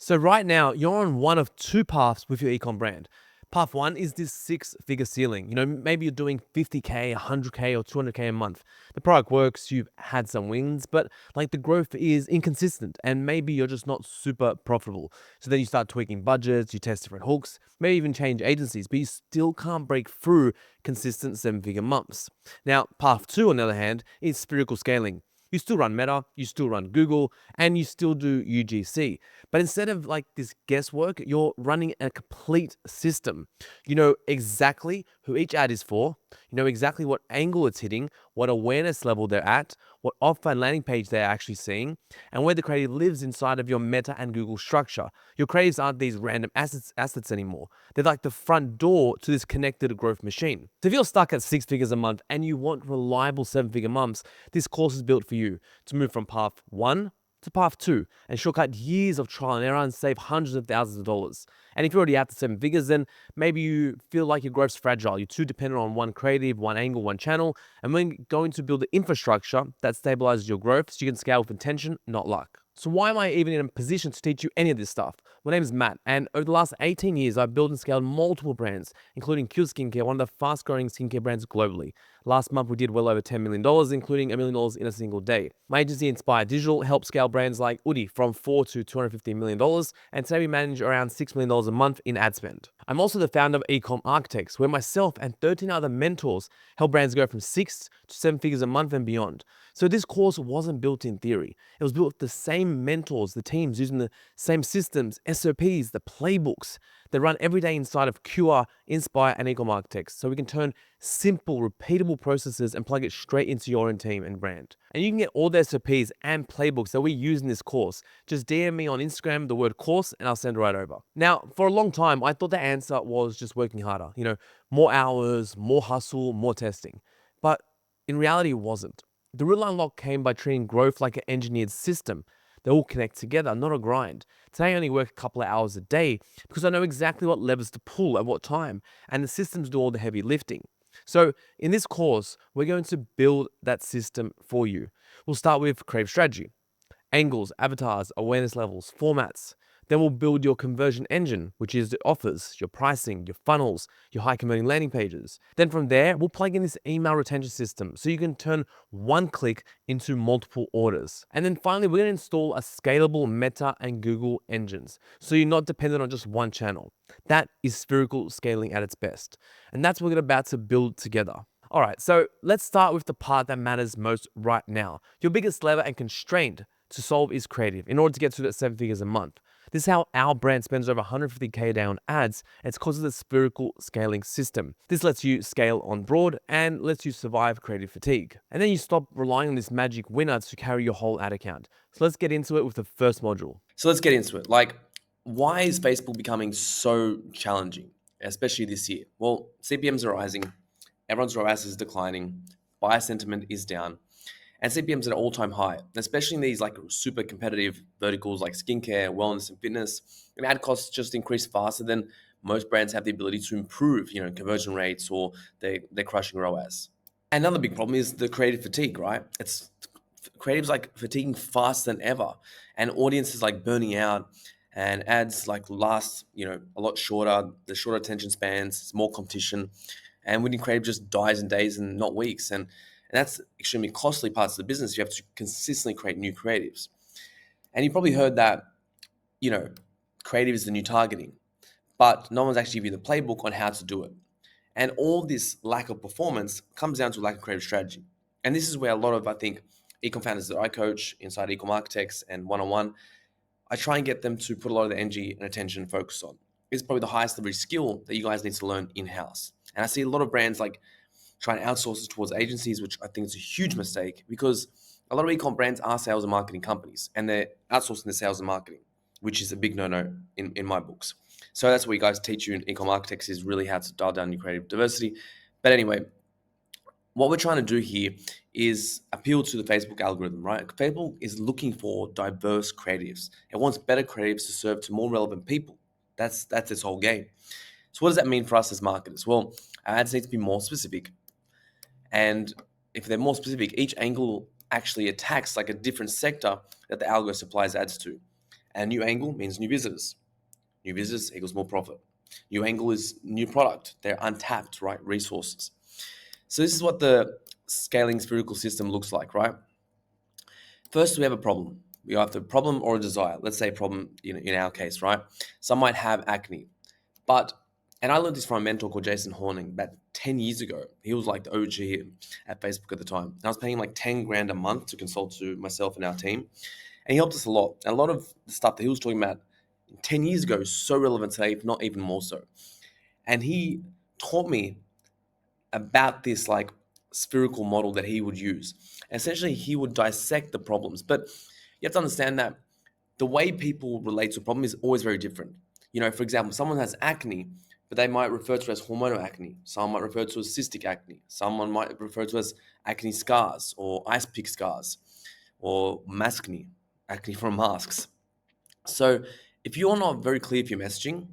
So right now, you're on one of two paths with your ecom brand. Path one is this six-figure ceiling. Maybe you're doing 50K, 100K, or 200K a month. The product works, you've had some wins, but like the growth is inconsistent and maybe you're just not super profitable. So then you start tweaking budgets, you test different hooks, maybe even change agencies, but you still can't break through consistent seven-figure months. Now, path two, on the other hand, is spherical scaling. You still run Meta, you still run Google, and you still do UGC. But instead of like this guesswork, you're running a complete system. You know exactly who each ad is for, you know exactly what angle it's hitting, what awareness level they're at, what offline landing page they're actually seeing, and where the creative lives inside of your Meta and Google structure. Your creatives aren't these random assets anymore. They're like the front door to this connected growth machine. So if you're stuck at 6 figures a month and you want reliable 7-figure months, this course is built for you to move from path one to path two and shortcut years of trial and error and save hundreds of thousands of dollars. And if you're already at the 7 figures, then maybe you feel like your growth's fragile. You're too dependent on one creative, one angle, one channel, and we're going to build the infrastructure that stabilizes your growth so you can scale with intention, not luck. So why am I even in a position to teach you any of this stuff? My name is Matt, and over the last 18 years, I've built and scaled multiple brands, including Qure Skincare, one of the fast-growing skincare brands globally. Last month, we did well over $10 million, including $1 million in a single day. My agency, Inspire Digital, helps scale brands like Udi from $4 to $250 million, and today we manage around $6 million a month in ad spend. I'm also the founder of Ecomm Architects, where myself and 13 other mentors help brands go from 6 to 7 figures a month and beyond. So this course wasn't built in theory. It was built with the same mentors, the teams using the same systems, SOPs, the playbooks that run every day inside of Qure, Inspire, and Ecomm Architects. So we can turn simple, repeatable processes and plug it straight into your own team and brand. And you can get all the SOPs and playbooks that we use in this course. Just DM me on Instagram, the word course, and I'll send it right over. Now, for a long time, I thought the answer was just working harder. More hours, more hustle, more testing. But in reality, it wasn't. The real unlock came by treating growth like an engineered system. They all connect together, not a grind. Today I only work a couple of hours a day because I know exactly what levers to pull at what time, and the systems do all the heavy lifting. So in this course, we're going to build that system for you. We'll start with creative strategy, angles, avatars, awareness levels, formats. Then we'll build your conversion engine, which is the offers, your pricing, your funnels, your high converting landing pages. Then from there, we'll plug in this email retention system so you can turn one click into multiple orders. And then finally, we're going to install a scalable Meta and Google engines so you're not dependent on just one channel. That is spherical scaling at its best. And that's what we're about to build together. All right, so let's start with the part that matters most right now. Your biggest lever and constraint to solve is creative in order to get to that 7 figures a month. This is how our brand spends over 150K a day on ads. It's because of the spherical scaling system. This lets you scale on broad and lets you survive creative fatigue. And then you stop relying on this magic winner to carry your whole ad account. So let's get into it with the first module. So let's get into it. Why is Facebook becoming so challenging, especially this year? Well, CPMs are rising, everyone's ROAS is declining, buyer sentiment is down, and CPMs at an all-time high, especially in these super competitive verticals like skincare, wellness, and fitness. And ad costs just increase faster than most brands have the ability to improve, conversion rates, or they're crushing ROAS. Another big problem is the creative fatigue, right? It's creatives fatiguing faster than ever, and audiences burning out, and ads last a lot shorter. The shorter attention spans, it's more competition, and winning creative just dies in days and not weeks, and that's extremely costly parts of the business. You have to consistently create new creatives, and you probably heard that creative is the new targeting, but no one's actually given you the playbook on how to do it. And all this lack of performance comes down to lack of creative strategy. And this is where a lot of, I think, ecom founders that I coach inside Ecomm Architects and one-on-one, I try and get them to put a lot of the energy and attention and focus on. It's probably the highest leverage skill that you guys need to learn in-house. And I see a lot of brands trying to outsource it towards agencies, which I think is a huge mistake, because a lot of ecom brands are sales and marketing companies, and they're outsourcing the sales and marketing, which is a big no-no in my books. So that's what you guys teach you in Ecomm Architects, is really how to dial down your creative diversity. But anyway, what we're trying to do here is appeal to the Facebook algorithm, right? Facebook is looking for diverse creatives. It wants better creatives to serve to more relevant people. That's its whole game. So what does that mean for us as marketers? Well, our ads need to be more specific. And if they're more specific, each angle actually attacks a different sector that the algo supplies ads to. And new angle means new visitors. New visitors equals more profit. New angle is new product. They're untapped, right? Resources. So this is what the scaling spherical system looks like, right? First, we have a problem. We have the problem or a desire. Let's say a problem in our case, right? Some might have acne, but, and I learned this from a mentor called Jason Horning about 10 years ago. He was like the OG at Facebook at the time. I was paying him like 10 grand a month to consult to myself and our team. And he helped us a lot. And a lot of the stuff that he was talking about 10 years ago is so relevant today, if not even more so. And he taught me about this like spherical model that he would use. Essentially, he would dissect the problems. But you have to understand that the way people relate to a problem is always very different. For example, someone has acne, but they might refer to it as hormonal acne. Someone might refer to it as cystic acne. Someone might refer to it as acne scars or ice pick scars or maskne, acne from masks. So if you're not very clear with your messaging,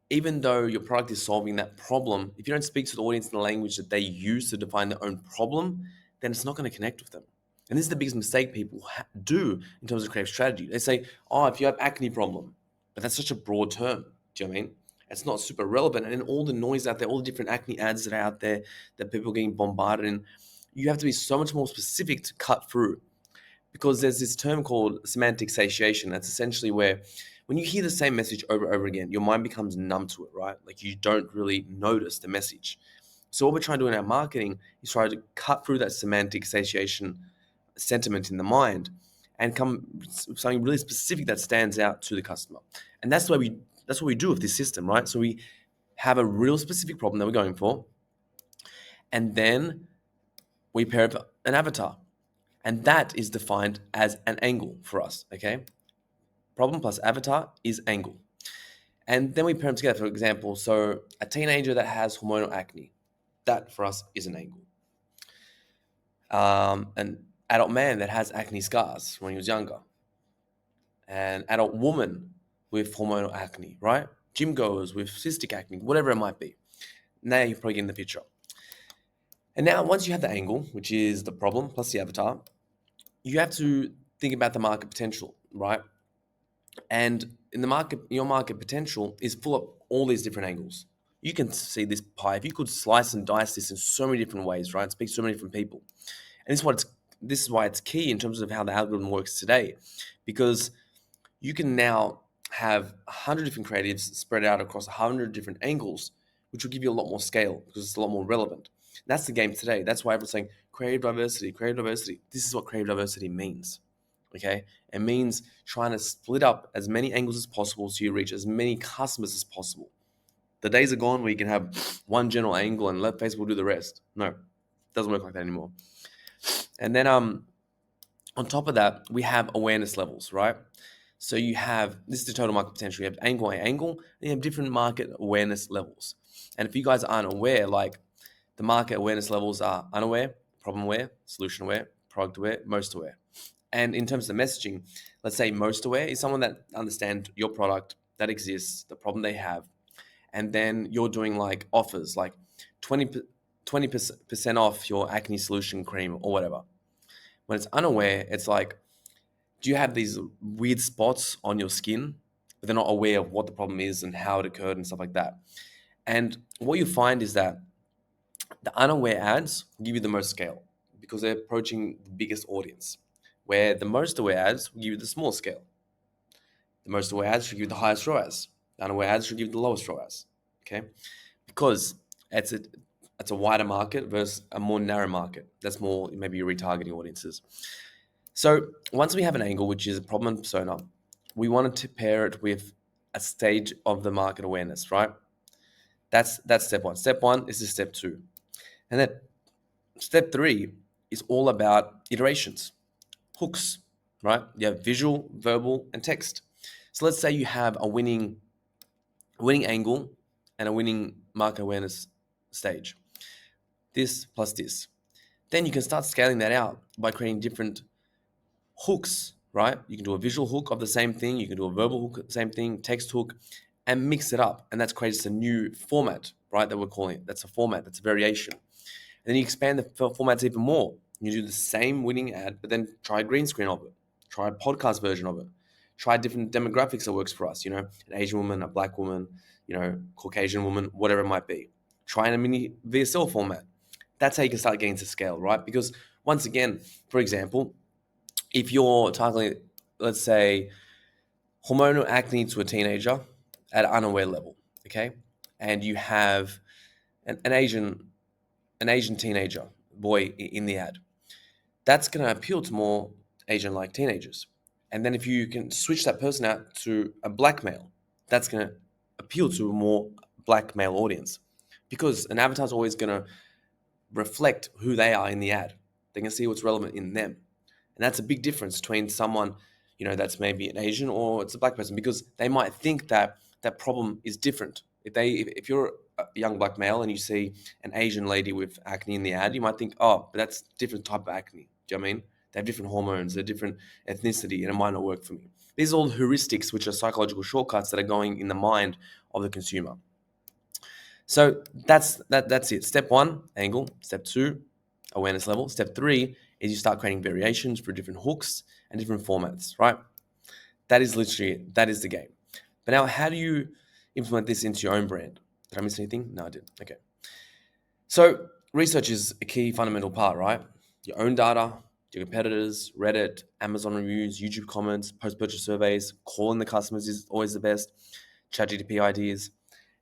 even though your product is solving that problem, if you don't speak to the audience in the language that they use to define their own problem, then it's not going to connect with them. And this is the biggest mistake people do in terms of creative strategy. They say, oh, if you have acne problem, but that's such a broad term. Do you know what I mean? It's not super relevant. And then all the noise out there, all the different acne ads that are out there that people are getting bombarded in, you have to be so much more specific to cut through. Because there's this term called semantic satiation. That's essentially where when you hear the same message over and over again, your mind becomes numb to it, right? Like you don't really notice the message. So what we're trying to do in our marketing is try to cut through that semantic satiation sentiment in the mind and come with something really specific that stands out to the customer. And that's what we do with this system, right? So we have a real specific problem that we're going for, and then we pair up an avatar. And that is defined as an angle for us, okay? Problem plus avatar is angle. And then we pair them together, for example. So a teenager that has hormonal acne, that for us is an angle. An adult man that has acne scars when he was younger. An adult woman with hormonal acne, right? Gym goers with cystic acne, whatever it might be. Now you're probably getting the picture. And now once you have the angle, which is the problem plus the avatar, you have to think about the market potential, right? And in the market, your market potential is full of all these different angles. You can see this pie. If you could slice and dice this in so many different ways, right? It speaks to so many different people. And this is why it's key in terms of how the algorithm works today. Because you can now have 100 different creatives spread out across 100 different angles, which will give you a lot more scale because it's a lot more relevant. That's the game today. That's why everyone's saying creative diversity, creative diversity. This is what creative diversity means. Okay, it means trying to split up as many angles as possible so you reach as many customers as possible. The days are gone where you can have one general angle and let Facebook do the rest. No, it doesn't work like that anymore. And then on top of that, we have awareness levels, right? So you have, this is the total market potential. You have angle by angle, and you have different market awareness levels. And if you guys aren't aware, like the market awareness levels are unaware, problem aware, solution aware, product aware, most aware. And in terms of messaging, let's say most aware is someone that understands your product that exists, the problem they have, and then you're doing like offers, like 20% off your acne solution cream or whatever. When it's unaware, it's like, do you have these weird spots on your skin, but they're not aware of what the problem is and how it occurred and stuff like that. And what you find is that the unaware ads give you the most scale because they're approaching the biggest audience, where the most aware ads will give you the small scale. The most aware ads should give you the highest ROAS. The unaware ads should give you the lowest ROAS. Okay, because it's a wider market versus a more narrow market. That's more maybe your retargeting audiences. So once we have an angle, which is a problem and persona, we wanted to pair it with a stage of the market awareness, right? That's step one. Step one is step two. And then step three is all about iterations, hooks, right? You have visual, verbal, and text. So let's say you have a winning angle and a winning market awareness stage. This plus this. Then you can start scaling that out by creating different hooks, right? You can do a visual hook of the same thing. You can do a verbal hook of the same thing, text hook, and mix it up. And that creates a new format, right? That we're calling it. That's a format. That's a variation. And then you expand the formats even more. You do the same winning ad, but then try a green screen of it. Try a podcast version of it. Try different demographics that works for us, an Asian woman, a black woman, Caucasian woman, whatever it might be. Try in a mini VSL format. That's how you can start getting to scale, right? Because once again, for example, if you're targeting, let's say, hormonal acne to a teenager at an unaware level, okay, and you have an Asian teenager boy in the ad, that's going to appeal to more Asian-like teenagers. And then if you can switch that person out to a black male, that's going to appeal to a more black male audience, because an avatar is always going to reflect who they are in the ad. They can see what's relevant in them. And that's a big difference between someone, that's maybe an Asian or it's a black person, because they might think that that problem is different. If you're a young black male and you see an Asian lady with acne in the ad, you might think, oh, but that's different type of acne. Do you know what I mean? They have different hormones, they're different ethnicity, and it might not work for me. These are all heuristics, which are psychological shortcuts that are going in the mind of the consumer. So that's it. Step 1, angle. Step 2, awareness level. Step 3 is you start creating variations for different hooks and different formats, right? That is the game. But now, how do you implement this into your own brand? Did I miss anything? No, I didn't. Okay. So research is a key fundamental part, right? Your own data, your competitors, Reddit, Amazon reviews, YouTube comments, post-purchase surveys, calling the customers is always the best, ChatGPT ideas.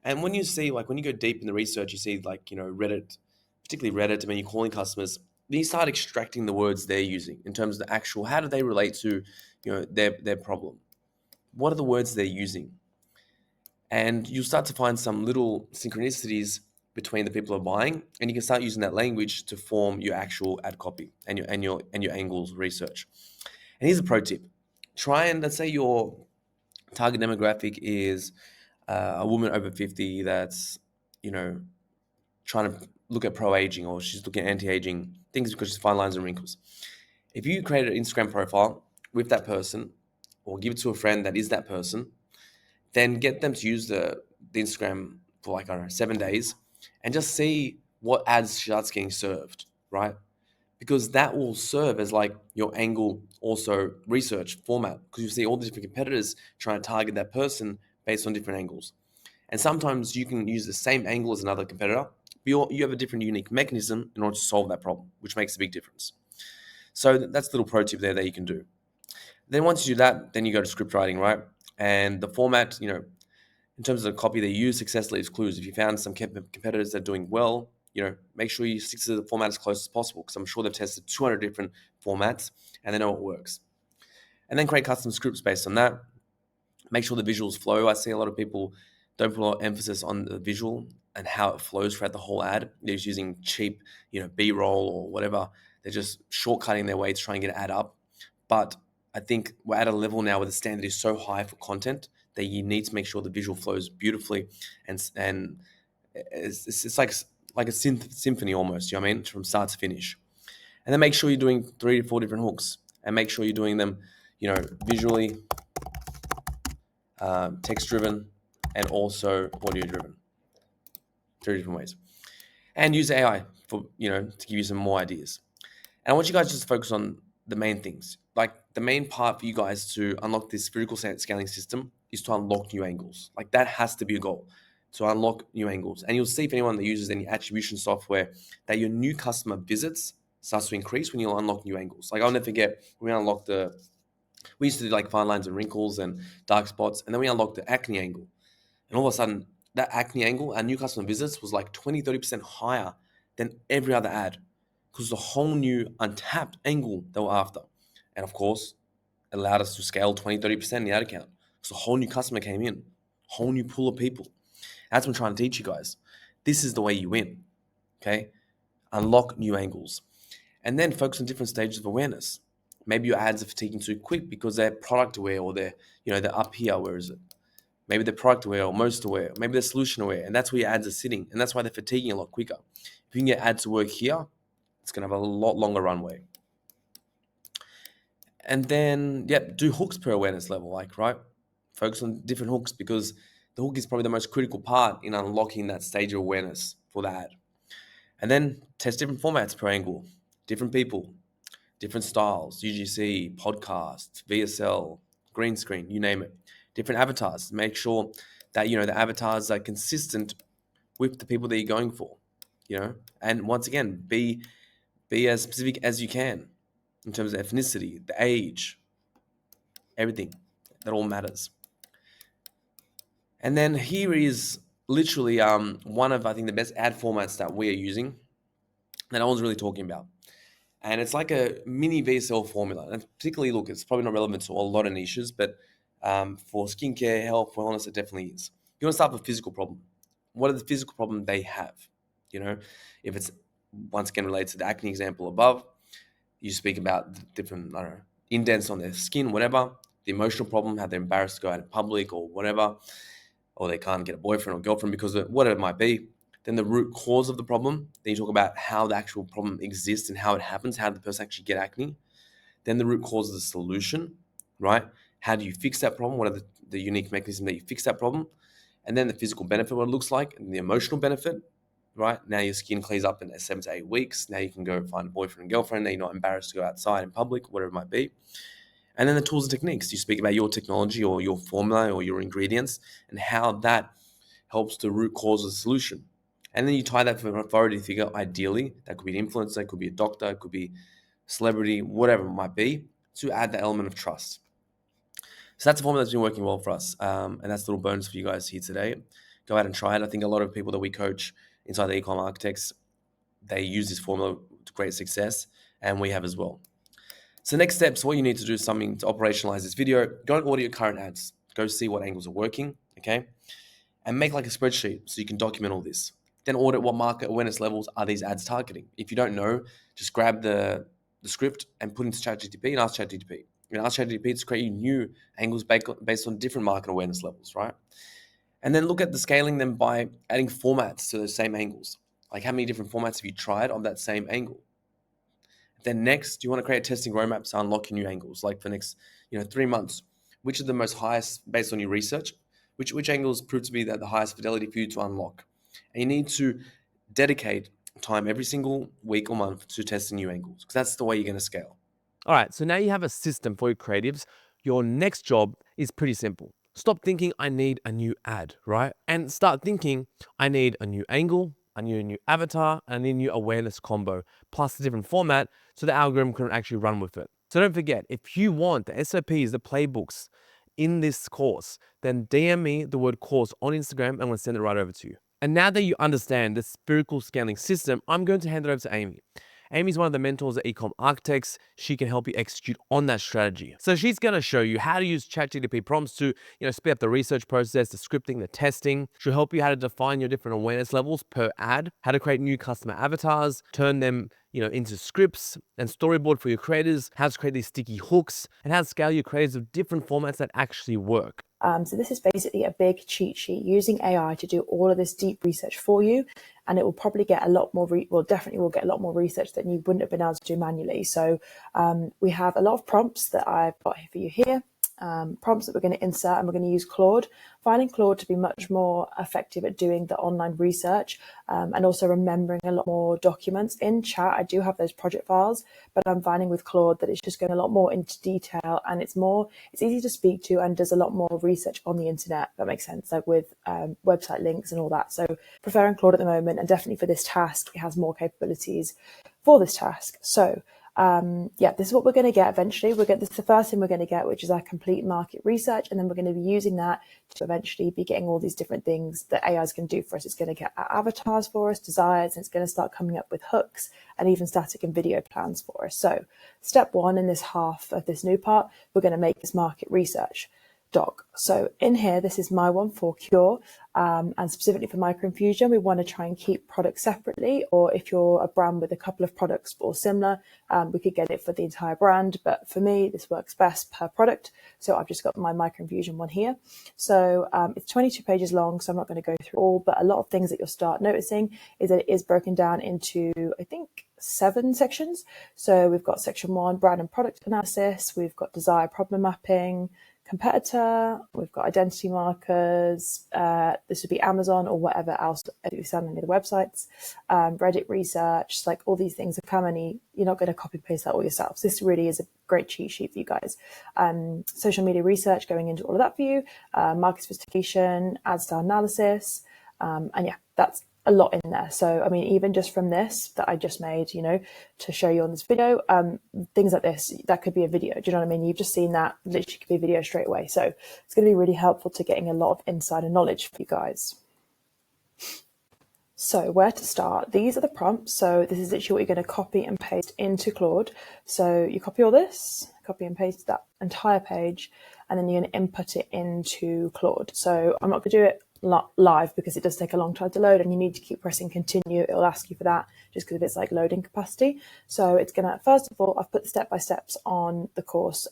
And when you see, when you go deep in the research, you see Reddit, particularly Reddit, when you're calling customers, then you start extracting the words they're using in terms of the actual, how do they relate to, their problem? What are the words they're using? And you'll start to find some little synchronicities between the people who are buying, and you can start using that language to form your actual ad copy and your angles research. And here's a pro tip: try and, let's say your target demographic is a woman over 50 that's trying to look at pro aging, or she's looking at anti-aging things because she's fine lines and wrinkles. If you create an Instagram profile with that person, or give it to a friend that is that person, then get them to use the Instagram for 7 days, and just see what ads starts getting served, right? Because that will serve as your angle also research format, because you see all the different competitors trying to target that person based on different angles. And sometimes you can use the same angle as another competitor, but you have a different unique mechanism in order to solve that problem, which makes a big difference. So that's a little pro tip there that you can do. Then once you do that, then you go to script writing, right? And the format, in terms of the copy they use, success leaves clues. If you found some competitors that are doing well, make sure you stick to the format as close as possible, because I'm sure they've tested 200 different formats and they know what works. And then create custom scripts based on that. Make sure the visuals flow. I see a lot of people don't put a lot of emphasis on the visual and how it flows throughout the whole ad. They're just using cheap, B-roll or whatever. They're just shortcutting their way to try and get an ad up. But I think we're at a level now where the standard is so high for content that you need to make sure the visual flows beautifully, and it's like a symphony almost. You know what I mean, from start to finish. And then make sure you're doing 3 to 4 different hooks, and make sure you're doing them, visually, text-driven, and also audio-driven. 3 different ways. And use AI for to give you some more ideas. And I want you guys just to focus on the main things. The main part for you guys to unlock this spherical scaling system is to unlock new angles. That has to be a goal, to unlock new angles. And you'll see, if anyone that uses any attribution software, that your new customer visits starts to increase when you unlock new angles. I'll never forget, we used to do fine lines and wrinkles and dark spots, and then we unlocked the acne angle. And all of a sudden, that acne angle, our new customer visits was 20-30% higher than every other ad, because it's a whole new untapped angle that we're after. And of course, it allowed us to scale 20-30% in the ad account. So a whole new customer came in, whole new pool of people. That's what I'm trying to teach you guys. This is the way you win, okay? Unlock new angles. And then focus on different stages of awareness. Maybe your ads are fatiguing too quick because they're product aware, or they're up here. Where is it? Maybe they're product aware or most aware. Maybe they're solution aware, and that's where your ads are sitting, and that's why they're fatiguing a lot quicker. If you can get ads to work here, it's going to have a lot longer runway. And then, do hooks per awareness level, right? Focus on different hooks, because the hook is probably the most critical part in unlocking that stage of awareness for the ad. And then test different formats per angle, different people, different styles, UGC, podcast, VSL, green screen, you name it. Different avatars. Make sure that, the avatars are consistent with the people that you're going for, And once again, be as specific as you can in terms of ethnicity, the age, everything. That all matters. And then here is literally one of, I think, the best ad formats that we are using that no one's really talking about. And it's like a mini VSL formula. And particularly, look, it's probably not relevant to a lot of niches, but for skincare, health, wellness, it definitely is. You want to start with a physical problem. What are the physical problems they have? If it's, once again, related to the acne example above, you speak about the different, indents on their skin, whatever. The emotional problem, how they're embarrassed to go out in public or whatever, or they can't get a boyfriend or girlfriend because of whatever it might be. Then the root cause of the problem. Then you talk about how the actual problem exists and how it happens. How did the person actually get acne? Then the root cause of the solution, right? How do you fix that problem? What are the unique mechanisms that you fix that problem? And then the physical benefit, what it looks like, and the emotional benefit, right? Now your skin clears up in 7 to 8 weeks. Now you can go find a boyfriend and girlfriend. Now you're not embarrassed to go outside in public, whatever it might be. And then the tools and techniques. You speak about your technology or your formula or your ingredients and how that helps to root cause the solution. And then you tie that to an authority figure, ideally. That could be an influencer, it could be a doctor, it could be a celebrity, whatever it might be, to add the element of trust. So that's a formula that's been working well for us. And that's a little bonus for you guys here today. Go out and try it. I think a lot of people that we coach inside the Ecomm Architects, they use this formula to great success, and we have as well. So next steps, what you need to do is something to operationalize this video. Go and audit your current ads. Go see what angles are working, okay? And make like a spreadsheet so you can document all this. Then audit what market awareness levels are these ads targeting. If you don't know, just grab the script and put into ChatGPT and ask ChatGPT. You ask ChatGPT to create you new angles based on different market awareness levels, right? And then look at the scaling them by adding formats to those same angles. Like how many different formats have you tried of that same angle? Then next, you want to create testing roadmaps to unlock your new angles. Like for the next 3 months, which are the most highest based on your research? Which angles prove to be the highest fidelity for you to unlock? And you need to dedicate time every single week or month to testing new angles, because that's the way you're going to scale. All right, so now you have a system for your creatives. Your next job is pretty simple. Stop thinking I need a new ad, right? And start thinking I need a new angle, I need a new avatar, and I need a new awareness combo, plus a different format so the algorithm can actually run with it. So don't forget, if you want the SOPs, the playbooks in this course, then DM me the word course on Instagram and I'm going to send it right over to you. And now that you understand the spherical scaling system, I'm going to hand it over to Amy. Amy's one of the mentors at Ecomm Architects. She can help you execute on that strategy. So she's going to show you how to use ChatGPT prompts to, speed up the research process, the scripting, the testing. She'll help you how to define your different awareness levels per ad, how to create new customer avatars, turn them, into scripts and storyboard for your creators, how to create these sticky hooks, and how to scale your creators of different formats that actually work. So this is basically a big cheat sheet using AI to do all of this deep research for you. And it will probably get a lot more, definitely will get a lot more research than you wouldn't have been able to do manually. So we have a lot of prompts that I've got for you here. Prompts that we're going to insert, and we're going to use Claude. Finding Claude to be much more effective at doing the online research and also remembering a lot more documents. In chat, I do have those project files, but I'm finding with Claude that it's just going a lot more into detail, and it's easy to speak to and does a lot more research on the internet. That makes sense, like with website links and all that. So preferring Claude at the moment, and definitely for this task, it has more capabilities for this task. So this is what we're going to get eventually. This is the first thing we're going to get, which is our complete market research. And then we're going to be using that to eventually be getting all these different things that AI is going to do for us. It's going to get our avatars for us, desires, and it's going to start coming up with hooks and even static and video plans for us. So step one in this half of this new part, we're going to make this market research doc. So in here, this is my one for Qure, and specifically for microinfusion, we want to try and keep products separately, or if you're a brand with a couple of products or similar, we could get it for the entire brand. But for me, this works best per product. So I've just got my microinfusion one here. So it's 22 pages long, so I'm not going to go through all, but a lot of things that you'll start noticing is that it is broken down into, I think, 7 sections. So we've got section 1, brand and product analysis. We've got desire problem mapping, competitor, we've got identity markers, this would be Amazon or whatever else you send on the websites, Reddit research, like all these things are coming. You're not going to copy paste that all yourselves. This really is a great cheat sheet for you guys. Social media research going into all of that for you, market sophistication, ad style analysis, and yeah, that's a lot in there. So, I mean, even just from this that I just made, you know, to show you on this video, things like this, that could be a video. Do you know what I mean? You've just seen that, literally could be a video straight away. So it's going to be really helpful to getting a lot of insider knowledge for you guys. So where to start? These are the prompts. So this is literally what you're going to copy and paste into Claude. So you copy all this, copy and paste that entire page, and then you're going to input it into Claude. So I'm not going to do it live because it does take a long time to load and you need to keep pressing continue. It'll ask you for that just because of its like loading capacity. So it's going to, first of all, I've put the step-by-steps on the course.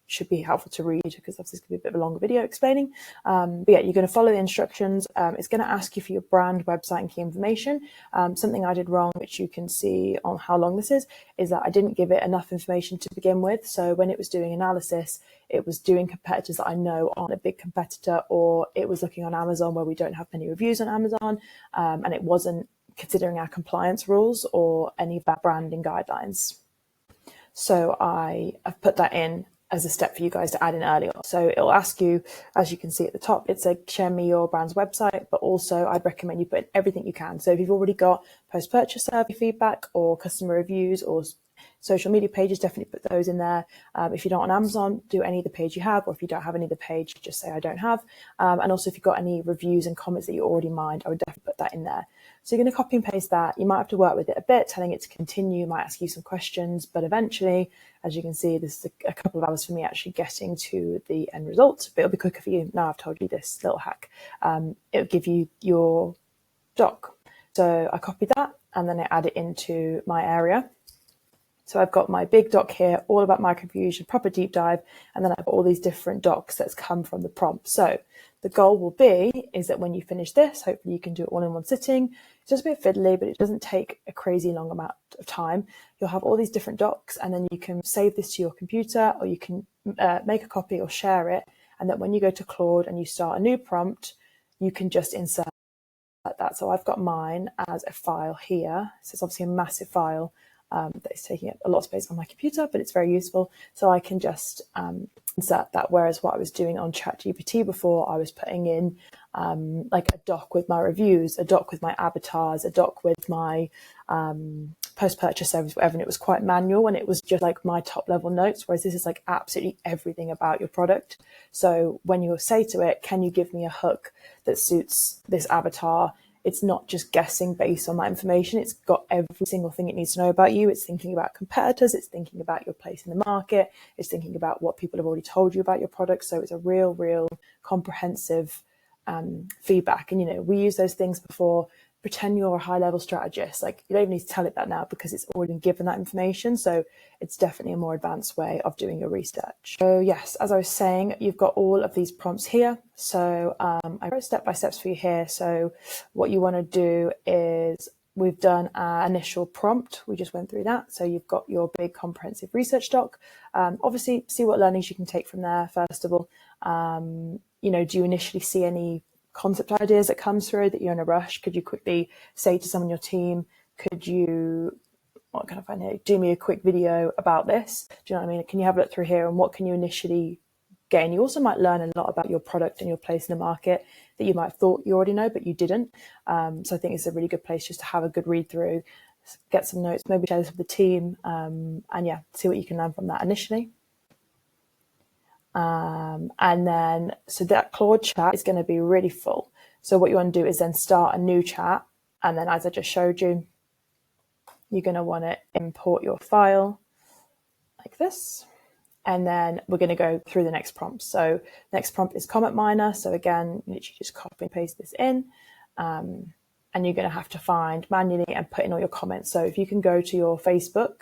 Should be helpful to read because obviously it's going to be a bit of a longer video explaining. But yeah, you're going to follow the instructions. It's going to ask you for your brand, website, and key information. Something I did wrong, which you can see on how long this is that I didn't give it enough information to begin with. So when it was doing analysis, it was doing competitors that I know aren't a big competitor, or it was looking on Amazon where we don't have many reviews on Amazon, and it wasn't considering our compliance rules or any of our branding guidelines. So I've put that in as a step for you guys to add in earlier. So it'll ask you, as you can see at the top, it's like share me your brand's website, but also I'd recommend you put in everything you can. So if you've already got post-purchase survey feedback or customer reviews or social media pages, definitely put those in there. If you're not on Amazon, do any of the page you have, or if you don't have any of the page, just say I don't have. And also if you've got any reviews and comments that you already mind, I would definitely put that in there. So you're going to copy and paste that. You might have to work with it a bit, telling it to continue, might ask you some questions, but eventually, as you can see, this is a couple of hours for me actually getting to the end result, but it'll be quicker for you. Now I've told you this little hack. It'll give you your doc. So I copy that and then I add it into my area. So I've got my big doc here, all about microfusion, proper deep dive, and then I've got all these different docs that's come from the prompt. So the goal will be is that when you finish this, hopefully you can do it all in one sitting. It's just a bit fiddly, but it doesn't take a crazy long amount of time. You'll have all these different docs, and then you can save this to your computer, or you can make a copy or share it. And that when you go to Claude and you start a new prompt, you can just insert that. So I've got mine as a file here. So it's obviously a massive file. That is taking up a lot of space on my computer, but it's very useful. So I can just insert that. Whereas what I was doing on ChatGPT before, I was putting in like a doc with my reviews, a doc with my avatars, a doc with my post-purchase service, whatever. And it was quite manual and it was just like my top level notes. Whereas this is like absolutely everything about your product. So when you say to it, can you give me a hook that suits this avatar? It's not just guessing based on that information. It's got every single thing it needs to know about you. It's thinking about competitors. It's thinking about your place in the market. It's thinking about what people have already told you about your product. So it's a real comprehensive feedback. And, you know, we use those things before. Pretend you're a high-level strategist. Like, you don't even need to tell it that now because it's already been given that information. So it's definitely a more advanced way of doing your research. So yes, as I was saying, you've got all of these prompts here. So I wrote step-by-steps for you here. So what you want to do is we've done our initial prompt. We just went through that. So you've got your big comprehensive research doc. Obviously, see what learnings you can take from there, first of all. You know, do you initially see any concept ideas that comes through that you're in a rush? Could you quickly say to someone on your team, could you, what can I find here? Do me a quick video about this. Do you know what I mean? Can you have a look through here and what can you initially gain? You also might learn a lot about your product and your place in the market that you might have thought you already know, but you didn't. So I think it's a really good place just to have a good read through, get some notes, maybe share this with the team, and yeah, see what you can learn from that initially. And then, so that Claude chat is going to be really full. So what you want to do is then start a new chat. And then as I just showed you, you're going to want to import your file like this. And then we're going to go through the next prompt. So next prompt is comment miner. So again, literally just copy and paste this in. And you're going to have to find manually and put in all your comments. So if you can go to your Facebook,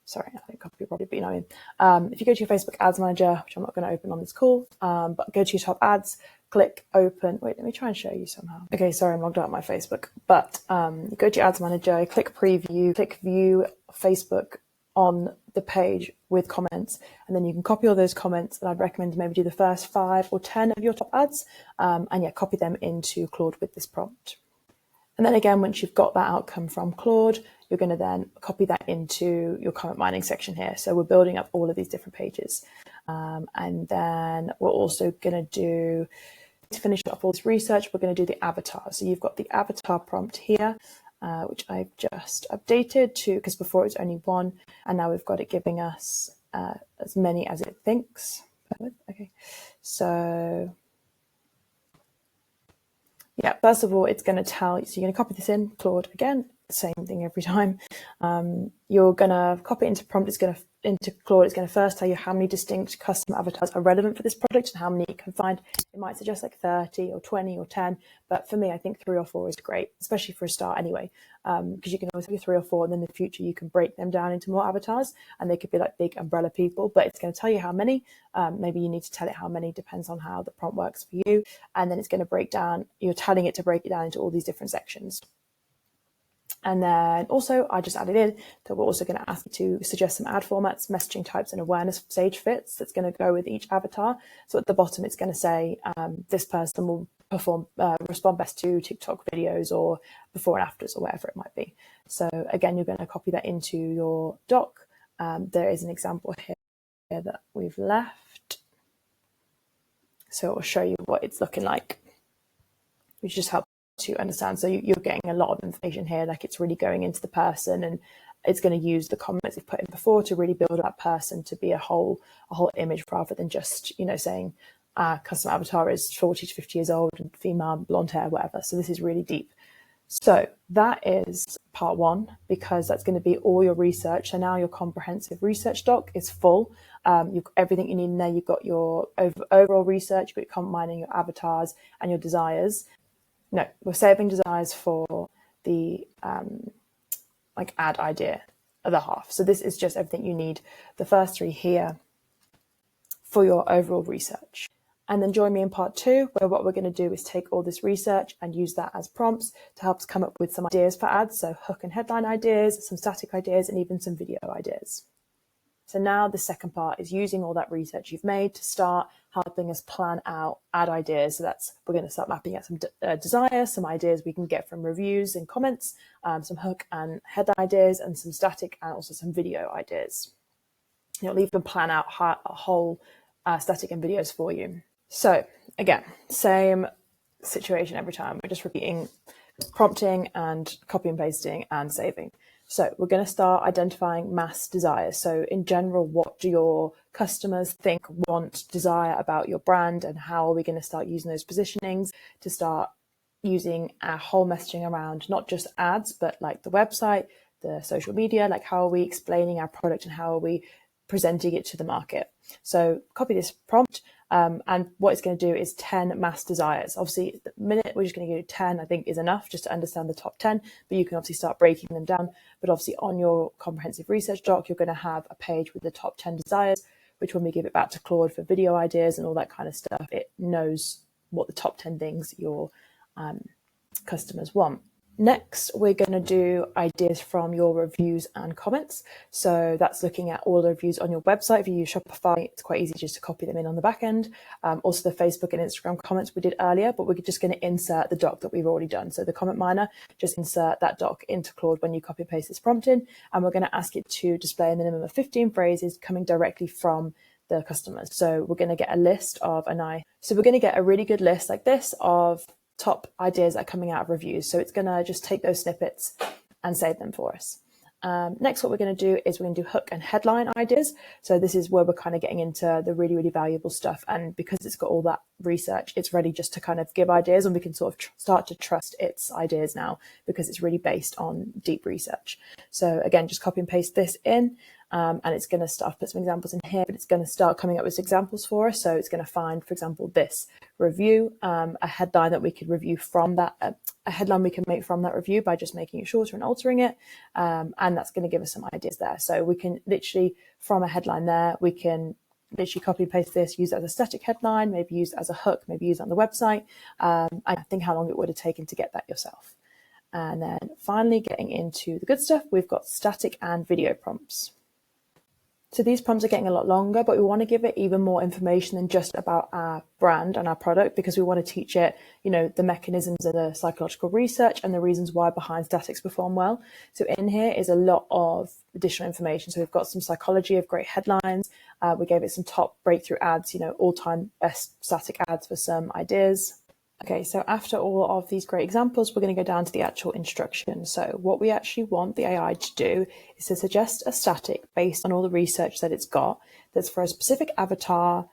sorry, I didn't copy properly, but you know what I mean. If you go to your Facebook ads manager, which I'm not going to open on this call, but go to your top ads, click open. Wait, let me try and show you somehow. Okay, sorry, I'm logged out of my Facebook. But go to your ads manager, click preview, click view Facebook on the page with comments, and then you can copy all those comments, and I'd recommend maybe do the first 5 or 10 of your top ads, and yeah, copy them into Claude with this prompt. And then again, once you've got that outcome from Claude, you're going to then copy that into your comment mining section here. So we're building up all of these different pages, and then we're also going to do, to finish off all this research, we're going to do the avatar. So you've got the avatar prompt here, which I've just updated to, because before it was only 1, and now we've got it giving us as many as it thinks. Okay, so yeah, first of all, it's going to tell you, so you're going to copy this in Claude again, same thing every time. You're going to copy it into prompt, it's going to into Claude, it's going to first tell you how many distinct custom avatars are relevant for this product and how many you can find. It might suggest like 30 or 20 or 10, but for me, I think 3 or 4 is great, especially for a start anyway, because you can always have 3 or 4, and then in the future you can break them down into more avatars, and they could be like big umbrella people, but it's going to tell you how many. Maybe you need to tell it how many, depends on how the prompt works for you, and then it's going to break down, you're telling it to break it down into all these different sections. And then also, I just added in that we're also going to ask you to suggest some ad formats, messaging types, and awareness stage fits that's going to go with each avatar. So at the bottom, it's going to say this person will respond best to TikTok videos or before and afters or whatever it might be. So again, you're going to copy that into your doc. There is an example here that we've left. So it will show you what it's looking like, which just helps to understand. So you're getting a lot of information here, like it's really going into the person, and it's going to use the comments you've put in before to really build that person to be a whole image, rather than just, saying custom avatar is 40 to 50 years old and female, blonde hair, whatever. So this is really deep. So that is part 1, because that's going to be all your research. So now your comprehensive research doc is full. You've got everything you need in there. You've got your overall research, you've got your comment mining, your avatars, and your desires. No, we're saving desires for the ad idea, other half. So this is just everything you need, the first 3 here, for your overall research. And then join me in part 2, where what we're going to do is take all this research and use that as prompts to help us come up with some ideas for ads. So hook and headline ideas, some static ideas, and even some video ideas. So now the second part is using all that research you've made to start helping us plan out ad ideas. So we're going to start mapping out some desires, some ideas we can get from reviews and comments, some hook and head ideas, and some static and also some video ideas. It'll even plan out a whole static and videos for you. So again, same situation every time. We're just repeating, prompting and copy and pasting and saving. So we're going to start identifying mass desires. So in general, what do your customers think, want, desire about your brand, and how are we going to start using those positionings to start using our whole messaging around not just ads, but like the website, the social media, like how are we explaining our product and how are we presenting it to the market. So copy this prompt, and what it's going to do is 10 mass desires. Obviously, at the minute we're just going to do 10, I think is enough just to understand the top 10, but you can obviously start breaking them down. But obviously on your comprehensive research doc, you're going to have a page with the top 10 desires, which when we give it back to Claude for video ideas and all that kind of stuff, it knows what the top 10 things your customers want. Next, we're going to do ideas from your reviews and comments. So that's looking at all the reviews on your website. If you use Shopify, it's quite easy just to copy them in on the back end. Also the Facebook and Instagram comments we did earlier, but we're just going to insert the doc that we've already done. So the comment miner, just insert that doc into Claude when you copy and paste this prompt in, and we're going to ask it to display a minimum of 15 phrases coming directly from the customers. So we're going to get a list of we're going to get a really good list like this of top ideas that are coming out of reviews. So it's going to just take those snippets and save them for us. Next, what we're going to do is we're going to do hook and headline ideas. So this is where we're kind of getting into the really, really valuable stuff. And because it's got all that research, it's ready just to kind of give ideas, and we can sort of start to trust its ideas now because it's really based on deep research. So again, just copy and paste this in. And it's going to start, put some examples in here, but it's going to start coming up with examples for us. So it's going to find, for example, this review, a headline that we could review from that, a headline we can make from that review by just making it shorter and altering it. And that's going to give us some ideas there. So we can literally, from a headline there, we can literally copy and paste this, use it as a static headline, maybe use it as a hook, maybe use it on the website. I think how long it would have taken to get that yourself. And then finally getting into the good stuff, we've got static and video prompts. So these prompts are getting a lot longer, but we want to give it even more information than just about our brand and our product, because we want to teach it, the mechanisms of the psychological research and the reasons why behind statics perform well. So in here is a lot of additional information. So we've got some psychology of great headlines. We gave it some top breakthrough ads, all-time best static ads for some ideas. Okay, so after all of these great examples, we're going to go down to the actual instruction. So what we actually want the AI to do is to suggest a static based on all the research that it's got, that's for a specific avatar,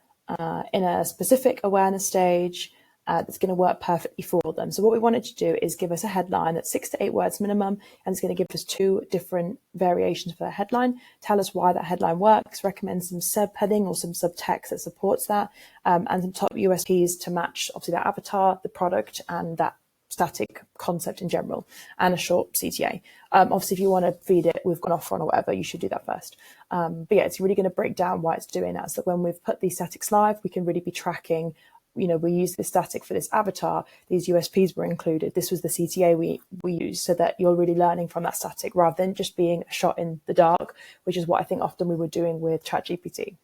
in a specific awareness stage, that's going to work perfectly for them. So what we want it to do is give us a headline that's 6 to 8 words minimum, and it's going to give us 2 different variations for that headline, tell us why that headline works, recommend some subheading or some subtext that supports that, and some top USPs to match obviously that avatar, the product, and that static concept in general, and a short CTA. Obviously, if you want to feed it with an offer on or whatever, you should do that first. But yeah, it's really going to break down why it's doing that, so that when we've put these statics live, we can really be tracking, we use this static for this avatar, these USPs were included, this was the CTA we used, so that you're really learning from that static rather than just being a shot in the dark, which is what I think often we were doing with ChatGPT.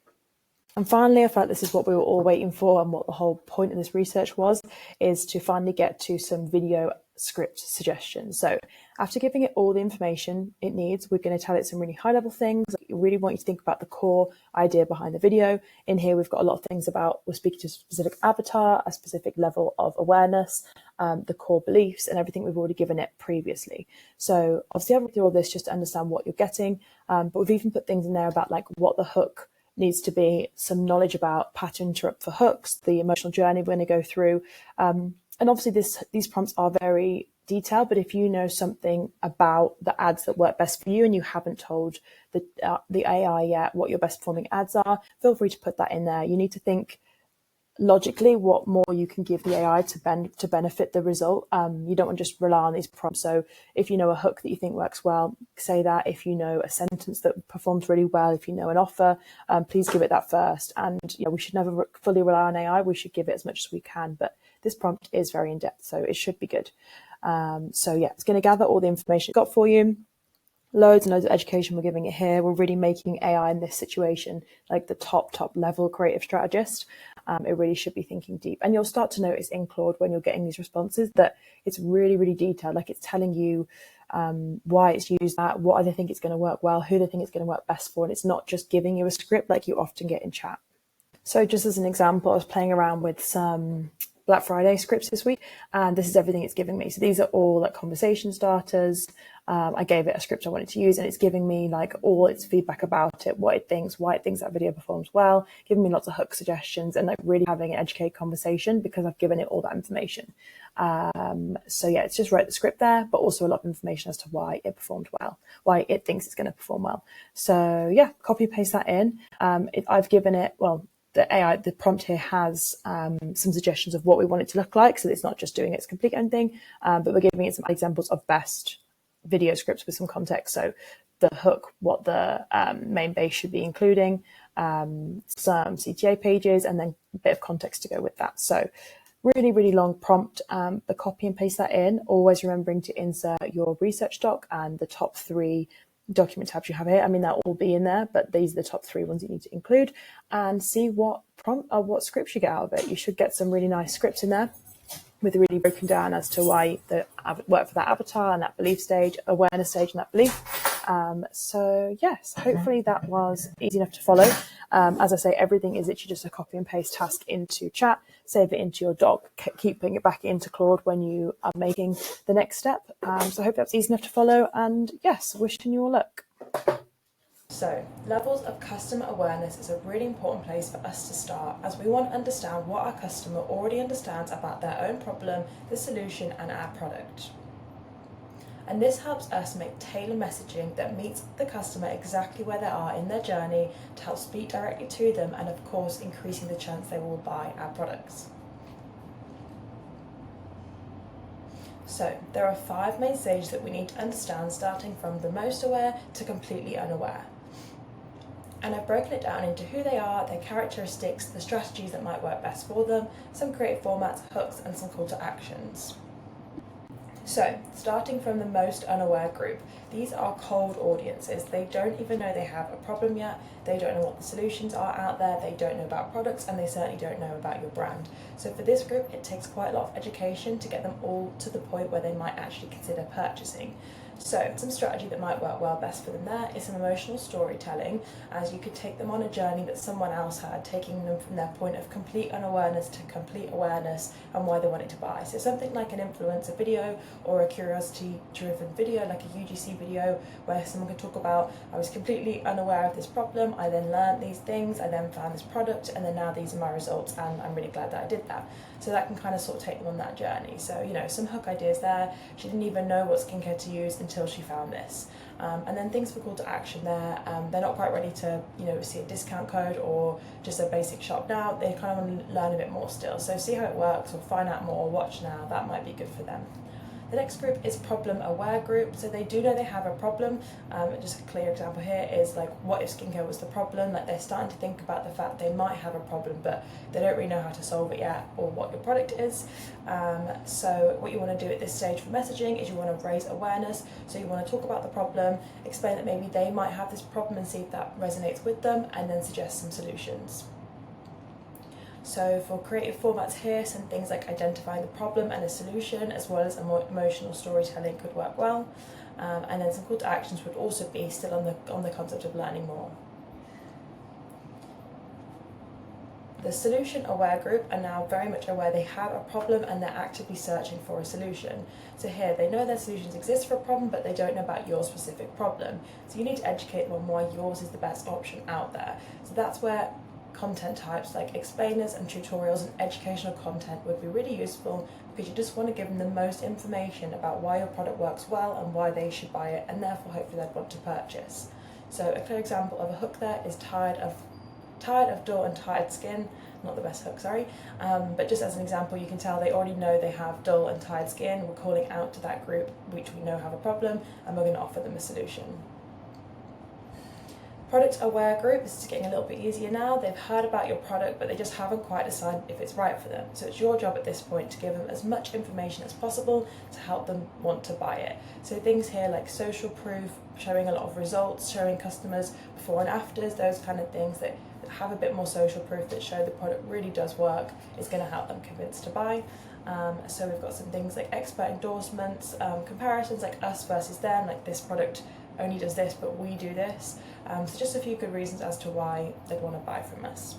And finally, I felt this is what we were all waiting for, and what the whole point of this research was, is to finally get to some video script suggestions. So after giving it all the information it needs, we're going to tell it some really high level things. We really want you to think about the core idea behind the video. In here, we've got a lot of things about, we're speaking to a specific avatar, a specific level of awareness, the core beliefs, and everything we've already given it previously. So obviously I've read through all this just to understand what you're getting, but we've even put things in there about like what the hook needs to be, some knowledge about pattern interrupt for hooks, the emotional journey we're going to go through. And obviously these prompts are very detailed, but if you know something about the ads that work best for you and you haven't told the AI yet what your best performing ads are, feel free to put that in there. You need to think logically what more you can give the AI to benefit the result. You don't want to just rely on these prompts. So if you know a hook that you think works well, say that. If you know a sentence that performs really well, if you know an offer, please give it that first. And we should never fully rely on AI. We should give it as much as we can. But this prompt is very in depth, so it should be good. So yeah, it's going to gather all the information it's got for you. Loads and loads of education we're giving it here. We're really making AI in this situation like the top level creative strategist. It really should be thinking deep. And you'll start to notice in Claude when you're getting these responses that it's really, really detailed. Like it's telling you why it's used that, what they think it's going to work well, who they think it's going to work best for. And it's not just giving you a script like you often get in chat. So just as an example, I was playing around with some Black Friday scripts this week, and this is everything it's giving me. So these are all like conversation starters. I gave it a script I wanted to use, and it's giving me like all its feedback about it, what it thinks, why it thinks that video performs well, giving me lots of hook suggestions, and like really having an educated conversation because I've given it all that information. So yeah, it's just wrote the script there, but also a lot of information as to why it performed well, why it thinks it's going to perform well. So yeah, copy paste that in. I've given it, the prompt here has some suggestions of what we want it to look like. So it's not just doing its complete own thing, but we're giving it some examples of best video scripts with some context. So the hook, what the main base should be including, some CTA pages, and then a bit of context to go with that. So really, really long prompt, but copy and paste that in, always remembering to insert your research doc and the top 3 document tabs you have here. I mean, that'll all be in there, but these are the top 3 ones you need to include, and see what scripts you get out of it. You should get some really nice scripts in there with really broken down as to why the work for that avatar and that belief stage, awareness stage, and that belief. So yes, hopefully that was easy enough to follow. As I say, everything is literally just a copy and paste task into chat, save it into your doc, keep putting it back into Claude when you are making the next step. So I hope that's easy enough to follow, and yes, wishing you all luck. So, levels of customer awareness is a really important place for us to start, as we want to understand what our customer already understands about their own problem, the solution, and our product. And this helps us make tailored messaging that meets the customer exactly where they are in their journey to help speak directly to them, and of course increasing the chance they will buy our products. So there are 5 main stages that we need to understand, starting from the most aware to completely unaware. And I've broken it down into who they are, their characteristics, the strategies that might work best for them, some creative formats, hooks, and some call to actions. So, starting from the most unaware group, these are cold audiences. They don't even know they have a problem yet, they don't know what the solutions are out there, they don't know about products, and they certainly don't know about your brand. So for this group, it takes quite a lot of education to get them all to the point where they might actually consider purchasing. So some strategy that might work well best for them there is some emotional storytelling, as you could take them on a journey that someone else had, taking them from their point of complete unawareness to complete awareness and why they wanted to buy. So something like an influencer video or a curiosity driven video, like a UGC video, where someone could talk about, I was completely unaware of this problem, I then learned these things, I then found this product, and then now these are my results, and I'm really glad that I did that. So that can kind of sort of take them on that journey. So, you know, some hook ideas there. She didn't even know what skincare to use until she found this. And then things for call to action there. They're not quite ready to, you know, see a discount code or just a basic shop now. They kind of want to learn a bit more still. So see how it works or find out more, watch now. That might be good for them. The next group is problem aware group. So they do know they have a problem. Just a clear example here is like, what if skincare was the problem? Like they're starting to think about the fact they might have a problem, but they don't really know how to solve it yet or what your product is. So what you want to do at this stage for messaging is you want to raise awareness. So you want to talk about the problem, explain that maybe they might have this problem and see if that resonates with them, and then suggest some solutions. So for creative formats here, some things like identifying the problem and a solution, as well as emotional storytelling could work well. And then some call to actions would also be still on the concept of learning more. The solution aware group are now very much aware they have a problem and they're actively searching for a solution. So here they know their solutions exist for a problem, but they don't know about your specific problem. So you need to educate them on why yours is the best option out there. So that's where content types like explainers and tutorials and educational content would be really useful, because you just want to give them the most information about why your product works well and why they should buy it, and therefore hopefully they'd want to purchase. So a clear example of a hook there is tired of dull and tired skin. Not the best hook, sorry, but just as an example, you can tell they already know they have dull and tired skin. We're calling out to that group which we know have a problem, and we're going to offer them a solution. Product aware group, this is getting a little bit easier now. They've heard about your product, but they just haven't quite decided if it's right for them. So it's your job at this point to give them as much information as possible to help them want to buy it. So things here like social proof, showing a lot of results, showing customers before and afters, those kind of things that have a bit more social proof that show the product really does work, is going to help them convince to buy. So we've got some things like expert endorsements, comparisons like us versus them, like this product only does this, but we do this. So just a few good reasons as to why they'd want to buy from us.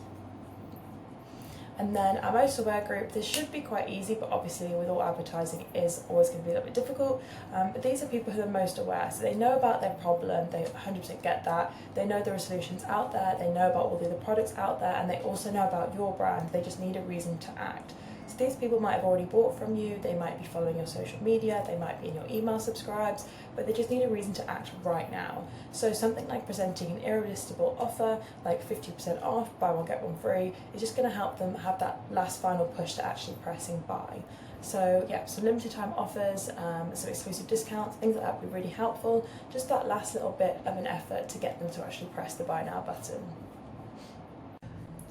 And then our most aware group, this should be quite easy, but obviously with all advertising it is always going to be a little bit difficult. But these are people who are most aware. So they know about their problem, they 100% get that. They know there are solutions out there, they know about all the other products out there, and they also know about your brand. They just need a reason to act. So these people might have already bought from you, they might be following your social media, they might be in your email subscribes, but they just need a reason to act right now. So something like presenting an irresistible offer, like 50% off, buy one get one free, is just going to help them have that last final push to actually pressing buy. So yeah, some limited time offers, some exclusive discounts, things like that would be really helpful. Just that last little bit of an effort to get them to actually press the buy now button.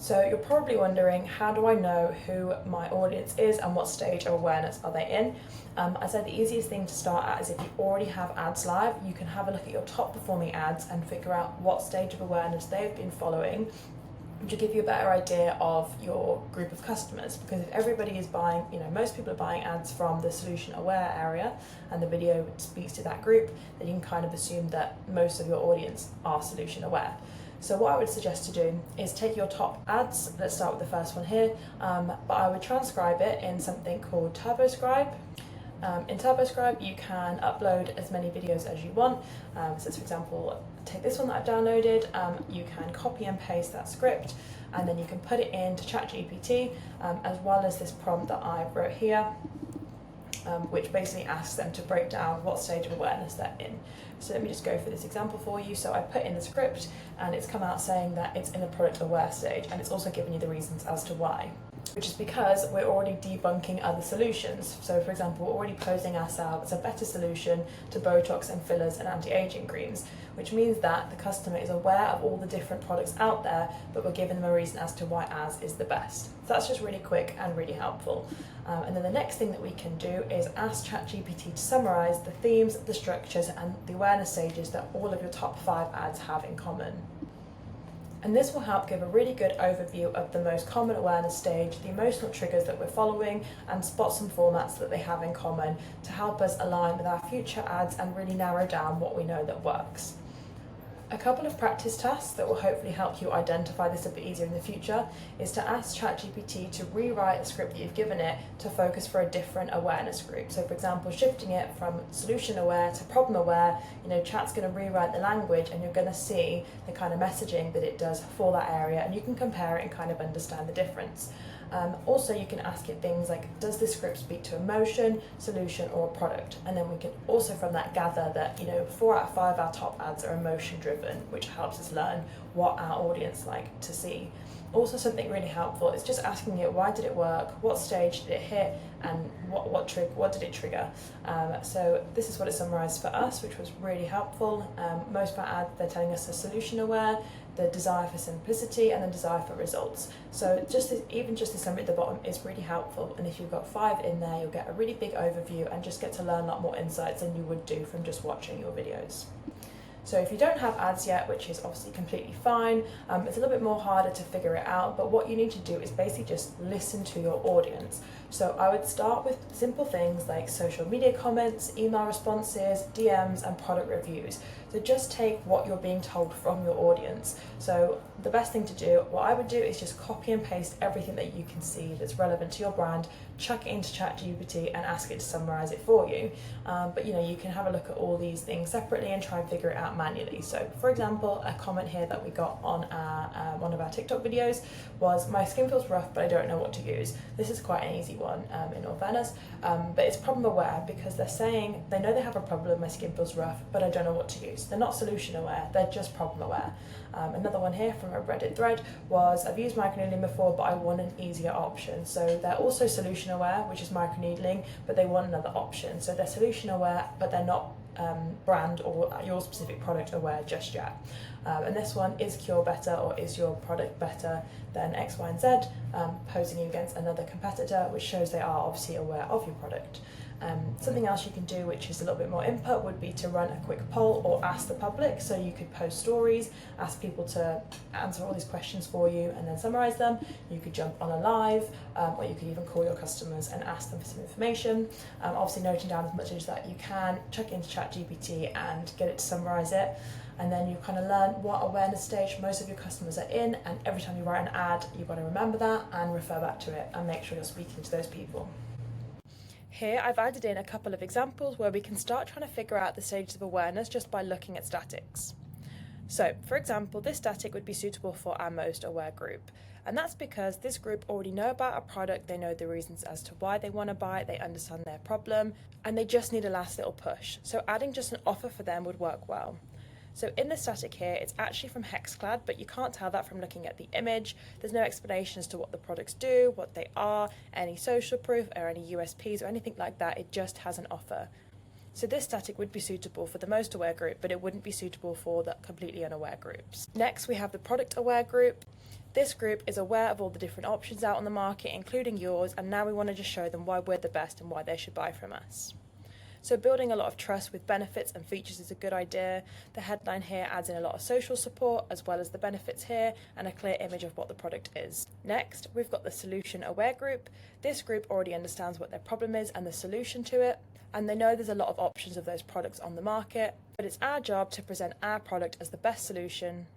So you're probably wondering, how do I know who my audience is and what stage of awareness are they in? I said the easiest thing to start at is if you already have ads live, you can have a look at your top performing ads and figure out what stage of awareness they've been following, which will give you a better idea of your group of customers. Because if everybody is buying, you know, most people are buying ads from the solution aware area and the video speaks to that group, then you can kind of assume that most of your audience are solution aware. So what I would suggest to do is take your top ads, let's start with the first one here, but I would transcribe it in something called TurboScribe. In TurboScribe you can upload as many videos as you want. So for example, take this one that I've downloaded, you can copy and paste that script, and then you can put it into ChatGPT, as well as this prompt that I wrote here, which basically asks them to break down what stage of awareness they're in. So let me just go for this example for you. So I put in the script and it's come out saying that it's in a product aware stage, and it's also given you the reasons as to why, which is because we're already debunking other solutions. So for example, we're already posing ourselves as a better solution to Botox and fillers and anti-aging creams, which means that the customer is aware of all the different products out there, but we're giving them a reason as to why ours is the best. So that's just really quick and really helpful. And then the next thing that we can do is ask ChatGPT to summarize the themes, the structures, and the awareness stages that all of your top 5 ads have in common. And this will help give a really good overview of the most common awareness stage, the emotional triggers that we're following, and spot some formats that they have in common to help us align with our future ads and really narrow down what we know that works. A couple of practice tasks that will hopefully help you identify this a bit easier in the future is to ask ChatGPT to rewrite the script that you've given it to focus for a different awareness group. So for example, shifting it from solution aware to problem aware, Chat's going to rewrite the language and you're going to see the kind of messaging that it does for that area, and you can compare it and kind of understand the difference. Also, you can ask it things like, does this script speak to emotion, solution, or product? And then we can also from that gather that 4 out of 5 our top ads are emotion driven, which helps us learn what our audience like to see. Also, something really helpful is just asking it, why did it work, what stage did it hit, and what did it trigger. So this is what it summarized for us, which was really helpful. Most of our ads, they're telling us the solution aware, the desire for simplicity, and the desire for results. So even just the summary at the bottom is really helpful, and if you've got 5 in there, you'll get a really big overview and just get to learn a lot more insights than you would do from just watching your videos. So if you don't have ads yet, which is obviously completely fine, it's a little bit more harder to figure it out, but what you need to do is basically just listen to your audience. So I would start with simple things like social media comments, email responses, DMs, and product reviews. So just take what you're being told from your audience. So the best thing to do, what I would do is just copy and paste everything that you can see that's relevant to your brand, chuck it into ChatGPT and ask it to summarize it for you. But you can have a look at all these things separately and try and figure it out manually. So for example, a comment here that we got on one of our TikTok videos was, my skin feels rough but I don't know what to use. This is quite an easy one in all fairness, but it's problem aware because they're saying they know they have a problem, my skin feels rough but I don't know what to use. They're not solution aware, they're just problem aware. Another one here from a Reddit thread was, I've used microneedling before but I want an easier option. So they're also solution aware, which is microneedling, but they want another option. So they're solution aware but they're not brand or your specific product aware just yet. And this one, is Qure better or is your product better than X, Y, and Z, posing you against another competitor, which shows they are obviously aware of your product. Something else you can do, which is a little bit more input, would be to run a quick poll or ask the public. So you could post stories, ask people to answer all these questions for you and then summarize them. You could jump on a live, or you could even call your customers and ask them for some information. Obviously noting down as much as that you can, chuck it into ChatGPT and get it to summarize it. And then you kind of learn what awareness stage most of your customers are in, and every time you write an ad, you've got to remember that and refer back to it and make sure you're speaking to those people. Here I've added in a couple of examples where we can start trying to figure out the stages of awareness just by looking at statics. So, for example, this static would be suitable for our most aware group. And that's because this group already know about a product, they know the reasons as to why they want to buy it, they understand their problem, and they just need a last little push. So adding just an offer for them would work well. So in the static here, it's actually from Hexclad, but you can't tell that from looking at the image. There's no explanation as to what the products do, what they are, any social proof or any USPs or anything like that. It just has an offer. So this static would be suitable for the most aware group, but it wouldn't be suitable for the completely unaware groups. Next, we have the product aware group. This group is aware of all the different options out on the market, including yours, and now we want to just show them why we're the best and why they should buy from us. So building a lot of trust with benefits and features is a good idea. The headline here adds in a lot of social support as well as the benefits here and a clear image of what the product is. Next, we've got the solution aware group. This group already understands what their problem is and the solution to it, and they know there's a lot of options of those products on the market, but it's our job to present our product as the best solution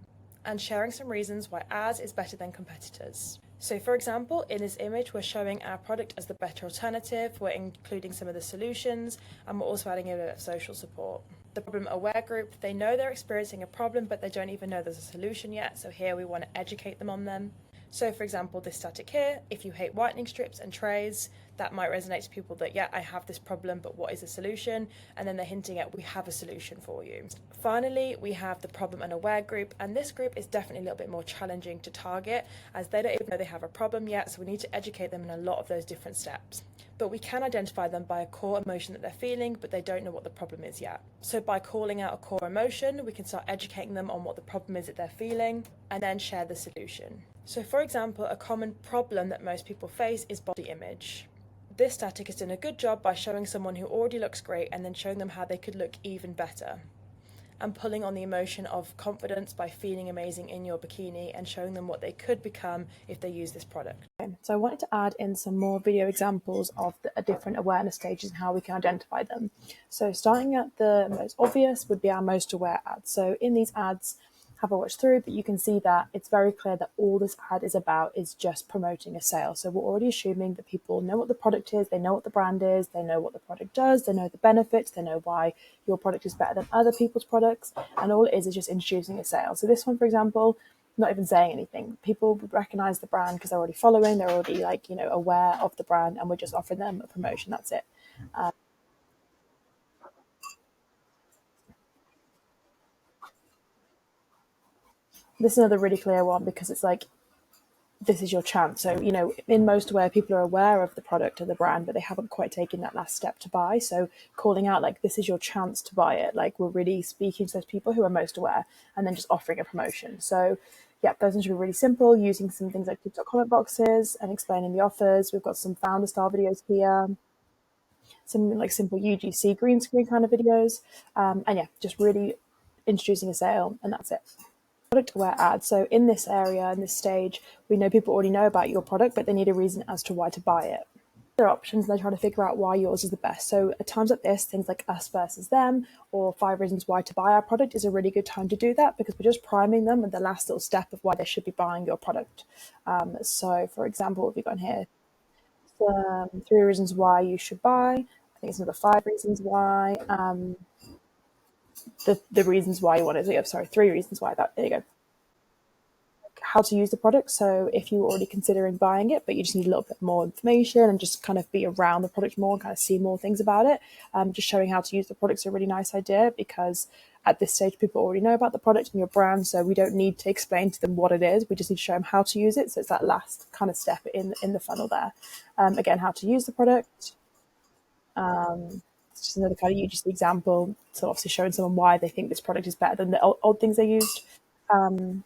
and sharing some reasons why ours is better than competitors. So for example, in this image, we're showing our product as the better alternative, we're including some of the solutions, and we're also adding a bit of social support. The problem aware group, they know they're experiencing a problem, but they don't even know there's a solution yet, so here we want to educate them on them. So for example, this static here, if you hate whitening strips and trays, that might resonate to people that, yeah, I have this problem, but what is the solution? And then they're hinting at, we have a solution for you. Finally, we have the problem unaware group, and this group is definitely a little bit more challenging to target as they don't even know they have a problem yet, so we need to educate them in a lot of those different steps. But we can identify them by a core emotion that they're feeling, but they don't know what the problem is yet. So by calling out a core emotion, we can start educating them on what the problem is that they're feeling, and then share the solution. So for example, a common problem that most people face is body image. This static has done a good job by showing someone who already looks great and then showing them how they could look even better. And pulling on the emotion of confidence by feeling amazing in your bikini and showing them what they could become if they use this product. So I wanted to add in some more video examples of the different awareness stages and how we can identify them. So starting at the most obvious would be our most aware ads. So in these ads, have a watch through, but you can see that it's very clear that all this ad is about is just promoting a sale. So we're already assuming that people know what the product is, they know what the brand is, they know what the product does, they know the benefits, they know why your product is better than other people's products, and all it is just introducing a sale. So this one, for example, not even saying anything. People would recognize the brand because they're already following, they're already aware of the brand, and we're just offering them a promotion. That's it. This is another really clear one because it's like, this is your chance. So, in most aware, people are aware of the product or the brand, but they haven't quite taken that last step to buy. So calling out like, this is your chance to buy it. Like, we're really speaking to those people who are most aware and then just offering a promotion. So yeah, those ones should be really simple, using some things like TikTok comment boxes and explaining the offers. We've got some founder style videos here, some like simple UGC green screen kind of videos. And yeah, just really introducing a sale, and that's it. Product aware ads. So in this area, in this stage, we know people already know about your product, but they need a reason as to why to buy it. There are options, and they're trying to figure out why yours is the best. So at times like this, things like us versus them or 5 reasons why to buy our product is a really good time to do that, because we're just priming them with the last little step of why they should be buying your product. So for example, what have we got here? 3 reasons why you should buy. I think it's another 5 reasons why. The reasons why you want it. So, yeah, sorry, 3 reasons why. There you go. How to use the product. So if you were already considering buying it, but you just need a little bit more information and just kind of be around the product more and kind of see more things about it, just showing how to use the product is a really nice idea, because at this stage, people already know about the product and your brand, so we don't need to explain to them what it is. We just need to show them how to use it. So it's that last kind of step in the funnel there. Again, how to use the product. It's just another kind of UGC example. So obviously showing someone why they think this product is better than the old things they used. And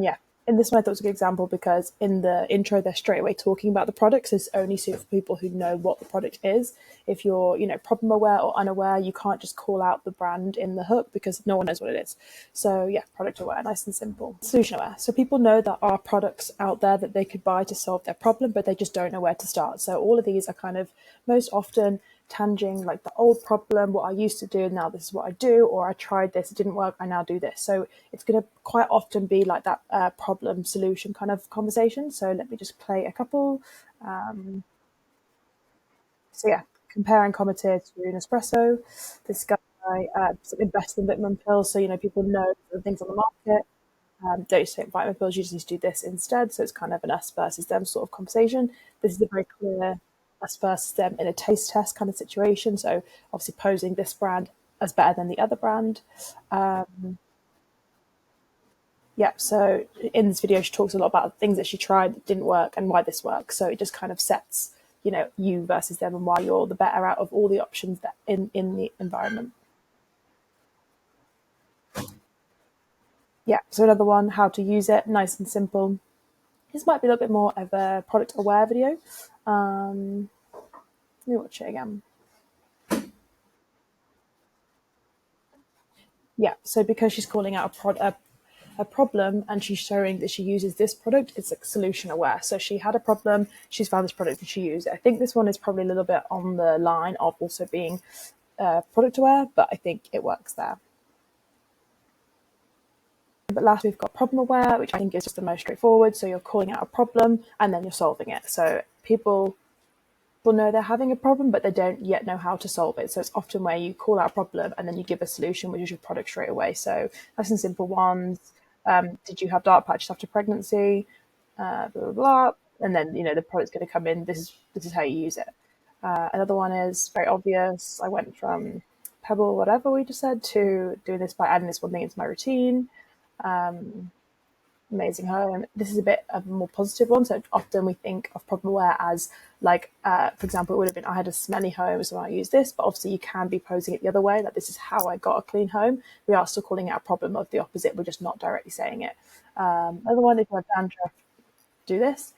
yeah, in this one I thought it was a good example because in the intro they're straight away talking about the product, so it's only suited for people who know what the product is. If you're, problem aware or unaware, you can't just call out the brand in the hook because no one knows what it is. So yeah, product aware, nice and simple. Solution aware. So people know there are products out there that they could buy to solve their problem, but they just don't know where to start. So all of these are kind of most often tanging like the old problem, what I used to do, now this is what I do, or I tried this, it didn't work, I now do this. So it's going to quite often be like that problem solution kind of conversation. So let me just play a couple. So yeah, comparing Cometeer to Nespresso. This guy invests in vitamin pills, so people know the things on the market. Don't take vitamin pills, you just need to do this instead. So it's kind of an us versus them sort of conversation. This is a very clear us versus them in a taste test kind of situation. So obviously posing this brand as better than the other brand. Yeah, so in this video, she talks a lot about things that she tried that didn't work and why this works. So it just kind of sets, you versus them and why you're the better out of all the options that in the environment. Yeah, so another one, how to use it, nice and simple. This might be a little bit more of a product aware video. Let me watch it again. Yeah, so because she's calling out a problem and she's showing that she uses this product, it's like solution aware. So she had a problem, she's found this product and she used it. I think this one is probably a little bit on the line of also being product aware, but I think it works there. But last we've got problem aware, which I think is just the most straightforward. So you're calling out a problem and then you're solving it. So people know they're having a problem, but they don't yet know how to solve it. So it's often where you call out a problem and then you give a solution, which is your product straight away. So that's some simple ones. Did you have dark patches after pregnancy? Blah, blah, blah. And then, the product's going to come in. This is how you use it. Another one is very obvious. I went from Pebble, whatever we just said, to doing this by adding this one thing into my routine. Amazing home. This is a bit of a more positive one. So often we think of problem aware as like, for example, it would have been I had a smelly home, so I use this. But obviously you can be posing it the other way, that this is how I got a clean home. We are still calling out a problem of the opposite. We're just not directly saying it. Another one is my dandruff. do this.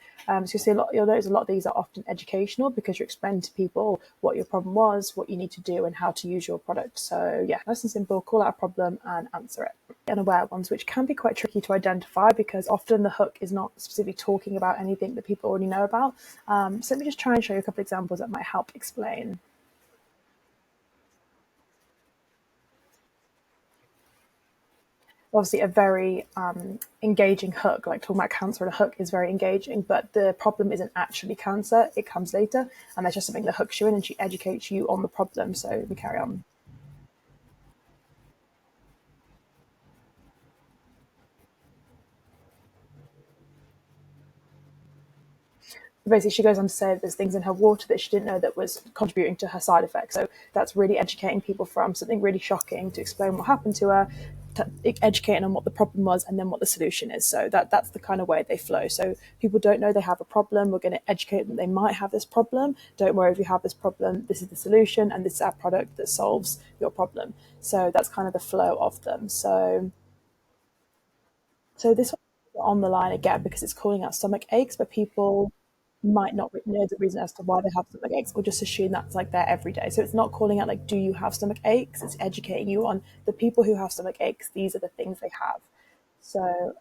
So you'll notice a lot of these are often educational because you're explaining to people what your problem was, what you need to do, and how to use your product. So yeah, nice and simple, call out a problem and answer it. Unaware ones, which can be quite tricky to identify because often the hook is not specifically talking about anything that people already know about. So let me just try and show you a couple of examples that might help explain. Obviously a very engaging hook, like talking about cancer, and a hook is very engaging, but the problem isn't actually cancer, it comes later, and that's just something that hooks you in and she educates you on the problem. So we carry on. Basically, she goes on to say that there's things in her water that she didn't know that was contributing to her side effects. So that's really educating people from something really shocking to explain what happened to her, educating on what the problem was and then what the solution is. So that's the kind of way they flow. So people don't know they have a problem. We're going to educate them they might have this problem. Don't worry if you have this problem. This is the solution, and this is our product that solves your problem. So that's kind of the flow of them. So this one on the line again because it's calling out stomach aches, but people might not know the reason as to why they have stomach aches or just assume that's like their everyday. So it's not calling out like, do you have stomach aches? It's educating you on the people who have stomach aches. These are the things they have. So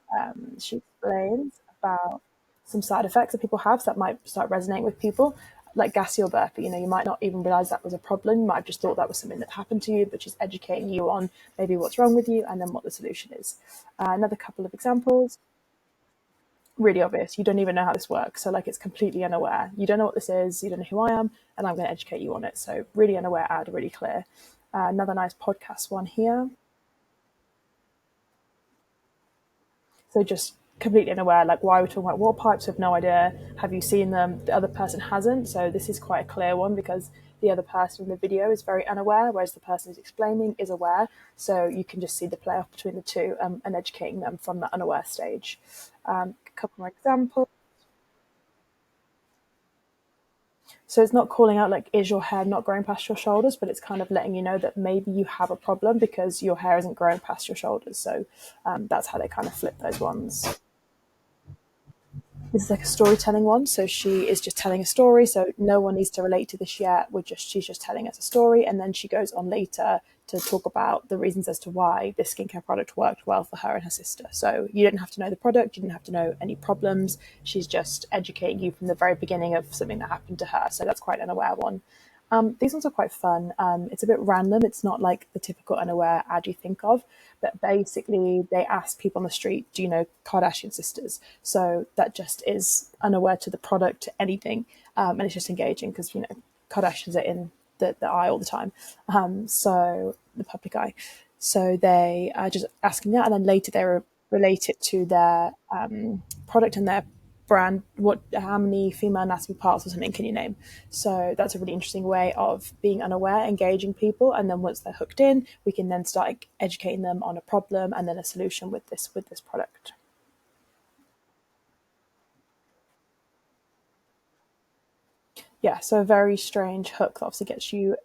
she explains about some side effects that people have so that might start resonating with people, like gassy or burpee. You might not even realize that was a problem. You might have just thought that was something that happened to you, but she's educating you on maybe what's wrong with you and then what the solution is. Another couple of examples. Really obvious. You don't even know how this works. So like it's completely unaware. You don't know what this is. You don't know who I am, and I'm going to educate you on it. So really unaware ad, really clear. Another nice podcast one here. So just completely unaware, like why we're talking about water pipes, have no idea. Have you seen them? The other person hasn't. So this is quite a clear one because the other person in the video is very unaware, whereas the person who's explaining is aware. So you can just see the play off between the two and educating them from that unaware stage. A couple more examples. So it's not calling out like, is your hair not growing past your shoulders, but it's kind of letting you know that maybe you have a problem because your hair isn't growing past your shoulders. So that's how they kind of flip those ones. This is like a storytelling one. So she is just telling a story. So no one needs to relate to this yet. She's just telling us a story. And then she goes on later to talk about the reasons as to why this skincare product worked well for her and her sister. So you didn't have to know the product. You didn't have to know any problems. She's just educating you from the very beginning of something that happened to her. So that's quite an aware one. These ones are quite fun. It's a bit random. It's not like the typical unaware ad you think of, but basically they ask people on the street, do you know Kardashian sisters? So that just is unaware to the product, to anything. And it's just engaging because, Kardashians are in the eye all the time. So the public eye. So they are just asking that. And then later they relate it to their product and their brand. How many female anatomy parts or something can you name? So that's a really interesting way of being unaware, engaging people, and then once they're hooked in, we can then start educating them on a problem and then a solution with this product. Yeah, so a very strange hook that obviously gets you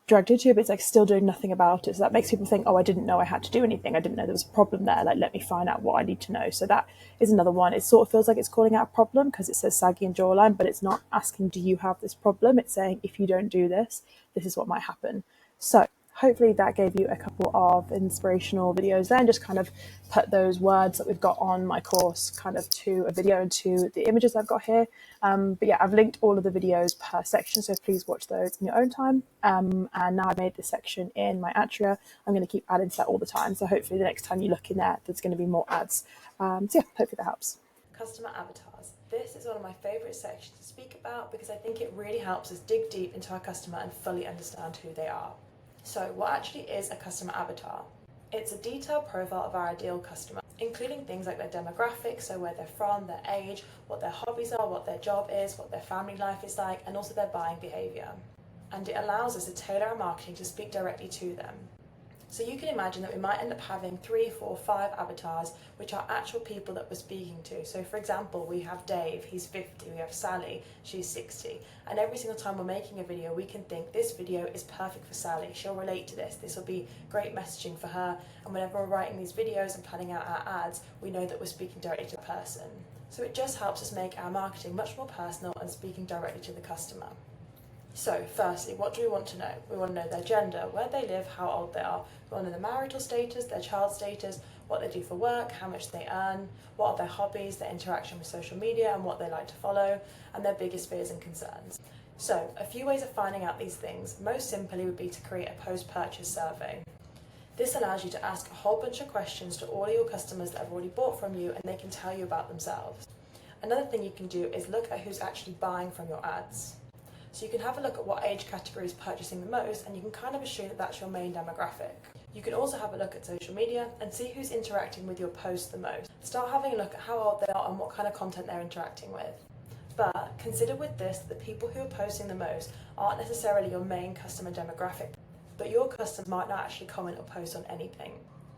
dragged into it, but it's like still doing nothing about it. So that makes people think, oh, I didn't know I had to do anything. I didn't know there was a problem there. Like, let me find out what I need to know. So that is another one. It sort of feels like it's calling out a problem because it says saggy and jawline, but it's not asking, do you have this problem? It's saying, if you don't do this, this is what might happen. So hopefully that gave you a couple of inspirational videos there and just kind of put those words that we've got on my course kind of to a video and to the images I've got here. But yeah, I've linked all of the videos per section, so please watch those in your own time. And now I've made this section in my Atria. I'm going to keep adding to that all the time. So hopefully the next time you look in there, there's going to be more ads. So yeah, hopefully that helps. Customer avatars. This is one of my favourite sections to speak about because I think it really helps us dig deep into our customer and fully understand who they are. So what actually is a customer avatar? It's a detailed profile of our ideal customer, including things like their demographics, so where they're from, their age, what their hobbies are, what their job is, what their family life is like, and also their buying behaviour. And it allows us to tailor our marketing to speak directly to them. So you can imagine that we might end up having 3, 4, 5 avatars, which are actual people that we're speaking to. So for example, we have Dave, he's 50, we have Sally, she's 60. And every single time we're making a video, we can think this video is perfect for Sally. She'll relate to this will be great messaging for her. And whenever we're writing these videos and planning out our ads, we know that we're speaking directly to the person. So it just helps us make our marketing much more personal and speaking directly to the customer. So firstly, what do we want to know? We want to know their gender, where they live, how old they are. We want to know their marital status, their child status, what they do for work, how much they earn, what are their hobbies, their interaction with social media and what they like to follow, and their biggest fears and concerns. So a few ways of finding out these things, most simply would be to create a post-purchase survey. This allows you to ask a whole bunch of questions to all of your customers that have already bought from you and they can tell you about themselves. Another thing you can do is look at who's actually buying from your ads. So you can have a look at what age category is purchasing the most and you can kind of assume that that's your main demographic. You can also have a look at social media and see who's interacting with your post the most. Start having a look at how old they are and what kind of content they're interacting with. But consider with this that the people who are posting the most aren't necessarily your main customer demographic, but your customers might not actually comment or post on anything.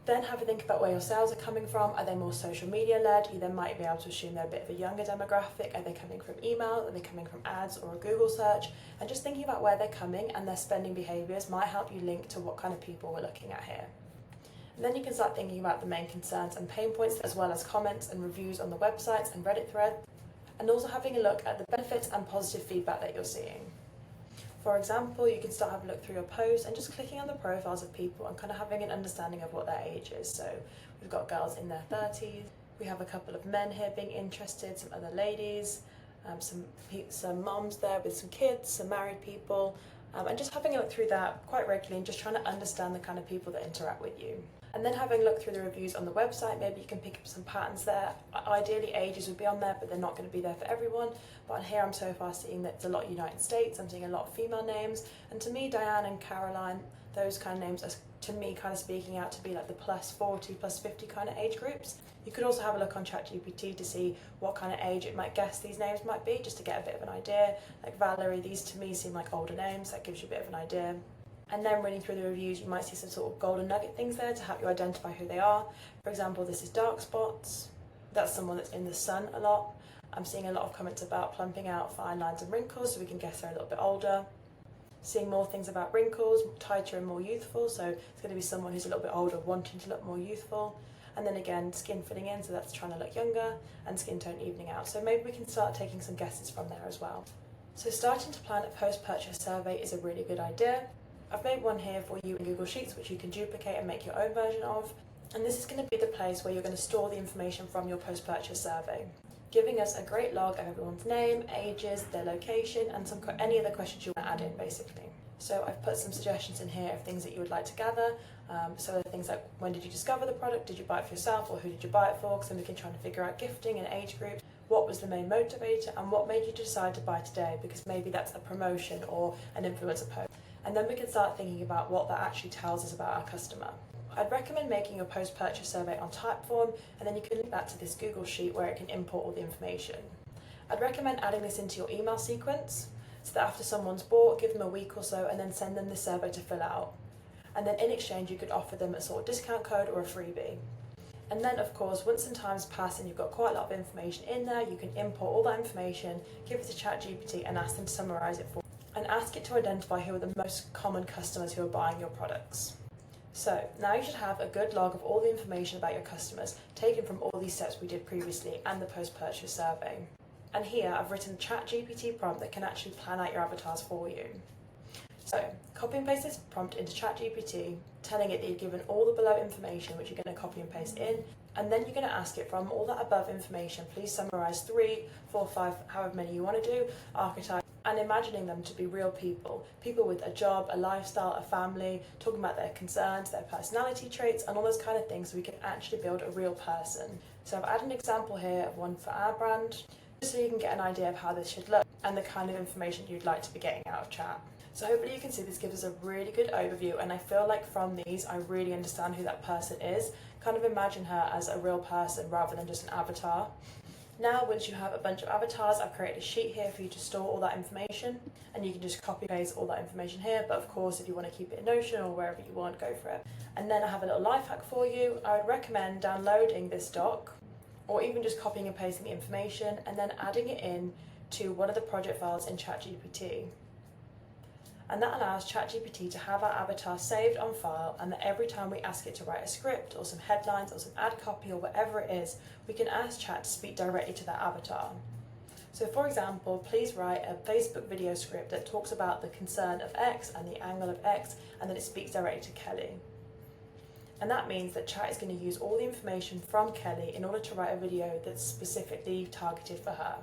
Then have a think about where your sales are coming from. Are they more social media led? You then might be able to assume they're a bit of a younger demographic. Are they coming from email? Are they coming from ads or a Google search? And just thinking about where they're coming and their spending behaviours might help you link to what kind of people we're looking at here. And then you can start thinking about the main concerns and pain points, as well as comments and reviews on the websites and Reddit thread, and also having a look at the benefits and positive feedback that you're seeing. For example, you can start having a look through your posts and just clicking on the profiles of people and kind of having an understanding of what their age is. So we've got girls in their 30s, we have a couple of men here being interested, some other ladies, some mums there with some kids, some married people, and just having a look through that quite regularly and just trying to understand the kind of people that interact with you. And then having a look through the reviews on the website, maybe you can pick up some patterns there. Ideally ages would be on there, but they're not going to be there for everyone. But on here I'm so far seeing that it's a lot United States, I'm seeing a lot of female names, and to me Diane and Caroline, those kind of names are to me kind of speaking out to be like the plus 40, plus 50 kind of age groups. You could also have a look on ChatGPT to see what kind of age it might guess these names might be, just to get a bit of an idea. Like Valerie, these to me seem like older names, that gives you a bit of an idea. And then reading through the reviews, you might see some sort of golden nugget things there to help you identify who they are. For example, this is dark spots. That's someone that's in the sun a lot. I'm seeing a lot of comments about plumping out fine lines and wrinkles, so we can guess they're a little bit older. Seeing more things about wrinkles, tighter and more youthful, so it's going to be someone who's a little bit older wanting to look more youthful. And then again, skin filling in, so that's trying to look younger, and skin tone evening out. So maybe we can start taking some guesses from there as well. So starting to plan a post-purchase survey is a really good idea. I've made one here for you in Google Sheets, which you can duplicate and make your own version of. And this is going to be the place where you're going to store the information from your post-purchase survey, giving us a great log of everyone's name, ages, their location, and any other questions you want to add in, basically. So I've put some suggestions in here of things that you would like to gather. So things like, when did you discover the product? Did you buy it for yourself, or who did you buy it for? Because then we can try to figure out gifting and age group. What was the main motivator, and what made you decide to buy today? Because maybe that's a promotion or an influencer post. And then we can start thinking about what that actually tells us about our customer. I'd recommend making your post-purchase survey on Typeform, and then you can link that to this Google Sheet where it can import all the information. I'd recommend adding this into your email sequence, so that after someone's bought, give them a week or so and then send them the survey to fill out. And then in exchange, you could offer them a sort of discount code or a freebie. And then of course, once some time's passed and you've got quite a lot of information in there, you can import all that information, give it to ChatGPT and ask them to summarize it for you. And ask it to identify who are the most common customers who are buying your products. So now you should have a good log of all the information about your customers taken from all these steps we did previously and the post-purchase survey. And here I've written a ChatGPT prompt that can actually plan out your avatars for you. So copy and paste this prompt into ChatGPT, telling it that you've given all the below information which you're going to copy and paste in, and then you're going to ask it, from all that above information, please summarize 3, 4, 5, however many you want to do, archetypes, and imagining them to be real people. People with a job, a lifestyle, a family, talking about their concerns, their personality traits, and all those kind of things, so we can actually build a real person. So I've added an example here of one for our brand, just so you can get an idea of how this should look and the kind of information you'd like to be getting out of chat. So hopefully you can see this gives us a really good overview, and I feel like from these I really understand who that person is, kind of imagine her as a real person rather than just an avatar. Now, once you have a bunch of avatars, I've created a sheet here for you to store all that information, and you can just copy paste all that information here. But of course, if you want to keep it in Notion or wherever you want, go for it. And then I have a little life hack for you. I would recommend downloading this doc, or even just copying and pasting the information and then adding it in to one of the project files in ChatGPT. And that allows ChatGPT to have our avatar saved on file, and that every time we ask it to write a script or some headlines or some ad copy or whatever it is, we can ask Chat to speak directly to that avatar. So for example, please write a Facebook video script that talks about the concern of X and the angle of X, and then it speaks directly to Kelly. And that means that Chat is going to use all the information from Kelly in order to write a video that's specifically targeted for her.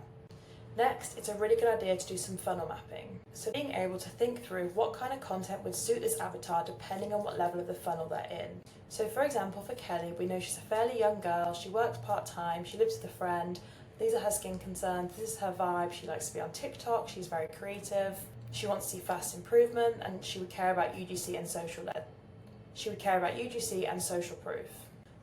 Next, it's a really good idea to do some funnel mapping. So being able to think through what kind of content would suit this avatar depending on what level of the funnel they're in. So for example, for Kelly, we know she's a fairly young girl, she works part-time, she lives with a friend, these are her skin concerns, this is her vibe, she likes to be on TikTok, she's very creative, she wants to see fast improvement, and she would care about UGC and social proof.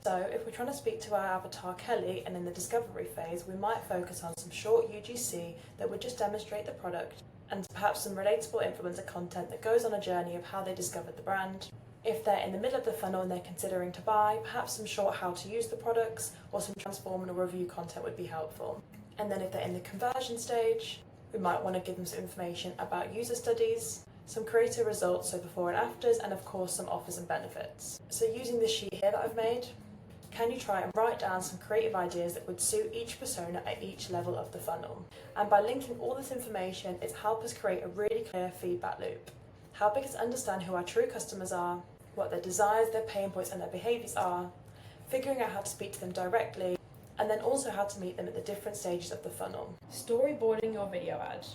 So if we're trying to speak to our avatar Kelly and in the discovery phase, we might focus on some short UGC that would just demonstrate the product, and perhaps some relatable influencer content that goes on a journey of how they discovered the brand. If they're in the middle of the funnel and they're considering to buy, perhaps some short how to use the products or some transformational review content would be helpful. And then if they're in the conversion stage, we might want to give them some information about user studies, some creator results, so before and afters, and of course some offers and benefits. So using this sheet here that I've made, can you try and write down some creative ideas that would suit each persona at each level of the funnel? And by linking all this information, it's helped us create a really clear feedback loop, helping us understand who our true customers are, what their desires, their pain points and their behaviours are, figuring out how to speak to them directly, and then also how to meet them at the different stages of the funnel. Storyboarding your video ad.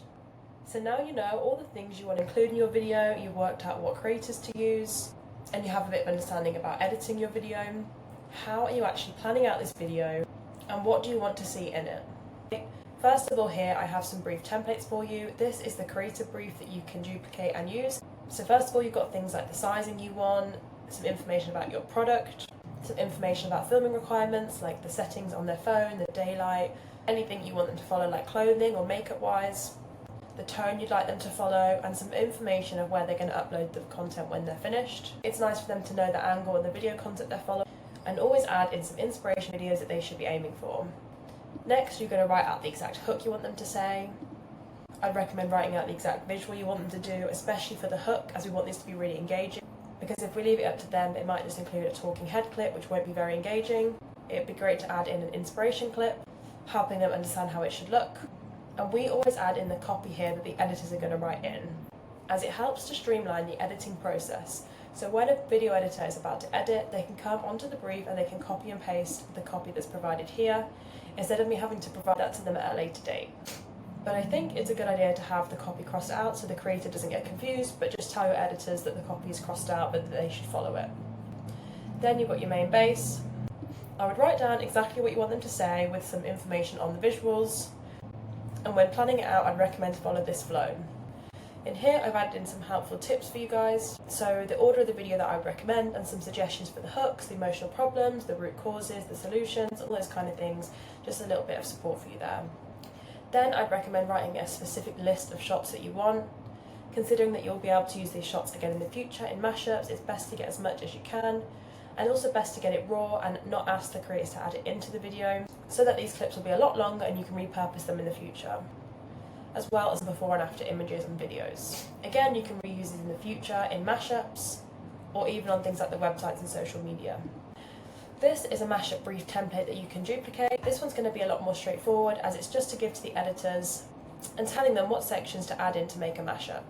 So now you know all the things you want to include in your video, you've worked out what creators to use, and you have a bit of understanding about editing your video. How are you actually planning out this video, and what do you want to see in it? First of all, here I have some brief templates for you. This is the creator brief that you can duplicate and use. So first of all, you've got things like the sizing you want, some information about your product, some information about filming requirements like the settings on their phone, the daylight, anything you want them to follow like clothing or makeup wise, the tone you'd like them to follow, and some information of where they're going to upload the content when they're finished. It's nice for them to know the angle and the video content they're following, and always add in some inspiration videos that they should be aiming for. Next, you're going to write out the exact hook you want them to say. I'd recommend writing out the exact visual you want them to do, especially for the hook, as we want this to be really engaging. Because if we leave it up to them, they might just include a talking head clip, which won't be very engaging. It'd be great to add in an inspiration clip, helping them understand how it should look. And we always add in the copy here that the editors are going to write in, as it helps to streamline the editing process. So when a video editor is about to edit, they can come onto the brief and they can copy and paste the copy that's provided here, instead of me having to provide that to them at a later date. But I think it's a good idea to have the copy crossed out so the creator doesn't get confused, but just tell your editors that the copy is crossed out but that they should follow it. Then you've got your main base. I would write down exactly what you want them to say with some information on the visuals, and when planning it out, I'd recommend to follow this flow. In here, I've added in some helpful tips for you guys. So the order of the video that I would recommend, and some suggestions for the hooks, the emotional problems, the root causes, the solutions, all those kind of things. Just a little bit of support for you there. Then I'd recommend writing a specific list of shots that you want. Considering that you'll be able to use these shots again in the future in mashups, it's best to get as much as you can. And also best to get it raw and not ask the creators to add it into the video, so that these clips will be a lot longer and you can repurpose them in the future, as well as before and after images and videos. Again, you can reuse these in the future in mashups, or even on things like the websites and social media. This is a mashup brief template that you can duplicate. This one's going to be a lot more straightforward, as it's just to give to the editors and telling them what sections to add in to make a mashup.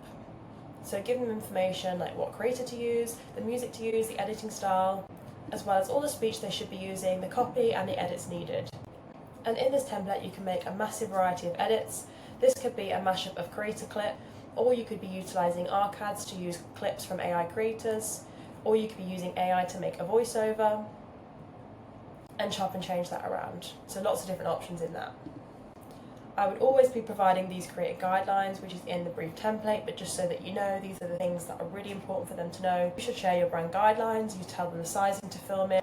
So give them information like what creator to use, the music to use, the editing style, as well as all the speech they should be using, the copy and the edits needed. And in this template you can make a massive variety of edits. This could be a mashup of creator clip, or you could be utilising arcads to use clips from AI creators, or you could be using AI to make a voiceover, and chop and change that around. So lots of different options in that. I would always be providing these creative guidelines, which is in the brief template, but just so that you know, these are the things that are really important for them to know. You should share your brand guidelines, you tell them the sizing to film in,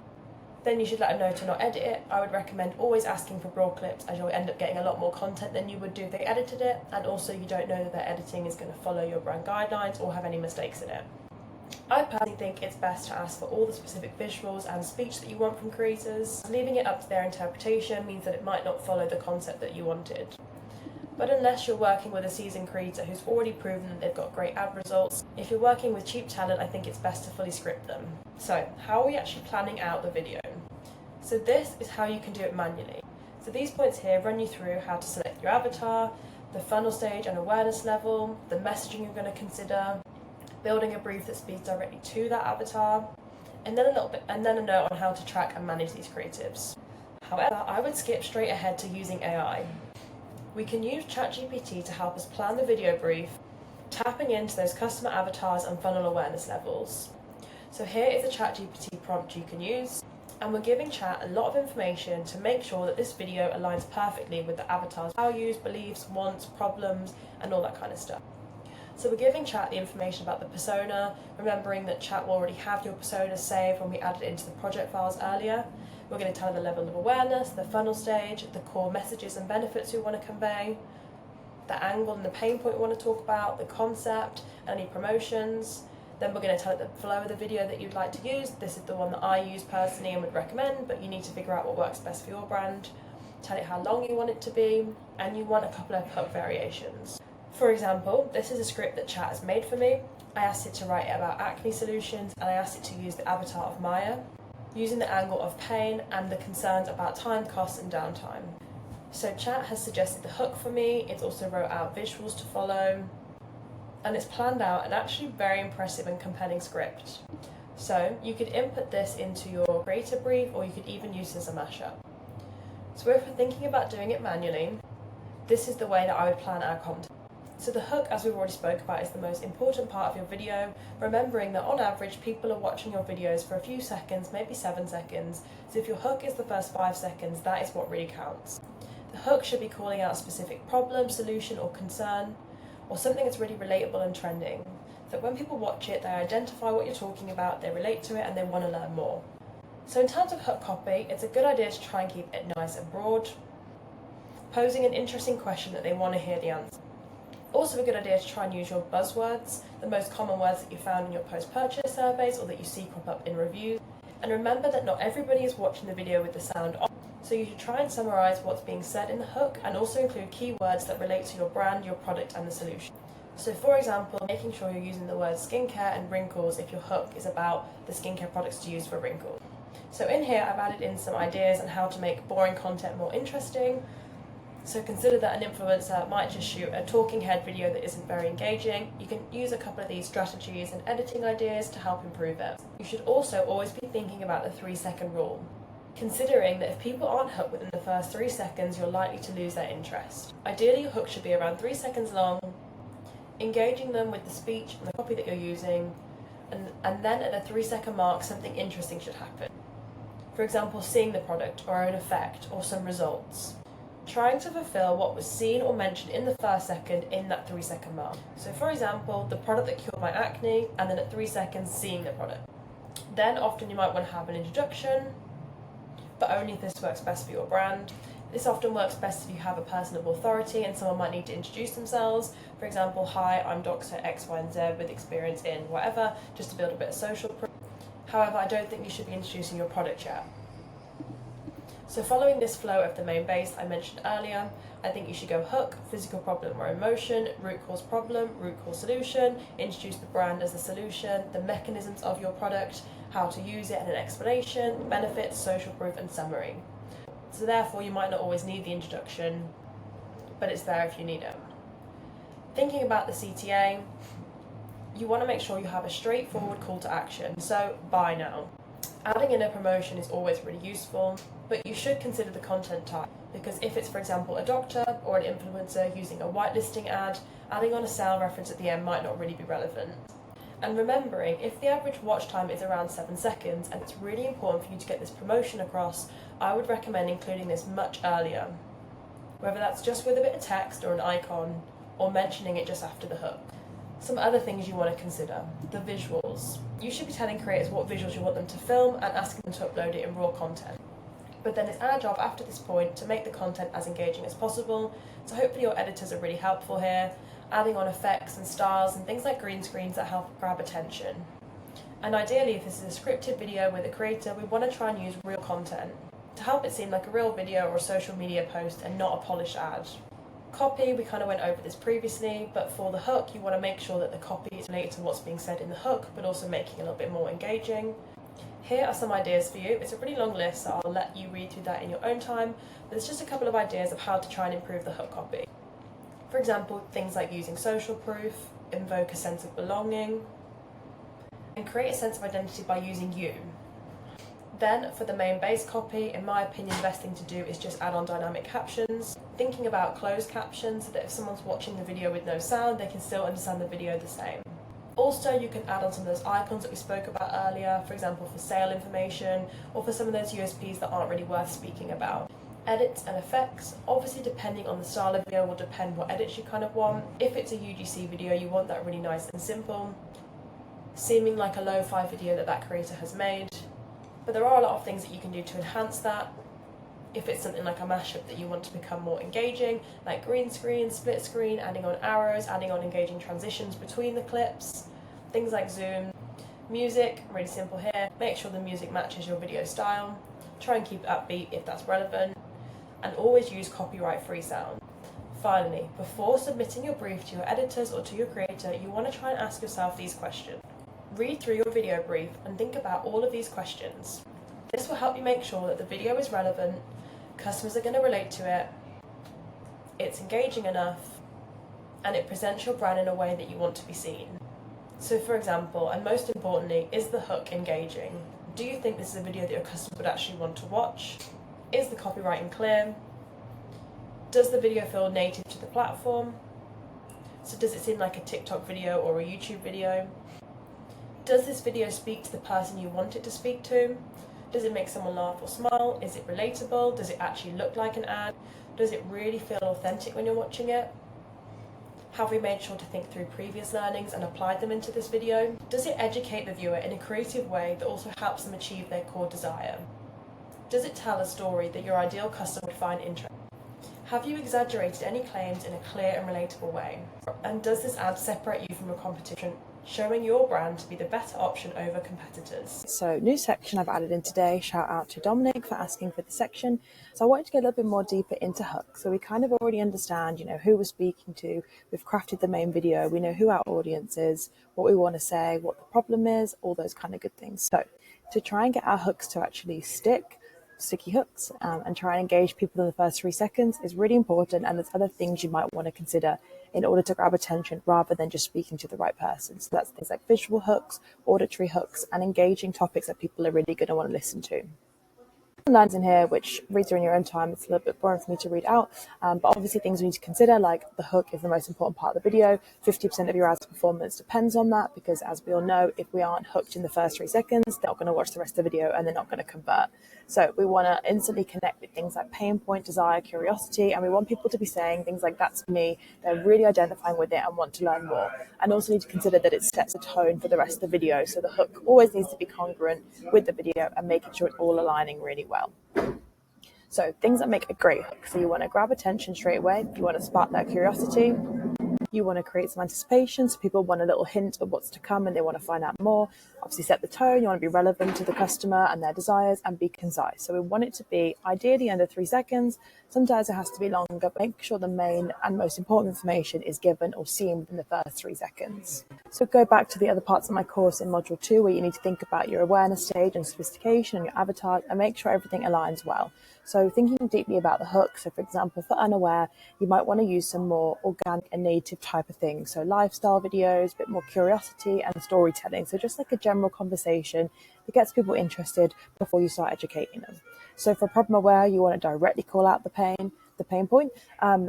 then you should let them know to not edit it. I would recommend always asking for broad clips, as you'll end up getting a lot more content than you would do if they edited it, and also you don't know that their editing is going to follow your brand guidelines or have any mistakes in it. I personally think it's best to ask for all the specific visuals and speech that you want from creators. Leaving it up to their interpretation means that it might not follow the concept that you wanted. But unless you're working with a seasoned creator who's already proven that they've got great ad results, if you're working with cheap talent, I think it's best to fully script them. So, how are we actually planning out the video? So this is how you can do it manually. So these points here run you through how to select your avatar, the funnel stage and awareness level, the messaging you're going to consider, building a brief that speaks directly to that avatar, and then a note on how to track and manage these creatives. However, I would skip straight ahead to using AI. We can use ChatGPT to help us plan the video brief, tapping into those customer avatars and funnel awareness levels. So here is a ChatGPT prompt you can use, and we're giving Chat a lot of information to make sure that this video aligns perfectly with the avatar's values, beliefs, wants, problems, and all that kind of stuff. So we're giving Chat the information about the persona, remembering that Chat will already have your persona saved when we added it into the project files earlier. We're going to tell it the level of awareness, the funnel stage, the core messages and benefits we want to convey, the angle and the pain point we want to talk about, the concept, any promotions. Then we're going to tell it the flow of the video that you'd like to use. This is the one that I use personally and would recommend, but you need to figure out what works best for your brand. Tell it how long you want it to be, and you want a couple of hook variations. For example, this is a script that Chat has made for me. I asked it to write about acne solutions, and I asked it to use the avatar of Maya, using the angle of pain and the concerns about time, costs and downtime. So Chat has suggested the hook for me, it's also wrote out visuals to follow, and it's planned out an actually very impressive and compelling script. So you could input this into your creator brief, or you could even use this as a mashup. So if we're thinking about doing it manually, this is the way that I would plan our content. So the hook, as we've already spoke about, is the most important part of your video, remembering that on average people are watching your videos for a few seconds, maybe 7 seconds, so if your hook is the first 5 seconds, that is what really counts. The hook should be calling out a specific problem, solution or concern, or something that's really relatable and trending, so that when people watch it, they identify what you're talking about, they relate to it and they want to learn more. So in terms of hook copy, it's a good idea to try and keep it nice and broad, posing an interesting question that they want to hear the answer. Also a good idea to try and use your buzzwords, the most common words that you found in your post-purchase surveys or that you see crop up in reviews. And remember that not everybody is watching the video with the sound on, so you should try and summarise what's being said in the hook and also include keywords that relate to your brand, your product and the solution. So for example, making sure you're using the words skincare and wrinkles if your hook is about the skincare products to use for wrinkles. So in here I've added in some ideas on how to make boring content more interesting. So consider that an influencer might just shoot a talking head video that isn't very engaging. You can use a couple of these strategies and editing ideas to help improve it. You should also always be thinking about the 3-second rule, considering that if people aren't hooked within the first 3 seconds, you're likely to lose their interest. Ideally, your hook should be around 3 seconds long, engaging them with the speech and the copy that you're using, and then at the 3-second mark, something interesting should happen. For example, seeing the product or an effect or some results. Trying to fulfill what was seen or mentioned in the first second in that 3-second mark. So for example, the product that cured my acne, and then at 3 seconds seeing the product. Then often you might want to have an introduction, but only if this works best for your brand. This often works best if you have a person of authority and someone might need to introduce themselves. For example, hi, I'm Dr. X, Y, and Z with experience in whatever, just to build a bit of social proof. However, I don't think you should be introducing your product yet. So following this flow of the main base I mentioned earlier, I think you should go hook, physical problem or emotion, root cause problem, root cause solution, introduce the brand as the solution, the mechanisms of your product, how to use it and an explanation, benefits, social proof and summary. So therefore you might not always need the introduction, but it's there if you need it. Thinking about the CTA, you want to make sure you have a straightforward call to action, so buy now. Adding in a promotion is always really useful, but you should consider the content type, because if it's, for example, a doctor or an influencer using a whitelisting ad, adding on a sale reference at the end might not really be relevant. And remembering, if the average watch time is around 7 seconds and it's really important for you to get this promotion across, I would recommend including this much earlier, whether that's just with a bit of text or an icon, or mentioning it just after the hook. Some other things you want to consider: the visuals. You should be telling creators what visuals you want them to film and asking them to upload it in raw content. But then it's our job after this point to make the content as engaging as possible. So hopefully your editors are really helpful here, adding on effects and styles and things like green screens that help grab attention. And ideally, if this is a scripted video with a creator, we want to try and use real content to help it seem like a real video or a social media post and not a polished ad. Copy, we kind of went over this previously, but for the hook, you want to make sure that the copy is related to what's being said in the hook, but also making it a little bit more engaging. Here are some ideas for you. It's a pretty long list, so I'll let you read through that in your own time, but there's just a couple of ideas of how to try and improve the hook copy. For example, things like using social proof, invoke a sense of belonging, and create a sense of identity by using you. Then, for the main base copy, in my opinion, the best thing to do is just add on dynamic captions, thinking about closed captions so that if someone's watching the video with no sound, they can still understand the video the same. Also, you can add on some of those icons that we spoke about earlier, for example, for sale information, or for some of those USPs that aren't really worth speaking about. Edits and effects, obviously depending on the style of video will depend what edits you kind of want. If it's a UGC video, you want that really nice and simple, seeming like a lo-fi video that creator has made. But there are a lot of things that you can do to enhance that. If it's something like a mashup that you want to become more engaging, like green screen, split screen, adding on arrows, adding on engaging transitions between the clips, things like zoom. Music, really simple here, make sure the music matches your video style, try and keep it upbeat if that's relevant, and always use copyright-free sound. Finally, before submitting your brief to your editors or to your creator, you want to try and ask yourself these questions. Read through your video brief and think about all of these questions. This will help you make sure that the video is relevant, customers are going to relate to it, it's engaging enough, and it presents your brand in a way that you want to be seen. So for example, and most importantly, is the hook engaging? Do you think this is a video that your customers would actually want to watch? Is the copywriting clear? Does the video feel native to the platform? So does it seem like a TikTok video or a YouTube video? Does this video speak to the person you want it to speak to? Does it make someone laugh or smile? Is it relatable? Does it actually look like an ad? Does it really feel authentic when you're watching it? Have we made sure to think through previous learnings and applied them into this video? Does it educate the viewer in a creative way that also helps them achieve their core desire? Does it tell a story that your ideal customer would find interesting? Have you exaggerated any claims in a clear and relatable way? And does this ad separate you from your competition, showing your brand to be the better option over competitors? So, new section I've added in today. Shout out to Dominic for asking for the section. So I wanted to get a little bit more deeper into hooks. So we kind of already understand, who we're speaking to. We've crafted the main video. We know who our audience is, what we want to say, what the problem is, all those kind of good things. So to try and get our hooks to actually sticky hooks, and try and engage people in the first 3 seconds is really important, and there's other things you might want to consider in order to grab attention rather than just speaking to the right person. So that's things like visual hooks, auditory hooks, and engaging topics that people are really going to want to listen to. Lines in here which read through in your own time. It's a little bit boring for me to read out, but obviously things we need to consider, like the hook is the most important part of the video. 50% of your ad's performance depends on that, because as we all know, if we aren't hooked in the first 3 seconds, they're not going to watch the rest of the video and they're not going to convert. So we want to instantly connect with things like pain point, desire, curiosity, and we want people to be saying things like, that's me. They're really identifying with it and want to learn more. And also need to consider that it sets a tone for the rest of the video. So the hook always needs to be congruent with the video and making sure it's all aligning really well. So things that make a great hook. So you want to grab attention straight away. You want to spark that curiosity. You want to create some anticipation, so people want a little hint of what's to come and they want to find out more. Obviously set the tone. You want to be relevant to the customer and their desires, and be concise. So we want it to be ideally under 3 seconds. Sometimes it has to be longer, but make sure the main and most important information is given or seen within the first 3 seconds. So go back to the other parts of my course in module 2, where you need to think about your awareness stage and sophistication and your avatar, and make sure everything aligns well. So thinking deeply about the hook. So for example, for unaware, you might want to use some more organic and native type of things. So lifestyle videos, a bit more curiosity and storytelling. So just like a general conversation that gets people interested before you start educating them. So for problem aware, you want to directly call out the pain. the pain point.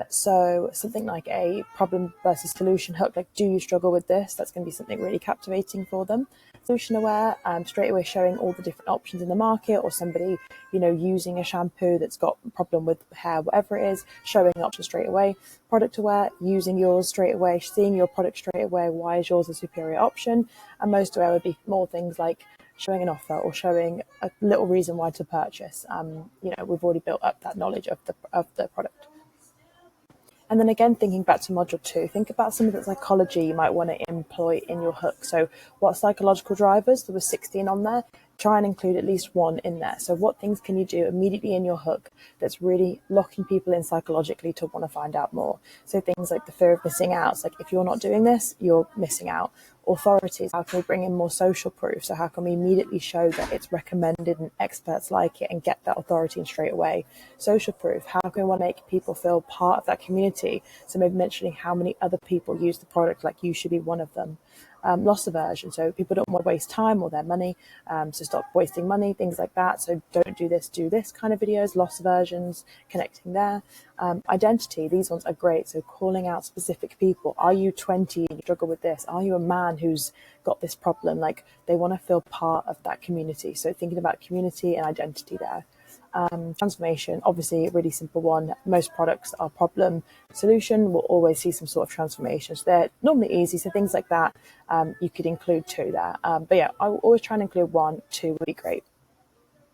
So something like a problem versus solution hook, like, do you struggle with this? That's going to be something really captivating for them. Solution aware, straight away showing all the different options in the market, or somebody, using a shampoo that's got a problem with hair, whatever it is, showing options straight away. Product aware, using yours straight away, seeing your product straight away, why is yours a superior option? And most aware would be more things like showing an offer or showing a little reason why to purchase. We've already built up that knowledge of the product. And then again, thinking back to module 2, think about some of the psychology you might want to employ in your hook. So what psychological drivers? There were 16 on there. Try and include at least one in there. So what things can you do immediately in your hook that's really locking people in psychologically to want to find out more? So things like the fear of missing out. It's like, if you're not doing this, you're missing out. Authorities, how can we bring in more social proof? So how can we immediately show that it's recommended and experts like it and get that authority in straight away? Social proof, how can we want to make people feel part of that community? So maybe mentioning how many other people use the product, like you should be one of them. Loss aversion, so people don't want to waste time or their money, so stop wasting money, things like that. So don't do this kind of videos. Loss aversions, connecting there. Identity, these ones are great. So calling out specific people. Are you 20 and you struggle with this? Are you a man who's got this problem? Like, they want to feel part of that community. So thinking about community and identity there. Transformation, obviously a really simple one. Most products are problem solution, will always see some sort of transformation. So they're normally easy. So things like that, you could include 2 there. But yeah, I will always try and include 1, 2 would be great.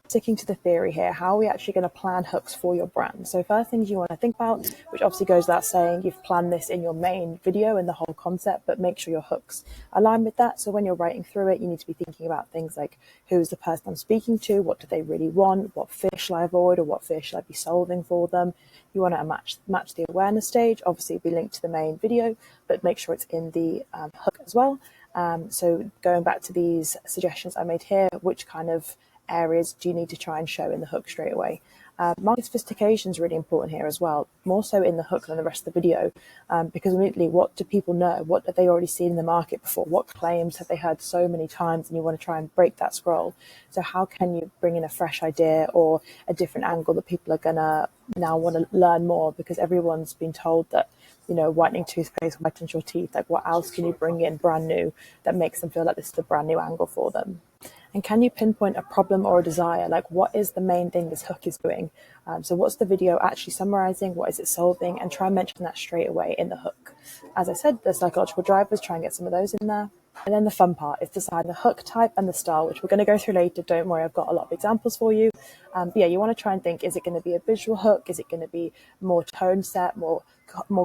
Sticking to the theory here, how are we actually going to plan hooks for your brand? So first things you want to think about, which obviously goes without saying, you've planned this in your main video and the whole concept, but make sure your hooks align with that. So when you're writing through it, you need to be thinking about things like, who's the person I'm speaking to? What do they really want? What fear shall I avoid, or what fear shall I be solving for them? You want to match the awareness stage, obviously be linked to the main video, but make sure it's in the hook as well. So going back to these suggestions I made here, which kind of areas do you need to try and show in the hook straight away? Market sophistication is really important here as well, more so in the hook than the rest of the video, because immediately, what do people know? What have they already seen in the market before? What claims have they heard so many times? And you want to try and break that scroll. So how can you bring in a fresh idea or a different angle that people are going to now want to learn more? Because everyone's been told that, whitening toothpaste whitens your teeth. Like, what else can you bring in brand new that makes them feel like this is a brand new angle for them? And can you pinpoint a problem or a desire? Like, what is the main thing this hook is doing? So what's the video actually summarizing? What is it solving? And try and mention that straight away in the hook. As I said, the psychological drivers, try and get some of those in there. And then the fun part is deciding the hook type and the style, which we're going to go through later. Don't worry, I've got a lot of examples for you. But yeah, you want to try and think, is it going to be a visual hook? Is it going to be more tone set, more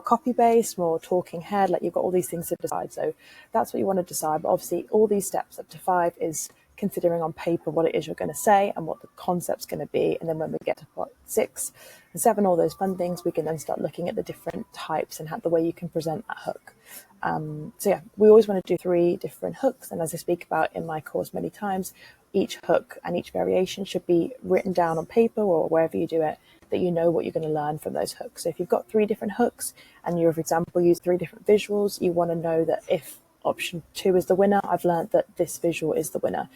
copy based, more talking head? Like, you've got all these things to decide. So that's what you want to decide. But obviously all these steps up to 5 is considering on paper what it is you're going to say and what the concept's going to be. And then when we get to part 6 and 7, all those fun things, we can then start looking at the different types and the way you can present that hook. So yeah, we always want to do 3 different hooks. And as I speak about in my course many times, each hook and each variation should be written down on paper or wherever you do it, that you know what you're going to learn from those hooks. So if you've got 3 different hooks and you, for example, use 3 different visuals, you want to know that if option 2 is the winner, I've learned that this visual is the winner.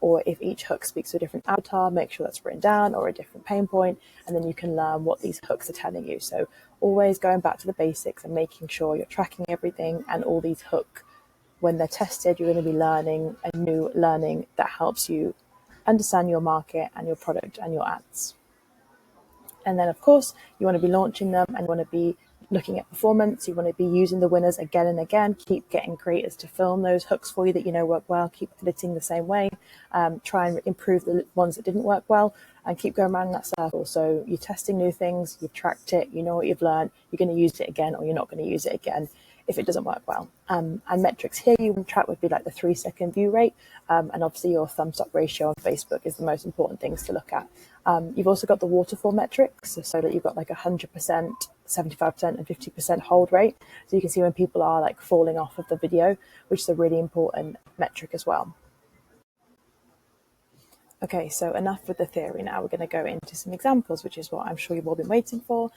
Or if each hook speaks to a different avatar, make sure that's written down, or a different pain point, and then you can learn what these hooks are telling you. So always going back to the basics and making sure you're tracking everything, and all these hook, when they're tested, you're going to be learning a new learning that helps you understand your market and your product and your ads. And then, of course, you want to be launching them and you want to be looking at performance. You want to be using the winners again and again. Keep getting creators to film those hooks for you that you know work well. Keep editing the same way. Try and improve the ones that didn't work well, and keep going around that circle. So you're testing new things. You've tracked it. You know what you've learned. You're going to use it again, or you're not going to use it again if it doesn't work well. And metrics here you want to track would be like the 3-second view rate. And obviously your thumbs up ratio on Facebook is the most important things to look at. You've also got the waterfall metrics, so that you've got like 100%, 75% and 50% hold rate. So you can see when people are like falling off of the video, which is a really important metric as well. Okay, so enough with the theory now. We're going to go into some examples, which is what I'm sure you've all been waiting for.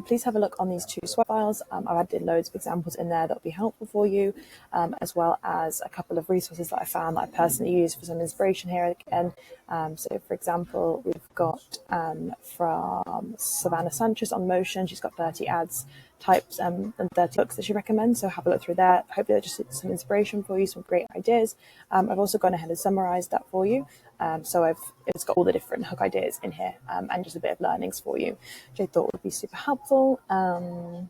Please have a look on these two swipe files. I've added loads of examples in there that will be helpful for you, as well as a couple of resources that I found that I personally use for some inspiration here again. So, for example, we've got from Savannah Sanchez on Motion. She's got 30 ads types and 30 books that she recommends, so have a look through that. Hopefully that just some inspiration for you, some great ideas. I've also gone ahead and summarized that for you, so it's got all the different hook ideas in here, and just a bit of learnings for you, which I thought would be super helpful. And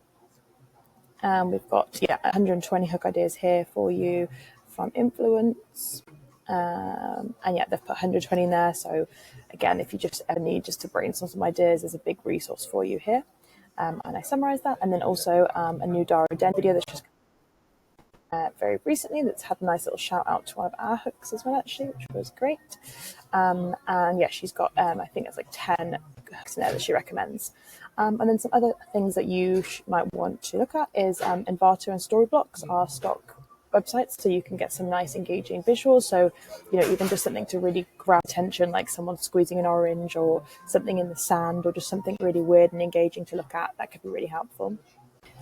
we've got 120 hook ideas here for you from Influence. And yeah, they've put 120 in there, so again, if you just ever need just to brainstorm some ideas, there's a big resource for you here. And I summarized that, and then also a new Dara Den video that's just very recently that's had a nice little shout out to one of our hooks as well, actually, which was great. And yeah, she's got I think it's like 10 hooks in there that she recommends. And then some other things that you might want to look at is Envato and Storyblocks are stock websites, so you can get some nice engaging visuals. So, you know, even just something to really grab attention, like someone squeezing an orange or something in the sand, or just something really weird and engaging to look at, that could be really helpful.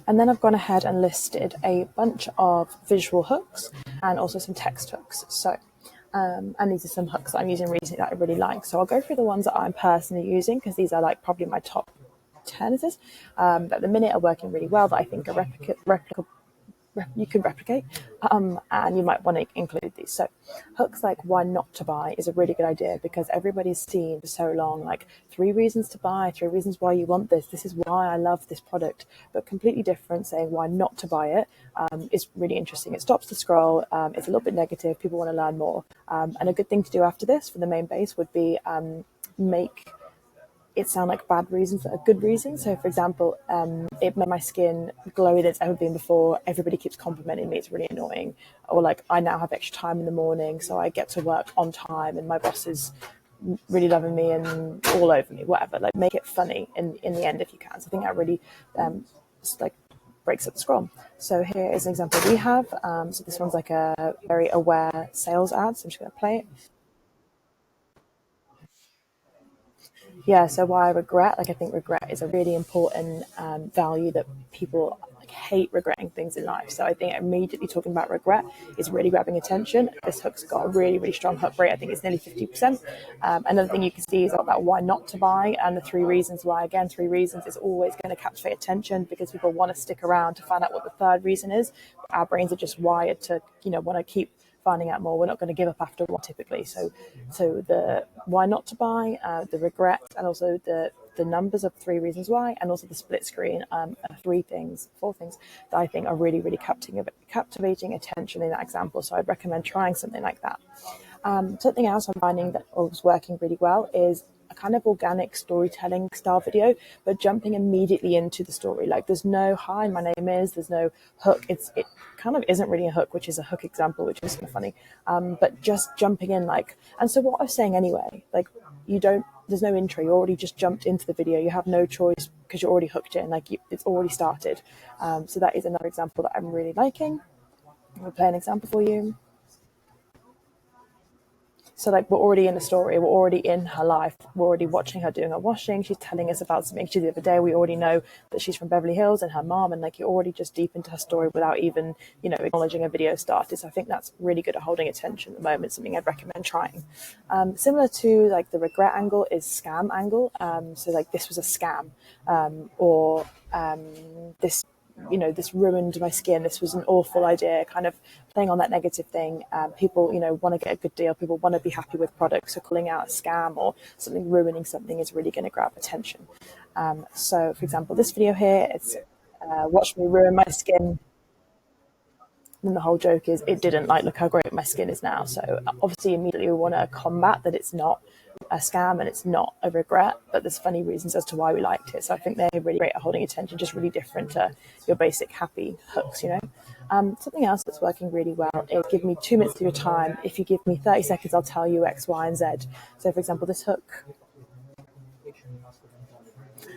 And then I've gone ahead and listed a bunch of visual hooks and also some text hooks. So, and these are some hooks that I'm using recently that I really like. So I'll go through the ones that I'm personally using, because these are like probably my top 10 that at the minute are working really well, that I think are you can replicate, and you might want to include these. So hooks like why not to buy is a really good idea, because everybody's seen for so long like 3 reasons to buy, 3 reasons why you want this is why I love this product, but completely different saying why not to buy it is really interesting. It stops the scroll, it's a little bit negative, people want to learn more, and a good thing to do after this for the main base would be make it sound like bad reasons that are good reasons. So, for example, it made my skin glowy than it's ever been before. Everybody keeps complimenting me. It's really annoying. Or like, I now have extra time in the morning, so I get to work on time, and my boss is really loving me and all over me, whatever. Like, make it funny in the end if you can. So I think that really just like breaks up the scroll. So here is an example we have. So this one's like a very aware sales ad. So I'm just going to play it. Yeah, so why I regret, like I think regret is a really important value that people like hate regretting things in life. So I think immediately talking about regret is really grabbing attention. This hook's got a really, really strong hook rate. I think it's nearly 50%. Another thing you can see is about why not to buy, and the 3 reasons why. Again, 3 reasons is always going to captivate attention, because people want to stick around to find out what the third reason is. Our brains are just wired to, want to keep finding out more. We're not going to give up after one typically. So the why not to buy, the regret, and also the numbers of 3 reasons why, and also the split screen are 4 things that I think are really, really captivating attention in that example. So I'd recommend trying something like that. Something else I'm finding that was working really well is a kind of organic storytelling style video, but jumping immediately into the story. Like there's no hi, my name is, there's no hook. It kind of isn't really a hook, which is a hook example, which is kind of funny. But just jumping in and so what I was saying anyway, like there's no intro. You already just jumped into the video. You have no choice because you're already hooked in, it's already started. So that is another example that I'm really liking. I'm going to play an example for you. So we're already in the story, we're already in her life, we're already watching her doing her washing, she's telling us about something she did the other day, we already know that she's from Beverly Hills and her mom, and you're already just deep into her story without even, acknowledging a video started. So I think that's really good at holding attention at the moment, something I'd recommend trying. Similar to the regret angle is scam angle. So this was a scam, or this ruined my skin, this was an awful idea, kind of playing on that negative thing. People, want to get a good deal, people want to be happy with products, so calling out a scam or something ruining something is really going to grab attention. So, for example, this video here, it's watch me ruin my skin. And the whole joke is it didn't, look how great my skin is now. So obviously immediately we want to combat that it's not a scam and it's not a regret, but there's funny reasons as to why we liked it. So I think they're really great at holding attention, just really different to your basic happy hooks, Something else that's working really well is give me 2 minutes of your time. If you give me 30 seconds, I'll tell you X, Y, and Z. So for example, this hook,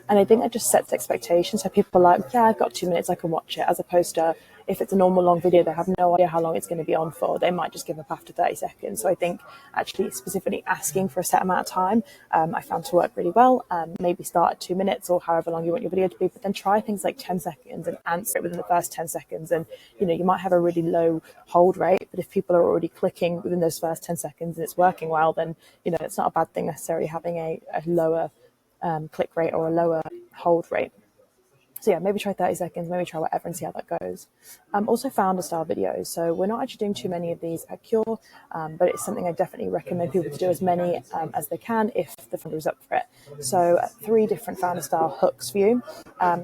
and I think that just sets expectations. So people are like, yeah, I've got 2 minutes, I can watch it, as opposed to, if it's a normal long video, they have no idea how long it's going to be on for. They might just give up after 30 seconds. So I think actually specifically asking for a set amount of time, I found to work really well. Maybe start at 2 minutes or however long you want your video to be, but then try things like 10 seconds and answer it within the first 10 seconds. And, you might have a really low hold rate, but if people are already clicking within those first 10 seconds and it's working well, then, it's not a bad thing necessarily having a lower click rate or a lower hold rate. So yeah, maybe try 30 seconds, maybe try whatever and see how that goes. Also founder style videos. So we're not actually doing too many of these at Qure, but it's something I definitely recommend people to do as many as they can if the founder is up for it. So 3 different founder style hooks for you.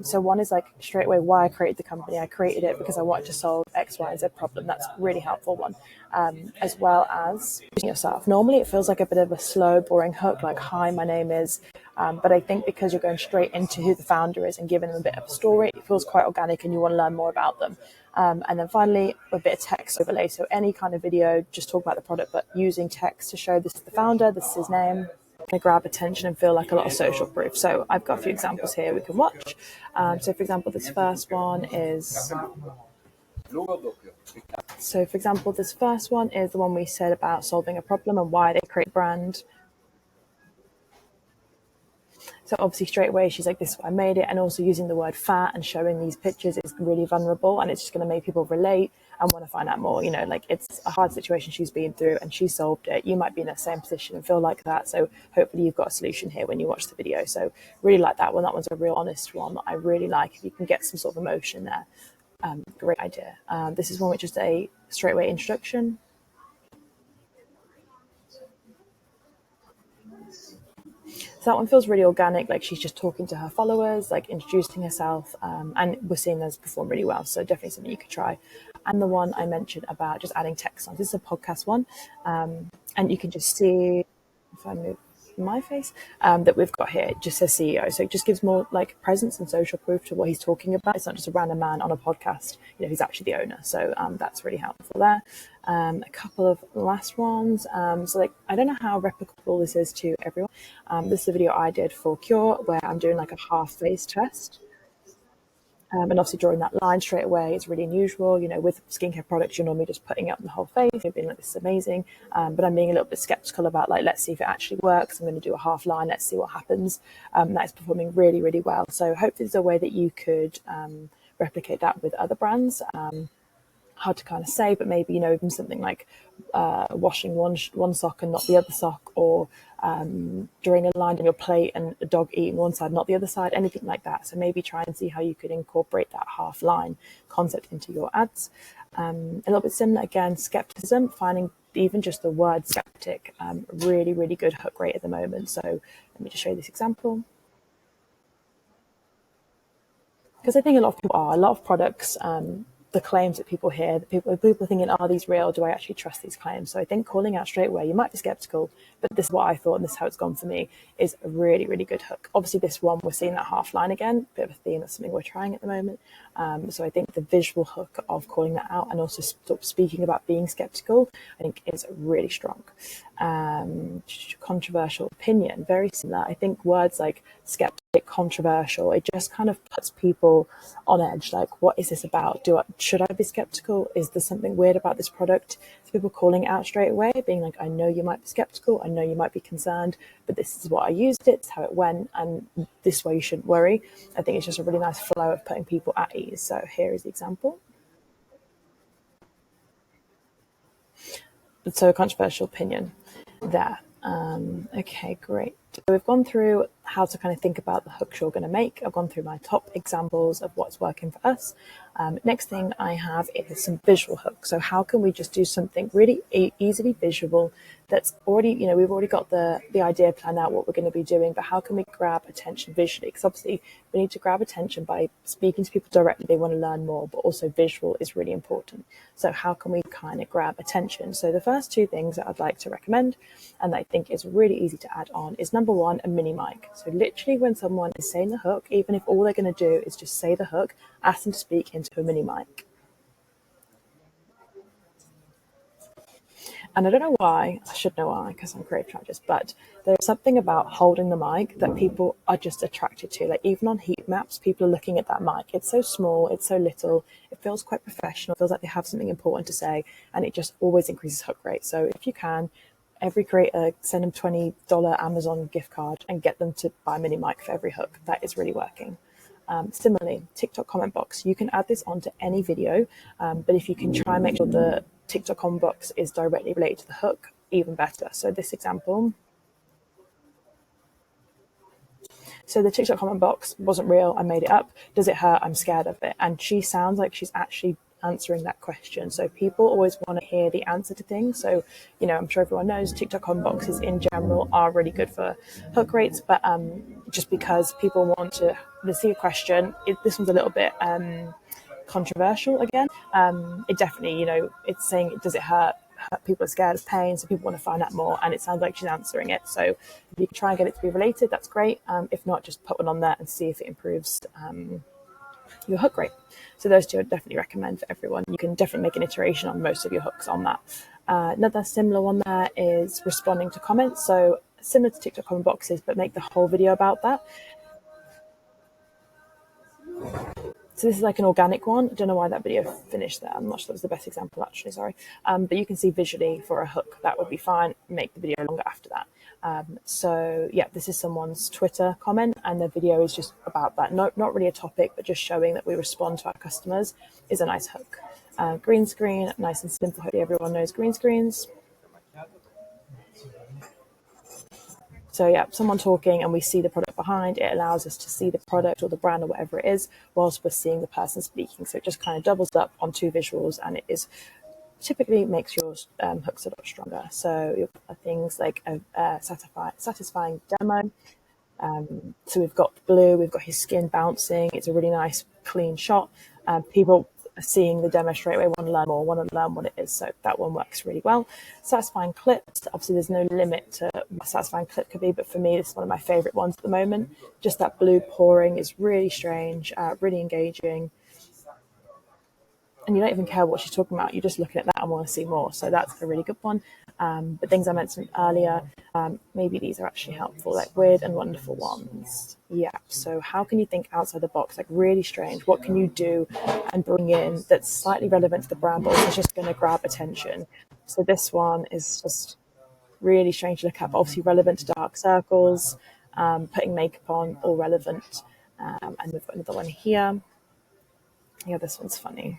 So one is like straight away why I created the company. I created it because I wanted to solve X, Y, and Z problem. That's a really helpful one. As well as yourself. Normally it feels like a bit of a slow, boring hook, like, hi, my name is, but I think because you're going straight into who the founder is and giving them a bit of a story, it feels quite organic and you want to learn more about them. And then finally, a bit of text overlay. So any kind of video, just talk about the product, but using text to show this is the founder, this is his name, to grab attention and feel like a lot of social proof. So I've got a few examples here we can watch. So for example, this first one is the one we said about solving a problem and why they create a brand. So obviously straight away she's like, this is why I made it, and also using the word fat and showing these pictures is really vulnerable, and it's just going to make people relate and want to find out more. Like, it's a hard situation she's been through and she solved it. You might be in the same position and feel like that, so hopefully you've got a solution here when you watch the video. So really like that one. That one's a real honest one that I really like. If you can get some sort of emotion there, great idea. This is one which is a straightaway introduction. So that one feels really organic, like she's just talking to her followers, like introducing herself, and we're seeing those perform really well. So definitely something you could try. And the one I mentioned about just adding text on, this is a podcast one, and you can just see, if I move my face, that we've got here, it just says CEO. So it just gives more like presence and social proof to what he's talking about. It's not just a random man on a podcast, he's actually the owner. So that's really helpful there. A couple of last ones. So like, I don't know how replicable this is to everyone. This is a video I did for Qure where I'm doing like a half face test. And obviously drawing that line straight away is really unusual. With skincare products, you're normally just putting up the whole face. You're being like, this is amazing. But I'm being a little bit skeptical about like, let's see if it actually works. I'm going to do a half line. Let's see what happens. That's performing really, really well. So hopefully there's a way that you could replicate that with other brands. Hard to kind of say, but maybe, even something like washing one sock and not the other sock, or drawing a line on your plate and a dog eating one side, not the other side, anything like that. So maybe try and see how you could incorporate that half line concept into your ads. A little bit similar again, skepticism, finding even just the word skeptic, really, really good hook rate at the moment. So let me just show you this example. Because I think a lot of products, the claims that people hear, people thinking, are these real? Do I actually trust these claims? So I think calling out straight away, you might be skeptical, but this is what I thought and this is how it's gone for me, is a really, really good hook. Obviously this one, we're seeing that half line again, bit of a theme. That's something we're trying at the moment. So I think the visual hook of calling that out and also speaking about being skeptical, I think is really strong. Controversial opinion, very similar. I think words like skeptic, controversial, it just kind of puts people on edge. Like, what is this about? Should I be skeptical? Is there something weird about this product? So people calling it out straight away, being like, I know you might be skeptical, I know you might be concerned, but this is what I used, it's how it went, and this way you shouldn't worry. I think it's just a really nice flow of putting people at ease. So here is the example. So a controversial opinion there. Okay, great. So we've gone through how to kind of think about the hooks you're going to make. I've gone through my top examples of what's working for us. Next thing I have is some visual hooks. So how can we just do something really easily visual that's already, we've already got the idea planned out what we're going to be doing, but how can we grab attention visually? Because obviously we need to grab attention by speaking to people directly. They want to learn more, but also visual is really important. So how can we kind of grab attention? So the first 2 things that I'd like to recommend, and that I think is really easy to add on, is number 1, a mini mic. So literally when someone is saying the hook, even if all they're going to do is just say the hook, ask them to speak into a mini mic. And I don't know why, I should know why because I'm a creative strategist, but there's something about holding the mic that people are just attracted to. Like even on heat maps, people are looking at that mic. It's so small, it's so little, it feels quite professional, it feels like they have something important to say, and it just always increases hook rate. So if you can, every creator, send them $20 Amazon gift card and get them to buy a mini mic for every hook. That is really working. Similarly, TikTok comment box. You can add this onto any video, but if you can try and make sure the TikTok comment box is directly related to the hook, even better. So this example, so the TikTok comment box wasn't real. I made it up. Does it hurt? I'm scared of it. And she sounds like she's actually answering that question. So people always want to hear the answer to things. So, you know, I'm sure everyone knows TikTok comment boxes in general are really good for hook rates, but just because people want to see a question, this one's a little bit controversial again. It definitely, you know, it's saying, does it hurt? People are scared of pain, so people want to find out more, and it sounds like she's answering it. So if you can try and get it to be related, that's great. If not, just put one on there and see if it improves your hook rate. So those two I definitely recommend for everyone. You can definitely make an iteration on most of your hooks on that. Another similar one there is responding to comments. So similar to TikTok comment boxes, but make the whole video about that. So this is like an organic one. I don't know why that video finished there. I'm not sure that was the best example, actually, sorry. But you can see visually for a hook, that would be fine. Make the video longer after that. So yeah, this is someone's Twitter comment, and the video is just about that. Not really a topic, but just showing that we respond to our customers is a nice hook. Green screen, nice and simple. Hopefully everyone knows green screens. So yeah, someone talking and we see the product behind, it allows us to see the product or the brand or whatever it is whilst we're seeing the person speaking. So it just kind of doubles up on two visuals, and it is typically makes your hooks a lot stronger. So you've got things like a satisfying demo. So we've got blue, we've got his skin bouncing. It's a really nice, clean shot. People seeing the demo straight away want to learn more, want to learn what it is. So that one works really well. Satisfying clips. Obviously, there's no limit to what a satisfying clip could be, but for me, this is one of my favorite ones at the moment. Just that blue pouring is really strange, really engaging. And you don't even care what she's talking about. You're just looking at that and want to see more. So that's a really good one. But things I mentioned earlier, maybe these are actually helpful, like weird and wonderful ones. Yeah. So how can you think outside the box, like really strange? What can you do and bring in that's slightly relevant to the brand, but it's just going to grab attention? So this one is just really strange to look at, but obviously relevant to dark circles, putting makeup on, all relevant. And we've got another one here. Yeah, this one's funny.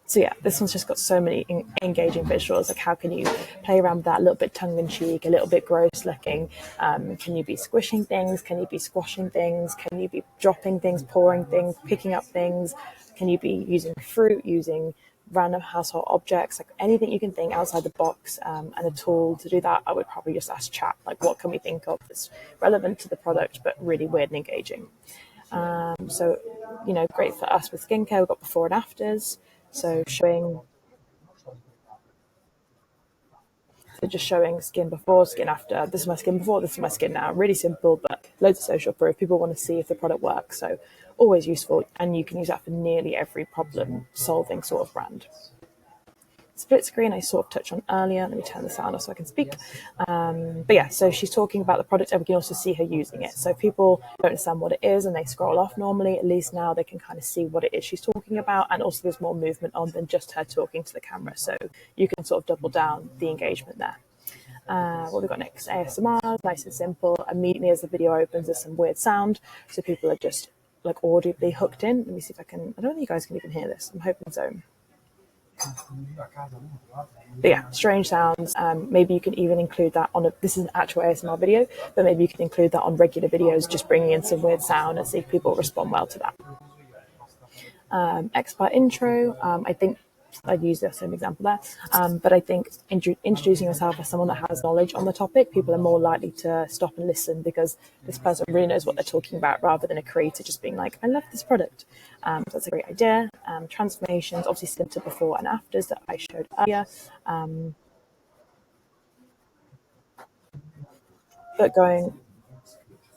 So yeah, this one's just got so many engaging visuals. Like how can you play around with that, a little bit tongue-in-cheek, a little bit gross looking? Can you be squishing things? Can you be squashing things? Can you be dropping things, pouring things, picking up things? Can you be using fruit, using random household objects, like anything you can think outside the box, and a tool to do that? I would probably just ask chat, like what can we think of that's relevant to the product but really weird and engaging? So, you know, great for us with skincare. We've got before and afters. So just showing skin before, skin after. This is my skin before, this is my skin now. Really simple, but loads of social proof. People want to see if the product works. So always useful. And you can use that for nearly every problem solving sort of brand. Split screen I sort of touched on earlier. Let me turn the sound off so I can speak. But yeah, so she's talking about the product and we can also see her using it. So if people don't understand what it is and they scroll off normally, at least now they can kind of see what it is she's talking about. And also there's more movement on than just her talking to the camera. So you can sort of double down the engagement there. What we've got next, ASMR, nice and simple. Immediately as the video opens, there's some weird sound. So people are just like audibly hooked in. Let me see if I can, I don't think you guys can even hear this. I'm hoping so. But yeah, strange sounds. Maybe you can even include that on this is an actual ASMR video, but maybe you can include that on regular videos, just bringing in some weird sound and see if people respond well to that. Expert intro. I think I'd use the same example there, but I think introducing yourself as someone that has knowledge on the topic, people are more likely to stop and listen because this person really knows what they're talking about rather than a creator just being like, I love this product. So that's a great idea. Transformations, obviously similar to before and afters that I showed earlier. But going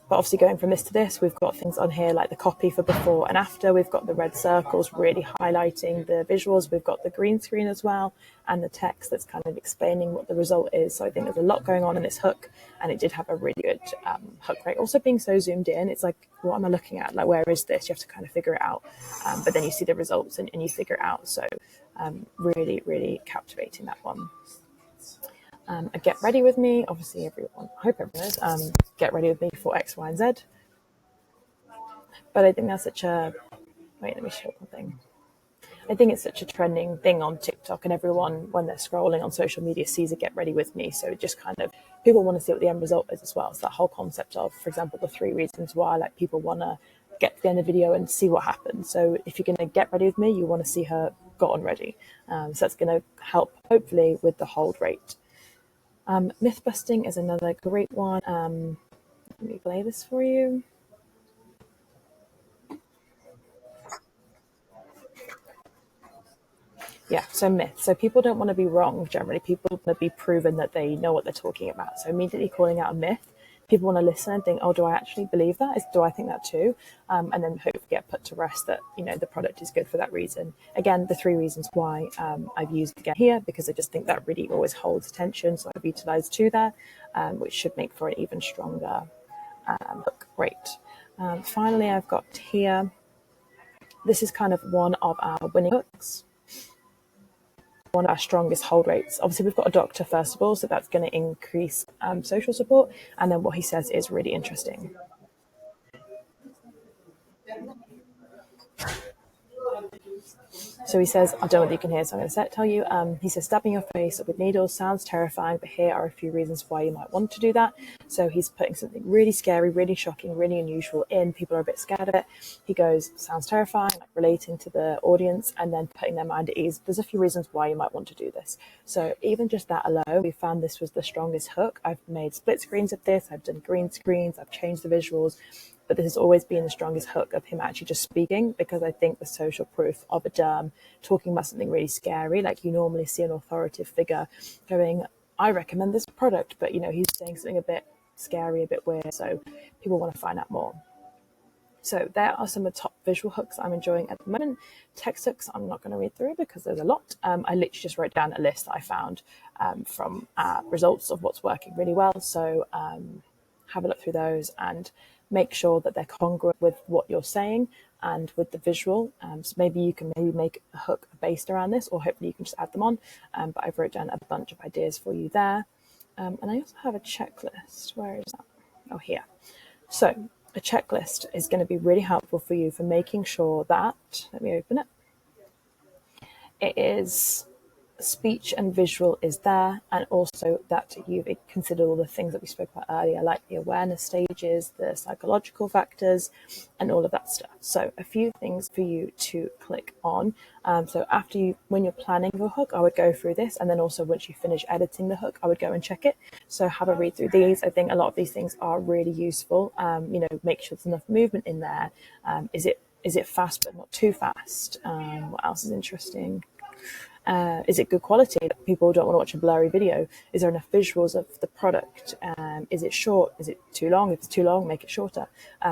But obviously going from this to this, we've got things on here like the copy for before and after. We've got the red circles really highlighting the visuals. We've got the green screen as well, and the text that's kind of explaining what the result is. So I think there's a lot going on in this hook, and it did have a really good hook rate. Also being so zoomed in, it's like, what am I looking at? Like, where is this? You have to kind of figure it out. But then you see the results and you figure it out. So really, really captivating, that one. Get ready with me. Obviously, everyone, I hope everyone is. Get ready with me for X, Y, and Z. But I think that's such a, wait, let me show one thing. I think it's such a trending thing on TikTok, and everyone, when they're scrolling on social media, sees a get ready with me. So it just kind of, people want to see what the end result is as well. It's that whole concept of, for example, the 3 reasons why, like, people want to get to the end of the video and see what happens. So if you're going to get ready with me, you want to see her got on ready. So that's going to help, hopefully, with the hold rate. Myth busting is another great one. Let me play this for you. Yeah, so myth. So people don't want to be wrong generally. People want to be proven that they know what they're talking about. So immediately calling out a myth, people want to listen and think, oh, do I actually believe that? Do I think that too? And then hopefully get put to rest that, the product is good for that reason. Again, the 3 reasons why I've used again here, because I just think that really always holds attention. So I've utilized 2 there, which should make for an even stronger hook rate. Finally, I've got here, this is kind of one of our winning hooks. One of our strongest hold rates. Obviously, we've got a doctor first of all, so that's going to increase social support. And then what he says is really interesting. So he says, I don't know whether you can hear, so I'm going to tell you. He says, stabbing your face with needles sounds terrifying, but here are a few reasons why you might want to do that. So he's putting something really scary, really shocking, really unusual in. People are a bit scared of it. He goes, sounds terrifying, like relating to the audience and then putting their mind at ease. There's a few reasons why you might want to do this. So even just that alone, we found this was the strongest hook. I've made split screens of this. I've done green screens. I've changed the visuals. But this has always been the strongest hook of him actually just speaking, because I think the social proof of a derm talking about something really scary, like you normally see an authoritative figure going, I recommend this product, but he's saying something a bit scary, a bit weird, so people want to find out more. So there are some of the top visual hooks I'm enjoying at the moment. Text hooks, I'm not going to read through because there's a lot. I literally just wrote down a list that I found from results of what's working really well. So have a look through those and make sure that they're congruent with what you're saying and with the visual. So maybe you can make a hook based around this, or hopefully you can just add them on. But I've wrote down a bunch of ideas for you there. And I also have a checklist. Where is that? Oh, here. So a checklist is going to be really helpful for you for making sure that, let me open it, it is speech and visual is there, and also that you've considered all the things that we spoke about earlier, like the awareness stages, the psychological factors, and all of that stuff. So a few things for you to click on. So when you're planning your hook, I would go through this, and then also once you finish editing the hook, I would go and check it. So have a read through these. I think a lot of these things are really useful. Make sure there's enough movement in there. Is it fast but not too fast? What else is interesting? Is it good quality? People don't want to watch a blurry video. Is there enough visuals of the product? Is it short? Is it too long? If it's too long, make it shorter.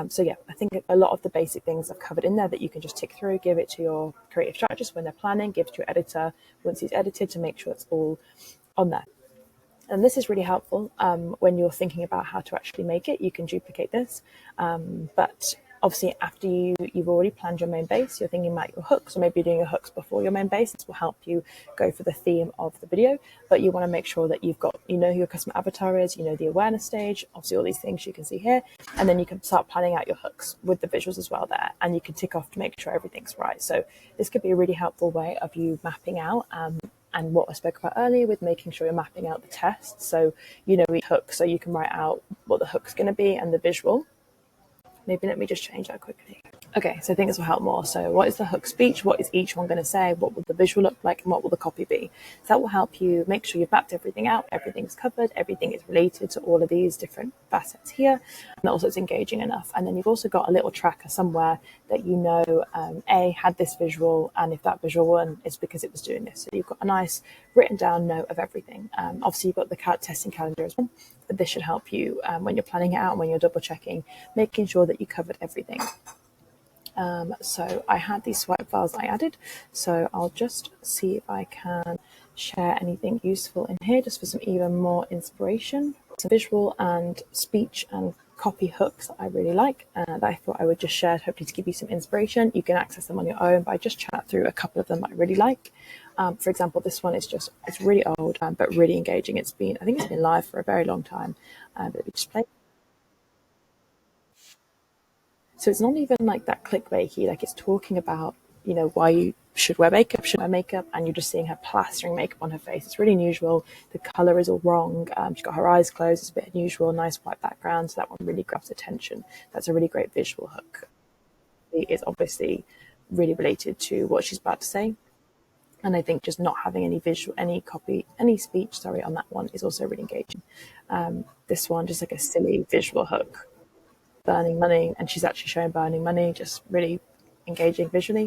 So yeah, I think a lot of the basic things I've covered in there that you can just tick through, give it to your creative strategist when they're planning, give it to your editor once he's edited to make sure it's all on there. And this is really helpful when you're thinking about how to actually make it. You can duplicate this, but obviously after you've already planned your main base, you're thinking about your hooks, or maybe you're doing your hooks before your main base. This will help you go for the theme of the video, but you want to make sure that you've got, who your customer avatar is, the awareness stage, obviously all these things you can see here, and then you can start planning out your hooks with the visuals as well there, and you can tick off to make sure everything's right. So this could be a really helpful way of you mapping out and what I spoke about earlier with making sure you're mapping out the tests. So each hook, so you can write out what the hook's going to be and the visual. Maybe let me just change that quickly. Okay, so I think this will help more. So what is the hook speech? What is each one going to say? What will the visual look like? And what will the copy be? So that will help you make sure you've mapped everything out, everything's covered, everything is related to all of these different facets here, and also it's engaging enough. And then you've also got a little tracker somewhere that you know, A, had this visual, and if that visual one is because it was doing this. So you've got a nice written down note of everything. Obviously, you've got the testing calendar as well, but this should help you when you're planning it out, when you're double checking, making sure that you covered everything. So I had these swipe files I added, so I'll just see if I can share anything useful in here just for some even more inspiration. Some visual and speech and copy hooks that I really like that I thought I would just share, hopefully to give you some inspiration. You can access them on your own, but I just chat through a couple of them that I really like. For example, this one is it's really old, but really engaging. I think it's been live for a very long time, but we just play. So it's not even like that clickbaity, like it's talking about, why you should wear makeup, and you're just seeing her plastering makeup on her face. It's really unusual. The color is all wrong. She's got her eyes closed. It's a bit unusual, nice white background. So that one really grabs attention. That's a really great visual hook. It's obviously really related to what she's about to say. And I think just not having any visual, any speech, on that one is also really engaging. This one, just like a silly visual hook. Burning money, and she's actually showing burning money, just really engaging visually.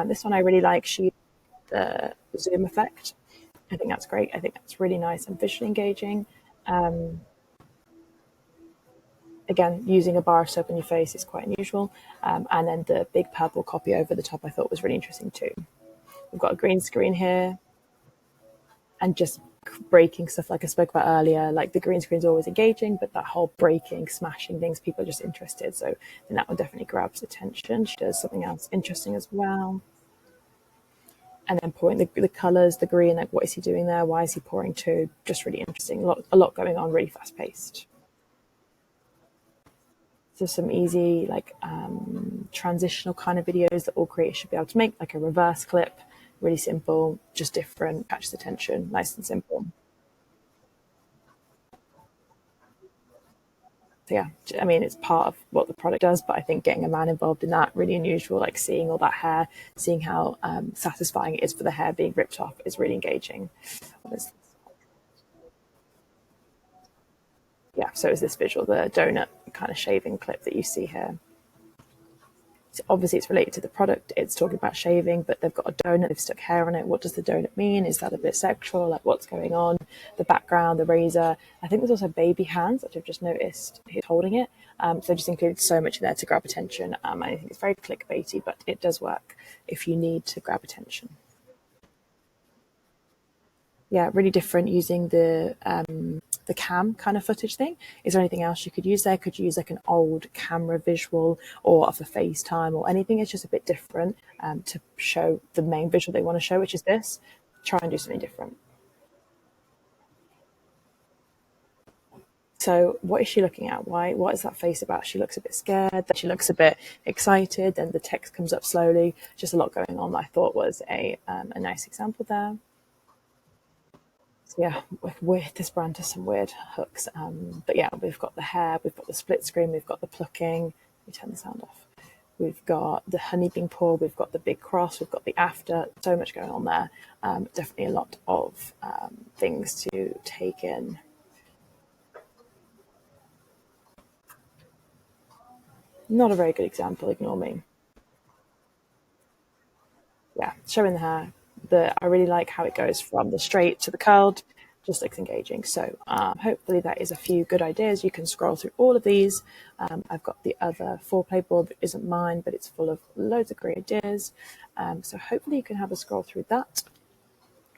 This one I really like. The zoom effect. I think that's great. I think that's really nice and visually engaging. Again, using a bar of soap on your face is quite unusual. And then the big purple copy over the top I thought was really interesting too. We've got a green screen here, and just breaking stuff like I spoke about earlier. Like the green screen is always engaging, but that whole breaking, smashing things, people are just interested. So then that one definitely grabs attention. She does something else interesting as well. And then pouring the colors, the green, like what is he doing there? Why is he pouring two? Just really interesting. A lot going on, really fast paced. So some easy transitional kind of videos that all creators should be able to make, like a reverse clip, really simple, just different, catches attention, nice and simple. So yeah, I mean, it's part of what the product does, but I think getting a man involved in that, really unusual, like seeing all that hair, seeing how satisfying it is for the hair being ripped off is really engaging. Yeah, so is this visual, the donut kind of shaving clip that you see here. So obviously it's related to the product, it's talking about shaving, but they've got a donut, they've stuck hair on it. What does the donut mean? Is that a bit sexual? Like what's going on? The background, the razor. I think there's also baby hands that I've just noticed he's holding it. So I just included so much in there to grab attention. I think it's very clickbaity, but it does work if you need to grab attention. Yeah, really different using the cam kind of footage thing. Is there anything else you could use there? Could you use like an old camera visual or off a FaceTime or anything? It's just a bit different to show the main visual they want to show, which is this. Try and do something different. So what is she looking at? What is that face about? She looks a bit scared, then she looks a bit excited, then the text comes up slowly. Just a lot going on that I thought was a nice example there. So yeah, this brand has some weird hooks. But yeah, we've got the hair, we've got the split screen, we've got the plucking. Let me turn the sound off. We've got the honey being poured, we've got the big cross, we've got the after. So much going on there. Definitely a lot of things to take in. Not a very good example, ignore me. Yeah, showing the hair. I really like how it goes from the straight to the curled, just looks engaging. So hopefully that is a few good ideas. You can scroll through all of these. I've got the other 4 board that isn't mine, but it's full of loads of great ideas. So hopefully you can have a scroll through that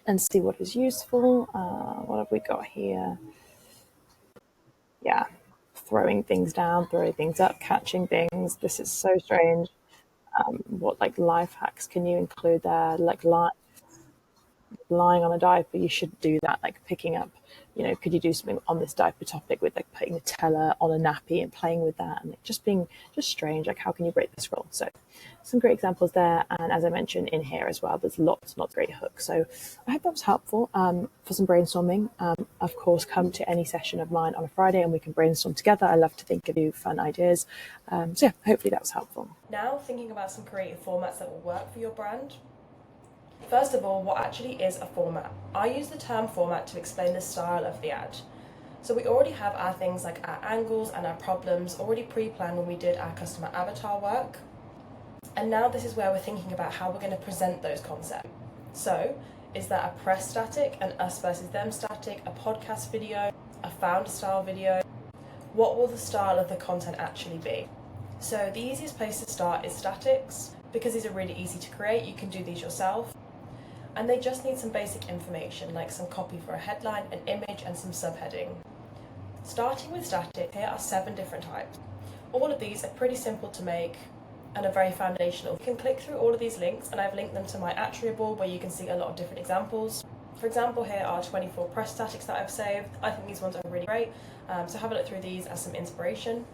and see what is useful. What have we got here? Yeah, throwing things down, throwing things up, catching things. This is so strange. What like life hacks can you include there? Like lying on a diaper, you shouldn't do that. Like picking up, could you do something on this diaper topic with like putting Nutella on a nappy and playing with that, and like just being just strange. Like, how can you break this rule? So some great examples there. And as I mentioned in here as well, there's lots of great hooks. So I hope that was helpful for some brainstorming. Of course, come to any session of mine on a Friday and we can brainstorm together. I love to think of new fun ideas. So yeah, hopefully that was helpful. Now thinking about some creative formats that will work for your brand. First of all, what actually is a format? I use the term format to explain the style of the ad. So we already have our things like our angles and our problems already pre-planned when we did our customer avatar work. And now this is where we're thinking about how we're going to present those concepts. So, is that a press static, an us versus them static, a podcast video, a founder style video? What will the style of the content actually be? So the easiest place to start is statics, because these are really easy to create. You can do these yourself. And they just need some basic information like some copy for a headline, an image and some subheading. Starting with static, here are 7 different types. All of these are pretty simple to make and are very foundational. You can click through all of these links, and I've linked them to my Attribute board where you can see a lot of different examples. For example, here are 24 press statics that I've saved. I think these ones are really great, so have a look through these as some inspiration.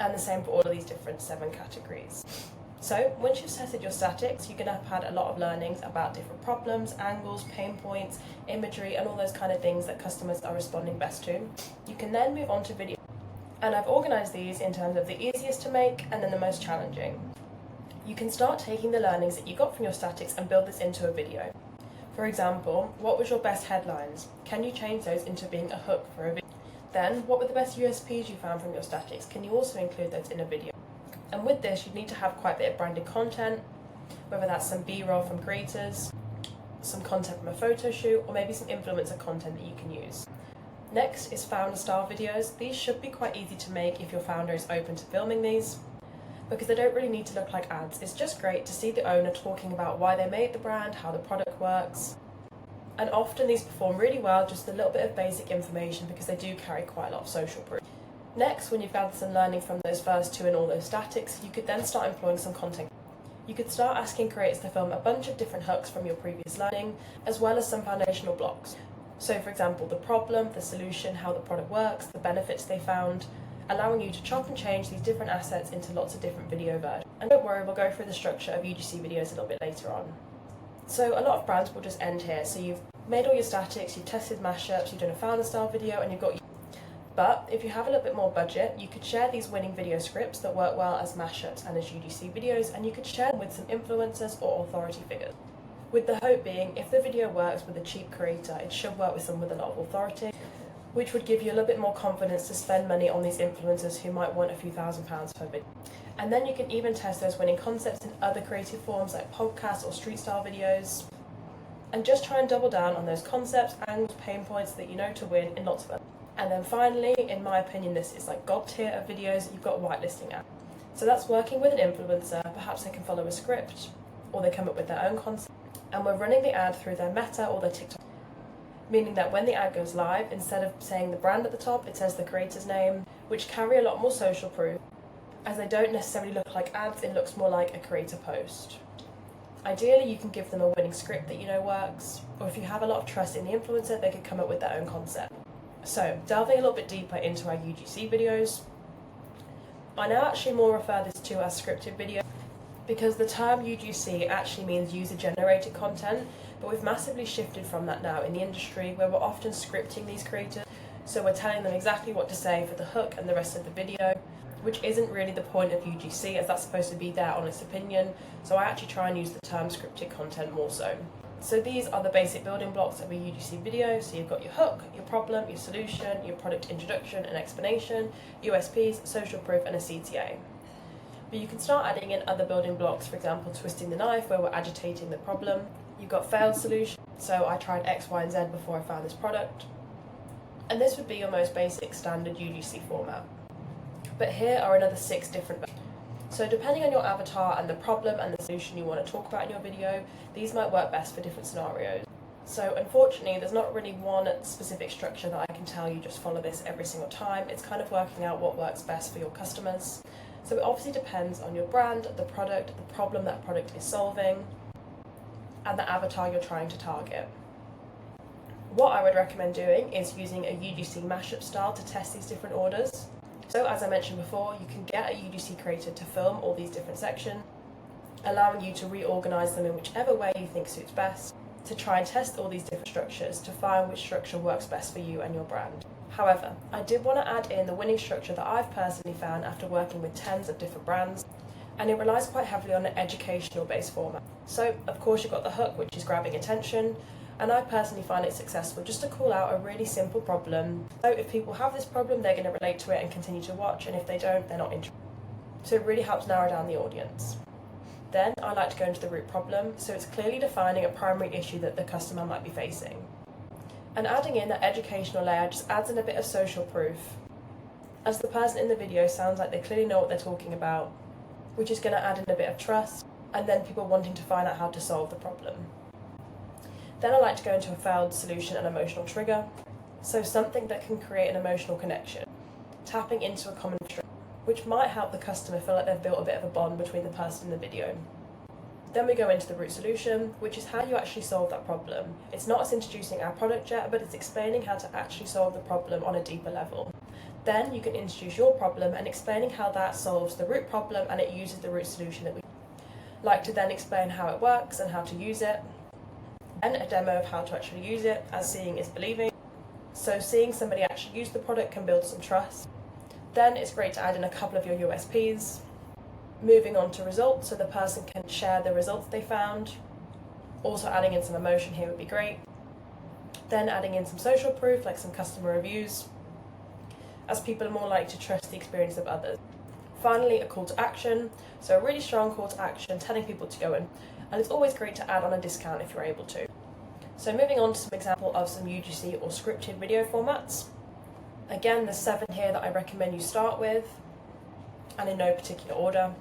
And the same for all of these different 7 categories. So once you've setted your statics, you're going to have had a lot of learnings about different problems, angles, pain points, imagery, and all those kind of things that customers are responding best to. You can then move on to video. And I've organised these in terms of the easiest to make and then the most challenging. You can start taking the learnings that you got from your statics and build this into a video. For example, what was your best headlines? Can you change those into being a hook for a video? Then, what were the best USPs you found from your statics? Can you also include those in a video? And with this, you need to have quite a bit of branded content, whether that's some B-roll from creators, some content from a photo shoot, or maybe some influencer content that you can use. Next is founder style videos. These should be quite easy to make if your founder is open to filming these, because they don't really need to look like ads. It's just great to see the owner talking about why they made the brand, how the product works. And often these perform really well, just a little bit of basic information because they do carry quite a lot of social proof. Next, when you've gathered some learning from those first 2 and all those statics, you could then start employing some content. You could start asking creators to film a bunch of different hooks from your previous learning, as well as some foundational blocks. So for example, the problem, the solution, how the product works, the benefits they found, allowing you to chop and change these different assets into lots of different video versions. And don't worry, we'll go through the structure of UGC videos a little bit later on. So a lot of brands will just end here. So you've made all your statics, you've tested mashups, you've done a founder style video, and you've got. But if you have a little bit more budget, you could share these winning video scripts that work well as mashups and as UGC videos, and you could share them with some influencers or authority figures. With the hope being, if the video works with a cheap creator, it should work with someone with a lot of authority, which would give you a little bit more confidence to spend money on these influencers who might want a few £1,000s per video. And then you can even test those winning concepts in other creative forms like podcasts or street style videos, and just try and double down on those concepts, angles, pain points that you know to win in lots of them. And then finally, in my opinion, this is like God tier of videos, you've got whitelisting ads. So that's working with an influencer, perhaps they can follow a script, or they come up with their own concept, and we're running the ad through their Meta or their TikTok. Meaning that when the ad goes live, instead of saying the brand at the top, it says the creator's name, which carry a lot more social proof. As they don't necessarily look like ads, it looks more like a creator post. Ideally, you can give them a winning script that you know works, or if you have a lot of trust in the influencer, they could come up with their own concept. So, delving a little bit deeper into our UGC videos, I now actually more refer this to as scripted video, because the term UGC actually means user-generated content, but we've massively shifted from that now in the industry, where we're often scripting these creators, so we're telling them exactly what to say for the hook and the rest of the video, which isn't really the point of UGC, as that's supposed to be their honest opinion, so I actually try and use the term scripted content more so. So these are the basic building blocks of a UGC video. So you've got your hook, your problem, your solution, your product introduction and explanation, USPs, social proof, and a CTA. But you can start adding in other building blocks, for example, twisting the knife, where we're agitating the problem. You've got failed solution, so I tried X, Y, and Z before I found this product. And this would be your most basic standard UGC format. But here are another 6 different. So depending on your avatar and the problem and the solution you want to talk about in your video, these might work best for different scenarios. So unfortunately, there's not really one specific structure that I can tell you just follow this every single time. It's kind of working out what works best for your customers. So it obviously depends on your brand, the product, the problem that product is solving. and the avatar you're trying to target. What I would recommend doing is using a UGC mashup style to test these different orders. So as I mentioned before, you can get a UGC creator to film all these different sections, allowing you to reorganize them in whichever way you think suits best, to try and test all these different structures to find which structure works best for you and your brand. However, I did want to add in the winning structure that I've personally found after working with tens of different brands, and it relies quite heavily on an educational based format. So of course you've got the hook, which is grabbing attention, and I personally find it successful just to call out a really simple problem. So if people have this problem, they're going to relate to it and continue to watch, and if they don't, they're not interested. So it really helps narrow down the audience. Then I like to go into the root problem, so it's clearly defining a primary issue that the customer might be facing. And adding in that educational layer just adds in a bit of social proof, as the person in the video sounds like they clearly know what they're talking about, which is going to add in a bit of trust, and then people wanting to find out how to solve the problem. Then I like to go into a failed solution and emotional trigger, so something that can create an emotional connection, tapping into a common strength, which might help the customer feel like they've built a bit of a bond between the person in the video. Then we go into the root solution, which is how you actually solve that problem. It's not us introducing our product yet, but it's explaining how to actually solve the problem on a deeper level. Then you can introduce your problem and explaining how that solves the root problem and it uses the root solution that we like to then explain how it works and how to use it, and a demo of how to actually use it, as seeing is believing. So seeing somebody actually use the product can build some trust. Then it's great to add in a couple of your USPs. Moving on to results, so the person can share the results they found. Also adding in some emotion here would be great. Then adding in some social proof, like some customer reviews, as people are more likely to trust the experience of others. Finally, a call to action, so a really strong call to action telling people to go in. And it's always great to add on a discount if you're able to. So moving on to some example of some UGC or scripted video formats. Again, there's 7 here that I recommend you start with, and in no particular order.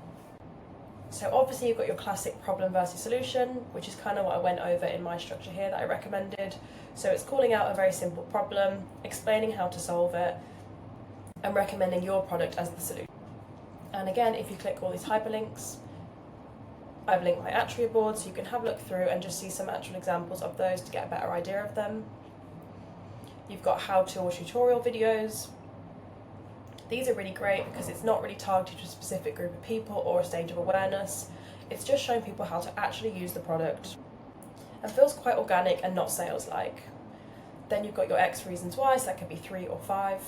So obviously you've got your classic problem versus solution, which is kind of what I went over in my structure here that I recommended. So it's calling out a very simple problem, explaining how to solve it, and recommending your product as the solution. And again, if you click all these hyperlinks, I've linked my attribute board so you can have a look through and just see some actual examples of those to get a better idea of them. You've got how-to or tutorial videos. These are really great because it's not really targeted to a specific group of people or a stage of awareness. It's just showing people how to actually use the product and feels quite organic and not sales-like. Then you've got your X reasons why, so that could be 3 or 5.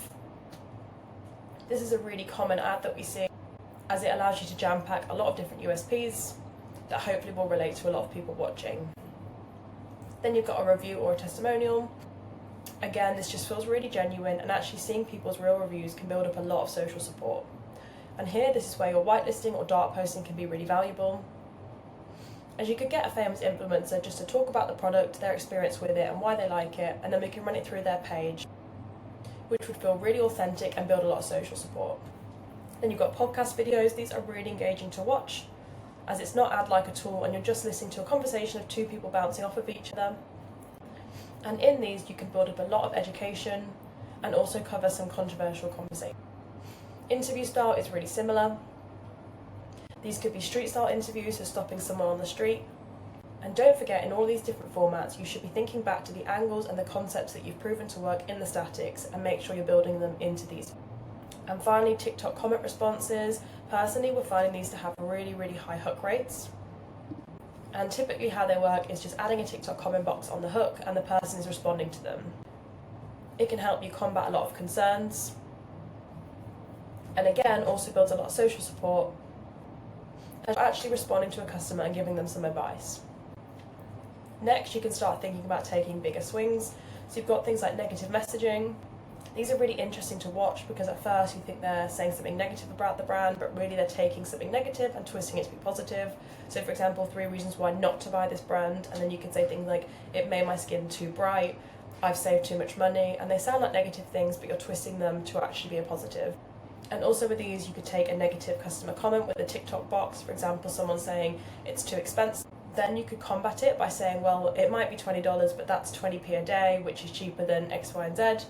This is a really common ad that we see, as it allows you to jam-pack a lot of different USPs that hopefully will relate to a lot of people watching. Then you've got a review or a testimonial. Again, this just feels really genuine, and actually seeing people's real reviews can build up a lot of social support. And here, this is where your whitelisting or dart posting can be really valuable, as you could get a famous influencer just to talk about the product, their experience with it and why they like it, and then we can run it through their page, which would feel really authentic and build a lot of social support. Then you've got podcast videos. These are really engaging to watch, as it's not ad-like at all, and you're just listening to a conversation of 2 people bouncing off of each other. And in these, you can build up a lot of education and also cover some controversial conversation. Interview style is really similar. These could be street style interviews, so stopping someone on the street. And don't forget, in all these different formats, you should be thinking back to the angles and the concepts that you've proven to work in the statics, and make sure you're building them into these. And finally, TikTok comment responses. Personally, we're finding these to have really, really high hook rates. And typically how they work is just adding a TikTok comment box on the hook and the person is responding to them. It can help you combat a lot of concerns. And again, also builds a lot of social support and actually responding to a customer and giving them some advice. Next, you can start thinking about taking bigger swings. So you've got things like negative messaging. These are really interesting to watch because at first you think they're saying something negative about the brand, but really they're taking something negative and twisting it to be positive. So for example, 3 reasons why not to buy this brand, and then you can say things like, it made my skin too bright, I've saved too much money, and they sound like negative things, but you're twisting them to actually be a positive. And also with these, you could take a negative customer comment with a TikTok box, for example, someone saying it's too expensive. Then you could combat it by saying, well, it might be $20, but that's 20p a day, which is cheaper than X, Y, and Z.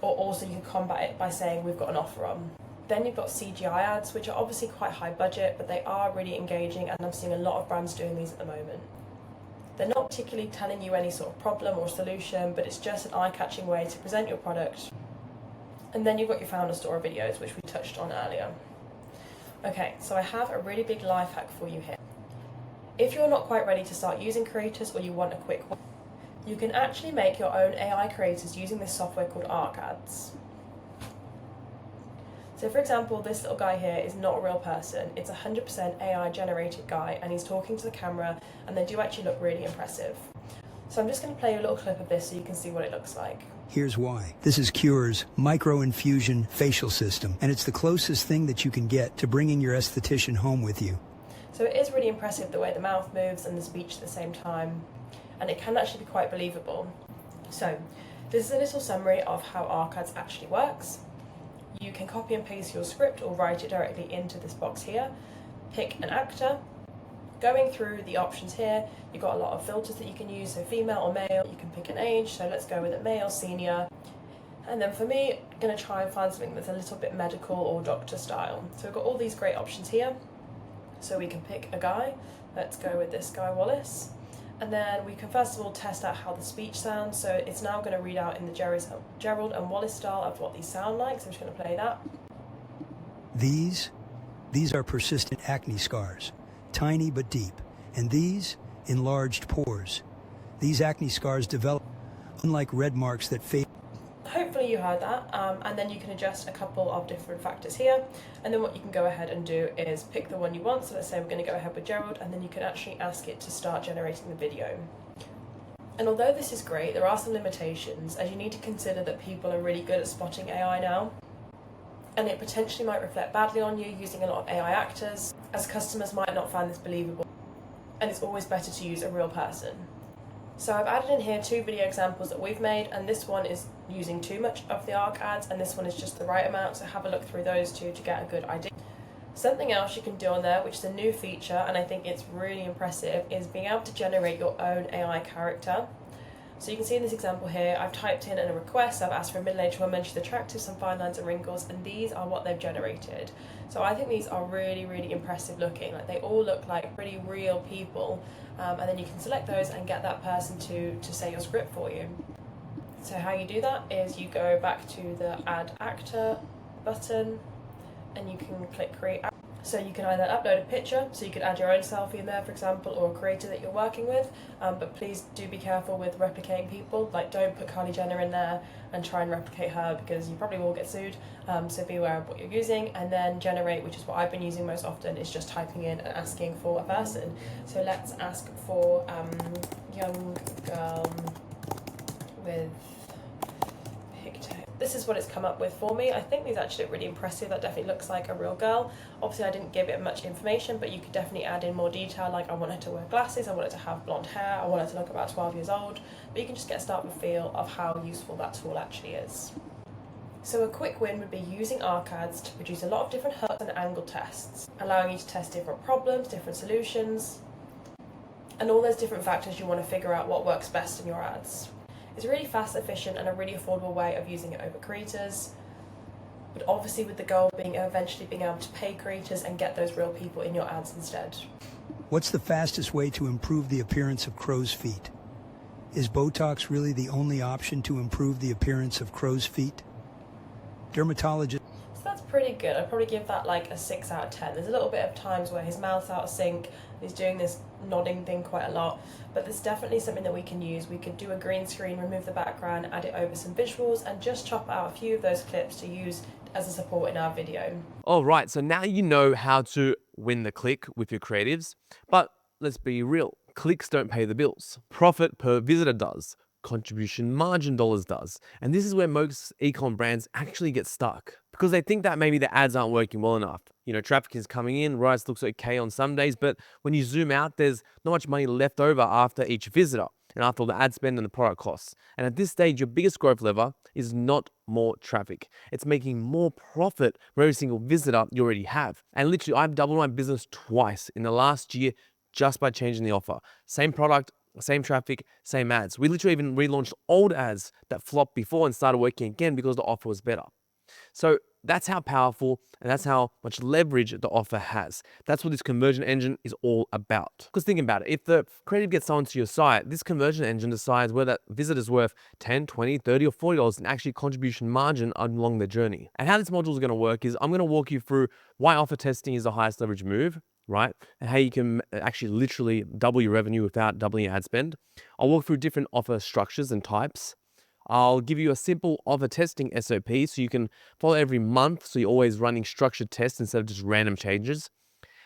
Or also you can combat it by saying we've got an offer on. Then you've got CGI ads, which are obviously quite high budget, but they are really engaging, and I'm seeing a lot of brands doing these at the moment. They're not particularly telling you any sort of problem or solution, but it's just an eye-catching way to present your product. And then you've got your founder story videos, which we touched on earlier. Okay, so I have a really big life hack for you here. If you're not quite ready to start using creators or you want a quick one, you can actually make your own AI creators using this software called ArcAds. So for example, this little guy here is not a real person. It's 100% AI generated guy, and he's talking to the camera, and they do actually look really impressive. So I'm just going to play you a little clip of this so you can see what it looks like. Here's why. This is Qure's micro-infusion facial system, and it's the closest thing that you can get to bringing your esthetician home with you. So it is really impressive the way the mouth moves and the speech at the same time, and it can actually be quite believable. So this is a little summary of how ArcAds actually works. You can copy and paste your script or write it directly into this box here. Pick an actor. Going through the options here, you've got a lot of filters that you can use, so female or male. You can pick an age, so let's go with a male, senior. And then for me, I'm going to try and find something that's a little bit medical or doctor style. So we've got all these great options here. So we can pick a guy. Let's go with this guy, Wallace. And then we can first of all test out how the speech sounds. So it's now going to read out in the Gerald and Wallace style of what these sound like. So I'm just going to play that. These are persistent acne scars, tiny but deep, and these, enlarged pores. These acne scars develop, unlike red marks that fade. Hopefully you heard that, and then you can adjust a couple of different factors here, and then what you can go ahead and do is pick the one you want. So let's say we're going to go ahead with Gerald, and then you can actually ask it to start generating the video. And although this is great, there are some limitations, as you need to consider that people are really good at spotting AI now, and it potentially might reflect badly on you using a lot of AI actors, as customers might not find this believable, and it's always better to use a real person. So I've added in here 2 video examples that we've made, and this one is using too much of the ArcAds, and this one is just the right amount, so have a look through those 2 to get a good idea. Something else you can do on there, which is a new feature, and I think it's really impressive, is being able to generate your own AI character. So you can see in this example here, I've typed in a request, I've asked for a middle-aged woman, she's attractive, some fine lines and wrinkles, and these are what they've generated. So I think these are really, really impressive looking. Like, they all look like pretty real people, and then you can select those and get that person to say your script for you. So how you do that is you go back to the Add Actor button, and you can click Create. So you can either upload a picture, so you could add your own selfie in there, for example, or a creator that you're working with, but please do be careful with replicating people. Like, don't put Kylie Jenner in there and try and replicate her, because you probably will get sued, so be aware of what you're using. And then generate, which is what I've been using most often, is just typing in and asking for a person. So let's ask for young girl with pigtails. This is what it's come up with for me. I think these actually look really impressive. That definitely looks like a real girl. Obviously I didn't give it much information, but you could definitely add in more detail, like I want her to wear glasses, I want her to have blonde hair, I want her to look about 12 years old, but you can just get a start with a feel of how useful that tool actually is. So a quick win would be using ArcAds to produce a lot of different hooks and angle tests, allowing you to test different problems, different solutions, and all those different factors you want to figure out what works best in your ads. It's a really fast, efficient, and a really affordable way of using it over creators, but obviously with the goal being eventually being able to pay creators and get those real people in your ads instead. What's the fastest way to improve the appearance of crow's feet? Is Botox really the only option to improve the appearance of crow's feet? Dermatologists. So that's pretty good. I'd probably give that like a 6 out of 10. There's a little bit of times where his mouth's out of sync, he's doing this nodding thing quite a lot, but there's definitely something that we can use. We could do a green screen, remove the background, add it over some visuals, and just chop out a few of those clips to use as a support in our video. All right, so now you know how to win the click with your creatives, but let's be real. Clicks don't pay the bills. Profit per visitor does. Contribution margin dollars does. And this is where most e-com brands actually get stuck, because they think that maybe the ads aren't working well enough. You know, traffic is coming in, ROAS looks okay on some days, but when you zoom out, there's not much money left over after each visitor and after all the ad spend and the product costs. And at this stage, your biggest growth lever is not more traffic. It's making more profit for every single visitor you already have. And literally, I've doubled my business twice in the last year just by changing the offer. Same product, same traffic, same ads. We literally even relaunched old ads that flopped before and started working again because the offer was better. So That's how powerful and that's how much leverage the offer has. That's what this conversion engine is all about. Because think about it, if the creative gets someone to your site, this conversion engine decides whether that visitor's worth 10, 20, 30, or $40 in actually contribution margin along their journey. And how this module is going to work is I'm going to walk you through why offer testing is the highest leverage move, right? And how you can actually literally double your revenue without doubling your ad spend. I'll walk through different offer structures and types. I'll give you a simple offer testing SOP so you can follow every month so you're always running structured tests instead of just random changes.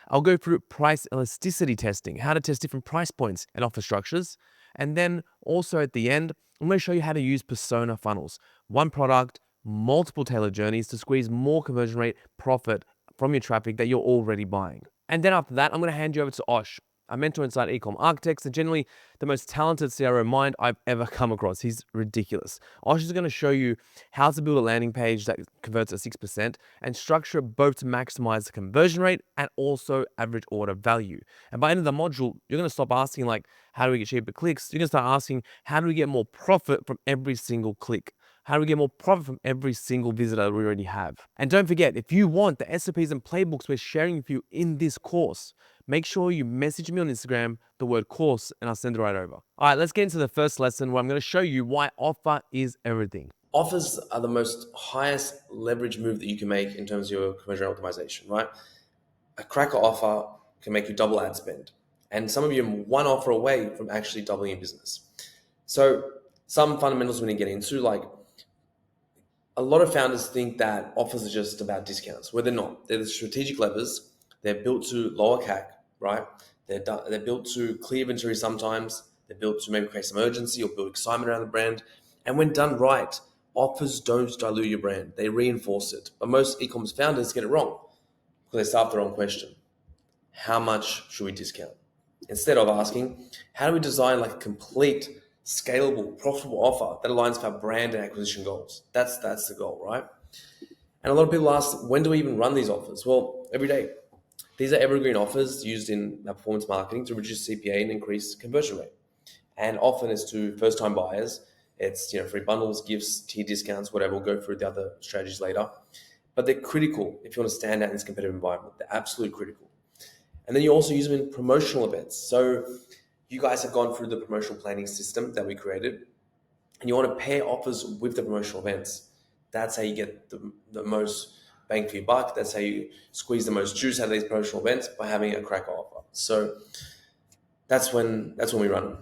I'll go through price elasticity testing, how to test different price points and offer structures. And then also at the end, I'm going to show you how to use persona funnels. One product, multiple tailored journeys to squeeze more conversion rate profit from your traffic that you're already buying. And then after that, I'm going to hand you over to Osh, a mentor inside Ecomm Architects, and generally the most talented CRO mind I've ever come across. He's ridiculous. Osh is going to show you how to build a landing page that converts at 6% and structure both to maximize the conversion rate and also average order value. And by the end of the module, you're going to stop asking like, how do we get cheaper clicks? You're going to start asking, how do we get more profit from every single click? How do we get more profit from every single visitor we already have? And don't forget, if you want the SOPs and playbooks we're sharing with you in this course, make sure you message me on Instagram, the word course, and I'll send it right over. All right, let's get into the first lesson where I'm going to show you why offer is everything. Offers are the most highest leverage move that you can make in terms of your conversion optimization, right? A cracker offer can make you double ad spend. And some of you are one offer away from actually doubling your business. So some fundamentals we need to get into, like a lot of founders think that offers are just about discounts, where they're not. They're the strategic levers. They're built to lower CAC, right? They're built to clear inventory sometimes. They're built to maybe create some urgency or build excitement around the brand. And when done right, offers don't dilute your brand. They reinforce it. But most e-commerce founders get it wrong because they start with the wrong question. How much should we discount? Instead of asking, how do we design like a complete, scalable, profitable offer that aligns with our brand and acquisition goals? That's the goal, right? And a lot of people ask, when do we even run these offers? Well, every day. These are evergreen offers used in performance marketing to reduce CPA and increase conversion rate. And often it's to first-time buyers. It's free bundles, gifts, tier discounts, whatever. We'll go through the other strategies later. But they're critical if you want to stand out in this competitive environment. They're absolutely critical. And then you also use them in promotional events. So you guys have gone through the promotional planning system that we created, and you want to pair offers with the promotional events. That's how you get the most bang for your buck. That's how you squeeze the most juice out of these promotional events, by having a cracker offer. So that's when we run them.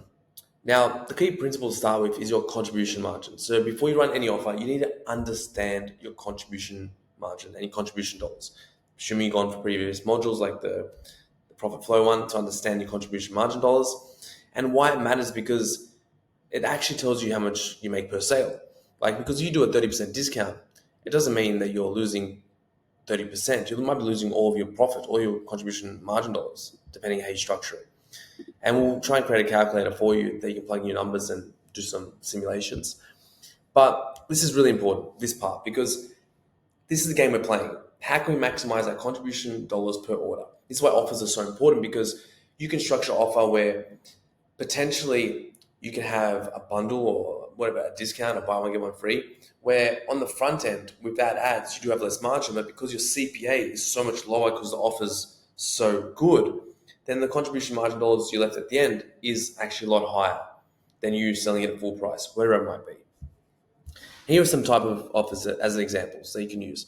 Now, the key principle to start with is your contribution margin. So before you run any offer, you need to understand your contribution margin and your contribution dollars. Assuming you've gone for previous modules like the profit flow one, to understand your contribution margin dollars. And why it matters, because it actually tells you how much you make per sale. Like, because you do a 30% discount, it doesn't mean that you're losing 30%. You might be losing all of your profit, all your contribution margin dollars, depending how you structure it. And we'll try and create a calculator for you that you can plug in your numbers and do some simulations. But this is really important, this part, because this is the game we're playing. How can we maximize our contribution dollars per order? This is why offers are so important, because you can structure an offer where potentially you can have a bundle or whatever, a discount, a buy one, get one free, where on the front end, without ads, you do have less margin, but because your CPA is so much lower because the offer's so good, then the contribution margin dollars you left at the end is actually a lot higher than you selling it at full price, whatever it might be. Here are some type of offers as an example, so you can use.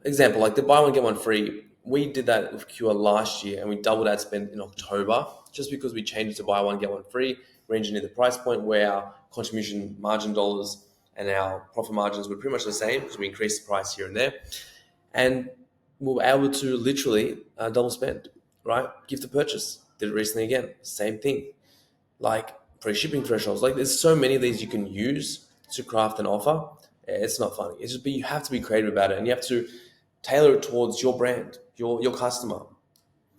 Example, like the buy one, get one free. We did that with Qure last year, and we doubled ad spend in October, just because we changed it to buy one, get one free. We engineered the price point where our contribution margin dollars and our profit margins were pretty much the same, because we increased the price here and there. And we were able to literally double spend, right? Gift to purchase. Did it recently again. Same thing. Like free shipping thresholds. Like there's so many of these you can use to craft an offer. It's not funny. It's just, but you have to be creative about it, and you have to tailor it towards your brand, your customer.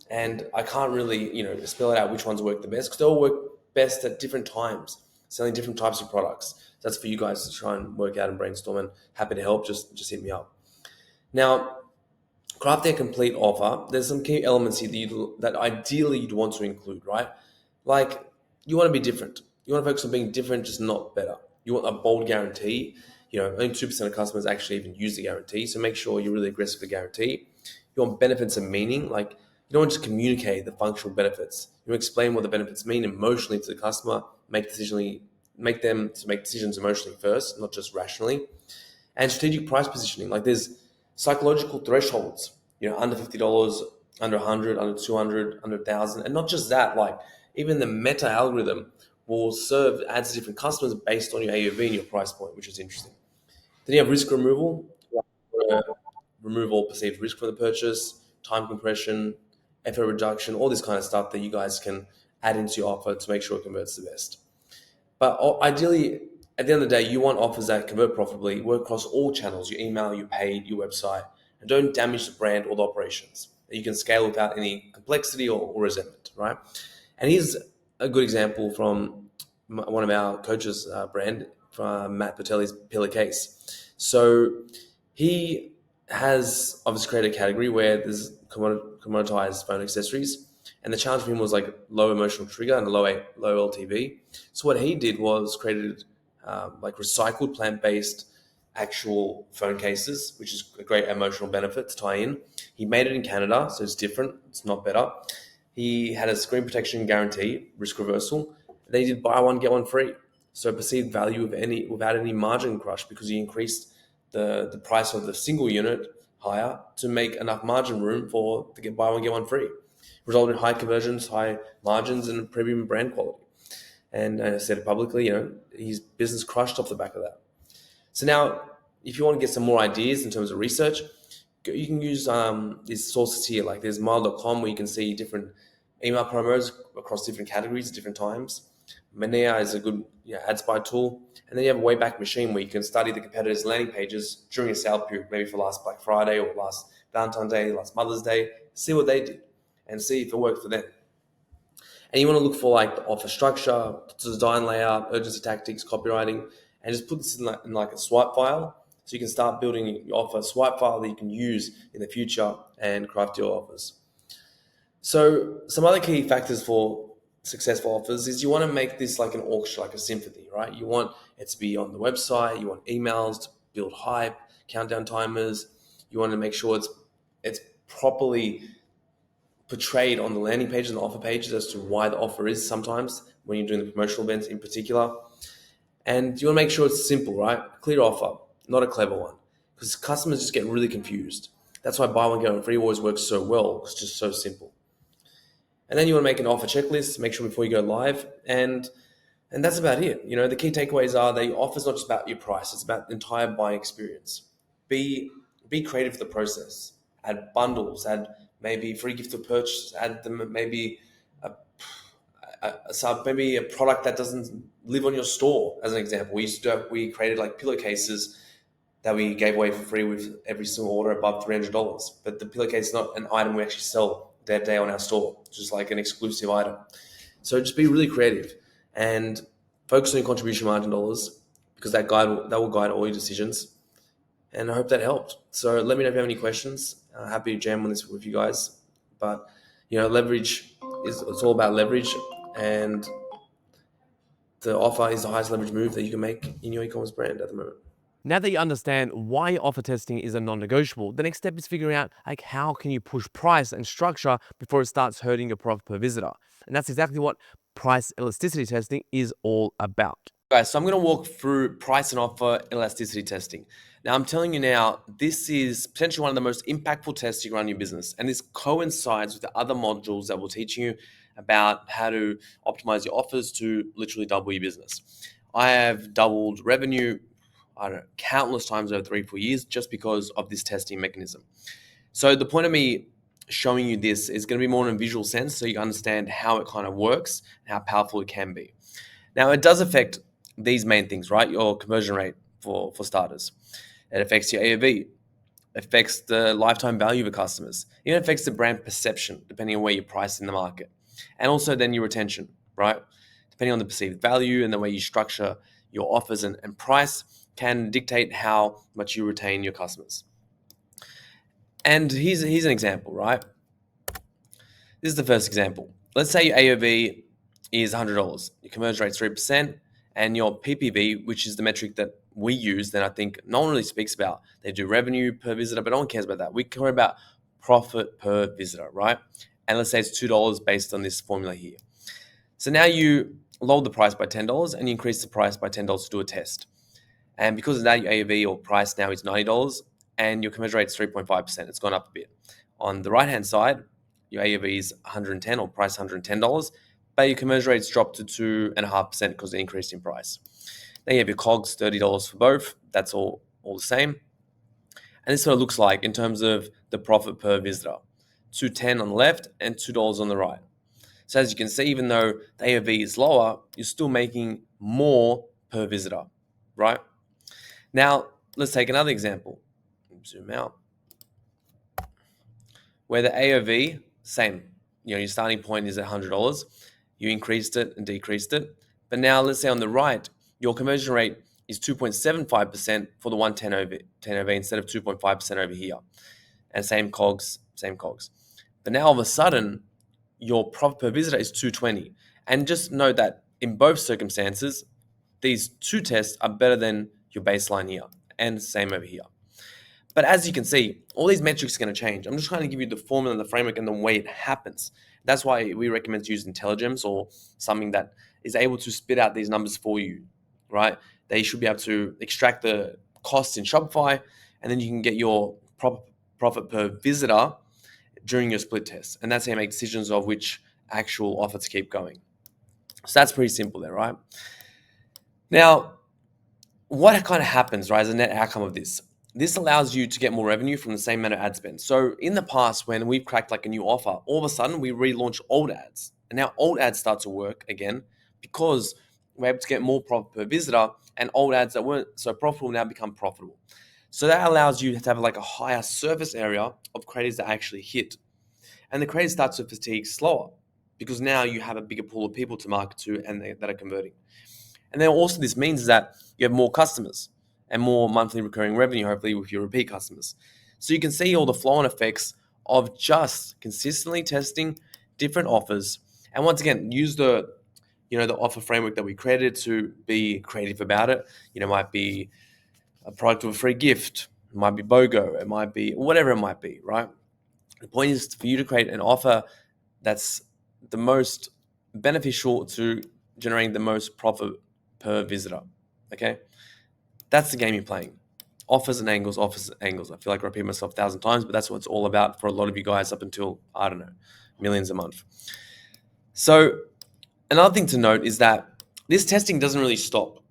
And I can't really, spell it out which ones work the best, because they all work best at different times, selling different types of products. That's for you guys to try and work out and brainstorm, and happy to help. Just hit me up. Now, crafting a complete offer, there's some key elements here that ideally you'd want to include, right? Like, you want to be different. You want to focus on being different, just not better. You want a bold guarantee. only 2% of customers actually even use the guarantee. So make sure you're really aggressive with the guarantee. You want benefits and meaning. Like, you don't want to just communicate the functional benefits. You want to explain what the benefits mean emotionally to the customer, make them to make decisions emotionally first, not just rationally. And strategic price positioning. Like, there's psychological thresholds, under $50, under 100, under 200, under 1,000. And not just that, like, even the meta algorithm will serve ads to different customers based on your AOV and your price point, which is interesting. Then you have risk removal. Remove all perceived risk from the purchase, time compression, effort reduction, all this kind of stuff that you guys can add into your offer to make sure it converts the best. But ideally, at the end of the day, you want offers that convert profitably, work across all channels, your email, your paid, your website, and don't damage the brand or the operations. That you can scale without any complexity or resentment, right? And here's a good example from one of our coaches' brand, from Matt Patelli's Pillar Case. So he has obviously created a category where there's commoditized phone accessories, and the challenge for him was like low emotional trigger and low LTV. So what he did was created like recycled plant-based actual phone cases, which is a great emotional benefit to tie in. He made it in Canada, so it's different. It's not better. He had a screen protection guarantee, risk reversal. Then he did buy one, get one free. So perceived value without any margin crush, because he increased the price of the single unit higher to make enough margin room to get buy one, get one free. Resulted in high conversions, high margins, and premium brand quality. And I said it publicly, his business crushed off the back of that. So now, if you want to get some more ideas in terms of research, you can use these sources here. Like, there's mile.com, where you can see different email promos across different categories at different times. Manea is a good ad spy tool. And then you have a Wayback Machine, where you can study the competitors' landing pages during a sale period, maybe for last Black Friday or last Valentine's Day, last Mother's Day, see what they did and see if it worked for them. And you want to look for like the offer structure, design layout, urgency tactics, copywriting, and just put this in like a swipe file, so you can start building your offer swipe file that you can use in the future and craft your offers. So some other key factors for successful offers is you want to make this like an auction, like a symphony, right? You want it to be on the website, you want emails to build hype, countdown timers. You want to make sure it's properly portrayed on the landing pages and the offer pages as to why the offer is, sometimes when you're doing the promotional events in particular. And you want to make sure it's simple, right? A clear offer, not a clever one, because customers just get really confused. That's why buy one, get one free always works so well. It's just so simple. And then you want to make an offer checklist, make sure before you go live. And that's about it. The key takeaways are that your offer is not just about your price. It's about the entire buying experience. Be creative with the process. Add bundles, add maybe free gift of purchase, add them maybe maybe a product that doesn't live on your store, as an example. We created like pillowcases that we gave away for free with every single order above $300. But the pillowcase is not an item we actually sell that day on our store. It's just like an exclusive item. So just be really creative and focus on your contribution margin dollars, because that will guide all your decisions. And I hope that helped. So let me know if you have any questions. Happy to jam on this with you guys. But leverage it's all about leverage, and the offer is the highest leverage move that you can make in your e-commerce brand at the moment. Now that you understand why offer testing is a non-negotiable, the next step is figuring out how can you push price and structure before it starts hurting your profit per visitor. And that's exactly what price elasticity testing is all about. Guys, so I'm going to walk through price and offer elasticity testing. Now, I'm telling you now, this is potentially one of the most impactful tests you can run your business. And this coincides with the other modules that will teach you about how to optimize your offers to literally double your business. I have doubled revenue, countless times over 3-4 years just because of this testing mechanism. So the point of me showing you this is going to be more in a visual sense, so you understand how it kind of works and how powerful it can be. Now, it does affect these main things, right? Your conversion rate for starters. It affects your AOV, affects the lifetime value of your customers. It affects the brand perception, depending on where you price in the market. And also then your retention, right? Depending on the perceived value and the way you structure your offers and price can dictate how much you retain your customers. And here's an example, right? This is the first example. Let's say your AOV is $100, your conversion rate is 3%, and your PPV, which is the metric that we use, then I think no one really speaks about. They do revenue per visitor, but no one cares about that. We care about profit per visitor, right? And let's say it's $2 based on this formula here. So now you lower the price by $10 and you increase the price by $10 to do a test. And because of that, your AOV or price now is $90 and your conversion rate is 3.5%. It's gone up a bit. On the right-hand side, your AOV is $110 or price $110, but your conversion rate's dropped to 2.5% because of the increase in price. Then you have your COGS, $30 for both. That's all the same. And this is what it looks like in terms of the profit per visitor. $2.10 on the left and $2 on the right. So as you can see, even though the AOV is lower, you're still making more per visitor, right? Now, let's take another example. Zoom out. Where the AOV, same. Your starting point is at $100. You increased it and decreased it. But now let's say on the right, your conversion rate is 2.75% for the 110 OV instead of 2.5% over here. And same COGS. But now all of a sudden, your profit per visitor is $220. And just note that in both circumstances, these two tests are better than your baseline here, and same over here. But as you can see, all these metrics are going to change. I'm just trying to give you the formula and the framework and the way it happens. That's why we recommend to use Intelligems or something that is able to spit out these numbers for you, right? They should be able to extract the costs in Shopify, and then you can get your profit per visitor during your split test. And that's how you make decisions of which actual offer to keep going. So that's pretty simple there, right? Now, what kind of happens, right, as a net outcome of this? This allows you to get more revenue from the same amount of ad spend. So in the past, when we've cracked like a new offer, all of a sudden we relaunch old ads. And now old ads start to work again because we're able to get more profit per visitor, and old ads that weren't so profitable now become profitable. So that allows you to have like a higher surface area of creators that actually hit. And the creators start to fatigue slower because now you have a bigger pool of people to market to and that are converting. And then also this means is that you have more customers and more monthly recurring revenue, hopefully with your repeat customers. So you can see all the flow-on effects of just consistently testing different offers. And once again, use the offer framework that we created to be creative about it. It might be a product with a free gift. It might be BOGO. It might be whatever it might be, right? The point is for you to create an offer that's the most beneficial to generating the most profit per visitor, okay? That's the game you're playing. Offers and angles. I feel like I repeat myself 1,000 times, but that's what it's all about for a lot of you guys up until, I don't know, millions a month. So another thing to note is that this testing doesn't really stop,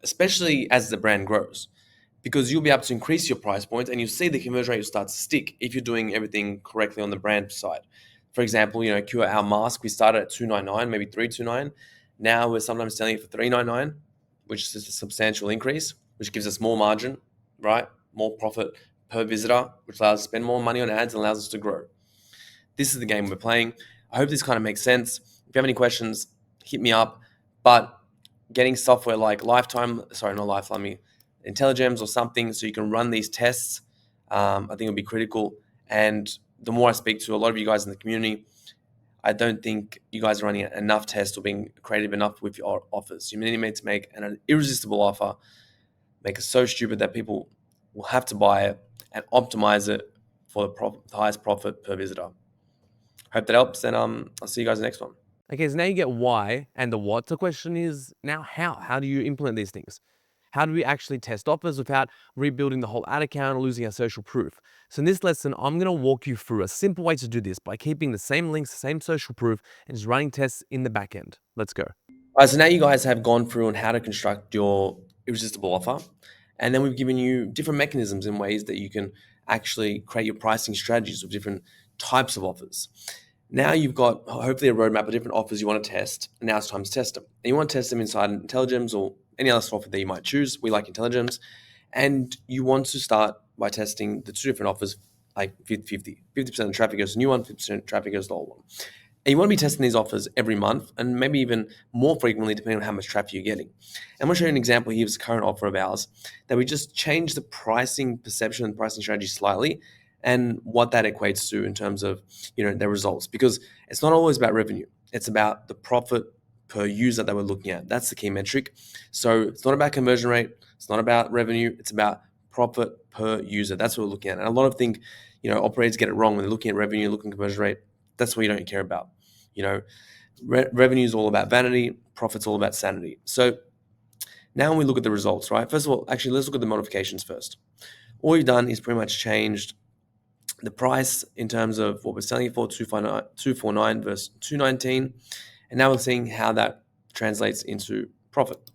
especially as the brand grows, because you'll be able to increase your price point and you'll see the conversion rate will start to stick if you're doing everything correctly on the brand side. For example, Qure, our mask, we started at $299, maybe $329. Now we're sometimes selling it for $399, which is a substantial increase, which gives us more margin, right? More profit per visitor, which allows us to spend more money on ads and allows us to grow. This is the game we're playing. I hope this kind of makes sense. If you have any questions, hit me up. But getting software like Intelligems or something so you can run these tests, I think it'll be critical. And the more I speak to a lot of you guys in the community, I don't think you guys are running enough tests or being creative enough with your offers. You need to make an irresistible offer, make it so stupid that people will have to buy it and optimize it for the highest profit per visitor. Hope that helps, and I'll see you guys in the next one. Okay, so now you get why and the what. The question is now how? How do you implement these things? How do we actually test offers without rebuilding the whole ad account or losing our social proof? So in this lesson, I'm going to walk you through a simple way to do this by keeping the same links, the same social proof, and just running tests in the back end. Let's go. All right, so now you guys have gone through on how to construct your irresistible offer. And then we've given you different mechanisms and ways that you can actually create your pricing strategies with different types of offers. Now you've got hopefully a roadmap of different offers you want to test. And now it's time to test them. And you want to test them inside Intelligems or any other software that you might choose. We like Intelligems. And you want to start by testing the two different offers, like 50-50. 50% of traffic goes to the new one, 50% of traffic goes to the old one. And you want to be testing these offers every month and maybe even more frequently depending on how much traffic you're getting. I'm going to show you an example here of a current offer of ours that we just changed the pricing perception and pricing strategy slightly and what that equates to in terms of their results. Because it's not always about revenue. It's about the profit per user that we're looking at. That's the key metric. So it's not about conversion rate, It's not about revenue. It's about profit per user. That's what we're looking at. And a lot of think, operators get it wrong when they're looking at revenue, looking at conversion rate. That's what you don't care about. Revenue is all about vanity. Profit's all about sanity. So now when we look at the results, right? First of all, actually, let's look at the modifications first. All we've done is pretty much changed the price in terms of what we're selling it for, 249 versus 219. And now we're seeing how that translates into profit.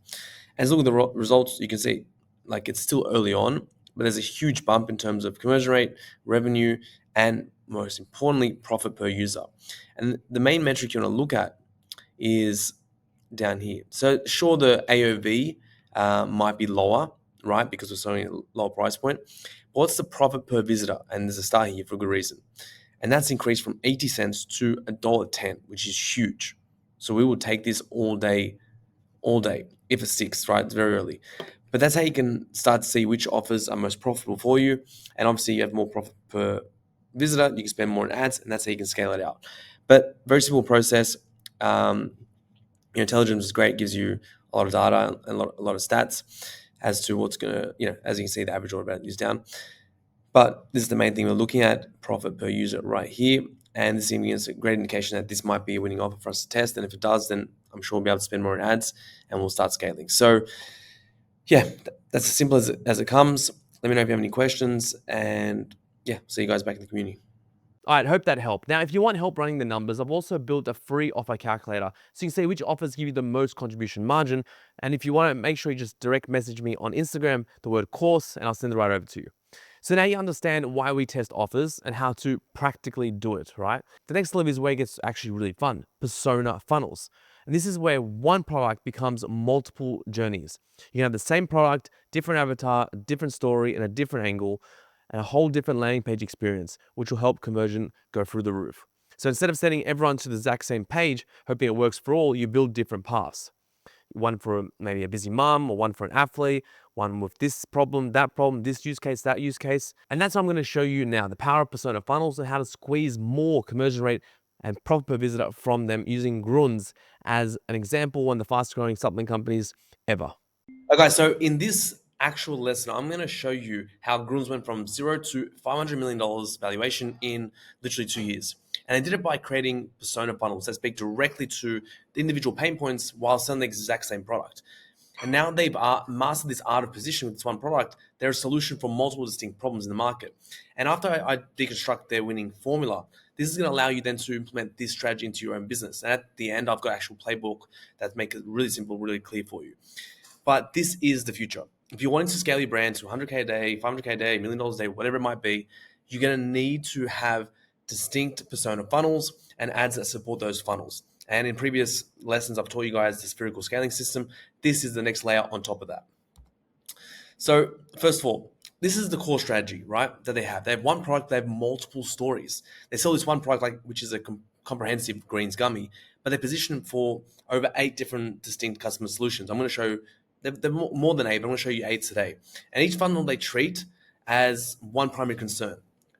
As look at the results, you can see like it's still early on, but there's a huge bump in terms of conversion rate, revenue, and most importantly, profit per user. And the main metric you want to look at is down here. So sure, the AOV might be lower, right? Because we're selling at a lower price point. But what's the profit per visitor? And there's a star here for a good reason. And that's increased from 80 cents to $1.10, which is huge. So we will take this all day, if it sticks, right? It's very early. But that's how you can start to see which offers are most profitable for you. And obviously you have more profit per visitor, you can spend more on ads, and that's how you can scale it out. But very simple process. Intelligems is great, gives you a lot of data and a lot of stats as to what's going to, as you can see, the average order value is down. But this is the main thing we're looking at, profit per user right here. And this is a great indication that this might be a winning offer for us to test. And if it does, then I'm sure we'll be able to spend more on ads and we'll start scaling. So yeah, that's as simple as it comes. Let me know if you have any questions, and yeah, see you guys back in the community. All right, hope that helped. Now, if you want help running the numbers, I've also built a free offer calculator so you can see which offers give you the most contribution margin. And if you want to, make sure you just direct message me on Instagram, the word course, and I'll send it right over to you. So now you understand why we test offers and how to practically do it, right? The next level is where it gets actually really fun, persona funnels. And this is where one product becomes multiple journeys. You can have the same product, different avatar, different story, and a different angle, and a whole different landing page experience, which will help conversion go through the roof. So instead of sending everyone to the exact same page, hoping it works for all, you build different paths. One for maybe a busy mom, or one for an athlete, one with this problem, this use case, that use case. And that's what I'm going to show you now, the power of persona funnels and how to squeeze more conversion rate and profit per visitor from them using Grunz as an example, one of the fastest growing supplement companies ever. Okay, so in this actual lesson, I'm going to show you how Grunz went from $0 to $500 million valuation in literally 2 years. And they did it by creating persona funnels that speak directly to the individual pain points while selling the exact same product. And now they've mastered this art of positioning with this one product. They're a solution for multiple distinct problems in the market. And after I deconstruct their winning formula, this is going to allow you then to implement this strategy into your own business. And at the end, I've got an actual playbook that makes it really simple, really clear for you. But this is the future. If you're wanting to scale your brand to 100K a day, 500K a day, $1 million a day, whatever it might be, you're going to need to have distinct persona funnels and ads that support those funnels. And in previous lessons, I've taught you guys the spherical scaling system. This is the next layer on top of that. So first of all, this is the core strategy, right, that they have. They have one product, they have multiple stories. They sell this one product, which is a comprehensive greens gummy, but they position it for over 8 different distinct customer solutions. I'm going to show they're more than 8, but I'm going to show you 8 today. And each funnel they treat as one primary concern,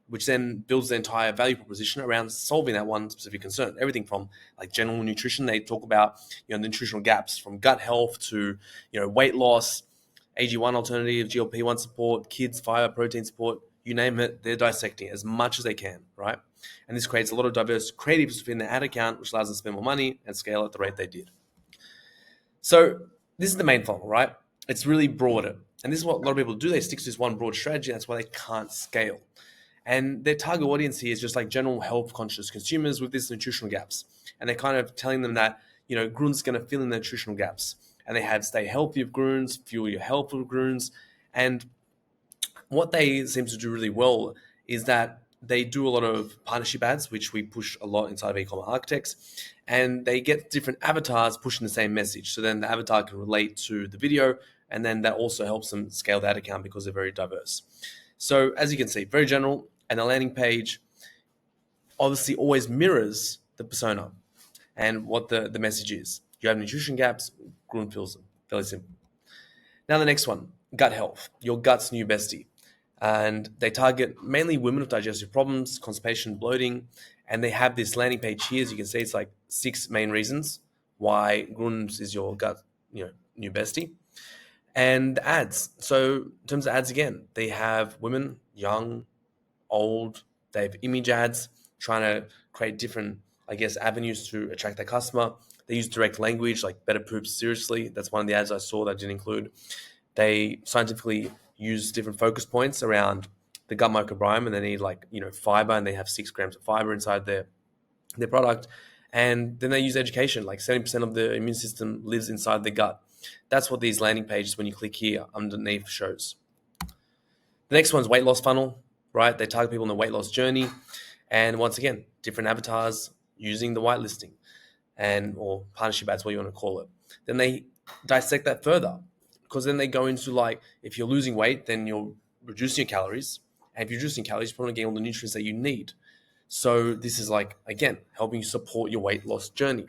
which then builds the entire value proposition around solving that one specific concern. Everything from like general nutrition, they talk about the nutritional gaps from gut health to weight loss, AG1 alternative, GLP-1 support, kids, fiber, protein support, you name it, they're dissecting as much as they can, right? And this creates a lot of diverse creatives within the ad account, which allows them to spend more money and scale at the rate they did. So this is the main funnel, right? It's really broader. And this is what a lot of people do. They stick to this one broad strategy. That's why they can't scale. And their target audience here is just like general health conscious consumers with these nutritional gaps. And they're kind of telling them that, Grunz is going to fill in the nutritional gaps. And they have stay healthy with Grunz, fuel your health with Grunz. And what they seem to do really well is that they do a lot of partnership ads, which we push a lot inside of Ecomm Architects, and they get different avatars pushing the same message. So then the avatar can relate to the video, and then that also helps them scale that account because they're very diverse. So as you can see, very general, and the landing page obviously always mirrors the persona and what the message is. You have nutrition gaps, Grunz fills them. Fairly simple. Now the next one, gut health, your gut's new bestie. And they target mainly women with digestive problems, constipation, bloating, and they have this landing page here. As you can see, it's like 6 main reasons why Grunz is your gut, new bestie. And ads. So in terms of ads, again, they have women, young, old. They have image ads, trying to create different, avenues to attract their customer. They use direct language, like better poops seriously. That's one of the ads I saw that I didn't include. They scientifically use different focus points around the gut microbiome, and they need fiber, and they have 6 grams of fiber inside their product. And then they use education, like 70% of the immune system lives inside the gut. That's what these landing pages, when you click here underneath, shows. The next one's weight loss funnel, right? They target people in the weight loss journey. And once again, different avatars using the whitelisting or partnership ads, what you want to call it. Then they dissect that further, because then they go into if you're losing weight, then you're reducing your calories. And if you're reducing calories, you're probably getting all the nutrients that you need. So this is again, helping you support your weight loss journey,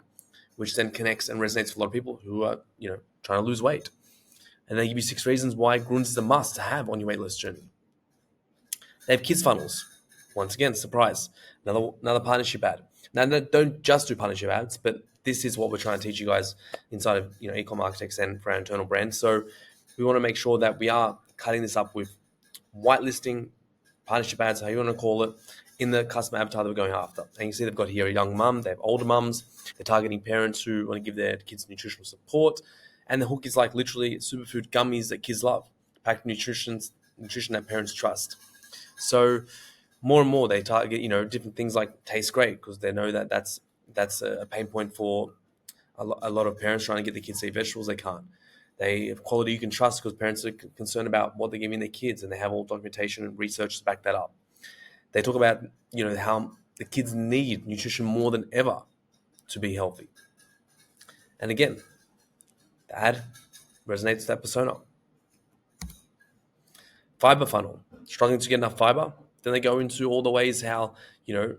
which then connects and resonates with a lot of people who are, trying to lose weight. And they give you 6 reasons why Grunz is a must to have on your weight loss journey. They have kids funnels. Once again, surprise, another partnership ad. Now, don't just do partnership ads, but this is what we're trying to teach you guys inside of Ecomm Architects and for our internal brand. So we want to make sure that we are cutting this up with whitelisting, partnership ads, how you want to call it, in the customer avatar that we're going after. And you see they've got here a young mum, they have older mums, they're targeting parents who want to give their kids nutritional support. And the hook is literally superfood gummies that kids love, packed nutrition that parents trust. So more and more they target, different things like taste great, because they know that that's a pain point for a lot of parents trying to get their kids to eat vegetables. They can't. They have quality you can trust, because parents are concerned about what they're giving their kids, and they have all documentation and research to back that up. They talk about, how the kids need nutrition more than ever to be healthy. And again, the ad resonates with that persona. Fiber funnel. Struggling to get enough fiber? Then they go into all the ways how, your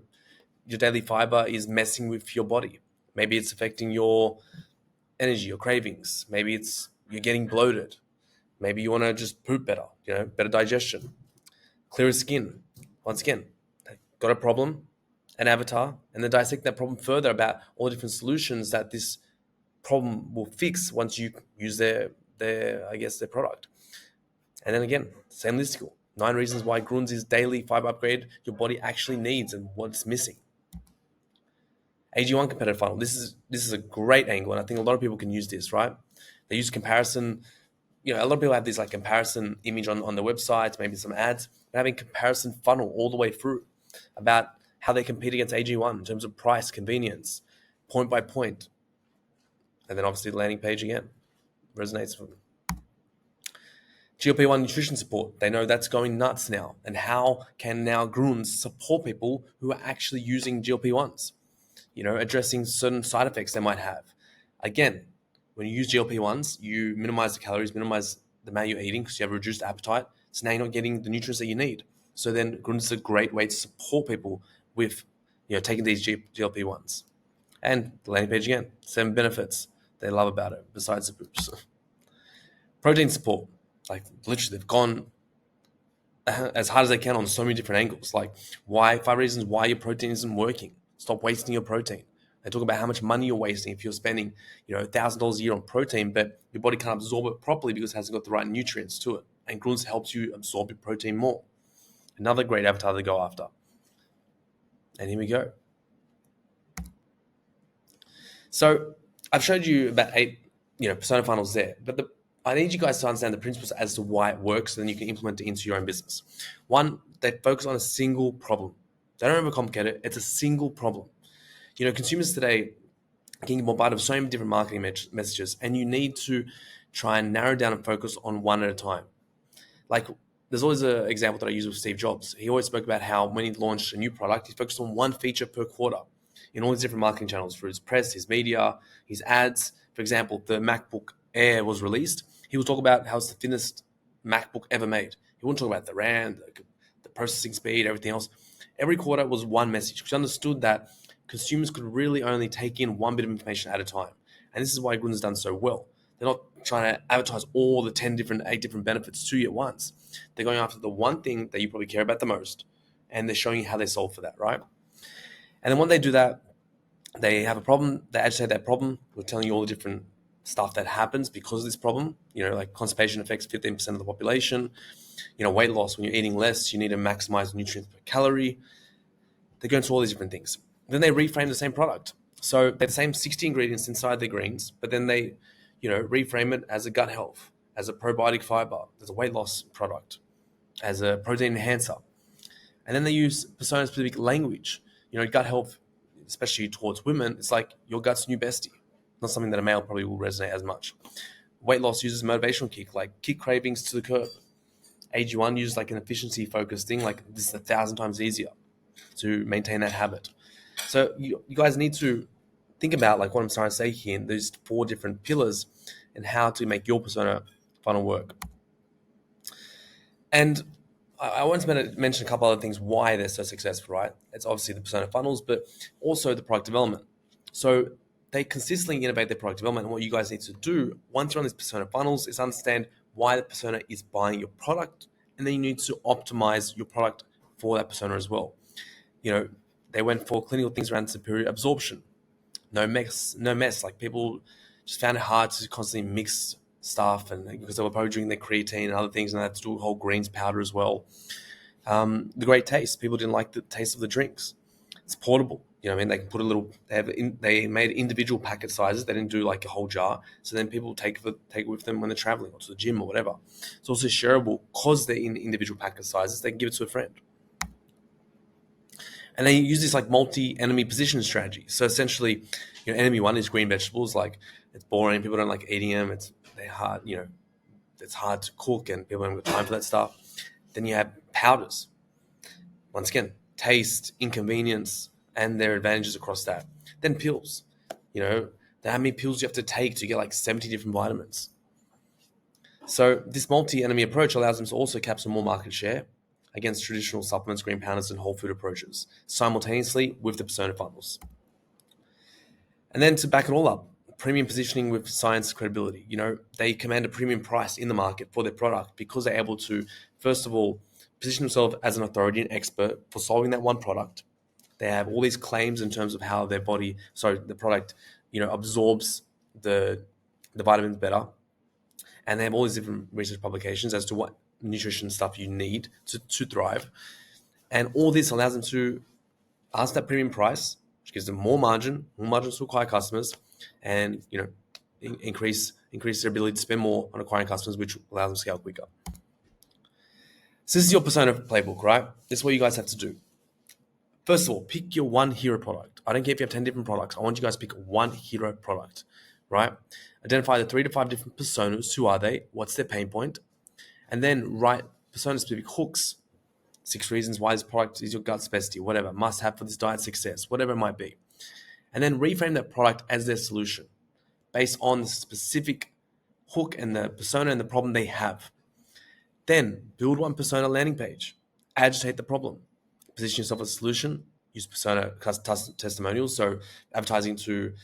daily fiber is messing with your body. Maybe it's affecting your energy, your cravings. Maybe it's you're getting bloated. Maybe you want to just poop better, better digestion. Clearer skin. Once again, got a problem, an avatar, and then dissect that problem further about all the different solutions that this problem will fix once you use their product. And then again, same listicle. 9 reasons why Grunz's daily fiber upgrade your body actually needs and what's missing. AG1 competitive funnel. This is a great angle, and I think a lot of people can use this, right? They use comparison. A lot of people have this comparison image on their websites, maybe some ads, but having comparison funnel all the way through about how they compete against AG1 in terms of price, convenience, point by point. And then obviously the landing page again resonates with them. GLP-1 nutrition support. They know that's going nuts now. And how can now Grunz support people who are actually using GLP-1s? Addressing certain side effects they might have. Again, when you use GLP-1s, you minimize the calories, minimize the amount you're eating, because you have a reduced appetite. So now you're not getting the nutrients that you need. So then Grunz is a great way to support people with, taking these GLP-1s. And the landing page again, 7 benefits they love about it, besides the poops. Protein support. Literally, they've gone as hard as they can on so many different angles. 5 reasons why your protein isn't working. Stop wasting your protein. They talk about how much money you're wasting if you're spending, $1,000 a year on protein, but your body can't absorb it properly because it hasn't got the right nutrients to it. And Grunz helps you absorb your protein more. Another great avatar to go after. And here we go. So I've showed you about 8, persona funnels there, but I need you guys to understand the principles as to why it works, so then you can implement it into your own business. 1, they focus on a single problem. They don't overcomplicate it. It's a single problem. Consumers today are getting bombarded with so many different marketing messages, and you need to try and narrow down and focus on one at a time. There's always an example that I use with Steve Jobs. He always spoke about how when he launched a new product, he focused on one feature per quarter in all his different marketing channels, through his press, his media, his ads. For example, the MacBook Air was released. He would talk about how it's the thinnest MacBook ever made. He wouldn't talk about the RAM, the processing speed, everything else. Every quarter was one message, because he understood that consumers could really only take in one bit of information at a time. And this is why Grunz has done so well. They're not trying to advertise all the 8 different benefits to you at once. They're going after the one thing that you probably care about the most, and they're showing you how they solve for that, right? And then when they do that, they have a problem, they agitate that problem with telling you all the different stuff that happens because of this problem. Like constipation affects 15% of the population. Weight loss, when you're eating less, you need to maximize nutrients per calorie. They go into all these different things. Then they reframe the same product. So they're the same 60 ingredients inside the greens, but then they, reframe it as a gut health, as a probiotic fiber, as a weight loss product, as a protein enhancer. And then they use persona-specific language. Gut health, especially towards women, it's like your gut's new bestie. Not something that a male probably will resonate as much. Weight loss uses motivational kick, like kick cravings to the curb. AG1 uses like an efficiency-focused thing, like this is 1,000 times easier to maintain that habit. So you guys need to think about like what I'm trying to say here in these 4 different pillars and how to make your persona funnel work. And I want to mention a couple other things why they're so successful, right? It's obviously the persona funnels, but also the product development. So they consistently innovate their product development. And what you guys need to do once you're on these persona funnels is understand why the persona is buying your product. And then you need to optimize your product for that persona as well. They went for clinical things around superior absorption. No mess. Like people just found it hard to constantly mix stuff, and because they were probably drinking their creatine and other things, and they had to do a whole greens powder as well. The great taste. People didn't like the taste of the drinks. It's portable. They can put a little. They made individual packet sizes. They didn't do like a whole jar. So then people take it with them when they're traveling or to the gym or whatever. It's also shareable because they're in individual packet sizes. They can give it to a friend. And they use this like multi-enemy position strategy. So essentially, enemy 1 is green vegetables. Like it's boring. People don't like eating them. They're hard. It's hard to cook, and people don't have time for that stuff. Then you have powders. Once again, taste, inconvenience, and their advantages across that. Then pills. How many pills you have to take to get like 70 different vitamins. So this multi-enemy approach allows them to also capture more market share against traditional supplements, green powders, and whole food approaches, simultaneously with the persona funnels. And then to back it all up, premium positioning with science credibility. They command a premium price in the market for their product because they're able to, first of all, position themselves as an authority and expert for solving that one product. They have all these claims in terms of how the product, absorbs the vitamins better. And they have all these different research publications as to what nutrition stuff you need to thrive. And all this allows them to ask that premium price, which gives them more margins to acquire customers, and increase their ability to spend more on acquiring customers, which allows them to scale quicker. So this is your persona playbook, right? This is what you guys have to do. First of all, pick your one hero product. I don't care if you have 10 different products. I want you guys to pick one hero product, right? Identify the 3 to 5 different personas. Who are they? What's their pain point? And then write persona-specific hooks. 6 reasons why this product is your gut's bestie, whatever. Must have for this diet success, whatever it might be. And then reframe that product as their solution based on the specific hook and the persona and the problem they have. Then build one persona landing page. Agitate the problem. Position yourself as a solution. Use persona testimonials. So advertising to,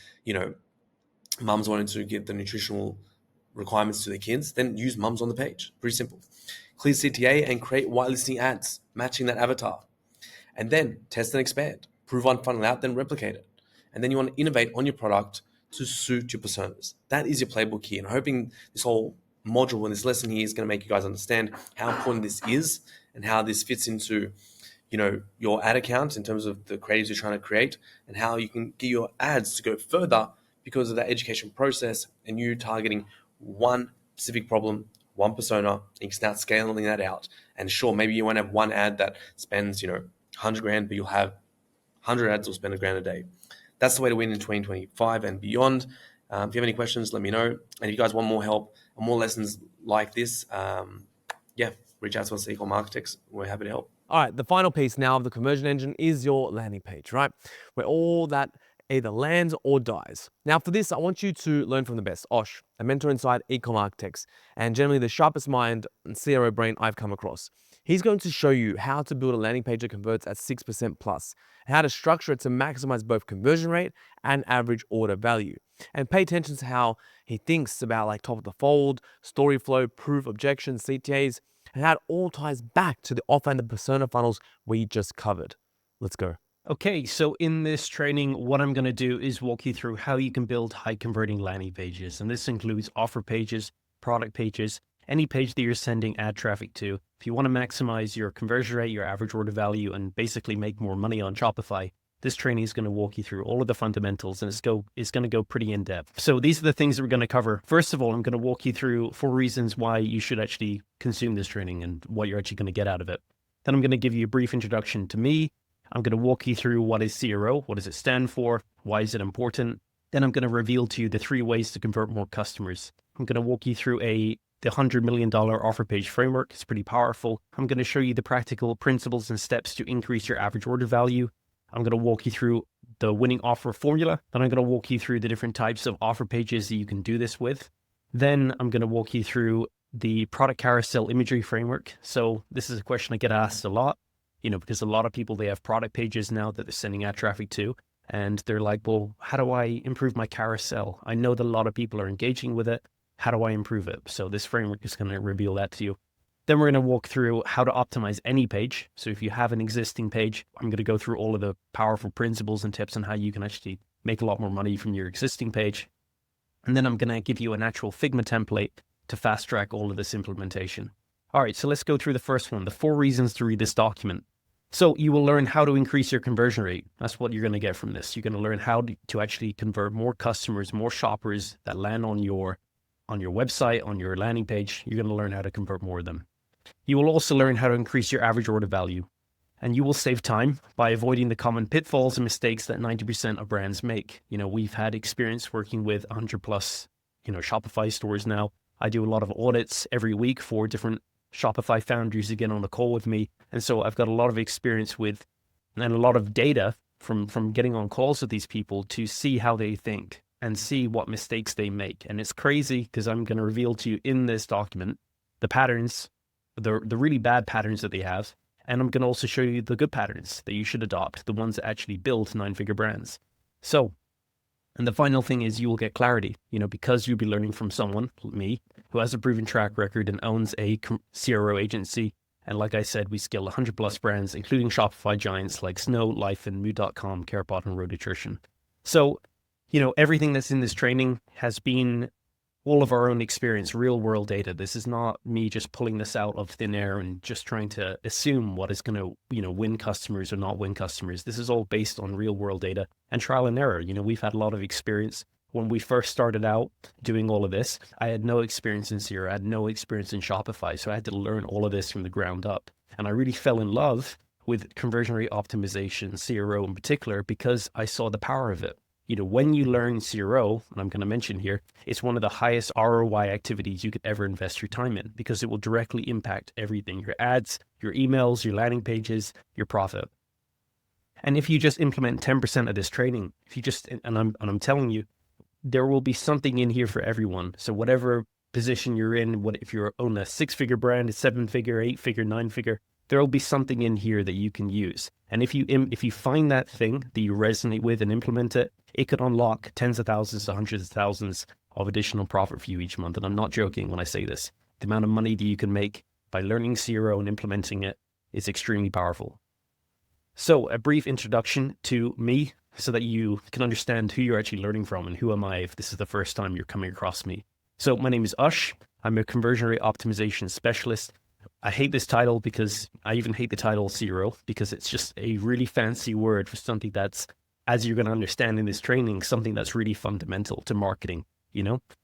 mums wanting to get the nutritional requirements to their kids. Then use mums on the page. Pretty simple. Clear CTA and create whitelisting ads matching that avatar. And then test and expand. Prove one funnel out, then replicate it. And then you want to innovate on your product to suit your personas. That is your playbook here. And I'm hoping this whole module and this lesson here is going to make you guys understand how important this is and how this fits into, your ad accounts in terms of the creatives you're trying to create, and how you can get your ads to go further because of that education process and you targeting one specific problem, one persona, and you can start scaling that out. And sure, maybe you won't have one ad that spends, 100 grand, but you'll have 100 ads will spend $1,000 a day. That's the way to win in 2025 and beyond. If you have any questions, let me know. And if you guys want more help and more lessons like this, reach out to us at Ecomm Architects. We're happy to help. All right, the final piece now of the conversion engine is your landing page, right? Where all that either lands or dies. Now for this, I want you to learn from the best. Osh, a mentor inside Ecomm Architects, and generally the sharpest mind and CRO brain I've come across. He's going to show you how to build a landing page that converts at 6% plus, and how to structure it to maximize both conversion rate and average order value. And pay attention to how he thinks about like top of the fold, story flow, proof, objections, CTAs, and how it all ties back to the offer and the persona funnels we just covered. Let's go. Okay, so in this training, what I'm going to do is walk you through how you can build high converting landing pages. And this includes offer pages, product pages, any page that you're sending ad traffic to. If you want to maximize your conversion rate, your average order value, and basically make more money on Shopify, this training is going to walk you through all of the fundamentals, and it's going to go pretty in depth. So these are the things that we're going to cover. First of all, I'm going to walk you through 4 reasons why you should actually consume this training and what you're actually going to get out of it. Then I'm going to give you a brief introduction to me. I'm going to walk you through what is CRO, what does it stand for, why is it important. Then I'm going to reveal to you the 3 ways to convert more customers. I'm going to walk you through the $100 million offer page framework. It's pretty powerful. I'm going to show you the practical principles and steps to increase your average order value. I'm going to walk you through the winning offer formula. Then I'm going to walk you through the different types of offer pages that you can do this with. Then I'm going to walk you through the product carousel imagery framework. So this is a question I get asked a lot, because a lot of people, they have product pages now that they're sending ad traffic to, and they're like, well, how do I improve my carousel? I know that a lot of people are engaging with it. How do I improve it? So this framework is going to reveal that to you. Then we're going to walk through how to optimize any page. So if you have an existing page, I'm going to go through all of the powerful principles and tips on how you can actually make a lot more money from your existing page. And then I'm going to give you an actual Figma template to fast track all of this implementation. All right, so let's go through the first one, the 4 reasons to read this document. So you will learn how to increase your conversion rate. That's what you're going to get from this. You're going to learn how to actually convert more customers, more shoppers that land on your website, on your landing page. You're going to learn how to convert more of them. You will also learn how to increase your average order value. And you will save time by avoiding the common pitfalls and mistakes that 90% of brands make. We've had experience working with 100 plus, Shopify stores now. I do a lot of audits every week for different Shopify founders who get on the call with me. And so I've got a lot of experience with and a lot of data from getting on calls with these people to see how they think and see what mistakes they make. And it's crazy because I'm going to reveal to you in this document the patterns, the really bad patterns that they have. And I'm going to also show you the good patterns that you should adopt, the ones that actually build 9-figure brands. So, and the final thing is you will get clarity, because you'll be learning from someone, me, who has a proven track record and owns a CRO agency. And like I said, we scale 100 plus brands, including Shopify giants like Snow, Life, and Moo.com, CarePod, and Road Nutrition. So, everything that's in this training has been all of our own experience, real world data. This is not me just pulling this out of thin air and just trying to assume what is going to, win customers or not win customers. This is all based on real world data and trial and error. We've had a lot of experience. When we first started out doing all of this, I had no experience in CRO, I had no experience in Shopify. So I had to learn all of this from the ground up. And I really fell in love with conversion rate optimization, CRO in particular, because I saw the power of it. When you learn CRO, and I'm going to mention here, it's one of the highest ROI activities you could ever invest your time in because it will directly impact everything, your ads, your emails, your landing pages, your profit. And if you just implement 10% of this training, and I'm telling you, there will be something in here for everyone. So whatever position you're in, if you're on a 6-figure brand, a 7-figure, 8-figure, 9-figure, there will be something in here that you can use. And if you find that thing that you resonate with and implement it, it could unlock tens of thousands to hundreds of thousands of additional profit for you each month. And I'm not joking when I say this. The amount of money that you can make by learning CRO and implementing it is extremely powerful. So a brief introduction to me so that you can understand who you're actually learning from and who am I if this is the first time you're coming across me. So my name is Ush. I'm a conversion rate optimization specialist. I hate this title because I even hate the title CRO because it's just a really fancy word for something that's, as you're going to understand in this training, something that's really fundamental to marketing,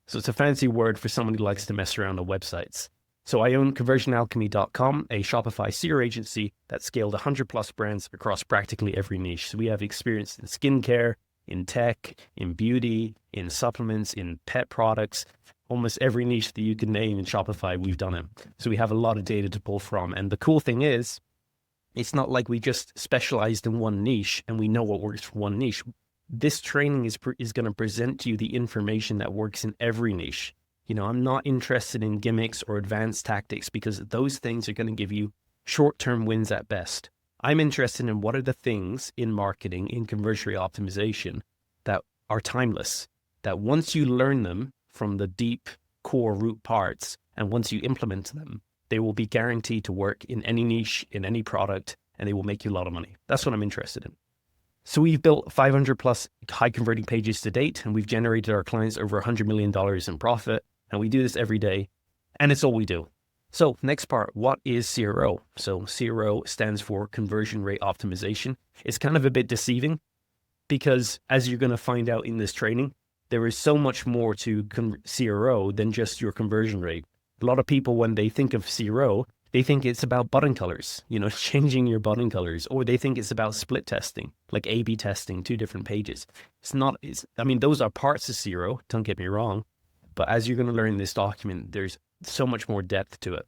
So it's a fancy word for someone who likes to mess around on websites. So I own conversionalchemy.com, a Shopify CRO agency that scaled 100 plus brands across practically every niche. So we have experience in skincare, in tech, in beauty, in supplements, in pet products. Almost every niche that you can name in Shopify, we've done it. So we have a lot of data to pull from. And the cool thing is, it's not like we just specialized in one niche and we know what works for one niche. This training is going to present to you the information that works in every niche. I'm not interested in gimmicks or advanced tactics because those things are going to give you short-term wins at best. I'm interested in what are the things in marketing, in conversion rate optimization that are timeless, that once you learn them from the deep core root parts, and once you implement them, they will be guaranteed to work in any niche, in any product, and they will make you a lot of money. That's what I'm interested in. So we've built 500 plus high converting pages to date, and we've generated our clients over $100 million in profit. And we do this every day, and it's all we do. So next part, what is CRO? So CRO stands for conversion rate optimization. It's kind of a bit deceiving because, as you're going to find out in this training, there is so much more to CRO than just your conversion rate. A lot of people, when they think of CRO, they think it's about button colors, changing your button colors, or they think it's about split testing, like A/B testing, 2 different pages. It's not, those are parts of CRO, don't get me wrong, but as you're going to learn in this document, there's so much more depth to it.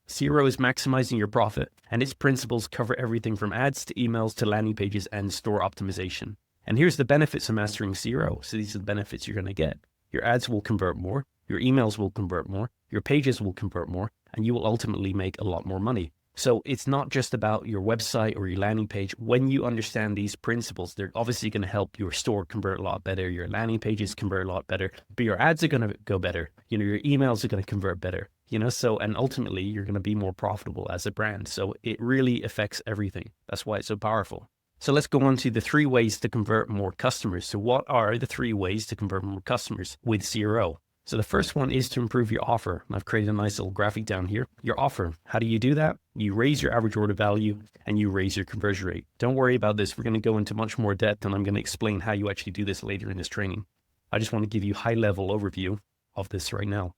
CRO is maximizing your profit, and its principles cover everything from ads to emails to landing pages and store optimization. And here's the benefits of mastering CRO. So these are the benefits you're going to get. Your ads will convert more, your emails will convert more, your pages will convert more, and you will ultimately make a lot more money. So it's not just about your website or your landing page. When you understand these principles, they're obviously going to help your store convert a lot better, your landing pages convert a lot better, but your ads are going to go better. Your emails are going to convert better, and ultimately you're going to be more profitable as a brand. So it really affects everything. That's why it's so powerful. So let's go on to the 3 ways to convert more customers. So what are the 3 ways to convert more customers with CRO? So the first one is to improve your offer. I've created a nice little graphic down here. Your offer. How do you do that? You raise your average order value and you raise your conversion rate. Don't worry about this. We're going to go into much more depth, and I'm going to explain how you actually do this later in this training. I just want to give you a high-level overview of this right now.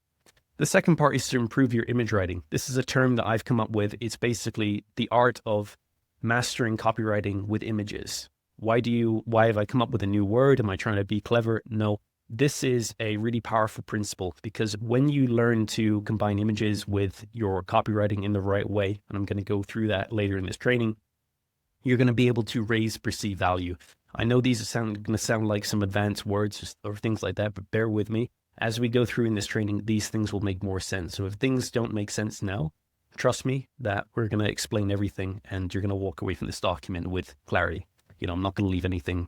The second part is to improve your image writing. This is a term that I've come up with. It's basically the art of mastering copywriting with images. Why have I come up with a new word? Am I trying to be clever? No. This is a really powerful principle, because when you learn to combine images with your copywriting in the right way, and I'm going to go through that later in this training, you're going to be able to raise perceived value. I know these are going to sound like some advanced words or things like that, but bear with me. As we go through in this training, these things will make more sense. So if things don't make sense now, trust me that we're going to explain everything, and you're going to walk away from this document with clarity. I'm not going to leave anything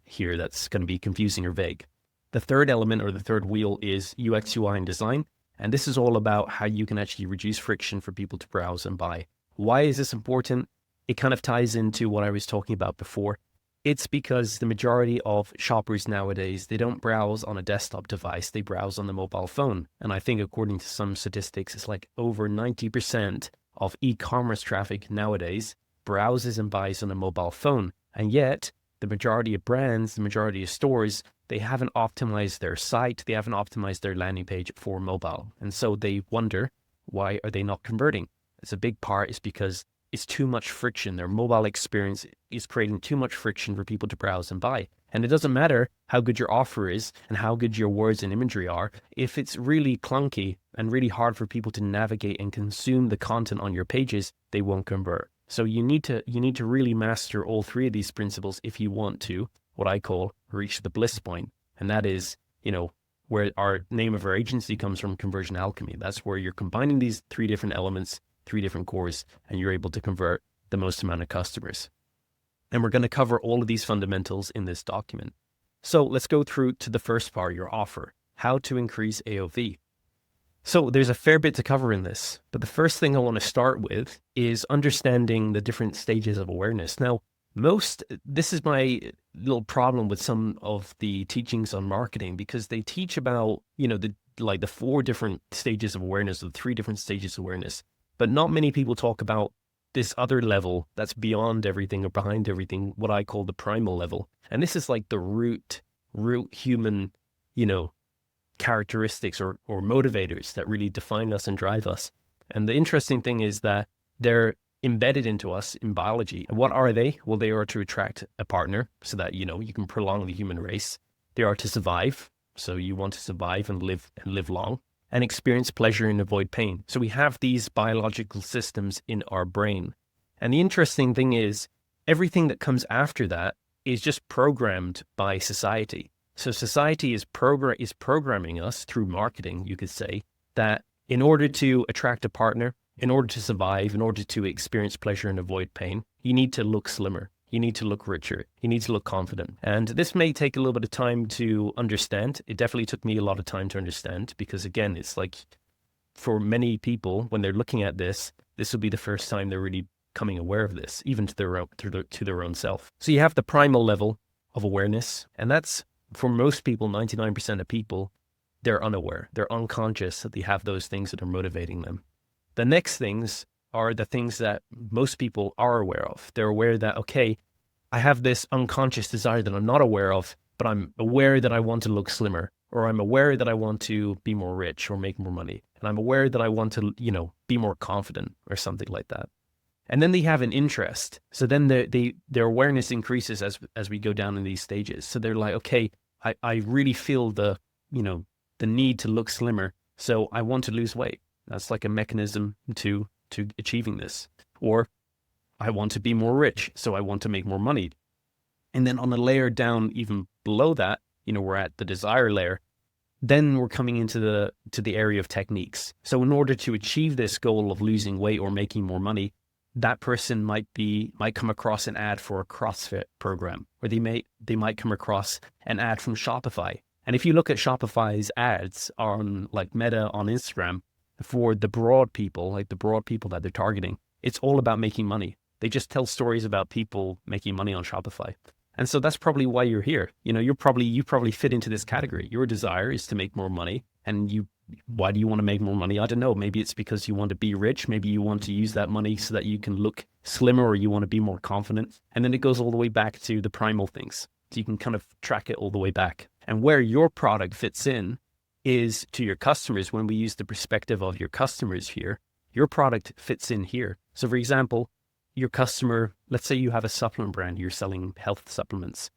here that's going to be confusing or vague. The third element, or the third wheel, is UX, UI, and design. And this is all about how you can actually reduce friction for people to browse and buy. Why is this important? It kind of ties into what I was talking about before. It's because the majority of shoppers nowadays, they don't browse on a desktop device, they browse on the mobile phone. And I think according to some statistics, it's like over 90% of e-commerce traffic nowadays browses and buys on a mobile phone. And yet, the majority of brands, the majority of stores, they haven't optimized their site, they haven't optimized their landing page for mobile. And so they wonder, why are they not converting? It's a big part is because it's too much friction. Their mobile experience is creating too much friction for people to browse and buy. And it doesn't matter how good your offer is and how good your words and imagery are. If it's really clunky and really hard for people to navigate and consume the content on your pages, they won't convert. So you need to really master all 3 of these principles if you want to, what I call, reach the bliss point. And that is, where our name of our agency comes from, Conversion Alchemy. That's where you're combining these 3 different elements, 3 different cores, and you're able to convert the most amount of customers. And we're going to cover all of these fundamentals in this document. So let's go through to the first part, your offer, how to increase AOV. So there's a fair bit to cover in this, but the first thing I want to start with is understanding the different stages of awareness. Now, this is my little problem with some of the teachings on marketing, because they teach about, the 4 different stages of awareness, or the 3 different stages of awareness, but not many people talk about this other level that's beyond everything or behind everything, what I call the primal level. And this is like the root human, characteristics or motivators that really define us and drive us. And the interesting thing is that they're embedded into us in biology. And what are they? Well, they are to attract a partner so that, you can prolong the human race. They are to survive. So you want to survive and live long, and experience pleasure and avoid pain. So we have these biological systems in our brain. And the interesting thing is everything that comes after that is just programmed by society. So society is programming us through marketing, you could say, that in order to attract a partner, in order to survive, in order to experience pleasure and avoid pain, you need to look slimmer. You need to look richer. You need to look confident. And this may take a little bit of time to understand. It definitely took me a lot of time to understand, because again, it's like for many people, when they're looking at this will be the first time they're really becoming aware of this, even to their own self. So you have the primal level of awareness, and that's, for most people, 99% of people, they're unaware. They're unconscious that they have those things that are motivating them. The next things are the things that most people are aware of. They're aware that, okay, I have this unconscious desire that I'm not aware of, but I'm aware that I want to look slimmer, or I'm aware that I want to be more rich or make more money. And I'm aware that I want to, be more confident or something like that. And then they have an interest. So then their awareness increases as we go down in these stages. So they're like, okay, I really feel the need to look slimmer. So I want to lose weight. That's like a mechanism to achieving this. Or I want to be more rich, so I want to make more money. And then on a layer down, even below that, we're at the desire layer. Then we're coming into the area of techniques. So in order to achieve this goal of losing weight or making more money, that person might come across an ad for a CrossFit program, or they might come across an ad from Shopify. And if you look at Shopify's ads on like Meta on Instagram, for the broad people, like the broad people that they're targeting, it's all about making money. They just tell stories about people making money on Shopify. And so that's probably why you're here. You probably fit into this category. Your desire is to make more money. And why do you want to make more money? I don't know. Maybe it's because you want to be rich. Maybe you want to use that money so that you can look slimmer, or you want to be more confident. And then it goes all the way back to the primal things. So you can kind of track it all the way back. And where your product fits in is to your customers. When we use the perspective of your customers here, your product fits in here. So for example, your customer, let's say you have a supplement brand, you're selling health supplements.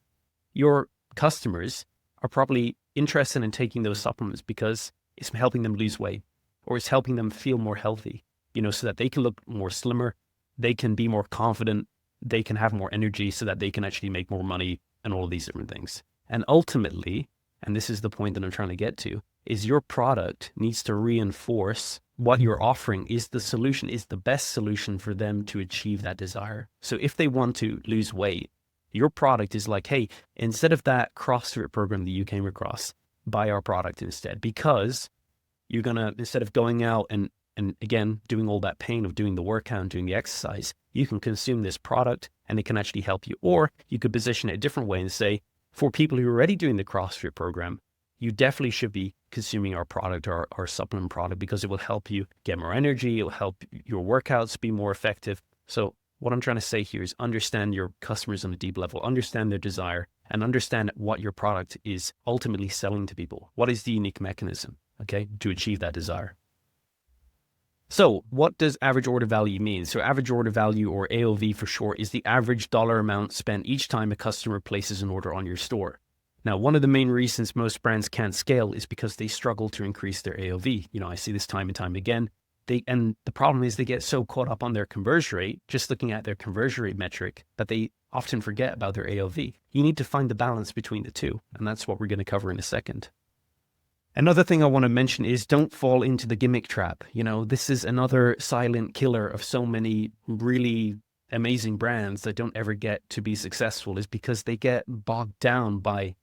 Your customers are probably interested in taking those supplements because it's helping them lose weight, or it's helping them feel more healthy, so that they can look more slimmer, they can be more confident, they can have more energy so that they can actually make more money and all of these different things. And ultimately, and this is the point that I'm trying to get to, is your product needs to reinforce what you're offering is the solution, is the best solution for them to achieve that desire. So if they want to lose weight, your product is like, hey, instead of that CrossFit program that you came across, buy our product instead, because you're going to, instead of going out and again, doing all that pain of doing the workout and doing the exercise, you can consume this product and it can actually help you. Or you could position it a different way and say, for people who are already doing the CrossFit program, you definitely should be consuming our product, or our supplement product, because it will help you get more energy. It will help your workouts be more effective. So what I'm trying to say here is understand your customers on a deep level, understand their desire, and understand what your product is ultimately selling to people. What is the unique mechanism, okay, to achieve that desire? So what does average order value mean? So average order value, or AOV for short, is the average dollar amount spent each time a customer places an order on your store. Now, one of the main reasons most brands can't scale is because they struggle to increase their AOV. I see this time and time again. And the problem is they get so caught up on their conversion rate, just looking at their conversion rate metric, that they often forget about their AOV. You need to find the balance between the two, and that's what we're going to cover in a second. Another thing I want to mention is don't fall into the gimmick trap. This is another silent killer of so many really amazing brands that don't ever get to be successful, is because they get bogged down by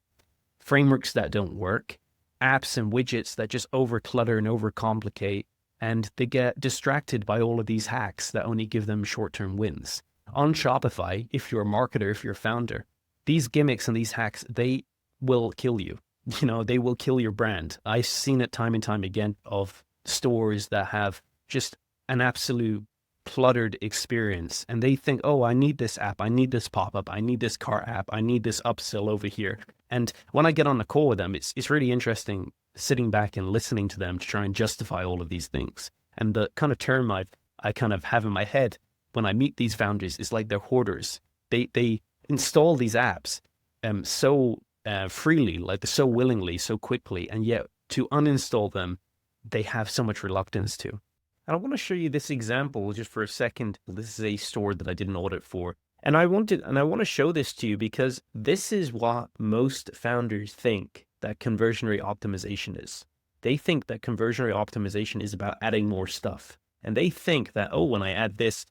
frameworks that don't work, apps and widgets that just overclutter and overcomplicate, and they get distracted by all of these hacks that only give them short-term wins. On Shopify, if you're a marketer, if you're a founder, these gimmicks and these hacks, they will kill you. They will kill your brand. I've seen it time and time again of stores that have just an absolute cluttered experience, and they think, oh, I need this app, I need this pop-up, I need this car app, I need this upsell over here. And when I get on the call with them, it's really interesting sitting back and listening to them to try and justify all of these things. And the kind of term I kind of have in my head when I meet these founders is like they're hoarders. They install these apps so freely, like so willingly, so quickly, and yet to uninstall them, they have so much reluctance to. And I want to show you this example just for a second. This is a store that I did an audit for. And I want to show this to you because this is what most founders think that conversion rate optimization is. They think that conversion rate optimization is about adding more stuff. And they think that, oh, when I add this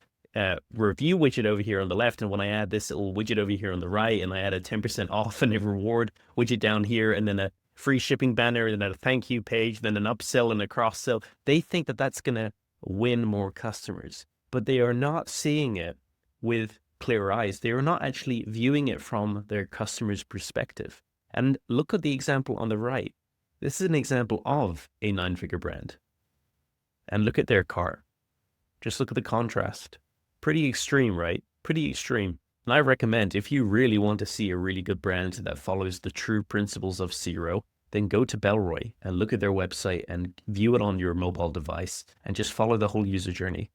review widget over here on the left, and when I add this little widget over here on the right, and I add a 10% off and a reward widget down here, and then a free shipping banner, and then a thank you page, then an upsell and a cross sell, they think that that's going to win more customers. but they are not seeing it with clear eyes. They are not actually viewing it from their customer's perspective. And look at the example on the right. This is an example of a 9-figure brand. And look at their cart. Just look at the contrast. Pretty extreme, right? Pretty extreme. And I recommend, if you really want to see a really good brand that follows the true principles of zero, then go to Bellroy and look at their website and view it on your mobile device and just follow the whole user journey.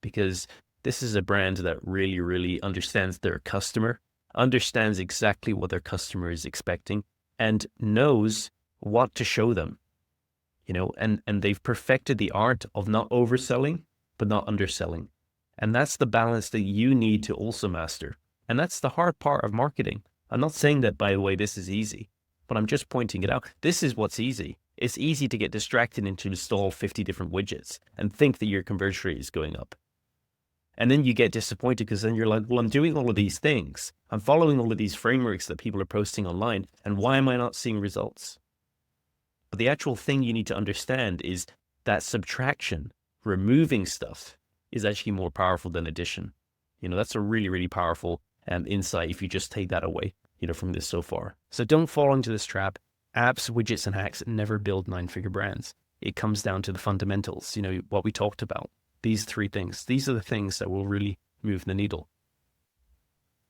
Because this is a brand that really, really understands their customer, understands exactly what their customer is expecting, and knows what to show them. And they've perfected the art of not overselling, but not underselling. And that's the balance that you need to also master. And that's the hard part of marketing. I'm not saying that, by the way, this is easy, but I'm just pointing it out. This is what's easy. It's easy to get distracted and to install 50 different widgets and think that your conversion rate is going up. And then you get disappointed because then you're like, well, I'm doing all of these things. I'm following all of these frameworks that people are posting online. And why am I not seeing results? But the actual thing you need to understand is that subtraction, removing stuff, is actually more powerful than addition. That's a really, really powerful insight if you just take that away, from this so far. So don't fall into this trap. Apps, widgets, and hacks never build 9-figure brands. It comes down to the fundamentals, what we talked about. These 3 things. These are the things that will really move the needle.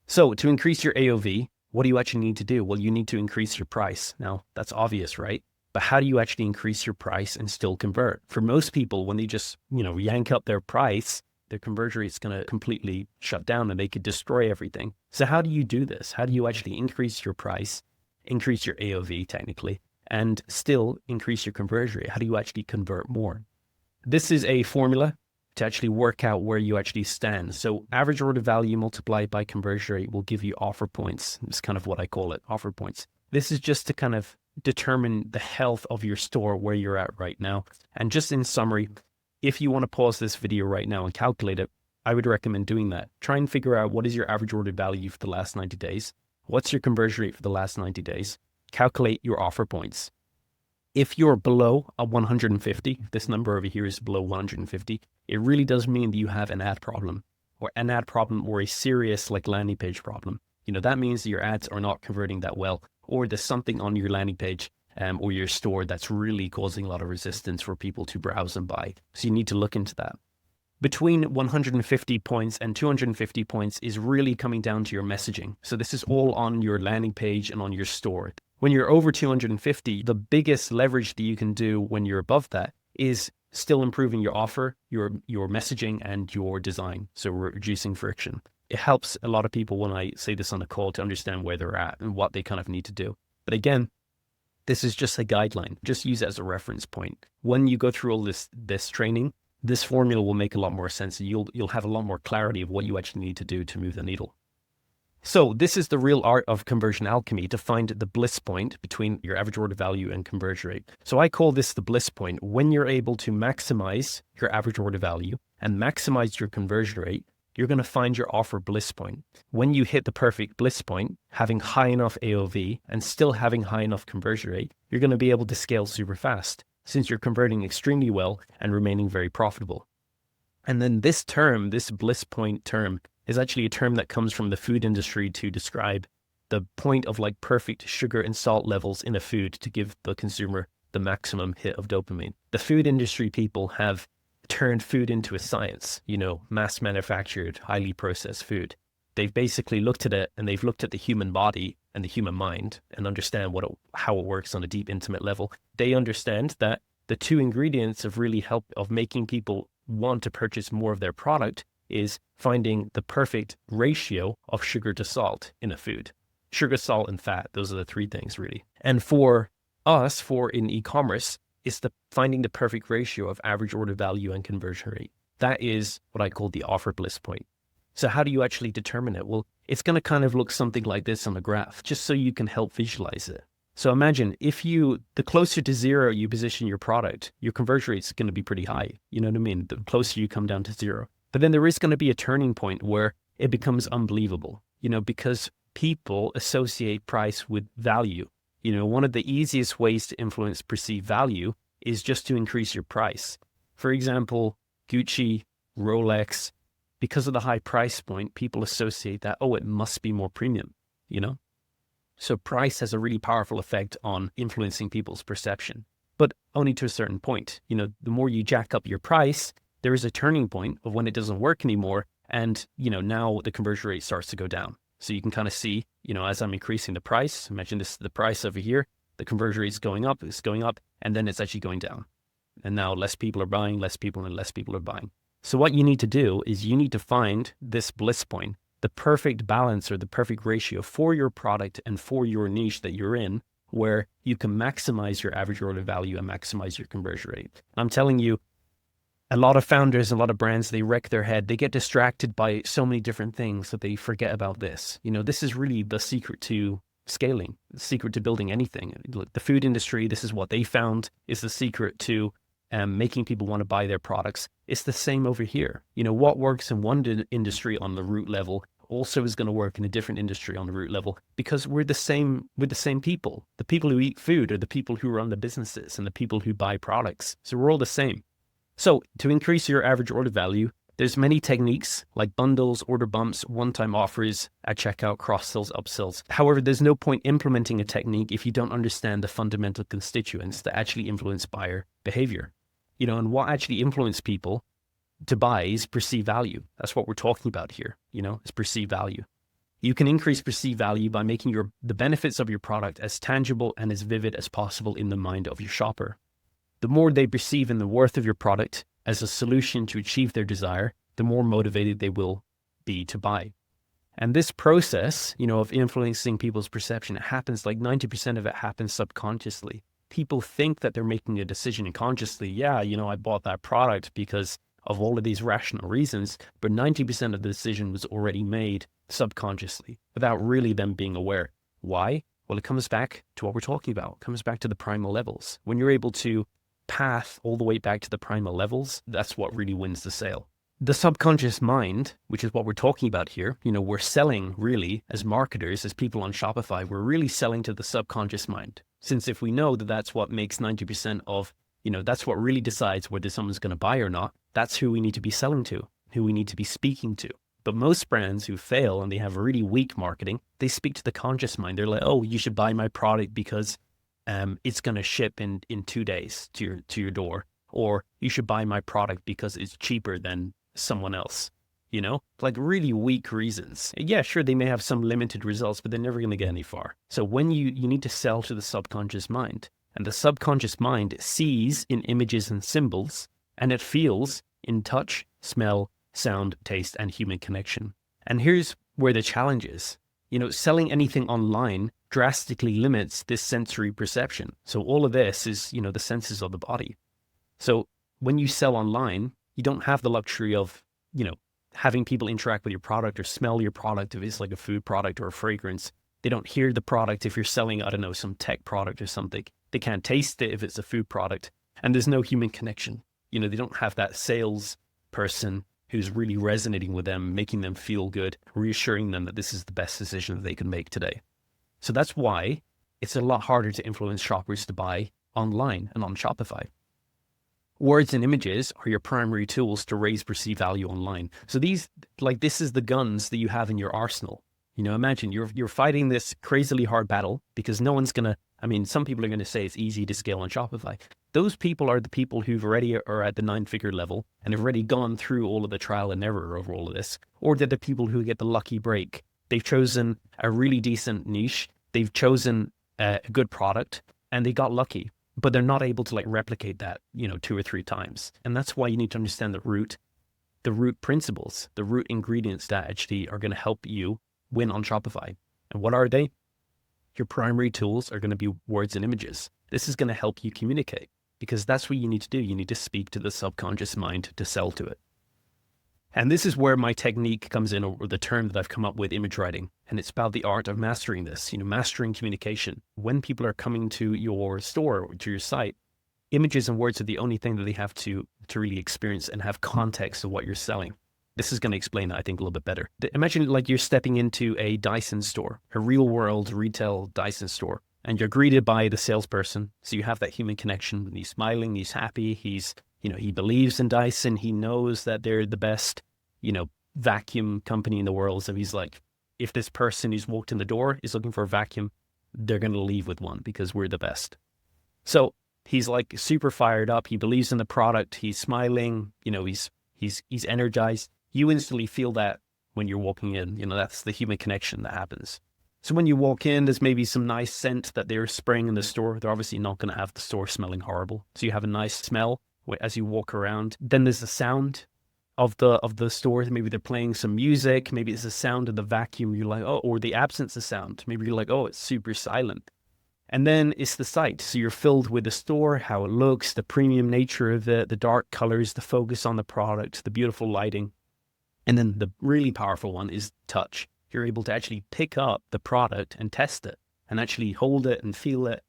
So to increase your AOV, what do you actually need to do? Well, you need to increase your price. Now, that's obvious, right? But how do you actually increase your price and still convert? For most people, when they just, yank up their price, their conversion rate is going to completely shut down and they could destroy everything. So how do you do this? How do you actually increase your price, increase your AOV technically, and still increase your conversion rate? How do you actually convert more? This is a formula to actually work out where you actually stand. So average order value multiplied by conversion rate will give you offer points. It's kind of what I call it, offer points. This is just to kind of determine the health of your store, where you're at right now. And just in summary, if you want to pause this video right now and calculate it, I would recommend doing that. Try and figure out what is your average order value for the last 90 days. What's your conversion rate for the last 90 days? Calculate your offer points. If you're below a 150, this number over here is below 150, it really does mean that you have an ad problem or a serious landing page problem. That means that your ads are not converting that well, or there's something on your landing page or your store that's really causing a lot of resistance for people to browse and buy. So you need to look into that. Between 150 points and 250 points is really coming down to your messaging. So this is all on your landing page and on your store. When you're over 250, the biggest leverage that you can do when you're above that is still improving your offer, your messaging, and your design. So reducing friction. It helps a lot of people when I say this on a call to understand where they're at and what they kind of need to do. But again, this is just a guideline. Just use it as a reference point. When you go through all this training, this formula will make a lot more sense, and you'll have a lot more clarity of what you actually need to do to move the needle. So this is the real art of conversion alchemy, to find the bliss point between your average order value and conversion rate. So I call this the bliss point. When you're able to maximize your average order value and maximize your conversion rate, you're going to find your offer bliss point. When you hit the perfect bliss point, having high enough AOV and still having high enough conversion rate, you're going to be able to scale super fast, since you're converting extremely well and remaining very profitable. And then this term, this bliss point term, is actually a term that comes from the food industry to describe the point of perfect sugar and salt levels in a food to give the consumer the maximum hit of dopamine. The food industry people have turned food into a science, mass manufactured, highly processed food. They've basically looked at it, and they've looked at the human body and the human mind and understand how it works on a deep, intimate level. They understand that the 2 ingredients of making people want to purchase more of their product is finding the perfect ratio of sugar to salt in a food. Sugar, salt, and fat, those are the 3 things really. And for us, in e-commerce, it's finding the perfect ratio of average order value and conversion rate. That is what I call the offer bliss point. So how do you actually determine it? Well, it's going to kind of look something like this on a graph, just so you can help visualize it. So imagine the closer to 0 you position your product, your conversion rate is going to be pretty high. You know what I mean? The closer you come down to 0. But then there is going to be a turning point where it becomes unbelievable, because people associate price with value. One of the easiest ways to influence perceived value is just to increase your price. For example, Gucci, Rolex, because of the high price point, people associate that, oh, it must be more premium, you know? So price has a really powerful effect on influencing people's perception, but only to a certain point. You know, the more you jack up your price, there is a turning point of when it doesn't work anymore. And, you know, now the conversion rate starts to go down. So you can kind of see, you know, as I'm increasing the price, imagine this is the price over here, the conversion rate is going up, and then it's actually going down. And now less people are buying, less people are buying. So what you need to do is you need to find this bliss point, the perfect balance or the perfect ratio for your product and for your niche that you're in, where you can maximize your average order value and maximize your conversion rate. I'm telling you, a lot of founders, a lot of brands, they wreck their head. They get distracted by so many different things that they forget about this. You know, this is really the secret to scaling, the secret to building anything. The food industry, this is what they found is the secret to making people want to buy their products. It's the same over here. You know, what works in one industry on the root level also is going to work in a different industry on the root level, because we're the same people. The people who eat food are the people who run the businesses and the people who buy products. So we're all the same. So to increase your average order value, there's many techniques like bundles, order bumps, one-time offers at checkout, cross-sells, upsells. However, there's no point implementing a technique if you don't understand the fundamental constituents that actually influence buyer behavior. You know, and what actually influences people to buy is perceived value. That's what we're talking about here, you know, is perceived value. You can increase perceived value by making the benefits of your product as tangible and as vivid as possible in the mind of your shopper. The more they perceive in the worth of your product as a solution to achieve their desire, the more motivated they will be to buy. And this process, you know, of influencing people's perception, it happens like 90% of it happens subconsciously. People think that they're making a decision consciously. Yeah, you know, I bought that product because of all of these rational reasons, but 90% of the decision was already made subconsciously without really them being aware. Why? Well, it comes back to what we're talking about. It comes back to the primal levels. When you're able to path all the way back to the primal levels, that's what really wins the sale. The subconscious mind, which is what we're talking about here, you know, we're selling really as marketers, as people on Shopify, we're really selling to the subconscious mind. Since if we know that that's what makes 90% of, you know, that's what really decides whether someone's going to buy or not, that's who we need to be selling to, who we need to be speaking to. But most brands who fail and they have really weak marketing, they speak to the conscious mind. They're like, oh, you should buy my product because it's going to ship in 2 days to your door, or you should buy my product because it's cheaper than someone else, you know, like really weak reasons. Yeah, sure, they may have some limited results, but they're never going to get any far. So when you need to sell to the subconscious mind, and the subconscious mind sees in images and symbols, and it feels in touch, smell, sound, taste, and human connection. And here's where the challenge is. You know, selling anything online drastically limits this sensory perception. So all of this is, you know, the senses of the body. So when you sell online, you don't have the luxury of, you know, having people interact with your product or smell your product if it's like a food product or a fragrance. They don't hear the product if you're selling, I don't know, some tech product or something. They can't taste it if it's a food product. And there's no human connection. You know, they don't have that sales person who's really resonating with them, making them feel good, reassuring them that this is the best decision that they can make today. So that's why it's a lot harder to influence shoppers to buy online and on Shopify. Words and images are your primary tools to raise perceived value online. So this is the guns that you have in your arsenal. You know, imagine you're fighting this crazily hard battle because no one's gonna, I mean, some people are gonna say it's easy to scale on Shopify. Those people are the people who've already are at the 9-figure level and have already gone through all of the trial and error over all of this. Or they're the people who get the lucky break. They've chosen a really decent niche. They've chosen a good product and they got lucky, but they're not able to like replicate that, you know, 2 or 3 times. And that's why you need to understand the root principles, the root ingredients that actually are going to help you win on Shopify. And what are they? Your primary tools are going to be words and images. This is going to help you communicate because that's what you need to do. You need to speak to the subconscious mind to sell to it. And this is where my technique comes in, or the term that I've come up with, image writing. And it's about the art of mastering this, you know, mastering communication. When people are coming to your store or to your site, images and words are the only thing that they have to really experience and have context of what you're selling. This is going to explain that, I think, a little bit better. Imagine like you're stepping into a Dyson store, a real world retail Dyson store, and you're greeted by the salesperson. So you have that human connection. He's smiling, he's happy, he believes in Dyson. He knows that they're the best, you know, vacuum company in the world. So he's like, if this person who's walked in the door is looking for a vacuum, they're going to leave with one because we're the best. So he's like super fired up. He believes in the product. He's smiling. He's energized. You instantly feel that when you're walking in. That's the human connection that happens. So when you walk in, there's maybe some nice scent that they're spraying in the store. They're obviously not going to have the store smelling horrible. So you have a nice smell as you walk around. Then there's the sound of the store. Maybe they're playing some music. Maybe it's the sound of the vacuum. You're like, oh, or the absence of sound. Maybe you're like, oh, it's super silent. And then it's the sight. So you're filled with the store, how it looks, the premium nature of it, the dark colors, the focus on the product, the beautiful lighting. And then the really powerful one is touch. You're able to actually pick up the product and test it and actually hold it and feel it.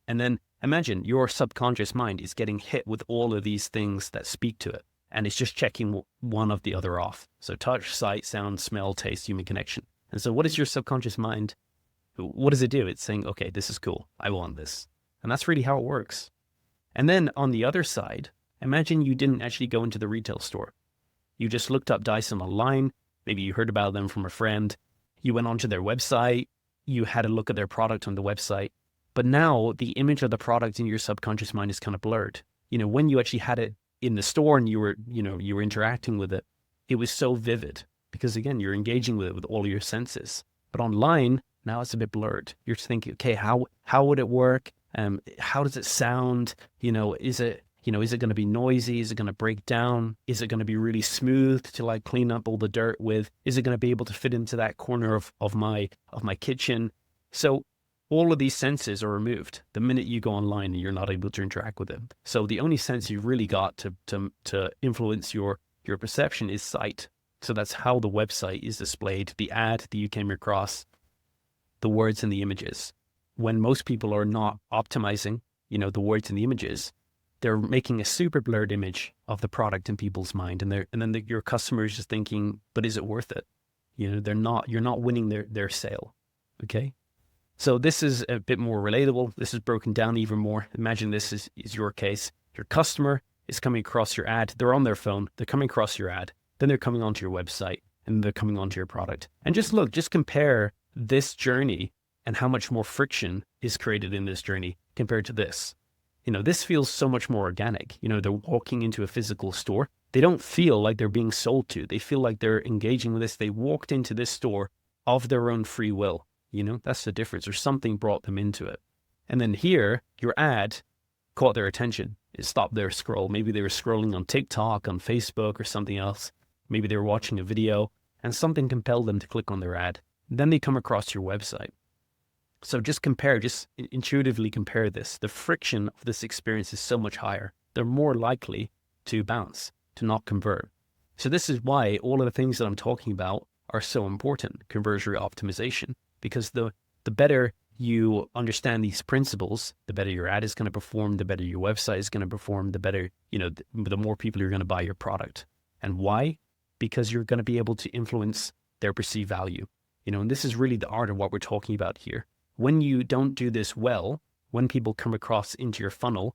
And then imagine your subconscious mind is getting hit with all of these things that speak to it. And it's just checking one of the other off. So touch, sight, sound, smell, taste, human connection. And so what is your subconscious mind? What does it do? It's saying, okay, this is cool. I want this. And that's really how it works. And then on the other side, imagine you didn't actually go into the retail store. You just looked up Dyson online. Maybe you heard about them from a friend. You went onto their website. You had a look at their product on the website. But now the image of the product in your subconscious mind is kind of blurred. When you actually had it in the store and you were interacting with it, it was so vivid because again, you're engaging with it with all your senses. But online, now it's a bit blurred. You're thinking, okay, how would it work? How does it sound? Is it going to be noisy? Is it going to break down? Is it going to be really smooth to like clean up all the dirt with? Is it going to be able to fit into that corner of my kitchen? So all of these senses are removed the minute you go online and you're not able to interact with it. So the only sense you've really got to influence your perception is sight. So that's how the website is displayed, the ad that you came across, the words and the images. When most people are not optimizing, the words and the images, they're making a super blurred image of the product in people's mind. And then your customer is just thinking, but is it worth it? You're not winning their sale. Okay. So this is a bit more relatable. This is broken down even more. Imagine this is your case. Your customer is coming across your ad. They're on their phone. They're coming across your ad. Then they're coming onto your website and they're coming onto your product. And just compare this journey and how much more friction is created in this journey compared to this. This feels so much more organic. They're walking into a physical store. They don't feel like they're being sold to. They feel like they're engaging with this. They walked into this store of their own free will. That's the difference, or something brought them into it. And then here, your ad caught their attention. It stopped their scroll. Maybe they were scrolling on TikTok, on Facebook, or something else. Maybe they were watching a video and something compelled them to click on their ad. Then they come across your website. So just intuitively compare this. The friction of this experience is so much higher. They're more likely to bounce, to not convert. So this is why all of the things that I'm talking about are so important, conversion rate optimization, because the better you understand these principles, the better your ad is going to perform, the better your website is going to perform, the better, the more people are going to buy your product. And why? Because you're going to be able to influence their perceived value. And this is really the art of what we're talking about here. When you don't do this well, when people come across into your funnel,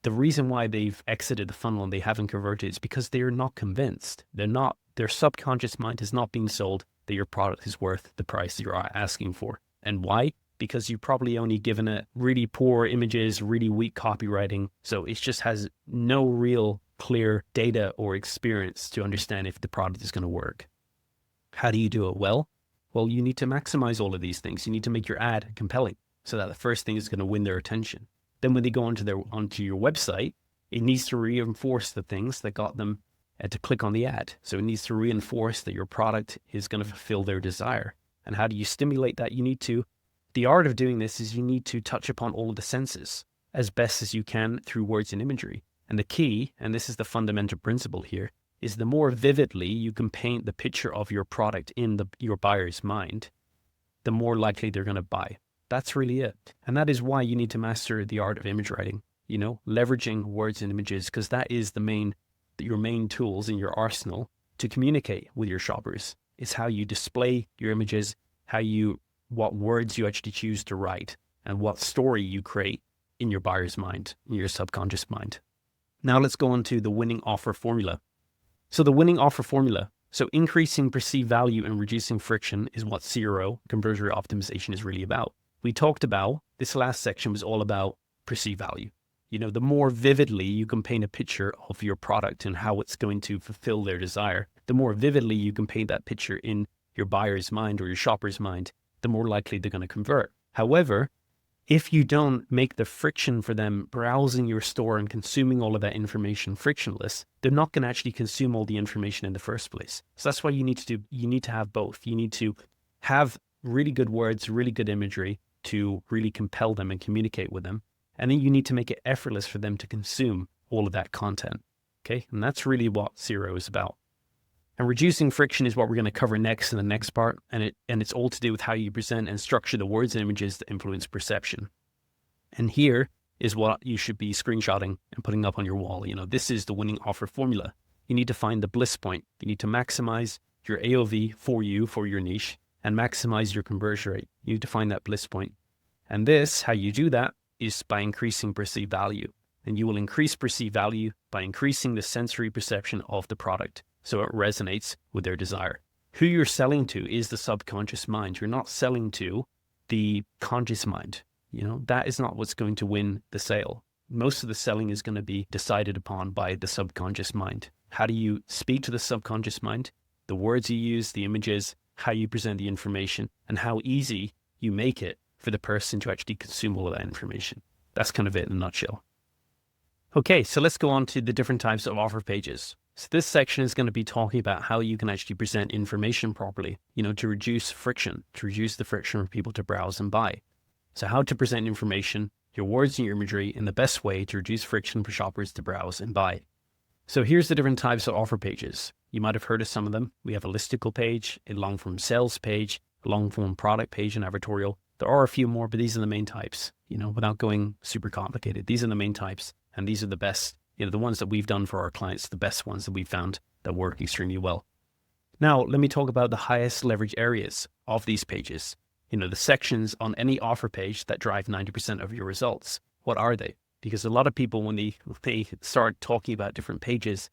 the reason why they've exited the funnel and they haven't converted is because they're not convinced. Their subconscious mind has not been sold that your product is worth the price you're asking for. And why? Because you've probably only given it really poor images, really weak copywriting. So it just has no real clear data or experience to understand if the product is going to work. How do you do it well? Well, you need to maximize all of these things. You need to make your ad compelling so that the first thing is going to win their attention. Then when they go onto your website, it needs to reinforce the things that got them to click on the ad. So it needs to reinforce that your product is going to fulfill their desire. And how do you stimulate that? The art of doing this is you need to touch upon all of the senses as best as you can through words and imagery. And the key, and this is the fundamental principle here, is the more vividly you can paint the picture of your product in your buyer's mind, the more likely they're going to buy. That's really it. And that is why you need to master the art of image writing, leveraging words and images, because that is your main tools in your arsenal to communicate with your shoppers. It's how you display your images, what words you actually choose to write, and what story you create in your buyer's mind, in your subconscious mind. Now let's go on to the winning offer formula. So the winning offer formula. So increasing perceived value and reducing friction is what CRO, conversion rate optimization, is really about. We talked about, this last section was all about perceived value. The more vividly you can paint a picture of your product and how it's going to fulfill their desire, the more vividly you can paint that picture in your buyer's mind or your shopper's mind, the more likely they're going to convert. However, if you don't make the friction for them browsing your store and consuming all of that information frictionless, they're not going to actually consume all the information in the first place. So that's why you need to have both. You need to have really good words, really good imagery to really compel them and communicate with them. And then you need to make it effortless for them to consume all of that content. Okay. And that's really what CRO is about. And reducing friction is what we're going to cover next in the next part. And it's all to do with how you present and structure the words and images that influence perception. And here is what you should be screenshotting and putting up on your wall. This is the winning offer formula. You need to find the bliss point. You need to maximize your AOV for your niche, and maximize your conversion rate. You need to find that bliss point. And how you do that is by increasing perceived value. And you will increase perceived value by increasing the sensory perception of the product, so it resonates with their desire. Who you're selling to is the subconscious mind. You're not selling to the conscious mind. That is not what's going to win the sale. Most of the selling is going to be decided upon by the subconscious mind. How do you speak to the subconscious mind? The words you use, the images, how you present the information, and how easy you make it for the person to actually consume all of that information. That's kind of it in a nutshell. Okay, so let's go on to the different types of offer pages. So this section is going to be talking about how you can actually present information properly, to reduce friction, to reduce the friction for people to browse and buy. So how to present information, your words and your imagery in the best way to reduce friction for shoppers to browse and buy. So here's the different types of offer pages. You might have heard of some of them. We have a listicle page, a long form sales page, a long form product page, and advertorial. There are a few more, but these are the main types, without going super complicated. These are the main types, and these are the best, the ones that we've done for our clients, the best ones that we've found that work extremely well. Now, let me talk about the highest leverage areas of these pages. The sections on any offer page that drive 90% of your results. What are they? Because a lot of people, when they start talking about different pages,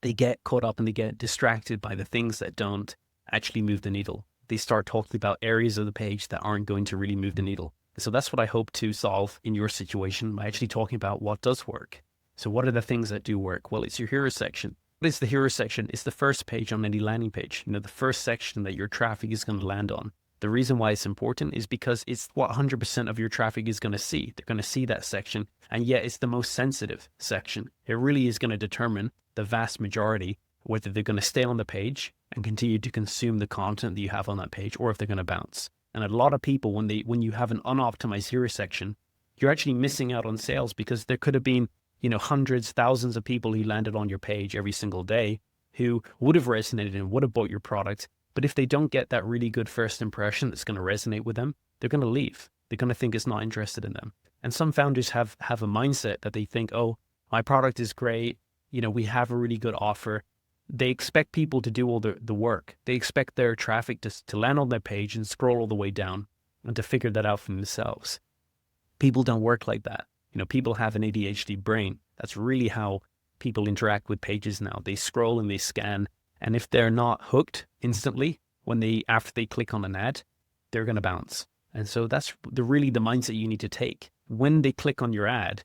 they get caught up and they get distracted by the things that don't actually move the needle. They start talking about areas of the page that aren't going to really move the needle. So that's what I hope to solve in your situation by actually talking about what does work. So what are the things that do work? Well, it's your hero section. What is the hero section? It's the first page on any landing page. The first section that your traffic is going to land on. The reason why it's important is because it's what 100% of your traffic is going to see. They're going to see that section, and yet it's the most sensitive section. It really is going to determine the vast majority whether they're going to stay on the page and continue to consume the content that you have on that page, or if they're going to bounce. And a lot of people, when you have an unoptimized hero section, you're actually missing out on sales, because there could have been, hundreds, thousands of people who landed on your page every single day who would have resonated and would have bought your product. But if they don't get that really good first impression that's going to resonate with them, they're going to leave. They're going to think it's not interested in them. And some founders have a mindset that they think, oh, my product is great. We have a really good offer. They expect people to do all the work. They expect their traffic to land on their page and scroll all the way down and to figure that out for themselves. People don't work like that. People have an ADHD brain. That's really how people interact with pages now. They scroll and they scan. And if they're not hooked instantly, after they click on an ad, they're going to bounce. And so that's really the mindset you need to take. When they click on your ad,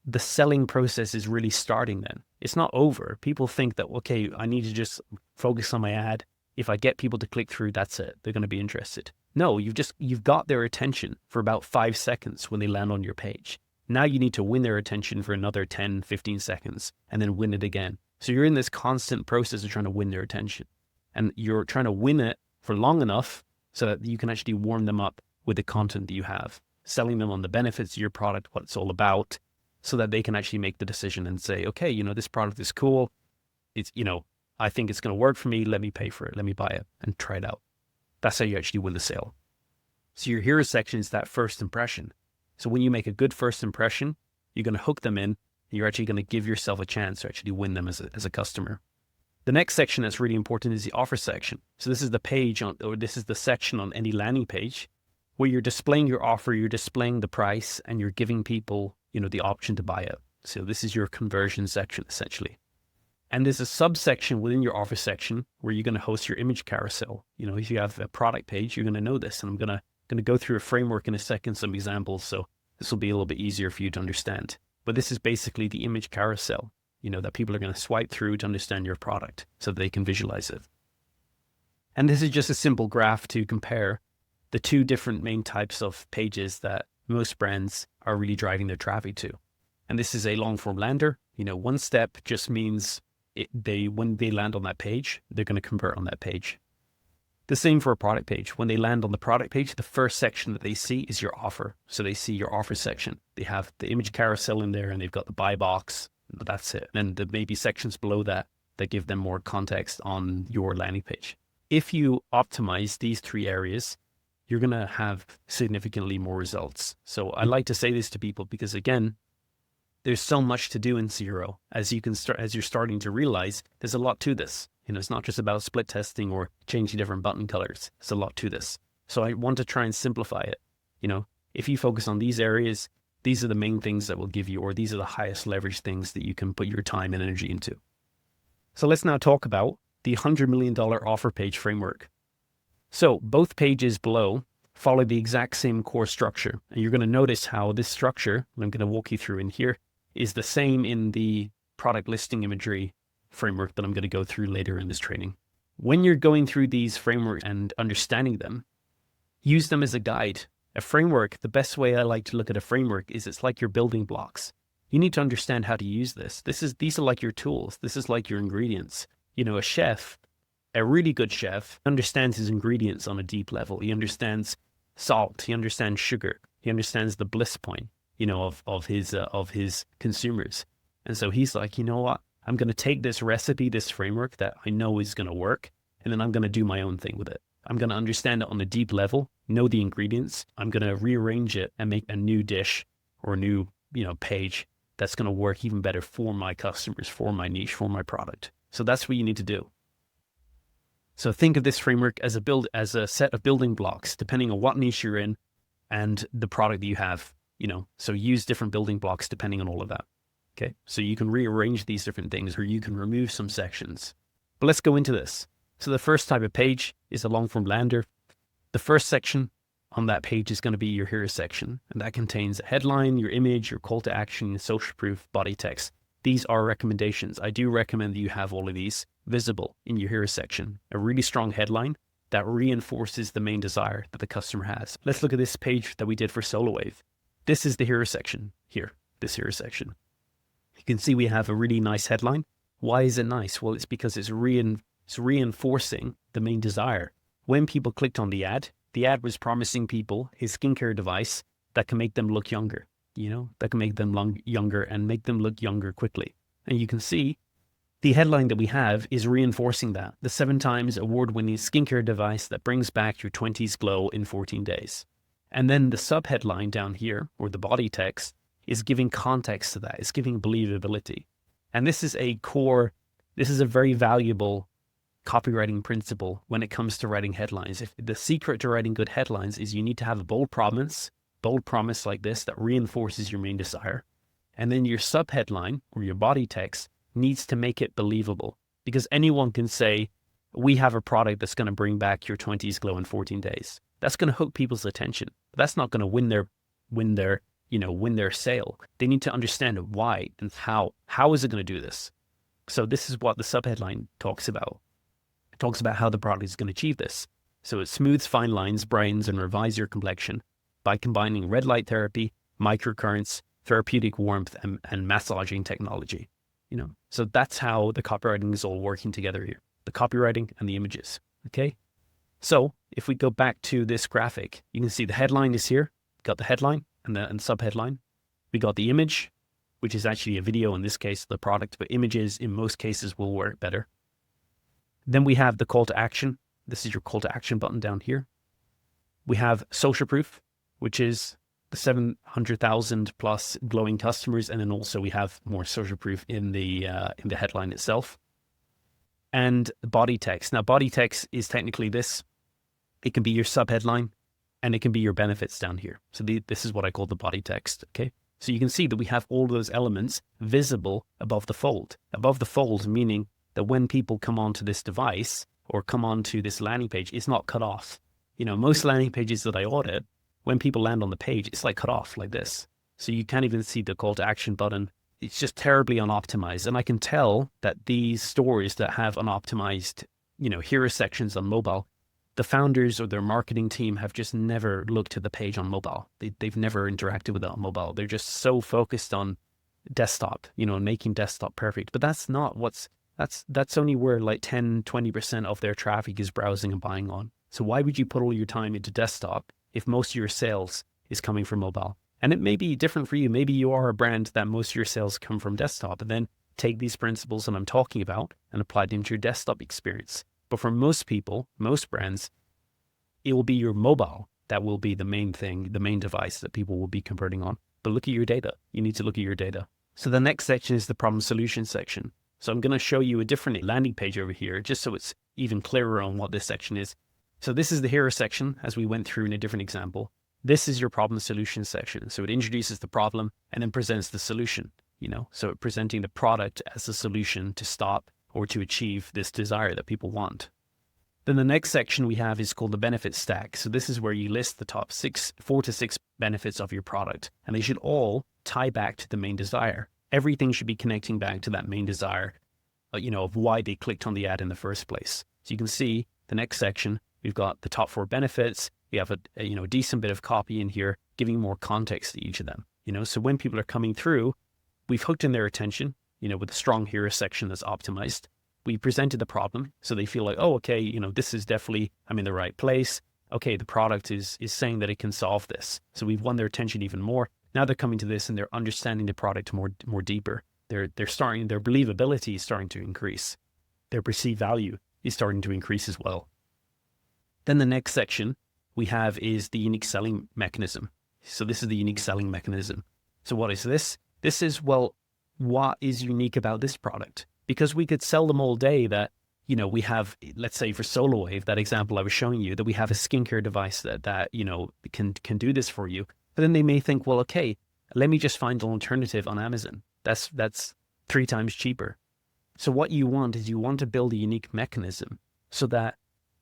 the selling process is really starting then. It's not over. People think that, okay, I need to just focus on my ad. If I get people to click through, that's it. They're going to be interested. No, you've got their attention for about 5 seconds when they land on your page. Now you need to win their attention for another 10, 15 seconds and then win it again. So you're in this constant process of trying to win their attention, and you're trying to win it for long enough so that you can actually warm them up with the content that you have, selling them on the benefits of your product, what it's all about, so that they can actually make the decision and say, okay, this product is cool. It's, I think it's going to work for me. Let me pay for it. Let me buy it and try it out. That's how you actually win the sale. So your hero section is that first impression. So when you make a good first impression, you're going to hook them in. You're actually going to give yourself a chance to actually win them as a customer. The next section that's really important is the offer section. So this is the page this is the section on any landing page where you're displaying your offer, you're displaying the price, and you're giving people, the option to buy it. So this is your conversion section essentially. And there's a subsection within your offer section where you're going to host your image carousel. If you have a product page, you're going to know this. And I'm going to go through a framework in a second, some examples. So this will be a little bit easier for you to understand. But this is basically the image carousel, that people are going to swipe through to understand your product so that they can visualize it. And this is just a simple graph to compare the two different main types of pages that most brands are really driving their traffic to. And this is a long form lander. One step just means when they land on that page, they're going to convert on that page. The same for a product page. When they land on the product page, the first section that they see is your offer. So they see your offer section. They have the image carousel in there and they've got the buy box. That's it. And there may be sections below that give them more context on your landing page. If you optimize these three areas, you're going to have significantly more results. So I like to say this to people because, again, there's so much to do in Zero. As you're starting to realize, there's a lot to this. It's not just about split testing or changing different button colors. There's a lot to this. So I want to try and simplify it. If you focus on these areas, these are the main things that will give you, or these are the highest leverage things that you can put your time and energy into. So let's now talk about the $100 million offer page framework. So both pages below follow the exact same core structure. And you're going to notice how this structure, and I'm going to walk you through in here, is the same in the product listing imagery framework that I'm going to go through later in this training. When you're going through these frameworks and understanding them, use them as a guide. A framework, the best way I like to look at a framework is it's like your building blocks. You need to understand how to use this. These are like your tools. This is like your ingredients. A chef, a really good chef, understands his ingredients on a deep level. He understands salt. He understands sugar. He understands the bliss point, of his consumers. And so he's like, you know what? I'm going to take this recipe, this framework that I know is going to work, and then I'm going to do my own thing with it. I'm going to understand it on a deep level, know the ingredients. I'm going to rearrange it and make a new dish or a new, page that's going to work even better for my customers, for my niche, for my product. So that's what you need to do. So think of this framework as a set of building blocks, depending on what niche you're in and the product that you have, so use different building blocks depending on all of that. Okay. So you can rearrange these different things, or you can remove some sections, but let's go into this. So the first type of page is a long form lander. The first section on that page is going to be your hero section, and that contains a headline, your image, your call to action, social proof, body text. These are recommendations. I do recommend that you have all of these visible in your hero section. A really strong headline that reinforces the main desire that the customer has. Let's look at this page that we did for SoloWave. This is the hero section here, this hero section. You can see we have a really nice headline. Why is it nice? Well, it's because it's reinforcing the main desire. When people clicked on the ad was promising people his skincare device that can make them look younger, that can make them younger and make them look younger quickly. And you can see the headline that we have is reinforcing that. The 7 times award-winning skincare device that brings back your 20s glow in 14 days. And then the sub-headline down here, or the body text, is giving context to that. It's giving believability. And this is a very valuable copywriting principle when it comes to writing headlines. If the secret to writing good headlines is you need to have a bold promise like this that reinforces your main desire. And then your subheadline or your body text needs to make it believable, because anyone can say, we have a product that's going to bring back your 20s glow in 14 days. That's going to hook people's attention. But that's not going to win their sale. They need to understand why and how. How is it going to do this? So this is what the subheadline talks about. It talks about how the product is going to achieve this. So it smooths fine lines, brightens, and revives your complexion by combining red light therapy, microcurrents, therapeutic warmth, and massaging technology. So that's how the copywriting is all working together here. The copywriting and the images. Okay. So if we go back to this graphic, you can see the headline is here. Got the headline and the subheadline. We got the image, which is actually a video in this case, the product, but images in most cases will work better. Then we have the call to action. This is your call to action button down here. We have social proof, which is the 700,000 plus glowing customers. And then also we have more social proof in the headline itself. And body text. Now body text is technically this. It can be your subheadline and it can be your benefits down here. So this is what I call the body text. Okay. So you can see that we have all those elements visible above the fold. Above the fold, meaning that when people come onto this device or come onto this landing page, it's not cut off. Most landing pages that I audit, when people land on the page, it's like cut off like this. So you can't even see the call to action button. It's just terribly unoptimized. And I can tell that these stores that have unoptimized, hero sections on mobile, the founders or their marketing team have just never looked at the page on mobile. They've never interacted with it on mobile. They're just so focused on desktop, making desktop perfect. But that's not that's only where like 10, 20% of their traffic is browsing and buying on. So why would you put all your time into desktop if most of your sales is coming from mobile? And it may be different for you. Maybe you are a brand that most of your sales come from desktop, and then take these principles that I'm talking about and apply them to your desktop experience. But for most people, most brands, it will be your mobile that will be the main thing, the main device that people will be converting on. But look at your data. You need to look at your data. So the next section is the problem solution section. So I'm going to show you a different landing page over here, just so it's even clearer on what this section is. So this is the hero section, as we went through in a different example. This is your problem solution section. So it introduces the problem and then presents the solution, so presenting the product as a solution to stop or to achieve this desire that people want. Then the next section we have is called the benefit stack. So this is where you list the top 4 to 6 benefits of your product, and they should all tie back to the main desire. Everything should be connecting back to that main desire, of why they clicked on the ad in the first place. So you can see the next section, we've got the top 4 benefits. We have a decent bit of copy in here, giving more context to each of them. So when people are coming through, we've hooked in their attention, with a strong hero section that's optimized. We presented the problem, so they feel like, oh, okay, this is definitely, I'm in the right place. Okay, the product is saying that it can solve this. So we've won their attention even more. Now they're coming to this and they're understanding the product more deeper. Their believability is starting to increase. Their perceived value is starting to increase as well. Then the next section we have is the unique selling mechanism. So this is the unique selling mechanism. So what is this? This is, well, what is unique about this product? Because we could sell them all day that, we have, let's say for SolarWave, that example I was showing you, that we have a skincare device that can do this for you. But then they may think, well, okay, let me just find an alternative on Amazon. That's 3 times cheaper. So what you want is to build a unique mechanism so that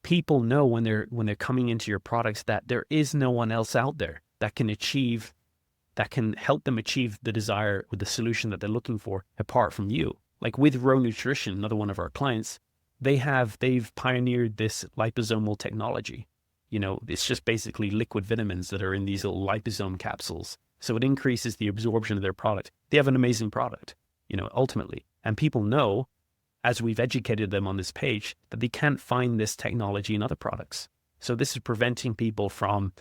people know when they're coming into your products that there is no one else out there that can help them achieve the desire with the solution that they're looking for apart from you. Like with Row Nutrition, another one of our clients, they've pioneered this liposomal technology. It's just basically liquid vitamins that are in these little liposome capsules. So it increases the absorption of their product. They have an amazing product, ultimately. And people know, as we've educated them on this page, that they can't find this technology in other products. So this is preventing people from,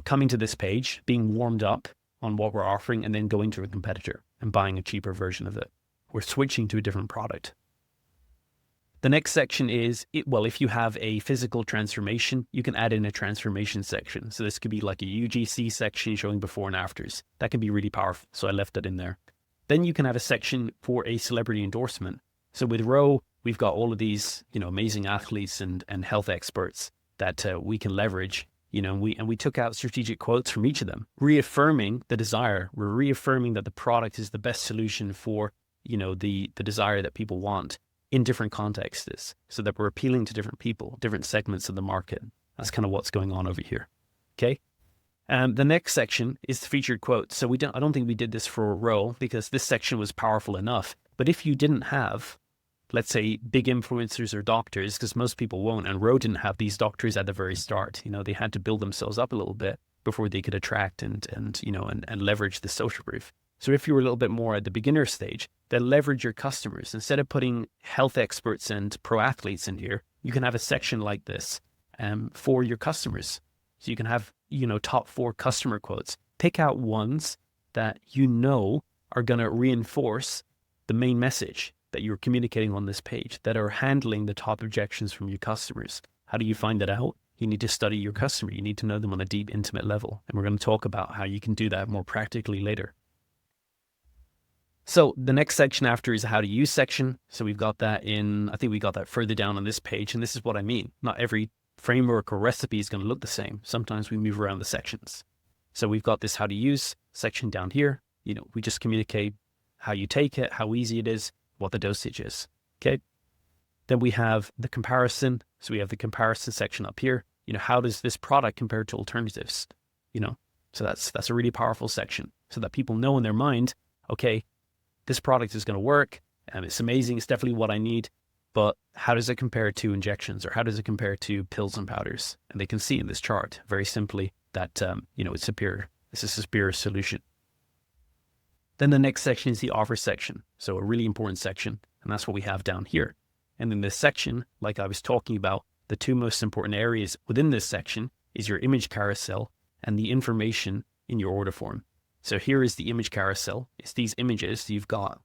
coming to this page, being warmed up on what we're offering, and then going to a competitor and buying a cheaper version of it. We're switching to a different product. The next section is, if you have a physical transformation, you can add in a transformation section. So this could be like a UGC section showing before and afters. That can be really powerful. So I left that in there. Then you can have a section for a celebrity endorsement. So with Row, we've got all of these, amazing athletes and health experts that we can leverage, and we took out strategic quotes from each of them, reaffirming the desire. We're reaffirming that the product is the best solution for, the desire that people want in different contexts, so that we're appealing to different people, different segments of the market. That's kind of what's going on over here. Okay. The next section is the featured quotes. So I don't think we did this for Row because this section was powerful enough. But if you didn't have, let's say, big influencers or doctors, because most people won't, and Row didn't have these doctors at the very start. They had to build themselves up a little bit before they could attract and leverage the social proof. So if you were a little bit more at the beginner stage, then leverage your customers. Instead of putting health experts and pro athletes in here, you can have a section like this for your customers. So you can have, top 4 customer quotes. Pick out ones that are going to reinforce the main message that you're communicating on this page, that are handling the top objections from your customers. How do you find that out? You need to study your customer. You need to know them on a deep, intimate level. And we're going to talk about how you can do that more practically later. So the next section after is a how to use section. So we've got that I think we got that further down on this page. And this is what I mean. Not every framework or recipe is going to look the same. Sometimes we move around the sections. So we've got this how to use. section down here, we just communicate how you take it, how easy it is, what the dosage is. Okay. Then we have the comparison. So we have the comparison section up here. How does this product compare to alternatives? So that's a really powerful section, so that people know in their mind, okay, this product is going to work, and it's amazing. It's definitely what I need. But how does it compare to injections, or how does it compare to pills and powders? And they can see in this chart very simply that, it's superior. This is a superior solution. Then the next section is the offer section. So a really important section, and that's what we have down here. And in this section, like I was talking about, the two most important areas within this section is your image carousel and the information in your order form. So here is the image carousel. It's these images you've got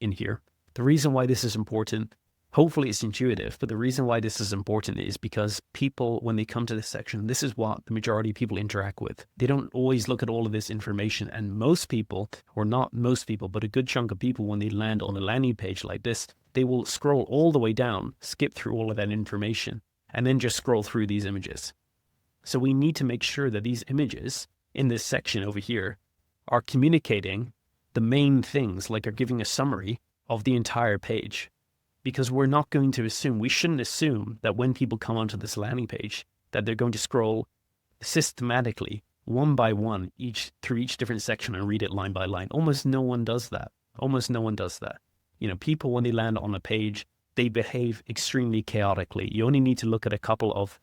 in here. The reason why this is important, hopefully it's intuitive, but the reason why this is important is because people, when they come to this section, this is what the majority of people interact with. They don't always look at all of this information. And most people, or not most people, but a good chunk of people, when they land on a landing page like this, they will scroll all the way down, skip through all of that information, and then just scroll through these images. So we need to make sure that these images in this section over here are communicating the main things, like are giving a summary of the entire page. Because we're not going to assume, we shouldn't assume that when people come onto this landing page, that they're going to scroll systematically, one by one, through each different section and read it line by line. Almost no one does that. People, when they land on a page, they behave extremely chaotically. You only need to look at a couple of,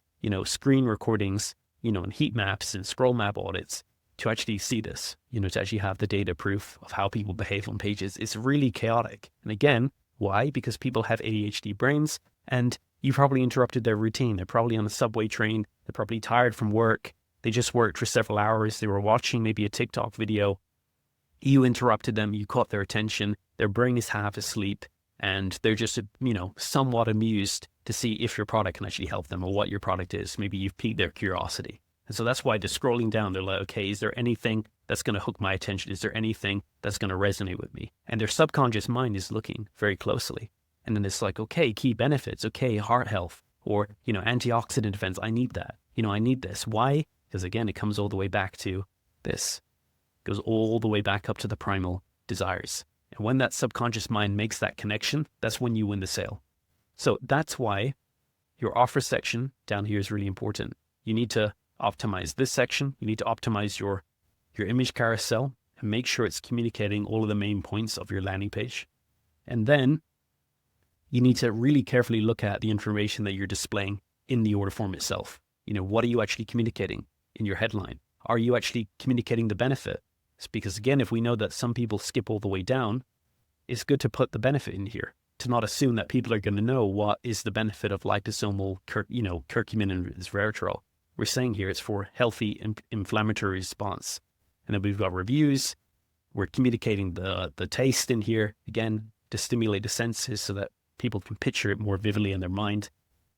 screen recordings, and heat maps and scroll map audits to actually see this, to actually have the data proof of how people behave on pages. It's really chaotic. And again, why? Because people have ADHD brains, and you probably interrupted their routine. They're probably on a subway train. They're probably tired from work. They just worked for several hours. They were watching maybe a TikTok video. You interrupted them. You caught their attention. Their brain is half asleep, and they're just, somewhat amused to see if your product can actually help them or what your product is. Maybe you've piqued their curiosity. And so that's why they're scrolling down. They're like, okay, is there anything that's going to hook my attention? Is there anything that's going to resonate with me? And their subconscious mind is looking very closely. And then it's like, okay, key benefits, okay, heart health, or, antioxidant defense. I need that. I need this. Why? Because again, it comes all the way back to this. It goes all the way back up to the primal desires. And when that subconscious mind makes that connection, that's when you win the sale. So that's why your offer section down here is really important. You need to optimize this section. You need to optimize your image carousel and make sure it's communicating all of the main points of your landing page. And then you need to really carefully look at the information that you're displaying in the order form itself. What are you actually communicating in your headline? Are you actually communicating the benefit? It's because again, if we know that some people skip all the way down, it's good to put the benefit in here, to not assume that people are going to know what is the benefit of liposomal, curcumin and resveratrol. We're saying here it's for healthy inflammatory response. And then we've got reviews. We're communicating the taste in here, again, to stimulate the senses so that people can picture it more vividly in their mind.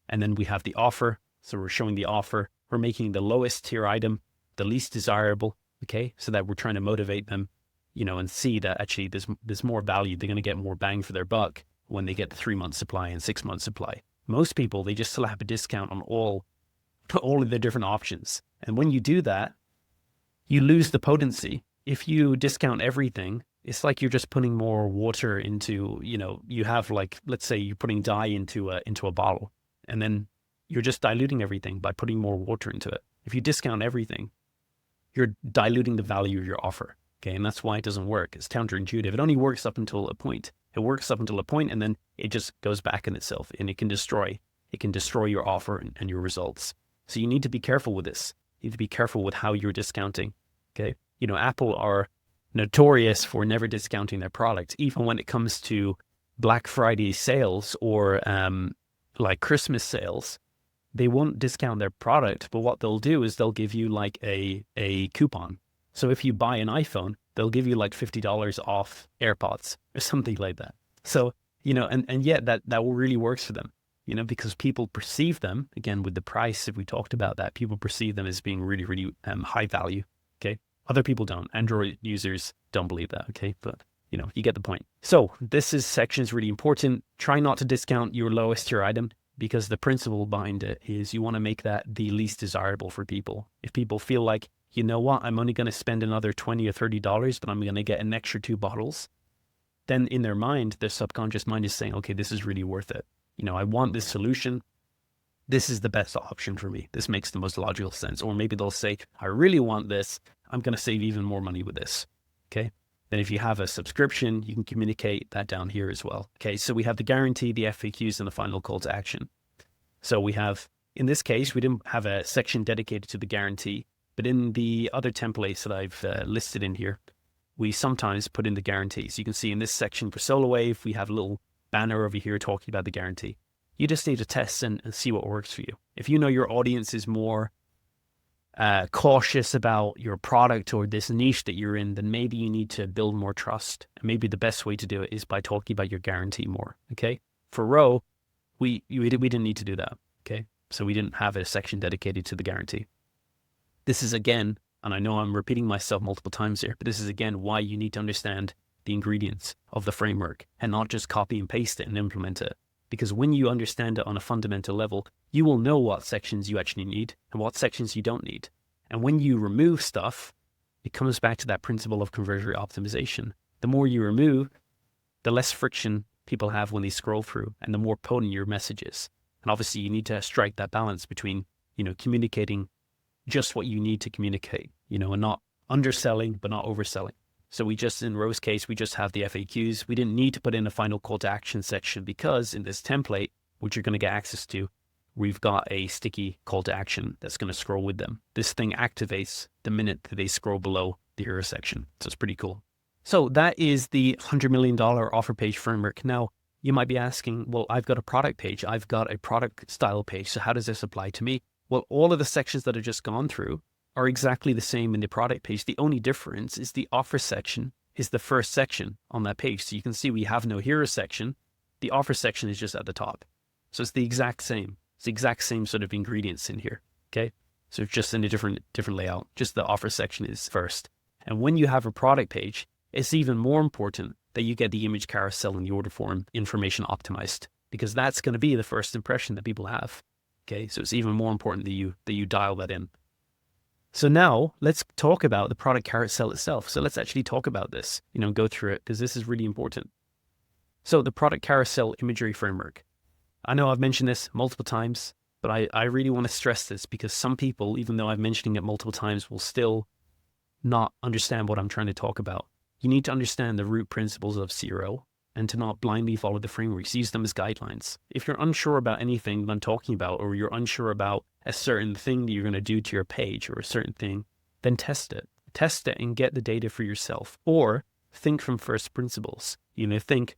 And then we have the offer. So we're showing the offer. We're making the lowest tier item the least desirable, okay? So that we're trying to motivate them, and see that actually there's more value. They're going to get more bang for their buck when they get the 3-month supply and 6-month supply. Most people, they just slap a discount on all of the different options. And when you do that, you lose the potency. If you discount everything, it's like you're just putting more water into, you have like, let's say you're putting dye into a bottle, and then you're just diluting everything by putting more water into it. If you discount everything, you're diluting the value of your offer. Okay. And that's why it doesn't work. It's counterintuitive. It only works up until a point. It works up until a point, and then it just goes back in itself, and it can destroy your offer and your results. So you need to be careful with this. You need to be careful with how you're discounting. Okay. Apple are notorious for never discounting their products, even when it comes to Black Friday sales or like Christmas sales. They won't discount their product, but what they'll do is they'll give you like a coupon. So if you buy an iPhone, they'll give you like $50 off AirPods or something like that. So, and yet that really works for them, because people perceive them, again, with the price, if we talked about that, people perceive them as being really, really high value, okay? Other people don't. Android users don't believe that, okay? But, you get the point. So this section is really important. Try not to discount your lowest tier item, because the principle behind it is you want to make that the least desirable for people. If people feel like, you know what, I'm only going to spend another $20 or $30, but I'm going to get an extra 2 bottles, then in their mind, their subconscious mind is saying, okay, this is really worth it. You know, I want this solution. This is the best option for me. This makes the most logical sense. Or maybe they'll say, I really want this. I'm going to save even more money with this. Okay. Then if you have a subscription, you can communicate that down here as well. Okay. So we have the guarantee, the FAQs, and the final call to action. So we have, in this case, we didn't have a section dedicated to the guarantee, but in the other templates that I've listed in here, we sometimes put in the guarantee. So you can see in this section for SoloWave, we have a little banner over here talking about the guarantee. You just need to test and see what works for you. If you know your audience is more cautious about your product or this niche that you're in, then maybe you need to build more trust. And maybe the best way to do it is by talking about your guarantee more. Okay. For Row, we didn't need to do that. Okay. So we didn't have a section dedicated to the guarantee. This is again, and I know I'm repeating myself multiple times here, but this is again why you need to understand the ingredients of the framework and not just copy and paste it and implement it. Because when you understand it on a fundamental level, you will know what sections you actually need and what sections you don't need. And when you remove stuff, it comes back to that principle of conversion rate optimization. The more you remove, the less friction people have when they scroll through and the more potent your message is. And obviously you need to strike that balance between, you know, communicating just what you need to communicate, you know, and not underselling, but not overselling. So we just, in Row's case, we just have the FAQs. We didn't need to put in a final call to action section because in this template, which you're going to get access to, we've got a sticky call to action that's going to scroll with them. This thing activates the minute that they scroll below the hero section. So it's pretty cool. So that is the $100 million offer page framework. Now, you might be asking, well, I've got a product page. I've got a product style page. So how does this apply to me? Well, all of the sections that I've just gone through are exactly the same in the product page. The only difference is the offer section is the first section on that page. So you can see we have no hero section. The offer section is just at the top. So it's the exact same. It's the exact same sort of ingredients in here. Okay. So it's just in a different layout. Just the offer section is first. And when you have a product page, it's even more important that you get the image carousel and the order form information optimized, because that's going to be the first impression that people have. Okay. So it's even more important that you dial that in. So now let's talk about the product carousel itself. So let's actually talk about this, you know, go through it because this is really important. So the product carousel imagery framework. I know I've mentioned this multiple times, but I really want to stress this because some people, even though I'm mentioning it multiple times, will still not understand what I'm trying to talk about. You need to understand the root principles of CRO and to not blindly follow the frameworks. Use them as guidelines. If you're unsure about anything that I'm talking about, or you're unsure about a certain thing that you're going to do to your page or a certain thing, then test it. Test it and get the data for yourself. Or think from first principles. You know, think,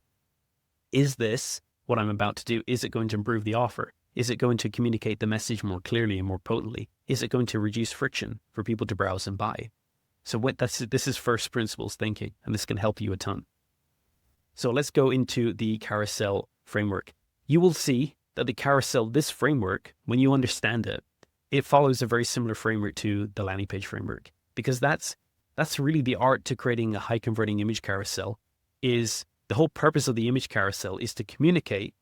is this what I'm about to do? Is it going to improve the offer? Is it going to communicate the message more clearly and more potently? Is it going to reduce friction for people to browse and buy? So this is first principles thinking, and this can help you a ton. So let's go into the carousel framework. You will see that the carousel, this framework, when you understand it, it follows a very similar framework to the landing page framework, because that's really the art to creating a high converting image carousel. Is the whole purpose of the image carousel is to communicate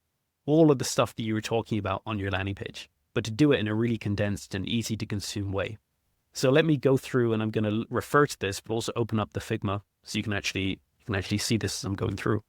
all of the stuff that you were talking about on your landing page, but to do it in a really condensed and easy to consume way. So let me go through, and I'm going to refer to this, but also open up the Figma so you can actually see this as I'm going through.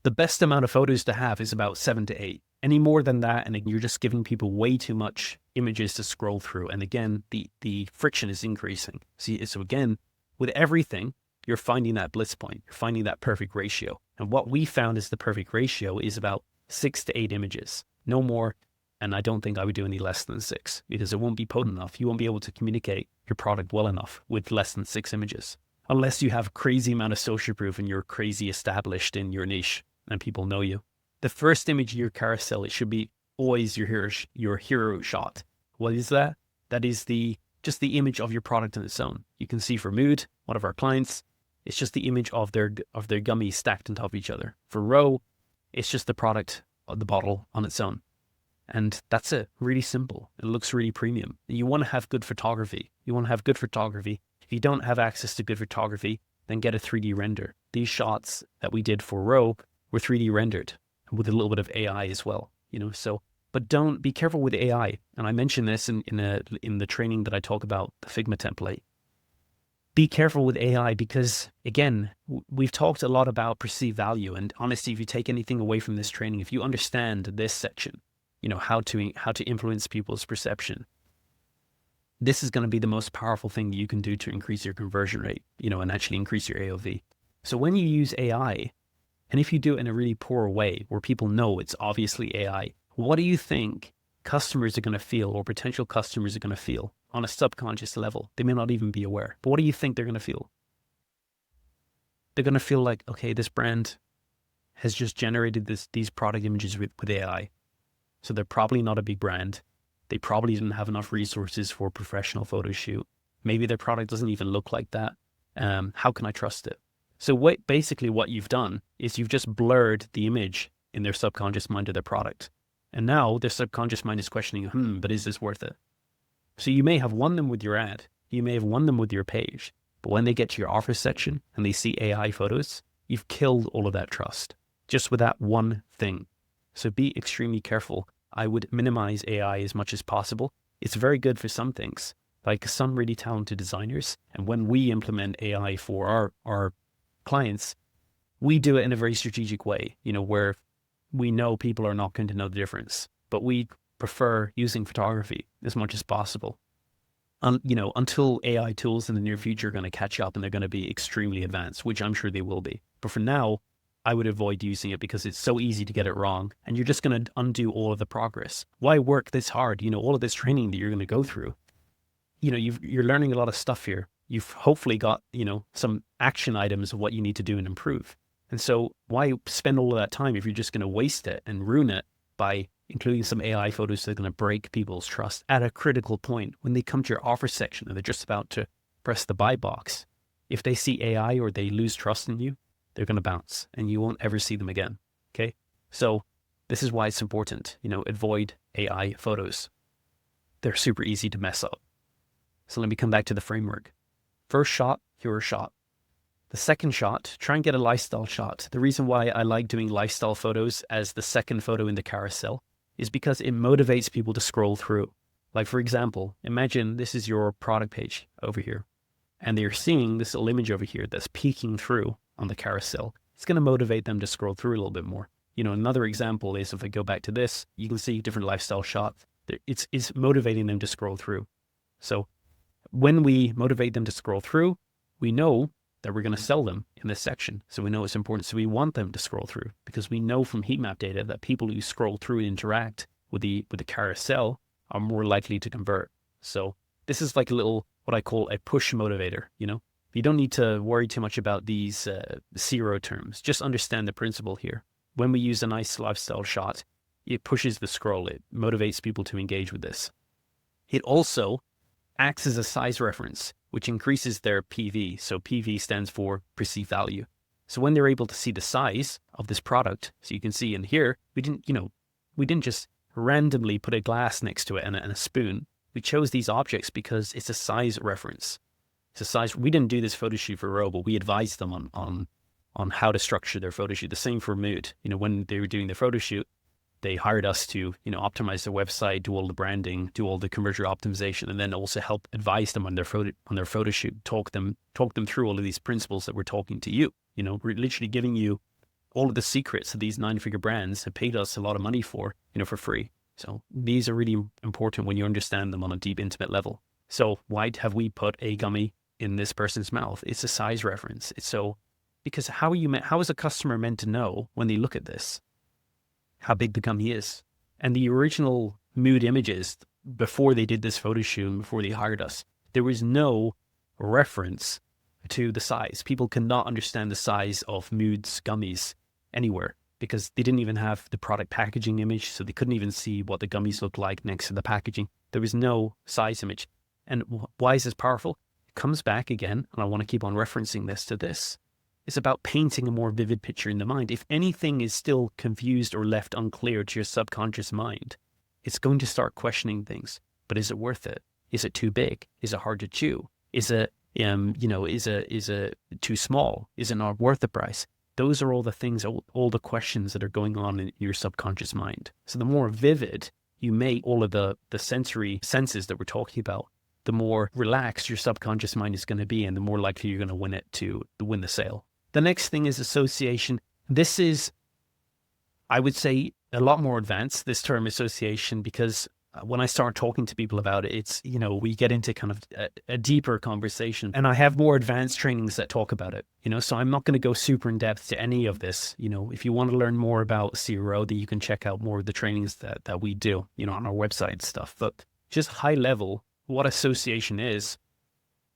The best amount of photos to have is about 7 to 8. Any more than that, and you're just giving people way too much images to scroll through. And again, the friction is increasing. So again, with everything, you're finding that bliss point. You're finding that perfect ratio. And what we found is the perfect ratio is about 6 to 8 images, no more. And I don't think I would do any less than 6 because it won't be potent enough. You won't be able to communicate your product well enough with less than 6 images, unless you have a crazy amount of social proof and you're crazy established in your niche and people know you. The first image of your carousel, it should be always your hero shot. What is that? That is just the image of your product on its own. You can see for Mood, one of our clients, it's just the image of their gummies stacked on top of each other. For Row, it's just the product of the bottle on its own. And that's it. Really simple. It looks really premium. You want to have good photography. If you don't have access to good photography, then get a 3D render. These shots that we did for Row were 3D rendered with a little bit of AI as well. You know, so But don't be careful with AI. And I mentioned this in the training that I talk about the Figma template. Be careful with AI because, again, we've talked a lot about perceived value. And honestly, if you take anything away from this training, if you understand this section, how to influence people's perception, this is going to be the most powerful thing you can do to increase your conversion rate, and actually increase your AOV. So when you use AI, and if you do it in a really poor way where people know it's obviously AI, what do you think customers are going to feel, or potential customers are going to feel on a subconscious level? They may not even be aware, but what do you think they're going to feel? They're going to feel like, okay, this brand has just generated these product images with AI. So they're probably not a big brand. They probably didn't have enough resources for a professional photo shoot. Maybe their product doesn't even look like that. How can I trust it? So basically what you've done is you've just blurred the image in their subconscious mind of their product. And now their subconscious mind is questioning, but is this worth it? So you may have won them with your ad. You may have won them with your page. But when they get to your offer section and they see AI photos, you've killed all of that trust just with that one thing. So be extremely careful. I would minimize AI as much as possible. It's very good for some things, like some really talented designers. And when we implement AI for our clients, we do it in a very strategic way, where we know people are not going to know the difference, but we prefer using photography as much as possible. Until AI tools in the near future are going to catch up and they're going to be extremely advanced, which I'm sure they will be. But for now, I would avoid using it because it's so easy to get it wrong and you're just going to undo all of the progress. Why work this hard? All of this training that you're going to go through. You're learning a lot of stuff here. You've hopefully got, some action items of what you need to do and improve. And so why spend all of that time if you're just going to waste it and ruin it by including some AI photos that are going to break people's trust at a critical point when they come to your offer section and they're just about to press the buy box? If they see AI or they lose trust in you, they're going to bounce and you won't ever see them again. Okay. So this is why it's important, avoid AI photos. They're super easy to mess up. So let me come back to the framework. First shot, Qure shot. The second shot, try and get a lifestyle shot. The reason why I like doing lifestyle photos as the second photo in the carousel is because it motivates people to scroll through. Like for example, imagine this is your product page over here and they're seeing this little image over here that's peeking through on the carousel. It's going to motivate them to scroll through a little bit more. Another example is if I go back to this, you can see different lifestyle shots. It's motivating them to scroll through. So when we motivate them to scroll through, we know that we're going to sell them in this section. So we know it's important. So we want them to scroll through because we know from heat map data that people who scroll through and interact with the carousel are more likely to convert. So this is like a little, what I call a push motivator. You don't need to worry too much about these zero terms. Just understand the principle here. When we use a nice lifestyle shot, it pushes the scroll. It motivates people to engage with this. It also acts as a size reference, which increases their PV. So PV stands for perceived value. So when they're able to see the size of this product, so you can see in here, we didn't just randomly put a glass next to it and a spoon. We chose these objects because it's a size reference. It's a size. We didn't do this photo shoot for Ro, but we advised them on how to structure their photo shoot. The same for Mood. When they were doing the photo shoot, they hired us to, optimize their website, do all the branding, do all the conversion optimization, and then also help advise them on their photo shoot, talk them through all of these principles that we're talking to you. We're literally giving you all of the secrets that these 9-figure brands have paid us a lot of money for free. So these are really important when you understand them on a deep, intimate level. So why have we put a gummy in this person's mouth? It's a size reference. Because how is a customer meant to know when they look at this how big the gummy is? And the original Mood images, before they did this photo shoot and before they hired us, there was no reference to the size. People could not understand the size of Mood's gummies anywhere because they didn't even have the product packaging image, so they couldn't even see what the gummies looked like next to the packaging. There was no size image. And why is this powerful? It comes back again, and I want to keep on referencing this to this. It's about painting a more vivid picture in the mind. If anything is still confused or left unclear to your subconscious mind, it's going to start questioning things. But is it worth it? Is it too big? Is it hard to chew? Is it too small? Is it not worth the price? Those are all the things, all the questions that are going on in your subconscious mind. So the more vivid you make all of the sensory senses that we're talking about, the more relaxed your subconscious mind is going to be, and the more likely you're going to win it to win the sale. The next thing is association. This is, I would say, a lot more advanced, this term association, because when I start talking to people about it, it's, we get into kind of a deeper conversation, and I have more advanced trainings that talk about it, so I'm not going to go super in depth to any of this. If you want to learn more about CRO, then you can check out more of the trainings that we do, on our website and stuff. But just high level, what association is,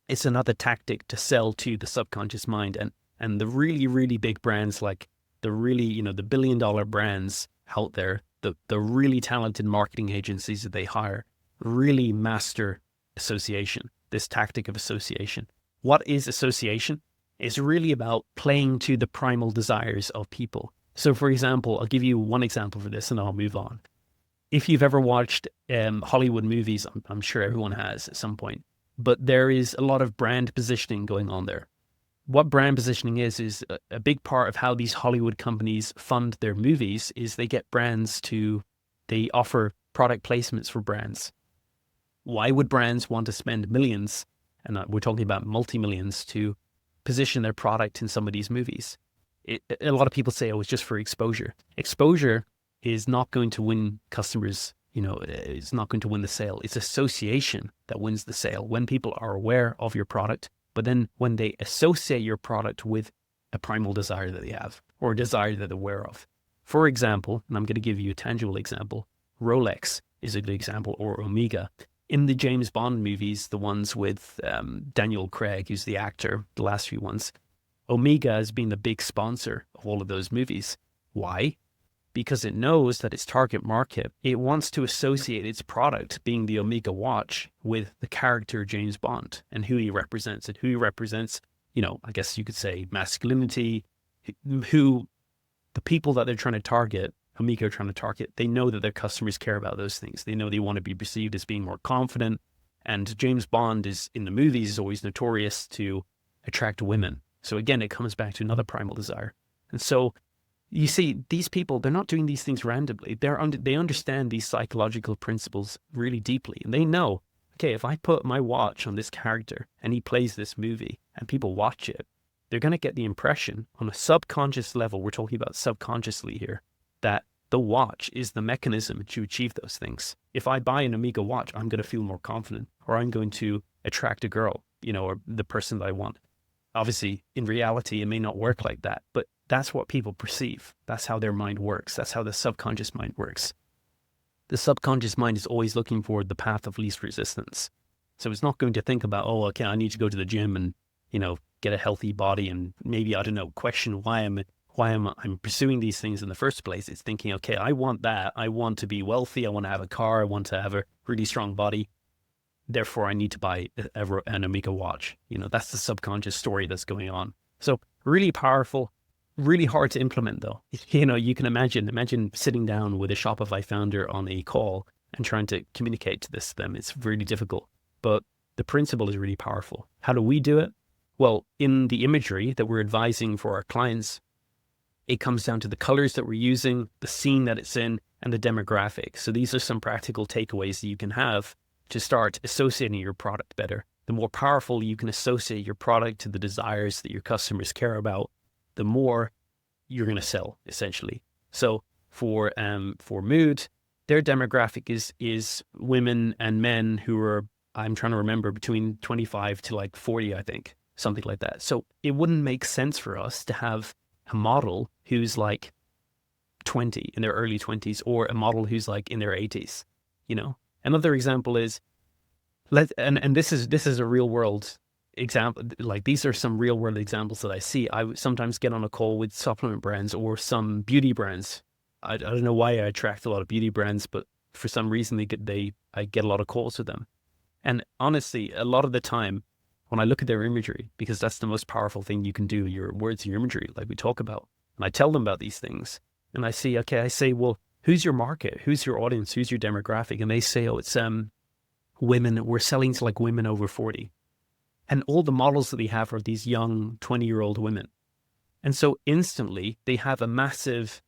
it's another tactic to sell to the subconscious mind. And the really, really big brands, like the really, the $1 billion brands out there, the really talented marketing agencies that they hire, really master association, this tactic of association. What is association? It's really about playing to the primal desires of people. So for example, I'll give you one example for this and I'll move on. If you've ever watched Hollywood movies, I'm sure everyone has at some point, but there is a lot of brand positioning going on there. What brand positioning is a big part of how these Hollywood companies fund their movies is they get brands they offer product placements for brands. Why would brands want to spend millions, and we're talking about multi-millions, to position their product in some of these movies? A lot of people say, it's just for exposure. Exposure is not going to win customers, it's not going to win the sale. It's association that wins the sale. When people are aware of your product, but then when they associate your product with a primal desire that they have, or a desire that they're aware of. For example, and I'm going to give you a tangible example, Rolex is a good example, or Omega. In the James Bond movies, the ones with Daniel Craig, who's the actor, the last few ones, Omega has been the big sponsor of all of those movies. Why? Because it knows that its target market, it wants to associate its product, being the Omega watch, with the character James Bond and who he represents. And who he represents, I guess you could say masculinity, who the people that they're trying to target, Omega are trying to target, they know that their customers care about those things. They know they want to be perceived as being more confident. And James Bond is, in the movies, is always notorious to attract women. So again, it comes back to another primal desire. And so you see, these people, they're not doing these things randomly. They understand these psychological principles really deeply. And they know, okay, if I put my watch on this character and he plays this movie and people watch it, they're going to get the impression on a subconscious level, we're talking about subconsciously here, that the watch is the mechanism to achieve those things. If I buy an Omega watch, I'm going to feel more confident, or I'm going to attract a girl, or the person that I want. Obviously, in reality, it may not work like that, but that's what people perceive. That's how their mind works. That's how the subconscious mind works. The subconscious mind is always looking for the path of least resistance. So it's not going to think about, okay, I need to go to the gym and, get a healthy body and maybe, question why I'm pursuing these things in the first place. It's thinking, okay, I want that. I want to be wealthy. I want to have a car. I want to have a really strong body. Therefore, I need to buy an Omega watch. That's the subconscious story that's going on. So really powerful. Really hard to implement though. You can imagine sitting down with a Shopify founder on a call and trying to communicate to them. It's really difficult, but the principle is really powerful. How do we do it? Well, in the imagery that we're advising for our clients, it comes down to the colors that we're using, the scene that it's in, and the demographic. So these are some practical takeaways that you can have to start associating your product better. The more powerful you can associate your product to the desires that your customers care about, the more you're going to sell, essentially. So for Mood, their demographic is women and men who are, I'm trying to remember, between 25 to like 40, I think, something like that. So it wouldn't make sense for us to have a model who's like 20, in their early 20s, or a model who's like in their 80s. Another example is, and this is a real world example. Like, these are some real world examples that I see. I sometimes get on a call with supplement brands or some beauty brands. I don't know why I attract a lot of beauty brands, but for some reason I get a lot of calls with them. And honestly, a lot of the time when I look at their imagery, because that's the most powerful thing you can do, your words, your imagery, like we talk about, and I tell them about these things, and I say, well, who's your market? Who's your audience? Who's your demographic? And they say, oh, it's women. We're selling to like women over 40. And all the models that they have are these young 20-year-old women. And so instantly they have a massive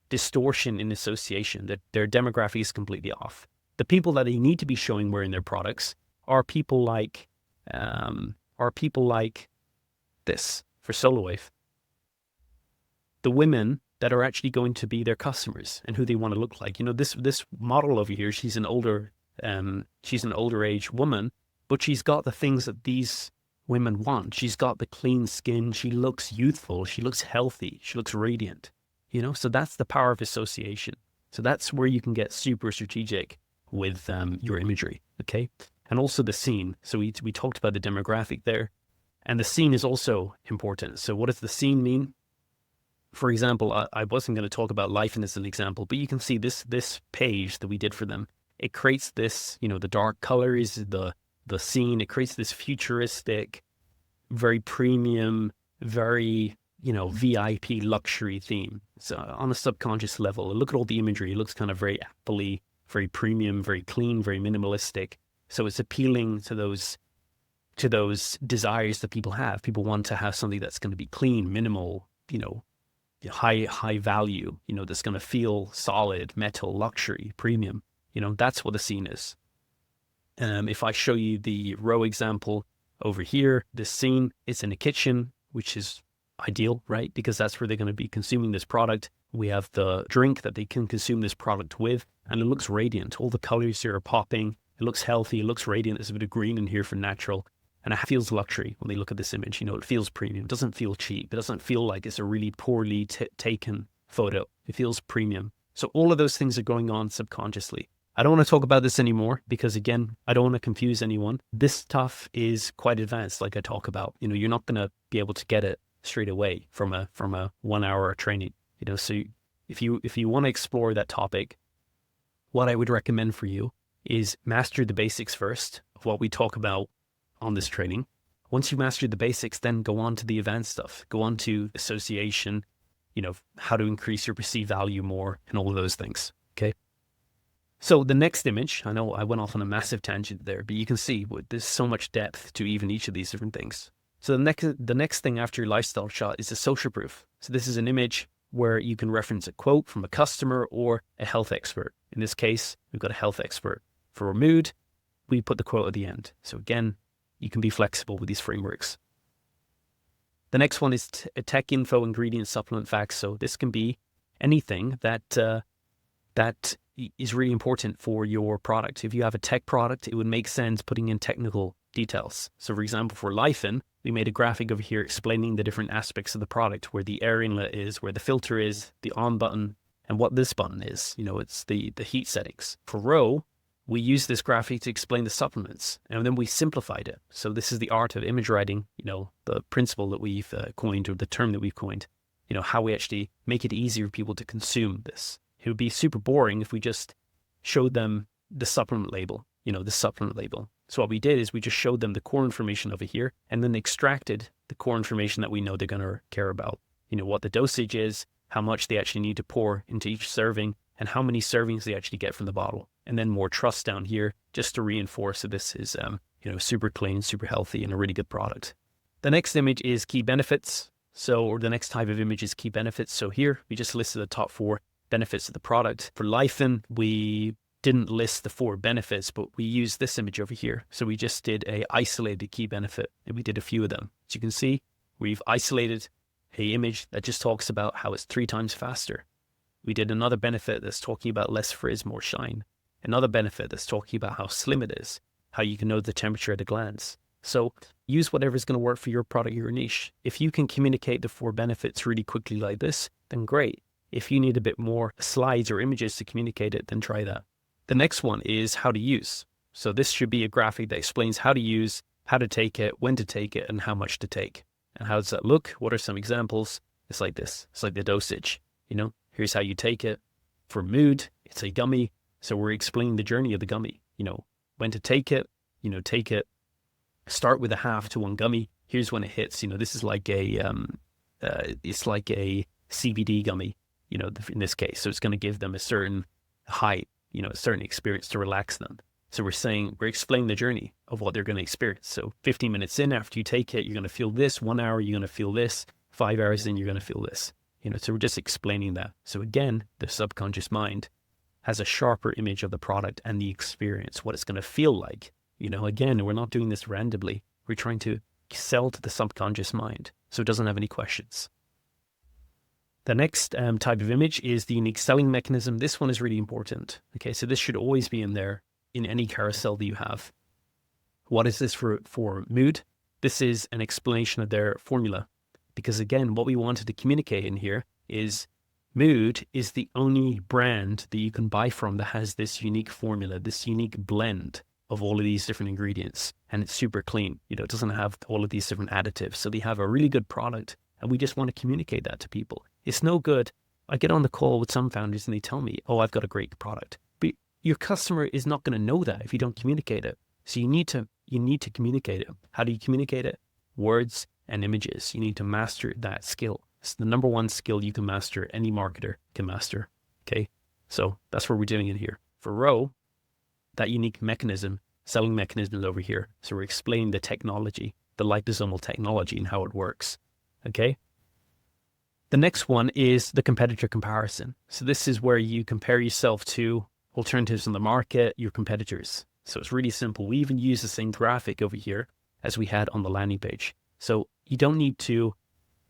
distortion in association, that their demographic is completely off. The people that they need to be showing wearing their products are people like this for SoloWave. The women that are actually going to be their customers and who they want to look like. You know, this model over here, she's an older age woman, but she's got the things that these women want. She's got the clean skin. She looks youthful. She looks healthy. She looks radiant. You know, so that's the power of association. So that's where you can get super strategic with your imagery. Okay, and also the scene. So we talked about the demographic there, and the scene is also important. So what does the scene mean? For example, I wasn't going to talk about life in as an example, but you can see this page that we did for them. It creates this, you know, the dark colors, the scene. It creates this futuristic, very premium, very, you know, VIP luxury theme. So on a subconscious level, look at all the imagery. It looks kind of very Apple-y, very premium, very clean, very minimalistic. So it's appealing to those desires that people have. People want to have something that's going to be clean, minimal, you know, high value, you know, that's going to feel solid, metal, luxury, premium. You know, that's what the scene is. If I show you the row example over here, this scene, it's in a kitchen, which is ideal, right? Because that's where they're going to be consuming this product. We have the drink that they can consume this product with, and it looks radiant. All the colors here are popping. It looks healthy. It looks radiant. There's a bit of green in here for natural. And it feels luxury when they look at this image. You know, it feels premium. It doesn't feel cheap. It doesn't feel like it's a really poorly taken photo. It feels premium. So all of those things are going on subconsciously. I don't want to talk about this anymore because, again, I don't want to confuse anyone. This stuff is quite advanced, like I talk about. You know, you're not going to be able to get it straight away from a 1 hour training. You know, so if you want to explore that topic, what I would recommend for you is master the basics first of what we talk about on this training. Once you master the basics, then go on to the advanced stuff. Go on to association, you know, how to increase your perceived value more and all of those things. Okay. So the next image, I know I went off on a massive tangent there, but you can see there's so much depth to even each of these different things. So the next thing after your lifestyle shot is a social proof. So this is an image where you can reference a quote from a customer or a health expert. In this case, we've got a health expert. For our mood, we put the quote at the end. So again, you can be flexible with these frameworks. The next one is tech info, ingredient, supplement facts. So this can be anything that is really important for your product. If you have a tech product, it would make sense putting in technical details. So for example, for Lifen, we made a graphic over here explaining the different aspects of the product, where the air inlet is, where the filter is, the on button, and what this button is. You know, it's the heat settings. For Row, we used this graphic to explain the supplements, and then we simplified it. So this is the art of image writing, you know, the principle that we've coined, or the term that we've coined, you know, how we actually make it easier for people to consume this. It would be super boring if we just showed them the supplement label, you know, the supplement label. So what we did is we just showed them the core information over here and then extracted the core information that we know they're going to care about. You know, what the dosage is, how much they actually need to pour into each serving, and how many servings they actually get from the bottle. And then more trust down here just to reinforce that this is, you know, super clean, super healthy, and a really good product. The next image is key benefits. So, or the next type of image is key benefits. So here we just listed the top 4 benefits of the product. For Lifen, we didn't list the 4 benefits, but we used this image over here. So we just did a isolated key benefit, and we did a few of them. As you can see, we've isolated a image that just talks about how it's 3 times faster. We did another benefit that's talking about less frizz, more shine. Another benefit that's talking about how slim it is, how you can know the temperature at a glance. So use whatever's going to work for your product, your niche. If you can communicate the 4 benefits really quickly like this, then great. If you need a bit more slides or images to communicate it, then try that. The next one is how to use. So this should be a graphic that explains how to use, how to take it, when to take it, and how much to take. And how does that look? What are some examples? It's like this. It's like the dosage. You know, here's how you take it. For mood, it's a gummy. So we're explaining the journey of the gummy. You know, when to take it. You know, take it. Start with a half to 1 gummy. Here's when it hits. You know, this is like it's like a CBD gummy. You know, in this case, so it's going to give them a certain height, you know, a certain experience to relax them. So we're explaining the journey of what they're going to experience. So 15 minutes in, after you take it, you're going to feel this. 1 hour, you're going to feel this. 5 hours in, you're going to feel this. You know, so we're just explaining that. So again, the subconscious mind has a sharper image of the product and the experience, what it's going to feel like. Again, we're not doing this randomly. We're trying to sell to the subconscious mind so it doesn't have any questions. The next type of image is the unique selling mechanism. This one is really important. Okay, so this should always be in there in any carousel that you have. What is this for mood? This is an explanation of their formula. Because again, what we wanted to communicate in here is Mood is the only brand that you can buy from that has this unique formula, this unique blend of all of these different ingredients. And it's super clean. It doesn't have all of these different additives. So they have a really good product. And we just want to communicate that to people. It's no good. I get on the call with some founders and they tell me, oh, I've got a great product. But your customer is not going to know that if you don't communicate it. So you need to communicate it. How do you communicate it? Words and images. You need to master that skill. It's the number one skill you can master, any marketer can master. Okay. So that's what we're doing in here. For Row, that unique mechanism, selling mechanism is over here. So we're explaining the technology, the lysosomal technology and how it works. Okay. The next one is the competitor comparison. So this is where you compare yourself to alternatives in the market, your competitors. So it's really simple. We even use the same graphic over here as we had on the landing page. So you don't need to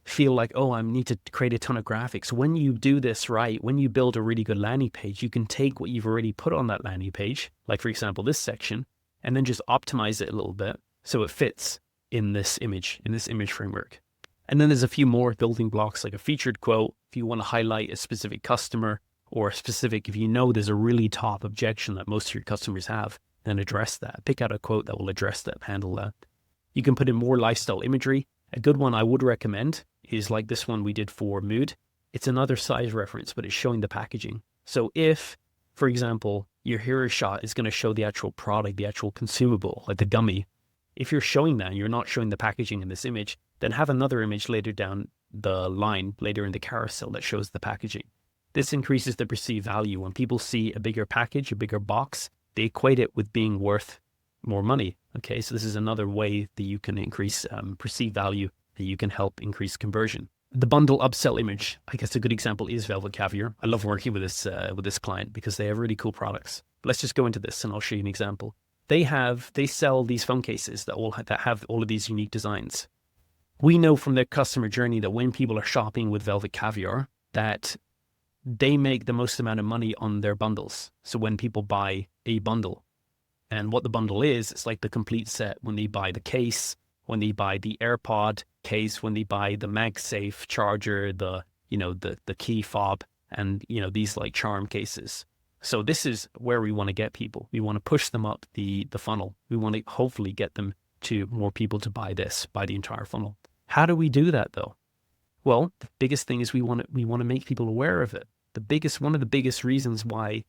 feel like, oh, I need to create a ton of graphics. When you do this right, when you build a really good landing page, you can take what you've already put on that landing page, like for example, this section, and then just optimize it a little bit so it fits in this image framework. And then there's a few more building blocks, like a featured quote. If you want to highlight a specific customer or if you know there's a really top objection that most of your customers have, then address that. Pick out a quote that will address that, handle that. You can put in more lifestyle imagery. A good one I would recommend is like this one we did for Mood. It's another size reference, but it's showing the packaging. So if, for example, your hero shot is going to show the actual product, the actual consumable, like the gummy, if you're showing that and you're not showing the packaging in this image, then have another image later down the line, later in the carousel that shows the packaging. This increases the perceived value. When people see a bigger package, a bigger box, they equate it with being worth more money. Okay, so this is another way that you can increase perceived value, that you can help increase conversion. The bundle upsell image, I guess a good example is Velvet Caviar. I love working with this client because they have really cool products. But let's just go into this and I'll show you an example. They sell these phone cases that have all of these unique designs. We know from their customer journey that when people are shopping with Velvet Caviar, that they make the most amount of money on their bundles. So when people buy a bundle, and what the bundle is, it's like the complete set. When they buy the case, when they buy the AirPod case, when they buy the MagSafe charger, the key fob, and these like charm cases. So this is where we want to get people. We want to push them up the funnel. We want to hopefully get them to more people to buy the entire funnel. How do we do that though? Well, the biggest thing is we want to make people aware of it. One of the biggest reasons why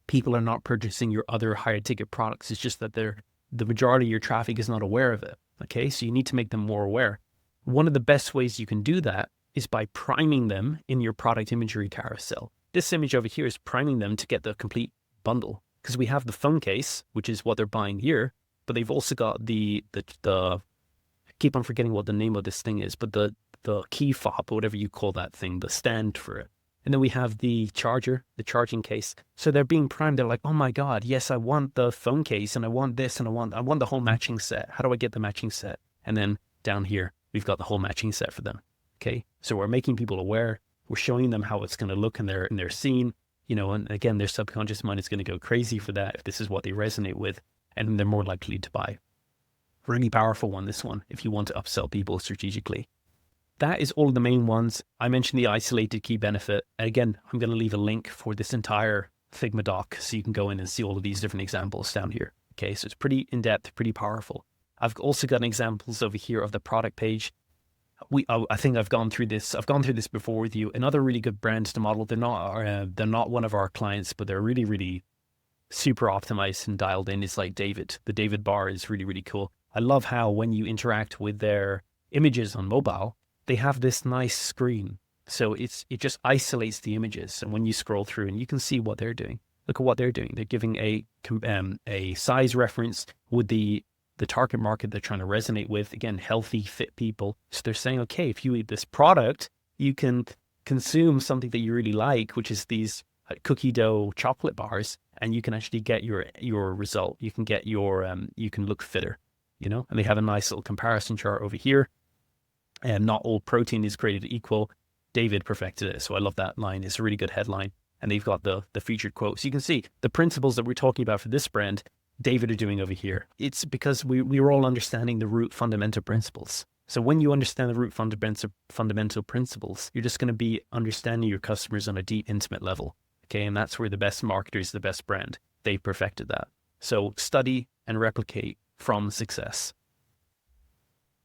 people are not purchasing your other higher ticket products is just that the majority of your traffic is not aware of it. Okay, so you need to make them more aware. One of the best ways you can do that is by priming them in your product imagery carousel. This image over here is priming them to get the complete bundle, because we have the phone case, which is what they're buying here, but they've also got the I keep on forgetting what the name of this thing is, but the key fob, or whatever you call that thing, the stand for it. And then we have the charger, the charging case. So they're being primed. They're like, oh my God, yes, I want the phone case and I want this and I want the whole matching set. How do I get the matching set? And then down here, we've got the whole matching set for them. Okay. So we're making people aware. We're showing them how it's going to look in their scene, and again, their subconscious mind is going to go crazy for that if this is what they resonate with, and they're more likely to buy. Really powerful one, this one, if you want to upsell people strategically. That is all of the main ones. I mentioned the isolated key benefit. And again, I'm going to leave a link for this entire Figma doc so you can go in and see all of these different examples down here. Okay, so it's pretty in-depth, pretty powerful. I've also got examples over here of the product page. I think I've gone through this. I've gone through this before with you. Another really good brand to model. They're not one of our clients, but they're really, really super optimized and dialed in. It's like David. The David bar is really, really cool. I love how when you interact with their images on mobile, they have this nice screen. So it just isolates the images. And when you scroll through and you can see what they're doing, look at what they're doing. They're giving a size reference with the target market they're trying to resonate with. Again, healthy, fit people. So they're saying, okay, if you eat this product, you can consume something that you really like, which is these cookie dough chocolate bars, and you can actually get your result. You can get your you can look fitter, you know. And they have a nice little comparison chart over here. And not all protein is created equal. David perfected it, so I love that line. It's a really good headline. And they've got the featured quotes. You can see the principles that we're talking about for this brand, David are doing over here. It's because we were all understanding the root fundamental principles. So when you understand the root fundamental principles, you're just going to be understanding your customers on a deep, intimate level. Okay, and that's where the best marketer is the best brand. They perfected that. So study and replicate from success.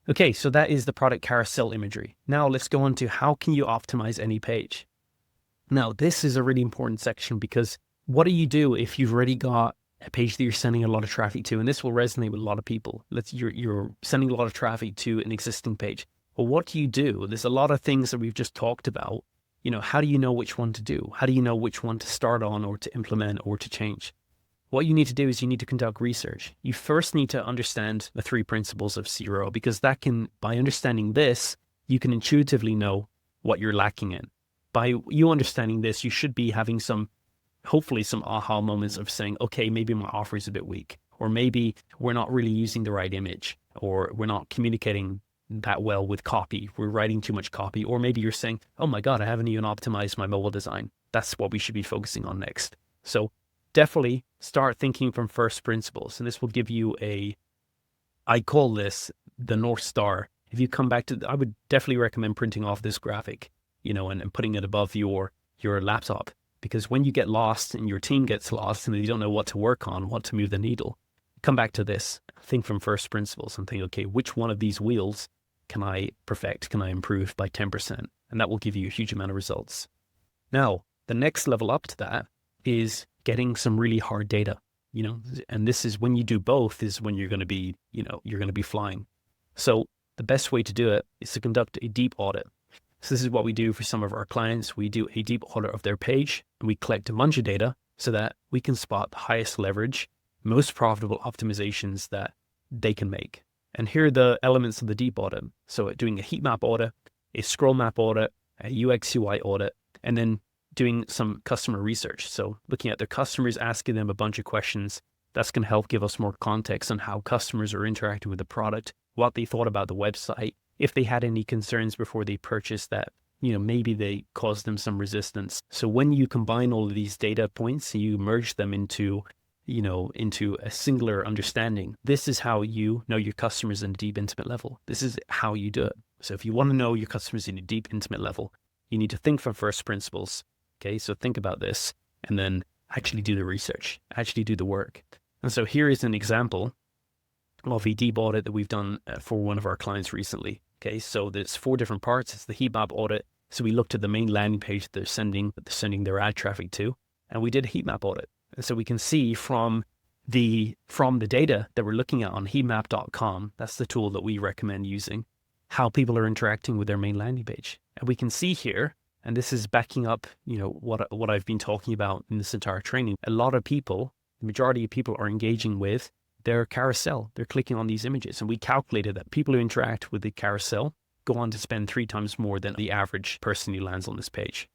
Okay, so that is the product carousel imagery. Now let's go on to how can you optimize any page? Now, this is a really important section because what do you do if you've already got a page that you're sending a lot of traffic to? And this will resonate with a lot of people. You're sending a lot of traffic to an existing page. Well, what do you do? There's a lot of things that we've just talked about. You know, how do you know which one to do? How do you know which one to start on or to implement or to change? What you need to do is you need to conduct research. You first need to understand the 3 principles of CRO, because that can, by understanding this, you can intuitively know what you're lacking in. By you understanding this, you should be having hopefully some aha moments of saying, okay, maybe my offer is a bit weak, or maybe we're not really using the right image, or we're not communicating that well with copy. We're writing too much copy. Or maybe you're saying, oh my God, I haven't even optimized my mobile design. That's what we should be focusing on next. So definitely start thinking from first principles. And this will give you I call this the North Star. If you come back to, I would definitely recommend printing off this graphic, you know, and putting it above your laptop. Because when you get lost and your team gets lost and you don't know what to work on, what to move the needle, come back to this. Think from first principles and think, okay, which one of these wheels can I perfect? Can I improve by 10%? And that will give you a huge amount of results. Now, the next level up to that is getting some really hard data, you know, and this is when you do both is when you're going to be, you know, you're going to be flying. So the best way to do it is to conduct a deep audit. So this is what we do for some of our clients. We do a deep audit of their page and we collect a bunch of data so that we can spot the highest leverage, most profitable optimizations that they can make. And here are the elements of the deep audit. So doing a heat map audit, a scroll map audit, a UX UI audit, and then doing some customer research. So looking at their customers, asking them a bunch of questions. That's going to help give us more context on how customers are interacting with the product, what they thought about the website, if they had any concerns before they purchased that, you know, maybe they caused them some resistance. So when you combine all of these data points, you merge them into a singular understanding. This is how you know your customers in a deep, intimate level. This is how you do it. So if you want to know your customers in a deep, intimate level, you need to think from first principles. Okay, so think about this and then actually do the research, actually do the work. And so here is an example of a deep audit that we've done for one of our clients recently. Okay, so there's 4 different parts. It's the heat map audit. So we looked at the main landing page that they're sending their ad traffic to, and we did a heat map audit. And so we can see from the data that we're looking at on heatmap.com, that's the tool that we recommend using, how people are interacting with their main landing page. And we can see here, and this is backing up, you know, what I've been talking about in this entire training. A lot of people, the majority of people are engaging with their carousel. They're clicking on these images. And we calculated that people who interact with the carousel go on to spend 3 times more than the average person who lands on this page.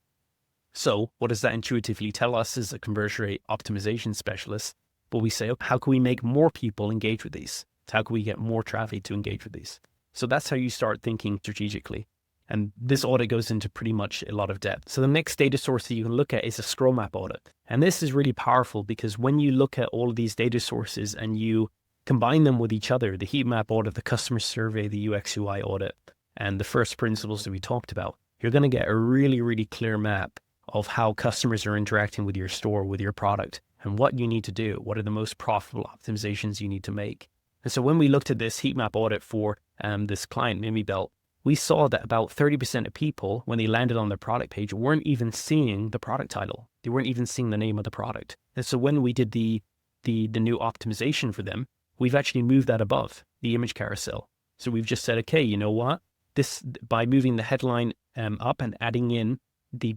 So what does that intuitively tell us as a conversion rate optimization specialist? Well, we say, okay, how can we make more people engage with these? How can we get more traffic to engage with these? So that's how you start thinking strategically. And this audit goes into pretty much a lot of depth. So the next data source that you can look at is a scroll map audit. And this is really powerful because when you look at all of these data sources and you combine them with each other, the heat map audit, the customer survey, the UX UI audit, and the first principles that we talked about, you're going to get a really, really clear map of how customers are interacting with your store, with your product, and what you need to do. What are the most profitable optimizations you need to make? And so when we looked at this heat map audit for this client, Mimi Belt, we saw that about 30% of people, when they landed on their product page, weren't even seeing the product title. They weren't even seeing the name of the product. And so when we did the new optimization for them, we've actually moved that above the image carousel. So we've just said, okay, you know what? This, by moving the headline up and adding in the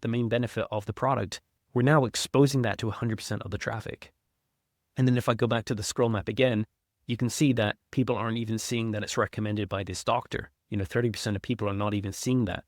main benefit of the product, we're now exposing that to 100% of the traffic. And then if I go back to the scroll map again, you can see that people aren't even seeing that it's recommended by this doctor. 30% of people are not even seeing that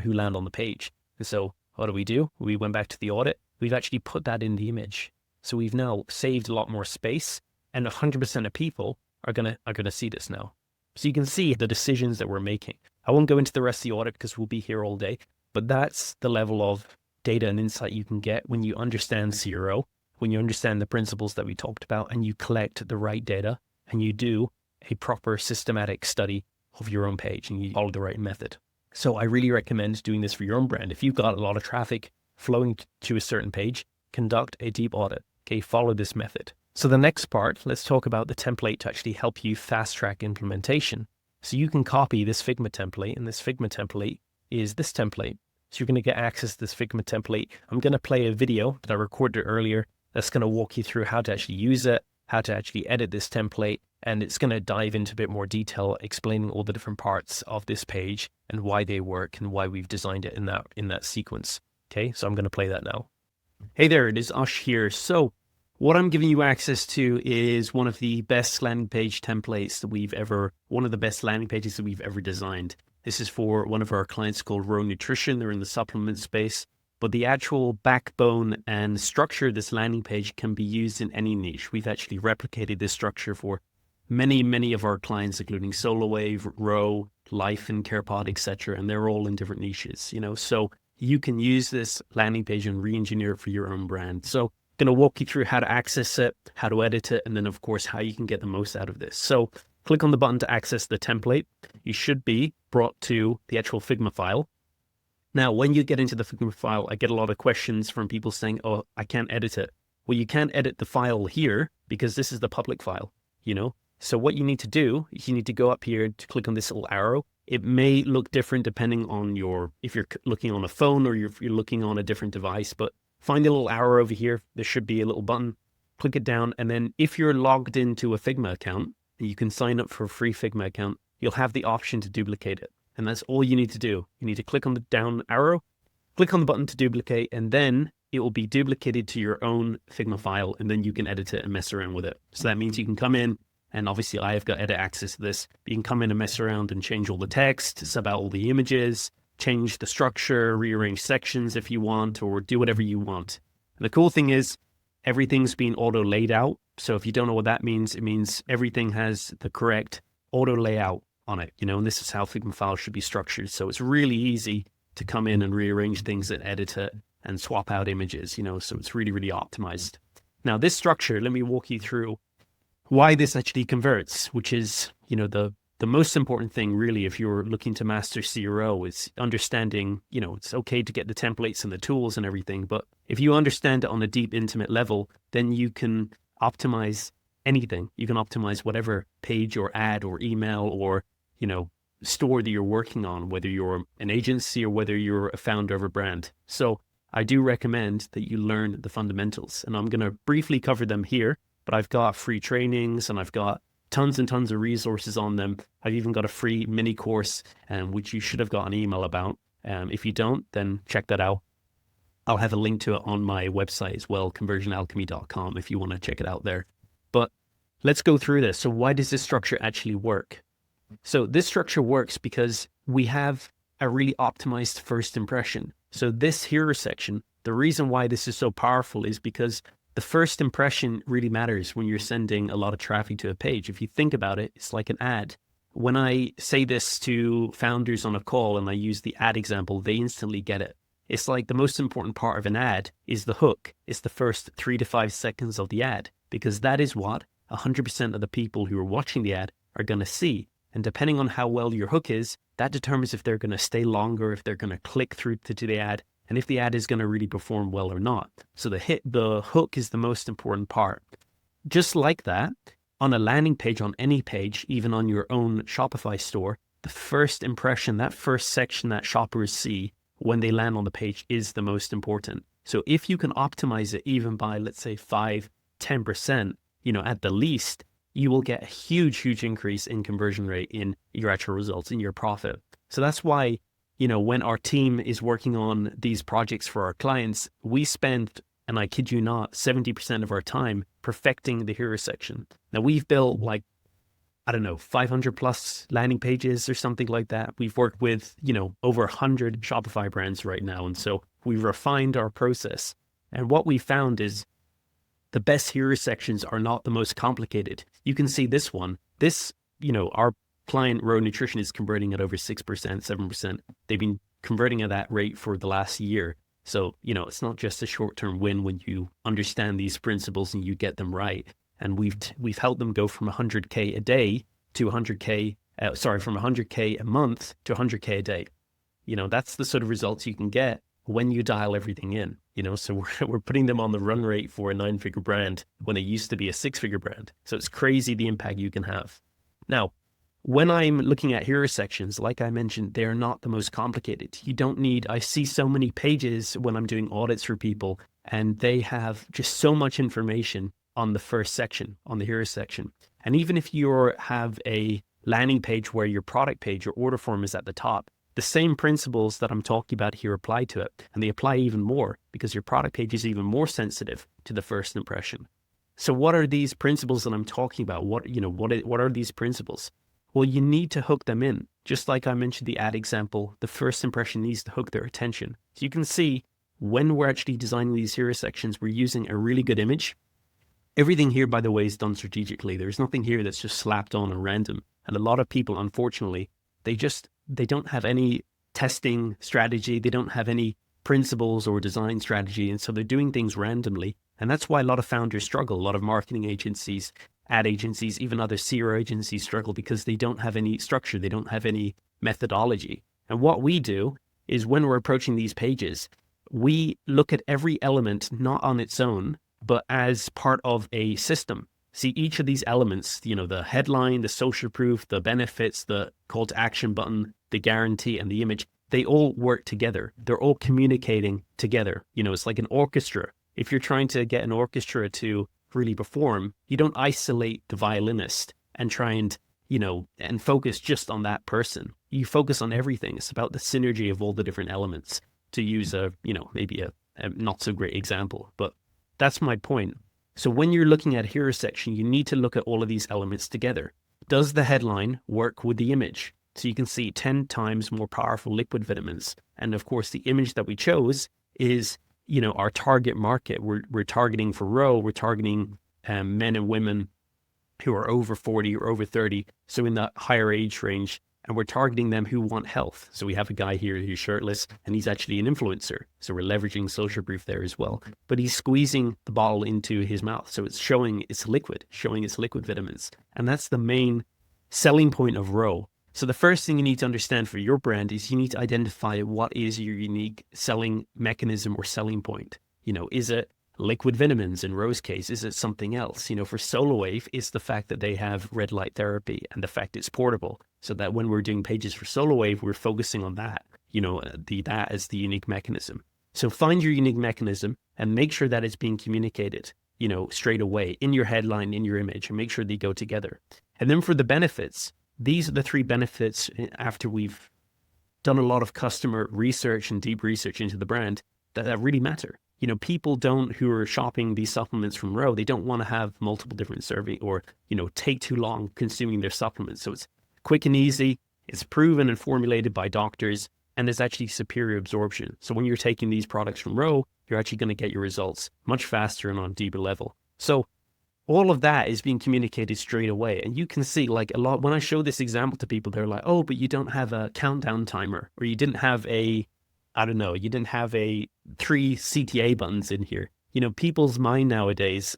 who land on the page. And so what do? We went back to the audit we've actually put that in the image. So we've now saved a lot more space, and 100% of people are gonna see this now. So you can see the decisions that we're making. I won't go into the rest of the audit because we'll be here all day, but that's the level of data and insight you can get when you understand CRO, when you understand the principles that we talked about, and you collect the right data, and you do a proper systematic study of your own page, and you follow the right method. So I really recommend doing this for your own brand. If you've got a lot of traffic flowing to a certain page, conduct a deep audit. Okay, follow this method. So the next part, let's talk about the template to actually help you fast track implementation. So you can copy this Figma template, and this Figma template is this template. So you're going to get access to this Figma template. I'm going to play a video that I recorded earlier that's going to walk you through how to actually use it, how to actually edit this template, and it's going to dive into a bit more detail, explaining all the different parts of this page and why they work and why we've designed it in that sequence. Okay, so I'm going to play that now. Hey there, it is Ush here. So what I'm giving you access to is one of the best landing page templates that one of the best landing pages that we've ever designed. This is for one of our clients called Raw Nutrition. They're in the supplement space, but the actual backbone and structure of this landing page can be used in any niche. We've actually replicated this structure for many of our clients, including SoloWave, Row, Life and CarePod, etc. And they're all in different niches, so you can use this landing page and re-engineer it for your own brand. So I'm going to walk you through how to access it, how to edit it, and then of course, how you can get the most out of this. So click on the button to access the template. You should be brought to the actual Figma file. Now, when you get into the Figma file, I get a lot of questions from people saying, oh, I can't edit it. Well, you can't edit the file here because this is the public file, So what you need to do is you need to go up here to click on this little arrow. It may look different depending on if you're looking on a phone or if you're looking on a different device, but find the little arrow over here. There should be a little button. Click it down. And then if you're logged into a Figma account, you can sign up for a free Figma account. You'll have the option to duplicate it. And that's all you need to do. You need to click on the down arrow, click on the button to duplicate, and then it will be duplicated to your own Figma file. And then you can edit it and mess around with it. So that means you can come in, and obviously I have got edit access to this. You can come in and mess around and change all the text, sub out all the images, change the structure, rearrange sections if you want, or do whatever you want. And the cool thing is everything's been auto laid out. So if you don't know what that means, it means everything has the correct auto layout on it, and this is how Figma files should be structured. So it's really easy to come in and rearrange things and edit it and swap out images, so it's really optimized. Now this structure, let me walk you through why this actually converts, which is, the most important thing really, if you're looking to master CRO, is understanding, it's okay to get the templates and the tools and everything, but if you understand it on a deep, intimate level, then you can optimize anything. You can optimize whatever page or ad or email or, store that you're working on, whether you're an agency or whether you're a founder of a brand. So I do recommend that you learn the fundamentals, and I'm going to briefly cover them here, but I've got free trainings and I've got tons and tons of resources on them. I've even got a free mini course, which you should have got an email about. If you don't, then check that out. I'll have a link to it on my website as well, conversionalchemy.com, if you want to check it out there. But let's go through this. So why does this structure actually work? So this structure works because we have a really optimized first impression. So this hero section, the reason why this is so powerful is because the first impression really matters when you're sending a lot of traffic to a page. If you think about it, it's like an ad. When I say this to founders on a call and I use the ad example, they instantly get it. It's like the most important part of an ad is the hook. It's the first 3 to 5 seconds of the ad, because that is what 100% of the people who are watching the ad are going to see. And depending on how well your hook is, that determines if they're going to stay longer, if they're going to click through to the ad, and if the ad is going to really perform well or not. So the hook is the most important part. Just like that, on a landing page, on any page, even on your own Shopify store, the first impression, that first section that shoppers see when they land on the page is the most important. So if you can optimize it even by, let's say 5-10%, at the least, you will get a huge increase in conversion rate in your actual results, in your profit. So that's why, when our team is working on these projects for our clients, we spend, and I kid you not, 70% of our time perfecting the hero section. Now we've built 500 plus landing pages or something like that. We've worked with, over 100 Shopify brands right now. And so we've refined our process. And what we found is the best hero sections are not the most complicated. You can see this one. This, our client Row Nutrition is converting at over 6%, 7%. They've been converting at that rate for the last year. So, it's not just a short-term win when you understand these principles and you get them right. And we've helped them go from 100K a day to 100K, from 100K a month to 100K a day. That's the sort of results you can get when you dial everything in. So we're putting them on the run rate for a 9-figure brand when it used to be a 6-figure brand. So it's crazy the impact you can have. Now, when I'm looking at hero sections, like I mentioned, they're not the most complicated. I see so many pages when I'm doing audits for people, and they have just so much information on the first section, on the hero section. And even if you have a landing page where your product page, your order form is at the top, the same principles that I'm talking about here apply to it. And they apply even more because your product page is even more sensitive to the first impression. So what are these principles that I'm talking about? What are these principles? Well, you need to hook them in. Just like I mentioned the ad example, the first impression needs to hook their attention. So you can see when we're actually designing these hero sections, we're using a really good image. Everything here, by the way, is done strategically. There's nothing here that's just slapped on at random. And a lot of people, unfortunately, they don't have any testing strategy. They don't have any principles or design strategy. And so they're doing things randomly. And that's why a lot of founders struggle. A lot of marketing agencies, ad agencies, even other CRO agencies struggle because they don't have any structure. They don't have any methodology. And what we do is when we're approaching these pages, we look at every element not on its own, but as part of a system. See, each of these elements, the headline, the social proof, the benefits, the call to action button, the guarantee, and the image, they all work together. They're all communicating together. It's like an orchestra. If you're trying to get an orchestra to really perform, you don't isolate the violinist and try and focus just on that person. You focus on everything. It's about the synergy of all the different elements, to use maybe a not so great example, but that's my point. So when you're looking at a hero section, you need to look at all of these elements together. Does the headline work with the image? So you can see 10 times more powerful liquid vitamins. And of course, the image that we chose is, our target market. We're targeting for Row, we're targeting men and women who are over 40 or over 30. So in that higher age range, and we're targeting them who want health. So we have a guy here who's shirtless and he's actually an influencer. So we're leveraging social proof there as well. But he's squeezing the bottle into his mouth. So it's showing its liquid vitamins. And that's the main selling point of Row. So the first thing you need to understand for your brand is you need to identify what is your unique selling mechanism or selling point. Is it liquid vitamins in Row's case? Is it something else? For SoloWave, it's the fact that they have red light therapy and the fact it's portable. So that when we're doing pages for SoloWave, we're focusing on that, that as the unique mechanism. So find your unique mechanism and make sure that it's being communicated, straight away in your headline, in your image, and make sure they go together. And then for the benefits, these are the 3 benefits after we've done a lot of customer research and deep research into the brand that really matter. People who are shopping these supplements from Row, they don't want to have multiple different serving or, take too long consuming their supplements. So it's quick and easy, it's proven and formulated by doctors, and there's actually superior absorption. So when you're taking these products from Row, you're actually going to get your results much faster and on a deeper level. So all of that is being communicated straight away. And you can see a lot, when I show this example to people, they're like, oh, but you don't have a countdown timer, or you didn't have you didn't have 3 CTA buttons in here. People's mind nowadays,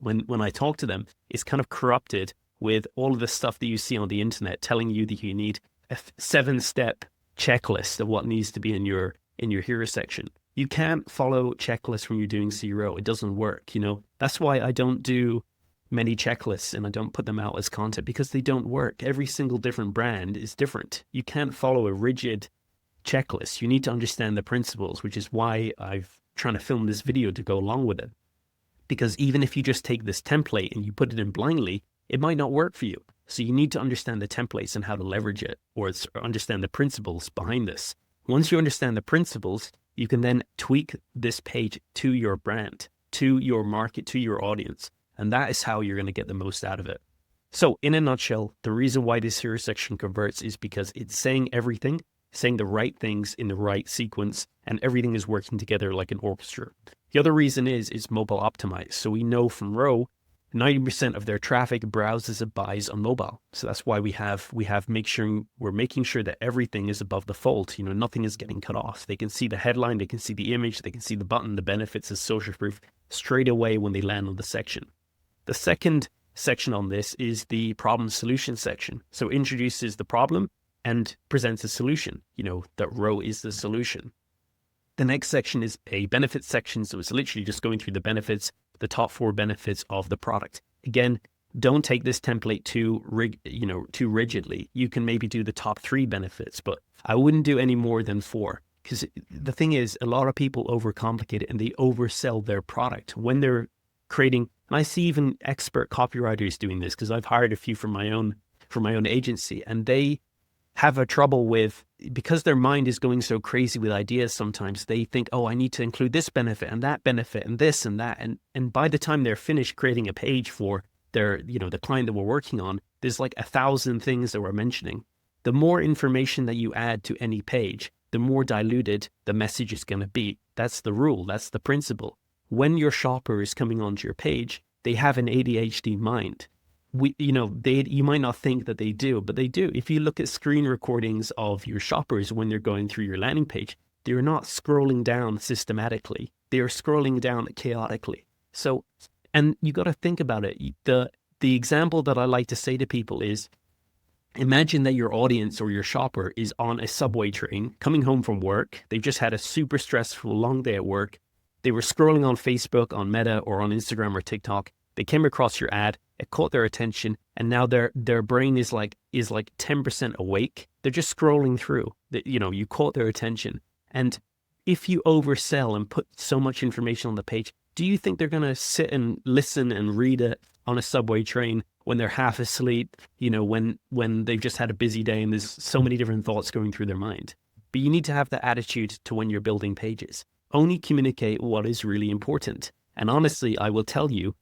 when I talk to them, is kind of corrupted with all of the stuff that you see on the internet telling you that you need a 7-step checklist of what needs to be in your hero section. You can't follow checklists when you're doing CRO. It doesn't work, That's why I don't do many checklists and I don't put them out as content, because they don't work. Every single different brand is different. You can't follow a rigid checklist. You need to understand the principles, which is why I've trying to film this video to go along with it. Because even if you just take this template and you put it in blindly, it might not work for you. So you need to understand the templates and how to leverage it, or understand the principles behind this. Once you understand the principles, you can then tweak this page to your brand, to your market, to your audience. And that is how you're going to get the most out of it. So in a nutshell, the reason why this hero section converts is because it's saying everything, saying the right things in the right sequence, and everything is working together like an orchestra. The other reason is it's mobile optimized. So we know from Row, 90% of their traffic browses and buys on mobile. So that's why we're making sure that everything is above the fold. You know, nothing is getting cut off. They can see the headline, they can see the image, they can see the button, the benefits, is social proof straight away when they land on the section. The second section on this is the problem solution section. So it introduces the problem and presents a solution, you know, that Row is the solution. The next section is a benefits section. So it's literally just going through the benefits, the top 4 benefits of the product. Again, don't take this template too rigidly. You can maybe do the top 3 benefits, but I wouldn't do any more than 4. Because the thing is, a lot of people overcomplicate it and they oversell their product when they're creating. And I see even expert copywriters doing this, because I've hired a few for my own agency, and they have a trouble with, because their mind is going so crazy with ideas sometimes, they think, oh, I need to include this benefit and that benefit and this and that. And by the time they're finished creating a page for their, you know, the client that we're working on, there's like 1,000 things that we're mentioning. The more information that you add to any page, the more diluted the message is going to be. That's the rule. That's the principle. When your shopper is coming onto your page, they have an ADHD mind. You might not think that they do, but they do. If you look at screen recordings of your shoppers when they're going through your landing page, they're not scrolling down systematically. They're scrolling down chaotically. So, and you got to think about it. The example that I like to say to people is, imagine that your audience or your shopper is on a subway train coming home from work. They've just had a super stressful long day at work. They were scrolling on Facebook, on Meta, or on Instagram or TikTok. They came across your ad, it caught their attention, and now their brain is like 10% awake. They're just scrolling through. You caught their attention. And if you oversell and put so much information on the page, do you think they're going to sit and listen and read it on a subway train when they're half asleep, when they've just had a busy day and there's so many different thoughts going through their mind? But you need to have that attitude to when you're building pages. Only communicate what is really important. And honestly, I will tell you,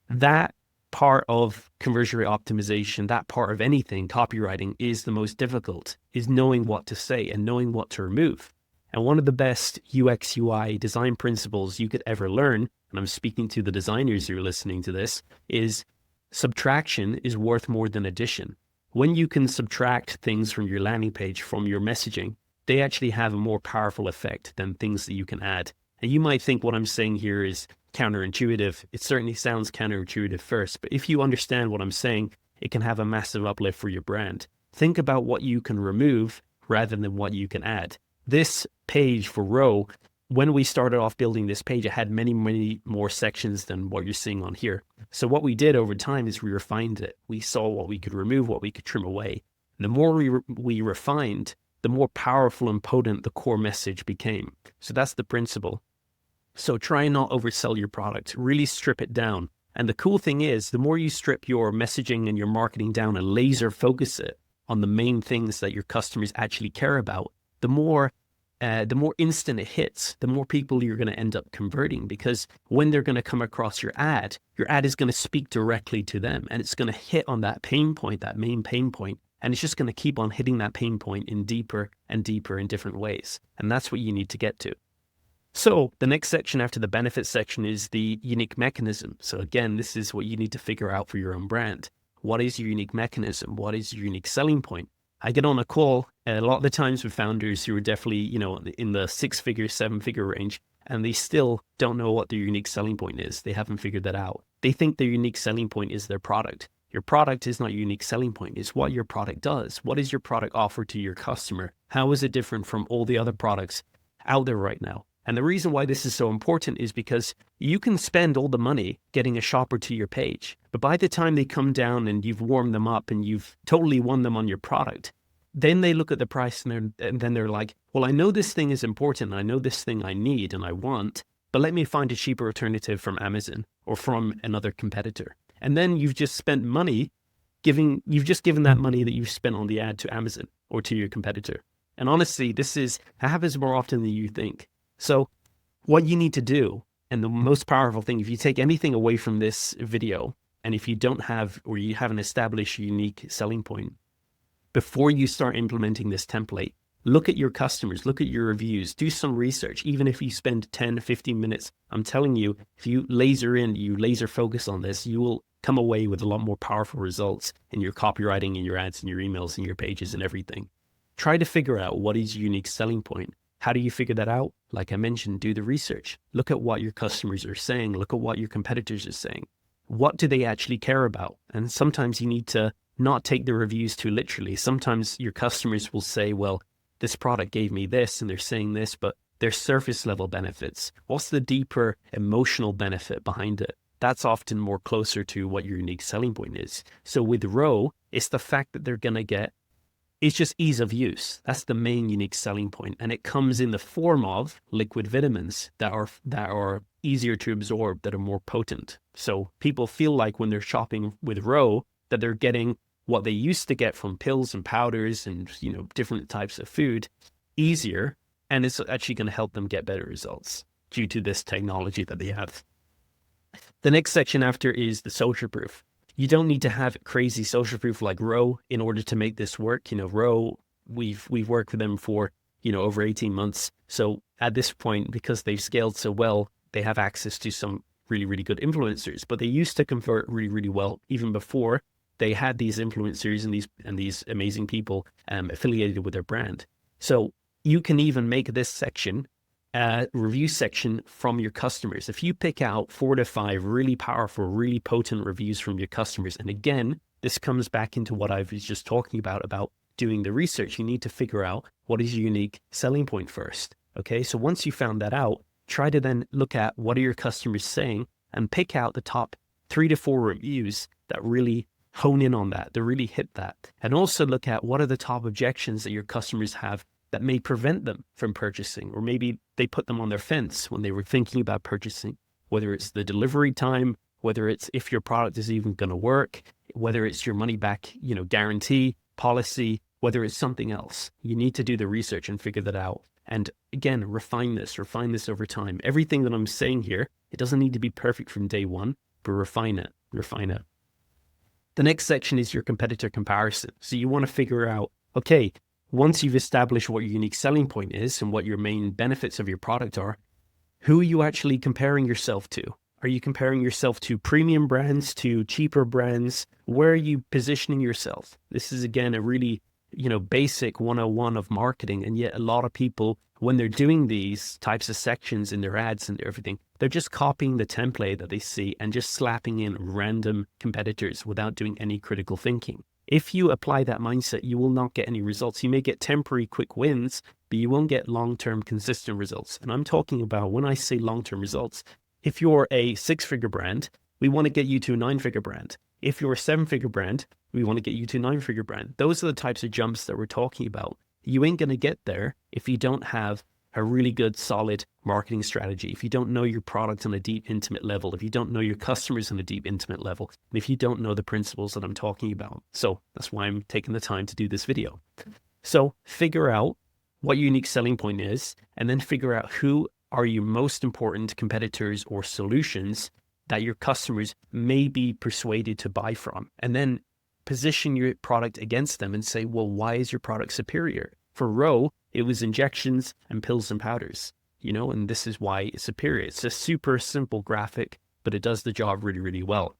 that part of conversion rate optimization, that part of anything, copywriting, is the most difficult, is knowing what to say and knowing what to remove. And one of the best UX UI design principles you could ever learn, and I'm speaking to the designers who are listening to this, is subtraction is worth more than addition. When you can subtract things from your landing page, from your messaging, they actually have a more powerful effect than things that you can add. And you might think what I'm saying here is counterintuitive. It certainly sounds counterintuitive first, but if you understand what I'm saying, it can have a massive uplift for your brand. Think about what you can remove rather than what you can add. This page for Row, when we started off building this page, it had many, many more sections than what you're seeing on here. So what we did over time is we refined it. We saw what we could remove, what we could trim away. And the more we refined, the more powerful and potent the core message became. So that's the principle. So try and not oversell your product, really strip it down. And the cool thing is, the more you strip your messaging and your marketing down and laser focus it on the main things that your customers actually care about, the more instant it hits, the more people you're going to end up converting, because when they're going to come across your ad is going to speak directly to them, and it's going to hit on that pain point, that main pain point, and it's just going to keep on hitting that pain point in deeper and deeper in different ways. And that's what you need to get to. So the next section after the benefits section is the unique mechanism. So again, this is what you need to figure out for your own brand. What is your unique mechanism? What is your unique selling point? I get on a call a lot of the times with founders who are definitely, in the 6-figure, 7-figure range, and they still don't know what their unique selling point is. They haven't figured that out. They think their unique selling point is their product. Your product is not your unique selling point. It's what your product does. What is your product offer to your customer? How is it different from all the other products out there right now? And the reason why this is so important is because you can spend all the money getting a shopper to your page, but by the time they come down and you've warmed them up and you've totally won them on your product, then they look at the price and then they're like, well, I know this thing is important. I know this thing I need and I want, but let me find a cheaper alternative from Amazon or from another competitor. And then you've just spent money you've just given that money that you've spent on the ad to Amazon or to your competitor. And honestly, this happens more often than you think. So what you need to do, and the most powerful thing, if you take anything away from this video, and if you don't have, or you haven't established a unique selling point, before you start implementing this template, look at your customers, look at your reviews, do some research. Even if you spend 10, 15 minutes, I'm telling you, if you laser focus on this, you will come away with a lot more powerful results in your copywriting, in your ads, in your emails, in your pages and everything. Try to figure out what is your unique selling point. How do you figure that out? Like I mentioned, do the research. Look at what your customers are saying. Look at what your competitors are saying. What do they actually care about? And sometimes you need to not take the reviews too literally. Sometimes your customers will say, well, this product gave me this and they're saying this, but there's surface level benefits. What's the deeper emotional benefit behind it? That's often more closer to what your unique selling point is. So with ROAS, it's the fact that they're going to get, it's just ease of use. That's the main unique selling point. And it comes in the form of liquid vitamins that are easier to absorb, that are more potent. So people feel like when they're shopping with ROAS that they're getting what they used to get from pills and powders and, you know, different types of food easier. And it's actually going to help them get better results due to this technology that they have. The next section after is the social proof. You don't need to have crazy social proof like ROAS in order to make this work. You know, ROAS, we've worked with them for, you know, over 18 months. So at this point, because they've scaled so well, they have access to some really, really good influencers, but they used to convert really, really well even before they had these influencers and these amazing people affiliated with their brand. So you can even make this section review section from your customers. If you pick out 4 to 5 really powerful, really potent reviews from your customers, and again, this comes back into what I was just talking about doing the research. You need to figure out what is your unique selling point first. Okay, so once you found that out, try to then look at what are your customers saying and pick out the top 3 to 4 reviews that really hone in on that, that really hit that. And also look at what are the top objections that your customers have that may prevent them from purchasing, or maybe they put them on their fence when they were thinking about purchasing, whether it's the delivery time, whether it's if your product is even going to work, whether it's your money back, you know, guarantee policy, whether it's something else. You need to do the research and figure that out. And again, refine this over time. Everything that I'm saying here, it doesn't need to be perfect from day one, but refine it. The next section is your competitor comparison. So you want to figure out, okay, once you've established what your unique selling point is and what your main benefits of your product are, who are you actually comparing yourself to? Are you comparing yourself to premium brands, to cheaper brands? Where are you positioning yourself? This is, again, a really, you know, basic 101 of marketing. And yet a lot of people, when they're doing these types of sections in their ads and everything, they're just copying the template that they see and just slapping in random competitors without doing any critical thinking. If you apply that mindset, you will not get any results. You may get temporary quick wins, but you won't get long-term consistent results. And I'm talking about, when I say long-term results, if you're a 6-figure brand, we want to get you to a 9-figure brand. If you're a 7-figure brand, we want to get you to a 9-figure brand. Those are the types of jumps that we're talking about. You ain't going to get there if you don't have a really good, solid marketing strategy, if you don't know your product on a deep, intimate level, if you don't know your customers on a deep, intimate level, and if you don't know the principles that I'm talking about. So that's why I'm taking the time to do this video. So figure out what your unique selling point is, and then figure out who are your most important competitors or solutions that your customers may be persuaded to buy from. And then position your product against them and say, well, why is your product superior? For ROAS, it was injections and pills and powders, you know, and this is why it's superior. It's a super simple graphic, but it does the job really, really well.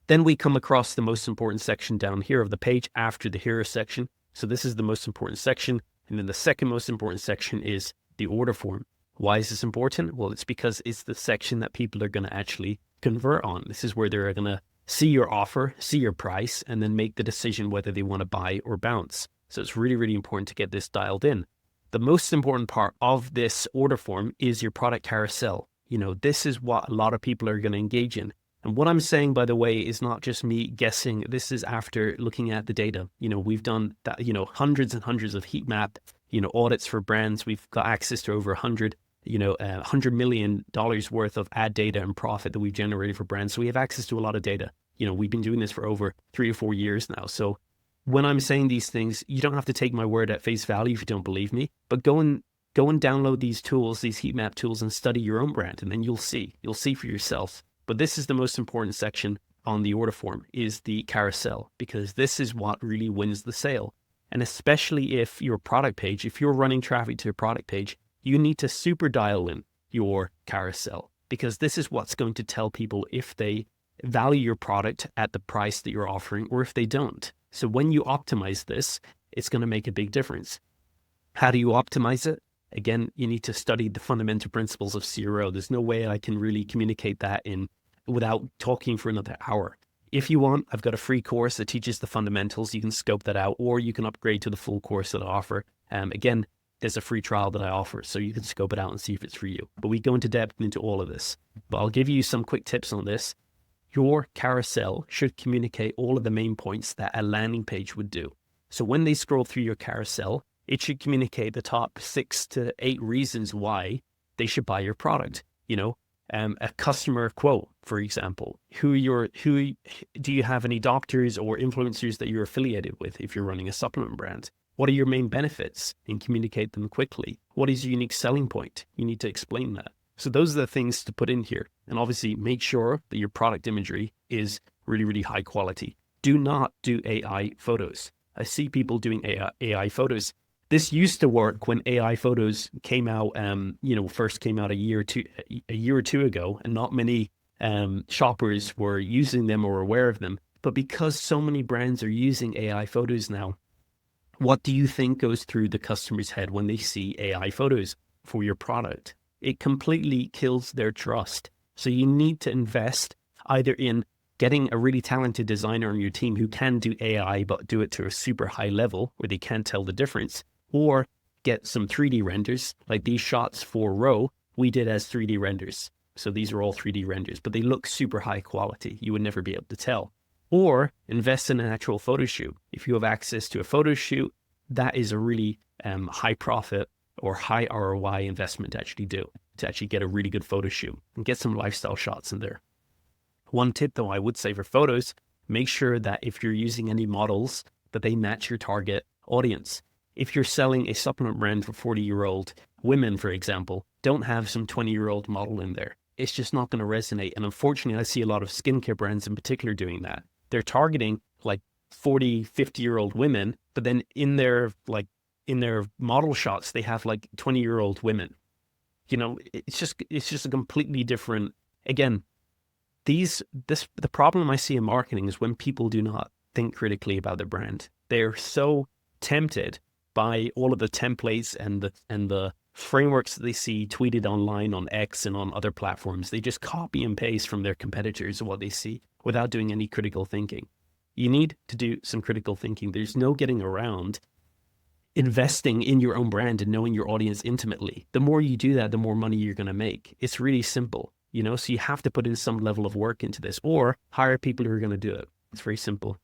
Then we come across the most important section down here of the page after the hero section. So this is the most important section. And then the second most important section is the order form. Why is this important? Well, it's because it's the section that people are going to actually convert on. This is where they're going to see your offer, see your price, and then make the decision whether they want to buy or bounce. So it's really, really important to get this dialed in. The most important part of this order form is your product carousel. You know, this is what a lot of people are going to engage in. And what I'm saying, by the way, is not just me guessing. This is after looking at the data. You know, we've done that, you know, hundreds and hundreds of heat map, you know, audits for brands. We've got access to over $100 million worth of ad data and profit that we've generated for brands. So we have access to a lot of data. You know, we've been doing this for over 3 or 4 years now. So when I'm saying these things, you don't have to take my word at face value if you don't believe me, but go and download these tools, these heat map tools, and study your own brand. And then you'll see for yourself. But this is the most important section on the order form, is the carousel, because this is what really wins the sale. And especially if your product page, if you're running traffic to a product page, you need to super dial in your carousel, because this is what's going to tell people if they value your product at the price that you're offering or if they don't. So when you optimize this, it's going to make a big difference. How do you optimize it? Again, you need to study the fundamental principles of CRO. There's no way I can really communicate that without talking for another hour. If you want, I've got a free course that teaches the fundamentals. You can scope that out, or you can upgrade to the full course that I offer. Again, there's a free trial that I offer, so you can scope it out and see if it's for you. But we go into depth into all of this. But I'll give you some quick tips on this. Your carousel should communicate all of the main points that a landing page would do. So when they scroll through your carousel, it should communicate the top 6 to 8 reasons why they should buy your product. A customer quote, for example. Do you have any doctors or influencers that you're affiliated with if you're running a supplement brand? What are your main benefits? And communicate them quickly. What is your unique selling point? You need to explain that. So those are the things to put in here. And obviously make sure that your product imagery is really, really high quality. Do not do AI photos. I see people doing AI photos. This used to work when AI photos came out, first came out a year or two ago, and not many shoppers were using them or aware of them. But because so many brands are using AI photos now, what do you think goes through the customer's head when they see AI photos for your product? It completely kills their trust. So you need to invest either in getting a really talented designer on your team who can do AI, but do it to a super high level where they can't tell the difference, or get some 3D renders. Like these shots for Row, we did as 3D renders. So these are all 3D renders, but they look super high quality. You would never be able to tell. Or invest in an actual photo shoot. If you have access to a photo shoot, that is a really high profit or high ROI investment to actually get a really good photo shoot and get some lifestyle shots in there. One tip though, I would say for photos, make sure that if you're using any models, that they match your target audience. If you're selling a supplement brand for 40-year-old women, for example, don't have some 20-year-old model in there. It's just not going to resonate. And unfortunately, I see a lot of skincare brands in particular doing that. They're targeting like 40, 50-year-old women, but then in their model shots, they have like 20-year-old women. It's just a completely different. Again, the problem I see in marketing is when people do not think critically about their brand. They're so tempted by all of the templates and the frameworks that they see tweeted online on X and on other platforms. They just copy and paste from their competitors what they see without doing any critical thinking. You need to do some critical thinking. There's no getting around investing in your own brand and knowing your audience intimately. The more you do that, the more money you're going to make. It's really simple, so you have to put in some level of work into this or hire people who are going to do it. It's very simple.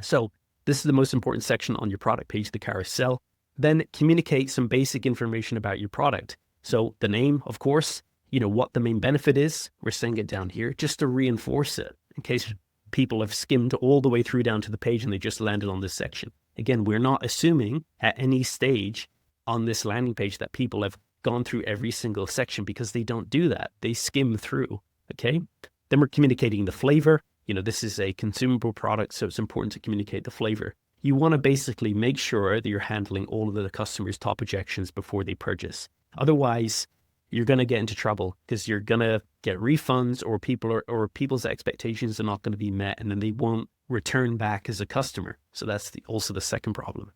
So this is the most important section on your product page, the carousel. Then communicate some basic information about your product. So the name, of course, what the main benefit is. We're saying it down here just to reinforce it in case people have skimmed all the way through down to the page and they just landed on this section. Again, we're not assuming at any stage on this landing page that people have gone through every single section, because they don't do that. They skim through, okay? Then we're communicating the flavor. This is a consumable product, so it's important to communicate the flavor. You want to basically make sure that you're handling all of the customer's top objections before they purchase. Otherwise, you're going to get into trouble because you're going to get refunds, or people's expectations are not going to be met, and then they won't return back as a customer. So that's also the second problem.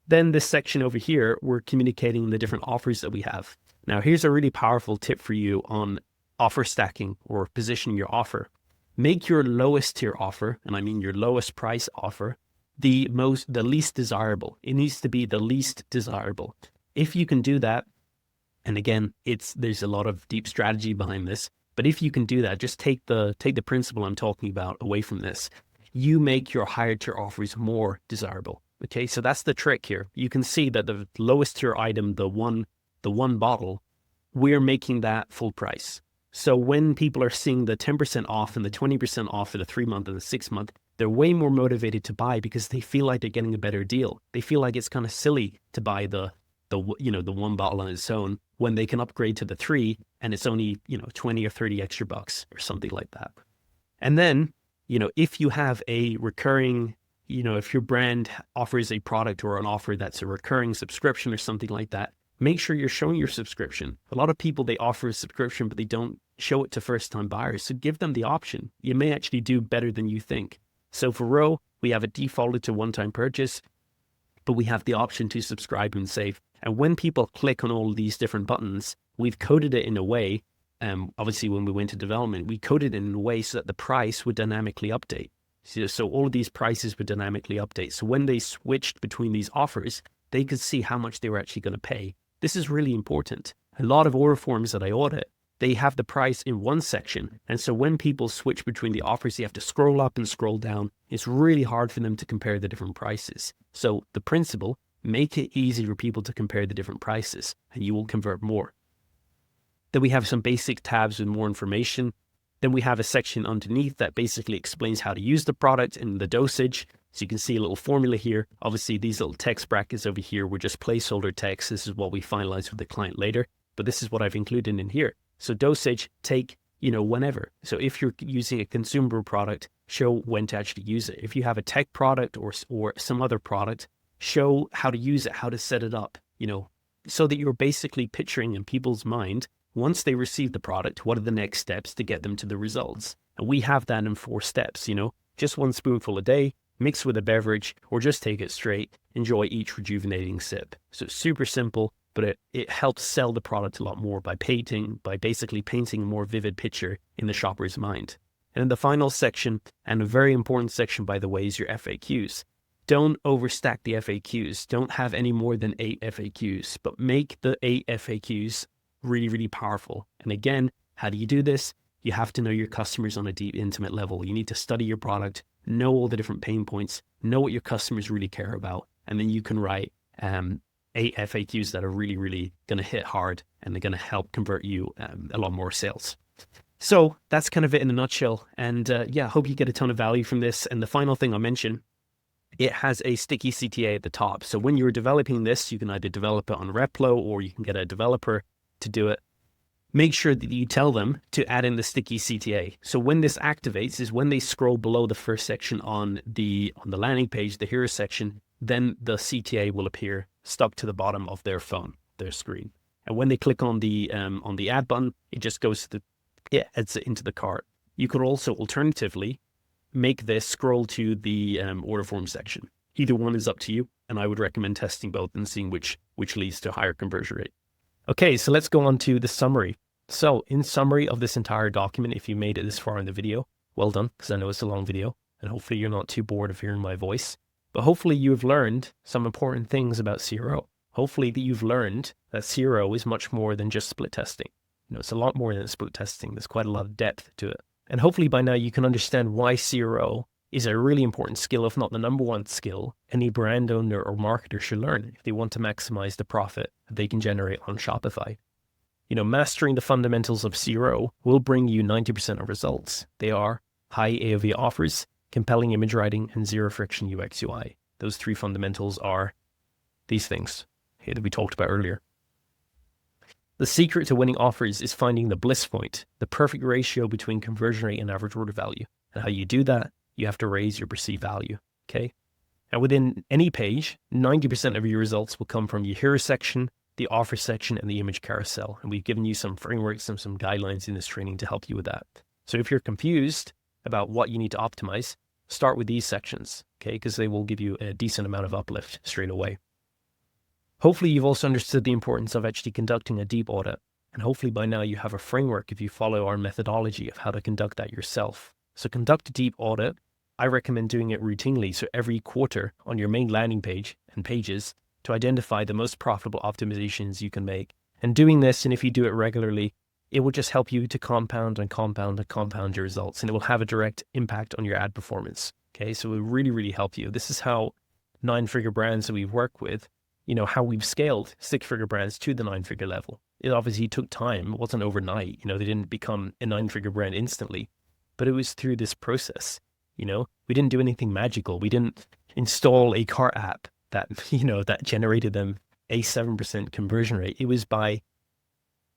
Then this section over here, we're communicating the different offers that we have. Now, here's a really powerful tip for you on offer stacking or positioning your offer. Make your lowest tier offer, and I mean your lowest price offer, the least desirable. It needs to be the least desirable. If you can do that, and again, there's a lot of deep strategy behind this, but if you can do that, just take the principle I'm talking about away from this. You make your higher tier offers more desirable. Okay, so that's the trick here. You can see that the lowest tier item, the one bottle, we're making that full price. So when people are seeing the 10% off and the 20% off for the 3-month and the 6-month, they're way more motivated to buy because they feel like they're getting a better deal. They feel like it's kind of silly to buy the one bottle on its own when they can upgrade to the 3 and it's only, 20 or 30 extra bucks or something like that. And then, if you have a recurring, if your brand offers a product or an offer that's a recurring subscription or something like that, make sure you're showing your subscription. A lot of people, they offer a subscription, but they don't show it to first-time buyers. So give them the option. You may actually do better than you think. So for ROAS, we have it defaulted to one-time purchase, but we have the option to subscribe and save. And when people click on all of these different buttons, we've coded it in a way, obviously when we went to development, we coded it in a way so that the price would dynamically update. So all of these prices would dynamically update. So when they switched between these offers, they could see how much they were actually going to pay. This is really important. A lot of order forms that I audit, they have the price in one section. And so when people switch between the offers, you have to scroll up and scroll down. It's really hard for them to compare the different prices. So the principle, make it easy for people to compare the different prices and you will convert more. Then we have some basic tabs with more information. Then we have a section underneath that basically explains how to use the product and the dosage. So you can see a little formula here. Obviously, these little text brackets over here were just placeholder text. This is what we finalize with the client later, but this is what I've included in here. So dosage, take, whenever. So if you're using a consumable product, show when to actually use it. If you have a tech product or some other product, show how to use it, how to set it up, so that you're basically picturing in people's mind, once they receive the product, what are the next steps to get them to the results? And we have that in 4 steps, just 1 spoonful a day, mix with a beverage, or just take it straight. Enjoy each rejuvenating sip. So it's super simple, but it helps sell the product a lot more by basically painting a more vivid picture in the shopper's mind. And then the final section, and a very important section, by the way, is your FAQs. Don't overstack the FAQs. Don't have any more than 8 FAQs, but make the 8 FAQs really, really powerful. And again, how do you do this? You have to know your customers on a deep, intimate level. You need to study your product, know all the different pain points, know what your customers really care about, and then you can write 8 FAQs that are really, really going to hit hard and they're going to help convert you a lot more sales. So that's kind of it in a nutshell. And I hope you get a ton of value from this. And the final thing I'll mention, it has a sticky CTA at the top. So when you're developing this, you can either develop it on Replo or you can get a developer to do it. Make sure that you tell them to add in the sticky CTA. So when this activates is when they scroll below the first section on the landing page, the hero section, then the CTA will appear stuck to the bottom of their phone, their screen. And when they click on the add button, it just goes to adds it into the cart. You could also alternatively make this scroll to the order form section. Either one is up to you, and I would recommend testing both and seeing which leads to a higher conversion rate. Okay, so let's go on to the summary. So in summary of this entire document, if you made it this far in the video, well done, because I know it's a long video, and hopefully you're not too bored of hearing my voice. But hopefully you've learned some important things about CRO. Hopefully that you've learned that CRO is much more than just split testing. It's a lot more than split testing. There's quite a lot of depth to it. And hopefully by now you can understand why CRO is a really important skill, if not the number one skill, any brand owner or marketer should learn if they want to maximize the profit that they can generate on Shopify. Mastering the fundamentals of CRO will bring you 90% of results. They are high AOV offers, compelling image writing, and zero friction UX UI. Those 3 fundamentals are these things here that we talked about earlier. The secret to winning offers is finding the bliss point, the perfect ratio between conversion rate and average order value. And how you do that, you have to raise your perceived value, okay? And within any page, 90% of your results will come from your hero section, the offer section, and the image carousel. And we've given you some frameworks and some guidelines in this training to help you with that. So if you're confused about what you need to optimize, start with these sections, okay? Because they will give you a decent amount of uplift straight away. Hopefully you've also understood the importance of actually conducting a deep audit. And hopefully by now you have a framework if you follow our methodology of how to conduct that yourself. So conduct a deep audit. I recommend doing it routinely. So every quarter on your main landing page and pages to identify the most profitable optimizations you can make. And doing this, and if you do it regularly, it will just help you to compound and compound and compound your results. And it will have a direct impact on your ad performance. Okay, so it will really, really help you. This is how 9-figure brands that we've worked with, how we've scaled 6-figure brands to the 9-figure level. It obviously took time. It wasn't overnight. They didn't become a 9-figure brand instantly, but it was through this process. We didn't do anything magical. We didn't install a cart app that, that generated them a 7% conversion rate. It was by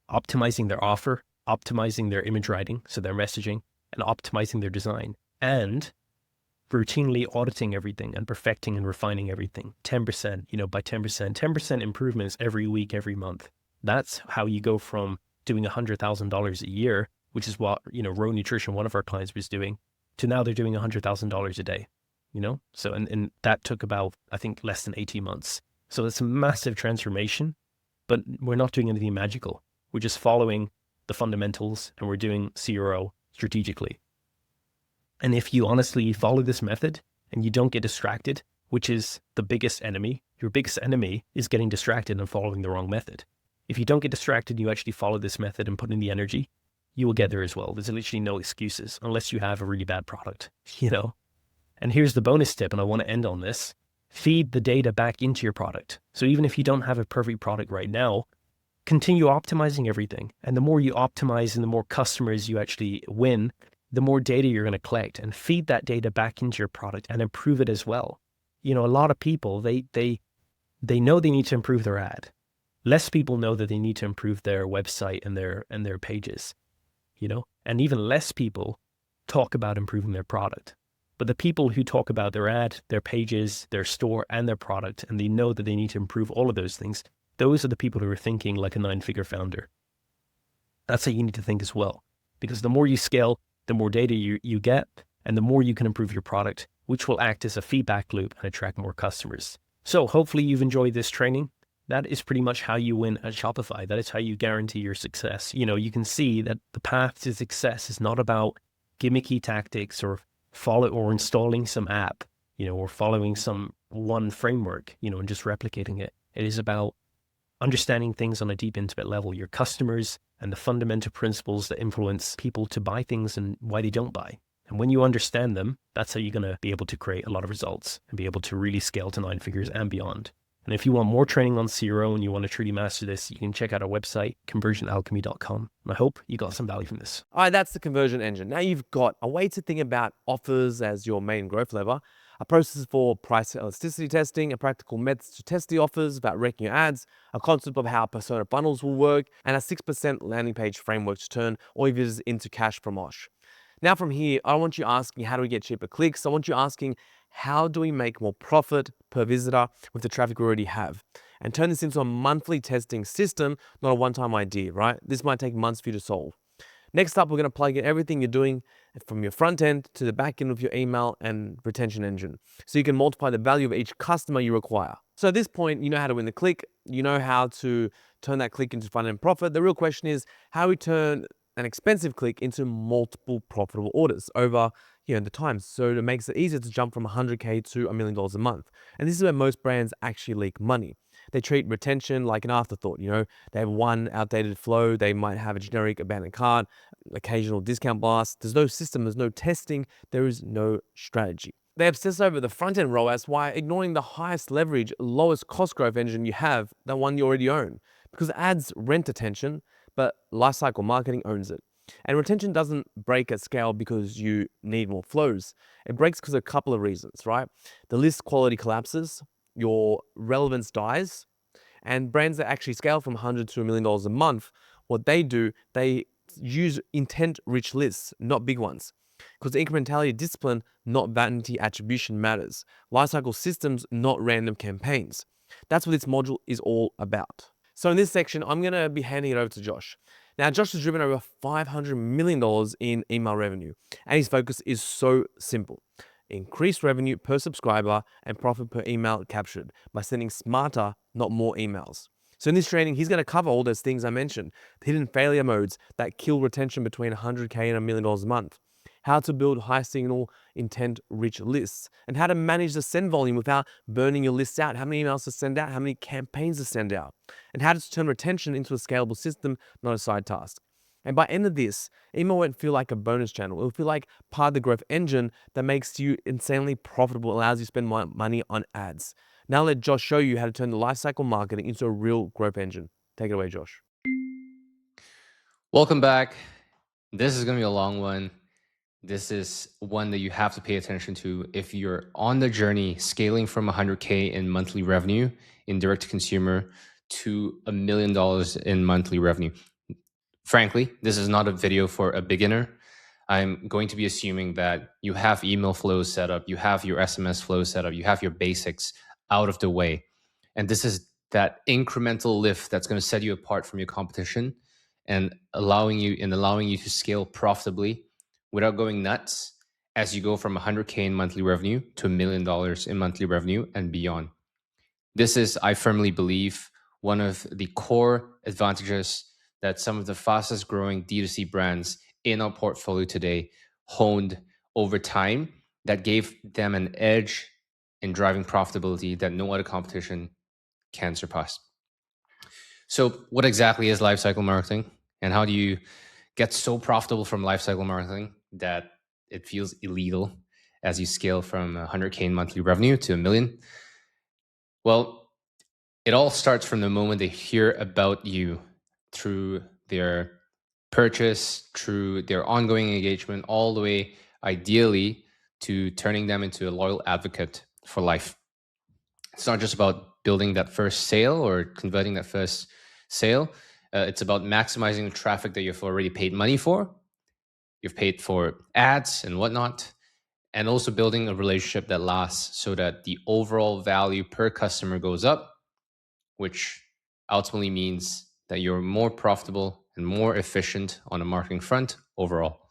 optimizing their offer, optimizing their image writing, so their messaging, and optimizing their design, and routinely auditing everything and perfecting and refining everything. 10%, by 10% improvements every week, every month. That's how you go from doing $100,000 a year, which is what, Row Nutrition, one of our clients, was doing, to now they're doing $100,000 a day, So, and that took about, I think, less than 18 months. So it's a massive transformation, but we're not doing anything magical. We're just following the fundamentals, and we're doing CRO strategically. And if you honestly follow this method and you don't get distracted, which is the biggest enemy, your biggest enemy is getting distracted and following the wrong method. If you don't get distracted, you actually follow this method and put in the energy, you will get there as well. There's literally no excuses unless you have a really bad product, And here's the bonus tip, and I want to end on this. Feed the data back into your product. So even if you don't have a perfect product right now, continue optimizing everything. And the more you optimize and the more customers you actually win, the more data you're going to collect, and feed that data back into your product and improve it as well. A lot of people, they know they need to improve their ad. Less people know that they need to improve their website and their pages, and even less people talk about improving their product. But the people who talk about their ad, their pages, their store, and their product, and they know that they need to improve all of those things, those are the people who are thinking like a 9-figure founder. That's how you need to think as well. Because the more you scale, the more data you get, and the more you can improve your product, which will act as a feedback loop and attract more customers. So hopefully you've enjoyed this training. That is pretty much how you win at Shopify. That is how you guarantee your success. You can see that the path to success is not about gimmicky tactics or installing some app, or following some one framework, and just replicating it. It is about understanding things on a deep, intimate level, your customers and the fundamental principles that influence people to buy things and why they don't buy. And when you understand them, that's how you're going to be able to create a lot of results and be able to really scale to 9 figures and beyond. And if you want more training on CRO and you want to truly master this, you can check out our website, conversionalchemy.com. And I hope you got some value from this. All right, that's the conversion engine. Now you've got a way to think about offers as your main growth lever, a process for price elasticity testing, a practical methods to test the offers, about ranking your ads, a concept of how persona bundles will work, and a 6% landing page framework to turn all your visitors into cash from Osh. Now from here, I want you asking, how do we get cheaper clicks? I want you asking, how do we make more profit per visitor with the traffic we already have? And turn this into a monthly testing system, not a one-time idea, right? This might take months for you to solve. Next up, we're going to plug in everything you're doing from your front end to the back end of your email and retention engine, so you can multiply the value of each customer you require. So at this point, you know how to win the click, you know how to turn that click into front end profit. The real question is how we turn an expensive click into multiple profitable orders over the time. So it makes it easier to jump from 100K to $1 million a month. And this is where most brands actually leak money. They treat retention like an afterthought. They have one outdated flow. They might have a generic abandoned cart, occasional discount blast. There's no system, there's no testing, there is no strategy. They obsess over the front-end ROAS while ignoring the highest leverage, lowest cost growth engine you have, the one you already own. Because ads rent attention, but lifecycle marketing owns it. And retention doesn't break at scale because you need more flows. It breaks because of a couple of reasons, right? The list quality collapses, your relevance dies, and brands that actually scale from 100 to $1 million a month, what they do, they use intent-rich lists, not big ones. Because the incrementality discipline, not vanity attribution, matters. Lifecycle systems, not random campaigns. That's what this module is all about. So in this section, I'm going to be handing it over to Josh. Now, Josh has driven over $500 million in email revenue, and his focus is so simple. Increase revenue per subscriber and profit per email captured by sending smarter, not more emails. So in this training, he's going to cover all those things I mentioned, the hidden failure modes that kill retention between 100K and $1 million a month, how to build high signal intent-rich lists, and how to manage the send volume without burning your lists out, how many emails to send out, how many campaigns to send out, and how to turn retention into a scalable system, not a side task. And by end of this, email won't feel like a bonus channel. It'll feel like part of the growth engine that makes you insanely profitable, allows you to spend more money on ads. Now let Josh show you how to turn the lifecycle marketing into a real growth engine. Take it away, Josh. Welcome back. This is going to be a long one. This is one that you have to pay attention to if you're on the journey scaling from 100K in monthly revenue in direct to consumer to $1 million in monthly revenue. Frankly, this is not a video for a beginner. I'm going to be assuming that you have email flows set up, you have your SMS flows set up, you have your basics out of the way. And this is that incremental lift that's going to set you apart from your competition and allowing you to scale profitably without going nuts as you go from 100K in monthly revenue to $1 million in monthly revenue and beyond. This is, I firmly believe, one of the core advantages that some of the fastest growing D2C brands in our portfolio today honed over time that gave them an edge in driving profitability that no other competition can surpass. So what exactly is lifecycle marketing, and how do you get so profitable from lifecycle marketing that it feels illegal as you scale from 100K in monthly revenue to $1 million? Well, it all starts from the moment they hear about you through their purchase, through their ongoing engagement, all the way, ideally, to turning them into a loyal advocate for life. It's not just about building that first sale or converting that first sale. It's about maximizing the traffic that you've already paid money for. You've paid for ads and whatnot, and also building a relationship that lasts so that the overall value per customer goes up, which ultimately means that you're more profitable and more efficient on the marketing front overall.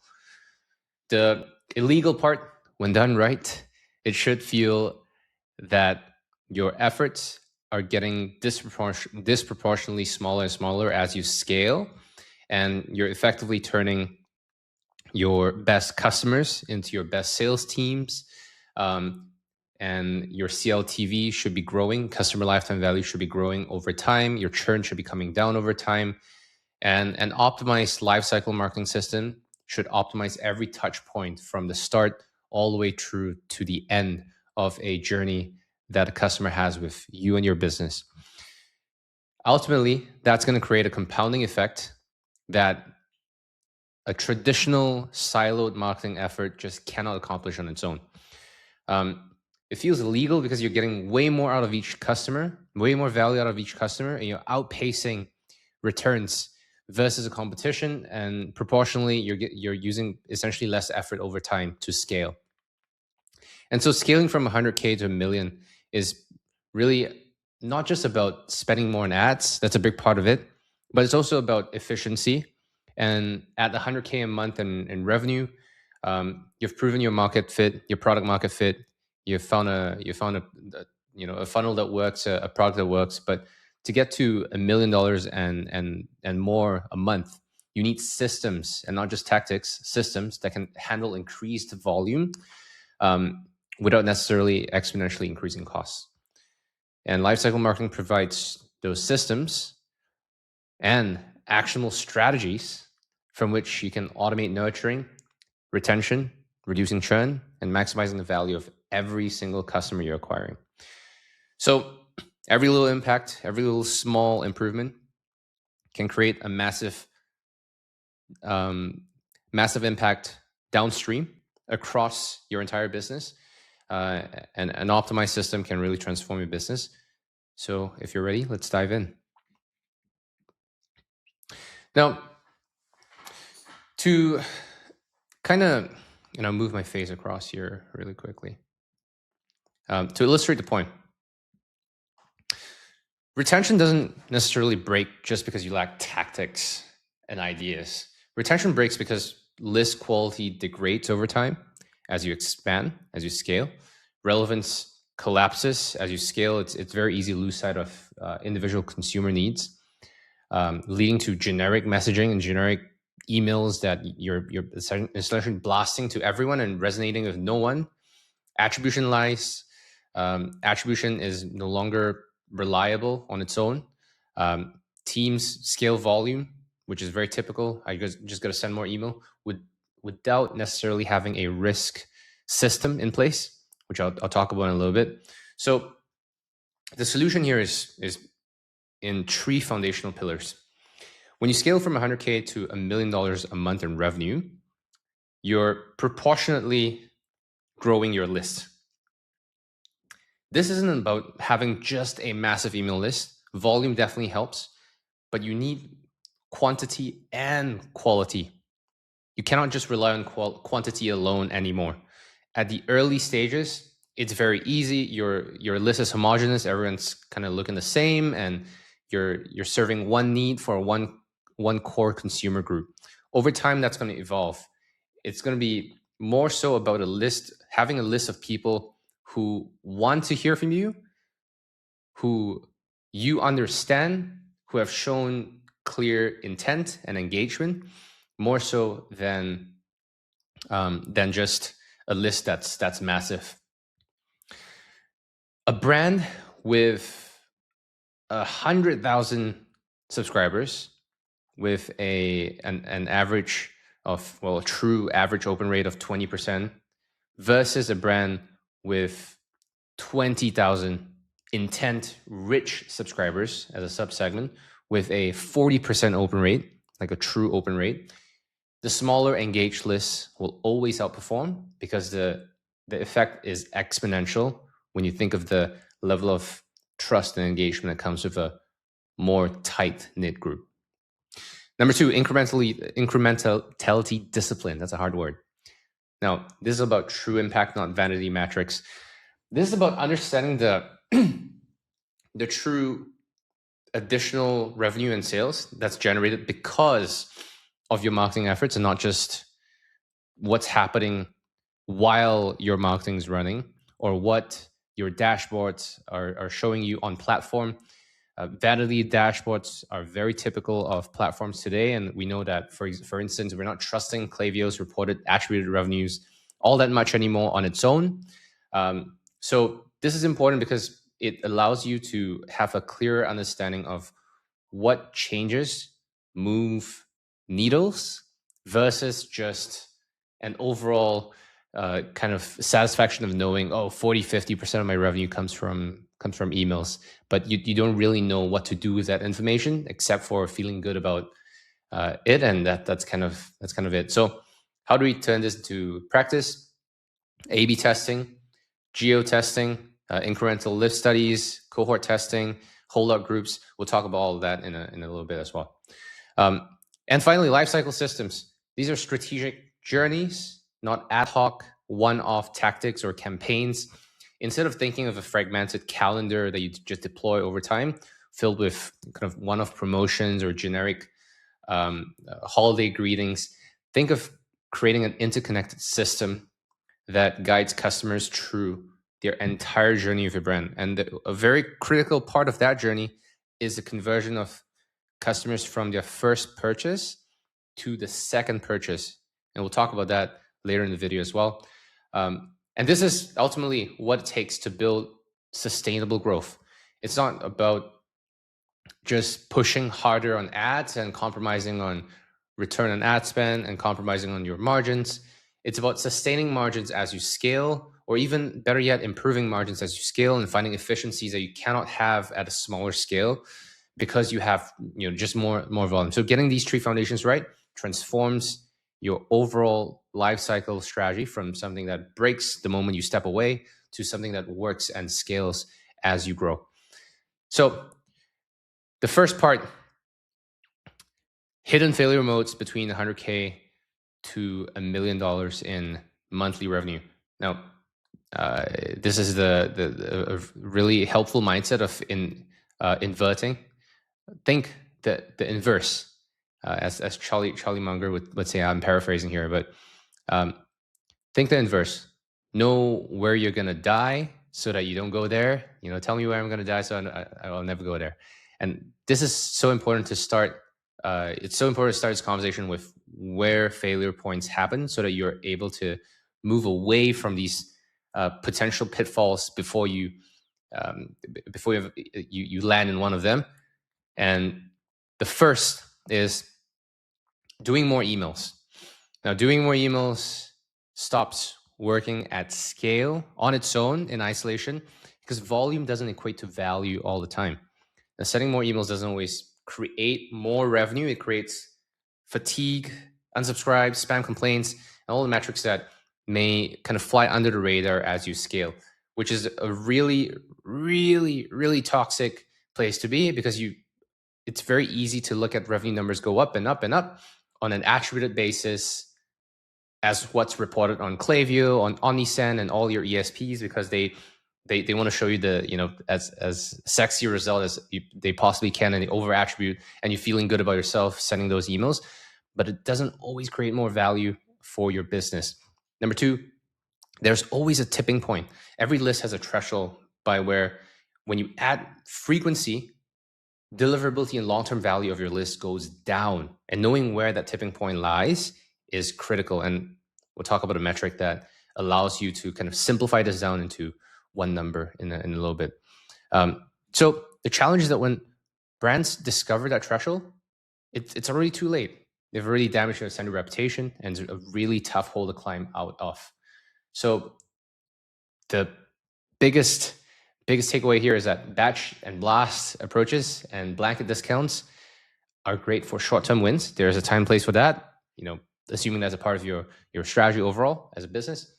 The illegal part, when done right, it should feel that your efforts are getting disproportionately smaller and smaller as you scale, and you're effectively turning your best customers into your best sales teams, and your CLTV should be growing. Customer lifetime value should be growing over time. Your churn should be coming down over time. And an optimized lifecycle marketing system should optimize every touch point from the start all the way through to the end of a journey that a customer has with you and your business. Ultimately, that's going to create a compounding effect that a traditional siloed marketing effort just cannot accomplish on its own. It feels illegal because you're getting way more out of each customer, way more value out of each customer, and you're outpacing returns versus a competition, and proportionally, you're using essentially less effort over time to scale. And so scaling from 100K to $1 million is really not just about spending more on ads. That's a big part of it, but it's also about efficiency. And at 100K a month in revenue, you've proven your market fit, your product market fit. You've found a funnel that works, a product that works. But to get to $1 million and more a month, you need systems and not just tactics. Systems that can handle increased volume without necessarily exponentially increasing costs. And lifecycle marketing provides those systems and actionable strategies from which you can automate nurturing, retention, reducing churn, and maximizing the value of every single customer you're acquiring. So every little impact, every little small improvement can create a massive impact downstream across your entire business. And an optimized system can really transform your business. So if you're ready, let's dive in. Now, to kind of move my face across here really quickly, to illustrate the point, retention doesn't necessarily break just because you lack tactics and ideas. Retention breaks because list quality degrades over time as you expand, as you scale. Relevance collapses as you scale. It's very easy to lose sight of individual consumer needs, leading to generic messaging and generic emails that you're essentially blasting to everyone and resonating with no one. Attribution lies. Attribution is no longer reliable on its own. Teams scale volume, which is very typical. I just got to send more email without necessarily having a risk system in place, which I'll talk about in a little bit. So the solution here is in 3 foundational pillars. When you scale from 100K to $1 million a month in revenue, you're proportionately growing your list. This isn't about having just a massive email list. Volume definitely helps, but you need quantity and quality. You cannot just rely on quantity alone anymore. At the early stages, it's very easy. Your list is homogeneous. Everyone's kind of looking the same, and you're serving one need for one core consumer group. Over time, that's going to evolve. It's going to be more so about having a list of people who want to hear from you, who you understand, who have shown clear intent and engagement, more so than just a list that's massive. A brand with 100,000 subscribers, with an average of, well, a true average open rate of 20%, versus a brand with 20,000 intent-rich subscribers as a subsegment with a 40% open rate, like a true open rate. The smaller engaged lists will always outperform because the effect is exponential when you think of the level of trust and engagement that comes with a more tight-knit group. Number two, incrementality discipline. That's a hard word. Now, this is about true impact, not vanity metrics. This is about understanding the true additional revenue and sales that's generated because of your marketing efforts, and not just what's happening while your marketing is running or what your dashboards are showing you on platform. Vanity dashboards are very typical of platforms today, and we know that, for instance, we're not trusting Klaviyo's reported attributed revenues all that much anymore on its own. So this is important because it allows you to have a clearer understanding of what changes move needles versus just an overall kind of satisfaction of knowing, 40-50% of my revenue comes from emails, but you don't really know what to do with that information except for feeling good about it, and that's kind of it. So how do we turn this into practice? A/B testing, geo testing, incremental lift studies, cohort testing, holdout groups. We'll talk about all of that in a little bit as well. And finally, lifecycle systems. These are strategic journeys, not ad hoc, one-off tactics or campaigns. Instead of thinking of a fragmented calendar that you just deploy over time, filled with kind of one-off promotions or generic holiday greetings, think of creating an interconnected system that guides customers through their entire journey of your brand. And a very critical part of that journey is the conversion of customers from their first purchase to the second purchase. And we'll talk about that later in the video as well. And this is ultimately what it takes to build sustainable growth. It's not about just pushing harder on ads and compromising on return on ad spend and compromising on your margins. It's about sustaining margins as you scale, or even better yet, improving margins as you scale and finding efficiencies that you cannot have at a smaller scale because you have just more volume. So getting these three foundations right transforms your overall lifecycle strategy from something that breaks the moment you step away to something that works and scales as you grow. So the first part, hidden failure modes between 100K to $1 million in monthly revenue. Now, this is a really helpful mindset of inverting. Think the inverse. As Charlie Munger would say, I'm paraphrasing here, but think the inverse. Know where you're gonna die so that you don't go there. Tell me where I'm gonna die so I'll never go there. And this is so important to start. It's so important to start this conversation with where failure points happen, so that you're able to move away from these potential pitfalls before you land in one of them. And the first is doing more emails. Now, doing more emails stops working at scale on its own in isolation because volume doesn't equate to value all the time. Now, setting more emails doesn't always create more revenue. It creates fatigue, unsubscribes, spam complaints, and all the metrics that may kind of fly under the radar as you scale, which is a really, really, really toxic place to be, because it's very easy to look at revenue numbers go up and up and up on an attributed basis as what's reported on Klaviyo, on Omnisend, and all your ESPs, because they want to show you the, you know, as sexy a result as they possibly can, and they over attribute, and you're feeling good about yourself sending those emails. But it doesn't always create more value for your business. Number two, there's always a tipping point. Every list has a threshold by where when you add frequency, deliverability and long-term value of your list goes down. And knowing where that tipping point lies is critical. And we'll talk about a metric that allows you to kind of simplify this down into one number in a little bit. So the challenge is that when brands discover that threshold, it's already too late. They've already damaged their sender reputation, and it's a really tough hole to climb out of. So the biggest takeaway here is that batch and blast approaches and blanket discounts are great for short-term wins. There's a time and place for that, you know, assuming that's a part of your strategy overall as a business.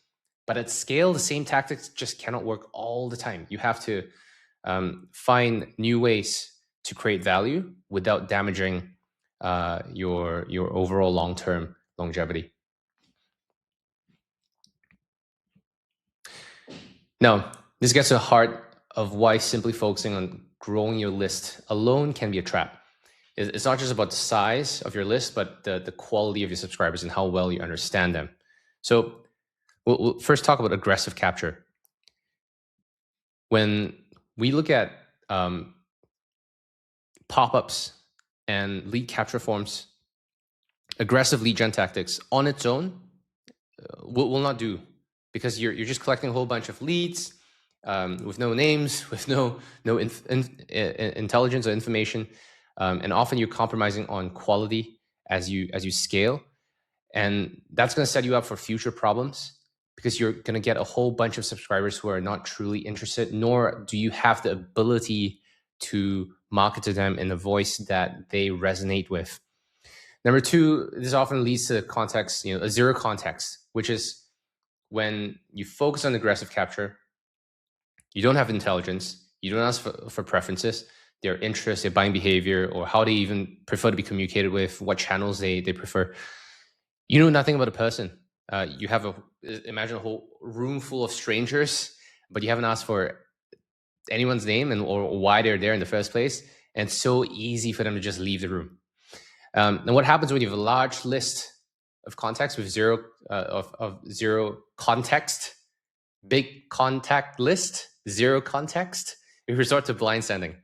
But at scale, the same tactics just cannot work all the time. You have to find new ways to create value without damaging your overall long-term longevity. Now, this gets to the heart of why simply focusing on growing your list alone can be a trap. It's not just about the size of your list, but the quality of your subscribers and how well you understand them. So we'll first talk about aggressive capture. When we look at pop-ups and lead capture forms, aggressive lead gen tactics on its own will not do, because you're just collecting a whole bunch of leads with no names, with no intelligence or information, and often you're compromising on quality as you scale, and that's going to set you up for future problems, because you're going to get a whole bunch of subscribers who are not truly interested, nor do you have the ability to market to them in a voice that they resonate with. Number two, this often leads to context, a zero context, which is when you focus on aggressive capture, you don't have intelligence, you don't ask for preferences, their interests, their buying behavior, or how they even prefer to be communicated with, what channels they prefer. You know nothing about a person. You have imagine a whole room full of strangers, but you haven't asked for anyone's name or why they're there in the first place. And it's so easy for them to just leave the room. And what happens when you have a large list of contacts with zero context, big contact list, zero context, you resort to blind sending.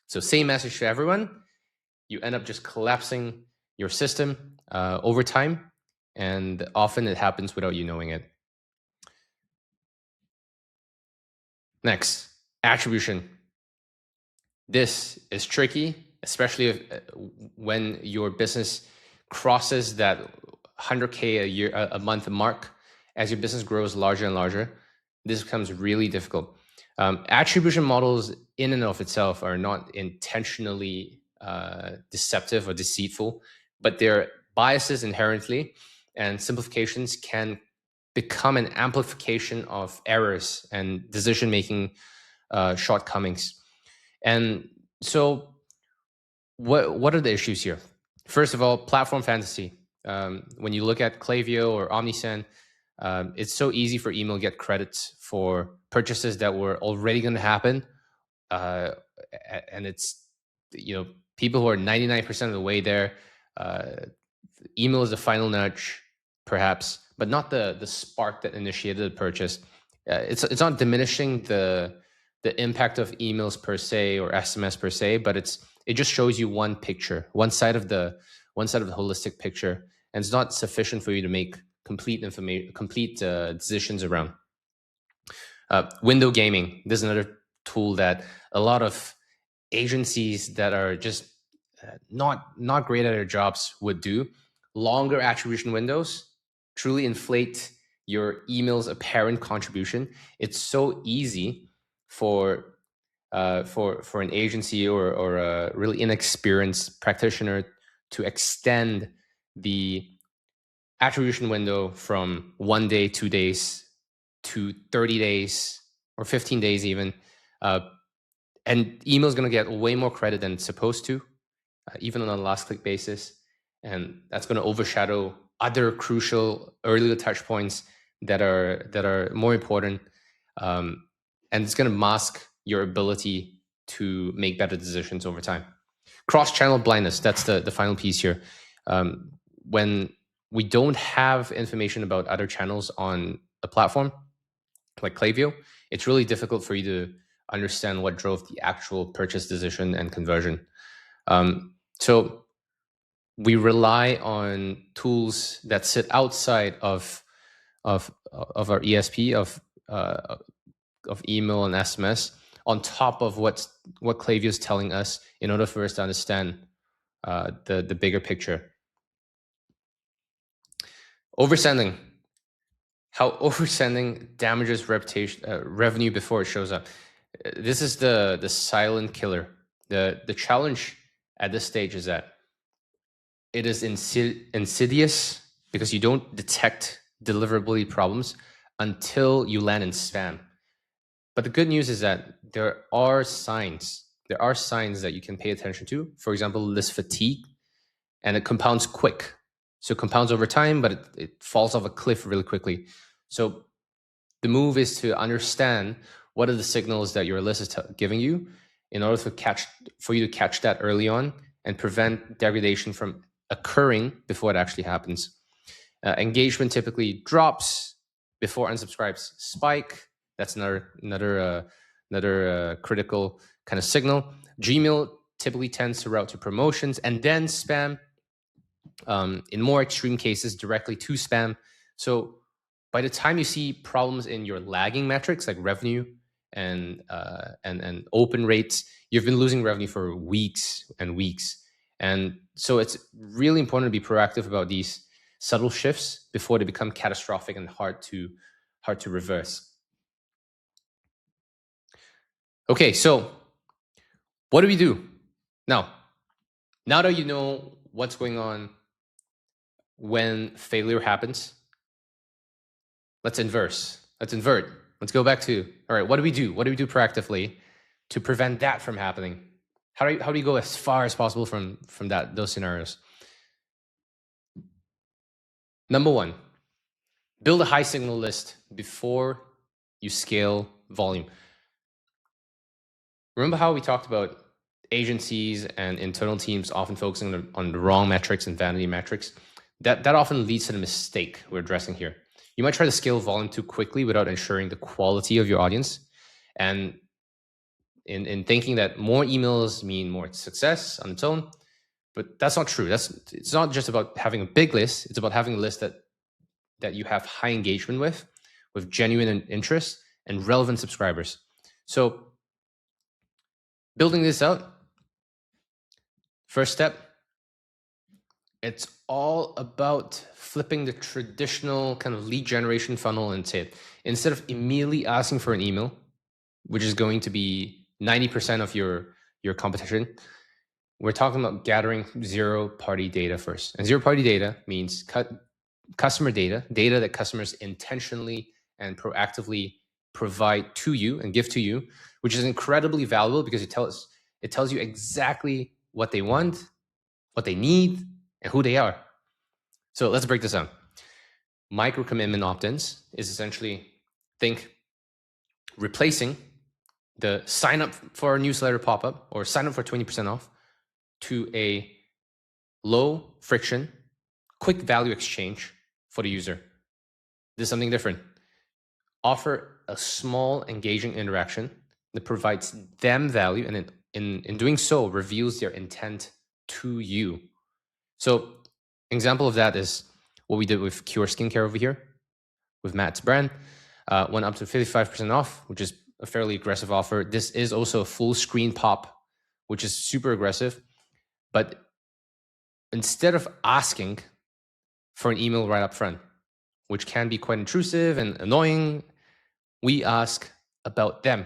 So same message to everyone, you end up just collapsing your system over time, and often it happens without you knowing it. Next, attribution. This is tricky, especially when your business crosses that 100K a month mark. As your business grows larger and larger, this becomes really difficult. Attribution models in and of itself are not intentionally deceptive or deceitful, but they're biases inherently, and simplifications can become an amplification of errors and decision-making shortcomings. And so what are the issues here? First of all, platform fantasy. When you look at Klaviyo or Omnisend, it's so easy for email to get credits for purchases that were already going to happen. And it's, people who are 99% of the way there. Email is the final nudge, perhaps, but not the spark that initiated the purchase. It's not diminishing the impact of emails per se or SMS per se, but it just shows you one picture, one side of the holistic picture, and it's not sufficient for you to make complete decisions around. Window gaming. This is another tool that a lot of agencies that are just not great at their jobs would do. Longer attribution windows truly inflate your email's apparent contribution. It's so easy for an agency or a really inexperienced practitioner to extend the attribution window from 1 day, 2 days to 30 days or 15 days even. And email is going to get way more credit than it's supposed to, even on a last click basis. And that's going to overshadow other crucial earlier touch points that are more important, and it's going to mask your ability to make better decisions over time. Cross-channel blindness, that's the final piece here. When we don't have information about other channels on a platform like Klaviyo, it's really difficult for you to understand what drove the actual purchase decision and conversion. So we rely on tools that sit outside of our ESP, of email and SMS, on top of what Klaviyo is telling us, in order for us to understand the bigger picture. Oversending. How oversending damages reputation, revenue before it shows up. This is the silent killer. The challenge at this stage is that it is insidious because you don't detect deliverability problems until you land in spam. But the good news is that there are signs. There are signs that you can pay attention to. For example, list fatigue, and it compounds quick. So it compounds over time, but it falls off a cliff really quickly. So the move is to understand what are the signals that your list is giving you in order for you to catch that early on and prevent degradation from occurring before it actually happens. Engagement typically drops before unsubscribes spike. That's another critical kind of signal. Gmail typically tends to route to promotions and then spam. In more extreme cases, directly to spam. So by the time you see problems in your lagging metrics like revenue and open rates, you've been losing revenue for weeks and weeks. And so it's really important to be proactive about these subtle shifts before they become catastrophic and hard to reverse. Okay, so what do we do now? Now that you know what's going on when failure happens, let's invert. Let's go back to, all right, what do we do? What do we do proactively to prevent that from happening? How do you go as far as possible from those scenarios? Number one, build a high signal list before you scale volume. Remember how we talked about agencies and internal teams often focusing on the wrong metrics and vanity metrics? That often leads to the mistake we're addressing here. You might try to scale volume too quickly without ensuring the quality of your audience. And in thinking that more emails mean more success on its own, but that's not true. It's not just about having a big list. It's about having a list that you have high engagement with genuine interest and relevant subscribers. So building this out, first step, it's all about flipping the traditional kind of lead generation funnel and say, instead of immediately asking for an email, which is going to be 90% of your competition, we're talking about gathering zero-party data first. And zero-party data means customer data that customers intentionally and proactively provide to you and give to you, which is incredibly valuable because it tells you exactly what they want, what they need, and who they are. So let's break this down. Micro commitment opt-ins is essentially, think replacing the sign up for a newsletter pop-up or sign up for 20% off to a low friction, quick value exchange for the user. This is something different. Offer a small engaging interaction that provides them value, and in doing so reveals their intent to you. So example of that is what we did with Qure Skincare over here, with Matt's brand. Went up to 55% off, which is a fairly aggressive offer. This is also a full screen pop, which is super aggressive. But instead of asking for an email right up front, which can be quite intrusive and annoying, we ask about them.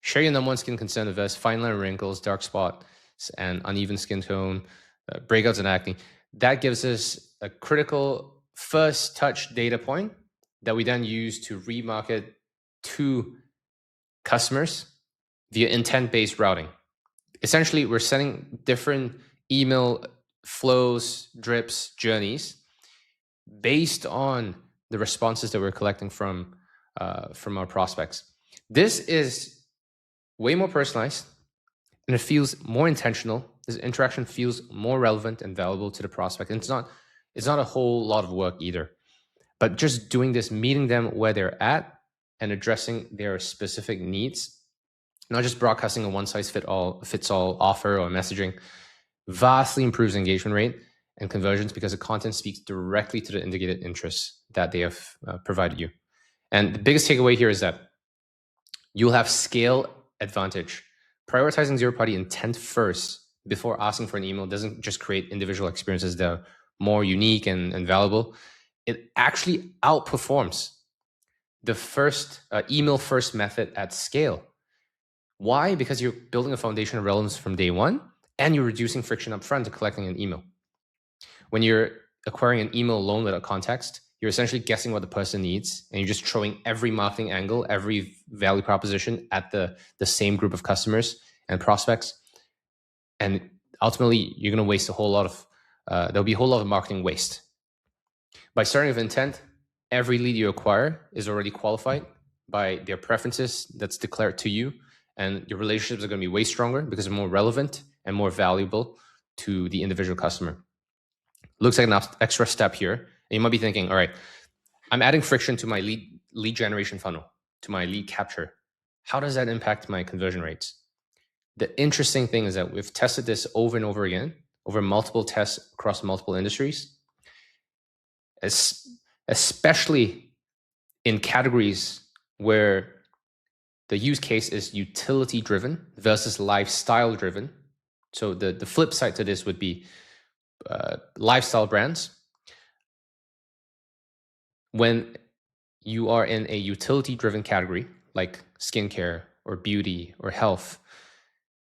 Share your number one skin concern with us: fine line wrinkles, dark spots, and uneven skin tone, breakouts and acne. That gives us a critical first touch data point that we then use to remarket to customers via intent-based routing. Essentially, we're sending different email flows, drips, journeys based on the responses that we're collecting from our prospects. This is way more personalized, and it feels more intentional. This interaction feels more relevant and valuable to the prospect. And it's not a whole lot of work either. But just doing this, meeting them where they're at and addressing their specific needs, not just broadcasting a one-size-fits-all offer or messaging, vastly improves engagement rate and conversions because the content speaks directly to the indicated interests that they have provided you. And the biggest takeaway here is that you'll have scale advantage. Prioritizing zero-party intent first before asking for an email doesn't just create individual experiences that are more unique and valuable. It actually outperforms the first email first method at scale. Why? Because you're building a foundation of relevance from day one, and you're reducing friction up front to collecting an email. When you're acquiring an email alone without context, you're essentially guessing what the person needs, and you're just throwing every marketing angle, every value proposition at the same group of customers and prospects. And ultimately, you're going to waste a whole lot of, there'll be a whole lot of marketing waste. By starting with intent, every lead you acquire is already qualified by their preferences that's declared to you, and your relationships are going to be way stronger because they're more relevant and more valuable to the individual customer. Looks like an extra step here. And you might be thinking, all right, I'm adding friction to my lead generation funnel, to my lead capture. How does that impact my conversion rates? The interesting thing is that we've tested this over and over again, over multiple tests across multiple industries, especially in categories where the use case is utility driven versus lifestyle driven. So the flip side to this would be lifestyle brands. When you are in a utility driven category like skincare or beauty or health,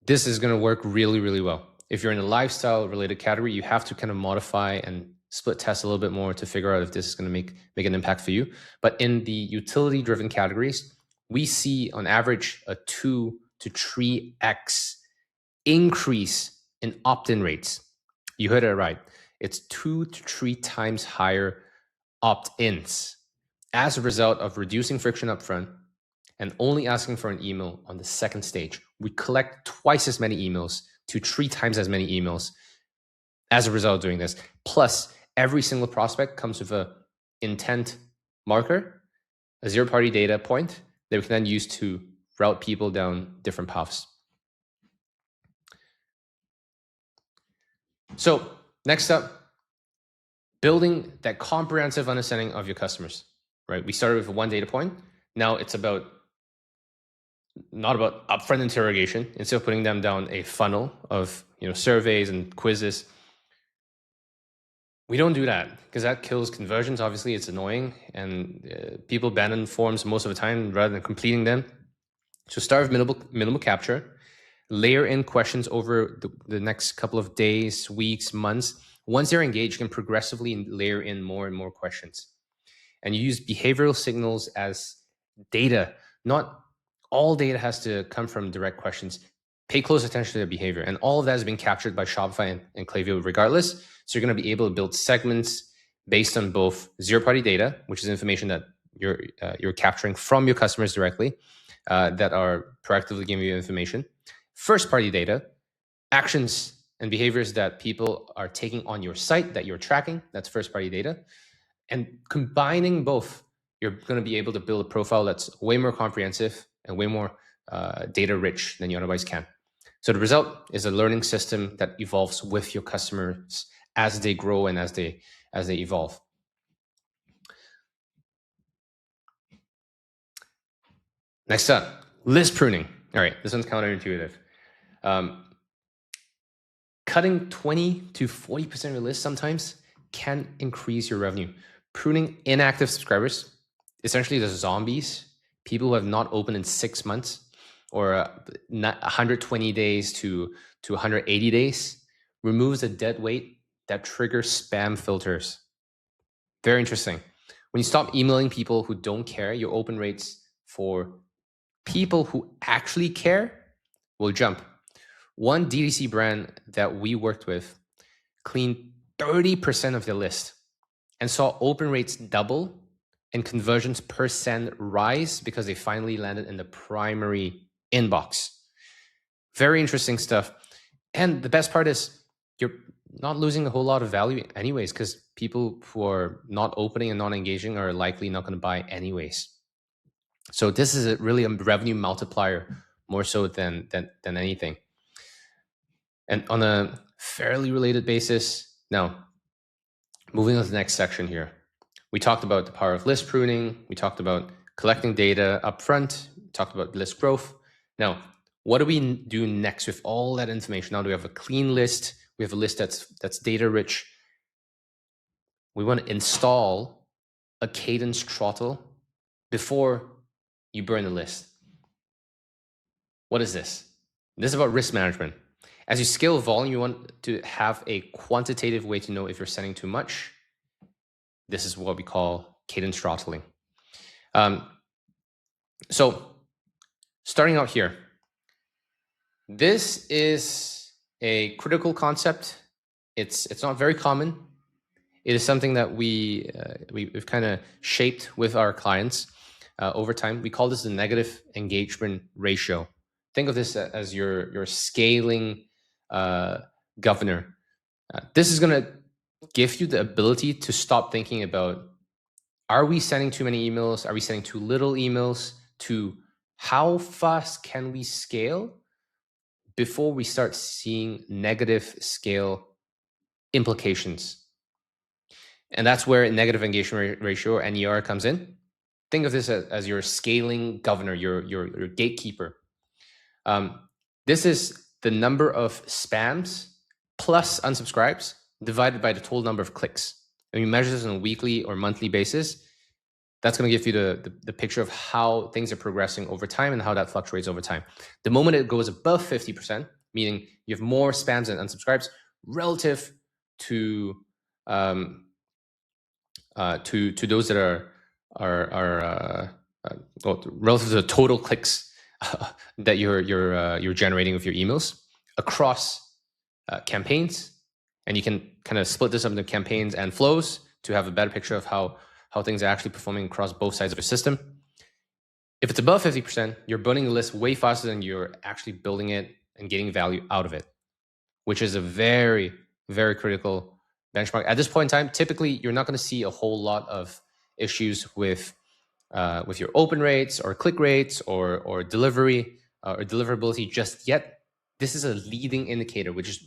this is going to work really, really well. If you're in a lifestyle related category, you have to kind of modify and split test a little bit more to figure out if this is going to make an impact for you. But in the utility driven categories, we see on average a 2 to 3x increase in opt-in rates. You heard it right. It's 2 to 3 times higher opt-ins as a result of reducing friction up front and only asking for an email on the second stage. We collect twice as many emails to 3 times as many emails as a result of doing this. Plus, every single prospect comes with an intent marker, a zero-party data point that we can then use to route people down different paths. So next up, building that comprehensive understanding of your customers, right? We started with one data point. Now it's not about upfront interrogation. Instead of putting them down a funnel of surveys and quizzes, we don't do that because that kills conversions. Obviously, it's annoying, and people abandon forms most of the time rather than completing them. So start with minimal capture, layer in questions over the next couple of days, weeks, months. Once they're engaged, you can progressively layer in more and more questions. And you use behavioral signals as data. Not all data has to come from direct questions. Pay close attention to their behavior. And all of that is being captured by Shopify and Klaviyo regardless. So you're going to be able to build segments based on both zero-party data, which is information that you're capturing from your customers directly, that are proactively giving you information. First-party data, actions and behaviors that people are taking on your site that you're tracking. That's first-party data. And combining both, you're going to be able to build a profile that's way more comprehensive and way more data-rich than you otherwise can. So the result is a learning system that evolves with your customers as they grow and as they evolve. Next up, list pruning. All right, this one's counterintuitive. Cutting 20 to 40% of your list sometimes can increase your revenue. Pruning inactive subscribers, essentially the zombies, people who have not opened in 6 months or 120 days to 180 days, removes a dead weight that triggers spam filters. Very interesting. When you stop emailing people who don't care, your open rates for people who actually care will jump. One DTC brand that we worked with cleaned 30% of their list and saw open rates double and conversions per send rise because they finally landed in the primary inbox. Very interesting stuff. And the best part is you're not losing a whole lot of value anyways, because people who are not opening and not engaging are likely not going to buy anyways. So this is really a revenue multiplier more so than anything. And on a fairly related basis, now moving on to the next section here. We talked about the power of list pruning. We talked about collecting data upfront. We talked about list growth. Now, what do we do next with all that information? Now, do we have a clean list? We have a list that's data rich. We want to install a cadence throttle before you burn the list. What is this? This is about risk management. As you scale volume, you want to have a quantitative way to know if you're sending too much. This is what we call cadence throttling. So starting out here, this is a critical concept. It's not very common. It is something that we've kind of shaped with our clients over time. We call this the negative engagement ratio. Think of this as your scaling governor. This is going to give you the ability to stop thinking about, are we sending too many emails? Are we sending too little emails? To how fast can we scale before we start seeing negative scale implications? And that's where negative engagement ratio, or NER, comes in. Think of this as your scaling governor, your gatekeeper. This is the number of spams plus unsubscribes divided by the total number of clicks. And we measure this on a weekly or monthly basis. That's going to give you the picture of how things are progressing over time and how that fluctuates over time. The moment it goes above 50%, meaning you have more spams and unsubscribes relative to those that are relative to the total clicks that you're generating with your emails across campaigns, and you can kind of split this up into campaigns and flows to have a better picture of how things are actually performing across both sides of your system. If it's above 50%, you're burning the list way faster than you're actually building it and getting value out of it, which is a very, very critical benchmark. At this point in time, typically, you're not going to see a whole lot of issues with your open rates or click rates or delivery or deliverability just yet. This is a leading indicator, which is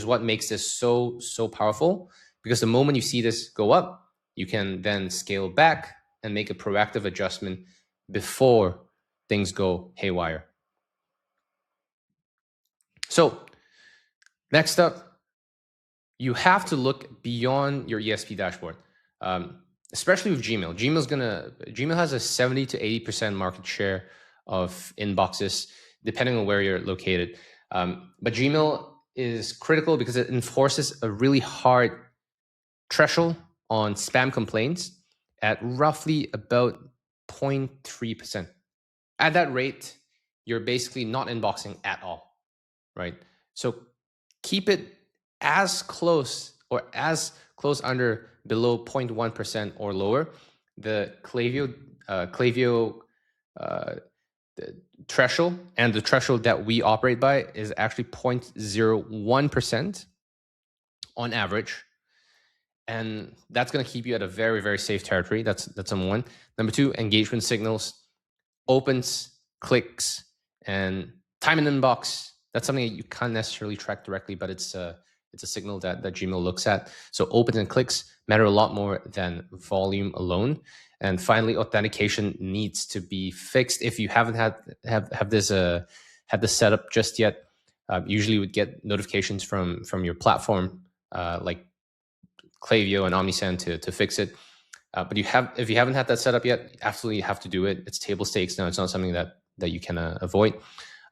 what makes this so powerful, because the moment you see this go up, you can then scale back and make a proactive adjustment before things go haywire. So next up, you have to look beyond your ESP dashboard, especially with Gmail. Gmail has a 70 to 80% market share of inboxes, depending on where you're located. But Gmail is critical because it enforces a really hard threshold on spam complaints at roughly about 0.3%. At that rate, you're basically not inboxing at all, right? So keep it as close under below 0.1% or lower. The Klaviyo the threshold, and the threshold that we operate by, is actually 0.01% on average. And that's going to keep you at a very, very safe territory. That's number one. Number two, engagement signals, opens, clicks, and time in inbox. That's something that you can't necessarily track directly, but it's a signal that Gmail looks at. So opens and clicks matter a lot more than volume alone. And finally, authentication needs to be fixed. If you haven't had this set up just yet, usually you would get notifications from your platform, like Klaviyo and Omnisend to fix it. But if you haven't had that set up yet, absolutely have to do it. It's table stakes now. It's not something that you can avoid.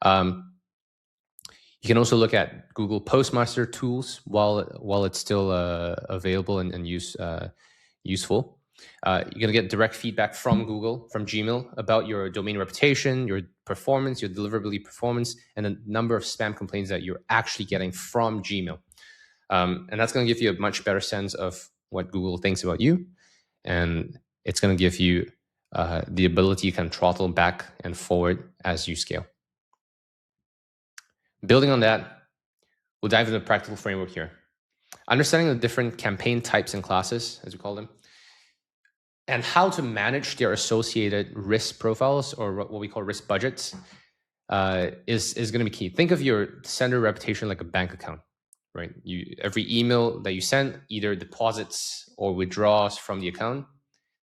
You can also look at Google Postmaster tools while it's still available and useful. You're going to get direct feedback from Google, from Gmail, about your domain reputation, your performance, your deliverability performance, and the number of spam complaints that you're actually getting from Gmail. And that's going to give you a much better sense of what Google thinks about you, and it's going to give you the ability to kind of throttle back and forward as you scale. Building on that, we'll dive into the practical framework here. Understanding the different campaign types and classes, as we call them, and how to manage their associated risk profiles, or what we call risk budgets, is going to be key. Think of your sender reputation like a bank account, right? Every email that you send either deposits or withdraws from the account,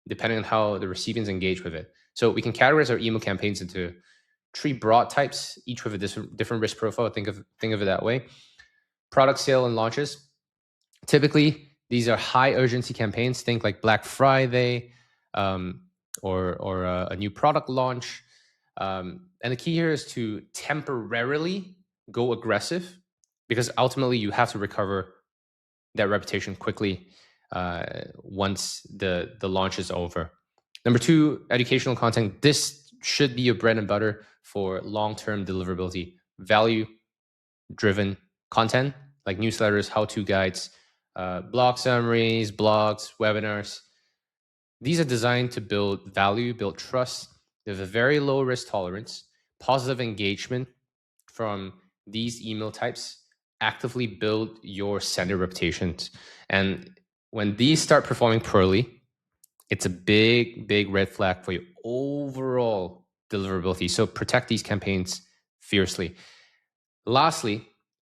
depending on how the recipients engage with it. So we can categorize our email campaigns into 3 broad types, each with a different risk profile. Think of it that way. Product sale and launches. Typically, these are high urgency campaigns. Think like Black Friday, or a new product launch. And the key here is to temporarily go aggressive, because ultimately you have to recover that reputation quickly once the launch is over. Number 2, educational content. This should be your bread and butter for long-term deliverability. Value-driven content like newsletters, how-to guides, blog summaries, blogs, webinars. These are designed to build value, build trust. They have a very low risk tolerance, positive engagement from these email types, actively build your sender reputations. And when these start performing poorly, it's a big, big red flag for your overall deliverability. So protect these campaigns fiercely. Lastly,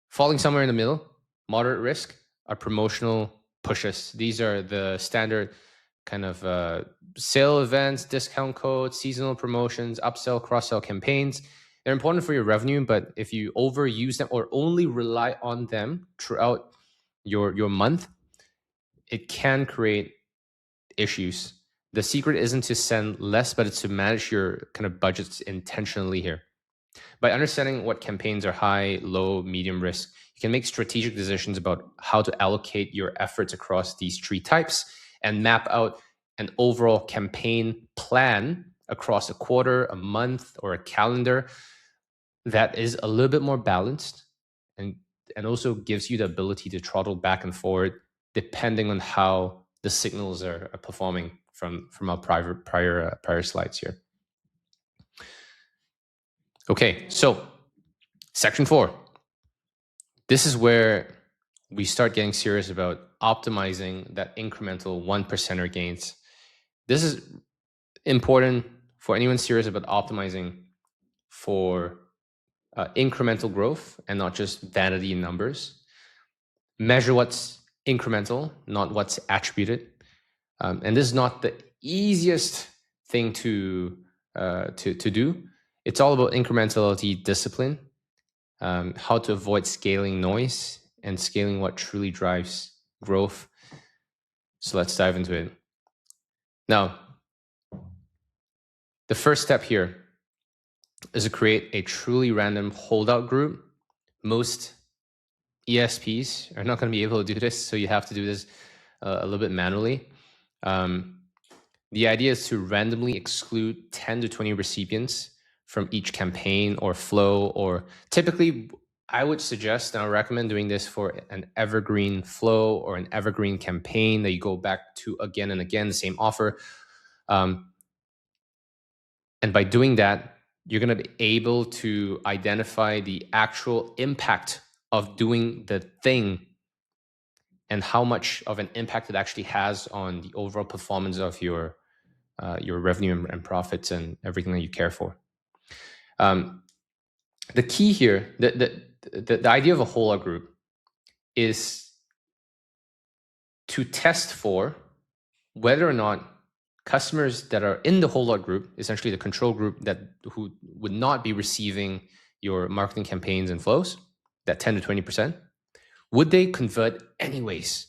falling somewhere in the middle, moderate risk, are promotional pushes. These are the standard kind of sale events, discount codes, seasonal promotions, upsell, cross-sell campaigns. They're important for your revenue, but if you overuse them or only rely on them throughout your month, it can create issues. The secret isn't to send less, but it's to manage your kind of budgets intentionally here. By understanding what campaigns are high, low, medium risk, you can make strategic decisions about how to allocate your efforts across these 3 types and map out an overall campaign plan across a quarter, a month, or a calendar that is a little bit more balanced and also gives you the ability to throttle back and forward depending on how the signals are performing from our prior slides here. Okay, so section 4. This is where we start getting serious about optimizing that incremental 1% gains. This is important for anyone serious about optimizing for incremental growth and not just vanity numbers. Measure what's incremental, not what's attributed. And this is not the easiest thing to do. It's all about incrementality discipline, how to avoid scaling noise and scaling what truly drives growth. So let's dive into it. Now, the first step here is to create a truly random holdout group. Most ESPs are not going to be able to do this, so you have to do this a little bit manually. The idea is to randomly exclude 10 to 20 recipients from each campaign or flow, or typically I would suggest and I recommend doing this for an evergreen flow or an evergreen campaign that you go back to again and again, the same offer. And by doing that, you're going to be able to identify the actual impact of doing the thing and how much of an impact it actually has on the overall performance of your revenue and profits and everything that you care for. The key here, the idea of a holdout group is to test for whether or not customers that are in the holdout group, essentially the control group who would not be receiving your marketing campaigns and flows, that 10 to 20%, would they convert anyways,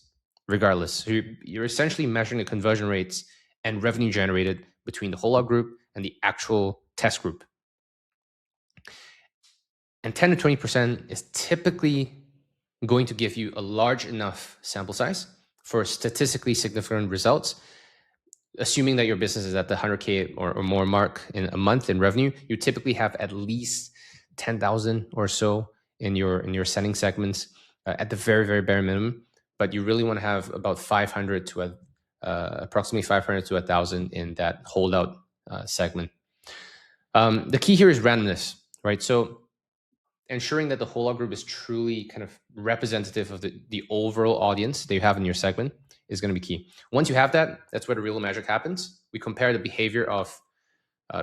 regardless? So you're essentially measuring the conversion rates and revenue generated between the holdout group and the actual test group. And 10 to 20% is typically going to give you a large enough sample size for statistically significant results. Assuming that your business is at the 100K or more mark in a month in revenue, you typically have at least 10,000 or so in your sending segments at the very, very bare minimum. but you really want to have about 500 to approximately 500 to 1,000 in that holdout segment. The key here is randomness, right? So ensuring that the holdout group is truly kind of representative of the overall audience that you have in your segment is going to be key. Once you have that, that's where the real magic happens. We compare the behavior of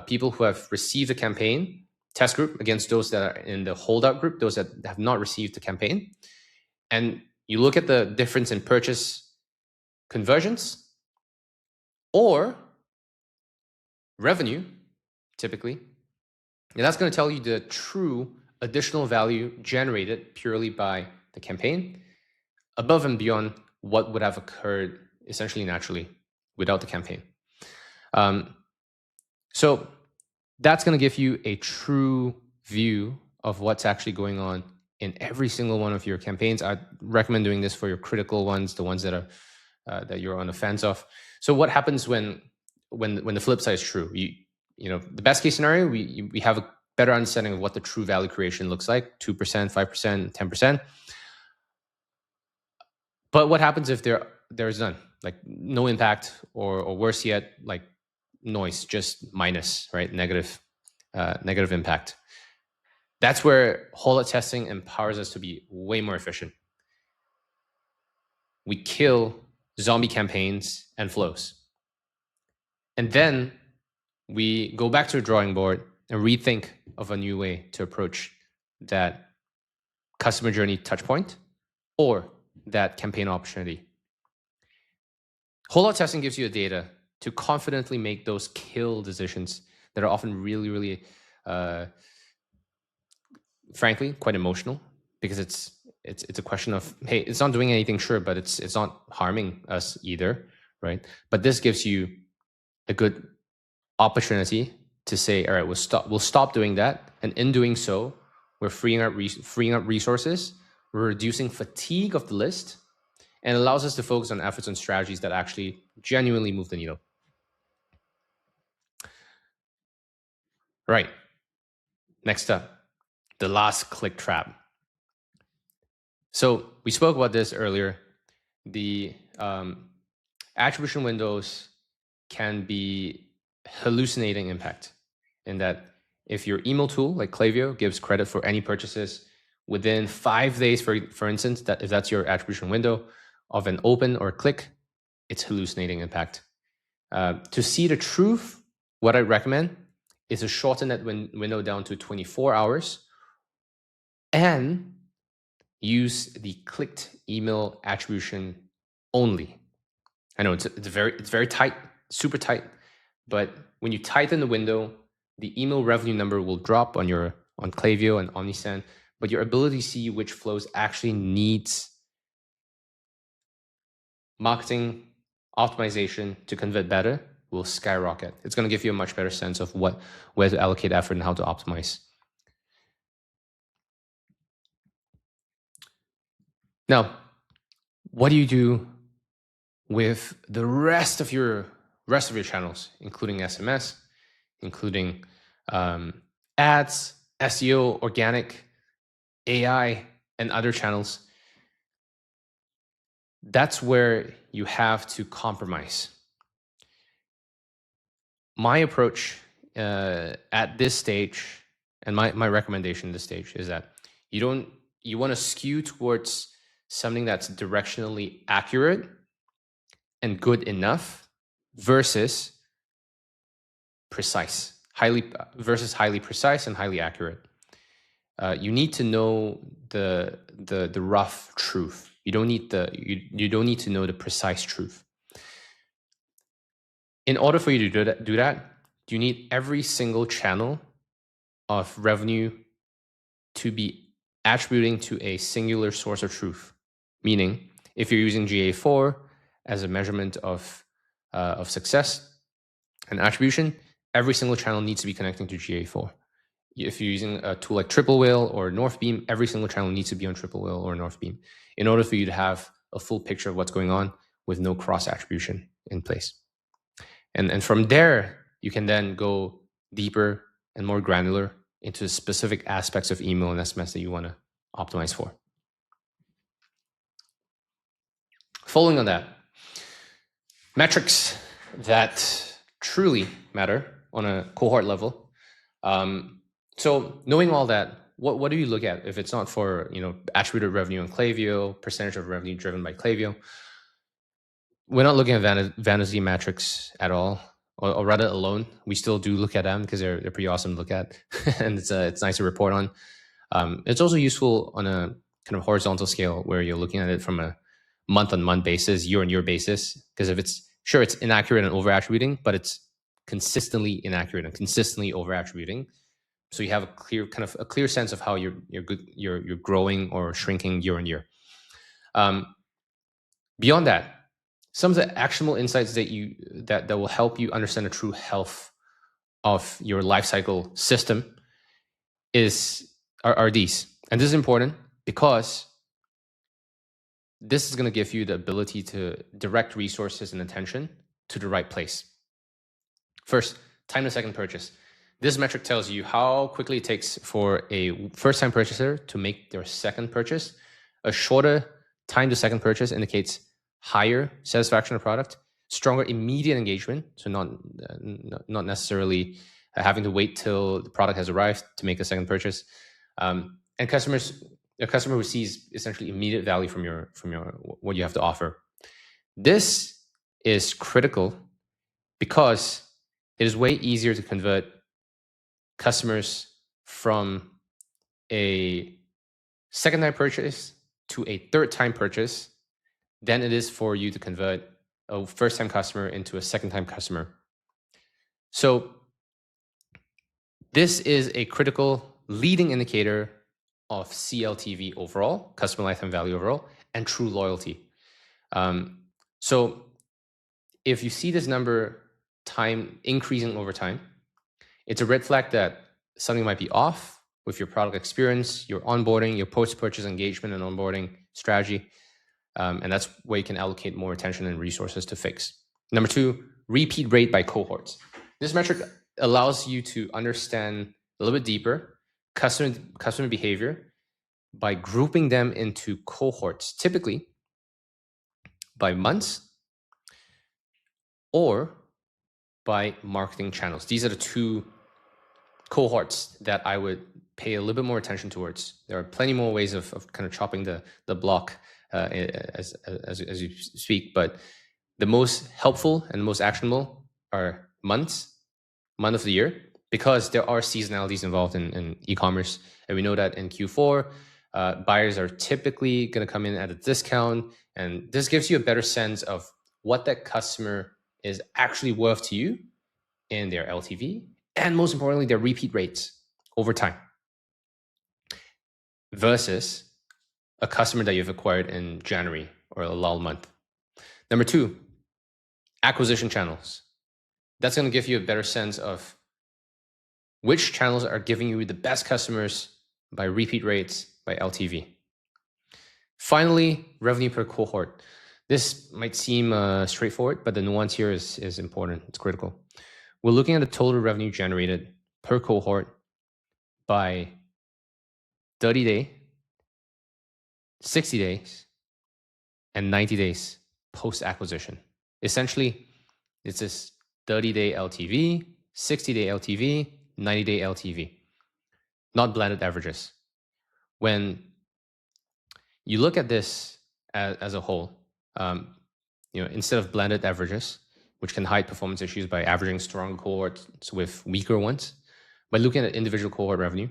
people who have received a campaign test group against those that are in the holdout group, those that have not received the campaign. And you look at the difference in purchase conversions or revenue, typically. And that's going to tell you the true additional value generated purely by the campaign above and beyond what would have occurred essentially naturally without the campaign. So that's going to give you a true view of what's actually going on in every single one of your campaigns. I recommend doing this for your critical ones, the ones that are that you're on the fence of. So what happens when the flip side is true? You know, the best case scenario, we have a better understanding of what the true value creation looks like: 2%, 5%, 10%. But what happens if there's none, like no impact, or worse yet, like noise, just minus, right? Negative impact. That's where holdout testing empowers us to be way more efficient. We kill zombie campaigns and flows. And then we go back to the drawing board and rethink of a new way to approach that customer journey touchpoint or that campaign opportunity. Holdout testing gives you the data to confidently make those kill decisions that are often really, really, frankly, quite emotional, because it's a question of, hey, it's not doing anything, sure, but it's not harming us either, right? But this gives you a good opportunity to say, all right, we'll stop doing that, and in doing so, we're freeing up resources, we're reducing fatigue of the list, and allows us to focus on efforts and strategies that actually genuinely move the needle. Right. Next up, the last click trap. So we spoke about this earlier. The attribution windows can be hallucinating impact, in that if your email tool like Klaviyo gives credit for any purchases within 5 days, for instance, that if that's your attribution window of an open or click, it's hallucinating impact. To see the truth, what I recommend is to shorten that window down to 24 hours and use the clicked email attribution only. I know it's very tight, super tight, but when you tighten the window, the email revenue number will drop on Klaviyo and Omnisend, but your ability to see which flows actually needs marketing optimization to convert better will skyrocket. It's going to give you a much better sense of where to allocate effort and how to optimize. Now, what do you do with the rest of your channels, including SMS, including ads, SEO, organic, AI, and other channels? That's where you have to compromise. My approach at this stage, and my recommendation at this stage, is that you want to skew towards something that's directionally accurate and good enough versus highly precise and highly accurate. You need to know the rough truth. You don't need to know the precise truth. In order for you to do that, you need every single channel of revenue to be attributing to a singular source of truth. Meaning, if you're using GA4 as a measurement of success and attribution, every single channel needs to be connecting to GA4. If you're using a tool like Triple Whale or Northbeam, every single channel needs to be on Triple Whale or Northbeam in order for you to have a full picture of what's going on with no cross attribution in place. And from there, you can then go deeper and more granular into specific aspects of email and SMS that you want to optimize for. Following on that, metrics that truly matter on a cohort level. So knowing all that, what do you look at if it's not for attributed revenue on Klaviyo, percentage of revenue driven by Klaviyo? We're not looking at vanity metrics at all, or rather alone. We still do look at them because they're pretty awesome to look at, and it's nice to report on. It's also useful on a kind of horizontal scale where you're looking at it from a month-on-month basis, year-on-year basis. Because if it's inaccurate and over-attributing, but it's consistently inaccurate and consistently over-attributing. So you have a clear sense of how you're growing or shrinking year-on-year. Beyond that, some of the actionable insights that will help you understand the true health of your lifecycle system are these. And this is important because this is going to give you the ability to direct resources and attention to the right place. First, time to second purchase. This metric tells you how quickly it takes for a first-time purchaser to make their second purchase. A shorter time to second purchase indicates higher satisfaction of product, stronger immediate engagement, so not necessarily having to wait till the product has arrived to make a second purchase, and a customer who sees essentially immediate value from your what you have to offer. This is critical because it is way easier to convert customers from a second-time purchase to a third-time purchase than it is for you to convert a first-time customer into a second-time customer. So this is a critical leading indicator of CLTV overall, customer lifetime value overall, and true loyalty. So if you see this number increasing over time, it's a red flag that something might be off with your product experience, your onboarding, your post-purchase engagement and onboarding strategy. And that's where you can allocate more attention and resources to fix. Number two, repeat rate by cohorts. This metric allows you to understand a little bit deeper customer behavior by grouping them into cohorts, typically by months or by marketing channels. These are the two cohorts that I would pay a little bit more attention towards. There are plenty more ways of kind of chopping the block as you speak, but the most helpful and most actionable are month of the year, because there are seasonalities involved in e-commerce, and we know that in Q4 buyers are typically going to come in at a discount, and this gives you a better sense of what that customer is actually worth to you in their LTV, and most importantly, their repeat rates over time versus a customer that you've acquired in January or a lull month. Number two, acquisition channels. That's going to give you a better sense of which channels are giving you the best customers by repeat rates, by LTV. Finally, revenue per cohort. This might seem straightforward, but the nuance here is important. It's critical. We're looking at the total revenue generated per cohort by 30 days, 60 days, and 90 days post-acquisition. Essentially, it's this 30-day LTV, 60-day LTV, 90-day LTV, not blended averages. When you look at this as a whole, instead of blended averages, which can hide performance issues by averaging strong cohorts with weaker ones, by looking at individual cohort revenue,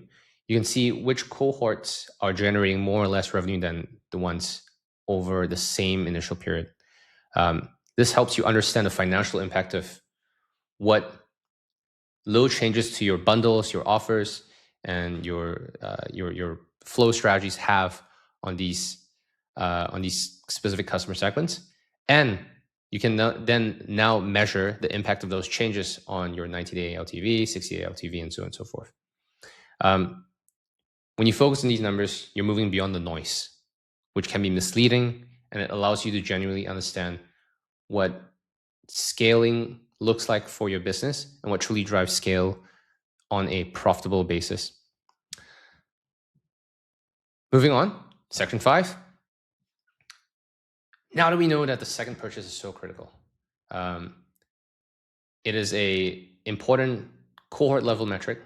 you can see which cohorts are generating more or less revenue than the ones over the same initial period. This helps you understand the financial impact of what little changes to your bundles, your offers, and your flow strategies have on these specific customer segments, and you can now measure the impact of those changes on your 90-day LTV, 60-day LTV, and so on and so forth. When you focus on these numbers, you're moving beyond the noise, which can be misleading, and it allows you to genuinely understand what scaling looks like for your business and what truly drives scale on a profitable basis. Moving on, section 5. Now that we know that the second purchase is so critical, it is a important cohort level metric,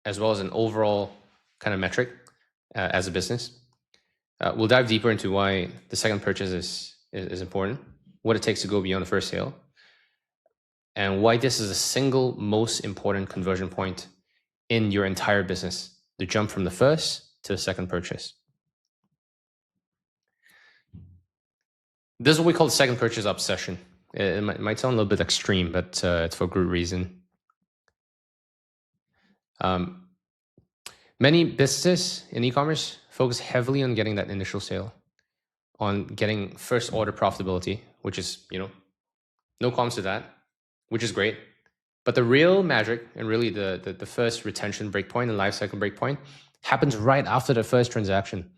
as well as an overall kind of metric as a business. We'll dive deeper into why the second purchase is important, what it takes to go beyond the first sale, and why this is the single most important conversion point in your entire business, the jump from the first to the second purchase. This is what we call the second purchase obsession. It might sound a little bit extreme, but it's for good reason. Many businesses in e-commerce focus heavily on getting that initial sale, on getting first order profitability, which is, no comms to that, which is great. But the real magic and really the first retention breakpoint and lifecycle breakpoint happens right after the first transaction.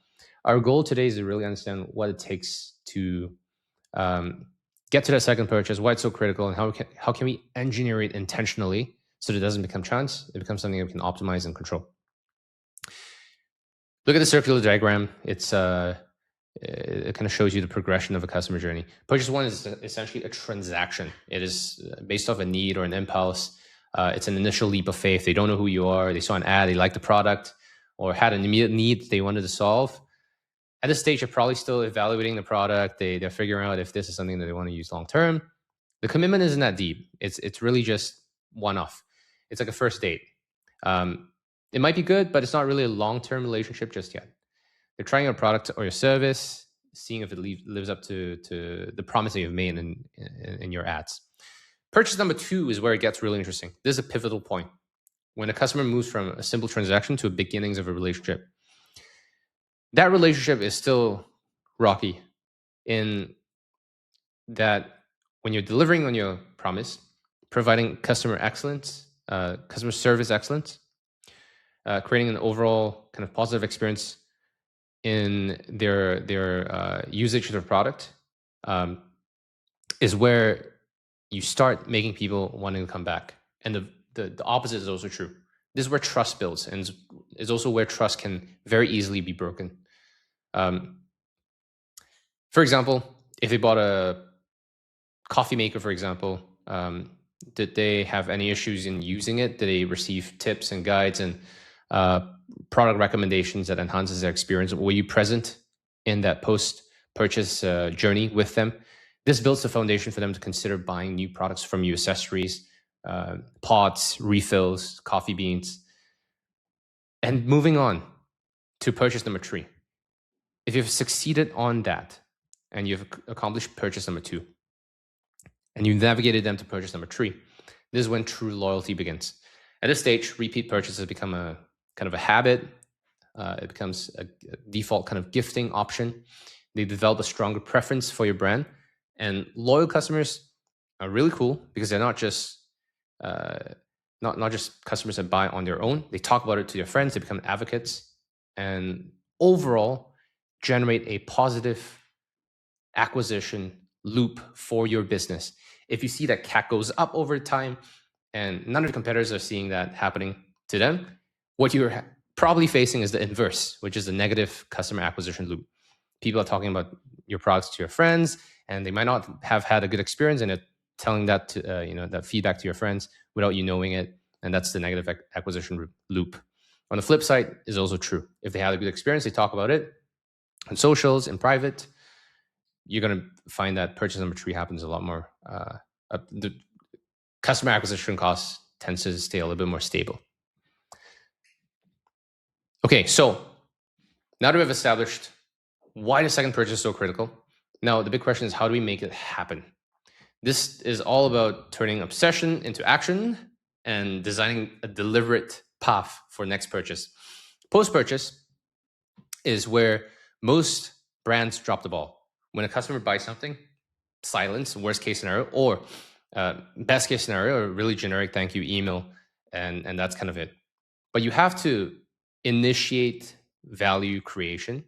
Our goal today is to really understand what it takes to get to that second purchase, why it's so critical, and how can we engineer it intentionally so that it doesn't become chance, it becomes something that we can optimize and control. Look at the circular diagram. It kind of shows you the progression of a customer journey. Purchase one is essentially a transaction. It is based off a need or an impulse. It's an initial leap of faith. They don't know who you are. They saw an ad, they liked the product, or had an immediate need they wanted to solve. At this stage, they're probably still evaluating the product. They're figuring out if this is something that they want to use long term. The commitment isn't that deep. It's really just one-off. It's like a first date. It might be good, but it's not really a long-term relationship just yet. They're trying your product or your service, seeing if it lives up to the promise that you've made in your ads. Purchase number two is where it gets really interesting. This is a pivotal point. When a customer moves from a simple transaction to a beginnings of a relationship, that relationship is still rocky in that when you're delivering on your promise, providing customer excellence, customer service excellence, creating an overall kind of positive experience in their usage of the product, is where you start making people wanting to come back. And the opposite is also true. This is where trust builds, and is also where trust can very easily be broken. For example, if they bought a coffee maker, for example, did they have any issues in using it? Did they receive tips and guides and product recommendations that enhances their experience? Were you present in that post-purchase journey with them? This builds the foundation for them to consider buying new products from you, accessories, pots, refills, coffee beans. And moving on to purchase number three. If you've succeeded on that and you've accomplished purchase number two, and you navigated them to purchase number three, this is when true loyalty begins. At this stage, repeat purchases become a kind of a habit. It becomes a default kind of gifting option. They develop a stronger preference for your brand. And loyal customers are really cool because they're not just not just customers that buy on their own. They talk about it to their friends. They become advocates, and overall generate a positive acquisition loop for your business. If you see that CAC goes up over time, and none of the competitors are seeing that happening to them, what you're probably facing is the inverse, which is the negative customer acquisition loop. People are talking about your products to your friends, and they might not have had a good experience, and they're telling that to that feedback to your friends without you knowing it, and that's the negative acquisition loop. On the flip side is also true. If they had a good experience, they talk about it on socials, in private, you're going to find that purchase number three happens a lot more. The customer acquisition cost tends to stay a little bit more stable. Okay, so now that we've established why the second purchase is so critical, now the big question is, how do we make it happen? This is all about turning obsession into action and designing a deliberate path for next purchase. Post-purchase is where most brands drop the ball. When a customer buys something, silence, worst case scenario, or best case scenario, a really generic thank you email, and that's kind of it. But you have to initiate value creation,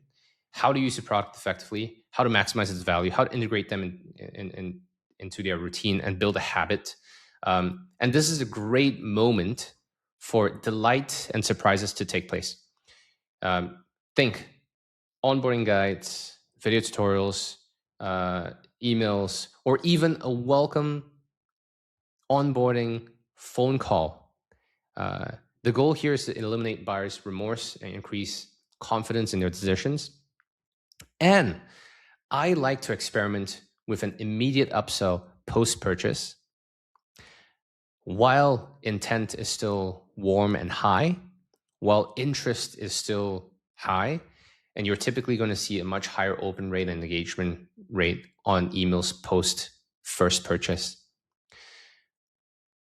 how to use the product effectively, how to maximize its value, how to integrate them into their routine and build a habit. And this is a great moment for delight and surprises to take place. Think onboarding guides, video tutorials, emails, or even a welcome onboarding phone call. The goal here is to eliminate buyers' remorse and increase confidence in their decisions. And I like to experiment with an immediate upsell post-purchase. While intent is still warm and high, while interest is still high, and you're typically going to see a much higher open rate and engagement rate on emails post first purchase.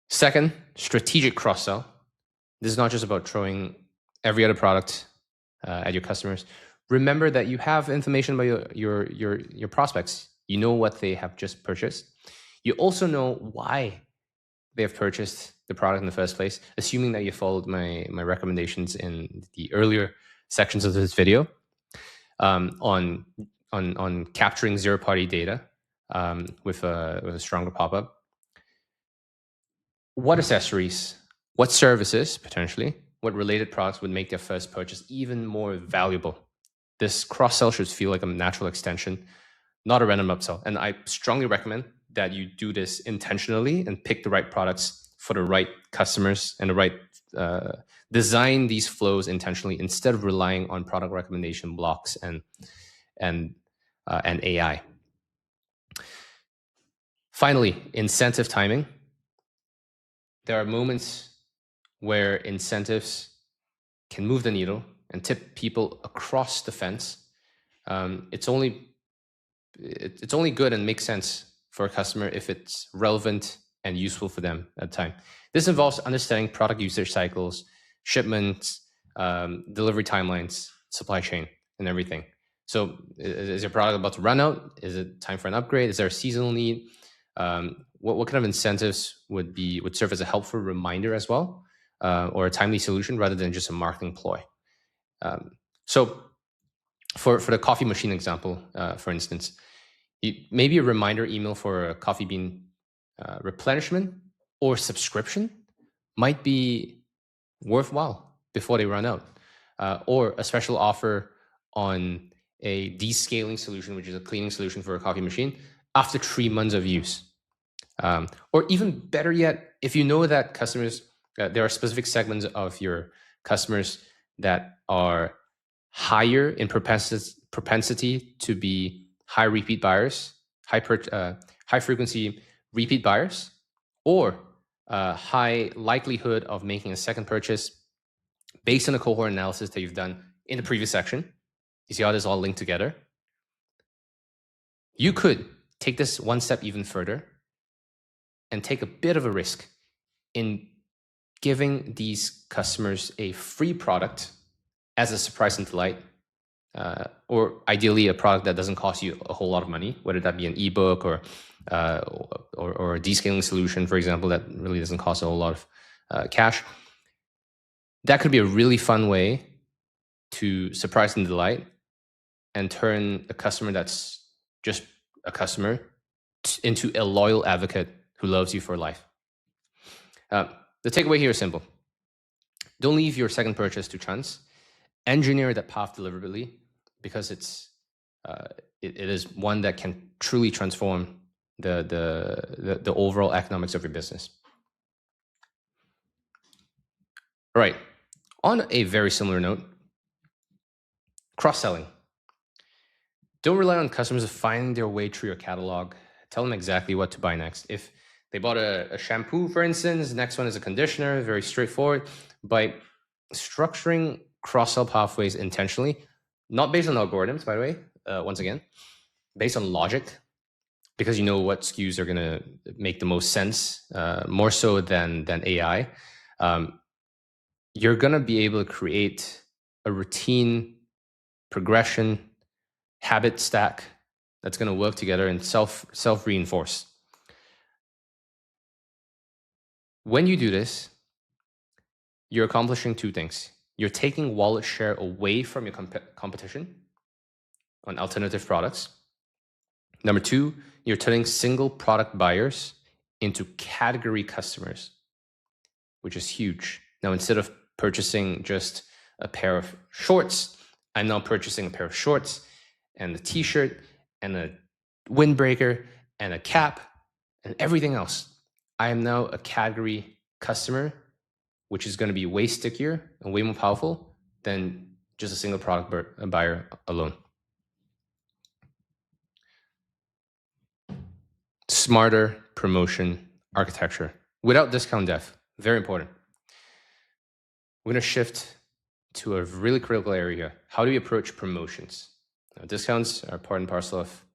Second, strategic cross-sell. This is not just about throwing every other product at your customers. Remember that you have information about your prospects. You know what they have just purchased. You also know why they have purchased the product in the first place, assuming that you followed my recommendations in the earlier sections of this video on capturing zero-party data with a stronger pop-up. What accessories, what services, potentially, what related products would make their first purchase even more valuable? This cross-sell should feel like a natural extension, not a random upsell. And I strongly recommend that you do this intentionally and pick the right products for the right customers and the right design these flows intentionally instead of relying on product recommendation blocks and AI. Finally, incentive timing. There are moments where incentives can move the needle and tip people across the fence. It's only good and makes sense for a customer if it's relevant and useful for them at the time. This involves understanding product usage cycles, shipments, delivery timelines, supply chain, and everything. So is your product about to run out? Is it time for an upgrade? Is there a seasonal need? What kind of incentives would serve as a helpful reminder as well, or a timely solution rather than just a marketing ploy? So for the coffee machine example, for instance, maybe a reminder email for a coffee bean replenishment or subscription might be worthwhile before they run out, or a special offer on a descaling solution, which is a cleaning solution for a coffee machine, after 3 months of use. Or even better yet, if you know that customers, there are specific segments of your customers that are higher in propensity to be high repeat buyers, high frequency repeat buyers, or high likelihood of making a second purchase based on the cohort analysis that you've done in the previous section. You see how this all linked together? You could take this one step even further and take a bit of a risk in giving these customers a free product as a surprise and delight, or ideally a product that doesn't cost you a whole lot of money, whether that be an ebook or a descaling solution, for example, that really doesn't cost a whole lot of cash. That could be a really fun way to surprise and delight and turn a customer that's just a customer into a loyal advocate who loves you for life. The takeaway here is simple. Don't leave your second purchase to chance. Engineer that path deliberately, because it is one that can truly transform the overall economics of your business. All right. On a very similar note, cross-selling. Don't rely on customers to find their way through your catalog. Tell them exactly what to buy next. If they bought a shampoo, for instance, next one is a conditioner, very straightforward. By structuring cross-sell pathways intentionally, not based on algorithms, by the way, once again, based on logic, because you know what SKUs are going to make the most sense, more so than AI, you're going to be able to create a routine progression habit stack that's going to work together and self-reinforce. When you do this, you're accomplishing two things. You're taking wallet share away from your competition on alternative products. Number two, you're turning single product buyers into category customers, which is huge. Now, instead of purchasing just a pair of shorts, I'm now purchasing a pair of shorts and a t-shirt and a windbreaker and a cap and everything else. I am now a category customer, which is going to be way stickier and way more powerful than just a single product buyer alone. Smarter promotion architecture without discount depth. Very important. We're going to shift to a really critical area here. How do we approach promotions? Now, discounts are part and parcel of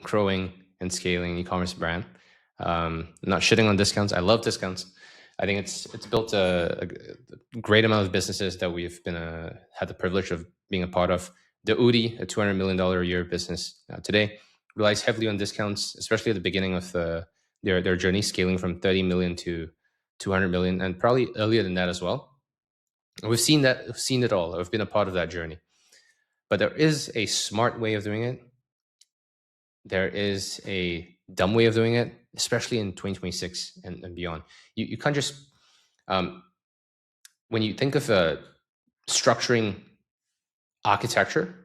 growing and scaling an e-commerce brand. Not shitting on discounts. I love discounts. I think it's built a great amount of businesses that we've been had the privilege of being a part of. The Udi, a $200 million a year business today, relies heavily on discounts, especially at the beginning of their journey, scaling from 30 million to 200 million, and probably earlier than that as well. We've seen it all. We've been a part of that journey. But there is a smart way of doing it. There is a dumb way of doing it, especially in 2026 and beyond. You can't just, when you think of structuring architecture,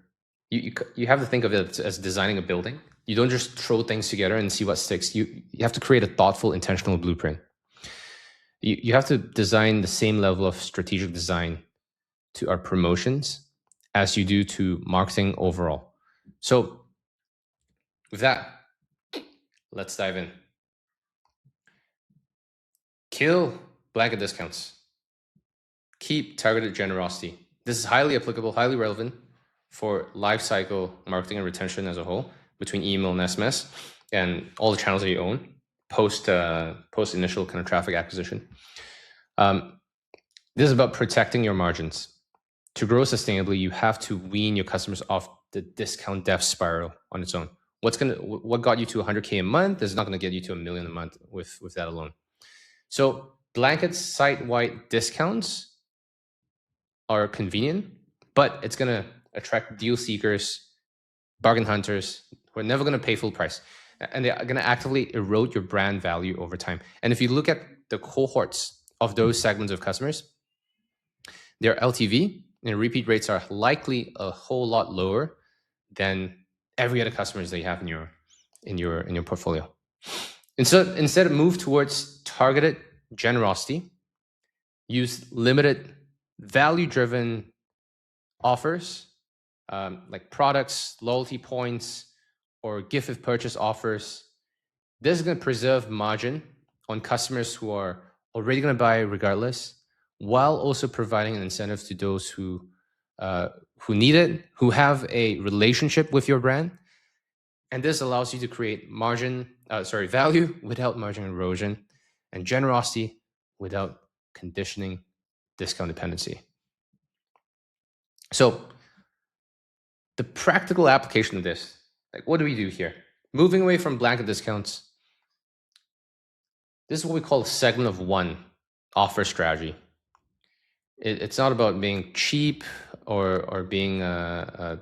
you have to think of it as designing a building. You don't just throw things together and see what sticks. You have to create a thoughtful, intentional blueprint. You have to design the same level of strategic design to our promotions as you do to marketing overall. So with that, let's dive in. Kill blanket discounts. Keep targeted generosity. This is highly applicable, highly relevant for lifecycle marketing and retention as a whole, between email and SMS and all the channels that you own post initial kind of traffic acquisition. This is about protecting your margins. To grow sustainably, you have to wean your customers off the discount death spiral on its own. What got you to 100K a month is not going to get you to $1 million a month with that alone. So blanket site-wide discounts are convenient, but it's going to attract deal seekers, bargain hunters who are never going to pay full price. And they're going to actively erode your brand value over time. And if you look at the cohorts of those segments of customers, their LTV and repeat rates are likely a whole lot lower than every other customers that you have in your portfolio. And so instead, move towards targeted generosity. Use limited value-driven offers like products, loyalty points, or gift with purchase offers. This is going to preserve margin on customers who are already going to buy regardless, while also providing an incentive to those who need it, who have a relationship with your brand. And this allows you to create value without margin erosion, and generosity without conditioning discount dependency. So the practical application of this, like, what do we do here? Moving away from blanket discounts, this is what we call a segment of one offer strategy. It's not about being cheap or being or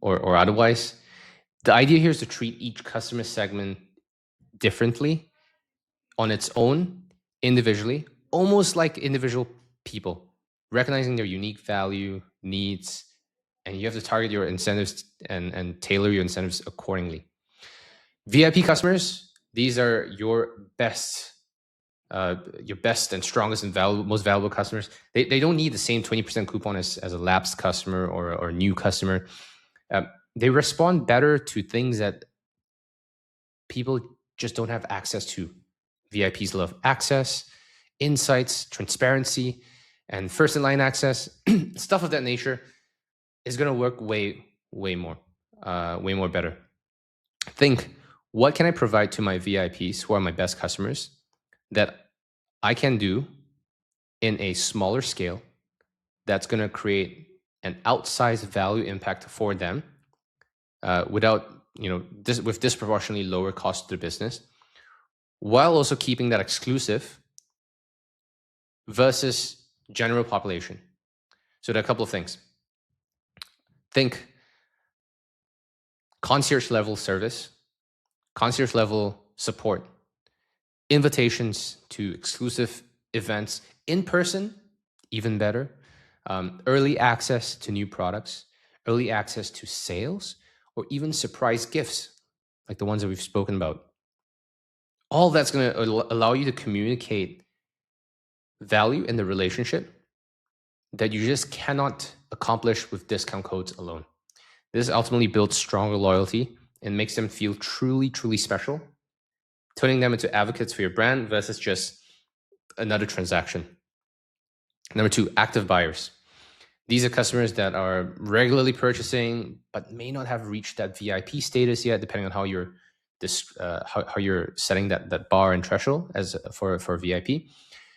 otherwise. The idea here is to treat each customer segment differently on its own, individually, almost like individual people, recognizing their unique value, needs, and you have to target your incentives and tailor your incentives accordingly. VIP customers, these are your best and strongest and most valuable customers. They don't need the same 20% coupon as a lapsed customer or a new customer. They respond better to things that people just don't have access to. VIPs love access, insights, transparency, and first-in-line access. Stuff of that nature is going to work way more better. Think, what can I provide to my VIPs, who are my best customers, that I can do in a smaller scale that's going to create an outsized value impact for them with disproportionately lower cost to the business, while also keeping that exclusive versus general population. So there are a couple of things. Think concierge level service, concierge level support, invitations to exclusive events in person, even better, early access to new products, early access to sales, or even surprise gifts like the ones that we've spoken about. All that's going to allow you to communicate value in the relationship that you just cannot accomplish with discount codes alone. This ultimately builds stronger loyalty and makes them feel truly, truly special, turning them into advocates for your brand versus just another transaction. Number 2, active buyers. These are customers that are regularly purchasing, but may not have reached that VIP status yet, depending on how you're how you're setting that bar and threshold as for VIP.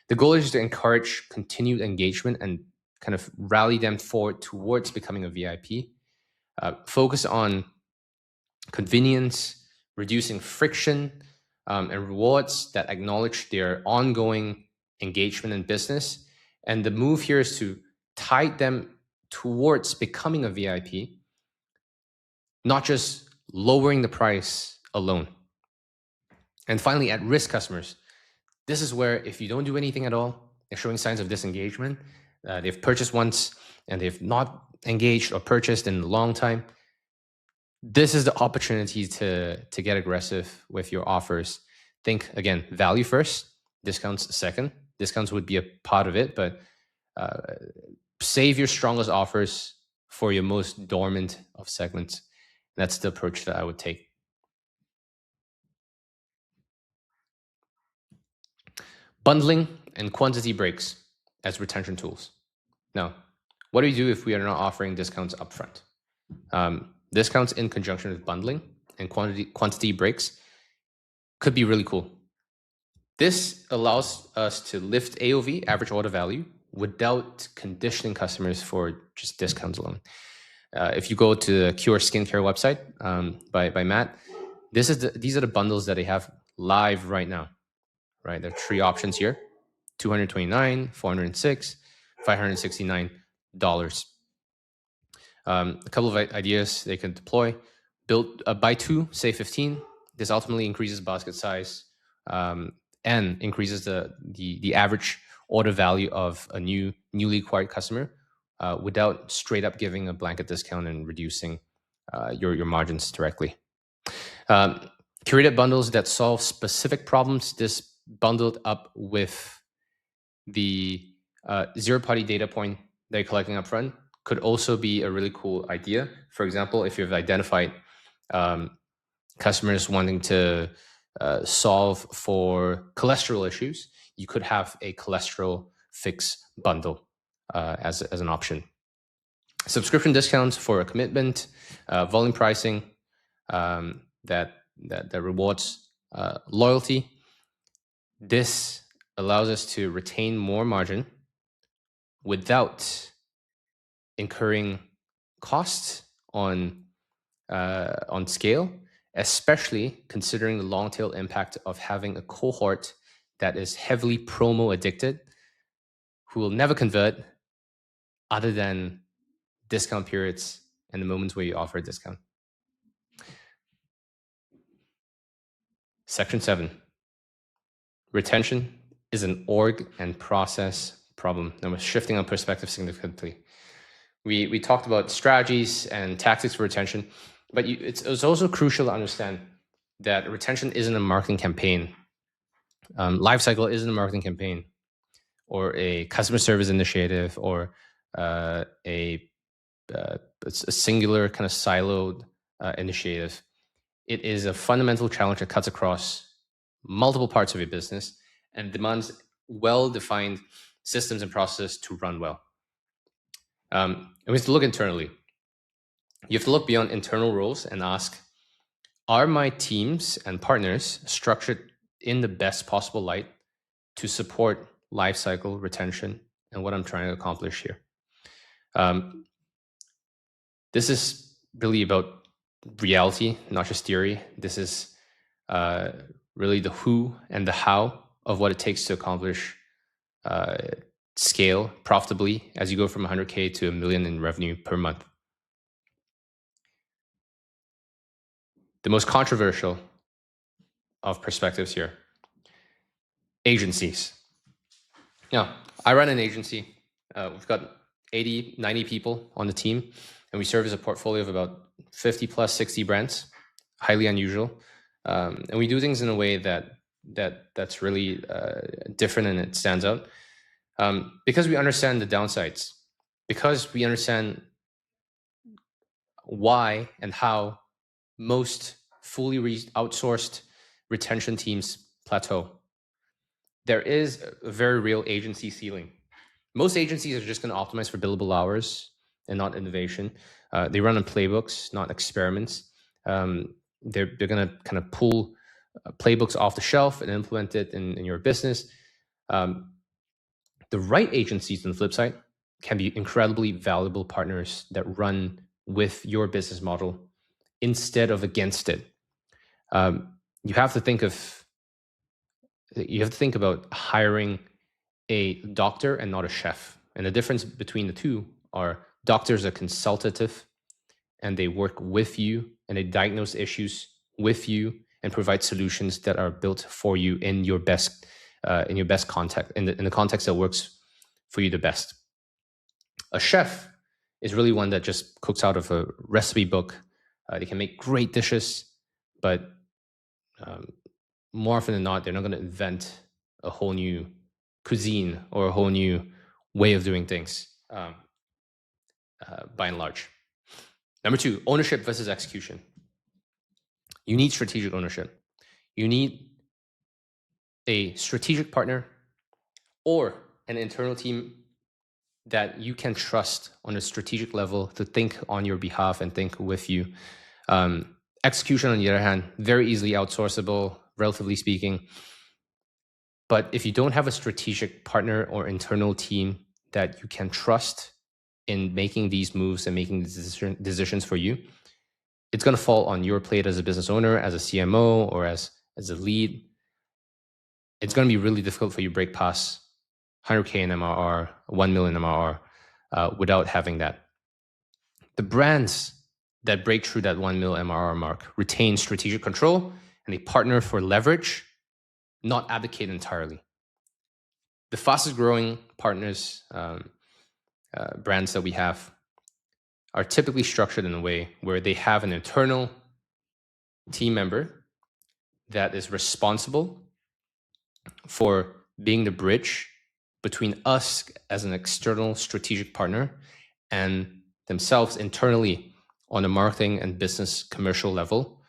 The goal is to encourage continued engagement and kind of rally them forward towards becoming a VIP. Focus on convenience, reducing friction, and rewards that acknowledge their ongoing engagement in business. And the move here is to tie them towards becoming a VIP, not just lowering the price alone. And finally, at-risk customers. This is where if you don't do anything at all, they're showing signs of disengagement, they've purchased once and they've not engaged or purchased in a long time, this is the opportunity to get aggressive with your offers. Think, again, value first, discounts second. Discounts would be a part of it, but save your strongest offers for your most dormant of segments. That's the approach that I would take. Bundling and quantity breaks as retention tools. Now, what do we do if we are not offering discounts upfront? Discounts in conjunction with bundling and quantity breaks could be really cool. This allows us to lift AOV, average order value, without conditioning customers for just discounts alone. If you go to the Qure Skincare website by Matt, these are the bundles that they have live right now. Right, there are 3 options here: $229, $406, $569. A couple of ideas they can deploy: buy 2, save 15. This ultimately increases basket size and increases the average order value of a newly acquired customer without straight up giving a blanket discount and reducing your margins directly. Curated bundles that solve specific problems. This bundled up with the zero-party data point that you're collecting up front could also be a really cool idea. For example, if you've identified customers wanting to solve for cholesterol issues, you could have a cholesterol fix bundle as an option. Subscription discounts for a commitment, volume pricing that rewards loyalty. This allows us to retain more margin without incurring costs on scale, especially considering the long tail impact of having a cohort that is heavily promo addicted, who will never convert other than discount periods and the moments where you offer a discount. Section 7. Retention is an org and process problem. Now we're shifting our perspective significantly. We talked about strategies and tactics for retention, but it's also crucial to understand that retention isn't a marketing campaign. Lifecycle isn't a marketing campaign or a customer service initiative or a singular kind of siloed initiative. It is a fundamental challenge that cuts across multiple parts of your business and demands well-defined systems and processes to run well. And we have to look internally. You have to look beyond internal roles and ask, are my teams and partners structured in the best possible light to support lifecycle retention and what I'm trying to accomplish here? This is really about reality, not just theory. This is really the who and the how of what it takes to accomplish scale profitably as you go from 100K to $1 million in revenue per month. The most controversial of perspectives here: agencies. Now, I run an agency. We've got 80, 90 people on the team, and we service a portfolio of about 50 plus 60 brands, highly unusual. And we do things in a way that's really different and it stands out. Because we understand the downsides, because we understand why and how most fully outsourced retention teams plateau. There is a very real agency ceiling. Most agencies are just going to optimize for billable hours and not innovation. They run on playbooks, not experiments. They're going to kind of pull playbooks off the shelf and implement it in your business. The right agencies, on the flip side, can be incredibly valuable partners that run with your business model instead of against it. You have to think about hiring a doctor and not a chef. And the difference between the two are doctors are consultative and they work with you and they diagnose issues with you and provide solutions that are built for you in your best context, in the context that works for you the best. A chef is really one that just cooks out of a recipe book. They can make great dishes, but more often than not, they're not going to invent a whole new cuisine or a whole new way of doing things, by and large. Number two, ownership versus execution. You need strategic ownership. You need a strategic partner or an internal team that you can trust on a strategic level to think on your behalf and think with you. Execution, on the other hand, very easily outsourceable, relatively speaking. But if you don't have a strategic partner or internal team that you can trust in making these moves and making these decisions for you, it's going to fall on your plate as a business owner, as a CMO, or as a lead. It's going to be really difficult for you to break past 100K in MRR, 1 million MRR without having that. The brands that break through that 1 mil MRR mark retain strategic control and they partner for leverage, not abdicate entirely. The fastest growing partners, brands that we have, are typically structured in a way where they have an internal team member that is responsible for being the bridge between us as an external strategic partner and themselves internally on a marketing and business commercial level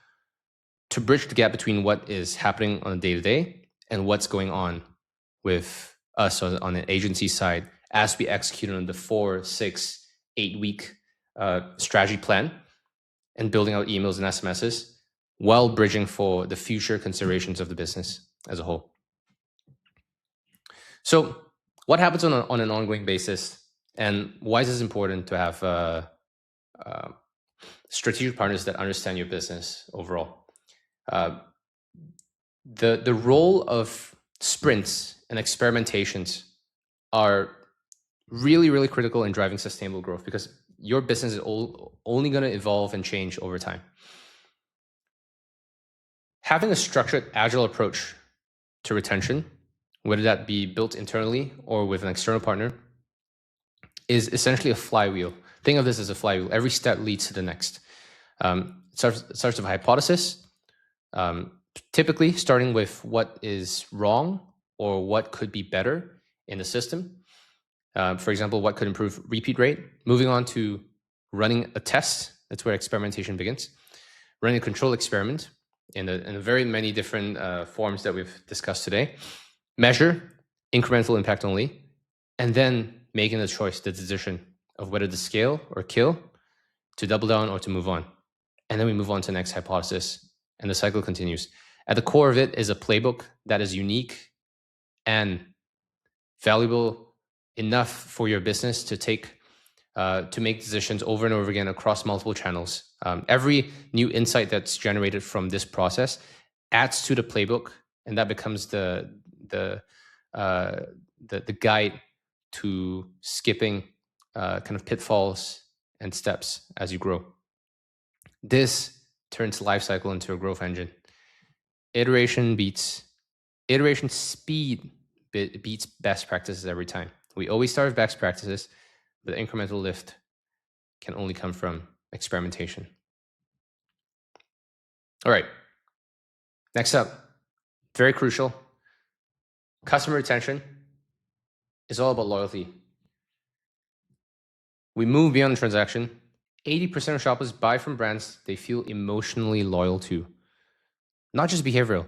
to bridge the gap between what is happening on a day-to-day and what's going on with us on an agency side as we execute on the 4, 6, 8 week strategy plan and building out emails and SMSs while bridging for the future considerations of the business as a whole. So what happens on an ongoing basis, and why is this important to have strategic partners that understand your business overall? The role of sprints and experimentations are really, really critical in driving sustainable growth because your business is only going to evolve and change over time. Having a structured, agile approach to retention, whether that be built internally or with an external partner, is essentially a flywheel. Think of this as a flywheel. Every step leads to the next. It starts with a hypothesis, typically starting with what is wrong or what could be better in the system. For example, what could improve repeat rate? Moving on to running a test. That's where experimentation begins. Running a control experiment in the very many different forms that we've discussed today. Measure, incremental impact only, and then making the choice, the decision of whether to scale or kill, to double down or to move on. And then we move on to the next hypothesis, and the cycle continues. At the core of it is a playbook that is unique and valuable enough for your business to make decisions over and over again across multiple channels. Every new insight that's generated from this process adds to the playbook, and that becomes the guide to skipping kind of pitfalls and steps as you grow. This turns lifecycle into a growth engine. Iteration speed beats best practices every time. We always start with best practices, but the incremental lift can only come from experimentation. All right. Next up, very crucial, customer retention is all about loyalty. We move beyond the transaction. 80% of shoppers buy from brands they feel emotionally loyal to, not just behavioral.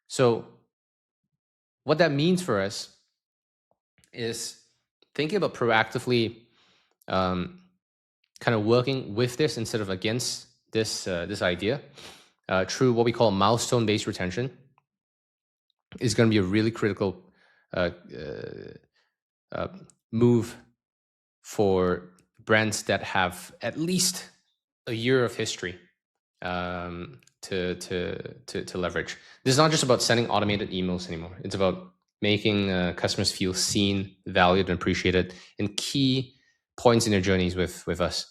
So what that means for us is thinking about proactively kind of working with this instead of against this idea through what we call milestone-based retention is going to be a really critical move for brands that have at least a year of history to leverage. This is not just about sending automated emails anymore. It's about making customers feel seen, valued, and appreciated in key points in their journeys with us.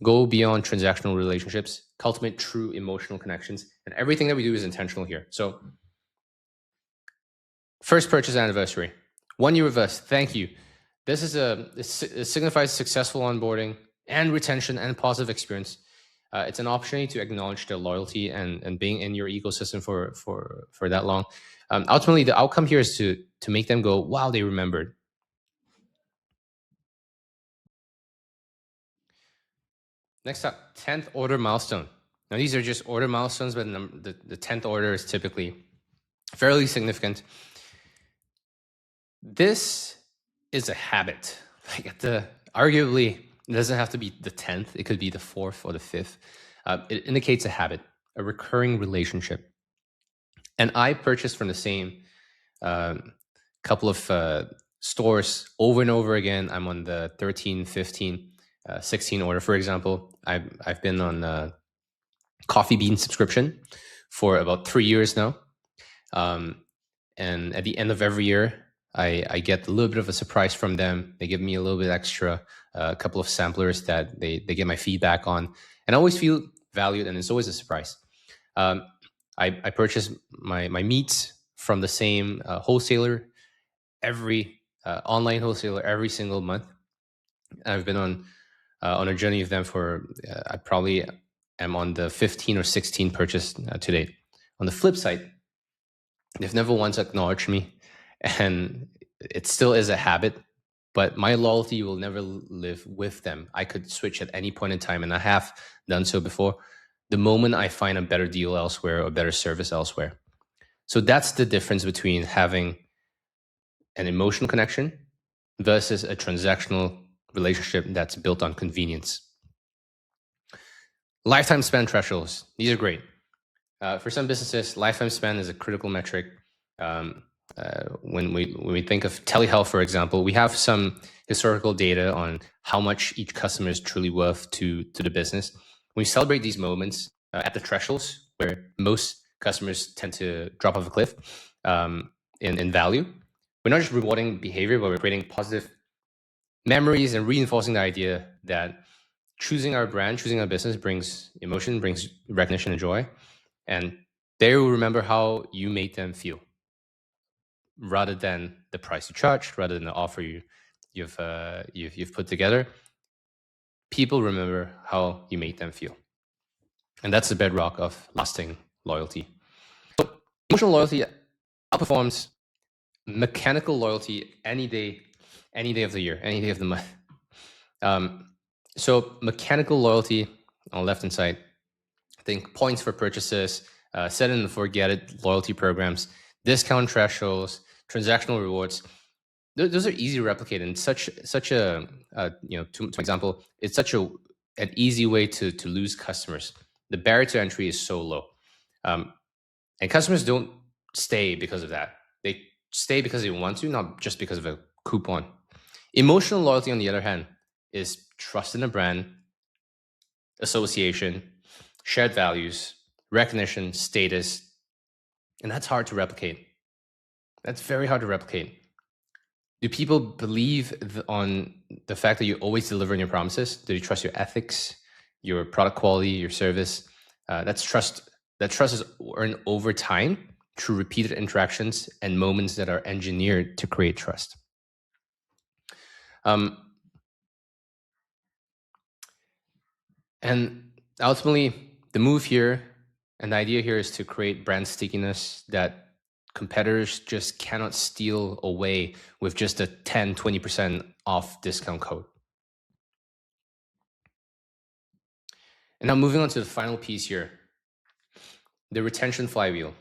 Go beyond transactional relationships, cultivate true emotional connections, and everything that we do is intentional here. So, first purchase anniversary, 1 year with us. Thank you. This is it signifies successful onboarding and retention and positive experience. It's an opportunity to acknowledge their loyalty and being in your ecosystem for that long. Ultimately, the outcome here is to make them go, wow, they remembered. Next up, 10th order milestone. Now, these are just order milestones, but the 10th order is typically fairly significant. This is a habit. Arguably, it doesn't have to be the 10th. It could be the 4th or the 5th. It indicates a habit, a recurring relationship. And I purchased from the same couple of stores over and over again. I'm on the 13, 15, 16 order, for example. I've been on Coffee Bean subscription for about 3 years now. And at the end of every year, I get a little bit of a surprise from them. They give me a little bit extra, a couple of samplers that they get my feedback on. And I always feel valued, and it's always a surprise. I purchase my meats from the same wholesaler, every online wholesaler every single month. I've been on a journey with them for, I probably am on the 15 or 16 purchase to date. On the flip side, they've never once acknowledged me, and it still is a habit, but my loyalty will never live with them. I could switch at any point in time, and I have done so before, the moment I find a better deal elsewhere or better service elsewhere. So that's the difference between having an emotional connection versus a transactional relationship that's built on convenience. Lifetime spend thresholds. These are great. For some businesses, lifetime spend is a critical metric. When we think of telehealth, for example, we have some historical data on how much each customer is truly worth to the business. When we celebrate these moments at the thresholds where most customers tend to drop off a cliff in value, we're not just rewarding behavior, but we're creating positive memories and reinforcing the idea that choosing our brand, choosing our business brings emotion, brings recognition and joy. And they will remember how you made them feel rather than the price you charged, rather than the offer you've put together. People remember how you made them feel. And that's the bedrock of lasting loyalty. So emotional loyalty outperforms mechanical loyalty any day of the year, any day of the month. So mechanical loyalty on the left-hand side, I think points for purchases, set and forget it loyalty programs, discount thresholds, transactional rewards. Those are easy to replicate, and such a to example, it's such an easy way to lose customers. The barrier to entry is so low, and customers don't stay because of that. They stay because they want to, not just because of a coupon. Emotional loyalty, on the other hand, is trust in a brand, association, shared values, recognition, status, and that's hard to replicate. That's very hard to replicate. Do people believe on the fact that you always deliver on your promises? Do they trust your ethics, your product quality, your service? That's trust. That trust is earned over time through repeated interactions and moments that are engineered to create trust. And ultimately, The move here and the idea here is to create brand stickiness that competitors just cannot steal away with just a 10, 20% off discount code. And now moving on to the final piece here, the retention flywheel.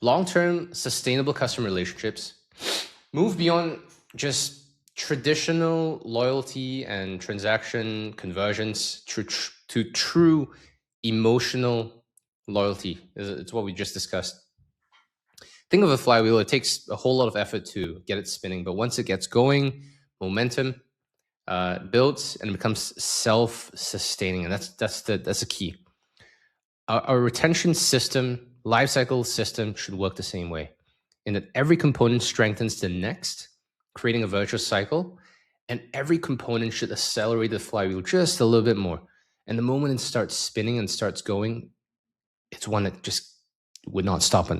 Long-term sustainable customer relationships move beyond just traditional loyalty and transaction conversions to true emotional loyalty. It's what we just discussed. Think of a flywheel. It takes a whole lot of effort to get it spinning, but once it gets going, momentum builds and it becomes self-sustaining, and that's the key. Our retention system, lifecycle system, should work the same way, in that every component strengthens the next, creating a virtuous cycle, and every component should accelerate the flywheel just a little bit more. And the moment it starts spinning and starts going, it's one that just would not stop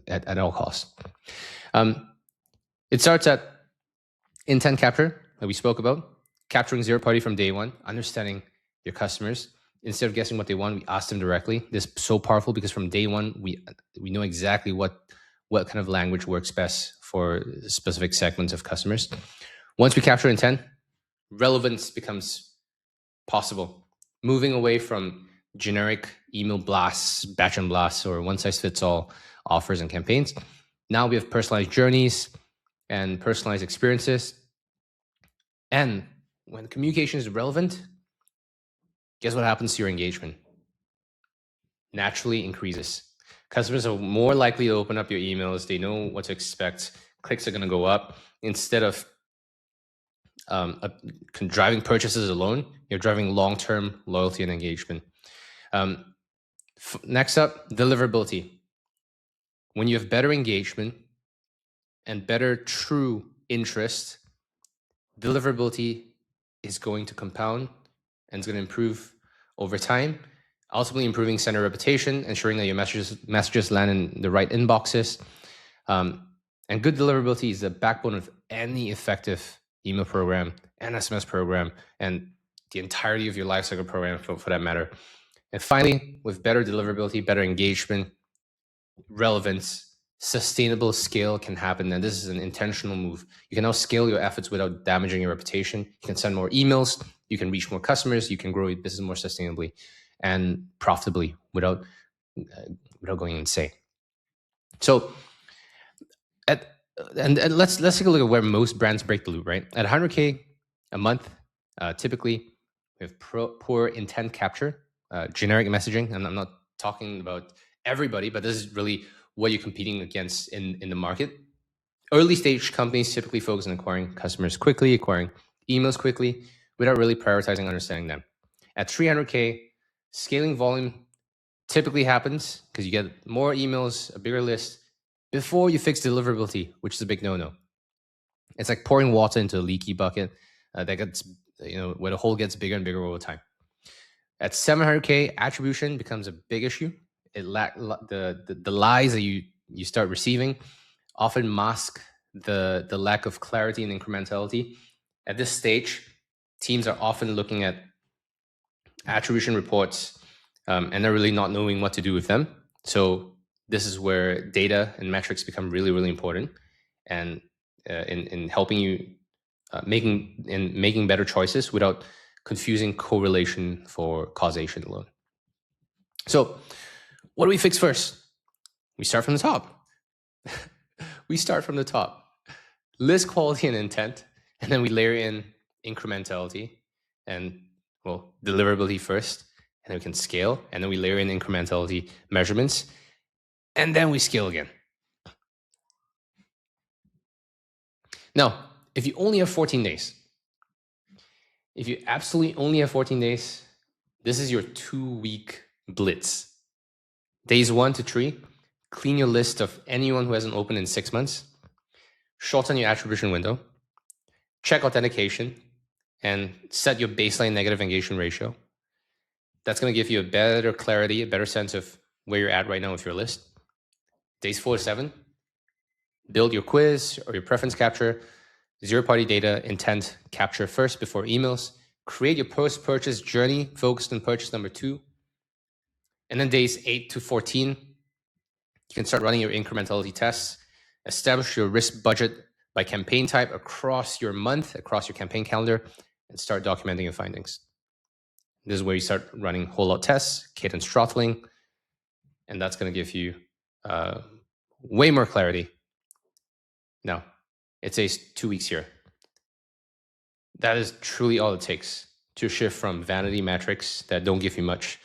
at all costs. It starts at intent capture that we spoke about, capturing zero party from day one, understanding your customers. Instead of guessing what they want, we ask them directly. This is so powerful because from day one, we know exactly what kind of language works best for specific segments of customers. Once we capture intent, relevance becomes possible. Moving away from generic email blasts, batch and blasts, or one-size-fits-all offers and campaigns. Now we have personalized journeys and personalized experiences. And when communication is relevant, guess what happens to your engagement? Naturally increases. Customers are more likely to open up your emails. They know what to expect. Clicks are going to go up. Instead of driving purchases alone, you're driving long-term loyalty and engagement. Next up, deliverability. When you have better engagement and better true interest, deliverability is going to compound and it's going to improve over time, ultimately improving sender reputation, ensuring that your messages land in the right inboxes. And good deliverability is the backbone of any effective email program and SMS program and the entirety of your lifecycle program for that matter. And finally, with better deliverability, better engagement, relevance, sustainable scale can happen. And this is an intentional move. You can now scale your efforts without damaging your reputation. You can send more emails. You can reach more customers. You can grow your business more sustainably and profitably without going insane. So, let's take a look at where most brands break the loop, right? At 100K a month, typically we have poor intent capture, generic messaging. And I'm not talking about everybody, but this is really what you're competing against in the market. Early stage companies typically focus on acquiring customers quickly, acquiring emails quickly, without really prioritizing understanding them. At 300K, scaling volume typically happens because you get more emails, a bigger list, before you fix deliverability, which is a big no-no. It's like pouring water into a leaky bucket that gets, where the hole gets bigger and bigger over time. At 700K, attribution becomes a big issue. The lies that you start receiving often mask the lack of clarity and incrementality. At this stage, teams are often looking at attribution reports and they're really not knowing what to do with them. So this is where data and metrics become really, really important, and in helping you making better choices without confusing correlation for causation alone. So what do we fix first? We start from the top. We start from the top. List quality and intent, and then we layer in incrementality and, deliverability first, and then we can scale, and then we layer in incrementality measurements, and then we scale again. Now, if you only have 14 days, if you absolutely only have 14 days, this is your 2-week blitz. Days 1 to 3, clean your list of anyone who hasn't opened in 6 months, shorten your attribution window, check authentication, and set your baseline negative engagement ratio. That's going to give you a better clarity, a better sense of where you're at right now with your list. Days 4 to 7, build your quiz or your preference capture, zero-party data intent capture first before emails, create your post-purchase journey focused on purchase number 2. And then days 8 to 14, you can start running your incrementality tests, establish your risk budget by campaign type across your month, across your campaign calendar, and start documenting your findings. This is where you start running whole lot tests, cadence throttling, and that's going to give you way more clarity. Now, it says 2 weeks here. That is truly all it takes to shift from vanity metrics that don't give you much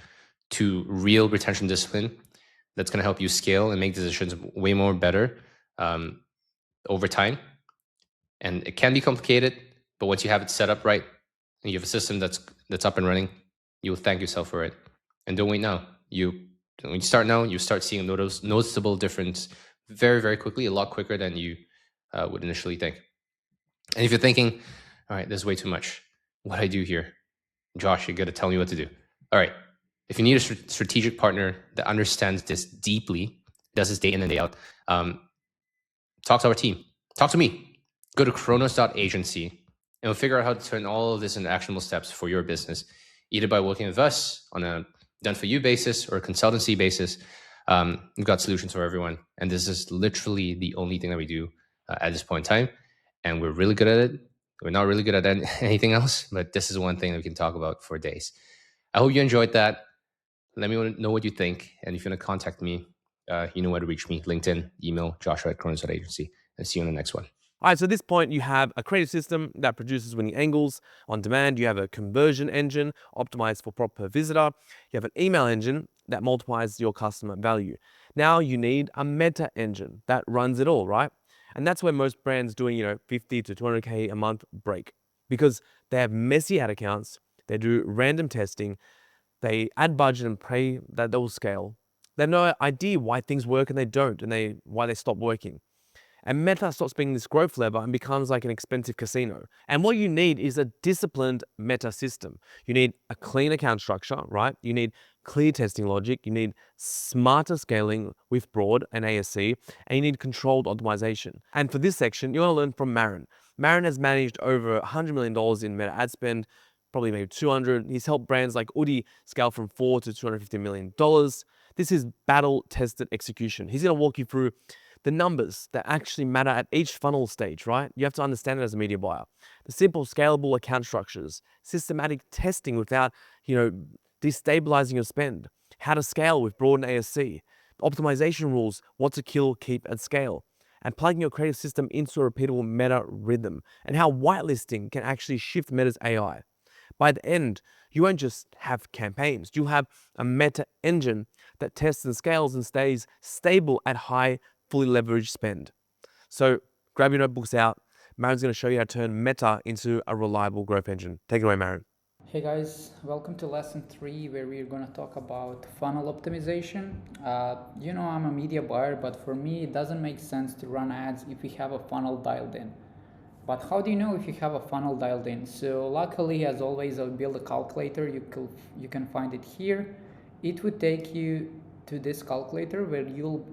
to real retention discipline that's going to help you scale and make decisions way more better over time. And it can be complicated, but once you have it set up right and you have a system that's up and running, you'll thank yourself for it. And don't wait now. When you start now, you start seeing a noticeable difference very, very quickly, a lot quicker than you would initially think. And if you're thinking, all right, this is way too much, what do I do here? Josh, you got to tell me what to do. All right. If you need a strategic partner that understands this deeply, does this day in and day out, talk to our team. Talk to me. Go to kronos.agency and we'll figure out how to turn all of this into actionable steps for your business, either by working with us on a done-for-you basis or a consultancy basis. We've got solutions for everyone. And this is literally the only thing that we do at this point in time. And we're really good at it. We're not really good at anything else, but this is one thing that we can talk about for days. I hope you enjoyed that. Let me know what you think. And if you want to contact me, you know where to reach me. LinkedIn, email, joshua@kronos.agency. And see you on the next one. All right, so at this point, you have a creative system that produces winning angles on demand. You have a conversion engine optimized for profit per visitor. You have an email engine that multiplies your customer value. Now you need a meta engine that runs it all, right? And that's where most brands doing, 50 to 200K a month break, because they have messy ad accounts. They do random testing. They add budget and pray that they will scale. They have no idea why things work and they don't, and why they stop working. And Meta stops being this growth lever and becomes like an expensive casino. And what you need is a disciplined Meta system. You need a clean account structure, right? You need clear testing logic. You need smarter scaling with broad and ASC, and you need controlled optimization. And for this section, you want to learn from Marin. Marin has managed over $100 million in Meta ad spend, probably maybe 200. He's helped brands like Udi scale from $4 to $250 million. This is battle-tested execution. He's going to walk you through the numbers that actually matter at each funnel stage, right? You have to understand it as a media buyer. The simple, scalable account structures, systematic testing without, destabilizing your spend, how to scale with broad and ASC, optimization rules, what to kill, keep, and scale, and plugging your creative system into a repeatable meta rhythm, and how whitelisting can actually shift Meta's AI. By the end, you won't just have campaigns. You'll have a meta engine that tests and scales and stays stable at high, fully leveraged spend. So grab your notebooks out. Marin's going to show you how to turn Meta into a reliable growth engine. Take it away, Marin. Hey guys, welcome to lesson 3, where we're going to talk about funnel optimization. I'm a media buyer, but for me it doesn't make sense to run ads if we have a funnel dialed in. But how do you know if you have a funnel dialed in? So luckily, as always, I'll build a calculator. You can find it here. It would take you to this calculator where you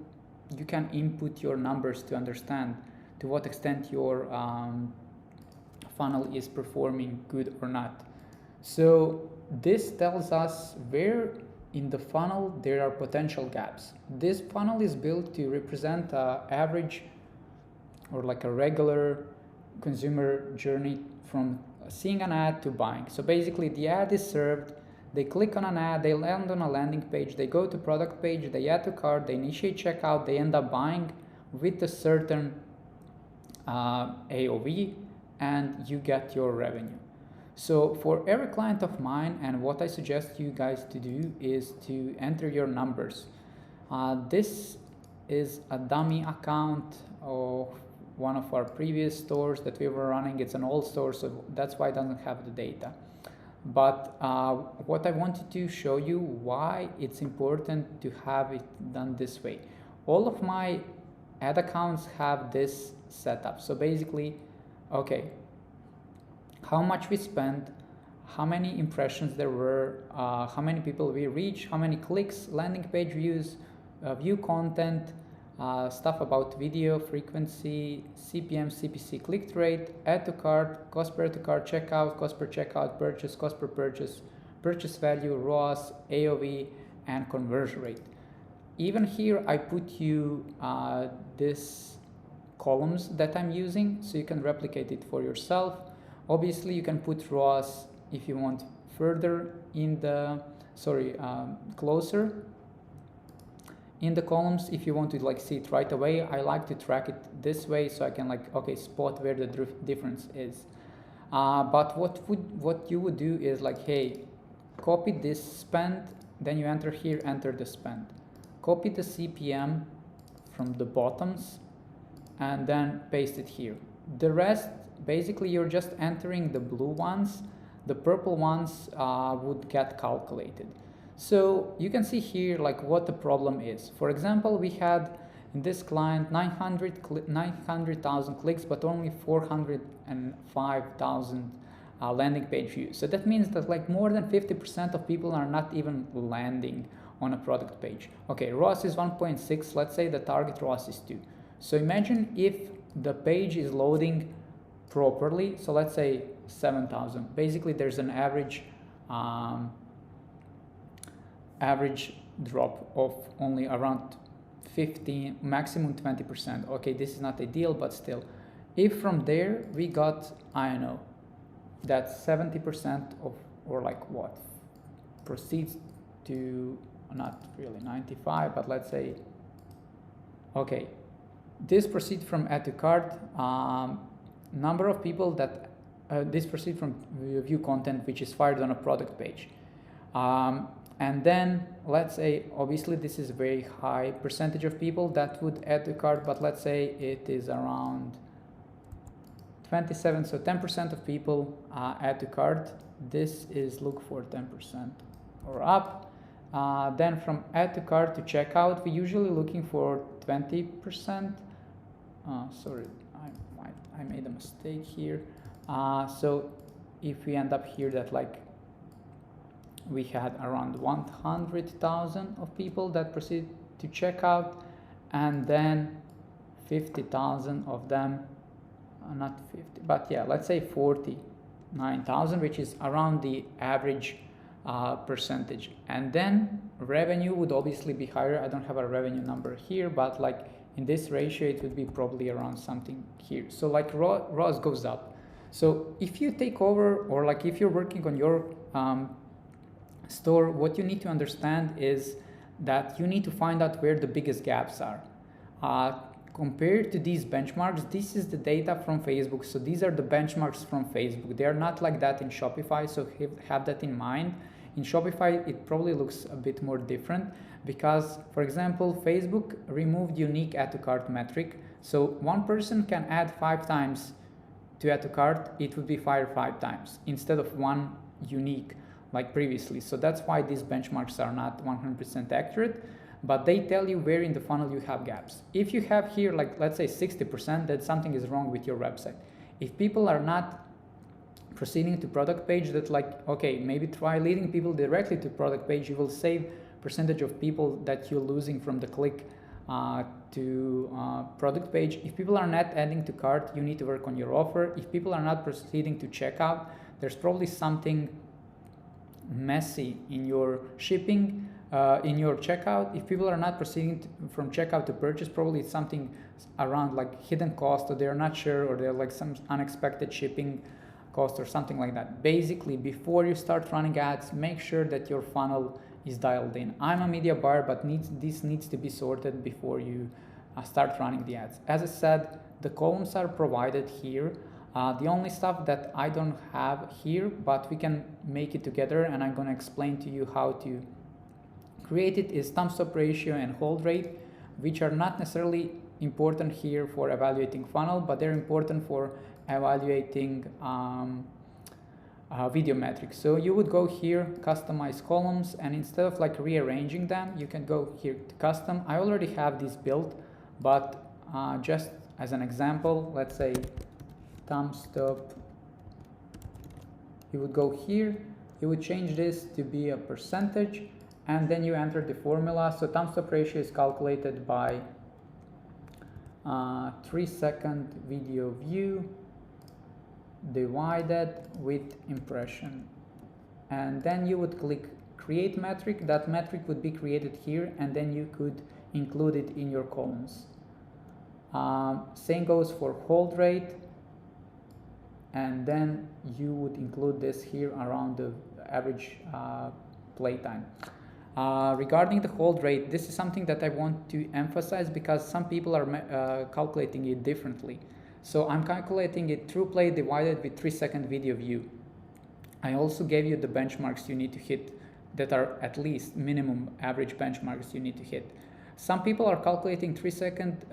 can input your numbers to understand to what extent your funnel is performing good or not. So this tells us where in the funnel there are potential gaps. This funnel is built to represent an average or like a regular consumer journey from seeing an ad to buying. So basically the ad is served, they click on an ad, they land on a landing page, they go to product page, they add to cart, they initiate checkout, they end up buying with a certain AOV, and you get your revenue. So for every client of mine, and what I suggest you guys to do is to enter your numbers. This is a dummy account of one of our previous stores that we were running. It's an old store, so that's why it doesn't have the data. But what I wanted to show you why it's important to have it done this way. All of my ad accounts have this setup. So basically, okay, how much we spent, how many impressions there were, how many people we reached, how many clicks, landing page views, view content, stuff about video, frequency, CPM, CPC, click rate, add to cart, cost per add to cart, checkout, cost per checkout, purchase, cost per purchase, purchase value, ROAS, AOV, and conversion rate. Even here, I put you this columns that I'm using, so you can replicate it for yourself. Obviously, you can put ROAS if you want further in the, closer in the columns if you want to like see it right away. I like to track it this way so I can like, okay, spot where the difference is. But what you would do is like, hey, copy this spend, then you enter here, enter the spend. Copy the CPM from the bottoms and then paste it here. The rest, basically you're just entering the blue ones. The purple ones would get calculated. So you can see here like what the problem is. For example, we had in this client 900,000 clicks, but only 405,000 landing page views. So that means that like more than 50% of people are not even landing on a product page. Okay, ROAS is 1.6. Let's say the target ROAS is 2. So imagine if the page is loading properly. So let's say 7,000. Basically, there's an average drop of only around 15, maximum 20%. Okay, this is not ideal, but still. If from there we got, I don't know, that 70% of, or like what, proceeds to, not really 95, but let's say, okay, this proceeds from add to cart, number of people that, this proceeds from view content which is fired on a product page. And then let's say, obviously this is a very high percentage of people that would add to cart, but let's say it is around 27, so 10% of people add to cart. This is look for 10% or up. Then from add to cart to checkout, we're usually looking for 20%. Sorry, I made a mistake here. So if we end up here that like we had around 100,000 of people that proceed to checkout, and then 50,000 of them, not 50, but yeah, let's say 49,000, which is around the average percentage. And then revenue would obviously be higher. I don't have a revenue number here, but like in this ratio, it would be probably around something here. So like ROAS goes up. So if you take over, or like if you're working on your store, what you need to understand is that you need to find out where the biggest gaps are. Compared to these benchmarks, this is the data from Facebook. So these are the benchmarks from Facebook. They are not like that in Shopify, so have that in mind. In Shopify, it probably looks a bit more different because, for example, Facebook removed unique add to cart metric. So one person can add 5 times to add to cart, it would be fired 5 times instead of one unique like previously. So that's why these benchmarks are not 100% accurate, but they tell you where in the funnel you have gaps. If you have here, like let's say 60%, then something is wrong with your website. If people are not proceeding to product page, that like, okay, maybe try leading people directly to product page. You will save percentage of people that you're losing from the click to product page. If people are not adding to cart, you need to work on your offer. If people are not proceeding to checkout, there's probably something messy in your shipping, in your checkout. If people are not proceeding from checkout to purchase, probably it's something around like hidden cost, or they're not sure, or they're like some unexpected shipping cost or something like that. Basically, before you start running ads, make sure that your funnel is dialed in. I'm a media buyer, but this needs to be sorted before you start running the ads. As I said, the columns are provided here. The only stuff that I don't have here, but we can make it together, and I'm going to explain to you how to create it, is thumb stop ratio and hold rate, which are not necessarily important here for evaluating funnel, but they're important for evaluating video metrics. So you would go here, customize columns, and instead of like rearranging them, you can go here to custom. I already have this built, but just as an example, let's say thumb stop, you would go here, you would change this to be a percentage, and then you enter the formula. So thumb stop ratio is calculated by 3-second video view divided with impression. And then you would click create metric. That metric would be created here, and then you could include it in your columns. Same goes for hold rate, and then you would include this here around the average playtime. Regarding the hold rate, this is something that I want to emphasize because some people are calculating it differently. So I'm calculating it through play divided with 3-second video view. I also gave you the benchmarks you need to hit that are at least minimum average benchmarks you need to hit. Some people are calculating 3-second,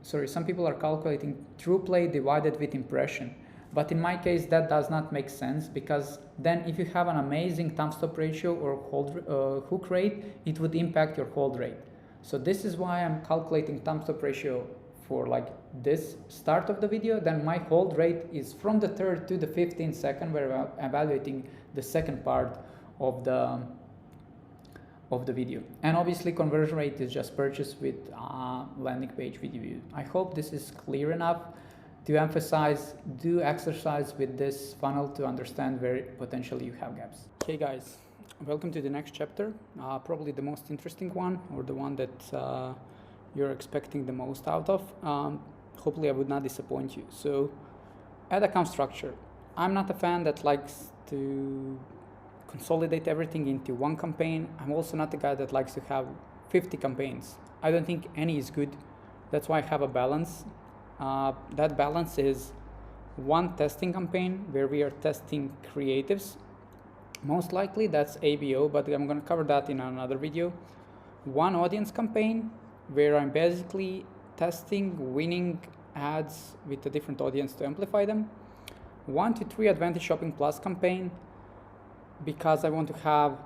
some people are calculating through play divided with impression. But in my case, that does not make sense, because then if you have an amazing thumb stop ratio or hook rate, it would impact your hold rate. So this is why I'm calculating thumb stop ratio for like this start of the video. Then my hold rate is from the 3rd to the 15th second, where I'm evaluating the second part of the video. And obviously conversion rate is just purchase with landing page video view. I hope this is clear enough to emphasize. Do exercise with this funnel to understand where potentially you have gaps. Okay guys, welcome to the next chapter, probably the most interesting one, or the one that you're expecting the most out of. Hopefully I would not disappoint you. So ad account structure. I'm not a fan that likes to consolidate everything into one campaign. I'm also not the guy that likes to have 50 campaigns. I don't think any is good. That's why I have a balance. That balance is one testing campaign where we are testing creatives. Most likely that's ABO, but I'm going to cover that in another video. One audience campaign where I'm basically testing winning ads with a different audience to amplify them. 1 to 3 Advantage Shopping Plus campaign, because I want to have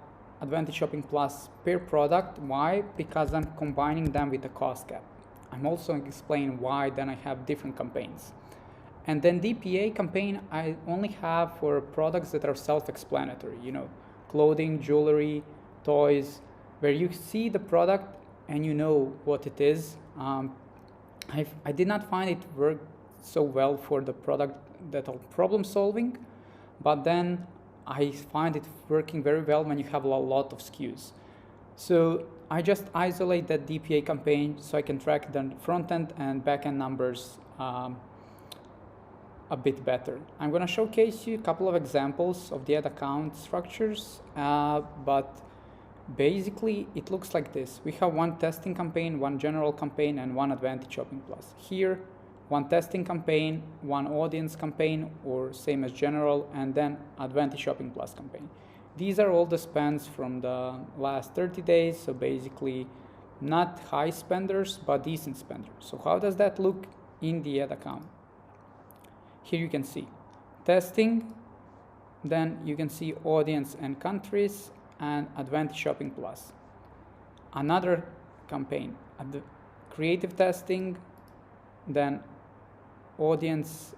Advantage Shopping Plus per product. Why? Because I'm combining them with a cost cap. I'm also explaining why then I have different campaigns. And then DPA campaign I only have for products that are self-explanatory, you know, clothing, jewelry, toys, where you see the product and you know what it is. I did not find it work so well for the product that are problem solving, but then I find it working very well when you have a lot of SKUs. So I just isolate that DPA campaign so I can track the front end and back end numbers a bit better. I'm going to showcase you a couple of examples of the ad account structures, but basically it looks like this. We have one testing campaign, one general campaign, and one Advantage Shopping Plus. Here, one testing campaign, one audience campaign, or same as general, and then Advantage Shopping Plus campaign. These are all the spends from the last 30 days, so basically not high spenders, but decent spenders. So how does that look in the ad account? Here you can see testing, then you can see audience and countries, and Advantage Shopping Plus. Another campaign, the creative testing, then audience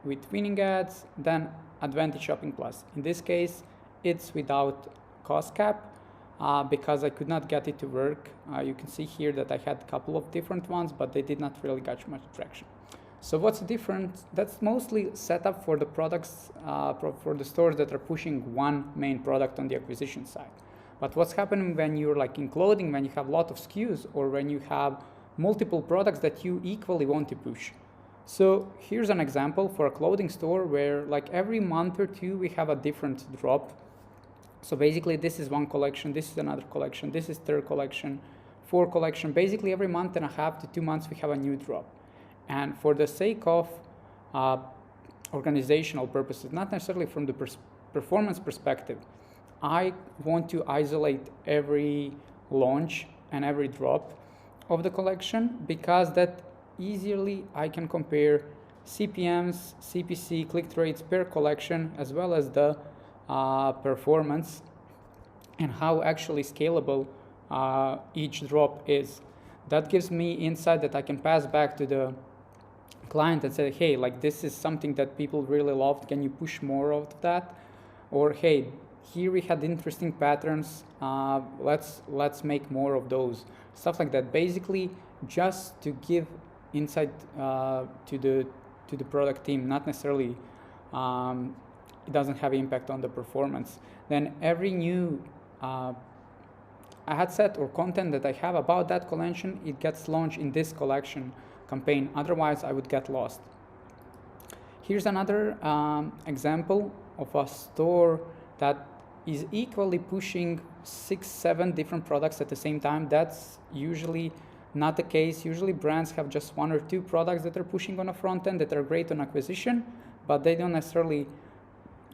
with winning ads, then Advantage Shopping Plus. In this case, it's without cost cap because I could not get it to work. You can see here that I had a couple of different ones, but they did not really get much traction. So what's different? That's mostly set up for the products, for the stores that are pushing one main product on the acquisition side. But what's happening when you're like in clothing, when you have a lot of SKUs, or when you have multiple products that you equally want to push? So here's an example for a clothing store where like every month or two we have a different drop. So basically this is one collection, this is another collection, this is third collection, fourth collection. Basically every month and a half to 2 months we have a new drop. And for the sake of organizational purposes, not necessarily from the performance perspective, I want to isolate every launch and every drop of the collection, because that easily I can compare CPMs, CPC, click-through rates per collection, as well as the performance and how actually scalable each drop is. That gives me insight that I can pass back to the client and say, hey, like this is something that people really loved, can you push more of that? Or hey, here we had interesting patterns, let's make more of those. Stuff like that. Basically just to give insight to the product team, not necessarily it doesn't have impact on the performance, then every new ad set or content that I have about that collection, it gets launched in this collection campaign. Otherwise, I would get lost. Here's another example of a store that is equally pushing 6-7 different products at the same time. That's usually not the case. Usually brands have just 1 or 2 products that they're pushing on a front end that are great on acquisition, but they don't necessarily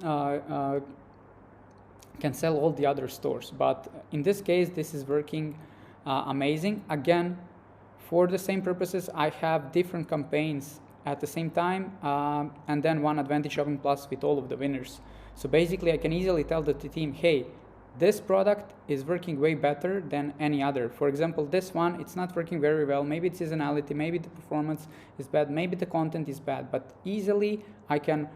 can sell all the other stores. But in this case, this is working amazing. Again, for the same purposes, I have different campaigns at the same time, and then one Advantage Shopping Plus with all of the winners. So basically, I can easily tell the team, hey, this product is working way better than any other. For example, this one, it's not working very well. Maybe it's seasonality, maybe the performance is bad, maybe the content is bad, but easily I can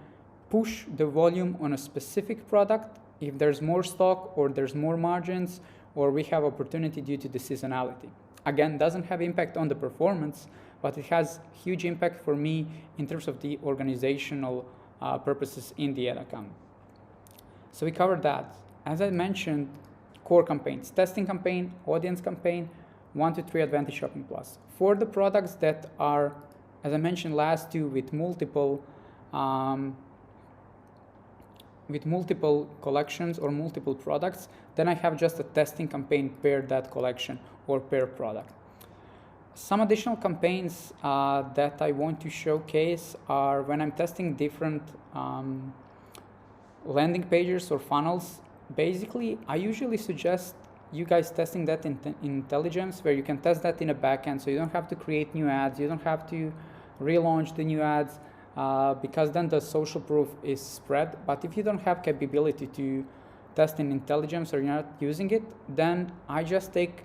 push the volume on a specific product if there's more stock or there's more margins or we have opportunity due to the seasonality. Again, doesn't have impact on the performance, but it has huge impact for me in terms of the organizational purposes in the ad account. So we covered that. As I mentioned, core campaigns, testing campaign, audience campaign, 1 to 3 Advantage Shopping Plus. For the products that are, as I mentioned last two, with multiple collections or multiple products, then I have just a testing campaign per that collection or per product. Some additional campaigns that I want to showcase are when I'm testing different landing pages or funnels. Basically, I usually suggest you guys testing that in Intelligems, where you can test that in a backend, so you don't have to create new ads, you don't have to relaunch the new ads, because then the social proof is spread. But if you don't have capability to test in Intelligems or you're not using it, then I just take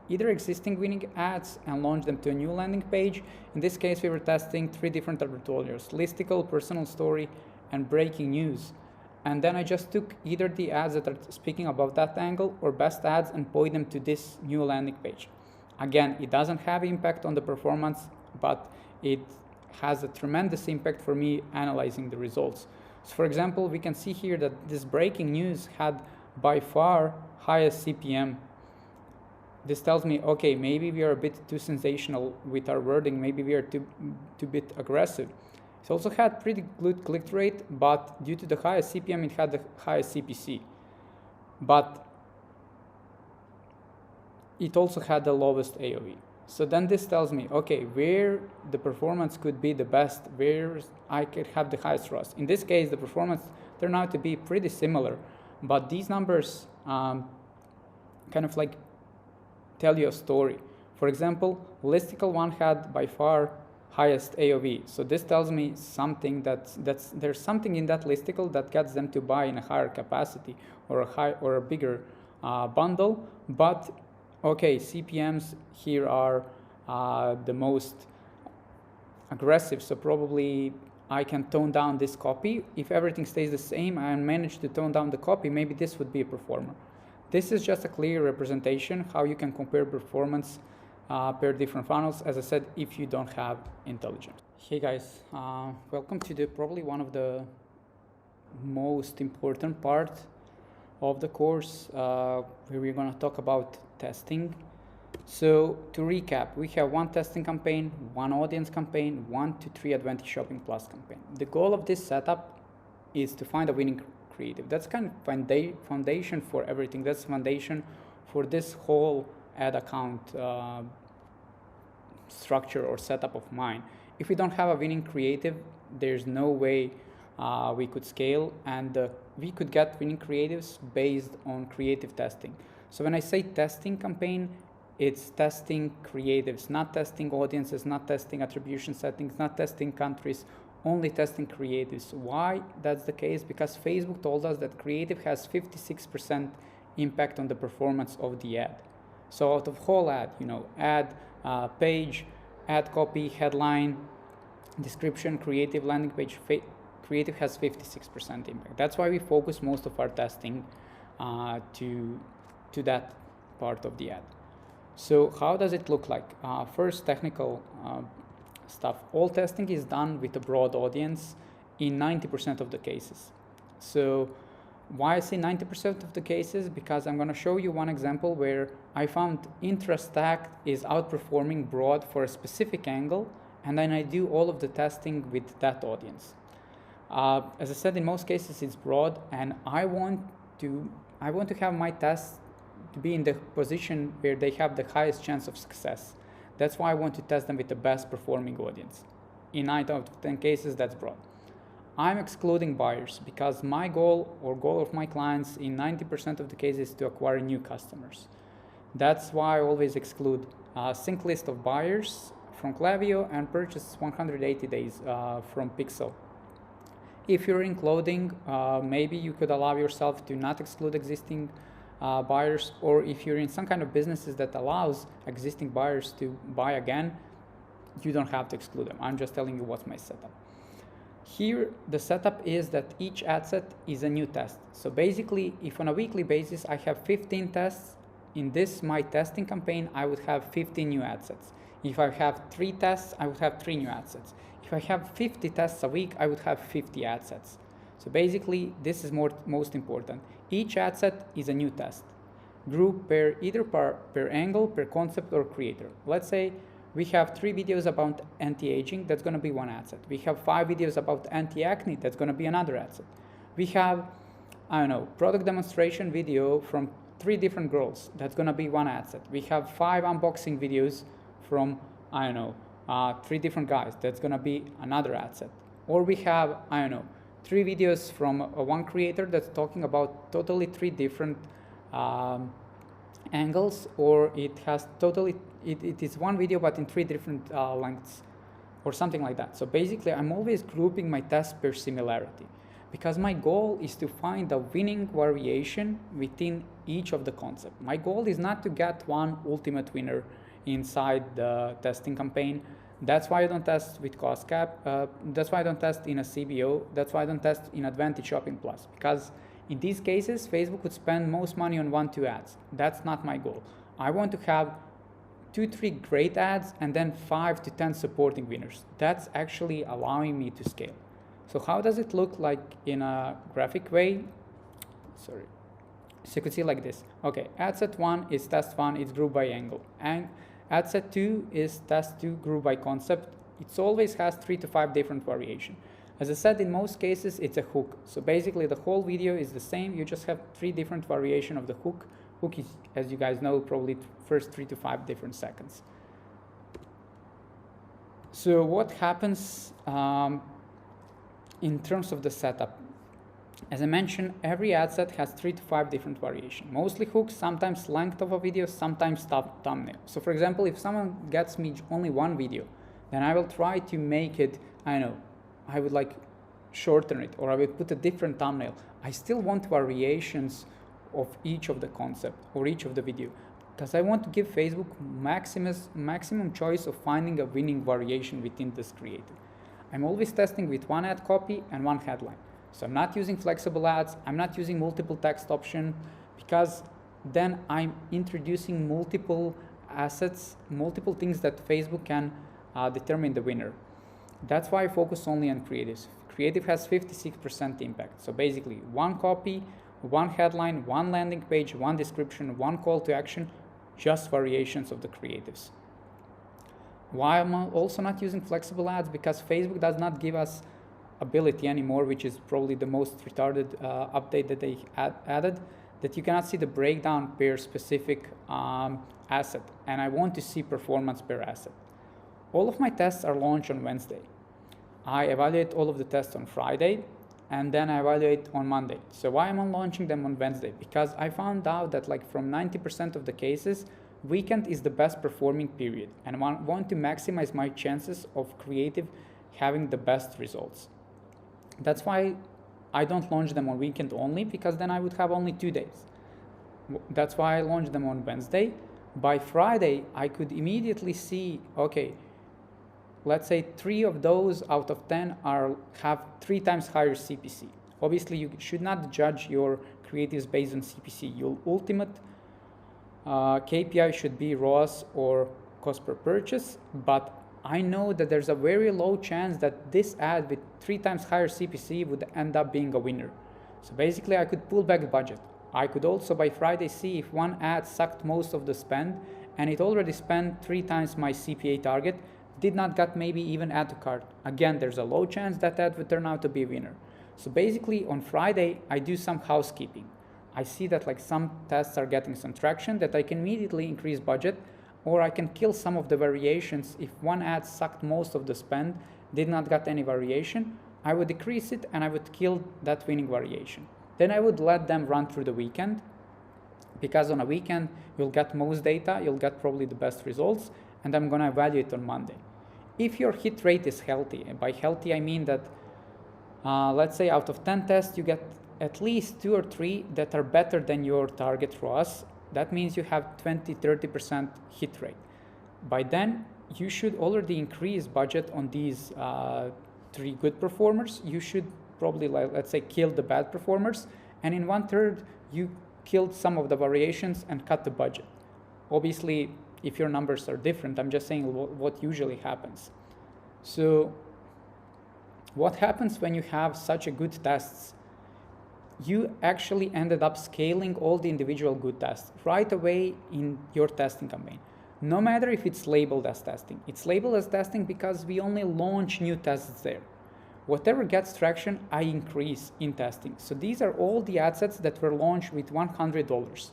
either existing winning ads and launch them to a new landing page. In this case, we were testing 3 different advertorials: listicle, personal story, and breaking news. And then I just took either the ads that are speaking about that angle or best ads and point them to this new landing page. Again, it doesn't have impact on the performance, but it has a tremendous impact for me analyzing the results. So for example, we can see here that this breaking news had by far highest CPM. This tells me, okay, maybe we are a bit too sensational with our wording, maybe we are too bit aggressive. It also had pretty good click rate, but due to the highest CPM, it had the highest CPC. But it also had the lowest AOV. So then this tells me, okay, where the performance could be the best, where I could have the highest ROAS. In this case, the performance turned out to be pretty similar, but these numbers kind of like tell you a story. For example, listicle one had by far highest AOV. So this tells me something that's there's something in that listicle that gets them to buy in a higher capacity or a bigger bundle. But okay, CPMs here are the most aggressive, so probably I can tone down this copy. If everything stays the same and manage to tone down the copy, maybe this would be a performer. This is just a clear representation how you can compare performance per different funnels, as I said, if you don't have Intelligems. Hey guys, welcome to probably one of the most important part of the course, where we're going to talk about testing. So to recap, we have 1 testing campaign, 1 audience campaign, 1 to 3 Advantage Shopping Plus campaign. The goal of this setup is to find a winning creative. That's kind of foundation for everything. That's foundation for this whole ad account structure or setup of mine. If we don't have a winning creative, there's no way we could scale, and we could get winning creatives based on creative testing. So when I say testing campaign, it's testing creatives, not testing audiences, not testing attribution settings, not testing countries, only testing creatives. Why that's the case? Because Facebook told us that creative has 56% impact on the performance of the ad. So out of whole ad, ad, page, ad copy, headline, description, creative, landing page, creative has 56% impact. That's why we focus most of our testing to that part of the ad. So how does it look like? First, technical stuff. All testing is done with a broad audience in 90% of the cases. So why I say 90% of the cases? Because I'm going to show you one example where I found interest tag is outperforming broad for a specific angle, and then I do all of the testing with that audience. As I said, in most cases it's broad, and I want to have my tests to be in the position where they have the highest chance of success. That's why I want to test them with the best performing audience. In 9 out of 10 cases, that's broad. I'm excluding buyers because my goal of my clients in 90% of the cases is to acquire new customers. That's why I always exclude a sync list of buyers from Klaviyo and purchase 180 days from Pixel. If you're in clothing, maybe you could allow yourself to not exclude existing buyers, or if you're in some kind of businesses that allows existing buyers to buy again, you don't have to exclude them. I'm just telling you what's my setup. Here, the setup is that each ad set is a new test. So basically, if on a weekly basis I have 15 tests, in this my testing campaign, I would have 15 new ad sets. If I have 3 tests, I would have 3 new ad sets. If I have 50 tests a week, I would have 50 ad sets. So basically, this is most important. Each ad set is a new test, grouped either per angle, per concept, or creator. Let's say we have 3 videos about anti-aging, that's going to be one ad set. We have 5 videos about anti-acne, that's going to be another ad set. We have, I don't know, product demonstration video from 3 different girls, that's going to be one ad set. We have 5 unboxing videos from, I don't know, 3 different guys, that's going to be another ad set. Or we have, I don't know, 3 videos from one creator that's talking about totally 3 different angles, or it has totally, it is one video but in 3 different lengths, or something like that. So basically, I'm always grouping my tests per similarity, because my goal is to find a winning variation within each of the concepts. My goal is not to get one ultimate winner inside the testing campaign. That's why I don't test with cost cap. That's why I don't test in a CBO. That's why I don't test in Advantage Shopping Plus, because in these cases, Facebook would spend most money on 1-2 ads. That's not my goal. I want to have 2-3 great ads and then 5 to 10 supporting winners. That's actually allowing me to scale. So how does it look like in a graphic way? Sorry. So you can see like this. Okay, ad set 1 is test 1, it's grouped by angle. And ad set 2 is test 2 grouped by concept. It always has 3 to 5 different variations. As I said, in most cases, it's a hook. So basically, the whole video is the same. You just have 3 different variations of the hook. Hook is, as you guys know, probably first 3 to 5 different seconds. So what happens in terms of the setup? As I mentioned, every ad set has 3 to 5 different variations. Mostly hooks, sometimes length of a video, sometimes thumbnail. So for example, if someone gets me only one video, then I will try to make it, I would like shorten it, or I would put a different thumbnail. I still want variations of each of the concept or each of the video, because I want to give Facebook maximum choice of finding a winning variation within this creative. I'm always testing with 1 ad copy and 1 headline. So I'm not using flexible ads, I'm not using multiple text option, because then I'm introducing multiple assets, multiple things that Facebook can determine the winner. That's why I focus only on creatives. Creative has 56% impact. So basically 1 copy, 1 headline, 1 landing page, 1 description, 1 call to action, just variations of the creatives. Why I'm also not using flexible ads? Because Facebook does not give us ability anymore, which is probably the most retarded update that they added, that you cannot see the breakdown per specific asset. And I want to see performance per asset. All of my tests are launched on Wednesday. I evaluate all of the tests on Friday, and then I evaluate on Monday. So why am I launching them on Wednesday? Because I found out that like from 90% of the cases, weekend is the best performing period, and I want to maximize my chances of creative having the best results. That's why I don't launch them on weekend only, because then I would have only 2 days. That's why I launched them on Wednesday. By Friday, I could immediately see, okay, let's say 3 of those out of 10 have 3 times higher CPC. Obviously, you should not judge your creatives based on CPC. Your ultimate KPI should be ROAS or cost per purchase, but I know that there's a very low chance that this ad with 3 times higher CPC would end up being a winner. So basically I could pull back the budget. I could also by Friday see if one ad sucked most of the spend and it already spent 3 times my CPA target, did not get maybe even add to cart. Again, there's a low chance that ad would turn out to be a winner. So basically on Friday, I do some housekeeping. I see that like some tests are getting some traction that I can immediately increase budget, or I can kill some of the variations. If one ad sucked most of the spend, did not get any variation, I would decrease it and I would kill that winning variation. Then I would let them run through the weekend, because on a weekend, you'll get most data, you'll get probably the best results, and I'm gonna evaluate on Monday. If your hit rate is healthy, and by healthy I mean that, let's say out of 10 tests, you get at least 2 or 3 that are better than your target ROAS, that means you have 20-30% hit rate. By then, you should already increase budget on these 3 good performers. You should probably, let's say, kill the bad performers, and in 1/3, you killed some of the variations and cut the budget. Obviously, if your numbers are different, I'm just saying what usually happens. So what happens when you have such a good tests? You actually ended up scaling all the individual good tests right away in your testing campaign. No matter if it's labeled as testing. It's labeled as testing because we only launch new tests there. Whatever gets traction, I increase in testing. So these are all the ad sets that were launched with $100.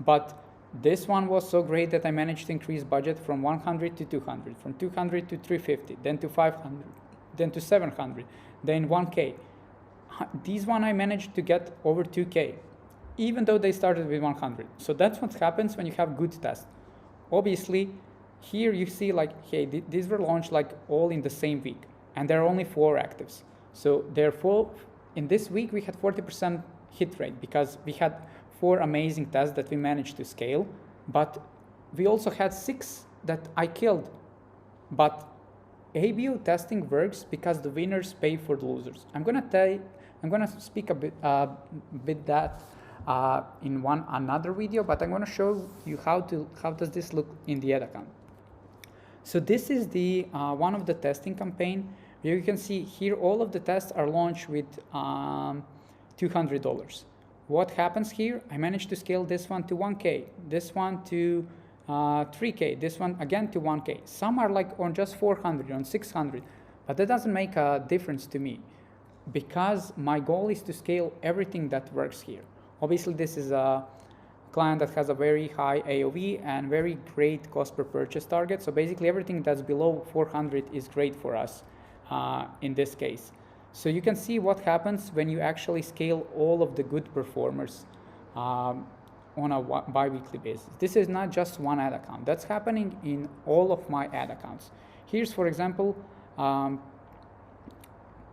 But this one was so great that I managed to increase budget from 100 to 200, from 200 to 350, then to 500, then to 700, then 1K. These one I managed to get over 2K, even though they started with 100. So that's what happens when you have good tests. Obviously, here you see like, hey, these were launched like all in the same week, and there are only 4 actives. So therefore, in this week, we had 40% hit rate because we had 4 amazing tests that we managed to scale, but we also had 6 that I killed. But ABO testing works because the winners pay for the losers. I'm gonna speak a bit that in another video, but I'm gonna show you how does this look in the ad account. So this is the one of the testing campaign. You can see here all of the tests are launched with $200. What happens here? I managed to scale this one to 1K, this one to 3K, this one again to 1K. Some are like on just 400, on 600, but that doesn't make a difference to me because my goal is to scale everything that works here. Obviously, this is a client that has a very high AOV and very great cost per purchase target. So basically everything that's below 400 is great for us in this case. So you can see what happens when you actually scale all of the good performers on a bi-weekly basis. This is not just one ad account. That's happening in all of my ad accounts. Here's, for example,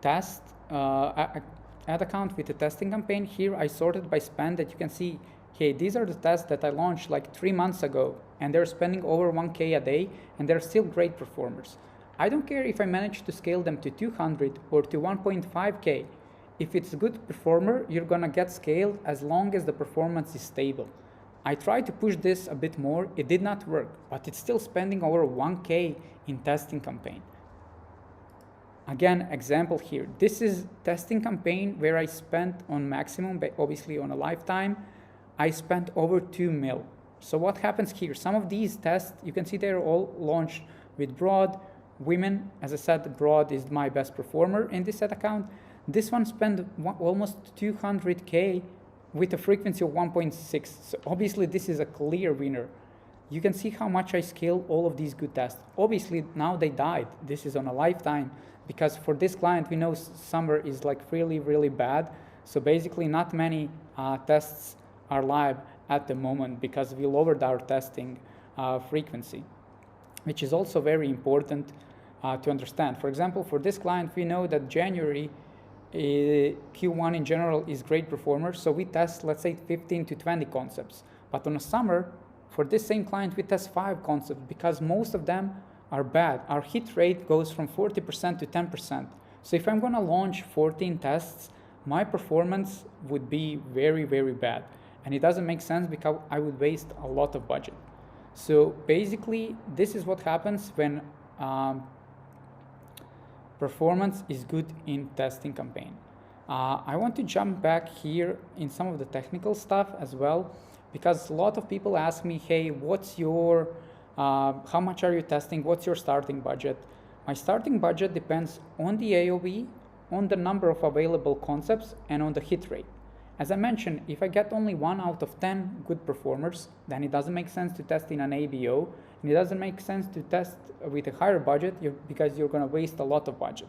test ad account with a testing campaign. Here I sorted by spend that you can see, hey, these are the tests that I launched like 3 months ago, and they're spending over 1K a day, and they're still great performers. I don't care if I manage to scale them to 200 or to 1.5K. If it's a good performer, you're gonna get scaled as long as the performance is stable. I tried to push this a bit more, it did not work, but it's still spending over 1K in testing campaign. Again, example here. This is testing campaign where I spent on maximum, but obviously on a lifetime, I spent over 2 mil. So what happens here? Some of these tests, you can see they're all launched with broad. Women, as I said, broad is my best performer in this ad account. This one spent almost 200K with a frequency of 1.6. So obviously this is a clear winner. You can see how much I scale all of these good tests. Obviously now they died. This is on a lifetime because for this client, we know summer is like really, really bad. So basically not many tests are live at the moment because we lowered our testing frequency, which is also very important to understand. For example, for this client, we know that January, Q1 in general is great performer, so we test, let's say, 15 to 20 concepts. But on a summer, for this same client, we test 5 concepts because most of them are bad. Our hit rate goes from 40% to 10%. So if I'm gonna launch 14 tests, my performance would be very, very bad. And it doesn't make sense because I would waste a lot of budget. So basically, this is what happens when performance is good in testing campaign. I want to jump back here in some of the technical stuff as well, because a lot of people ask me, hey, what's your, how much are you testing? What's your starting budget? My starting budget depends on the AOV, on the number of available concepts, and on the hit rate. As I mentioned, if I get only 1 out of 10 good performers, then it doesn't make sense to test in an ABO, and it doesn't make sense to test with a higher budget because you're going to waste a lot of budget.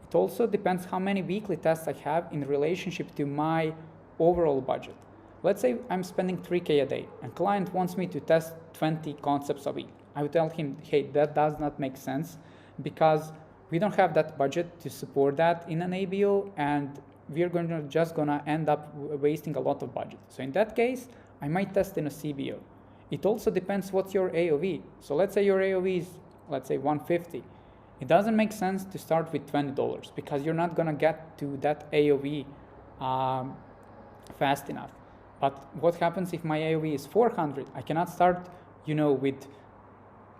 It also depends how many weekly tests I have in relationship to my overall budget. Let's say I'm spending 3K a day, and client wants me to test 20 concepts a week. I would tell him, hey, that does not make sense because we don't have that budget to support that in an ABO, and we're just gonna end up wasting a lot of budget. So in that case, I might test in a CBO. It also depends what's your AOV. So let's say your AOV is, let's say 150. It doesn't make sense to start with $20 because you're not gonna get to that AOV fast enough. But what happens if my AOV is 400? I cannot start, with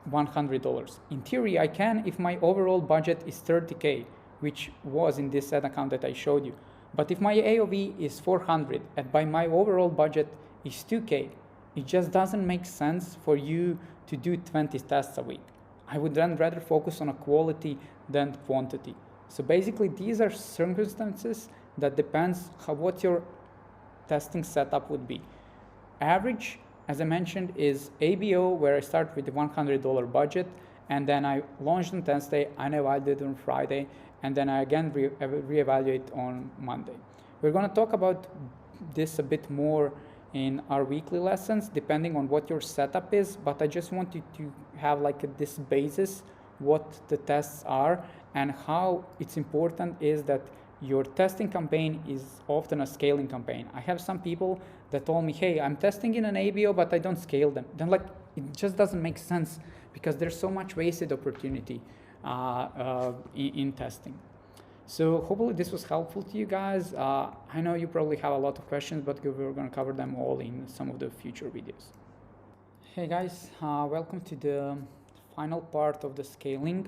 $100. In theory, I can if my overall budget is 30K, which was in this ad account that I showed you. But if my AOV is 400 and by my overall budget is 2K, it just doesn't make sense for you to do 20 tests a week. I would then rather focus on a quality than quantity. So basically, these are circumstances that depends what your testing setup would be. Average, as I mentioned, is ABO, where I start with the $100 budget, and then I launch on Thursday, and I evaluate on Friday, and then I again reevaluate on Monday. We're going to talk about this a bit more in our weekly lessons, depending on what your setup is, but I just want you to have this basis, what the tests are, and how it's important is that your testing campaign is often a scaling campaign. I have some people that told me, hey, I'm testing in an ABO, but I don't scale them. Then it just doesn't make sense because there's so much wasted opportunity in testing. So hopefully this was helpful to you guys. I know you probably have a lot of questions, but we're going to cover them all in some of the future videos. Hey guys, welcome to the final part of the scaling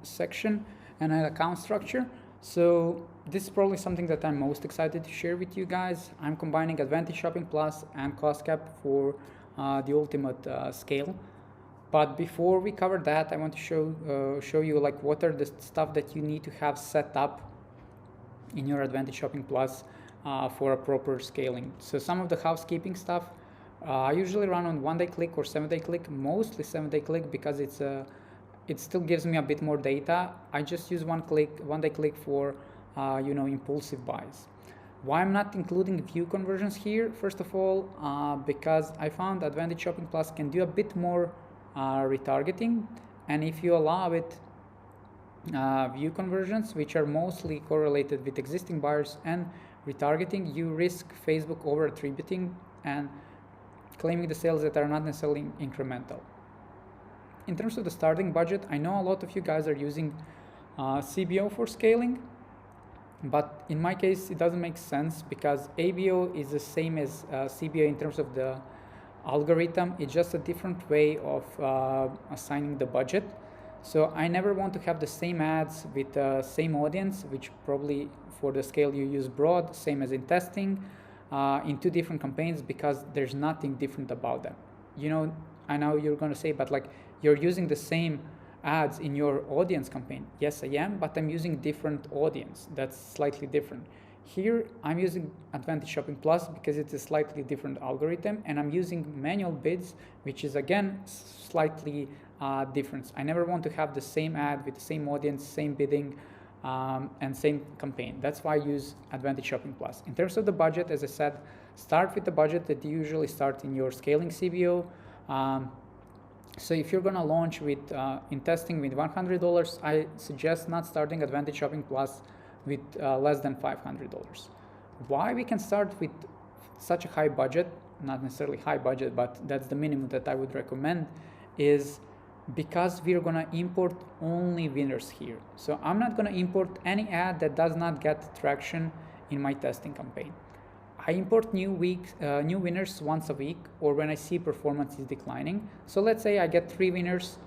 section and an account structure. So this is probably something that I'm most excited to share with you guys. I'm combining Advantage Shopping Plus and Cost Cap for the ultimate scale. But before we cover that, I want to show you what are the stuff that you need to have set up in your Advantage Shopping Plus for a proper scaling. So some of the housekeeping stuff, I usually run on 1-day click or 7-day click, mostly 7-day click because it still gives me a bit more data. I just use 1-day click for impulsive buys. Why I'm not including view conversions here? First of all, because I found Advantage Shopping Plus can do a bit more retargeting, and if you allow it view conversions, which are mostly correlated with existing buyers and retargeting, you risk Facebook over attributing and claiming the sales that are not necessarily incremental. In terms of the starting budget, I know a lot of you guys are using CBO for scaling, but in my case it doesn't make sense because ABO is the same as CBO in terms of the algorithm. It's just a different way of assigning the budget. So I never want to have the same ads with the same audience, which probably for the scale you use broad, same as in testing, in two different campaigns because there's nothing different about them. I know you're going to say, but you're using the same ads in your audience campaign. Yes, I am, but I'm using different audience. That's slightly different. Here, I'm using Advantage Shopping Plus because it's a slightly different algorithm, and I'm using manual bids, which is again slightly different. I never want to have the same ad with the same audience, same bidding, and same campaign. That's why I use Advantage Shopping Plus. In terms of the budget, as I said, start with the budget that you usually start in your scaling CBO. So if you're gonna launch with in testing with $100, I suggest not starting Advantage Shopping Plus with less than $500. Why we can start with such a high budget, not necessarily high budget, but that's the minimum that I would recommend, is because we're gonna import only winners here. So I'm not gonna import any ad that does not get traction in my testing campaign. I import new winners once a week, or when I see performance is declining. So let's say I get 3 winners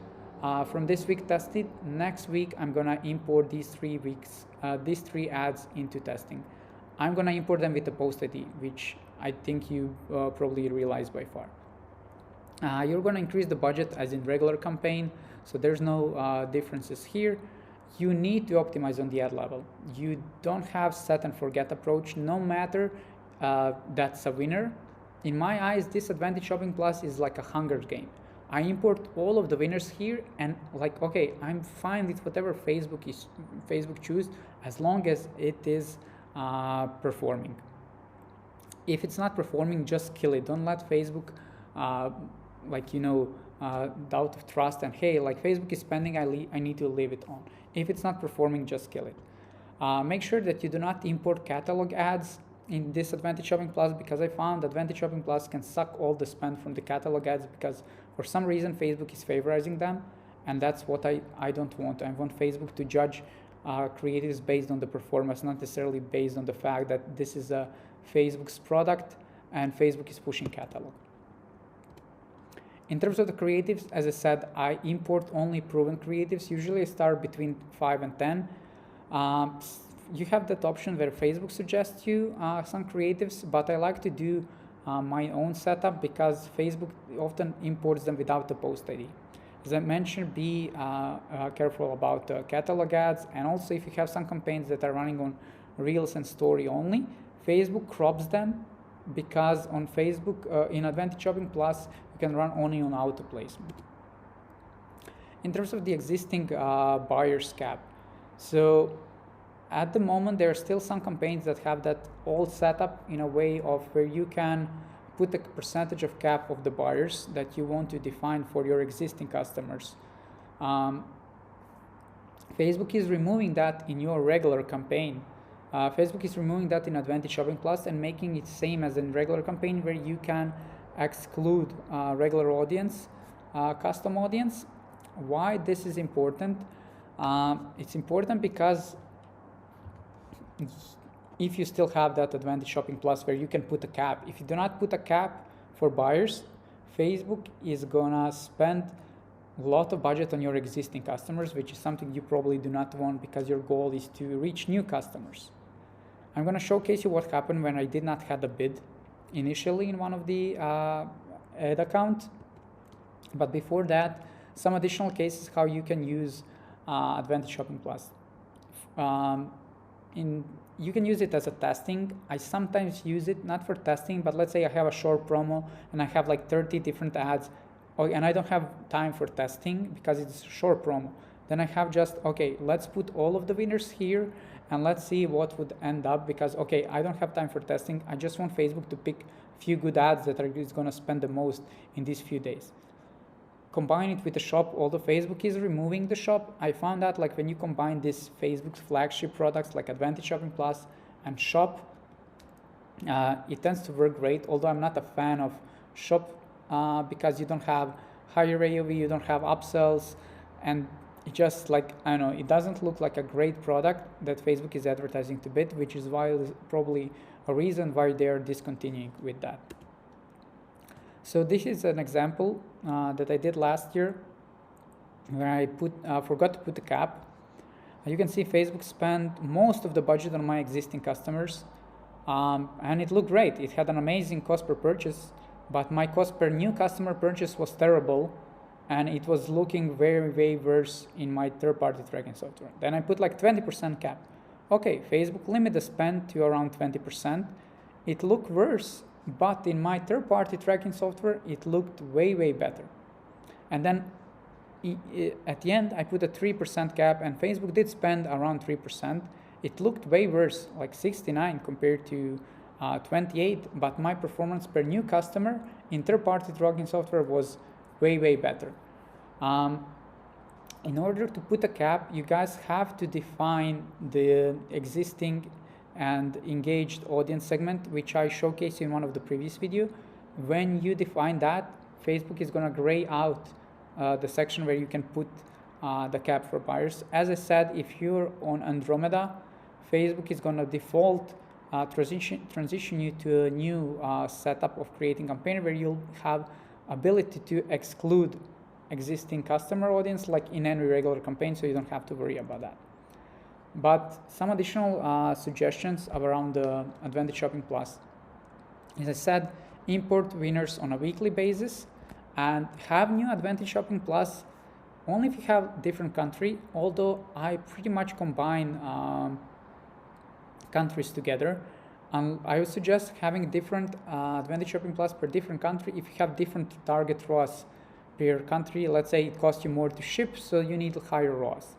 from this week tested. Next week I'm gonna import these 3 ads into testing. I'm gonna import them with the post ID, which I think you probably realize by far. You're gonna increase the budget as in regular campaign, so there's no differences here. You need to optimize on the ad level. You don't have set and forget approach, no matter that's a winner. In my eyes, this Advantage Shopping Plus is like a Hunger game. I import all of the winners here and like, okay, I'm fine with whatever Facebook choose as long as it is performing. If it's not performing, just kill it. Don't let Facebook doubt of trust and hey, like Facebook is spending, I need to leave it on. If it's not performing, just kill it. Make sure that you do not import catalog ads in this Advantage Shopping Plus, because I found Advantage Shopping Plus can suck all the spend from the catalog ads because for some reason Facebook is favorizing them, and that's what I don't want. I want Facebook to judge creatives based on the performance, not necessarily based on the fact that this is a Facebook's product and Facebook is pushing catalog. In terms of the creatives, as I said, I import only proven creatives. Usually I start between 5 and 10. You have that option where Facebook suggests you some creatives, but I like to do my own setup because Facebook often imports them without the post ID. As I mentioned, be careful about catalog ads, and also if you have some campaigns that are running on Reels and Story only, Facebook crops them because on Facebook, in Advantage Shopping Plus, you can run only on auto placement. In terms of the existing buyers cap, so at the moment, there are still some campaigns that have that all set up in a way of where you can put a percentage of cap of the buyers that you want to define for your existing customers. Facebook is removing that in your regular campaign. Facebook is removing that in Advantage Shopping Plus and making it same as in regular campaign where you can exclude regular audience, custom audience. Why this is important? It's important because if you still have that Advantage Shopping Plus where you can put a cap, if you do not put a cap for buyers, Facebook is gonna spend a lot of budget on your existing customers, which is something you probably do not want because your goal is to reach new customers. I'm gonna showcase you what happened when I did not have a bid initially in one of the ad account. But before that, some additional cases how you can use Advantage Shopping Plus. You can use it as a testing. I sometimes use it not for testing, but let's say I have a short promo and I have like 30 different ads, and I don't have time for testing because it's a short promo. Then I have just, okay, let's put all of the winners here and let's see what would end up because, okay, I don't have time for testing. I just want Facebook to pick a few good ads that are going to spend the most in these few days. Combine it with the shop, although Facebook is removing the shop. I found that like when you combine this Facebook's flagship products like Advantage Shopping Plus and shop, it tends to work great, although I'm not a fan of shop because you don't have higher AOV, you don't have upsells, and it just like, I don't know, it doesn't look like a great product that Facebook is advertising to bid, which is why probably a reason why they are discontinuing with that. So this is an example that I did last year where I forgot to put the cap. You can see Facebook spent most of the budget on my existing customers and it looked great. It had an amazing cost per purchase, but my cost per new customer purchase was terrible and it was looking very, very worse in my third-party tracking software. Then I put like 20% cap. Okay, Facebook limit the spend to around 20%. It looked worse, but in my third-party tracking software, it looked way, way better. And then at the end, I put a 3% cap and Facebook did spend around 3%. It looked way worse, like 69 compared to 28, but my performance per new customer in third-party tracking software was way, way better. In order to put a cap, you guys have to define the existing and engaged audience segment, which I showcased in one of the previous video. When you define that, Facebook is gonna gray out the section where you can put the cap for buyers. As I said, if you're on Andromeda, Facebook is gonna default transition you to a new setup of creating campaign where you'll have ability to exclude existing customer audience like in any regular campaign, so you don't have to worry about that. But some additional suggestions around the Advantage Shopping Plus. As I said, import winners on a weekly basis and have new Advantage Shopping Plus only if you have different country, although I pretty much combine countries together. I would suggest having different Advantage Shopping Plus per different country if you have different target ROAS per country. Let's say it costs you more to ship, so you need higher ROAS.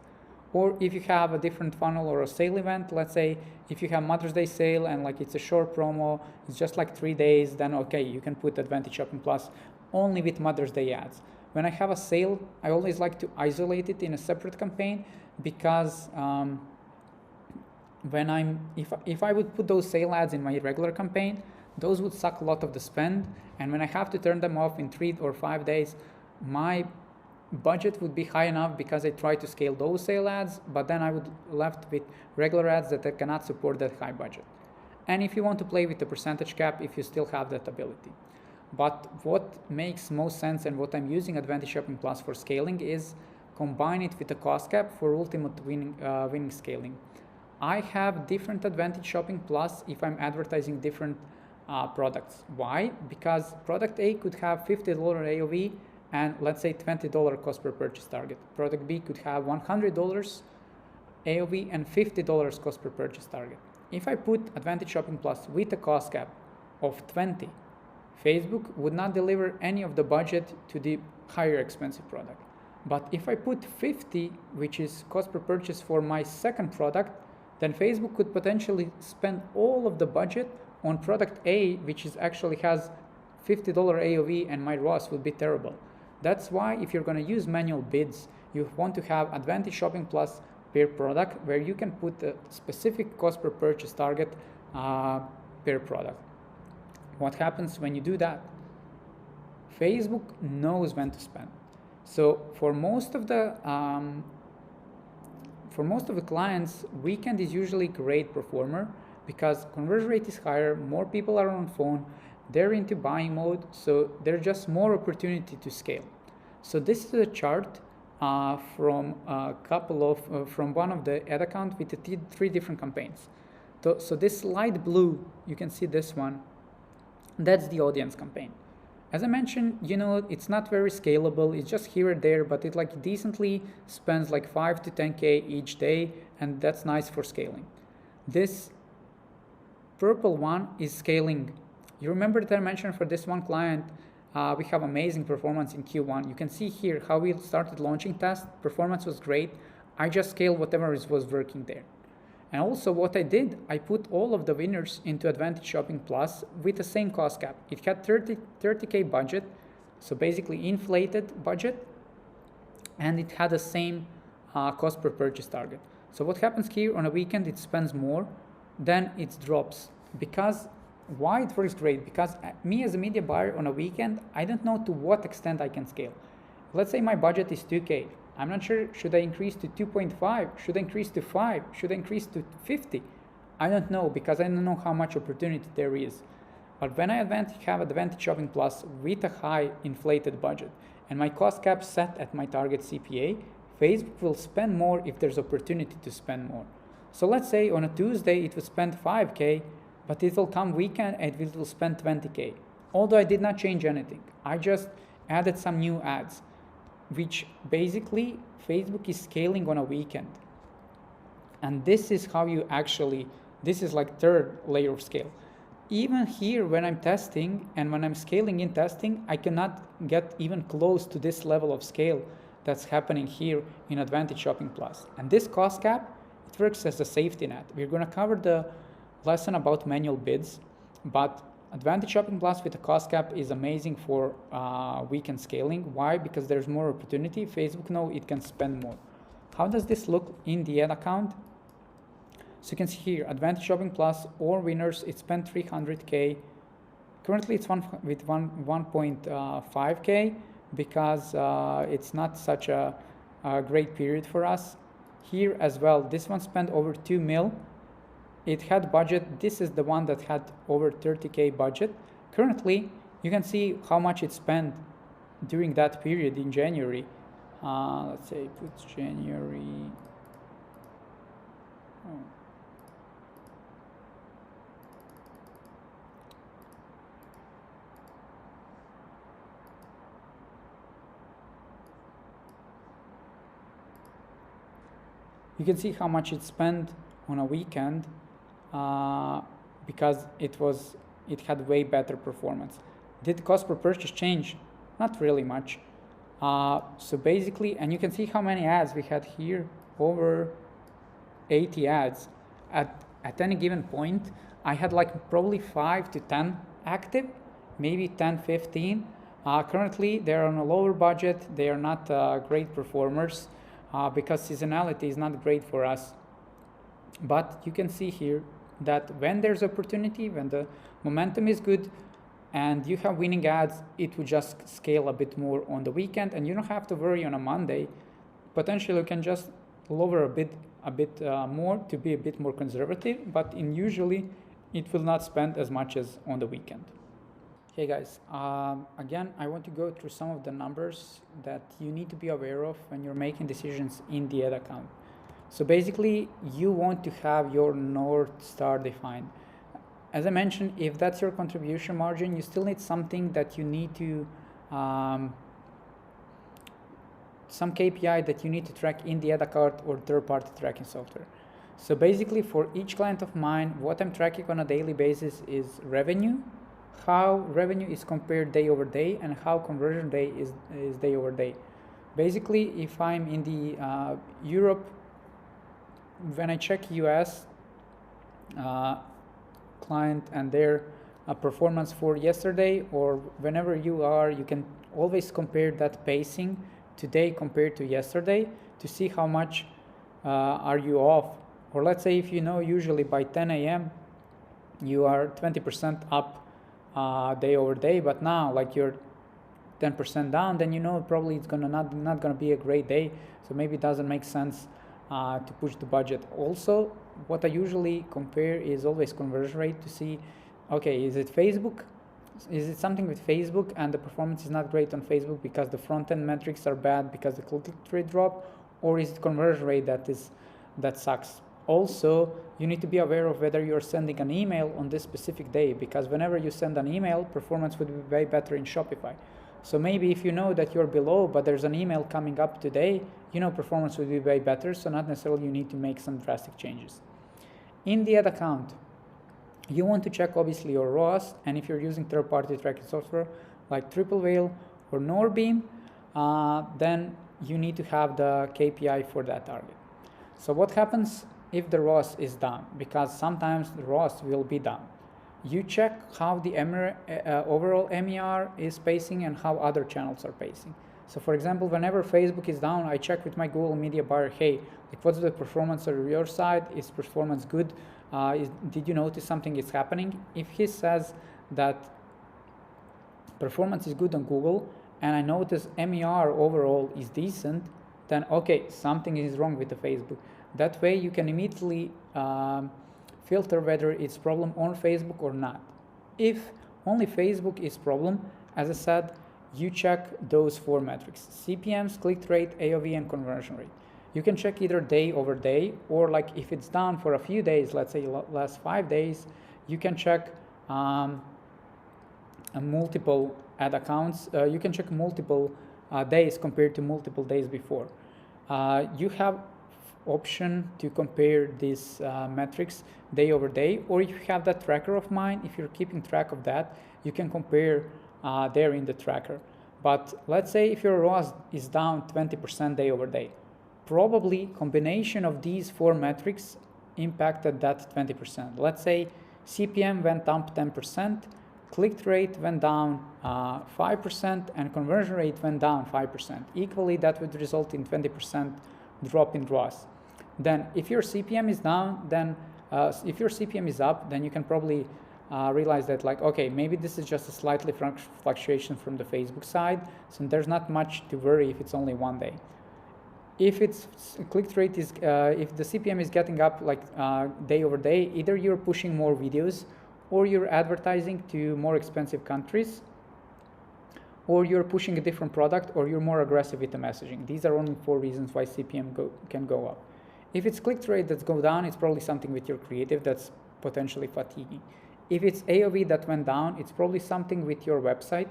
Or if you have a different funnel or a sale event, let's say if you have Mother's Day sale and like it's a short promo, it's just like 3 days, then okay, you can put Advantage Shopping Plus only with Mother's Day ads. When I have a sale, I always like to isolate it in a separate campaign because if I would put those sale ads in my regular campaign, those would suck a lot of the spend. And when I have to turn them off in 3 or 5 days, my budget would be high enough because I try to scale those sale ads, but then I would left with regular ads that I cannot support that high budget. And if you want to play with the percentage cap, if you still have that ability. But what makes most sense and what I'm using Advantage Shopping Plus for scaling is combine it with a cost cap for ultimate winning scaling. I have different Advantage Shopping Plus if I'm advertising different products. Why? Because product A could have $50 AOV and let's say $20 cost per purchase target. Product B could have $100 AOV and $50 cost per purchase target. If I put Advantage Shopping Plus with a cost cap of 20, Facebook would not deliver any of the budget to the higher expensive product. But if I put 50, which is cost per purchase for my second product, then Facebook could potentially spend all of the budget on product A, which is actually has $50 AOV, and my ROAS would be terrible. That's why if you're going to use manual bids, you want to have Advantage Shopping Plus per product where you can put a specific cost per purchase target per product. What happens when you do that? Facebook knows when to spend. So for most of the clients, weekend is usually a great performer because conversion rate is higher, more people are on phone, they're into buying mode, so there's just more opportunity to scale. So this is a chart from one of the ad account with the 3 different campaigns. So this light blue, you can see this one, that's the audience campaign. As I mentioned, it's not very scalable. It's just here or there, but it like decently spends like 5 to 10K each day, and that's nice for scaling. This purple one is scaling. You remember that I mentioned for this one client, we have amazing performance in Q1. You can see here how we started launching tests. Performance was great. I just scaled whatever was working there. And also what I did, I put all of the winners into Advantage Shopping Plus with the same cost cap. It had 30K budget, so basically inflated budget, and it had the same cost per purchase target. So what happens here on a weekend, it spends more, then it drops. Because why it works great? Because me as a media buyer on a weekend, I don't know to what extent I can scale. Let's say my budget is 2K. I'm not sure, should I increase to 2.5? Should I increase to 5? Should I increase to 50? I don't know because I don't know how much opportunity there is. But when I have Advantage Shopping Plus with a high inflated budget and my cost cap set at my target CPA, Facebook will spend more if there's opportunity to spend more. So let's say on a Tuesday it will spend 5K, but it will come weekend and it will spend 20K. Although I did not change anything. I just added some new ads, which basically Facebook is scaling on a weekend. And this is how you actually, this is like third layer of scale. Even here when I'm testing and when I'm scaling in testing, I cannot get even close to this level of scale that's happening here in Advantage Shopping Plus. And this cost cap, it works as a safety net. We're gonna cover the lesson about manual bids, but Advantage Shopping Plus with a cost cap is amazing for weekend scaling. Why? Because there's more opportunity. Facebook knows it can spend more. How does this look in the ad account? So you can see here, Advantage Shopping Plus or winners, it spent 300K. Currently it's 1.5K because it's not such a great period for us. Here as well, this one spent over 2 mil. it had budget. This is the one that had over 30K budget. Currently, you can see how much it spent during that period in January. Let's say put January. Oh. You can see how much it spent on a weekend because it had way better performance. Did cost per purchase change? Not really much. So basically, and you can see how many ads we had here, over 80 ads. At any given point, I had like probably 5 to 10 active, maybe 10, 15. Currently, they're on a lower budget. They are not great performers because seasonality is not great for us. But you can see here that when there's opportunity, when the momentum is good, and you have winning ads, it will just scale a bit more on the weekend, and you don't have to worry on a Monday. Potentially, you can just lower a bit more to be a bit more conservative, but usually it will not spend as much as on the weekend. Hey guys, again, I want to go through some of the numbers that you need to be aware of when you're making decisions in the ad account. So basically, you want to have your North Star defined. As I mentioned, if that's your contribution margin, you still need something that you need to, some KPI that you need to track in the ad account or third-party tracking software. So basically, for each client of mine, what I'm tracking on a daily basis is revenue, how revenue is compared day over day, and how conversion day is day over day. Basically, if I'm in the Europe, when I check US client and their performance for yesterday, or whenever you can always compare that pacing today compared to yesterday to see how much are you off. Or let's say if you know usually by 10 a.m. you are 20% up day over day, but now like you're 10% down, then you know probably it's not gonna be a great day. So maybe it doesn't make sense to push the budget. Also, what I usually compare is always conversion rate to see, okay, is it Facebook? Is it something with Facebook and the performance is not great on Facebook because the front end metrics are bad because the click rate drop, or is it conversion rate that sucks? Also, you need to be aware of whether you're sending an email on this specific day, because whenever you send an email, performance would be way better in Shopify. So maybe if you know that you're below, but there's an email coming up today, you know performance would be way better, so not necessarily you need to make some drastic changes. In the ad account, you want to check obviously your ROAS, and if you're using third-party tracking software like Triple Whale or Norbeam, then you need to have the KPI for that target. So what happens if the ROAS is down? Because sometimes the ROAS will be down. You check how the overall MER is pacing and how other channels are pacing. So for example, whenever Facebook is down, I check with my Google Media buyer, hey, like what's the performance on your side? Is performance good? Did you notice something is happening? If he says that performance is good on Google and I notice MER overall is decent, then okay, something is wrong with the Facebook. That way you can immediately filter whether it's problem on Facebook or not. If only Facebook is problem, as I said, you check those 4 metrics: CPMs, click rate, AOV, and conversion rate. You can check either day over day, or like if it's down for a few days, let's say last 5 days, you can check multiple ad accounts. You can check multiple days compared to multiple days before. You have option to compare these metrics day over day, or if you have that tracker of mine, if you're keeping track of that, you can compare there in the tracker. But let's say if your ROAS is down 20% day over day, probably combination of these 4 metrics impacted that 20%. Let's say CPM went up 10%, click rate went down 5%, and conversion rate went down 5%. Equally, that would result in 20% drop in ROAS. Then if your CPM is down, then if your CPM is up, then you can probably realize that like, okay, maybe this is just a slightly fluctuation from the Facebook side, so there's not much to worry if it's only one day. if it's click rate is, if the CPM is getting up like day over day, either you're pushing more videos, or you're advertising to more expensive countries, or you're pushing a different product, or you're more aggressive with the messaging. These are only 4 reasons why CPM can go up. If it's click rate that's go down, it's probably something with your creative that's potentially fatiguing. If it's AOV that went down, it's probably something with your website,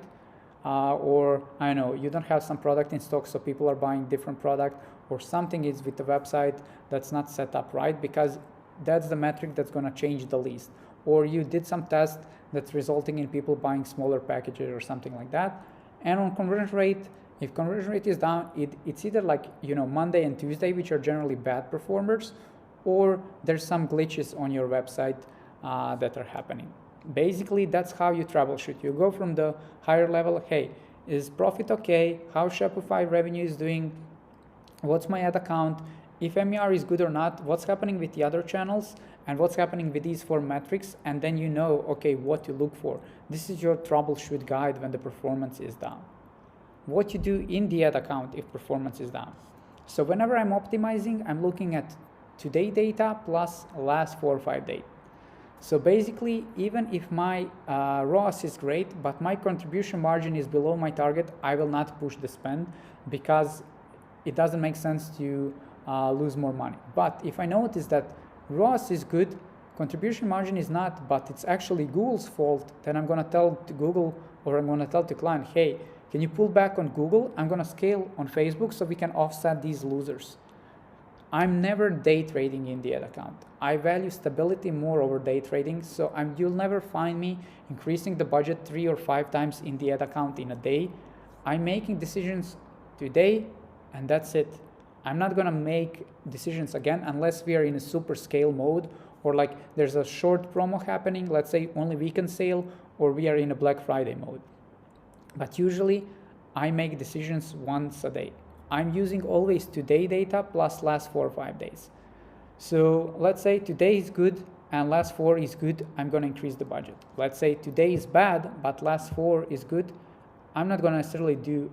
or I don't know, you don't have some product in stock, so people are buying different product, or something is with the website that's not set up right, because that's the metric that's going to change the least. Or you did some test that's resulting in people buying smaller packages or something like that. And on conversion rate, if conversion rate is down, it's either like, you know, Monday and Tuesday, which are generally bad performers, or there's some glitches on your website that are happening. Basically, that's how you troubleshoot. You go from the higher level, hey, is profit okay? How Shopify revenue is doing? What's my ad account? If MER is good or not, what's happening with the other channels, and what's happening with these 4 metrics, and then you know, okay, what to look for. This is your troubleshoot guide when the performance is down. What you do in the ad account if performance is down. So whenever I'm optimizing, I'm looking at today data plus last 4 or 5 days. So basically, even if my ROAS is great, but my contribution margin is below my target, I will not push the spend, because it doesn't make sense to lose more money. But if I notice that ROAS is good, contribution margin is not, but it's actually Google's fault, then I'm going to tell to Google, or I'm going to tell to client, hey, can you pull back on Google? I'm going to scale on Facebook so we can offset these losers. I'm never day trading in the ad account. I value stability more over day trading, so you'll never find me increasing the budget 3 or 5 times in the ad account in a day. I'm making decisions today, and that's it. I'm not gonna make decisions again unless we are in a super scale mode, or like there's a short promo happening, let's say only weekend sale, or we are in a Black Friday mode. But usually I make decisions once a day. I'm using always today data plus last 4 or 5 days. So let's say today is good and last 4 is good, I'm going to increase the budget. Let's say today is bad, but last 4 is good. I'm not going to necessarily do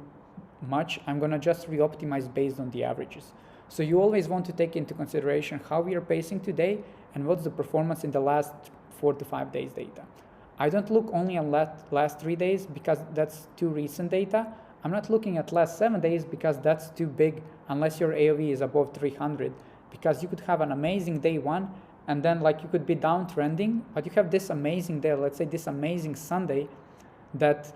much. I'm going to just re-optimize based on the averages. So you always want to take into consideration how we are pacing today and what's the performance in the last 4 to 5 days data. I don't look only on last 3 days because that's too recent data. I'm not looking at last 7 days because that's too big unless your AOV is above 300, because you could have an amazing day 1 and then like you could be downtrending, but you have this amazing day, let's say this amazing Sunday that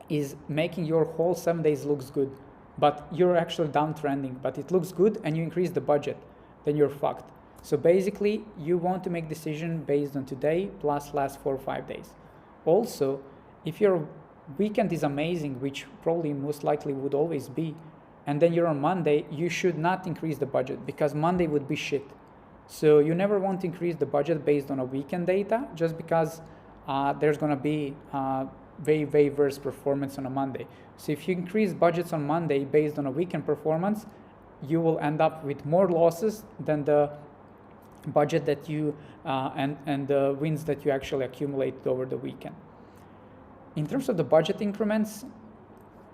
is making your whole 7 days looks good, but you're actually downtrending, but it looks good and you increase the budget, then you're fucked. So basically you want to make decision based on today plus last 4 or 5 days. Also, if your weekend is amazing, which probably most likely would always be, and then you're on Monday, you should not increase the budget because Monday would be shit. So you never want to increase the budget based on a weekend data just because there's going to be very, very worse performance on a Monday. So if you increase budgets on Monday based on a weekend performance, you will end up with more losses than the budget that you and the wins that you actually accumulated over the weekend. In terms of the budget increments,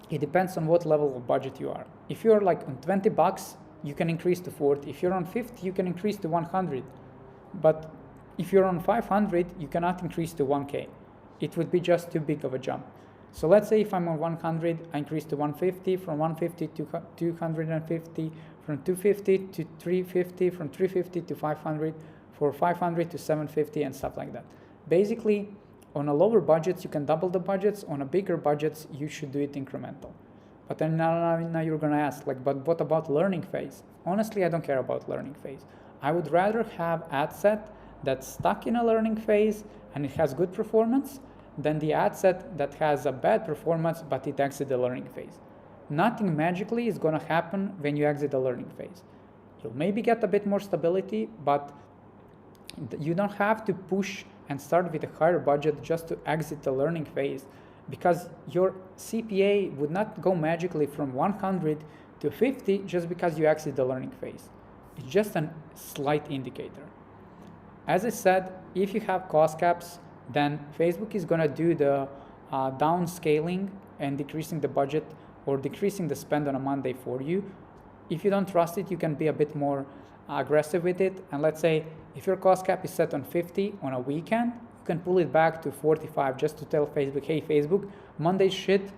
it depends on what level of budget you are. If you're like on $20, you can increase to 40. If you're on 50, you can increase to 100. But if you're on 500, you cannot increase to 1K. It would be just too big of a jump. So let's say if I'm on 100, I increase to 150, from 150 to 250, from 250 to 350, from 350 to 500, for 500 to 750 and stuff like that. Basically, on a lower budgets, you can double the budgets. On a bigger budgets, you should do it incremental. But then now you're going to ask, like, but what about learning phase? Honestly, I don't care about learning phase. I would rather have ad set that's stuck in a learning phase and it has good performance than the ad set that has a bad performance but it exits the learning phase. Nothing magically is going to happen when you exit the learning phase. You'll maybe get a bit more stability, but you don't have to push and start with a higher budget just to exit the learning phase, because your CPA would not go magically from 100 to 50 just because you exit the learning phase. It's just a slight indicator. As I said, if you have cost caps, then Facebook is going to do the downscaling and decreasing the budget or decreasing the spend on a Monday for you. If you don't trust it, you can be a bit more aggressive with it. And let's say if your cost cap is set on 50 on a weekend, you can pull it back to 45 just to tell Facebook, hey, Facebook, Monday's shit,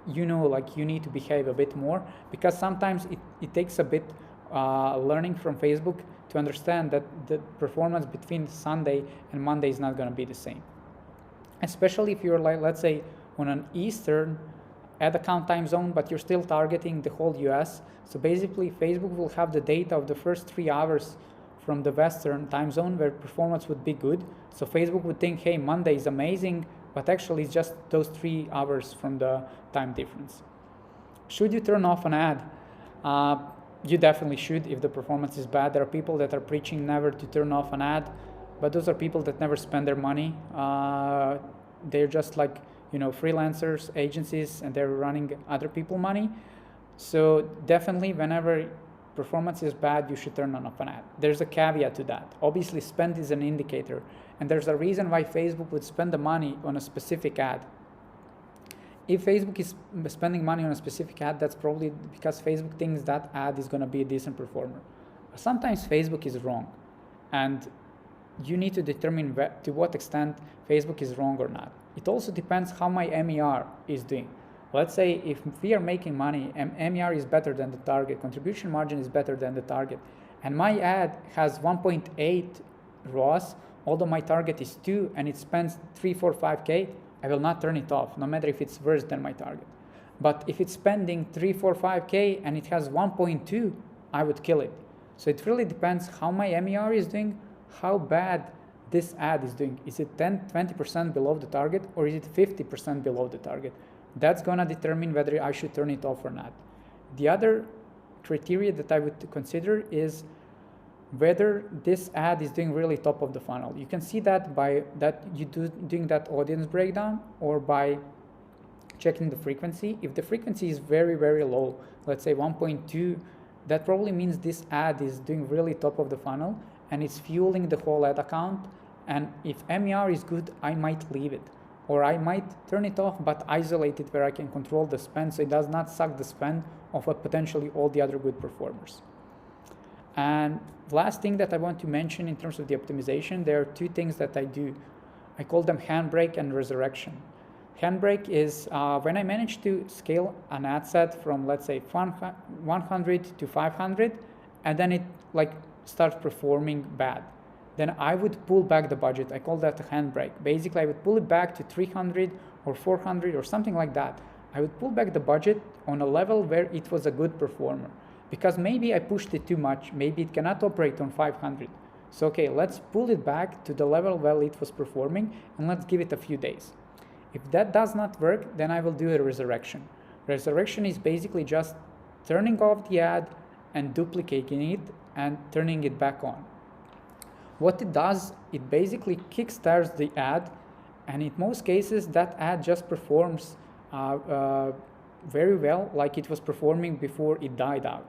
you know, like you need to behave a bit more, because sometimes it takes a bit learning from Facebook to understand that the performance between Sunday and Monday is not going to be the same. Especially if you're like, let's say, on an Eastern ad account time zone, but you're still targeting the whole US. So basically, Facebook will have the data of the first 3 hours from the Western time zone where performance would be good. So Facebook would think, hey, Monday is amazing, but actually it's just those 3 hours from the time difference. Should you turn off an ad? You definitely should if the performance is bad. There are people that are preaching never to turn off an ad, but those are people that never spend their money. They're just like, you know, freelancers, agencies, and they're running other people's money. So definitely whenever performance is bad, you should turn off an ad. There's a caveat to that. Obviously, spend is an indicator, and there's a reason why Facebook would spend the money on a specific ad. If Facebook is spending money on a specific ad, that's probably because Facebook thinks that ad is going to be a decent performer. But sometimes Facebook is wrong, and you need to determine to what extent Facebook is wrong or not. It also depends how my MER is doing. Let's say if we are making money and MER is better than the target, contribution margin is better than the target, and my ad has 1.8 ROAS, although my target is 2 and it spends 3, 4, 5K, I will not turn it off, no matter if it's worse than my target. But if it's spending 3, 4, 5K and it has 1.2, I would kill it. So it really depends how my MER is doing, how bad this ad is doing. Is it 10, 20% below the target, or is it 50% below the target? That's gonna determine whether I should turn it off or not. The other criteria that I would consider is whether this ad is doing really top of the funnel. You can see that by that you doing that audience breakdown, or by checking the frequency. If the frequency is very, very low, let's say 1.2, that probably means this ad is doing really top of the funnel and it's fueling the whole ad account. And if MER is good, I might leave it, or I might turn it off but isolate it where I can control the spend so it does not suck the spend of potentially all the other good performers. And last thing that I want to mention in terms of the optimization, there are 2 things that I do. I call them handbrake and resurrection. Handbrake is when I manage to scale an ad set from, let's say, 100 to 500, and then it like starts performing bad. Then I would pull back the budget. I call that a handbrake. Basically, I would pull it back to 300 or 400 or something like that. I would pull back the budget on a level where it was a good performer, because maybe I pushed it too much. Maybe it cannot operate on 500. So, okay, let's pull it back to the level where it was performing, and let's give it a few days. If that does not work, then I will do a resurrection. Resurrection is basically just turning off the ad and duplicating it and turning it back on. What it does, it basically kickstarts the ad, and in most cases that ad just performs very well, like it was performing before it died out.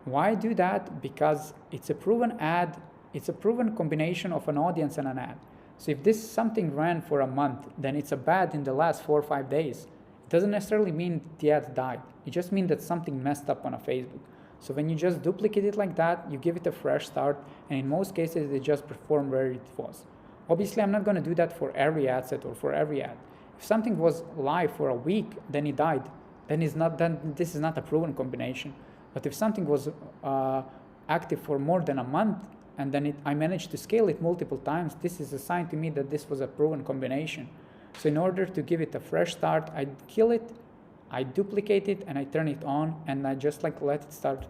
Why do that? Because it's a proven ad, it's a proven combination of an audience and an ad. So if this something ran for a month, then it's a bad in the last 4 or 5 days. It doesn't necessarily mean the ad died. It just means that something messed up on a Facebook. So when you just duplicate it like that, you give it a fresh start, and in most cases it just performed where it was. Obviously, I'm not going to do that for every ad set or for every ad. If something was live for a week, then it died. Then this is not a proven combination. But if something was active for more than a month, and then I managed to scale it multiple times, this is a sign to me that this was a proven combination. So in order to give it a fresh start, I kill it, I duplicate it, and I turn it on, and I just like let it start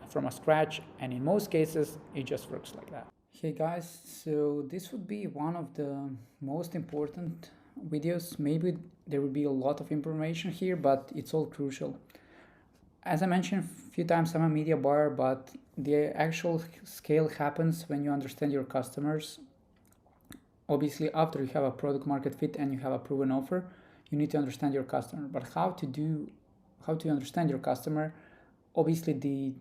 from a scratch. And in most cases, it just works like that. Hey guys, so this would be one of the most important videos. Maybe there will be a lot of information here, but it's all crucial. As I mentioned a few times, I'm a media buyer, but the actual scale happens when you understand your customers. Obviously, after you have a product market fit and you have a proven offer, you need to understand your customer. But how to understand your customer? Obviously, the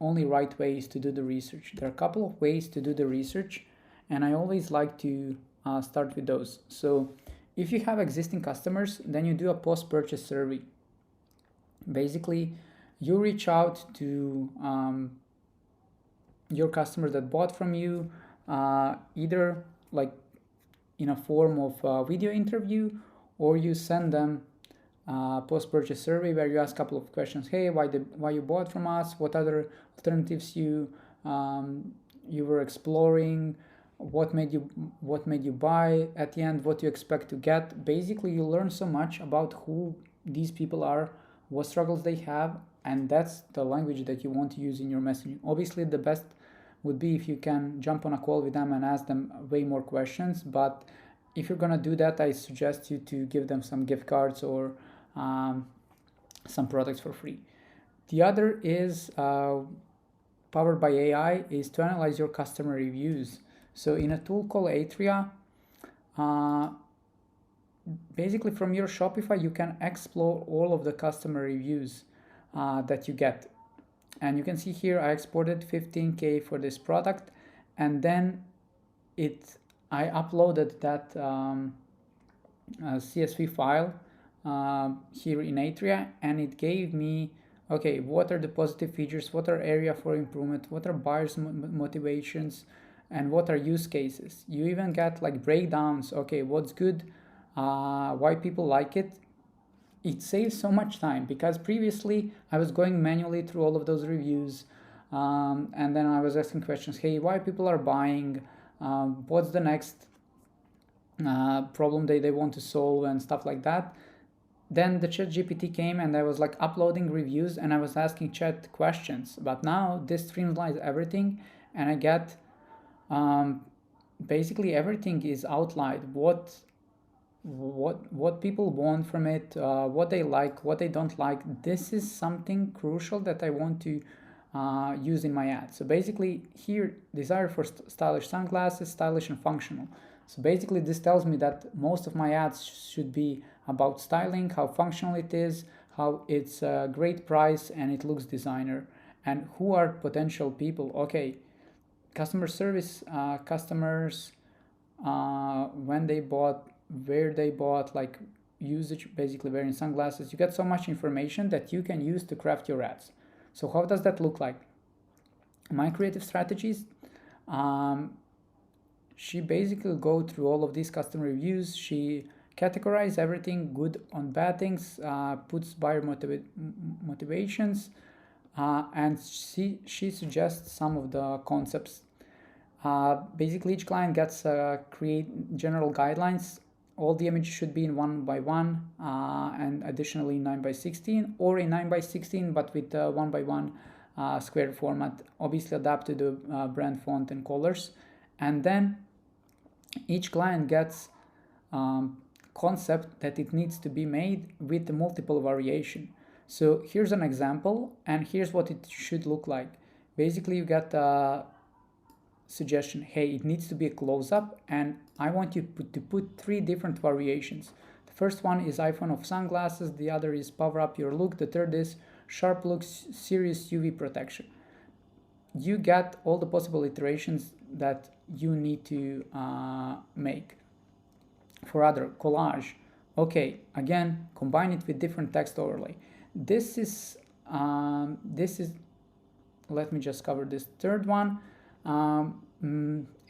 only right way is to do the research. There are a couple of ways to do the research, and I always like to start with those. So if you have existing customers, then you do a post-purchase survey. Basically, You reach out to your customers that bought from you, either like in a form of a video interview, or you send them a post-purchase survey where you ask a couple of questions. Hey, why you bought from us? What other alternatives you were exploring? What made you buy? At the end, what you expect to get? Basically, you learn so much about who these people are, what struggles they have, and that's the language that you want to use in your messaging. Obviously, the best would be if you can jump on a call with them and ask them way more questions, but if you're gonna do that, I suggest you to give them some gift cards or some products for free. The other is powered by AI, is to analyze your customer reviews. So in a tool called Atria, basically from your Shopify, you can explore all of the customer reviews that you get. And you can see here, I exported 15K for this product, and then I uploaded that CSV file here in Atria, and it gave me, okay, what are the positive features, what are area for improvement, what are buyers' motivations, and what are use cases. You even get like breakdowns, okay, what's good, why people like it. It saves so much time, because previously I was going manually through all of those reviews, and then I was asking questions, hey, why people are buying, what's the next problem they want to solve, and stuff like that. Then the ChatGPT came, and I was like uploading reviews, and I was asking Chat questions. But now this streamlines everything, and I get basically everything is outlined. What people want from it, what they like, what they don't like. This is something crucial that I want to use in my ad. So basically here, desire for stylish sunglasses, stylish and functional. So basically this tells me that most of my ads should be about styling, how functional it is, how it's a great price and it looks designer, and who are potential people. Okay, customer service, customers, when they bought, where they bought, like usage, basically wearing sunglasses. You get so much information that you can use to craft your ads. So how does that look like? My creative strategies, she basically go through all of these customer reviews. She categorizes everything, good on bad things, puts buyer motivations, and she suggests some of the concepts. Basically each client gets create general guidelines. All the images should be in 1x1 and additionally 9x16, or in 9x16 but with 1x1 square format, obviously adapted to brand font and colors. And then each client gets concept that it needs to be made with multiple variation. So here's an example, and here's what it should look like. Basically you get a suggestion, hey, it needs to be a close-up, and I want you to put 3 different variations. The first one is iPhone of sunglasses, the other is power up your look, the third is sharp looks, serious UV protection. You get all the possible iterations that you need to make. For other, collage, okay, again, combine it with different text overlay. This is let me just cover this third one.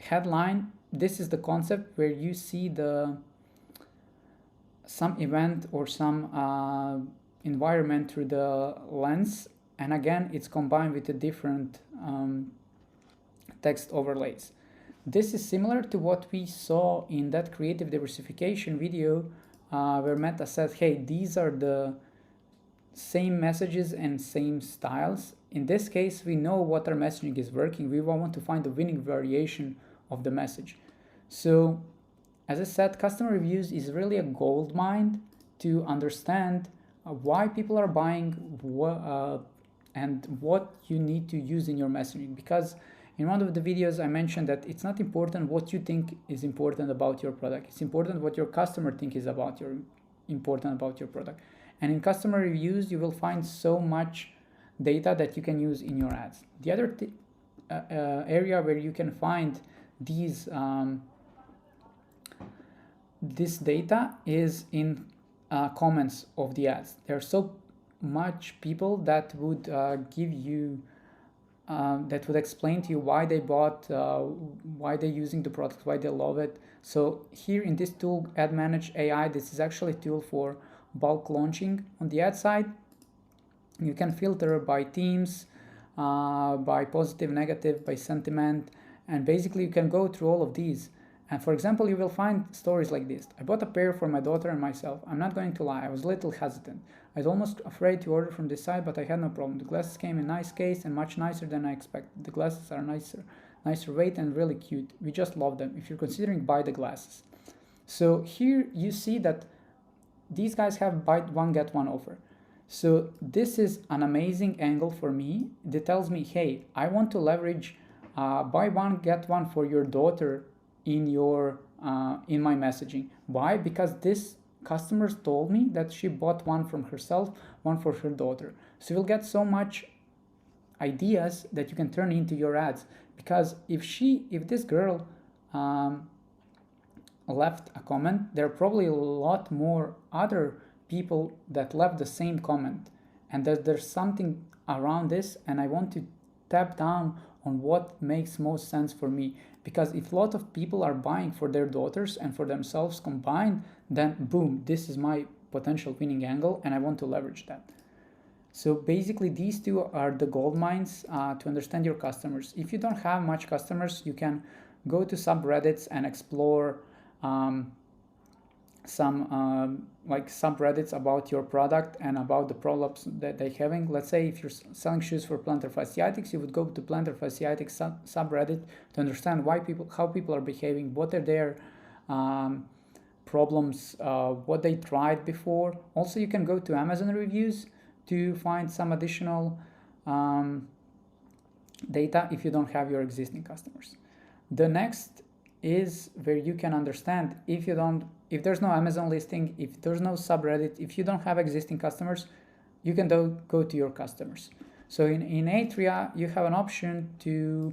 Headline, this is the concept where you see some event or some environment through the lens, and again it's combined with the different text overlays. This is similar to what we saw in that creative diversification video where Meta said, hey, these are the same messages and same styles. In this case, we know what our messaging is working. We want to find the winning variation of the message. So as I said, customer reviews is really a gold mine to understand why people are buying and what you need to use in your messaging. Because in one of the videos I mentioned that it's not important what you think is important about your product. It's important what your customer think is important about your product. And in customer reviews, you will find so much data that you can use in your ads. The other area where you can find these this data is in comments of the ads. They're so much people that would give you that would explain to you why they bought, why they're using the product, why they love it. So here in this tool, Ad Manage AI, this is actually a tool for bulk launching. On the ad side, you can filter by themes, by positive, negative, by sentiment, and basically you can go through all of these. And for example, you will find stories like this. I bought a pair for my daughter and myself. I'm not going to lie, I was a little hesitant. I was almost afraid to order from this site, but I had no problem. The glasses came in a nice case and much nicer than I expected. The glasses are nicer weight and really cute. We just love them. If you're considering buy the glasses. So here you see that these guys have buy one get one offer. So this is an amazing angle for me. That tells me, hey, I want to leverage buy one get one for your daughter in your in my messaging. Why? Because this customer told me that she bought one from herself, one for her daughter. So you'll get so much ideas that you can turn into your ads. Because if this girl left a comment, there are probably a lot more other people that left the same comment, and there's something around this, and I want to tap down on what makes most sense for me. Because if a lot of people are buying for their daughters and for themselves combined, then boom, this is my potential winning angle, and I want to leverage that. So basically these two are the gold mines to understand your customers. If you don't have much customers, you can go to subreddits and explore some like subreddits about your product and about the problems that they're having. Let's say if you're selling shoes for plantar fasciitis, you would go to plantar fasciitis subreddit to understand how people are behaving, what are their problems, what they tried before. Also, you can go to Amazon reviews to find some additional data if you don't have your existing customers. The next is where you can understand if there's no Amazon listing, if there's no subreddit, if you don't have existing customers, you can go to your customers. So in Atria, you have an option to,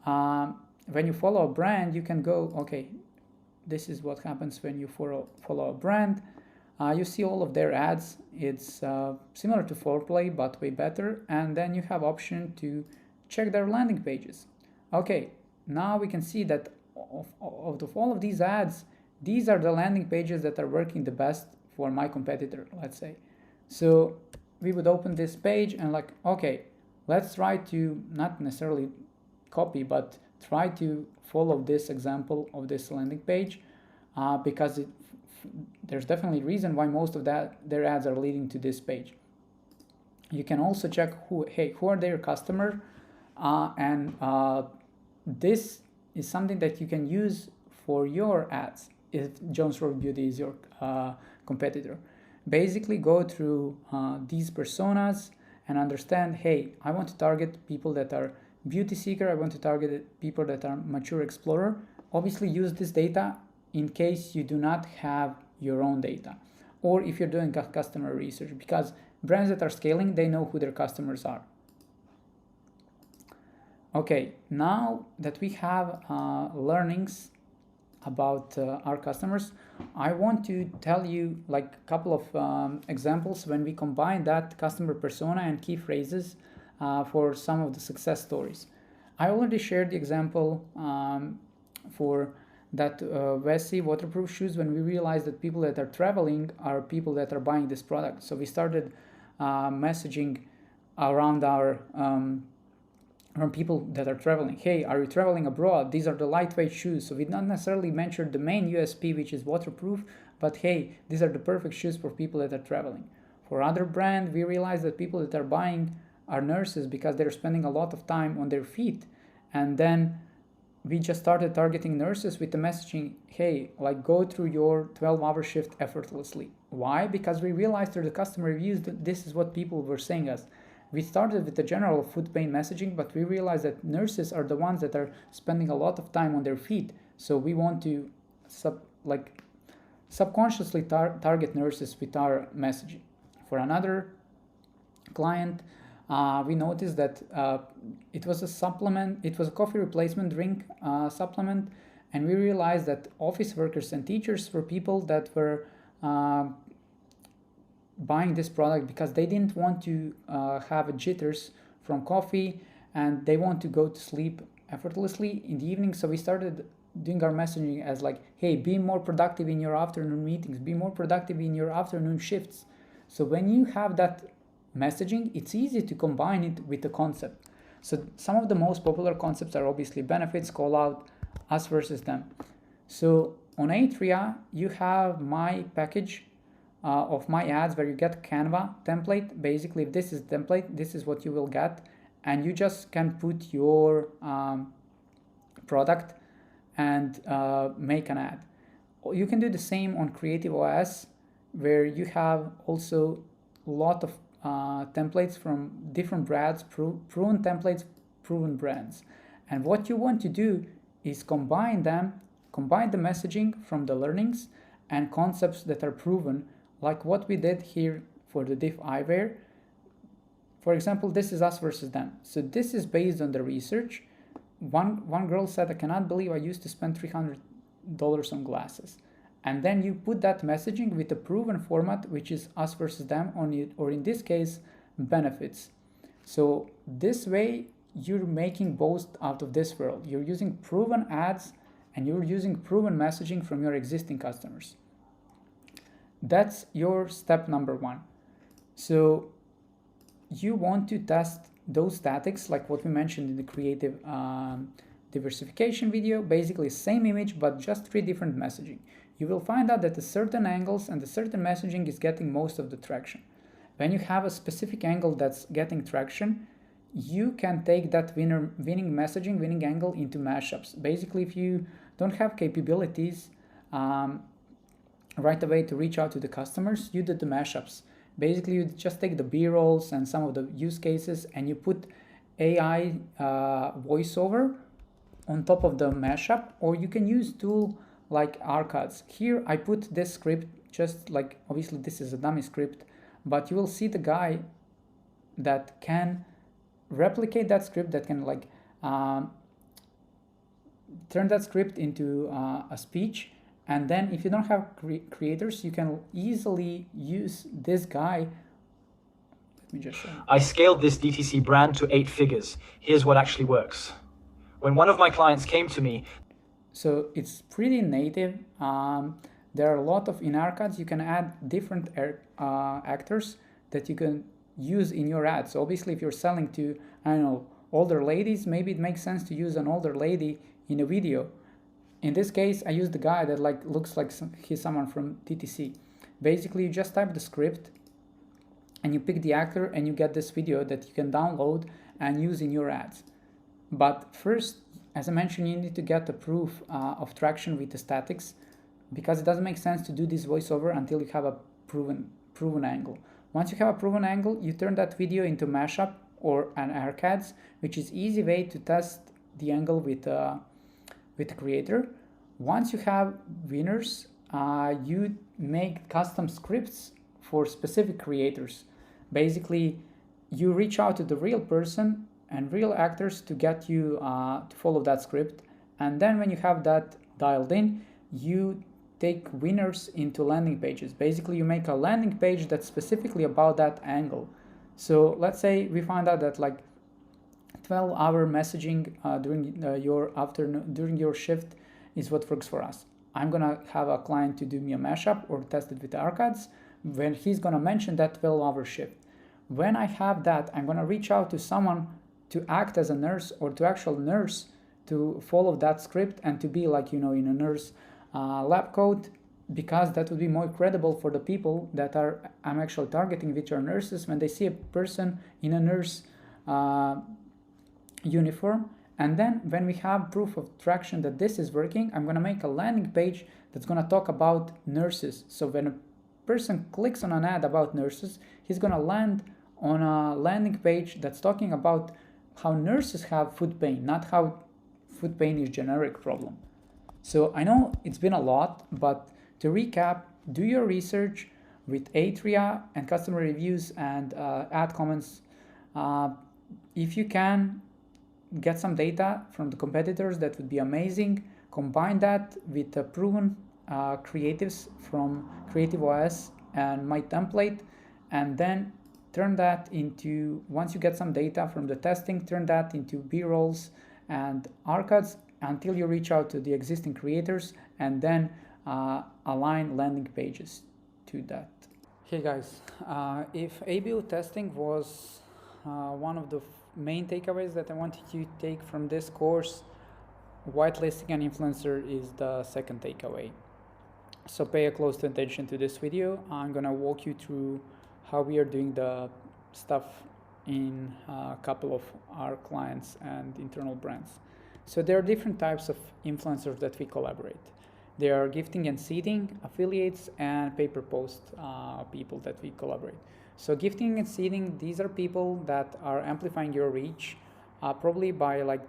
when you follow a brand, you can go, okay, this is what happens when you follow a brand. You see all of their ads. It's similar to Foreplay, but way better. And then you have option to check their landing pages. Okay, now we can see that of all of these ads, these are the landing pages that are working the best for my competitor, let's say. So we would open this page and like, okay, let's try to not necessarily copy, but try to follow this example of this landing page because there's definitely a reason why most of their ads are leading to this page. You can also check who are their customer, and this is something that you can use for your ads if Jones Road Beauty is your competitor. Basically go through these personas and understand, hey, I want to target people that are beauty seeker, I want to target people that are mature explorer. Obviously use this data in case you do not have your own data, or if you're doing customer research, because brands that are scaling, they know who their customers are. Okay, now that we have learnings about our customers, I want to tell you like a couple of examples when we combine that customer persona and key phrases for some of the success stories. I already shared the example for that Vessi waterproof shoes when we realized that people that are traveling are people that are buying this product. So we started messaging around our from people that are traveling. Hey, are you traveling abroad? These are the lightweight shoes. So we not necessarily mentioned the main USP, which is waterproof, but hey, these are the perfect shoes for people that are traveling. For other brand, we realized that people that are buying are nurses because they're spending a lot of time on their feet. And then we just started targeting nurses with the messaging, hey, like go through your 12-hour shift effortlessly. Why? Because we realized through the customer reviews that this is what people were saying us. We started with the general foot pain messaging, but we realized that nurses are the ones that are spending a lot of time on their feet. So we want to subconsciously target nurses with our messaging. For another client, we noticed that it was a supplement, it was a coffee replacement drink supplement, and we realized that office workers and teachers were people that were buying this product because they didn't want to have jitters from coffee, and they want to go to sleep effortlessly in the evening. So we started doing our messaging as like, hey, be more productive in your afternoon meetings, be more productive in your afternoon shifts. So when you have that messaging, it's easy to combine it with the concept. So some of the most popular concepts are obviously benefits, call out, us versus them. So on Atria, you have my package of my ads where you get Canva template. Basically, if this is template, this is what you will get. And you just can put your product and make an ad. You can do the same on Creative OS, where you have also a lot of templates from different brands, proven templates, proven brands. And what you want to do is combine them, combine the messaging from the learnings and concepts that are proven, like what we did here for the diff eyewear. For example, this is us versus them. So this is based on the research. One girl said, I cannot believe I used to spend $300 on glasses. And then you put that messaging with a proven format, which is us versus them, or in this case, benefits. So this way, you're making both out of this world. You're using proven ads and you're using proven messaging from your existing customers. That's your step number one. So you want to test those statics, like what we mentioned in the creative diversification video, basically same image, but just 3 different messaging. You will find out that the certain angles and the certain messaging is getting most of the traction. When you have a specific angle that's getting traction, you can take that winning messaging, winning angle into mashups. Basically, if you don't have capabilities right away to reach out to the customers, you do the mashups. Basically, you just take the B-rolls and some of the use cases and you put AI voiceover on top of the mashup, or you can use tool like Arcads. Here I put this script, just like, obviously this is a dummy script, but you will see the guy that can replicate that script, that can like turn that script into a speech. And then if you don't have creators, you can easily use this guy. Let me just show you. I scaled this DTC brand to 8 figures. Here's what actually works. When one of my clients came to me. So it's pretty native. There are a lot of, in Arcads, you can add different actors that you can use in your ads. So obviously if you're selling to, I don't know, older ladies, maybe it makes sense to use an older lady in a video. In this case, I used the guy that like looks like he's someone from DTC. Basically, you just type the script and you pick the actor and you get this video that you can download and use in your ads. But first, as I mentioned, you need to get the proof of traction with the statics, because it doesn't make sense to do this voiceover until you have a proven angle. Once you have a proven angle, you turn that video into mashup or an Arcads, which is easy way to test the angle with the creator. Once you have winners, you make custom scripts for specific creators. Basically, you reach out to the real person and real actors to get you to follow that script. And then when you have that dialed in, you take winners into landing pages. Basically, you make a landing page that's specifically about that angle. So let's say we find out that like 12-hour messaging during your shift is what works for us. I'm gonna have a client to do me a mashup or test it with Arcads when he's gonna mention that 12-hour shift. When I have that, I'm gonna reach out to someone to act as a nurse or to actual nurse to follow that script and to be like, you know, in a nurse lab coat, because that would be more credible for the people that I'm actually targeting, which are nurses, when they see a person in a nurse uniform. And then when we have proof of traction that this is working, I'm going to make a landing page that's going to talk about nurses. So when a person clicks on an ad about nurses, he's going to land on a landing page that's talking about how nurses have foot pain, not how foot pain is a generic problem. So I know it's been a lot, but to recap, do your research with Atria and customer reviews and ad comments. If you can, get some data from the competitors, that would be amazing. Combine that with the proven creatives from Creative OS and my template, and then turn that into, once you get some data from the testing, turn that into B-rolls and arcades until you reach out to the existing creators, and then align landing pages to that. Hey guys, if A/B testing was one of the main takeaways that I wanted you to take from this course, whitelisting an influencer is the second takeaway. So pay a close attention to this video. I'm gonna walk you through how we are doing the stuff in a couple of our clients and internal brands. So there are different types of influencers that we collaborate. There are gifting and seeding, affiliates, and pay-per-post people that we collaborate. So gifting and seeding, these are people that are amplifying your reach, probably by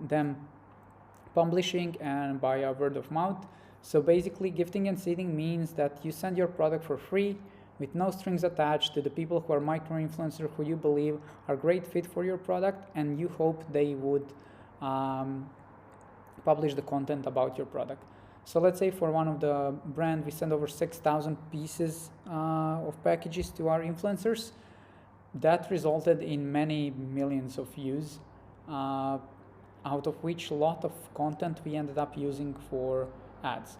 them publishing and by a word of mouth. So basically, gifting and seeding means that you send your product for free with no strings attached to the people who are micro-influencers who you believe are great fit for your product, and you hope they would publish the content about your product. So let's say for one of the brand, we send over 6,000 pieces of packages to our influencers. That resulted in many millions of views, out of which a lot of content we ended up using for ads.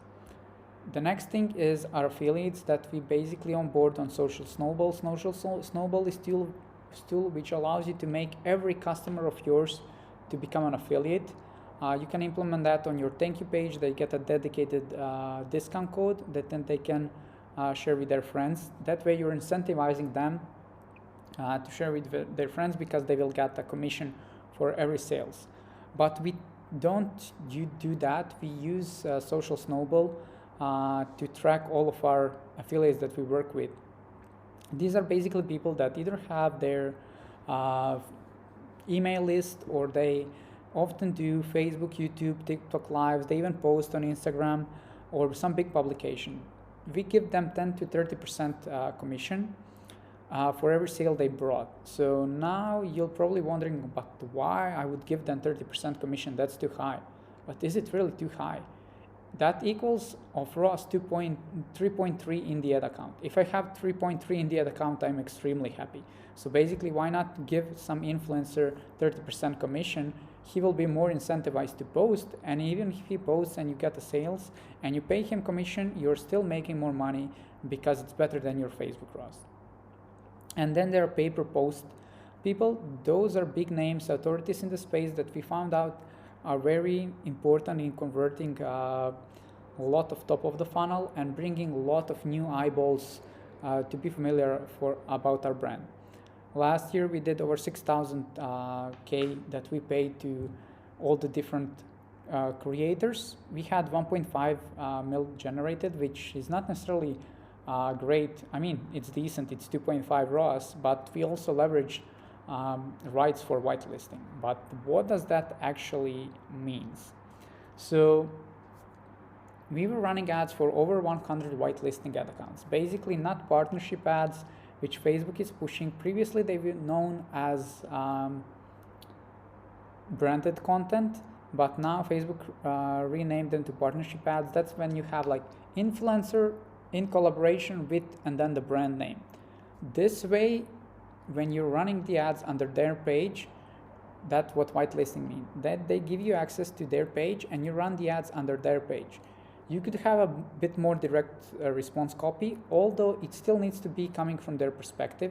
The next thing is our affiliates that we basically onboard on Social Snowball. Snowball is tool which allows you to make every customer of yours to become an affiliate. You can implement that on your thank you page. They get a dedicated discount code that then they can share with their friends. That way you're incentivizing them to share with their friends, because they will get a commission for every sales. But we don't do that. We use Social Snowball to track all of our affiliates that we work with. These are basically people that either have their email list, or they often do Facebook, YouTube, TikTok lives. They even post on Instagram or some big publication. We give them 10 to 30% commission for every sale they brought. So now you're probably wondering, but why I would give them 30% commission? That's too high. But is it really too high? That equals of ROAS 3.3 in the ad account. If I have 3.3 in the ad account, I'm extremely happy. So basically, why not give some influencer 30% commission? He will be more incentivized to post, and even if he posts and you get the sales and you pay him commission, you're still making more money because it's better than your Facebook ROAS. And then there are pay-per-post people. Those are big names, authorities in the space that we found out are very important in converting a lot of top of the funnel and bringing a lot of new eyeballs to be familiar about our brand. Last year we did over 6,000 K that we paid to all the different creators. We had 1.5 mil generated, which is not necessarily great. I mean, it's decent, it's 2.5 ROAS, but we also leverage rights for whitelisting. But what does that actually means? So we were running ads for over 100 whitelisting ad accounts, basically not partnership ads, which Facebook is pushing. Previously, they were known as branded content, but now Facebook renamed them to partnership ads. That's when you have like influencer in collaboration with, and then the brand name. This way, when you're running the ads under their page, that's what whitelisting means. That they give you access to their page and you run the ads under their page. You could have a bit more direct response copy, although it still needs to be coming from their perspective.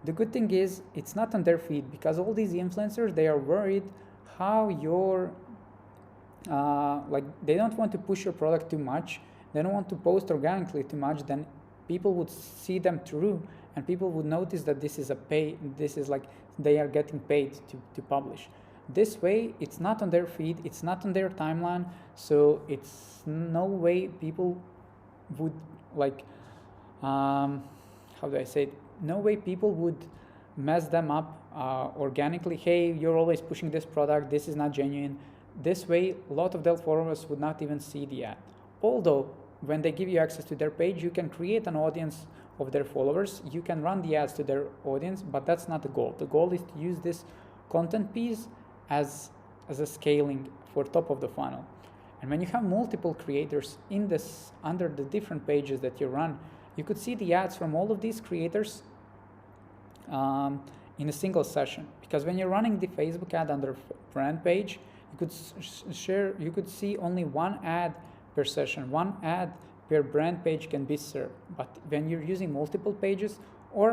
The good thing is it's not on their feed, because all these influencers, they are worried how your, they don't want to push your product too much. They don't want to post organically too much. Then people would see them through and people would notice that this is like they are getting paid to publish. This way, it's not on their feed, it's not on their timeline, so it's no way people would no way people would mess them up organically. Hey, you're always pushing this product, this is not genuine. This way, a lot of their followers would not even see the ad. Although, when they give you access to their page, you can create an audience of their followers. You can run the ads to their audience, but that's not the goal. The goal is to use this content piece as a scaling for top of the funnel. And when you have multiple creators in this, under the different pages that you run, you could see the ads from all of these creators in a single session. Because when you're running the Facebook ad under brand page, you could see only one ad per session, one ad per brand page can be served. But when you're using multiple pages or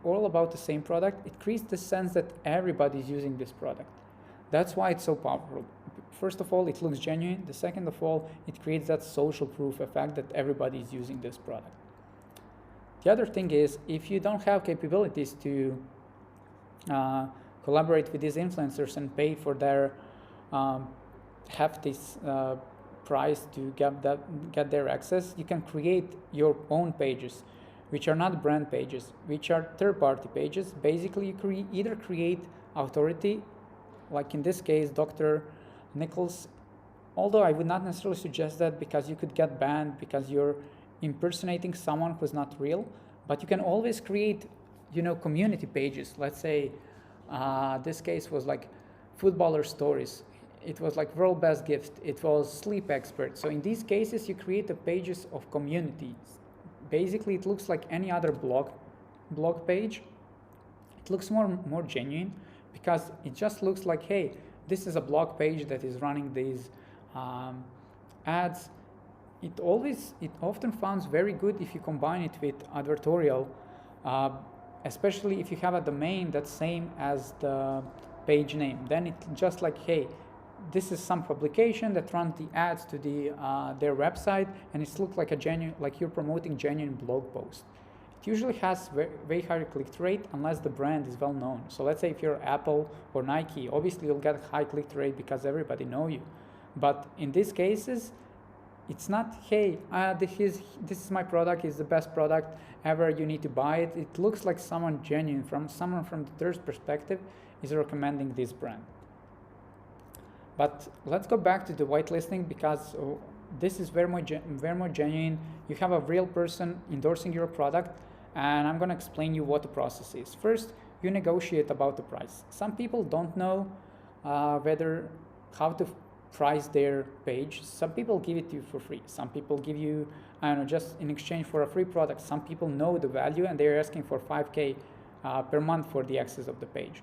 all about the same product, it creates the sense that everybody's using this product. That's why it's so powerful. First of all, it looks genuine. The second of all, it creates that social proof effect that everybody is using this product. The other thing is, if you don't have capabilities to collaborate with these influencers and pay for their hefty price to get their access, you can create your own pages, which are not brand pages, which are third-party pages. Basically, you either create authority, like in this case, Dr. Nichols, although I would not necessarily suggest that because you could get banned because you're impersonating someone who's not real, but you can always create, community pages. Let's say this case was like footballer stories. It was like world best gift. It was sleep expert. So in these cases, you create the pages of communities. Basically, it looks like any other blog page. It looks more genuine because it just looks like, hey, this is a blog page that is running these ads. It often sounds very good if you combine it with advertorial, especially if you have a domain that's same as the page name. Then it's just like, hey, this is some publication that runs the ads to their website, and it looks like you're promoting genuine blog post. It usually has very high click-through rate unless the brand is well known. So let's say if you're Apple or Nike, obviously you'll get high click-through rate because everybody know you. But in these cases, it's not, hey, this is my product, it's the best product ever, you need to buy it. It looks like someone genuine, someone from the third perspective is recommending this brand. But let's go back to the whitelisting because this is very more genuine. You have a real person endorsing your product, and I'm going to explain you what the process is. First, you negotiate about the price. Some people don't know how to price their page. Some people give it to you for free. Some people give you, just in exchange for a free product. Some people know the value and they're asking for $5K per month for the access of the page.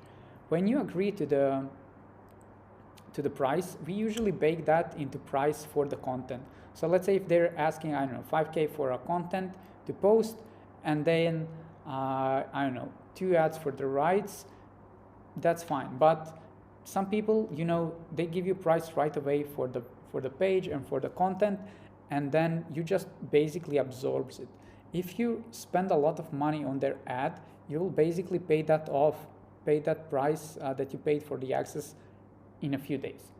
When you agree to the price, we usually bake that into price for the content. So let's say if they're asking, $5K for a content to post, and then, 2 ads for the rights, that's fine. But some people, they give you price right away for the page and for the content, and then you just basically absorbs it. If you spend a lot of money on their ad, you will basically pay that price that you paid for the access in a few days.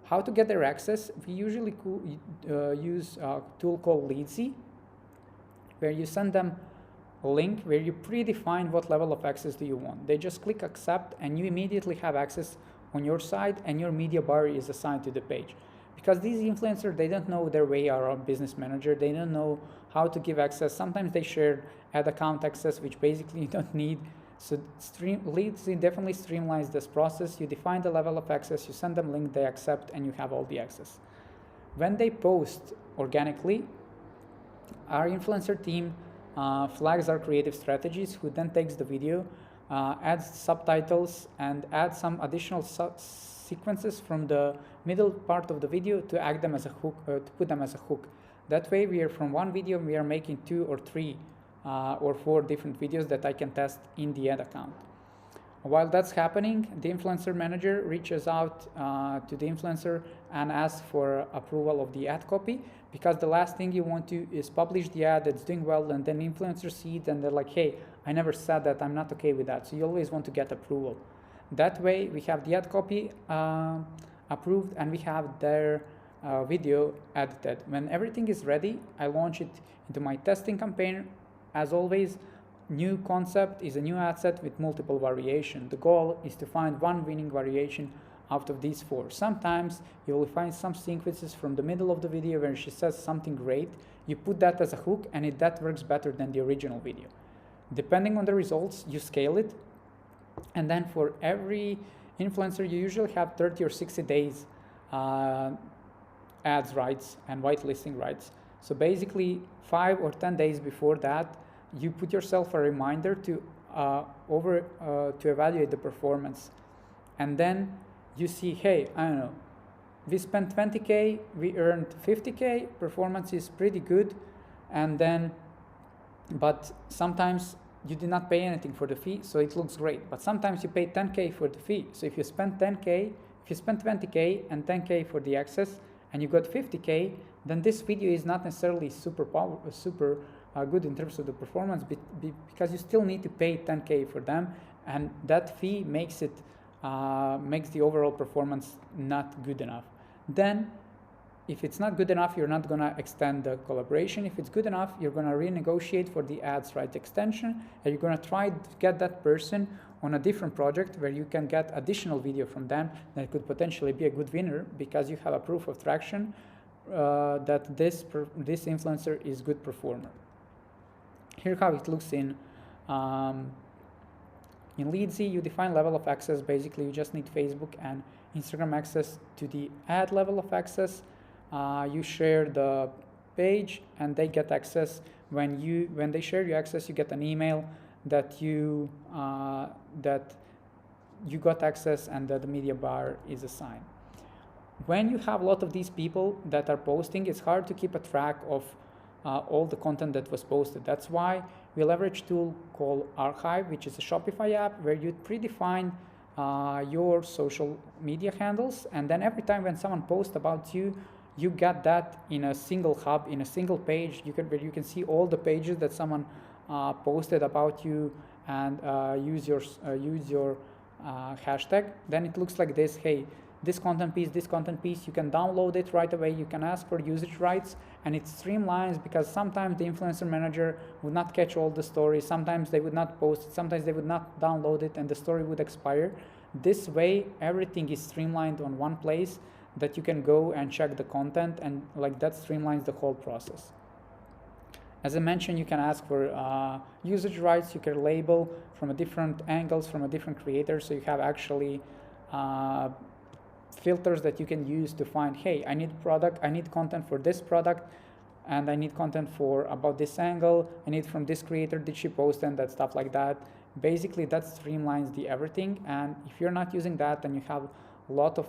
How to get their access? We usually use a tool called Leadsy, where you send them a link where you predefine what level of access do you want. They just click accept and you immediately have access on your side, and your media buyer is assigned to the page. Because these influencers, they don't know their way around business manager. They don't know how to give access. Sometimes they share ad account access, which basically you don't need. So Leadsy definitely streamlines this process. You define the level of access, you send them link, they accept, and you have all the access. When they post organically, our influencer team flags our creative strategies, who then takes the video, adds subtitles, and adds some additional sequences from the middle part of the video to act them as a hook, to put them as a hook. That way, from one video, we are making 2 or 3 or 4 different videos that I can test in the ad account. While that's happening, the influencer manager reaches out to the influencer and asks for approval of the ad copy, because the last thing you want to is publish the ad that's doing well, and then influencers see it and they're like, hey, I never said that, I'm not okay with that. So you always want to get approval. That way we have the ad copy approved and we have their video edited. When everything is ready, I launch it into my testing campaign. As always, new concept is a new ad set with multiple variation. The goal is to find one winning variation out of these 4. Sometimes you will find some sequences from the middle of the video where she says something great. You put that as a hook, and that works better than the original video. Depending on the results, you scale it. And then for every influencer, you usually have 30 or 60 days ads rights and whitelisting rights. So basically 5 or 10 days before that, you put yourself a reminder to to evaluate the performance. And then you see, hey, I don't know, we spent 20K, we earned 50K, performance is pretty good, and then, but sometimes you did not pay anything for the fee, so it looks great. But sometimes you pay 10K for the fee. So if you spend 10K, if you spend 20K and 10K for the access, and you got 50K, then this video is not necessarily super good in terms of the performance, because you still need to pay 10K for them, and that fee makes it makes the overall performance not good enough. Then, if it's not good enough, you're not gonna extend the collaboration. If it's good enough, you're gonna renegotiate for the ads right extension, and you're gonna try to get that person on a different project where you can get additional video from them that could potentially be a good winner, because you have a proof of traction that this influencer is good performer. Here how it looks in Leadsy. You define level of access. Basically, you just need Facebook and Instagram access to the ad level of access. You share the page, and they get access. When they share your access, you get an email that you got access and that the media buyer is assigned. When you have a lot of these people that are posting, it's hard to keep a track of all the content that was posted. That's why we leverage a tool called Archive, which is a Shopify app where you predefine your social media handles, and then every time when someone posts about you, you get that in a single hub, in a single page. Where you can see all the pages that someone posted about you, and use your hashtag. Then it looks like this. Hey, this content piece, you can download it right away. You can ask for usage rights, and it streamlines, because sometimes the influencer manager would not catch all the stories. Sometimes they would not post it. Sometimes they would not download it, and the story would expire. This way, everything is streamlined on one place that you can go and check the content, and like that streamlines the whole process. As I mentioned, you can ask for usage rights. You can label from a different angles, from a different creator, so you have actually filters that you can use to find, hey, I need content for this product, and I need content for about this angle. I need from this creator, did she post, and that stuff like that. Basically, that streamlines the everything. And if you're not using that and you have a lot of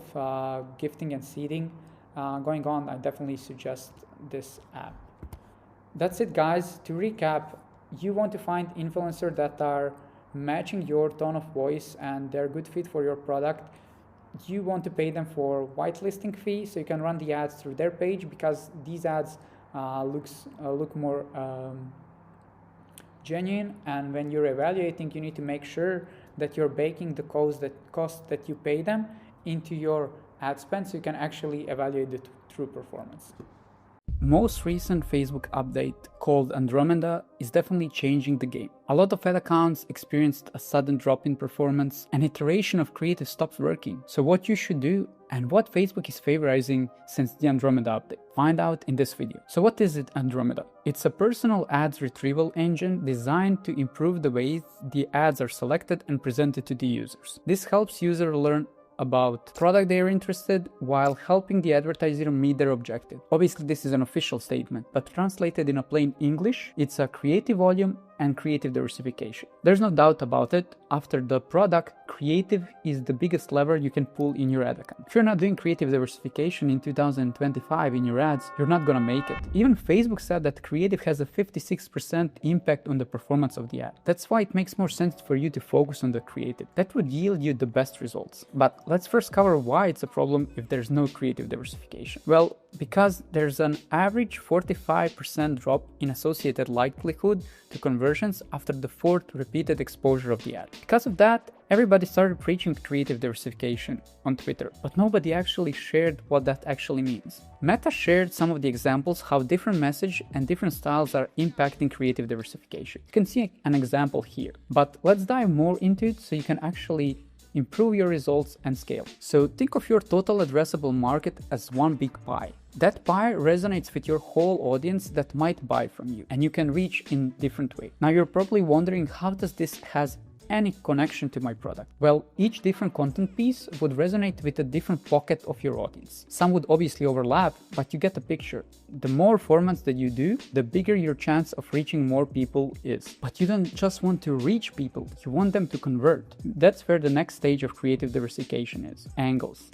gifting and seeding going on, I definitely suggest this app. That's it, guys. To recap, you want to find influencers that are matching your tone of voice and they're good fit for your product. You want to pay them for whitelisting fee, so you can run the ads through their page, because these ads look more genuine. And when you're evaluating, you need to make sure that you're baking the cost that you pay them into your ad spend, so you can actually evaluate the true performance. Most recent Facebook update, called Andromeda, is definitely changing the game. A lot of ad accounts experienced a sudden drop in performance, and iteration of creative stopped working. So what you should do, and what Facebook is favorizing since the Andromeda update, find out in this video. So what is it, Andromeda? It's a personal ads retrieval engine designed to improve the way the ads are selected and presented to the users. This helps users learn about product they are interested while helping the advertiser meet their objective. Obviously, this is an official statement, but translated in a plain English, it's a creative volume and creative diversification. There's no doubt about it. After the product, creative is the biggest lever you can pull in your ad account. If you're not doing creative diversification in 2025 in your ads, you're not gonna make it. Even Facebook said that creative has a 56% impact on the performance of the ad. That's why it makes more sense for you to focus on the creative. That would yield you the best results. But let's first cover why it's a problem if there's no creative diversification. Well, because there's an average 45% drop in associated likelihood to conversions after the fourth repeated exposure of the ad. Because of that, everybody started preaching creative diversification on Twitter, but nobody actually shared what that actually means. Meta shared some of the examples how different message and different styles are impacting creative diversification. You can see an example here, but let's dive more into it so you can actually improve your results and scale. So think of your total addressable market as one big pie. That pie resonates with your whole audience that might buy from you, and you can reach in different ways. Now you're probably wondering, how does this has any connection to my product? Well, each different content piece would resonate with a different pocket of your audience. Some would obviously overlap, but you get the picture. The more formats that you do, the bigger your chance of reaching more people is. But you don't just want to reach people, you want them to convert. That's where the next stage of creative diversification is: angles.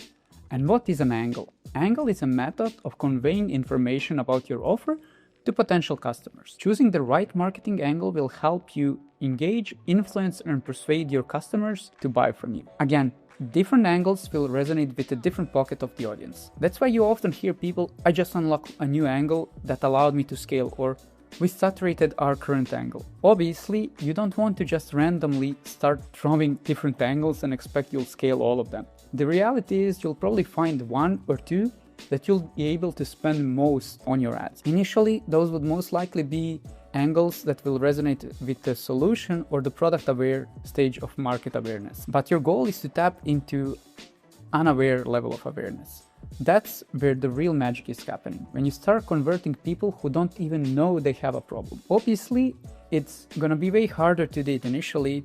And what is an angle? Angle is a method of conveying information about your offer to potential customers. Choosing the right marketing angle will help you engage, influence, and persuade your customers to buy from you. Again, different angles will resonate with a different pocket of the audience. That's why you often hear people, I just unlocked a new angle that allowed me to scale, or we saturated our current angle. Obviously, you don't want to just randomly start throwing different angles and expect you'll scale all of them. The reality is you'll probably find one or two that you'll be able to spend most on your ads. Initially, those would most likely be angles that will resonate with the solution or the product aware stage of market awareness. But your goal is to tap into unaware level of awareness. That's where the real magic is happening, when you start converting people who don't even know they have a problem. Obviously, it's gonna be way harder to do it initially.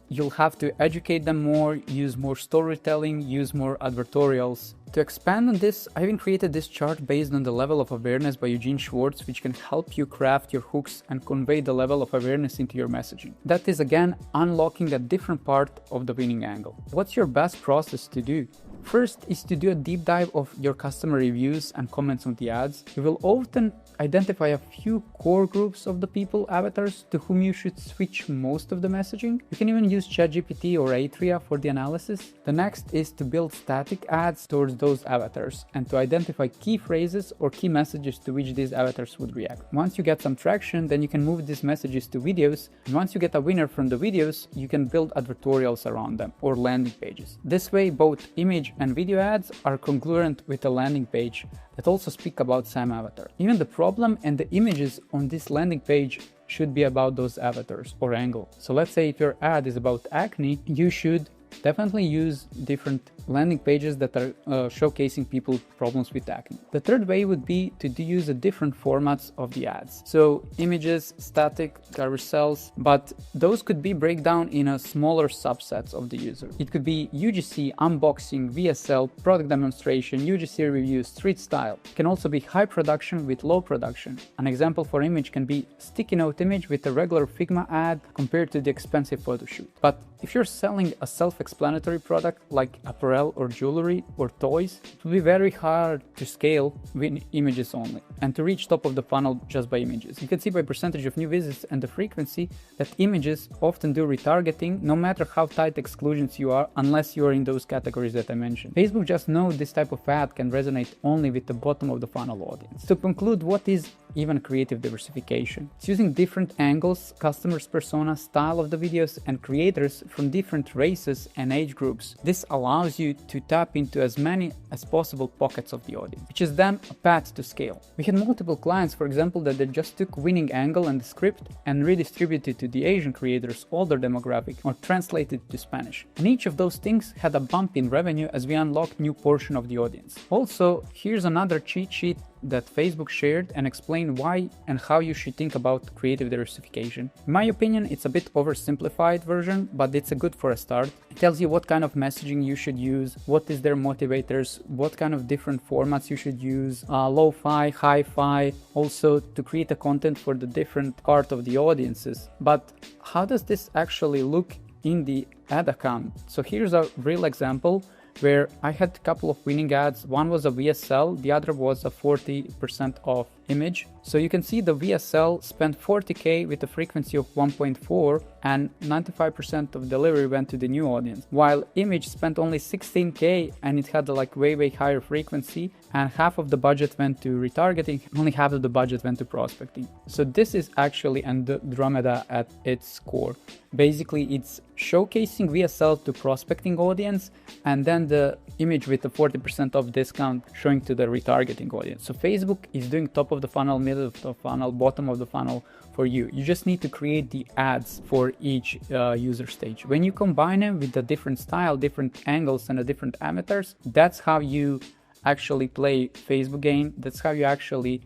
You'll have to educate them more, use more storytelling, use more advertorials. To expand on this, I even created this chart based on the level of awareness by Eugene Schwartz, which can help you craft your hooks and convey the level of awareness into your messaging. That is again unlocking a different part of the winning angle. What's your best process to do? First is to do a deep dive of your customer reviews and comments on the ads. You will often identify a few core groups of the people avatars to whom you should switch most of the messaging. You can even use ChatGPT or Atria for the analysis. The next is to build static ads towards those avatars and to identify key phrases or key messages to which these avatars would react. Once you get some traction, then you can move these messages to videos, and once you get a winner from the videos, you can build advertorials around them or landing pages. This way, both image and video ads are congruent with a landing page that also speak about same avatar. Even the problem and the images on this landing page should be about those avatars or angle. So let's say if your ad is about acne, you should definitely use different landing pages that are showcasing people's problems with acne. The third way would be to use the different formats of the ads. So images, static, carousels, but those could be breakdown in a smaller subsets of the user. It could be UGC, unboxing, VSL, product demonstration, UGC review, street style. It can also be high production with low production. An example for image can be sticky note image with a regular Figma ad compared to the expensive photo shoot. But if you're selling a self-explanatory product like apparel or jewelry or toys, it will be very hard to scale with images only and to reach top of the funnel just by images. You can see by percentage of new visits and the frequency that images often do retargeting no matter how tight exclusions you are, unless you are in those categories that I mentioned. Facebook just knows this type of ad can resonate only with the bottom of the funnel audience. To conclude, what is even creative diversification? It's using different angles, customers' persona, style of the videos, and creators from different races and age groups. This allows you to tap into as many as possible pockets of the audience, which is then a path to scale. We had multiple clients, for example, that they just took winning angle and the script and redistributed to the Asian creators' older demographic or translated to Spanish. And each of those things had a bump in revenue as we unlocked new portion of the audience. Also, here's another cheat sheet that Facebook shared and explained why and how you should think about creative diversification. In my opinion, it's a bit oversimplified version, but it's a good for a start. It tells you what kind of messaging you should use, what is their motivators, what kind of different formats you should use, lo-fi, hi-fi, also to create a content for the different part of the audiences. But how does this actually look in the ad account? So here's a real example where I had a couple of winning ads. One was a VSL, the other was a 40% off image. So you can see the VSL spent 40K with a frequency of 1.4 and 95% of delivery went to the new audience, while image spent only 16K and it had a way higher frequency, and half of the budget went to retargeting, only half of the budget went to prospecting. So this is actually Andromeda at its core. Basically, it's showcasing VSL to prospecting audience and then the image with the 40% off discount showing to the retargeting audience. So Facebook is doing top of the funnel, middle of the funnel, bottom of the funnel for you. You just need to create the ads for each user stage. When you combine them with the different style, different angles and the different avatars, that's how you actually play Facebook game. That's how you actually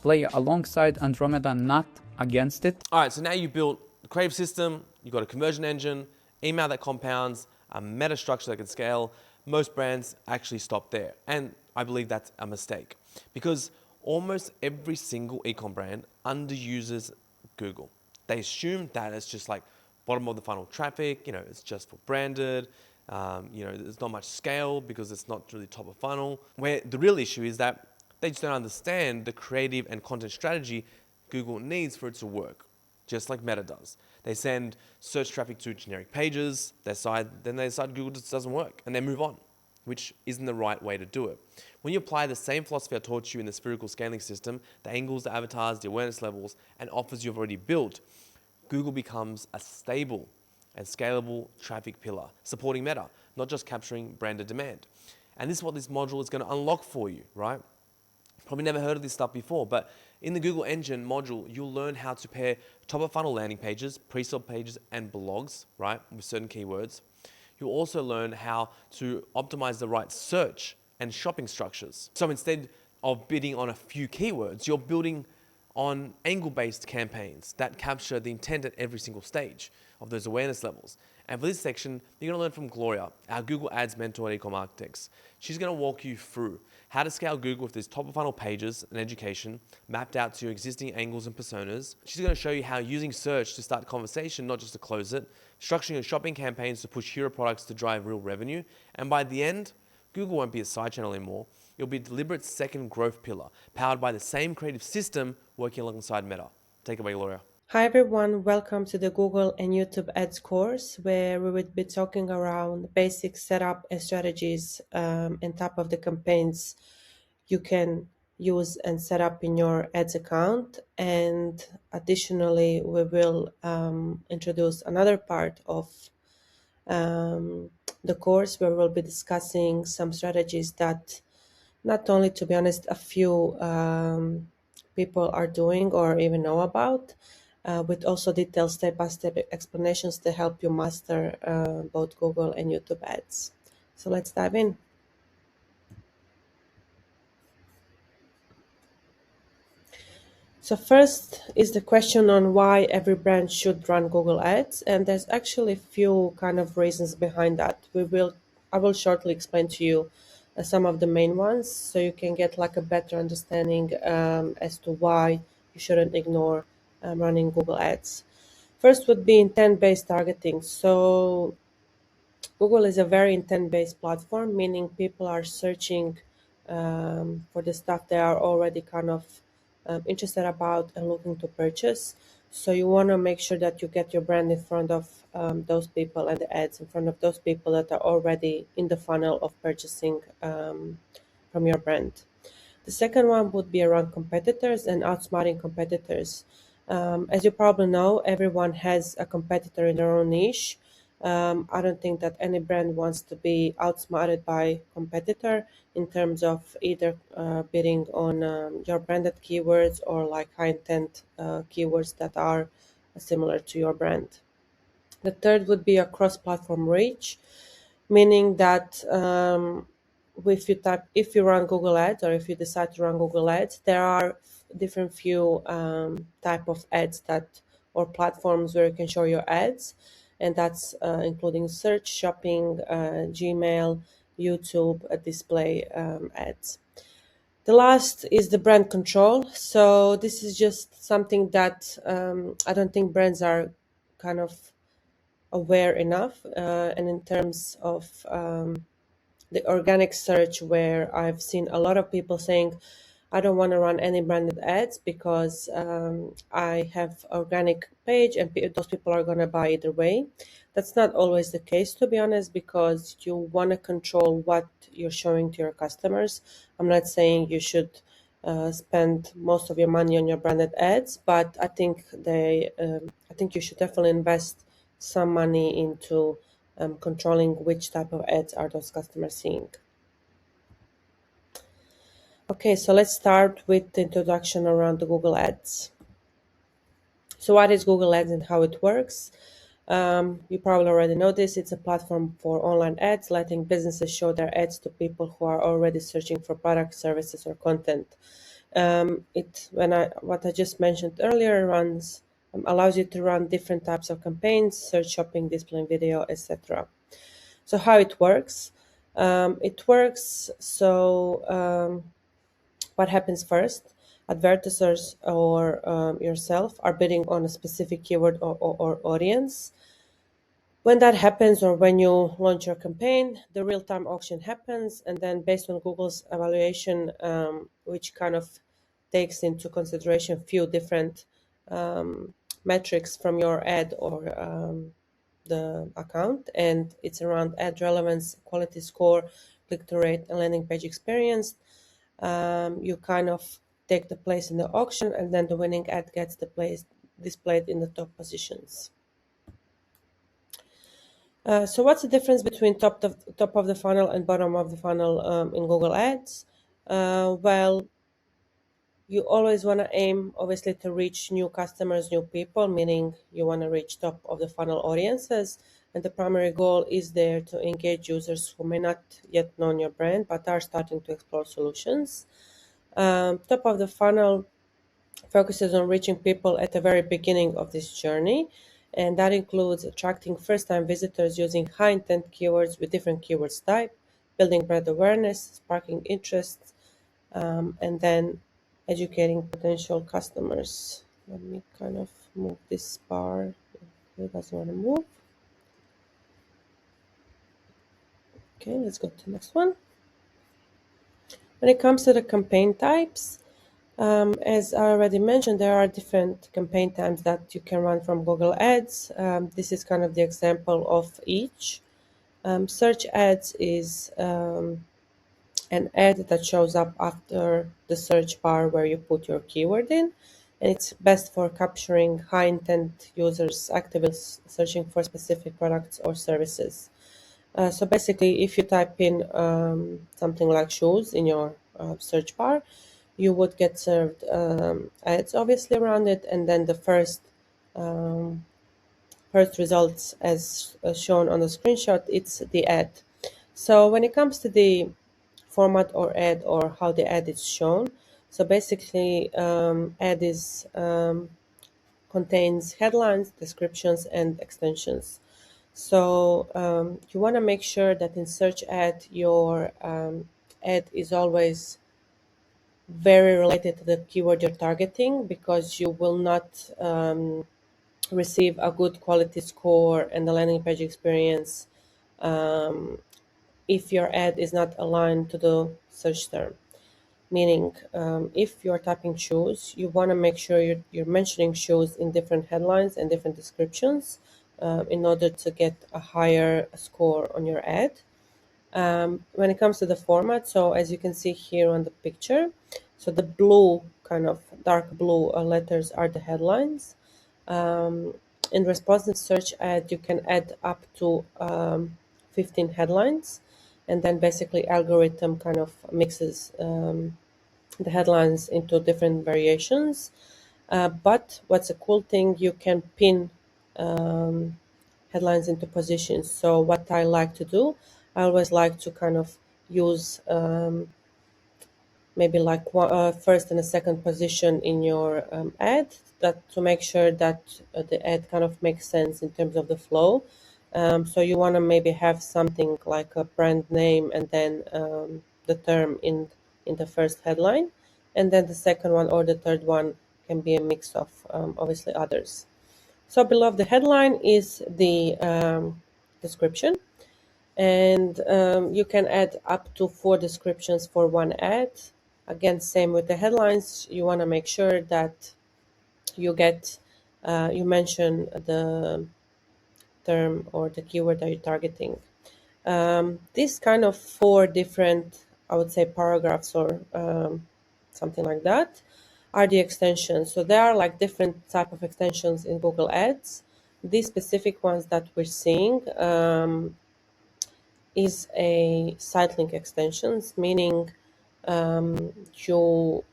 play alongside Andromeda, not against it. All right, so now you built a creative system, you've got a conversion engine, email that compounds, a meta structure that can scale. Most brands actually stop there. And I believe that's a mistake because almost every single ecom brand underuses Google. They assume that it's just like bottom of the funnel traffic, it's just for branded, there's not much scale because it's not really top of funnel. Where the real issue is that they just don't understand the creative and content strategy Google needs for it to work, just like Meta does. They send search traffic to generic pages, then they decide Google just doesn't work, and they move on, which isn't the right way to do it. When you apply the same philosophy I taught you in the spherical scaling system, the angles, the avatars, the awareness levels, and offers you've already built, Google becomes a stable and scalable traffic pillar, supporting Meta, not just capturing branded demand. And this is what this module is going to unlock for you, right? Probably never heard of this stuff before, but in the Google Engine module, you'll learn how to pair top-of-funnel landing pages, pre-sale pages, and blogs, right, with certain keywords. You'll also learn how to optimize the right search and shopping structures. So instead of bidding on a few keywords, you're building on angle-based campaigns that capture the intent at every single stage of those awareness levels. And for this section, you're going to learn from Gloria, our Google Ads mentor at Ecomm Architects. She's going to walk you through how to scale Google with these top-of-funnel pages and education mapped out to your existing angles and personas. She's going to show you how using search to start a conversation, not just to close it, structuring your shopping campaigns to push hero products to drive real revenue. And by the end, Google won't be a side channel anymore. It'll be a deliberate second growth pillar, powered by the same creative system working alongside Meta. Take it away, Gloria. Hi everyone, welcome to the Google and YouTube Ads course where we would be talking around basic setup and strategies and type of the campaigns you can use and set up in your ads account. And additionally, we will introduce another part of the course where we'll be discussing some strategies that not only, to be honest, a few people are doing or even know about, with also detailed step-by-step explanations to help you master both Google and YouTube ads. So let's dive in. So first is the question on why every brand should run Google Ads, and there's actually a few kind of reasons behind that. I will shortly explain to you some of the main ones, so you can get like a better understanding as to why you shouldn't ignore running Google Ads. First would be intent-based targeting. So Google is a very intent-based platform, meaning people are searching for the stuff they are already kind of interested about and looking to purchase. So you want to make sure that you get your brand in front of those people and the ads in front of those people that are already in the funnel of purchasing from your brand. The second one would be around competitors and outsmarting competitors. As you probably know, everyone has a competitor in their own niche. I don't think that any brand wants to be outsmarted by competitor in terms of either bidding on your branded keywords or like high intent keywords that are similar to your brand. The third would be a cross-platform reach, meaning that if you run Google Ads or if you decide to run Google Ads, there are different few type of ads or platforms where you can show your ads, and that's including search, shopping, Gmail, YouTube, display ads. The last is the brand control. So this is just something that I don't think brands are kind of aware enough. And in terms of the organic search, where I've seen a lot of people saying, I don't want to run any branded ads because I have organic page and those people are going to buy either way. That's not always the case, to be honest, because you want to control what you're showing to your customers. I'm not saying you should spend most of your money on your branded ads, but I think you should definitely invest some money into controlling which type of ads are those customers seeing. Okay, so let's start with the introduction around the Google Ads. So what is Google Ads and how it works? You probably already know this. It's a platform for online ads, letting businesses show their ads to people who are already searching for products, services, or content. What I just mentioned earlier runs allows you to run different types of campaigns, search, shopping, display, video, etc. So how it works? What happens first? Advertisers or yourself are bidding on a specific keyword or audience. When that happens, or when you launch your campaign, the real-time auction happens, and then based on Google's evaluation, which kind of takes into consideration a few different metrics from your ad or the account, and it's around ad relevance, quality score, click-through rate, and landing page experience. You kind of take the place in the auction, and then the winning ad gets the place displayed in the top positions. So what's the difference between top of the funnel and bottom of the funnel in Google Ads? Well, you always want to aim, obviously, to reach new customers, new people, meaning you want to reach top of the funnel audiences. And the primary goal is there to engage users who may not yet know your brand, but are starting to explore solutions. Top of the funnel focuses on reaching people at the very beginning of this journey, and that includes attracting first-time visitors using high-intent keywords with different keywords type, building brand awareness, sparking interest, and then educating potential customers. Let me kind of move this bar. It doesn't want to move. Okay, let's go to the next one. When it comes to the campaign types, as I already mentioned, there are different campaign types that you can run from Google Ads. This is kind of the example of each. Search ads is an ad that shows up after the search bar where you put your keyword in, and it's best for capturing high intent users actively searching for specific products or services. So basically, if you type in something like shoes in your search bar, you would get served ads obviously around it, and then the first results as shown on the screenshot, it's the ad. So when it comes to the format or ad or how the ad is shown, so basically ad is contains headlines, descriptions, and extensions. So you want to make sure that in search ad, your ad is always very related to the keyword you're targeting, because you will not receive a good quality score and the landing page experience if your ad is not aligned to the search term. Meaning, if you're typing shoes, you want to make sure you're mentioning shoes in different headlines and different descriptions in order to get a higher score on your ad. When it comes to the format, so as you can see here on the picture, so the blue, kind of dark blue letters are the headlines. In responsive search ad, you can add up to 15 headlines, and then basically algorithm kind of mixes the headlines into different variations. But what's a cool thing, you can pin headlines into positions. So what I like to do, I always like to kind of use maybe like first and a second position in your ad, that to make sure that the ad kind of makes sense in terms of the flow. So you want to maybe have something like a brand name and then the term in the first headline, and then the second one or the third one can be a mix of obviously others. So below the headline is the description, and you can add up to 4 descriptions for one ad. Again, same with the headlines. You want to make sure that you get you mention the term or the keyword that you're targeting. These kind of 4 different, I would say, paragraphs or something like that are the extensions. So there are like different type of extensions in Google Ads. These specific ones that we're seeing is a site link extensions, meaning you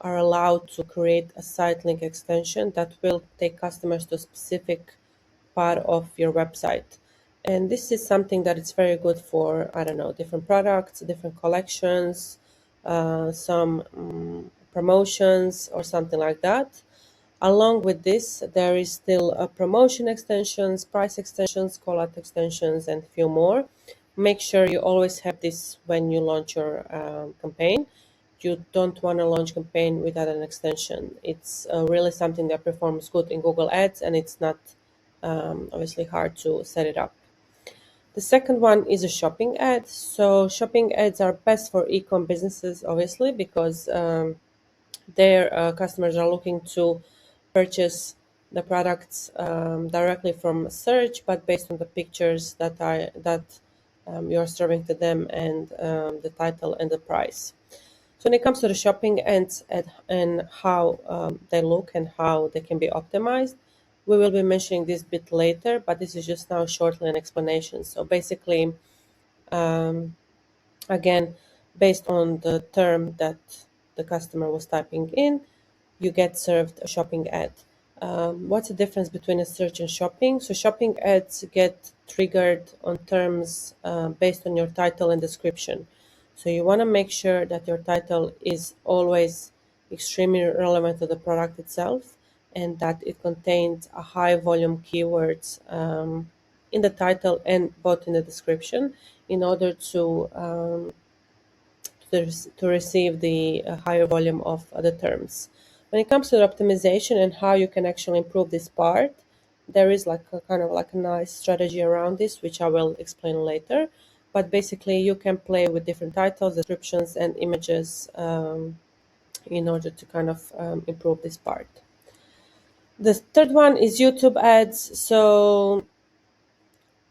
are allowed to create a site link extension that will take customers to a specific part of your website. And this is something that is very good for, I don't know, different products, different collections, some promotions or something like that. Along with this, there is still promotion extensions, price extensions, call-out extensions, and a few more. Make sure you always have this when you launch your campaign. You don't want to launch campaign without an extension. It's really something that performs good in Google Ads, and it's not obviously hard to set it up. The second one is a shopping ad. So shopping ads are best for e-com businesses, obviously, because their customers are looking to purchase the products directly from search, but based on the pictures that you're serving to them, and the title and the price. So when it comes to the shopping ads and how they look and how they can be optimized, we will be mentioning this bit later, but this is just now shortly an explanation. So basically, again, based on the term that the customer was typing in, you get served a shopping ad. What's the difference between a search and shopping? So shopping ads get triggered on terms based on your title and description. So you want to make sure that your title is always extremely relevant to the product itself, and that it contains a high volume keywords in the title and both in the description, in order to receive the higher volume of the terms. When it comes to the optimization and how you can actually improve this part, there is like a kind of like a nice strategy around this, which I will explain later. But basically, you can play with different titles, descriptions, and images in order to kind of improve this part. The third one is YouTube ads. So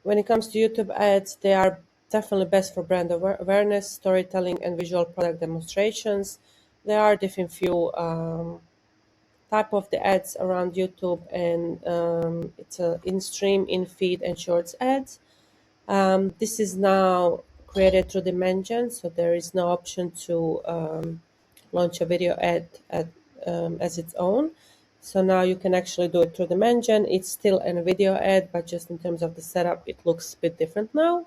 when it comes to YouTube ads, they are definitely best for brand awareness, storytelling, and visual product demonstrations. There are different few type of the ads around YouTube, and it's a in-stream, in-feed, and shorts ads. This is now created through the Dimension, so there is no option to launch a video ad as its own. So now you can actually do it through the Dimension. It's still a video ad, but just in terms of the setup, it looks a bit different now.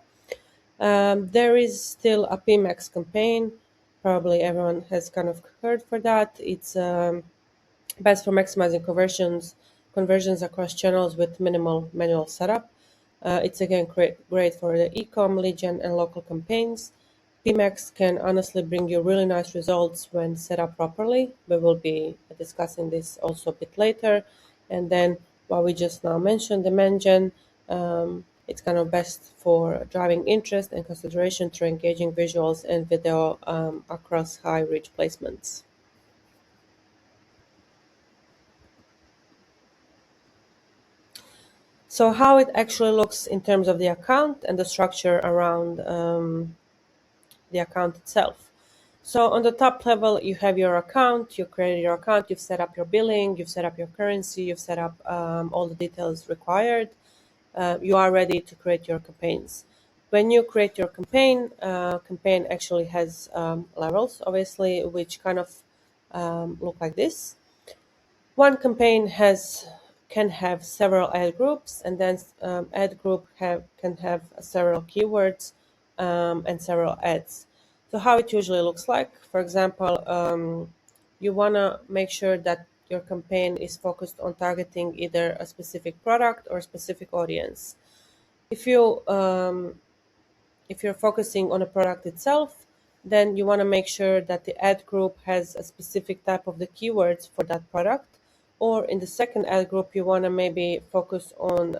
There is still a PMax campaign. Probably everyone has kind of heard for that. It's best for maximizing conversions across channels with minimal manual setup. It's again great for the Ecom, lead gen, and local campaigns. PMax can honestly bring you really nice results when set up properly. We will be discussing this also a bit later. And then what we just now mentioned, the Mengen, it's kind of best for driving interest and consideration through engaging visuals and video across high reach placements. So how it actually looks in terms of the account and the structure around the account itself. So on the top level, you have your account, you created your account, you've set up your billing, you've set up your currency, you've set up all the details required. You are ready to create your campaigns. When you create your campaign actually has levels, obviously, which kind of look like this. One campaign can have several ad groups, and then ad group can have several keywords and several ads. So how it usually looks like, for example, you want to make sure that your campaign is focused on targeting either a specific product or a specific audience. If you're focusing on a product itself, then you want to make sure that the ad group has a specific type of the keywords for that product. Or in the second ad group, you want to maybe focus on,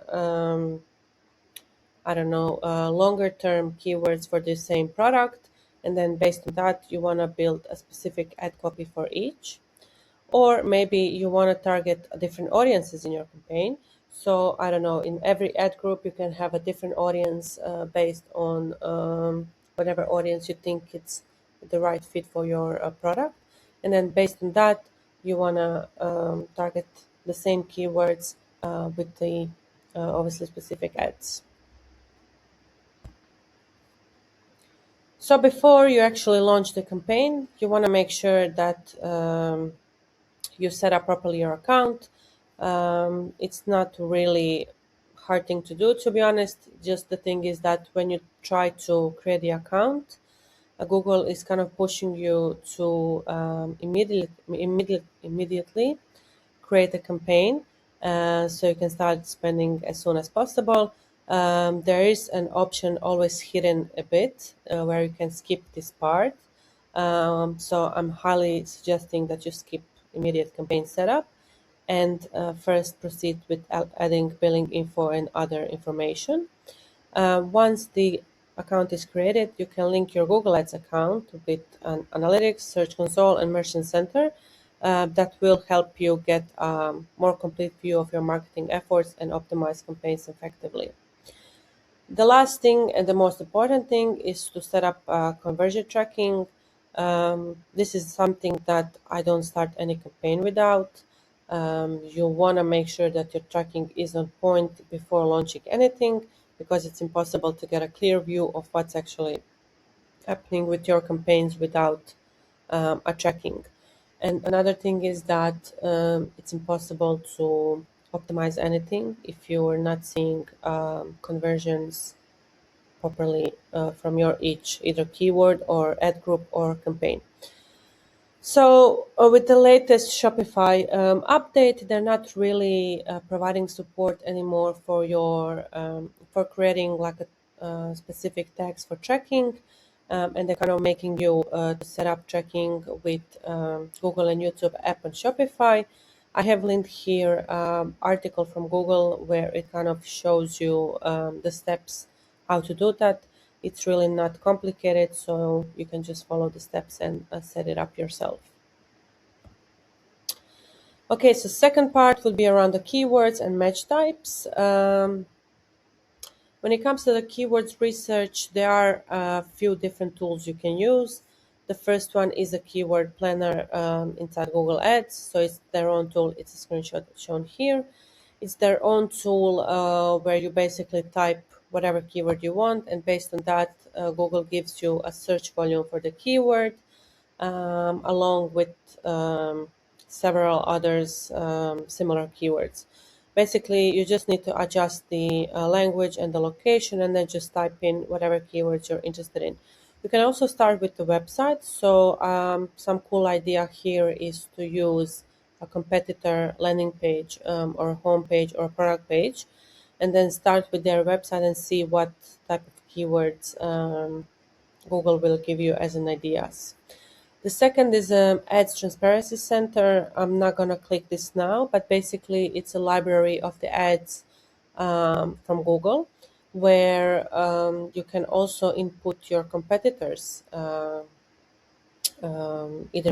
longer term keywords for the same product. And then based on that, you want to build a specific ad copy for each. Or maybe you want to target different audiences in your campaign. So I don't know, in every ad group, you can have a different audience based on whatever audience you think it's the right fit for your product. And then based on that, you want to target the same keywords with the obviously specific ads. So before you actually launch the campaign, you want to make sure that you set up properly your account. It's not really hard thing to do, to be honest. Just the thing is that when you try to create the account, Google is kind of pushing you to immediately create a campaign, so you can start spending as soon as possible. There is an option always hidden a bit where you can skip this part. So I'm highly suggesting that you skip immediate campaign setup and first proceed with adding billing info and other information. Once the account is created, you can link your Google Ads account with an Analytics, Search Console, and Merchant Center. That will help you get a more complete view of your marketing efforts and optimize campaigns effectively. The last thing and the most important thing is to set up conversion tracking. This is something that I don't start any campaign without. You want to make sure that your tracking is on point before launching anything, because it's impossible to get a clear view of what's actually happening with your campaigns without a tracking. And another thing is that it's impossible to optimize anything if you're not seeing conversions properly from your each either keyword or ad group or campaign. So with the latest Shopify update, they're not really providing support anymore for your for creating like a specific tags for tracking, and they're kind of making you to set up tracking with Google and YouTube app and Shopify. I have linked here article from Google where it kind of shows you the steps how to do that. It's really not complicated, so you can just follow the steps and set it up yourself. Okay, so second part will be around the keywords and match types. When it comes to the keywords research, there are a few different tools you can use. The first one is a keyword planner inside Google Ads. So it's their own tool. It's a screenshot shown here. It's their own tool where you basically type whatever keyword you want, and based on that, Google gives you a search volume for the keyword, along with several others similar keywords. Basically, you just need to adjust the language and the location, and then just type in whatever keywords you're interested in. You can also start with the website. So some cool idea here is to use a competitor landing page or home page or product page, and then start with their website and see what type of keywords Google will give you as an ideas. The second is Ads Transparency Center. I'm not going to click this now, but basically it's a library of the ads from Google, where you can also input your competitors, either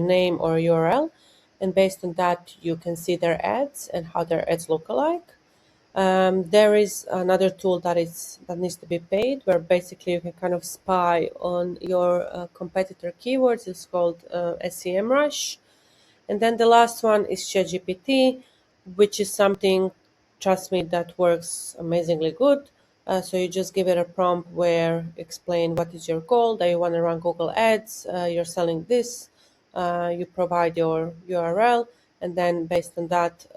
name or URL, and based on that you can see their ads and how their ads look alike. There is another tool that needs to be paid, where basically you can kind of spy on your competitor keywords. It's called SEMrush. And then the last one is ChatGPT, which is something, trust me, that works amazingly good. So you just give it a prompt where explain what is your goal, that you want to run Google Ads, you're selling this, you provide your URL, and then based on that,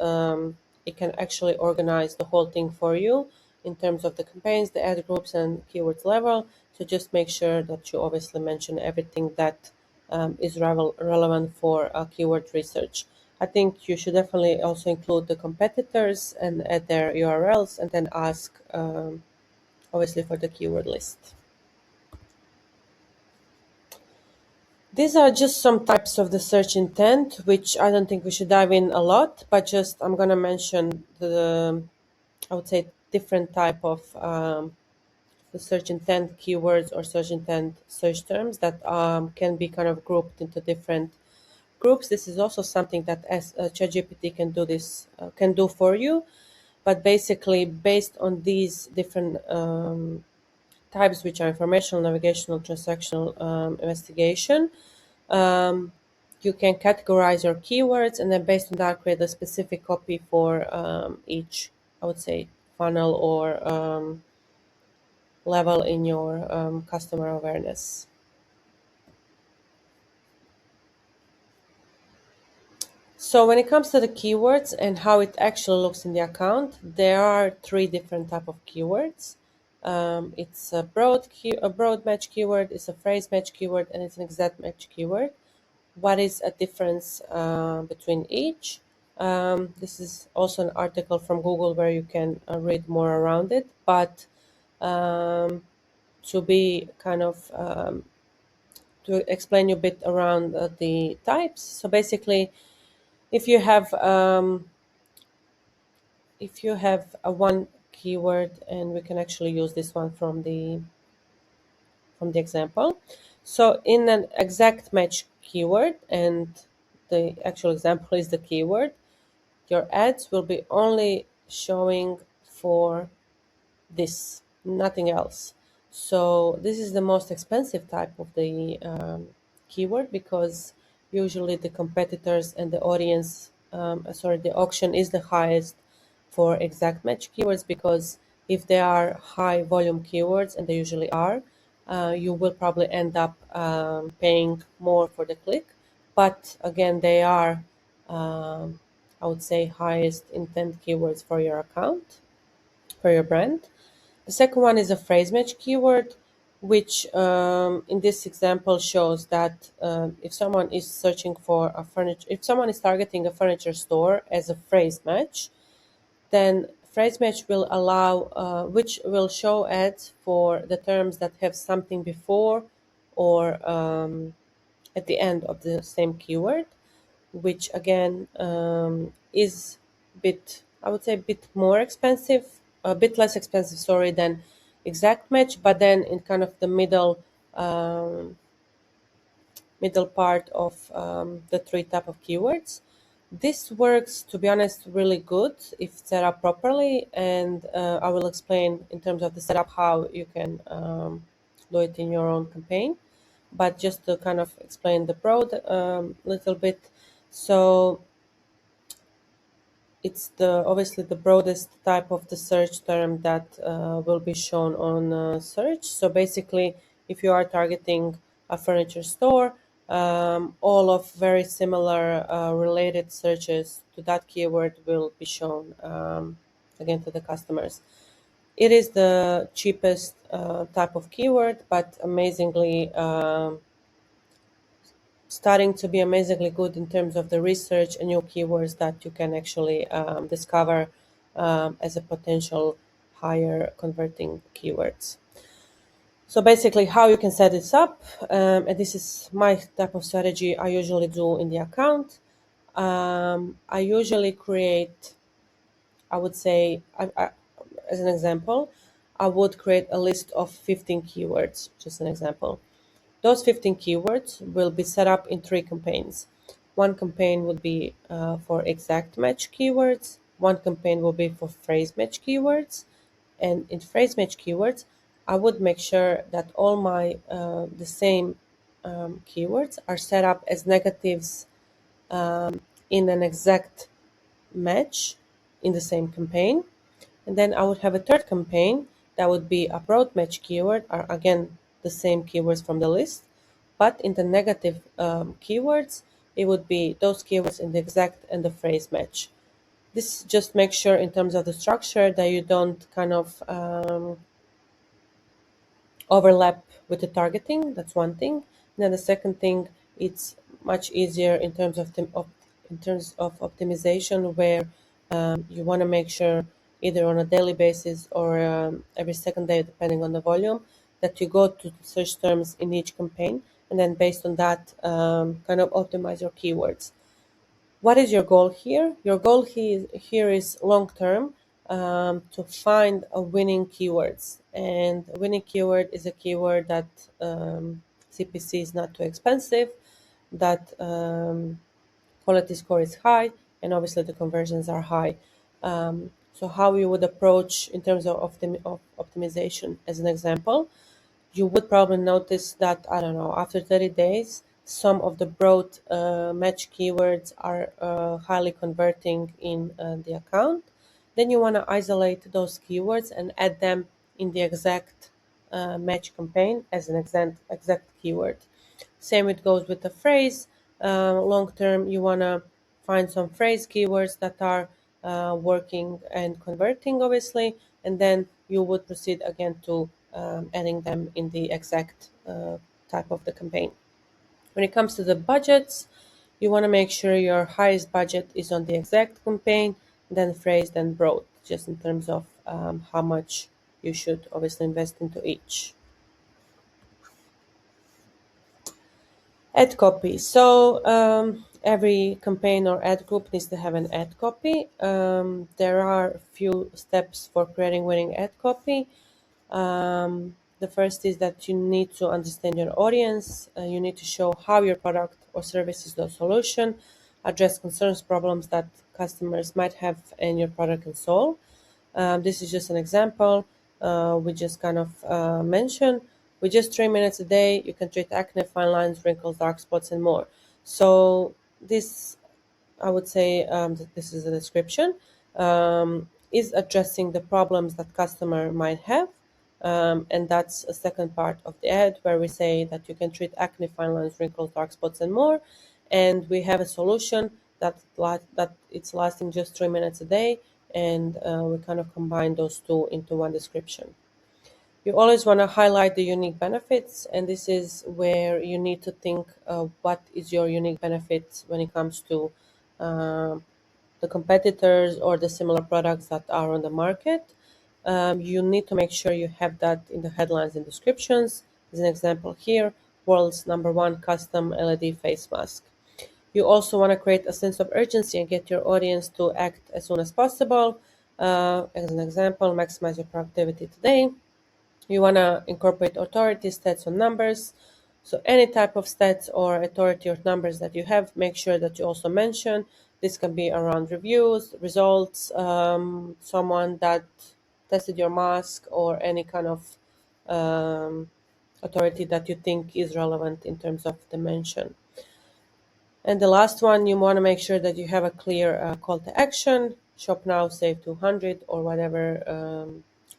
it can actually organize the whole thing for you in terms of the campaigns, the ad groups, and keywords level. So just make sure that you obviously mention everything that is relevant for keyword research. I think you should definitely also include the competitors and add their URLs, and then ask, obviously, for the keyword list. These are just some types of the search intent, which I don't think we should dive in a lot, but just I'm going to mention I would say, different type of the search intent keywords or search intent search terms that can be kind of grouped into different groups. This is also something that as ChatGPT can do for you, but basically based on these different types, which are informational, navigational, transactional, investigation, you can categorize your keywords, and then based on that create a specific copy for each, I would say, funnel or level in your customer awareness. So when it comes to the keywords and how it actually looks in the account, there are three different type of keywords. It's a broad match keyword, it's a phrase match keyword, and it's an exact match keyword. What is a difference between each? This is also an article from Google where you can read more around it. But to be kind of to explain you a bit around the types. So basically, if you have a one keyword, and we can actually use this one from the example. So in an exact match keyword, and the actual example is the keyword, your ads will be only showing for this, nothing else. So this is the most expensive type of the keyword, because usually the competitors and the audience, the auction is the highest for exact match keywords, because if they are high volume keywords, and they usually are, you will probably end up paying more for the click. But again, they are, I would say, highest intent keywords for your account, for your brand. The second one is a phrase match keyword, which in this example shows that if someone is searching for a furniture, if someone is targeting a furniture store as a phrase match, then phrase match will allow, which will show ads for the terms that have something before or at the end of the same keyword, which again is a bit, I would say, a bit more expensive, a bit less expensive, sorry, than exact match, but then in kind of the middle part of the three type of keywords. This works, to be honest, really good if set up properly, and I will explain in terms of the setup how you can do it in your own campaign. But just to kind of explain the broad little bit, so it's obviously the broadest type of the search term that will be shown on search. So basically, if you are targeting a furniture store, all of very similar related searches to that keyword will be shown again to the customers. It is the cheapest type of keyword, but amazingly starting to be amazingly good in terms of the research and new keywords that you can actually discover as a potential higher converting keywords. So basically, how you can set this up, and this is my type of strategy I usually do in the account. I usually create, I would say, as an example, I would create a list of 15 keywords, just an example. Those 15 keywords will be set up in three campaigns. One campaign would be for exact match keywords. One campaign will be for phrase match keywords. And in phrase match keywords, I would make sure that all my the same keywords are set up as negatives in an exact match in the same campaign. And then I would have a third campaign that would be a broad match keyword, or again, the same keywords from the list. But in the negative keywords, it would be those keywords in the exact and the phrase match. This just makes sure in terms of the structure that you don't kind of overlap with the targeting. That's one thing. And then the second thing, it's much easier in terms of optimization, where you want to make sure either on a daily basis or every second day, depending on the volume, that you go to search terms in each campaign, and then based on that, kind of optimize your keywords. What is your goal here? Your goal here is long term, to find a winning keywords. And a winning keyword is a keyword that CPC is not too expensive, that quality score is high, and obviously the conversions are high. So how you would approach in terms of optimization, as an example, you would probably notice that, I don't know, after 30 days, some of the broad match keywords are highly converting in the account. Then you want to isolate those keywords and add them in the exact match campaign as an exact keyword. Same it goes with the phrase. Long term, you want to find some phrase keywords that are working and converting, obviously, and then you would proceed again to adding them in the exact type of the campaign. When it comes to the budgets, You want to make sure your highest budget is on the exact campaign, then phrase, then broad, just in terms of how much you should obviously invest into each. Ad copy. So every campaign or ad group needs to have an ad copy. There are a few steps for creating winning ad copy. The first is that you need to understand your audience. You need to show how your product or service is the solution, address concerns, problems that customers might have, and your product can solve. This is just an example. We just kind of mentioned. With just 3 minutes a day, you can treat acne, fine lines, wrinkles, dark spots, and more. So this, I would say, this is a description, is addressing the problems that customer might have. And that's a second part of the ad where we say that you can treat acne, fine lines, wrinkles, dark spots, and more. And we have a solution that it's lasting just 3 minutes a day. And we kind of combine those two into one description. You always want to highlight the unique benefits, and this is where you need to think what is your unique benefits when it comes to the competitors or the similar products that are on the market. You need to make sure you have that in the headlines and descriptions. As an example here, world's #1 custom LED face mask. You also want to create a sense of urgency and get your audience to act as soon as possible. As an example, maximize your productivity today. You want to incorporate authority, stats, or numbers. So any type of stats or authority or numbers that you have, make sure that you also mention. This can be around reviews, results, someone that tested your mask, or any kind of authority that you think is relevant in terms of dimension. And the last one, you want to make sure that you have a clear call to action, shop now, save 200, or whatever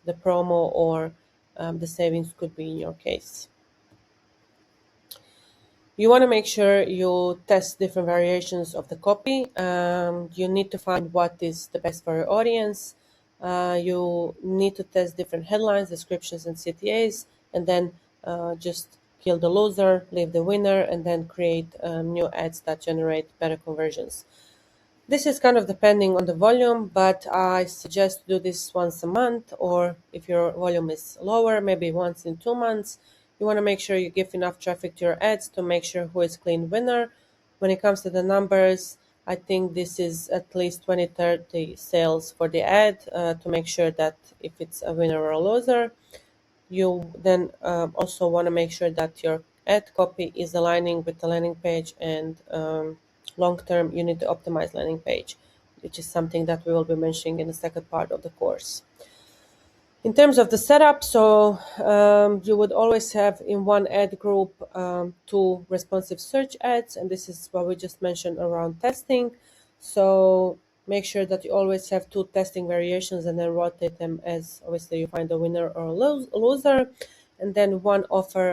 the promo or the savings could be in your case. You want to make sure you test different variations of the copy. You need to find what is the best for your audience. You need to test different headlines, descriptions, and CTAs, and then just kill the loser, leave the winner, and then create new ads that generate better conversions. This is kind of depending on the volume, but I suggest to do this once a month, or if your volume is lower, maybe once in 2 months. You want to make sure you give enough traffic to your ads to make sure who is clean winner. When it comes to the numbers, I think this is at least 20-30 sales for the ad to make sure that if it's a winner or a loser. You then also want to make sure that your ad copy is aligning with the landing page, and long term you need to optimize landing page, which is something that we will be mentioning in the second part of the course. In terms of the setup, so you would always have in one ad group 2 responsive search ads, and this is what we just mentioned around testing. So make sure that you always have 2 testing variations and then rotate them as obviously you find a winner or a loser. And then 1 offer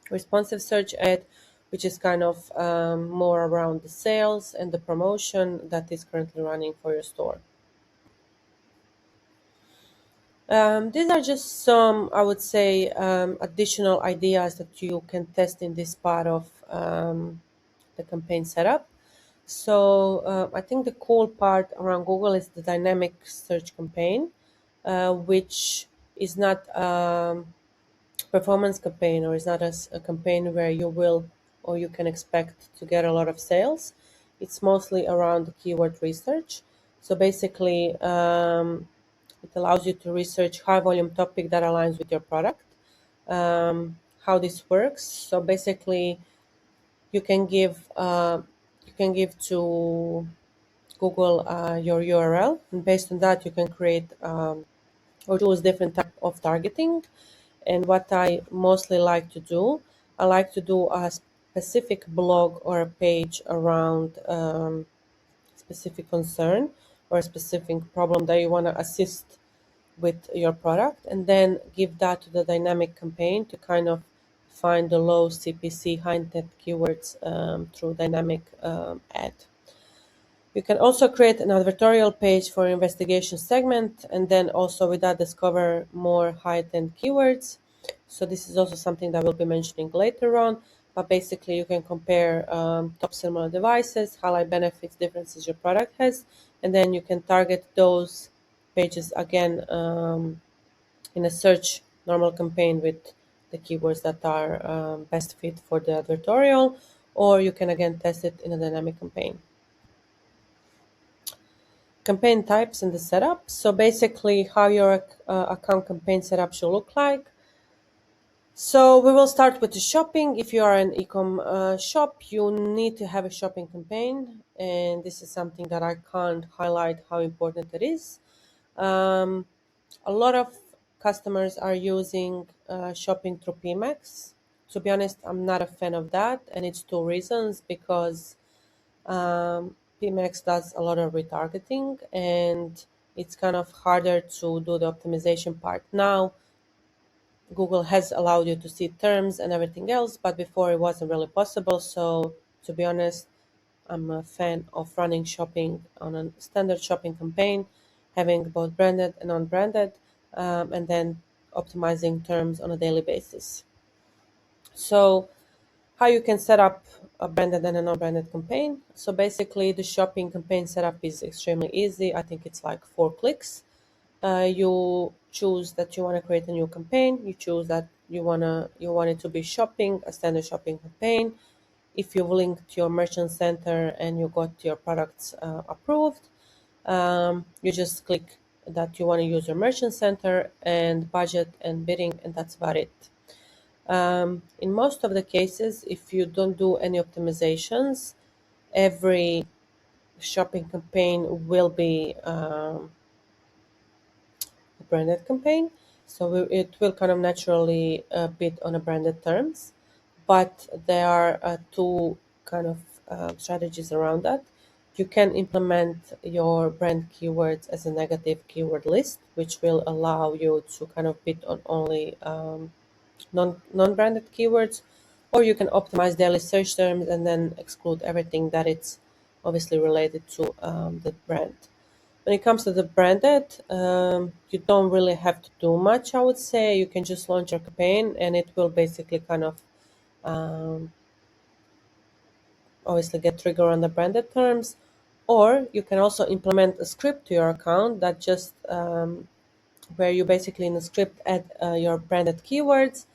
responsive search ad, which is kind of more around the sales and the promotion that is currently running for your store. These are just some, I would say, additional ideas that you can test in this part of the campaign setup. So I think the cool part around Google is the dynamic search campaign, which is not a performance campaign, or is not a campaign where you will or you can expect to get a lot of sales. It's mostly around the keyword research. So basically, it allows you to research high volume topic that aligns with your product. How this works. So basically, you can give to Google your URL, and based on that, you can create or choose different type of targeting. And what I mostly like to do, I like to do a specific blog or a page around specific concern or a specific problem that you want to assist with your product, and then give that to the dynamic campaign to kind of find the low CPC, high intent keywords through dynamic ad. You can also create an advertorial page for investigation segment, and then also with that discover more high intent keywords. So this is also something that we'll be mentioning later on. but basically you can compare top similar devices, highlight benefits, differences your product has, and then you can target those pages again in a search normal campaign with the keywords that are best fit for the advertorial, or you can again test it in a dynamic campaign. Campaign types and the setup. So basically how your account campaign setup should look like. So we will start with the shopping. If you are an ecom shop, you need to have a shopping campaign, and this is something that I can't highlight how important it is. A lot of customers are using shopping through PMax. To be honest, I'm not a fan of that, and it's two reasons. Because PMax does a lot of retargeting, and it's kind of harder to do the optimization part. Now, Google has allowed you to see terms and everything else, but before it wasn't really possible. So, to be honest, I'm a fan of running shopping on a standard shopping campaign, having both branded and non-branded, and then optimizing terms on a daily basis. So, how you can set up a branded and a non-branded campaign. So basically, the shopping campaign setup is extremely easy. I think it's like 4 clicks. You choose that you want to create a new campaign. You choose that you want it to be shopping, a standard shopping campaign. If you've linked your merchant center and you got your products approved, you just click that you want to use your merchant center and budget and bidding, and that's about it. In most of the cases, if you don't do any optimizations, every shopping campaign will be a branded campaign. So it will kind of naturally bid on a branded terms. But there are two kind of strategies around that. You can implement your brand keywords as a negative keyword list, which will allow you to kind of bid on only non-branded keywords, or you can optimize daily search terms and then exclude everything that it's obviously related to the brand. When it comes to the branded, you don't really have to do much, I would say. You can just launch your campaign and it will basically kind of obviously get triggered on the branded terms, or you can also implement a script to your account that just where you basically in the script add your branded keywords,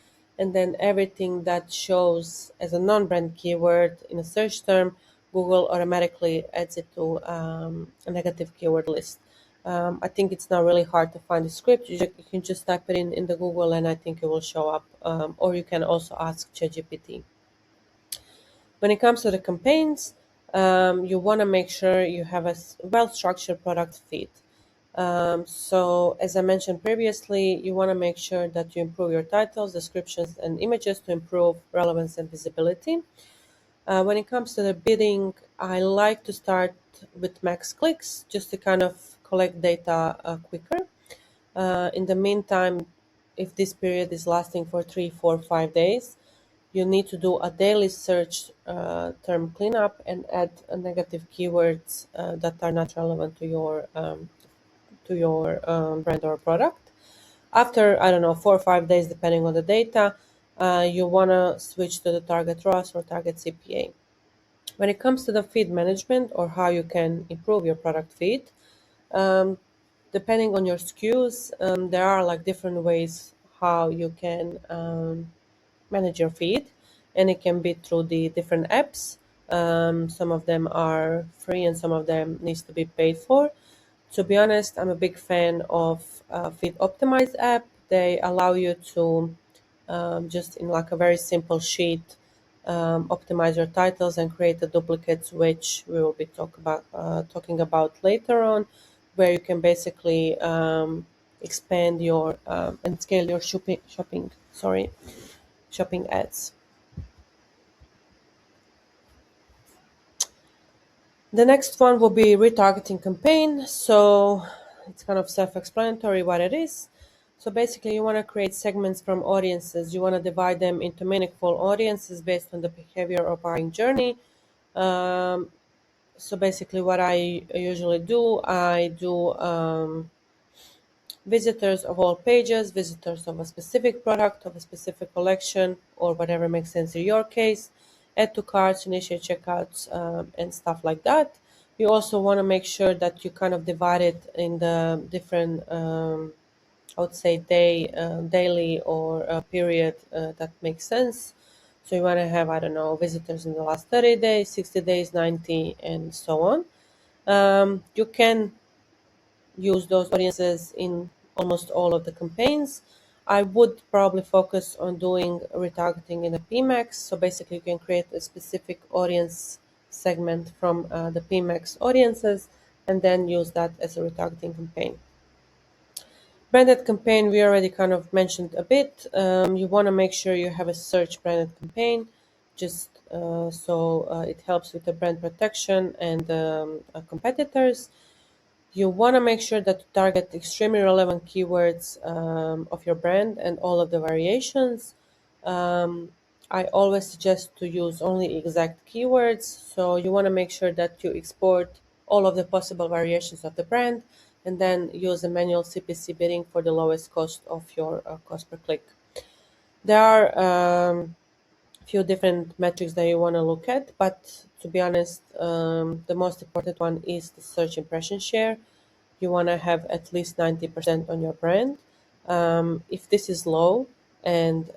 and then everything that shows as a non-brand keyword in a search term, Google automatically adds it to a negative keyword list. I think it's not really hard to find the script. You can just type it in the Google and I think it will show up, or you can also ask ChatGPT. When it comes to the campaigns, you want to make sure you have a well-structured product feed. So as I mentioned previously, you want to make sure that you improve your titles, descriptions, and images to improve relevance and visibility. When it comes to the bidding, I like to start with max clicks just to kind of collect data quicker. In the meantime, if this period is lasting for 3, 4, 5 days, you need to do a daily search term cleanup and add negative keywords that are not relevant to your brand or product. After, I don't know, 4 or 5 days, depending on the data, you want to switch to the target ROAS or target CPA. When it comes to the feed management or how you can improve your product feed, depending on your SKUs, there are like different ways how you can manage your feed, and it can be through the different apps. Some of them are free and some of them needs to be paid for. To be honest, I'm a big fan of Feed Optimize app. They allow you to just in like a very simple sheet optimize your titles and create the duplicates, which we will be talking about later on, where you can basically expand your and scale your shopping ads. The next one will be retargeting campaign. So it's kind of self-explanatory what it is. So basically you want to create segments from audiences. You want to divide them into meaningful audiences based on the behavior or buying journey. So basically what I usually do, I do visitors of all pages, visitors of a specific product, of a specific collection, or whatever makes sense in your case, add to carts, initiate checkouts, and stuff like that. You also want to make sure that you kind of divide it in the different, I would say, daily or period that makes sense. So you want to have, I don't know, visitors in the last 30 days, 60 days, 90, and so on. You can use those audiences in almost all of the campaigns. I would probably focus on doing retargeting in the PMAX. So basically, you can create a specific audience segment from the PMAX audiences and then use that as a retargeting campaign. Branded campaign, we already kind of mentioned a bit. You want to make sure you have a search branded campaign, just so it helps with the brand protection and competitors. You want to make sure that you target extremely relevant keywords of your brand and all of the variations. I always suggest to use only exact keywords. So you want to make sure that you export all of the possible variations of the brand and then use a manual CPC bidding for the lowest cost of your cost per click. There are few different metrics that you want to look at, but to be honest, the most important one is the search impression share. You want to have at least 90% on your brand. If this is low, and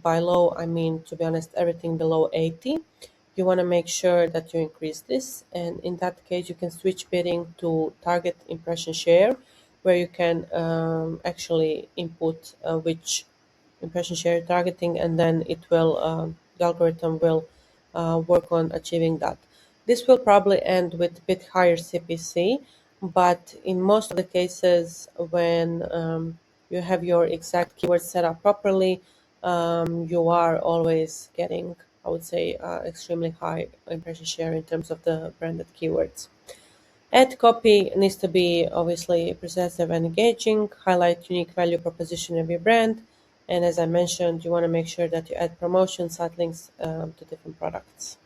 by low I mean, to be honest, everything below 80, you want to make sure that you increase this, and in that case you can switch bidding to target impression share, where you can actually input which impression share targeting, and then it will the algorithm will work on achieving that. This will probably end with a bit higher CPC, but in most of the cases when you have your exact keywords set up properly, you are always getting, I would say, extremely high impression share in terms of the branded keywords. Ad copy needs to be obviously persuasive and engaging, highlight unique value proposition of your brand, and as I mentioned, you want to make sure that you add promotion site links to different products.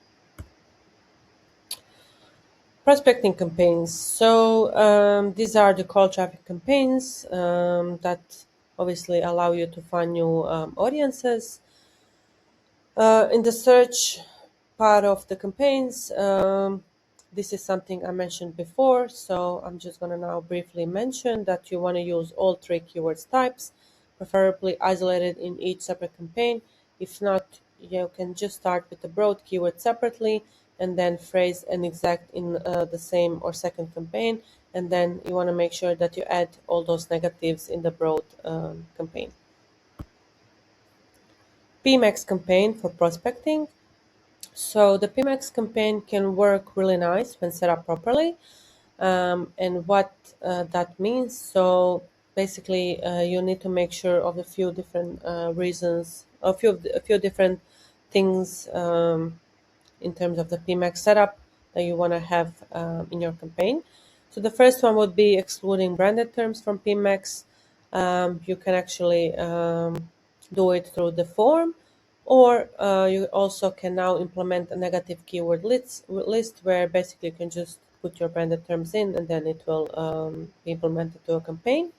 Prospecting campaigns. So these are the call traffic campaigns that obviously allow you to find new audiences. In the search part of the campaigns, this is something I mentioned before, so I'm just going to now briefly mention that you want to use all three keywords types, preferably isolated in each separate campaign. If not, you can just start with the broad keyword separately and then phrase and exact in the same or second campaign, and then you want to make sure that you add all those negatives in the broad campaign. PMAX campaign for prospecting. So the PMAX campaign can work really nice when set up properly. And what that means, so basically you need to make sure of a few different reasons, a few different things in terms of the PMAX setup that you want to have in your campaign. So the first one would be excluding branded terms from PMAX. You can actually do it through the form, or you also can now implement a negative keyword list where basically you can just put your branded terms in and then it will be implemented to a campaign.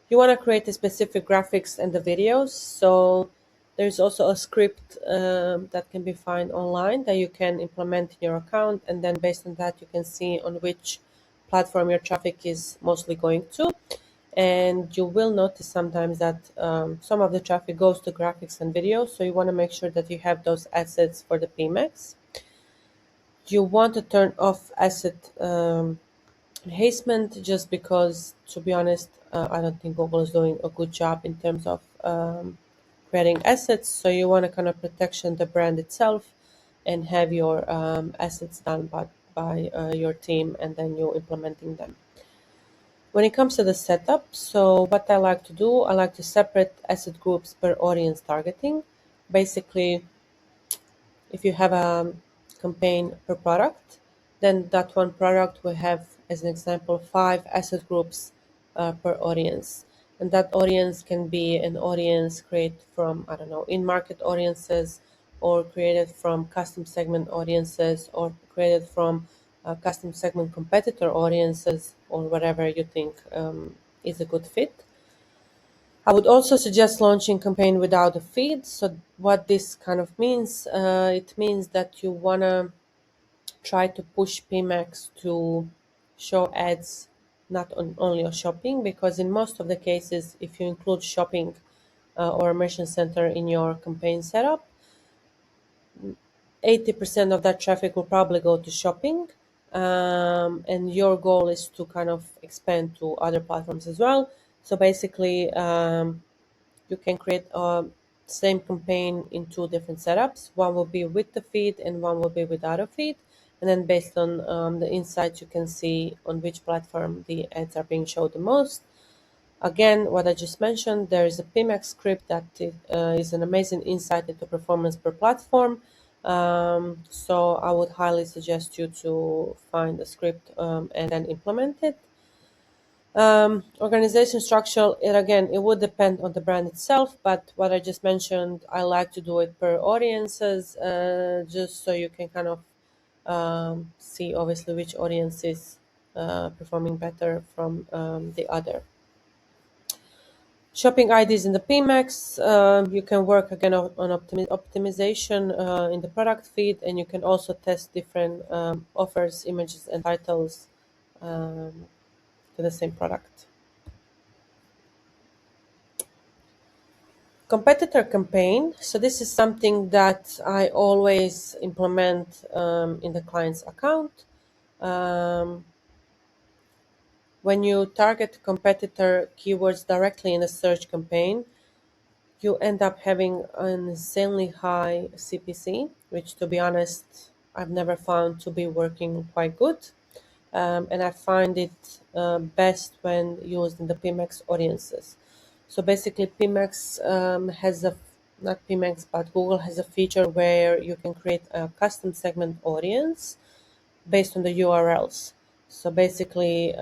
You want to create a specific graphics and the videos. So there's also a script that can be found online that you can implement in your account, and then based on that you can see on which platform your traffic is mostly going to. And you will notice sometimes that some of the traffic goes to graphics and videos, so you want to make sure that you have those assets for the PMAX. You want to turn off asset enhancement, just because, to be honest, I don't think Google is doing a good job in terms of creating assets. So you want to kind of protection the brand itself and have your assets done by your team and then you implementing them. When it comes to the setup, so what I like to do, I like to separate asset groups per audience targeting. Basically, if you have a campaign per product, then that one product will have, as an example, 5 asset groups per audience. And that audience can be an audience created from, I don't know, in-market audiences, or created from custom segment audiences, or created from custom segment competitor audiences, or whatever you think is a good fit. I would also suggest launching campaign without a feed. So what this kind of means, it means that you want to try to push PMAX to show ads not only on shopping, because in most of the cases, if you include shopping or a merchant center in your campaign setup, 80% of that traffic will probably go to shopping. And your goal is to kind of expand to other platforms as well. So basically, you can create a same campaign in two different setups. One will be with the feed and one will be without a feed. And then based on the insights, you can see on which platform the ads are being showed the most. Again, what I just mentioned, there is a PMAX script that is an amazing insight into performance per platform. So I would highly suggest you to find a script and then implement it. Organization structure, it would depend on the brand itself, but what I just mentioned, I like to do it per audiences, just so you can kind of see obviously which audience is performing better from the other. Shopping IDs in the PMAX, you can work again on optimization in the product feed, and you can also test different offers, images, and titles to the same product. Competitor campaign. So this is something that I always implement in the client's account. When you target competitor keywords directly in a search campaign, you end up having an insanely high CPC, which, to be honest, I've never found to be working quite good. And I find it best when used in the PMAX audiences. So basically, PMAX has not PMAX, but Google has a feature where you can create a custom segment audience based on the URLs. So basically,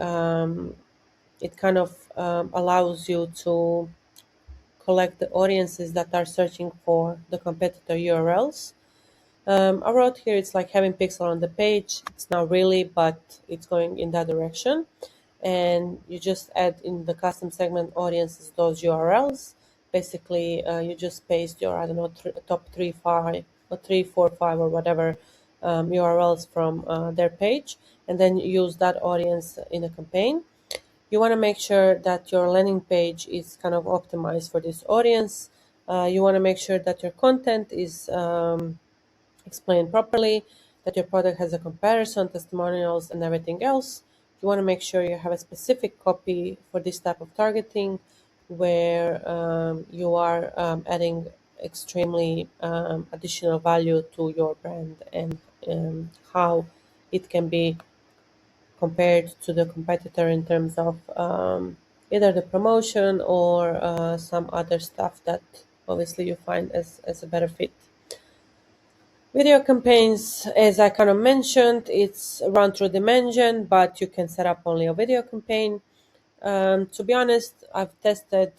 it kind of allows you to collect the audiences that are searching for the competitor URLs. I wrote here it's like having pixel on the page. It's not really, but it's going in that direction. And you just add in the custom segment audiences those URLs. Basically, you just paste your, I don't know, top 3, 5, or 3, 4, 5, or whatever URLs from their page, and then you use that audience in a campaign. You want to make sure that your landing page is kind of optimized for this audience. You want to make sure that your content is explained properly, that your product has a comparison, testimonials, and everything else. You want to make sure you have a specific copy for this type of targeting where you are adding extremely additional value to your brand and how it can be compared to the competitor in terms of either the promotion or some other stuff that obviously you find as a better fit. Video campaigns, as I kind of mentioned, it's run through Dimension, but you can set up only a video campaign. To be honest, I've tested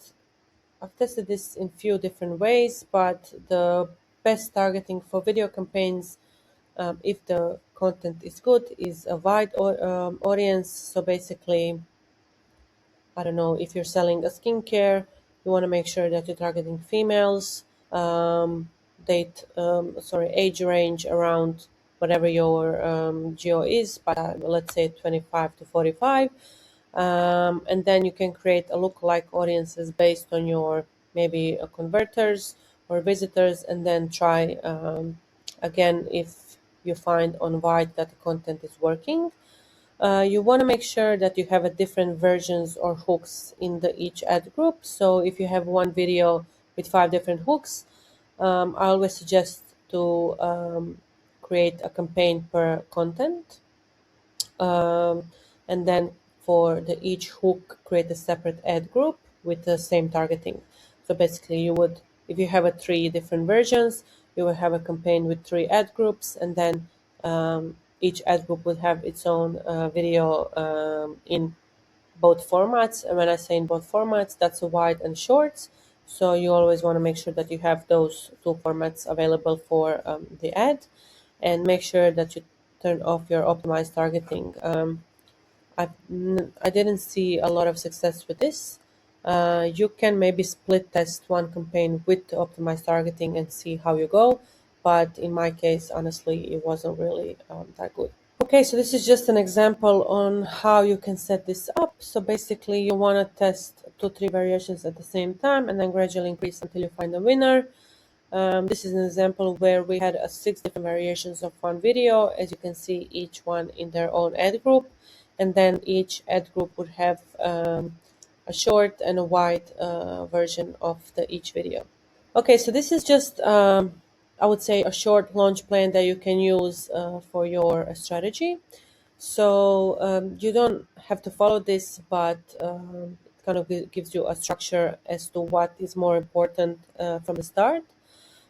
this in few different ways, but the best targeting for video campaigns, if the content is good, is a wide audience. So basically, I don't know, if you're selling a skincare, you want to make sure that you're targeting females, age range around whatever your geo is, but let's say 25 to 45. And then you can create a lookalike audiences based on your maybe converters or visitors, and then try again if you find on White that the content is working. You want to make sure that you have a different versions or hooks in the each ad group. So if you have one video with 5 different hooks, I always suggest to create a campaign per content, and then for the each hook create a separate ad group with the same targeting. So basically, you would, if you have 3 different versions, you will have a campaign with 3 ad groups, and then each ad group would have its own video in both formats. And when I say in both formats, that's a wide and shorts. So you always want to make sure that you have those 2 formats available for the ad, and make sure that you turn off your optimized targeting. I didn't see a lot of success with this. You can maybe split test one campaign with the optimized targeting and see how you go. But in my case, honestly, it wasn't really that good. Okay, so this is just an example on how you can set this up. So basically you want to test 2-3 variations at the same time and then gradually increase until you find a winner. This is an example where we had 6 different variations of one video, as you can see, each one in their own ad group, and then each ad group would have a short and a wide version of each video. Okay, so this is just, I would say, a short launch plan that you can use for your strategy. So you don't have to follow this, but it kind of gives you a structure as to what is more important from the start.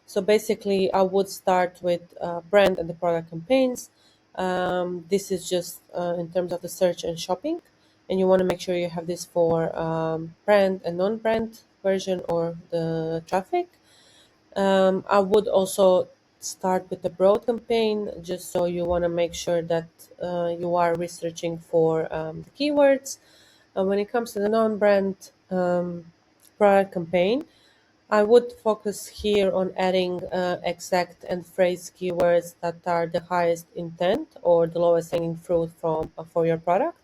So basically, I would start with brand and the product campaigns. This is just in terms of the search and shopping. And you want to make sure you have this for brand and non-brand version or the traffic. I would also start with the broad campaign, just so you want to make sure that you are researching for the keywords. When it comes to the non-brand product campaign, I would focus here on adding exact and phrase keywords that are the highest intent or the lowest hanging fruit for your product,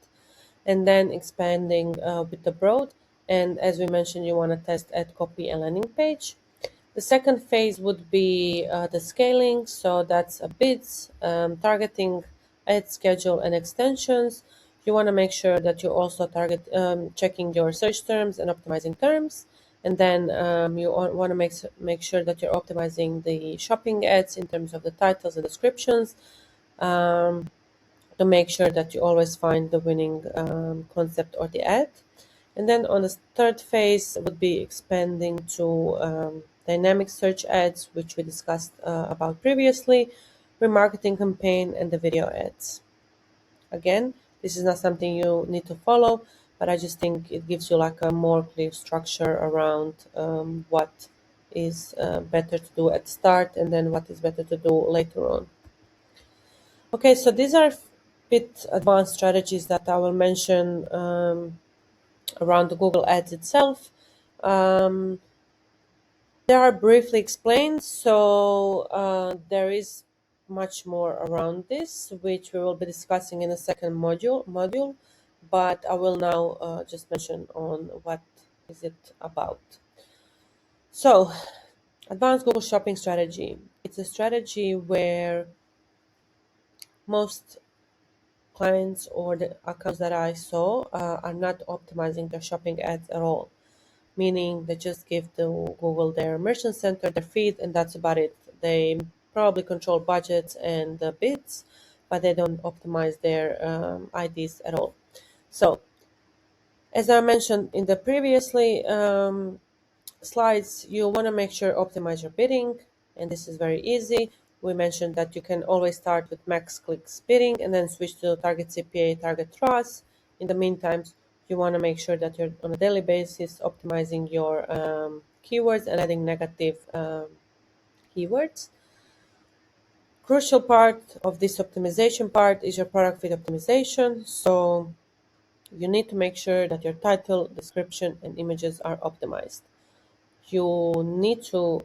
and then expanding with the broad. And as we mentioned, you want to test ad copy and landing page. The second phase would be the scaling. So that's bids, targeting, ad schedule, and extensions. You want to make sure that you also target checking your search terms and optimizing terms. And then you want to make sure that you're optimizing the shopping ads in terms of the titles and descriptions to make sure that you always find the winning concept or the ad. And then on the third phase would be expanding to dynamic search ads, which we discussed about previously, remarketing campaign, and the video ads. Again, this is not something you need to follow, but I just think it gives you like a more clear structure around what is better to do at the start and then what is better to do later on. Okay, so these are a bit advanced strategies that I will mention around the Google Ads itself. They are briefly explained, so there is much more around this, which we will be discussing in a second module, but I will now just mention on what is it about. So, advanced Google Shopping strategy. It's a strategy where most clients or the accounts that I saw are not optimizing their shopping ads at all, meaning they just give the Google their merchant center, their feed, and that's about it. They probably control budgets and the bids, but they don't optimize their IDs at all. So, as I mentioned in the previously slides, you want to make sure optimize your bidding, and this is very easy. We mentioned that you can always start with max clicks bidding and then switch to target CPA, target ROAS. In the meantime, you want to make sure that you're on a daily basis optimizing your keywords and adding negative keywords. Crucial part of this optimization part is your product feed optimization. So you need to make sure that your title, description, and images are optimized. You need to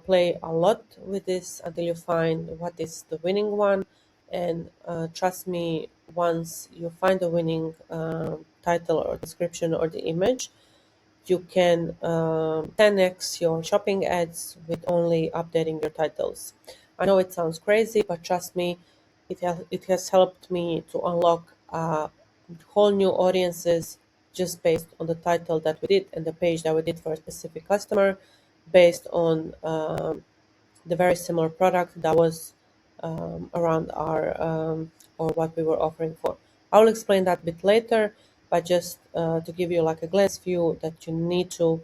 play a lot with this until you find what is the winning one. And trust me, once you find the winning title or description or the image, you can 10x your shopping ads with only updating your titles. I know it sounds crazy, but trust me, it has helped me to unlock whole new audiences just based on the title that we did and the page that we did for a specific customer based on the very similar product that was around our or what we were offering for. I will explain that a bit later, but just to give you like a glance view that you need to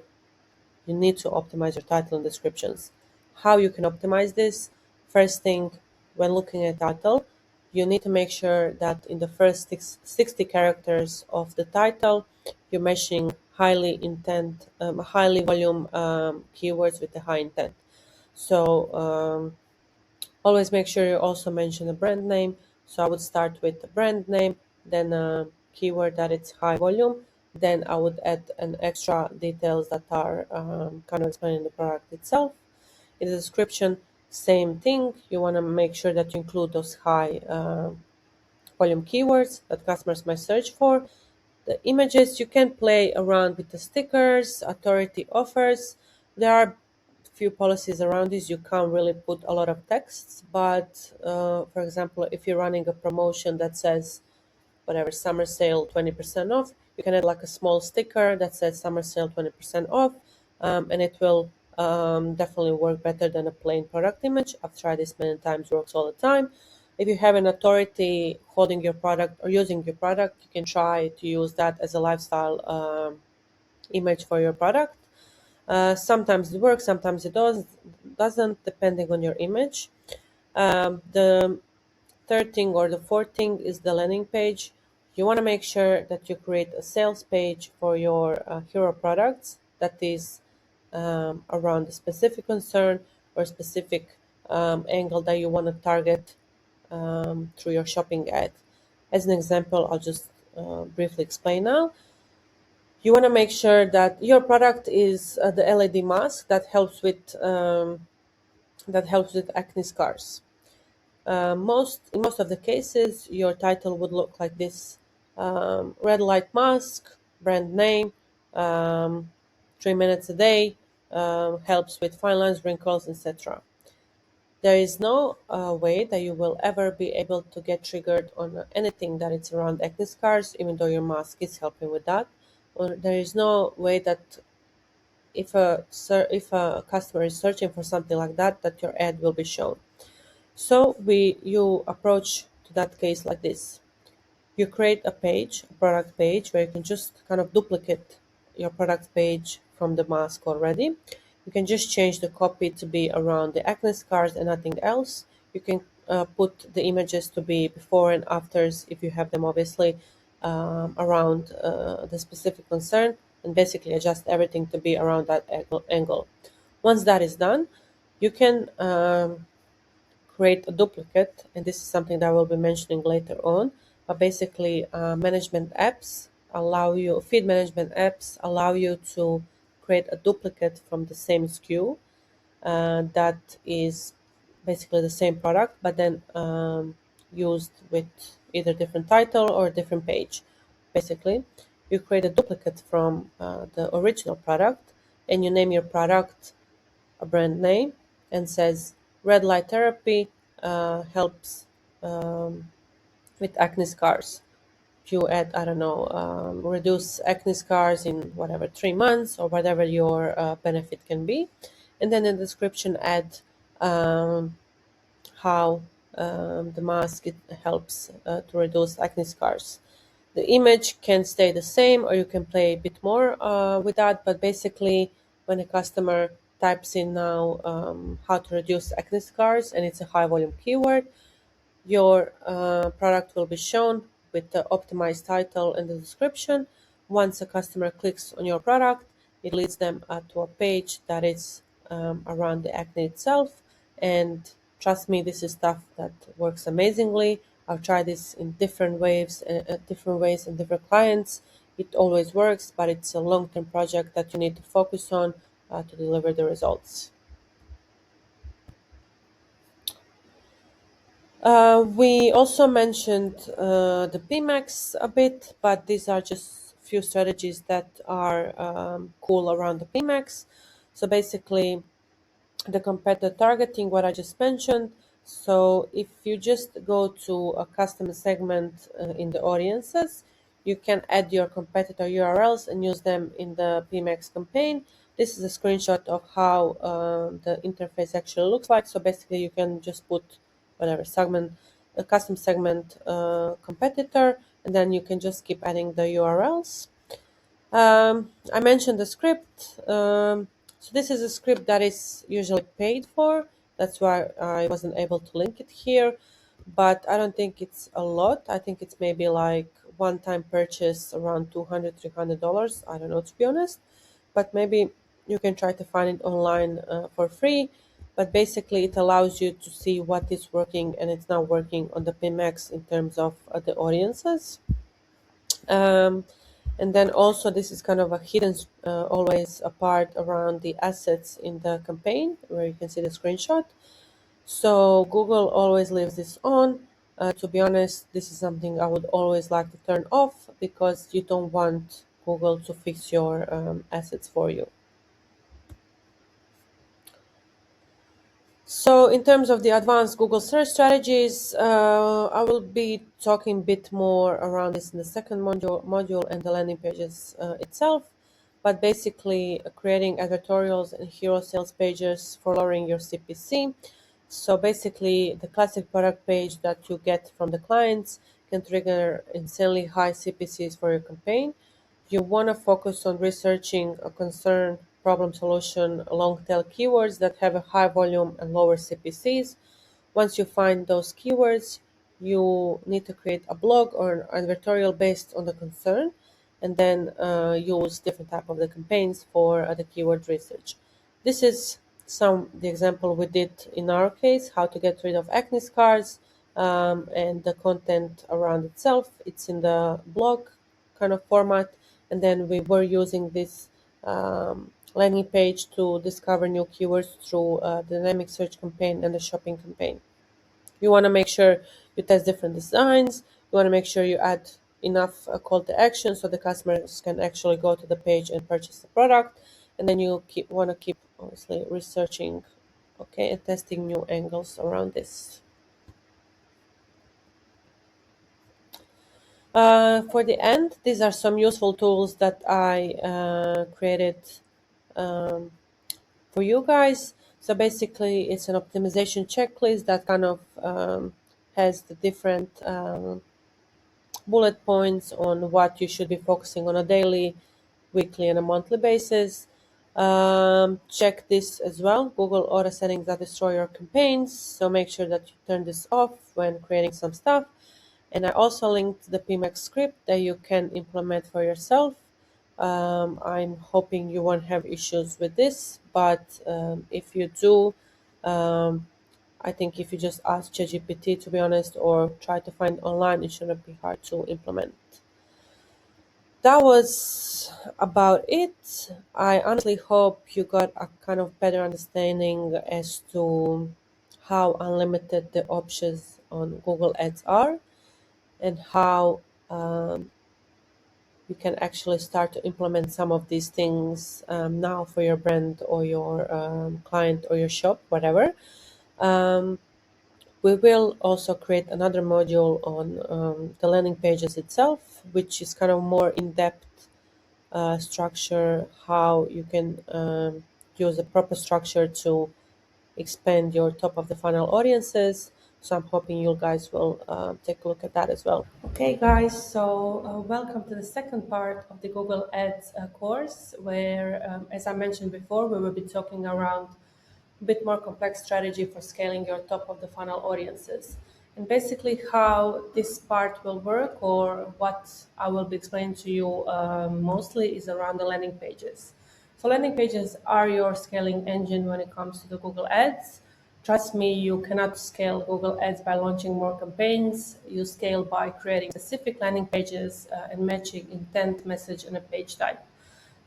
optimize your title and descriptions. How you can optimize this? First thing, when looking at title, you need to make sure that in the first 60 characters of the title, you're matching highly volume keywords with the high intent. So always make sure you also mention a brand name. So I would start with the brand name, then a keyword that it's high volume, Then I would add an extra details that are kind of explaining the product itself. In the description, same thing. You want to make sure that you include those high volume keywords that customers might search for. The images, you can play around with the stickers, authority offers. There are few policies around this. You can't really put a lot of texts, but for example, if you're running a promotion that says whatever summer sale 20% off, you can add like a small sticker that says summer sale 20% off, and it will definitely work better than a plain product image. I've tried this many times, works all the time. If you have an authority holding your product or using your product, you can try to use that as a lifestyle image for your product. Sometimes it works, sometimes it doesn't, depending on your image. The third thing or the fourth thing is the landing page. You want to make sure that you create a sales page for your hero products that is around a specific concern or specific angle that you want to target through your shopping ad. As an example, I'll just briefly explain now. You want to make sure that your product is the LED mask that helps with acne scars. In most of the cases, your title would look like this: red light mask, brand name, 3 minutes a day, helps with fine lines, wrinkles, etc. There is no way that you will ever be able to get triggered on anything that is around acne scars, even though your mask is helping with that. Or there is no way that if a customer is searching for something like that, that your ad will be shown. So you approach to that case like this. You create a page, a product page, where you can just kind of duplicate your product page from the mask already. You can just change the copy to be around the acne scars and nothing else. You can put the images to be before and afters if you have them, obviously, around the specific concern, and basically adjust everything to be around that angle. Once that is done, you can create a duplicate, and this is something that I will be mentioning later on. But basically, feed management apps allow you to create a duplicate from the same SKU that is basically the same product, but then used with either different title or different page. Basically, you create a duplicate from the original product, and you name your product a brand name and says red light therapy helps with acne scars. If you add, I don't know, reduce acne scars in whatever 3 months or whatever your benefit can be, and then in the description add how the mask helps to reduce acne scars. The image can stay the same, or you can play a bit more with that, but basically when a customer types in now how to reduce acne scars and it's a high volume keyword, your product will be shown with the optimized title and the description. Once a customer clicks on your product, it leads them to a page that is around the acne itself. And trust me, this is stuff that works amazingly. I've tried this in different ways and different clients. It always works, but it's a long-term project that you need to focus on to deliver the results. We also mentioned the PMAX a bit, but these are just few strategies that are cool around the PMAX. So basically, the competitor targeting, what I just mentioned. So if you just go to a custom segment in the audiences, you can add your competitor URLs and use them in the PMAX campaign. This is a screenshot of how the interface actually looks like. So basically, you can just put whatever segment, a custom segment competitor, and then you can just keep adding the URLs. I mentioned the script. So this is a script that is usually paid for. That's why I wasn't able to link it here. But I don't think it's a lot. I think it's maybe like one-time purchase around $200, $300. I don't know, to be honest. But maybe you can try to find it online for free. But basically, it allows you to see what is working and it's not working on the PMAX in terms of the audiences. And then also this is kind of a hidden always a part around the assets in the campaign where you can see the screenshot. So Google always leaves this on. To be honest, this is something I would always like to turn off because you don't want Google to fix your assets for you. So in terms of the advanced Google search strategies, I will be talking a bit more around this in the second module and the landing pages itself. But basically creating advertorials and hero sales pages for lowering your CPC. So basically the classic product page that you get from the clients can trigger insanely high CPCs for your campaign. You want to focus on researching a concern, problem solution, long tail keywords that have a high volume and lower CPCs. Once you find those keywords, you need to create a blog or an advertorial based on the concern, and then use different type of the campaigns for the keyword research. This is the example we did in our case, how to get rid of acne scars, and the content around itself. It's in the blog kind of format, and then we were using this landing page to discover new keywords through the dynamic search campaign and the shopping campaign. You want to make sure you test different designs. You want to make sure you add enough call to action so the customers can actually go to the page and purchase the product. And then you want to keep obviously researching, okay, and testing new angles around this. For the end, these are some useful tools that I created for you guys. So basically, it's an optimization checklist that kind of has the different bullet points on what you should be focusing on a daily, weekly, and a monthly basis. Check this as well, Google auto settings that destroy your campaigns. So make sure that you turn this off when creating some stuff. And I also linked the PMAX script that you can implement for yourself. I'm hoping you won't have issues with this, but if you do, I think if you just ask ChatGPT, to be honest, or try to find online, it shouldn't be hard to implement. That was about it. I honestly hope you got a kind of better understanding as to how unlimited the options on Google Ads are and how you can actually start to implement some of these things now for your brand or your client or your shop, whatever. We will also create another module on the landing pages itself, which is kind of more in-depth structure, how you can use a proper structure to expand your top of the funnel audiences. So I'm hoping you guys will take a look at that as well. Okay, guys, so welcome to the second part of the Google Ads course, where, as I mentioned before, we will be talking around a bit more complex strategy for scaling your top of the funnel audiences. And basically how this part will work, or what I will be explaining to you mostly, is around the landing pages. So landing pages are your scaling engine when it comes to the Google Ads. Trust me, you cannot scale Google Ads by launching more campaigns. You scale by creating specific landing pages and matching intent, message, and a page type.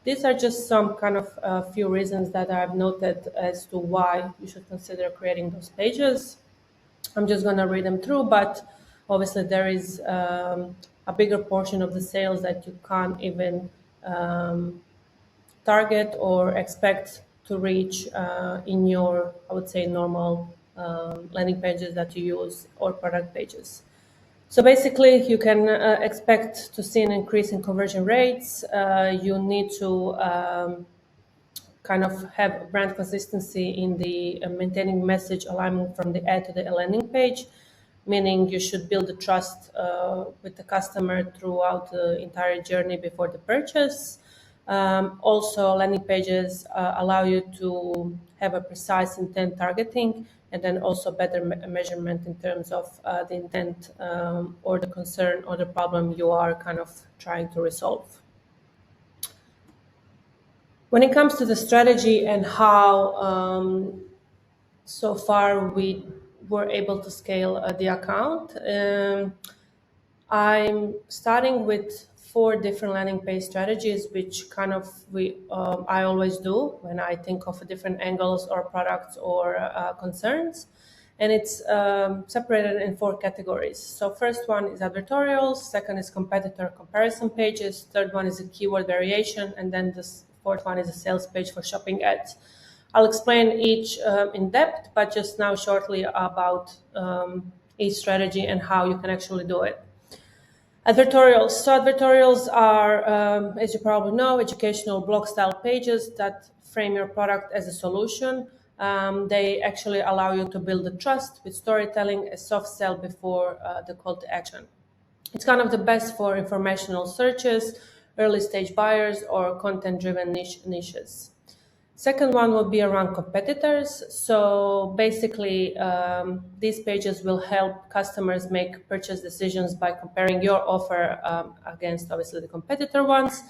These are just some kind of few reasons that I've noted as to why you should consider creating those pages. I'm just going to read them through, but obviously there is a bigger portion of the sales that you can't even target or expect to reach in your, I would say, normal landing pages that you use or product pages. So basically, you can expect to see an increase in conversion rates. You need to kind of have brand consistency in the maintaining message alignment from the ad to the landing page, meaning you should build the trust with the customer throughout the entire journey before the purchase. Also, landing pages allow you to have a precise intent targeting, and then also better measurement in terms of the intent or the concern or the problem you are kind of trying to resolve. When it comes to the strategy and how so far we were able to scale the account, I'm starting with 4 different landing page strategies, which kind of I always do when I think of different angles or products or concerns. And it's separated in 4 categories. So first one is advertorials, second is competitor comparison pages, third one is a keyword variation, and then the fourth one is a sales page for shopping ads. I'll explain each in depth, but just now shortly about each strategy and how you can actually do it. Advertorials. So advertorials are, as you probably know, educational blog style pages that frame your product as a solution. They actually allow you to build the trust with storytelling, a soft sell before the call to action. It's kind of the best for informational searches, early stage buyers, or content driven niches. Second one will be around competitors. So basically, these pages will help customers make purchase decisions by comparing your offer against obviously the competitor ones.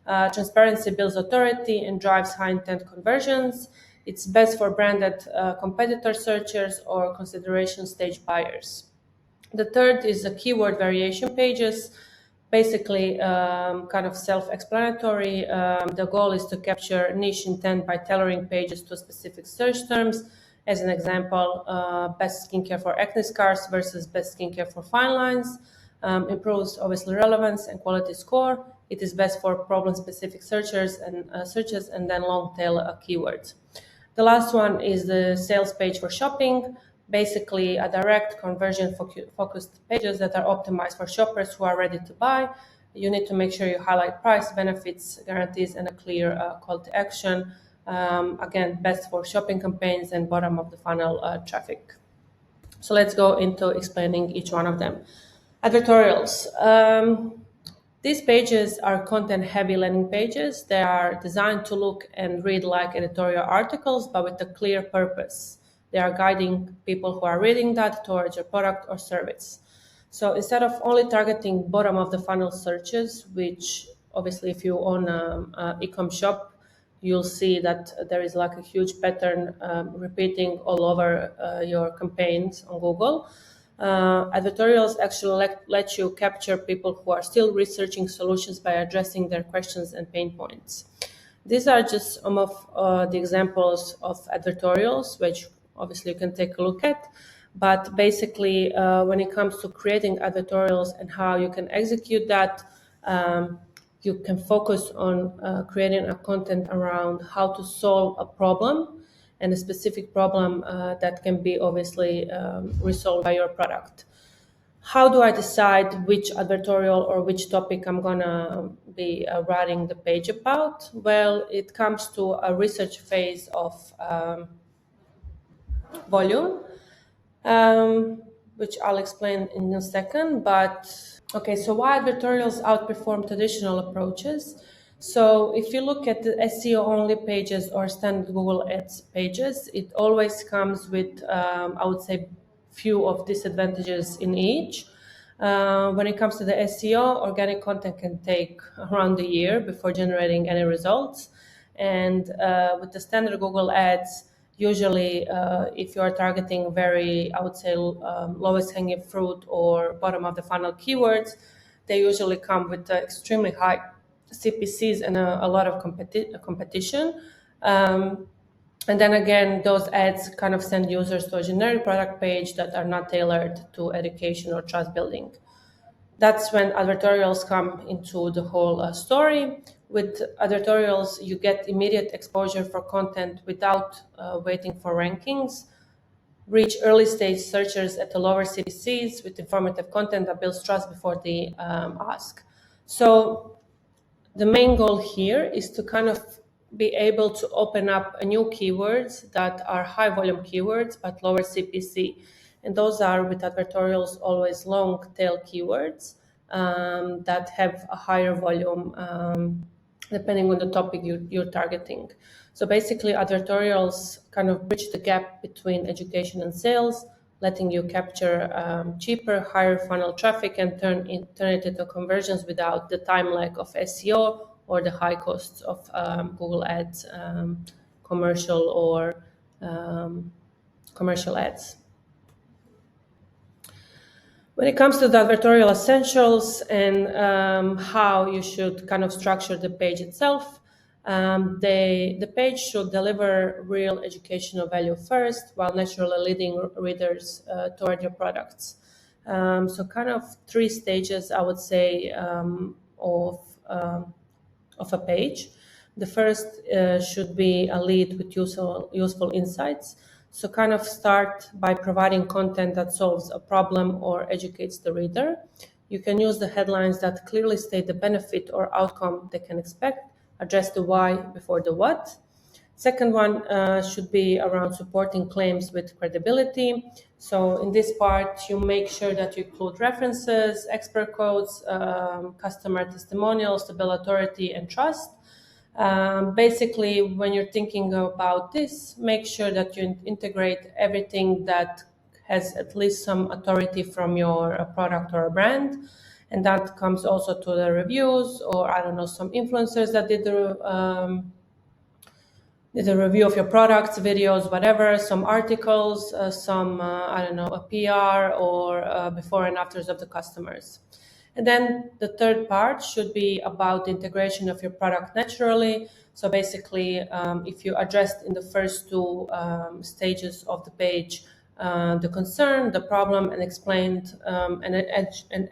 Transparency builds authority and drives high intent conversions. It's best for branded competitor searchers or consideration stage buyers. The third is the keyword variation pages. Basically, kind of self-explanatory. The goal is to capture niche intent by tailoring pages to specific search terms. As an example, best skincare for acne scars versus best skincare for fine lines. Improves obviously relevance and quality score. It is best for problem-specific searches and then long-tail keywords. The last one is the sales page for shopping. Basically, a direct conversion-focused pages that are optimized for shoppers who are ready to buy. You need to make sure you highlight price, benefits, guarantees, and a clear call to action. Again, best for shopping campaigns and bottom of the funnel traffic. So let's go into explaining each one of them. Advertorials. These pages are content-heavy landing pages. They are designed to look and read like editorial articles, but with a clear purpose. They are guiding people who are reading that towards your product or service. So instead of only targeting bottom of the funnel searches, which obviously if you own an e-com shop, you'll see that there is like a huge pattern repeating all over your campaigns on Google. Advertorials actually let you capture people who are still researching solutions by addressing their questions and pain points. These are just some of the examples of advertorials, which obviously you can take a look at. But basically, when it comes to creating advertorials and how you can execute that, you can focus on creating a content around how to solve a problem and a specific problem that can be obviously resolved by your product. How do I decide which advertorial or which topic I'm gonna be writing the page about? Well, it comes to a research phase of volume, which I'll explain in a second. But okay, so why advertorials outperform traditional approaches? So if you look at the SEO only pages or standard Google Ads pages, it always comes with, I would say, few of disadvantages in each. When it comes to the SEO, organic content can take around a year before generating any results. And with the standard Google Ads, usually if you are targeting very, I would say, lowest hanging fruit or bottom of the funnel keywords, they usually come with extremely high CPCs and a lot of competition. And then again, those ads kind of send users to a generic product page that are not tailored to education or trust building. That's when advertorials come into the whole story. With advertorials, you get immediate exposure for content without waiting for rankings, reach early stage searchers at the lower CPCs with informative content that builds trust before they ask. So the main goal here is to kind of be able to open up new keywords that are high volume keywords but lower CPC. And those are with advertorials always long tail keywords that have a higher volume depending on the topic you're targeting. So basically advertorials kind of bridge the gap between education and sales, letting you capture cheaper, higher funnel traffic and turn it into conversions without the time lag of SEO or the high costs of Google Ads, commercial or commercial ads. When it comes to the advertorial essentials and how you should kind of structure the page itself, the page should deliver real educational value first, while naturally leading readers toward your products. So kind of 3 stages, I would say, of a page. The first should be a lead with useful insights. So kind of start by providing content that solves a problem or educates the reader. You can use the headlines that clearly state the benefit or outcome they can expect, address the why before the what. Second one should be around supporting claims with credibility. So in this part, you make sure that you include references, expert quotes, customer testimonials, stable authority, and trust. Basically, when you're thinking about this, make sure that you integrate everything that has at least some authority from your product or a brand. And that comes also to the reviews, or I don't know, some influencers that did the review of your products, videos, whatever, some articles, some, I don't know, a PR or before and afters of the customers. And then the third part should be about the integration of your product naturally. So basically, if you addressed in the first 2 stages of the page the concern, the problem, and explained and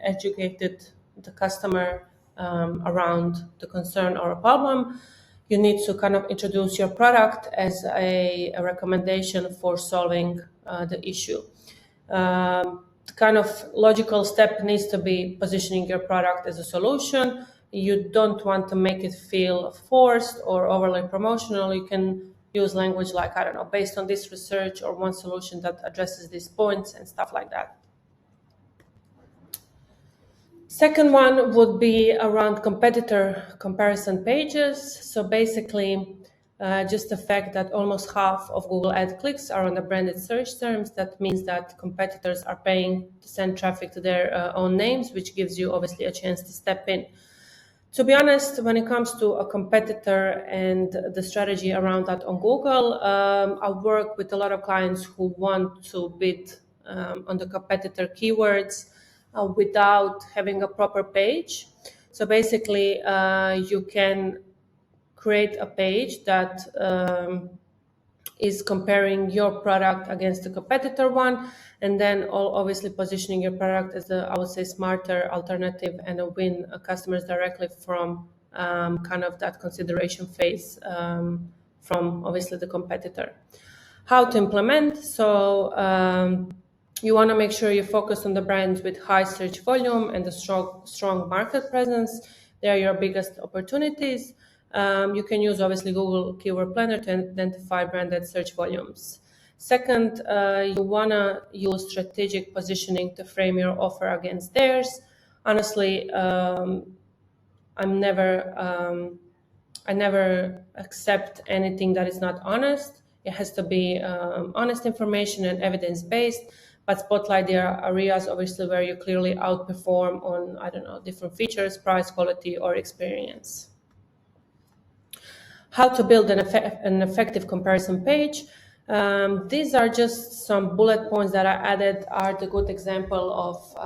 educated the customer around the concern or a problem, you need to kind of introduce your product as a recommendation for solving the issue. Kind of logical step needs to be positioning your product as a solution. You don't want to make it feel forced or overly promotional. You can use language like, I don't know, based on this research, or one solution that addresses these points and stuff like that. Second one would be around competitor comparison pages. So basically, just the fact that almost half of Google Ad clicks are on the branded search terms. That means that competitors are paying to send traffic to their own names, which gives you obviously a chance to step in. To be honest, when it comes to a competitor and the strategy around that on Google, I work with a lot of clients who want to bid on the competitor keywords without having a proper page. So basically, you can create a page that is comparing your product against the competitor one, and then obviously positioning your product as a, I would say, smarter alternative and win customers directly from kind of that consideration phase from obviously the competitor. How to implement? So you want to make sure you focus on the brands with high search volume and a strong market presence. They are your biggest opportunities. You can use obviously Google Keyword Planner to identify branded search volumes. Second, you want to use strategic positioning to frame your offer against theirs. Honestly, I never accept anything that is not honest. It has to be honest information and evidence-based, but spotlight the areas obviously where you clearly outperform on, I don't know, different features, price, quality, or experience. How to build an effective comparison page. These are just some bullet points that I added, are the good example of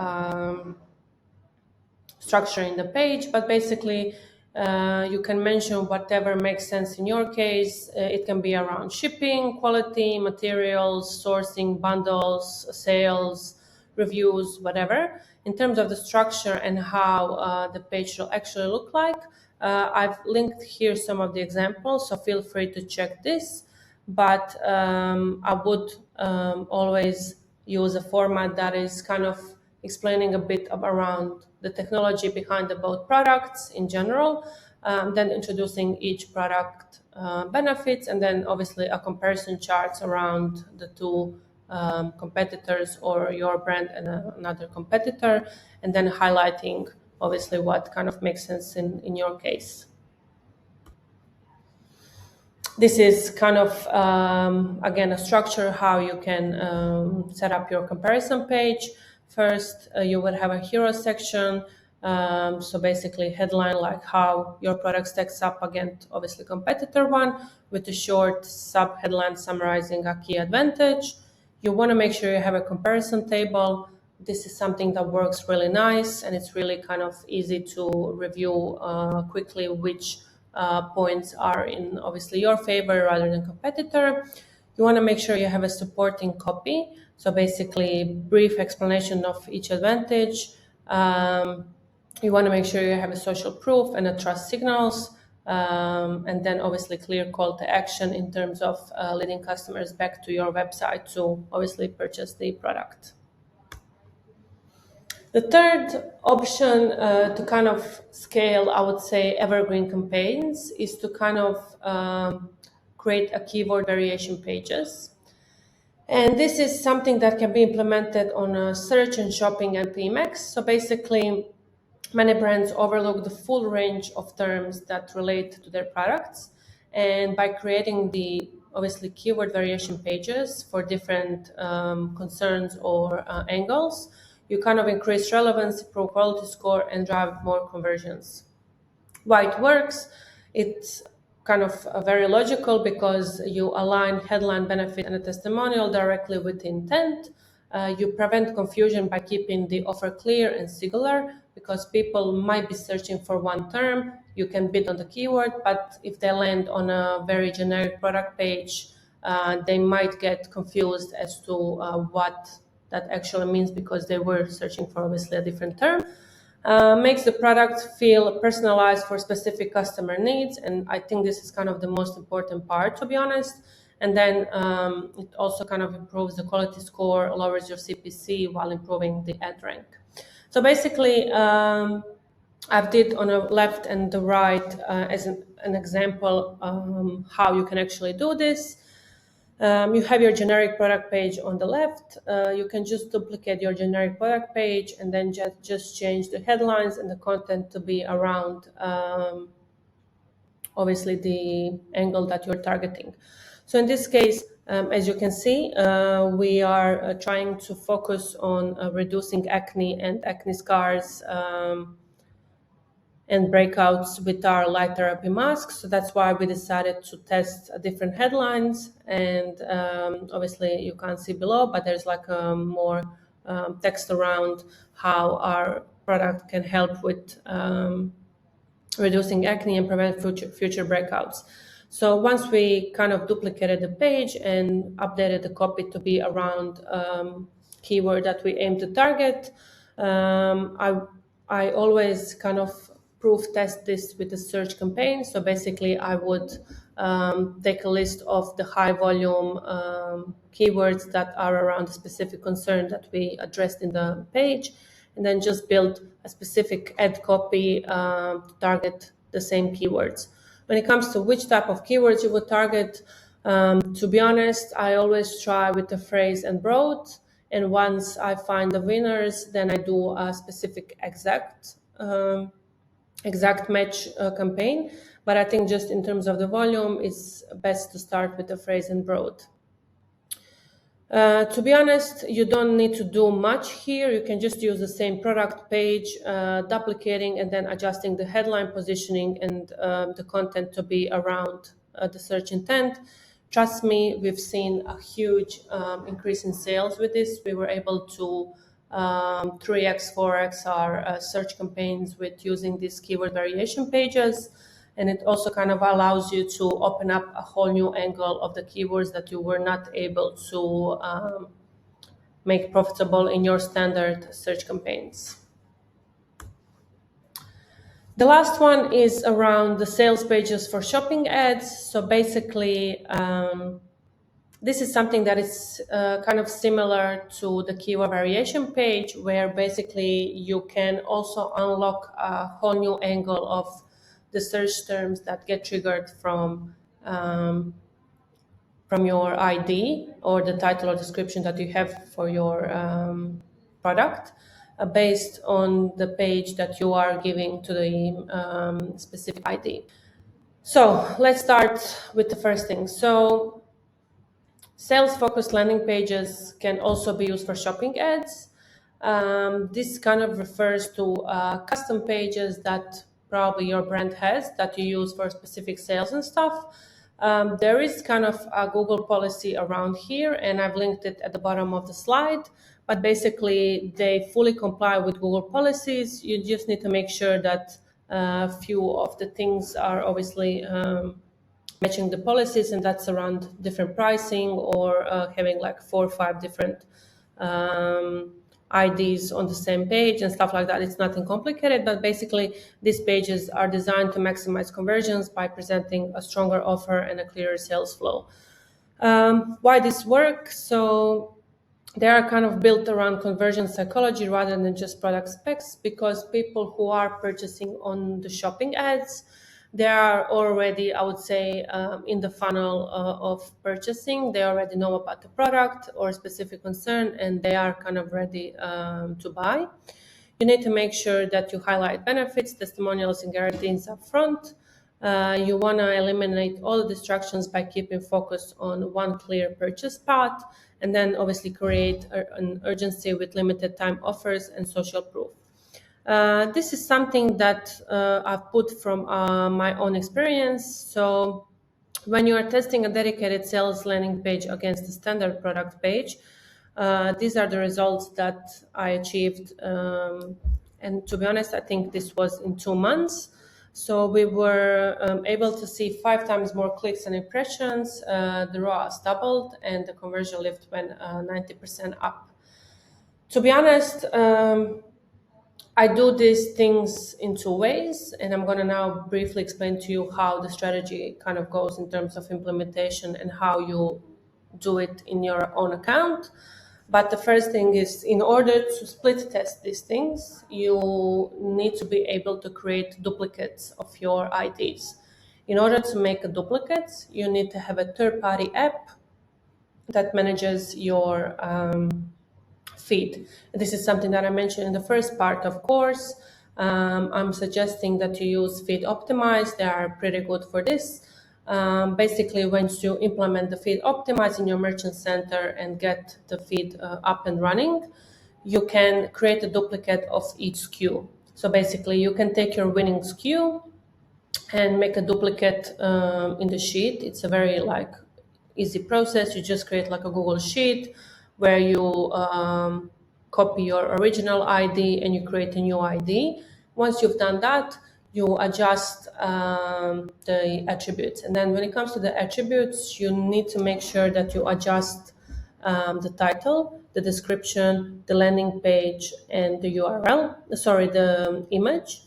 structuring the page, but basically you can mention whatever makes sense in your case. It can be around shipping, quality, materials, sourcing, bundles, sales, reviews, whatever. In terms of the structure and how the page will actually look like, I've linked here some of the examples, so feel free to check this. But I would always use a format that is kind of explaining a bit around the technology behind the both products in general, then introducing each product benefits, and then obviously a comparison charts around the 2 competitors or your brand and another competitor, and then highlighting obviously what kind of makes sense in your case. This is kind of, again, a structure how you can set up your comparison page. First, you would have a hero section. So basically headline like how your product stacks up against obviously competitor one, with a short sub headline summarizing a key advantage. You want to make sure you have a comparison table this is something that works really nice, and it's really kind of easy to review quickly which points are in obviously your favor rather than competitor. You want to make sure you have a supporting copy, so basically brief explanation of each advantage. You want to make sure you have a social proof and a trust signals, and then obviously clear call to action in terms of leading customers back to your website to obviously purchase the product. The third option to kind of scale, I would say, evergreen campaigns is to kind of create a keyword variation pages. And this is something that can be implemented on search and shopping and PMX. So basically, many brands overlook the full range of terms that relate to their products. And by creating the obviously keyword variation pages for different concerns or angles, you kind of increase relevance, improve quality score, and drive more conversions. Why it works? It's kind of very logical because you align headline, benefit, and a testimonial directly with intent. You prevent confusion by keeping the offer clear and singular, because people might be searching for one term. You can bid on the keyword, but if they land on a very generic product page, they might get confused as to what that actually means, because they were searching for obviously a different term. Makes the product feel personalized for specific customer needs, and I think this is kind of the most important part, to be honest. And then it also kind of improves the quality score, lowers your CPC while improving the ad rank. So basically, I've did on the left and the right as an example how you can actually do this. You have your generic product page on the left. You can just duplicate your generic product page and then just change the headlines and the content to be around obviously the angle that you're targeting. So in this case, as you can see, we are trying to focus on reducing acne and acne scars and breakouts with our light therapy masks. So that's why we decided to test different headlines. And obviously you can't see below, but there's like more text around how our product can help with reducing acne and prevent future breakouts. So once we kind of duplicated the page and updated the copy to be around keyword that we aim to target, I always kind of proof test this with a search campaign. So basically I would take a list of the high volume keywords that are around a specific concern that we addressed in the page, and then just build a specific ad copy to target the same keywords. When it comes to which type of keywords you would target, to be honest, I always try with the phrase and broad. And once I find the winners, then I do a specific exact match campaign. But I think just in terms of the volume, it's best to start with the phrase and broad. To be honest, you don't need to do much here. You can just use the same product page, duplicating and then adjusting the headline positioning and the content to be around the search intent. Trust me, we've seen a huge increase in sales with this. We were able to 3x, 4x our search campaigns with using these keyword variation pages. And it also kind of allows you to open up a whole new angle of the keywords that you were not able to make profitable in your standard search campaigns. The last one is around the sales pages for shopping ads. So basically, this is something that is kind of similar to the keyword variation page, where basically you can also unlock a whole new angle of the search terms that get triggered from your ID or the title or description that you have for your product, based on the page that you are giving to the specific ID. So let's start with the first thing. So sales-focused landing pages can also be used for shopping ads. This kind of refers to custom pages that probably your brand has that you use for specific sales and stuff. There is kind of a Google policy around here, and I've linked it at the bottom of the slide. but basically they fully comply with Google policies. You just need to make sure that a few of the things are obviously matching the policies, and that's around different pricing or having like 4 or 5 different IDs on the same page and stuff like that. It's nothing complicated, but basically these pages are designed to maximize conversions by presenting a stronger offer and a clearer sales flow. Why this works? So they are kind of built around conversion psychology rather than just product specs, because people who are purchasing on the shopping ads, they are already, I would say, in the funnel of purchasing. They already know about the product or a specific concern, and they are kind of ready to buy. You need to make sure that you highlight benefits, testimonials, and guarantees up front. You want to eliminate all the distractions by keeping focus on one clear purchase path, and then obviously create an urgency with limited time offers and social proof. This is something that I've put from my own experience. So when you are testing a dedicated sales landing page against a standard product page, these are the results that I achieved. And to be honest, I think this was in 2 months. So we were able to see 5 times more clicks and impressions. The ROAS doubled, and the conversion lift went 90% up. To be honest, I do these things in 2 ways, and I'm going to now briefly explain to you how the strategy kind of goes in terms of implementation and how you do it in your own account. But the first thing is, in order to split test these things, you need to be able to create duplicates of your IDs. In order to make a duplicate, you need to have a third-party app that manages your feed. This is something that I mentioned in the first part, of course. I'm suggesting that you use Feed Optimize. They are pretty good for this. Basically, once you implement the Feed Optimize in your merchant center and get the feed up and running, you can create a duplicate of each SKU. So basically, you can take your winning SKU and make a duplicate in the sheet. It's a very easy process. You just create like a Google Sheet where you copy your original ID and you create a new ID. Once you've done that, you adjust the attributes. And then when it comes to the attributes, you need to make sure that you adjust the title, the description, the landing page, and the URL, the image.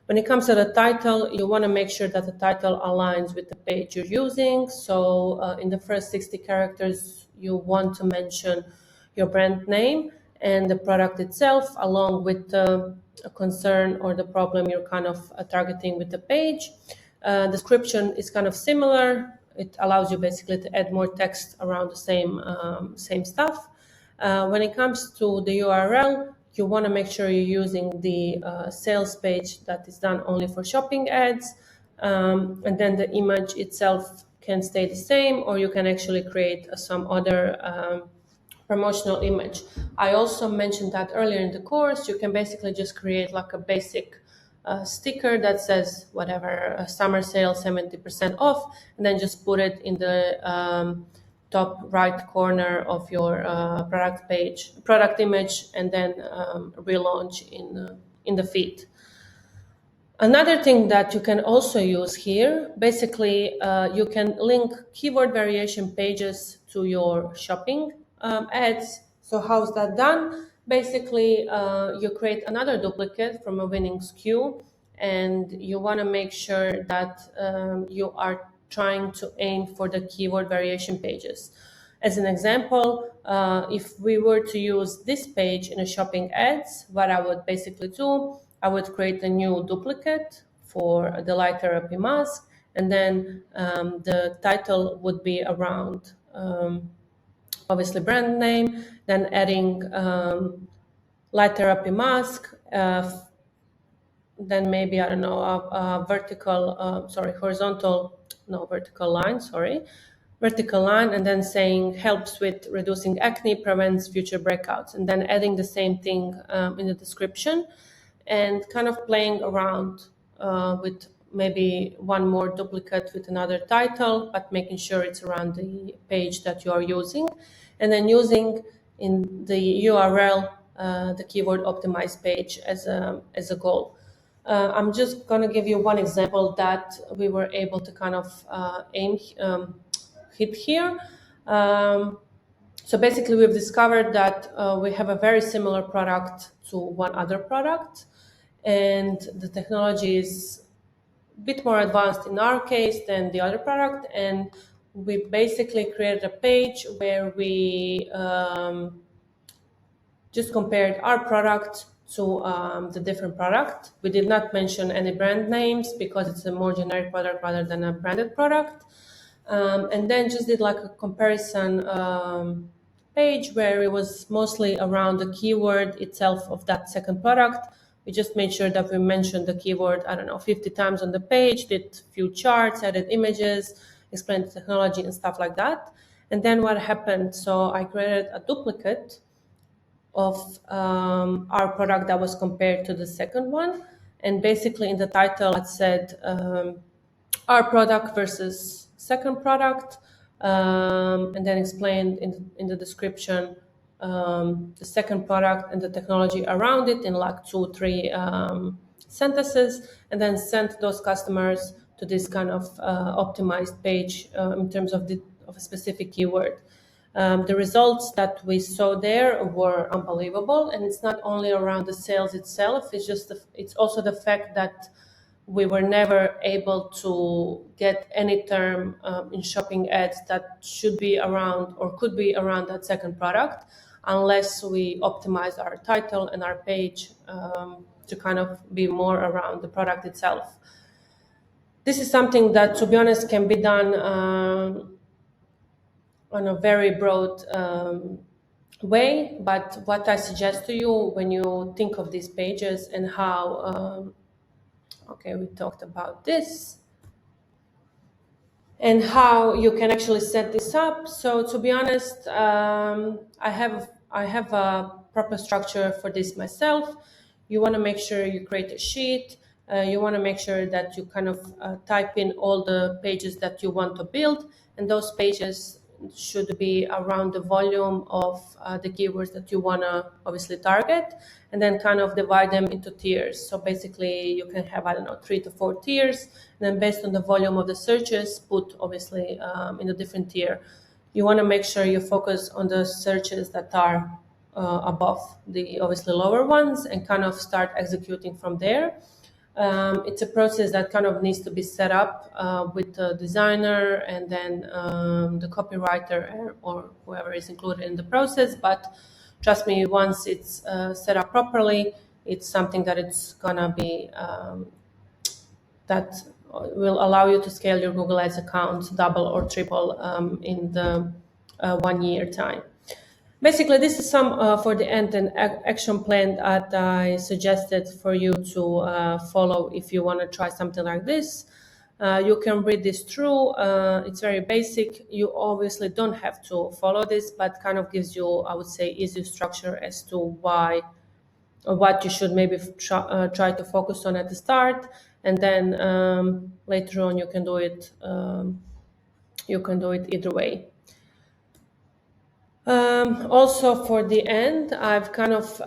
When it comes to the title, you want to make sure that the title aligns with the page you're using. So in the first 60 characters, you want to mention your brand name and the product itself, along with the concern or the problem you're kind of targeting with the page. Description is kind of similar. It allows you basically to add more text around the same stuff. When it comes to the URL, you want to make sure you're using the sales page that is done only for shopping ads. And then the image itself can stay the same, or you can actually create some other promotional image. I also mentioned that earlier in the course. You can basically just create like a basic sticker that says whatever, summer sale 70% off, and then just put it in the top right corner of your product image, and then relaunch in the feed. Another thing that you can also use here, basically you can link keyword variation pages to your shopping ads. So how's that done? Basically, you create another duplicate from a winning SKU, and you want to make sure that you are trying to aim for the keyword variation pages. As an example, if we were to use this page in a shopping ads, what I would basically do, I would create a new duplicate for the light therapy mask, and then the title would be around obviously brand name, then adding light therapy mask, then maybe, I don't know, a vertical line, and then saying helps with reducing acne, prevents future breakouts, and then adding the same thing in the description, and kind of playing around with maybe one more duplicate with another title, but making sure it's around the page that you are using, and then using in the URL, the keyword optimized page as a goal. I'm just going to give you one example that we were able to kind of hit here. So basically, we've discovered that we have a very similar product to one other product, and the technology is a bit more advanced in our case than the other product. And we basically created a page where we just compared our product to the different product. We did not mention any brand names because it's a more generic product rather than a branded product. And then just did like a comparison page where it was mostly around the keyword itself of that second product. We just made sure that we mentioned the keyword, 50 times on the page, did a few charts, added images, explained the technology and stuff like that. And then what happened? So I created a duplicate of our product that was compared to the second one. And basically in the title, it said our product versus second product, and then explained in the description the second product and the technology around it in like 2-3 sentences, and then sent those customers to this kind of optimized page in terms of a specific keyword. The results that we saw there were unbelievable, and it's not only around the sales itself. It's also the fact that we were never able to get any term in shopping ads that should be around or could be around that second product, unless we optimize our title and our page to kind of be more around the product itself. This is something that, to be honest, can be done on a very broad way, but what I suggest to you when you think of these pages and how okay, we talked about this and how you can actually set this up. So to be honest, I have a proper structure for this myself. You want to make sure you create a sheet. You want to make sure that you kind of type in all the pages that you want to build, and those pages should be around the volume of the keywords that you want to obviously target, and then kind of divide them into tiers. So basically you can have, 3 to 4 tiers, and then based on the volume of the searches, put obviously in a different tier. You want to make sure you focus on the searches that are above the obviously lower ones and kind of start executing from there. It's a process that kind of needs to be set up with the designer and then the copywriter or whoever is included in the process. But trust me, once it's set up properly, it's something that it's gonna be that will allow you to scale your Google Ads account double or triple in the 1 year time. Basically, this is some for the end and action plan that I suggested for you to follow if you want to try something like this. You can read this through. It's very basic. You obviously don't have to follow this, but kind of gives you, I would say, easy structure as to why or what you should maybe try to focus on at the start, and then later on you can do it. You can do it either way. Also for the end, I've kind of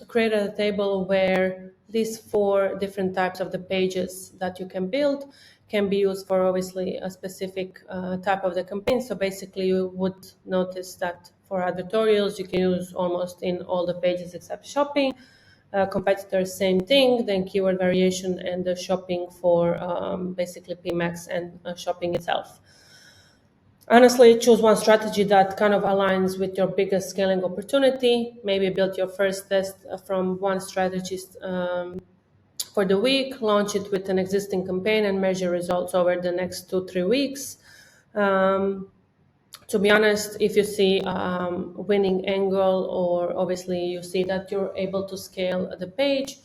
created a table where these 4 different types of the pages that you can build can be used for obviously a specific type of the campaign. So basically you would notice that for advertorials, you can use almost in all the pages except shopping. Competitors, same thing, then keyword variation and the shopping for basically PMAX and shopping itself. Honestly, choose one strategy that kind of aligns with your biggest scaling opportunity. Maybe build your first test from one strategy for the week, launch it with an existing campaign and measure results over the next 2-3 weeks. To be honest, if you see winning angle, or obviously you see that you're able to scale the page,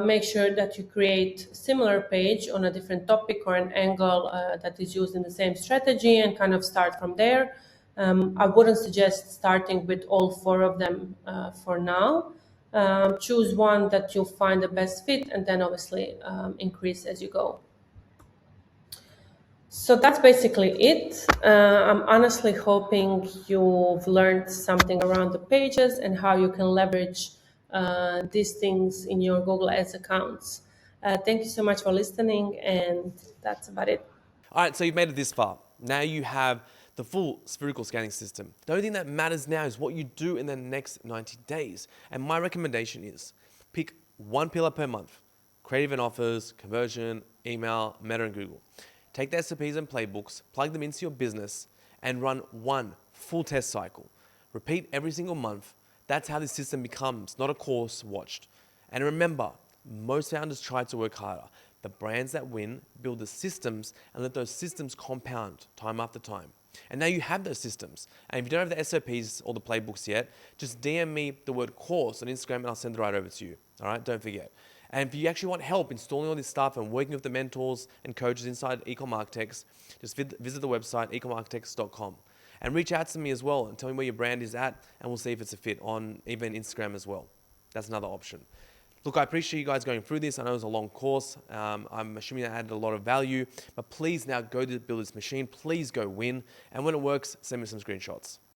make sure that you create similar page on a different topic or an angle that is used in the same strategy and kind of start from there. I wouldn't suggest starting with all 4 of them for now. Choose one that you find the best fit and then obviously increase as you go. So that's basically it. I'm honestly hoping you've learned something around the pages and how you can leverage these things in your Google Ads accounts. Thank you so much for listening, and that's about it. All right, so you've made it this far. Now you have the full spherical scaling system. The only thing that matters now is what you do in the next 90 days. And my recommendation is pick one pillar per month: creative and offers, conversion, email, Meta, and Google. Take the SOPs and playbooks, plug them into your business, and run one full test cycle. Repeat every single month. That's how this system becomes, not a course watched. And remember, most founders try to work harder. The brands that win build the systems and let those systems compound time after time. And now you have those systems. And if you don't have the SOPs or the playbooks yet, just DM me the word course on Instagram and I'll send it right over to you. All right, don't forget. And if you actually want help installing all this stuff and working with the mentors and coaches inside Ecomm Architects, just visit the website, ecommarchitects.com. And reach out to me as well and tell me where your brand is at, and we'll see if it's a fit on even Instagram as well. That's another option. Look, I appreciate you guys going through this. I know it was a long course. I'm assuming that added a lot of value, but please now go to build this machine. Please go win. And when it works, send me some screenshots.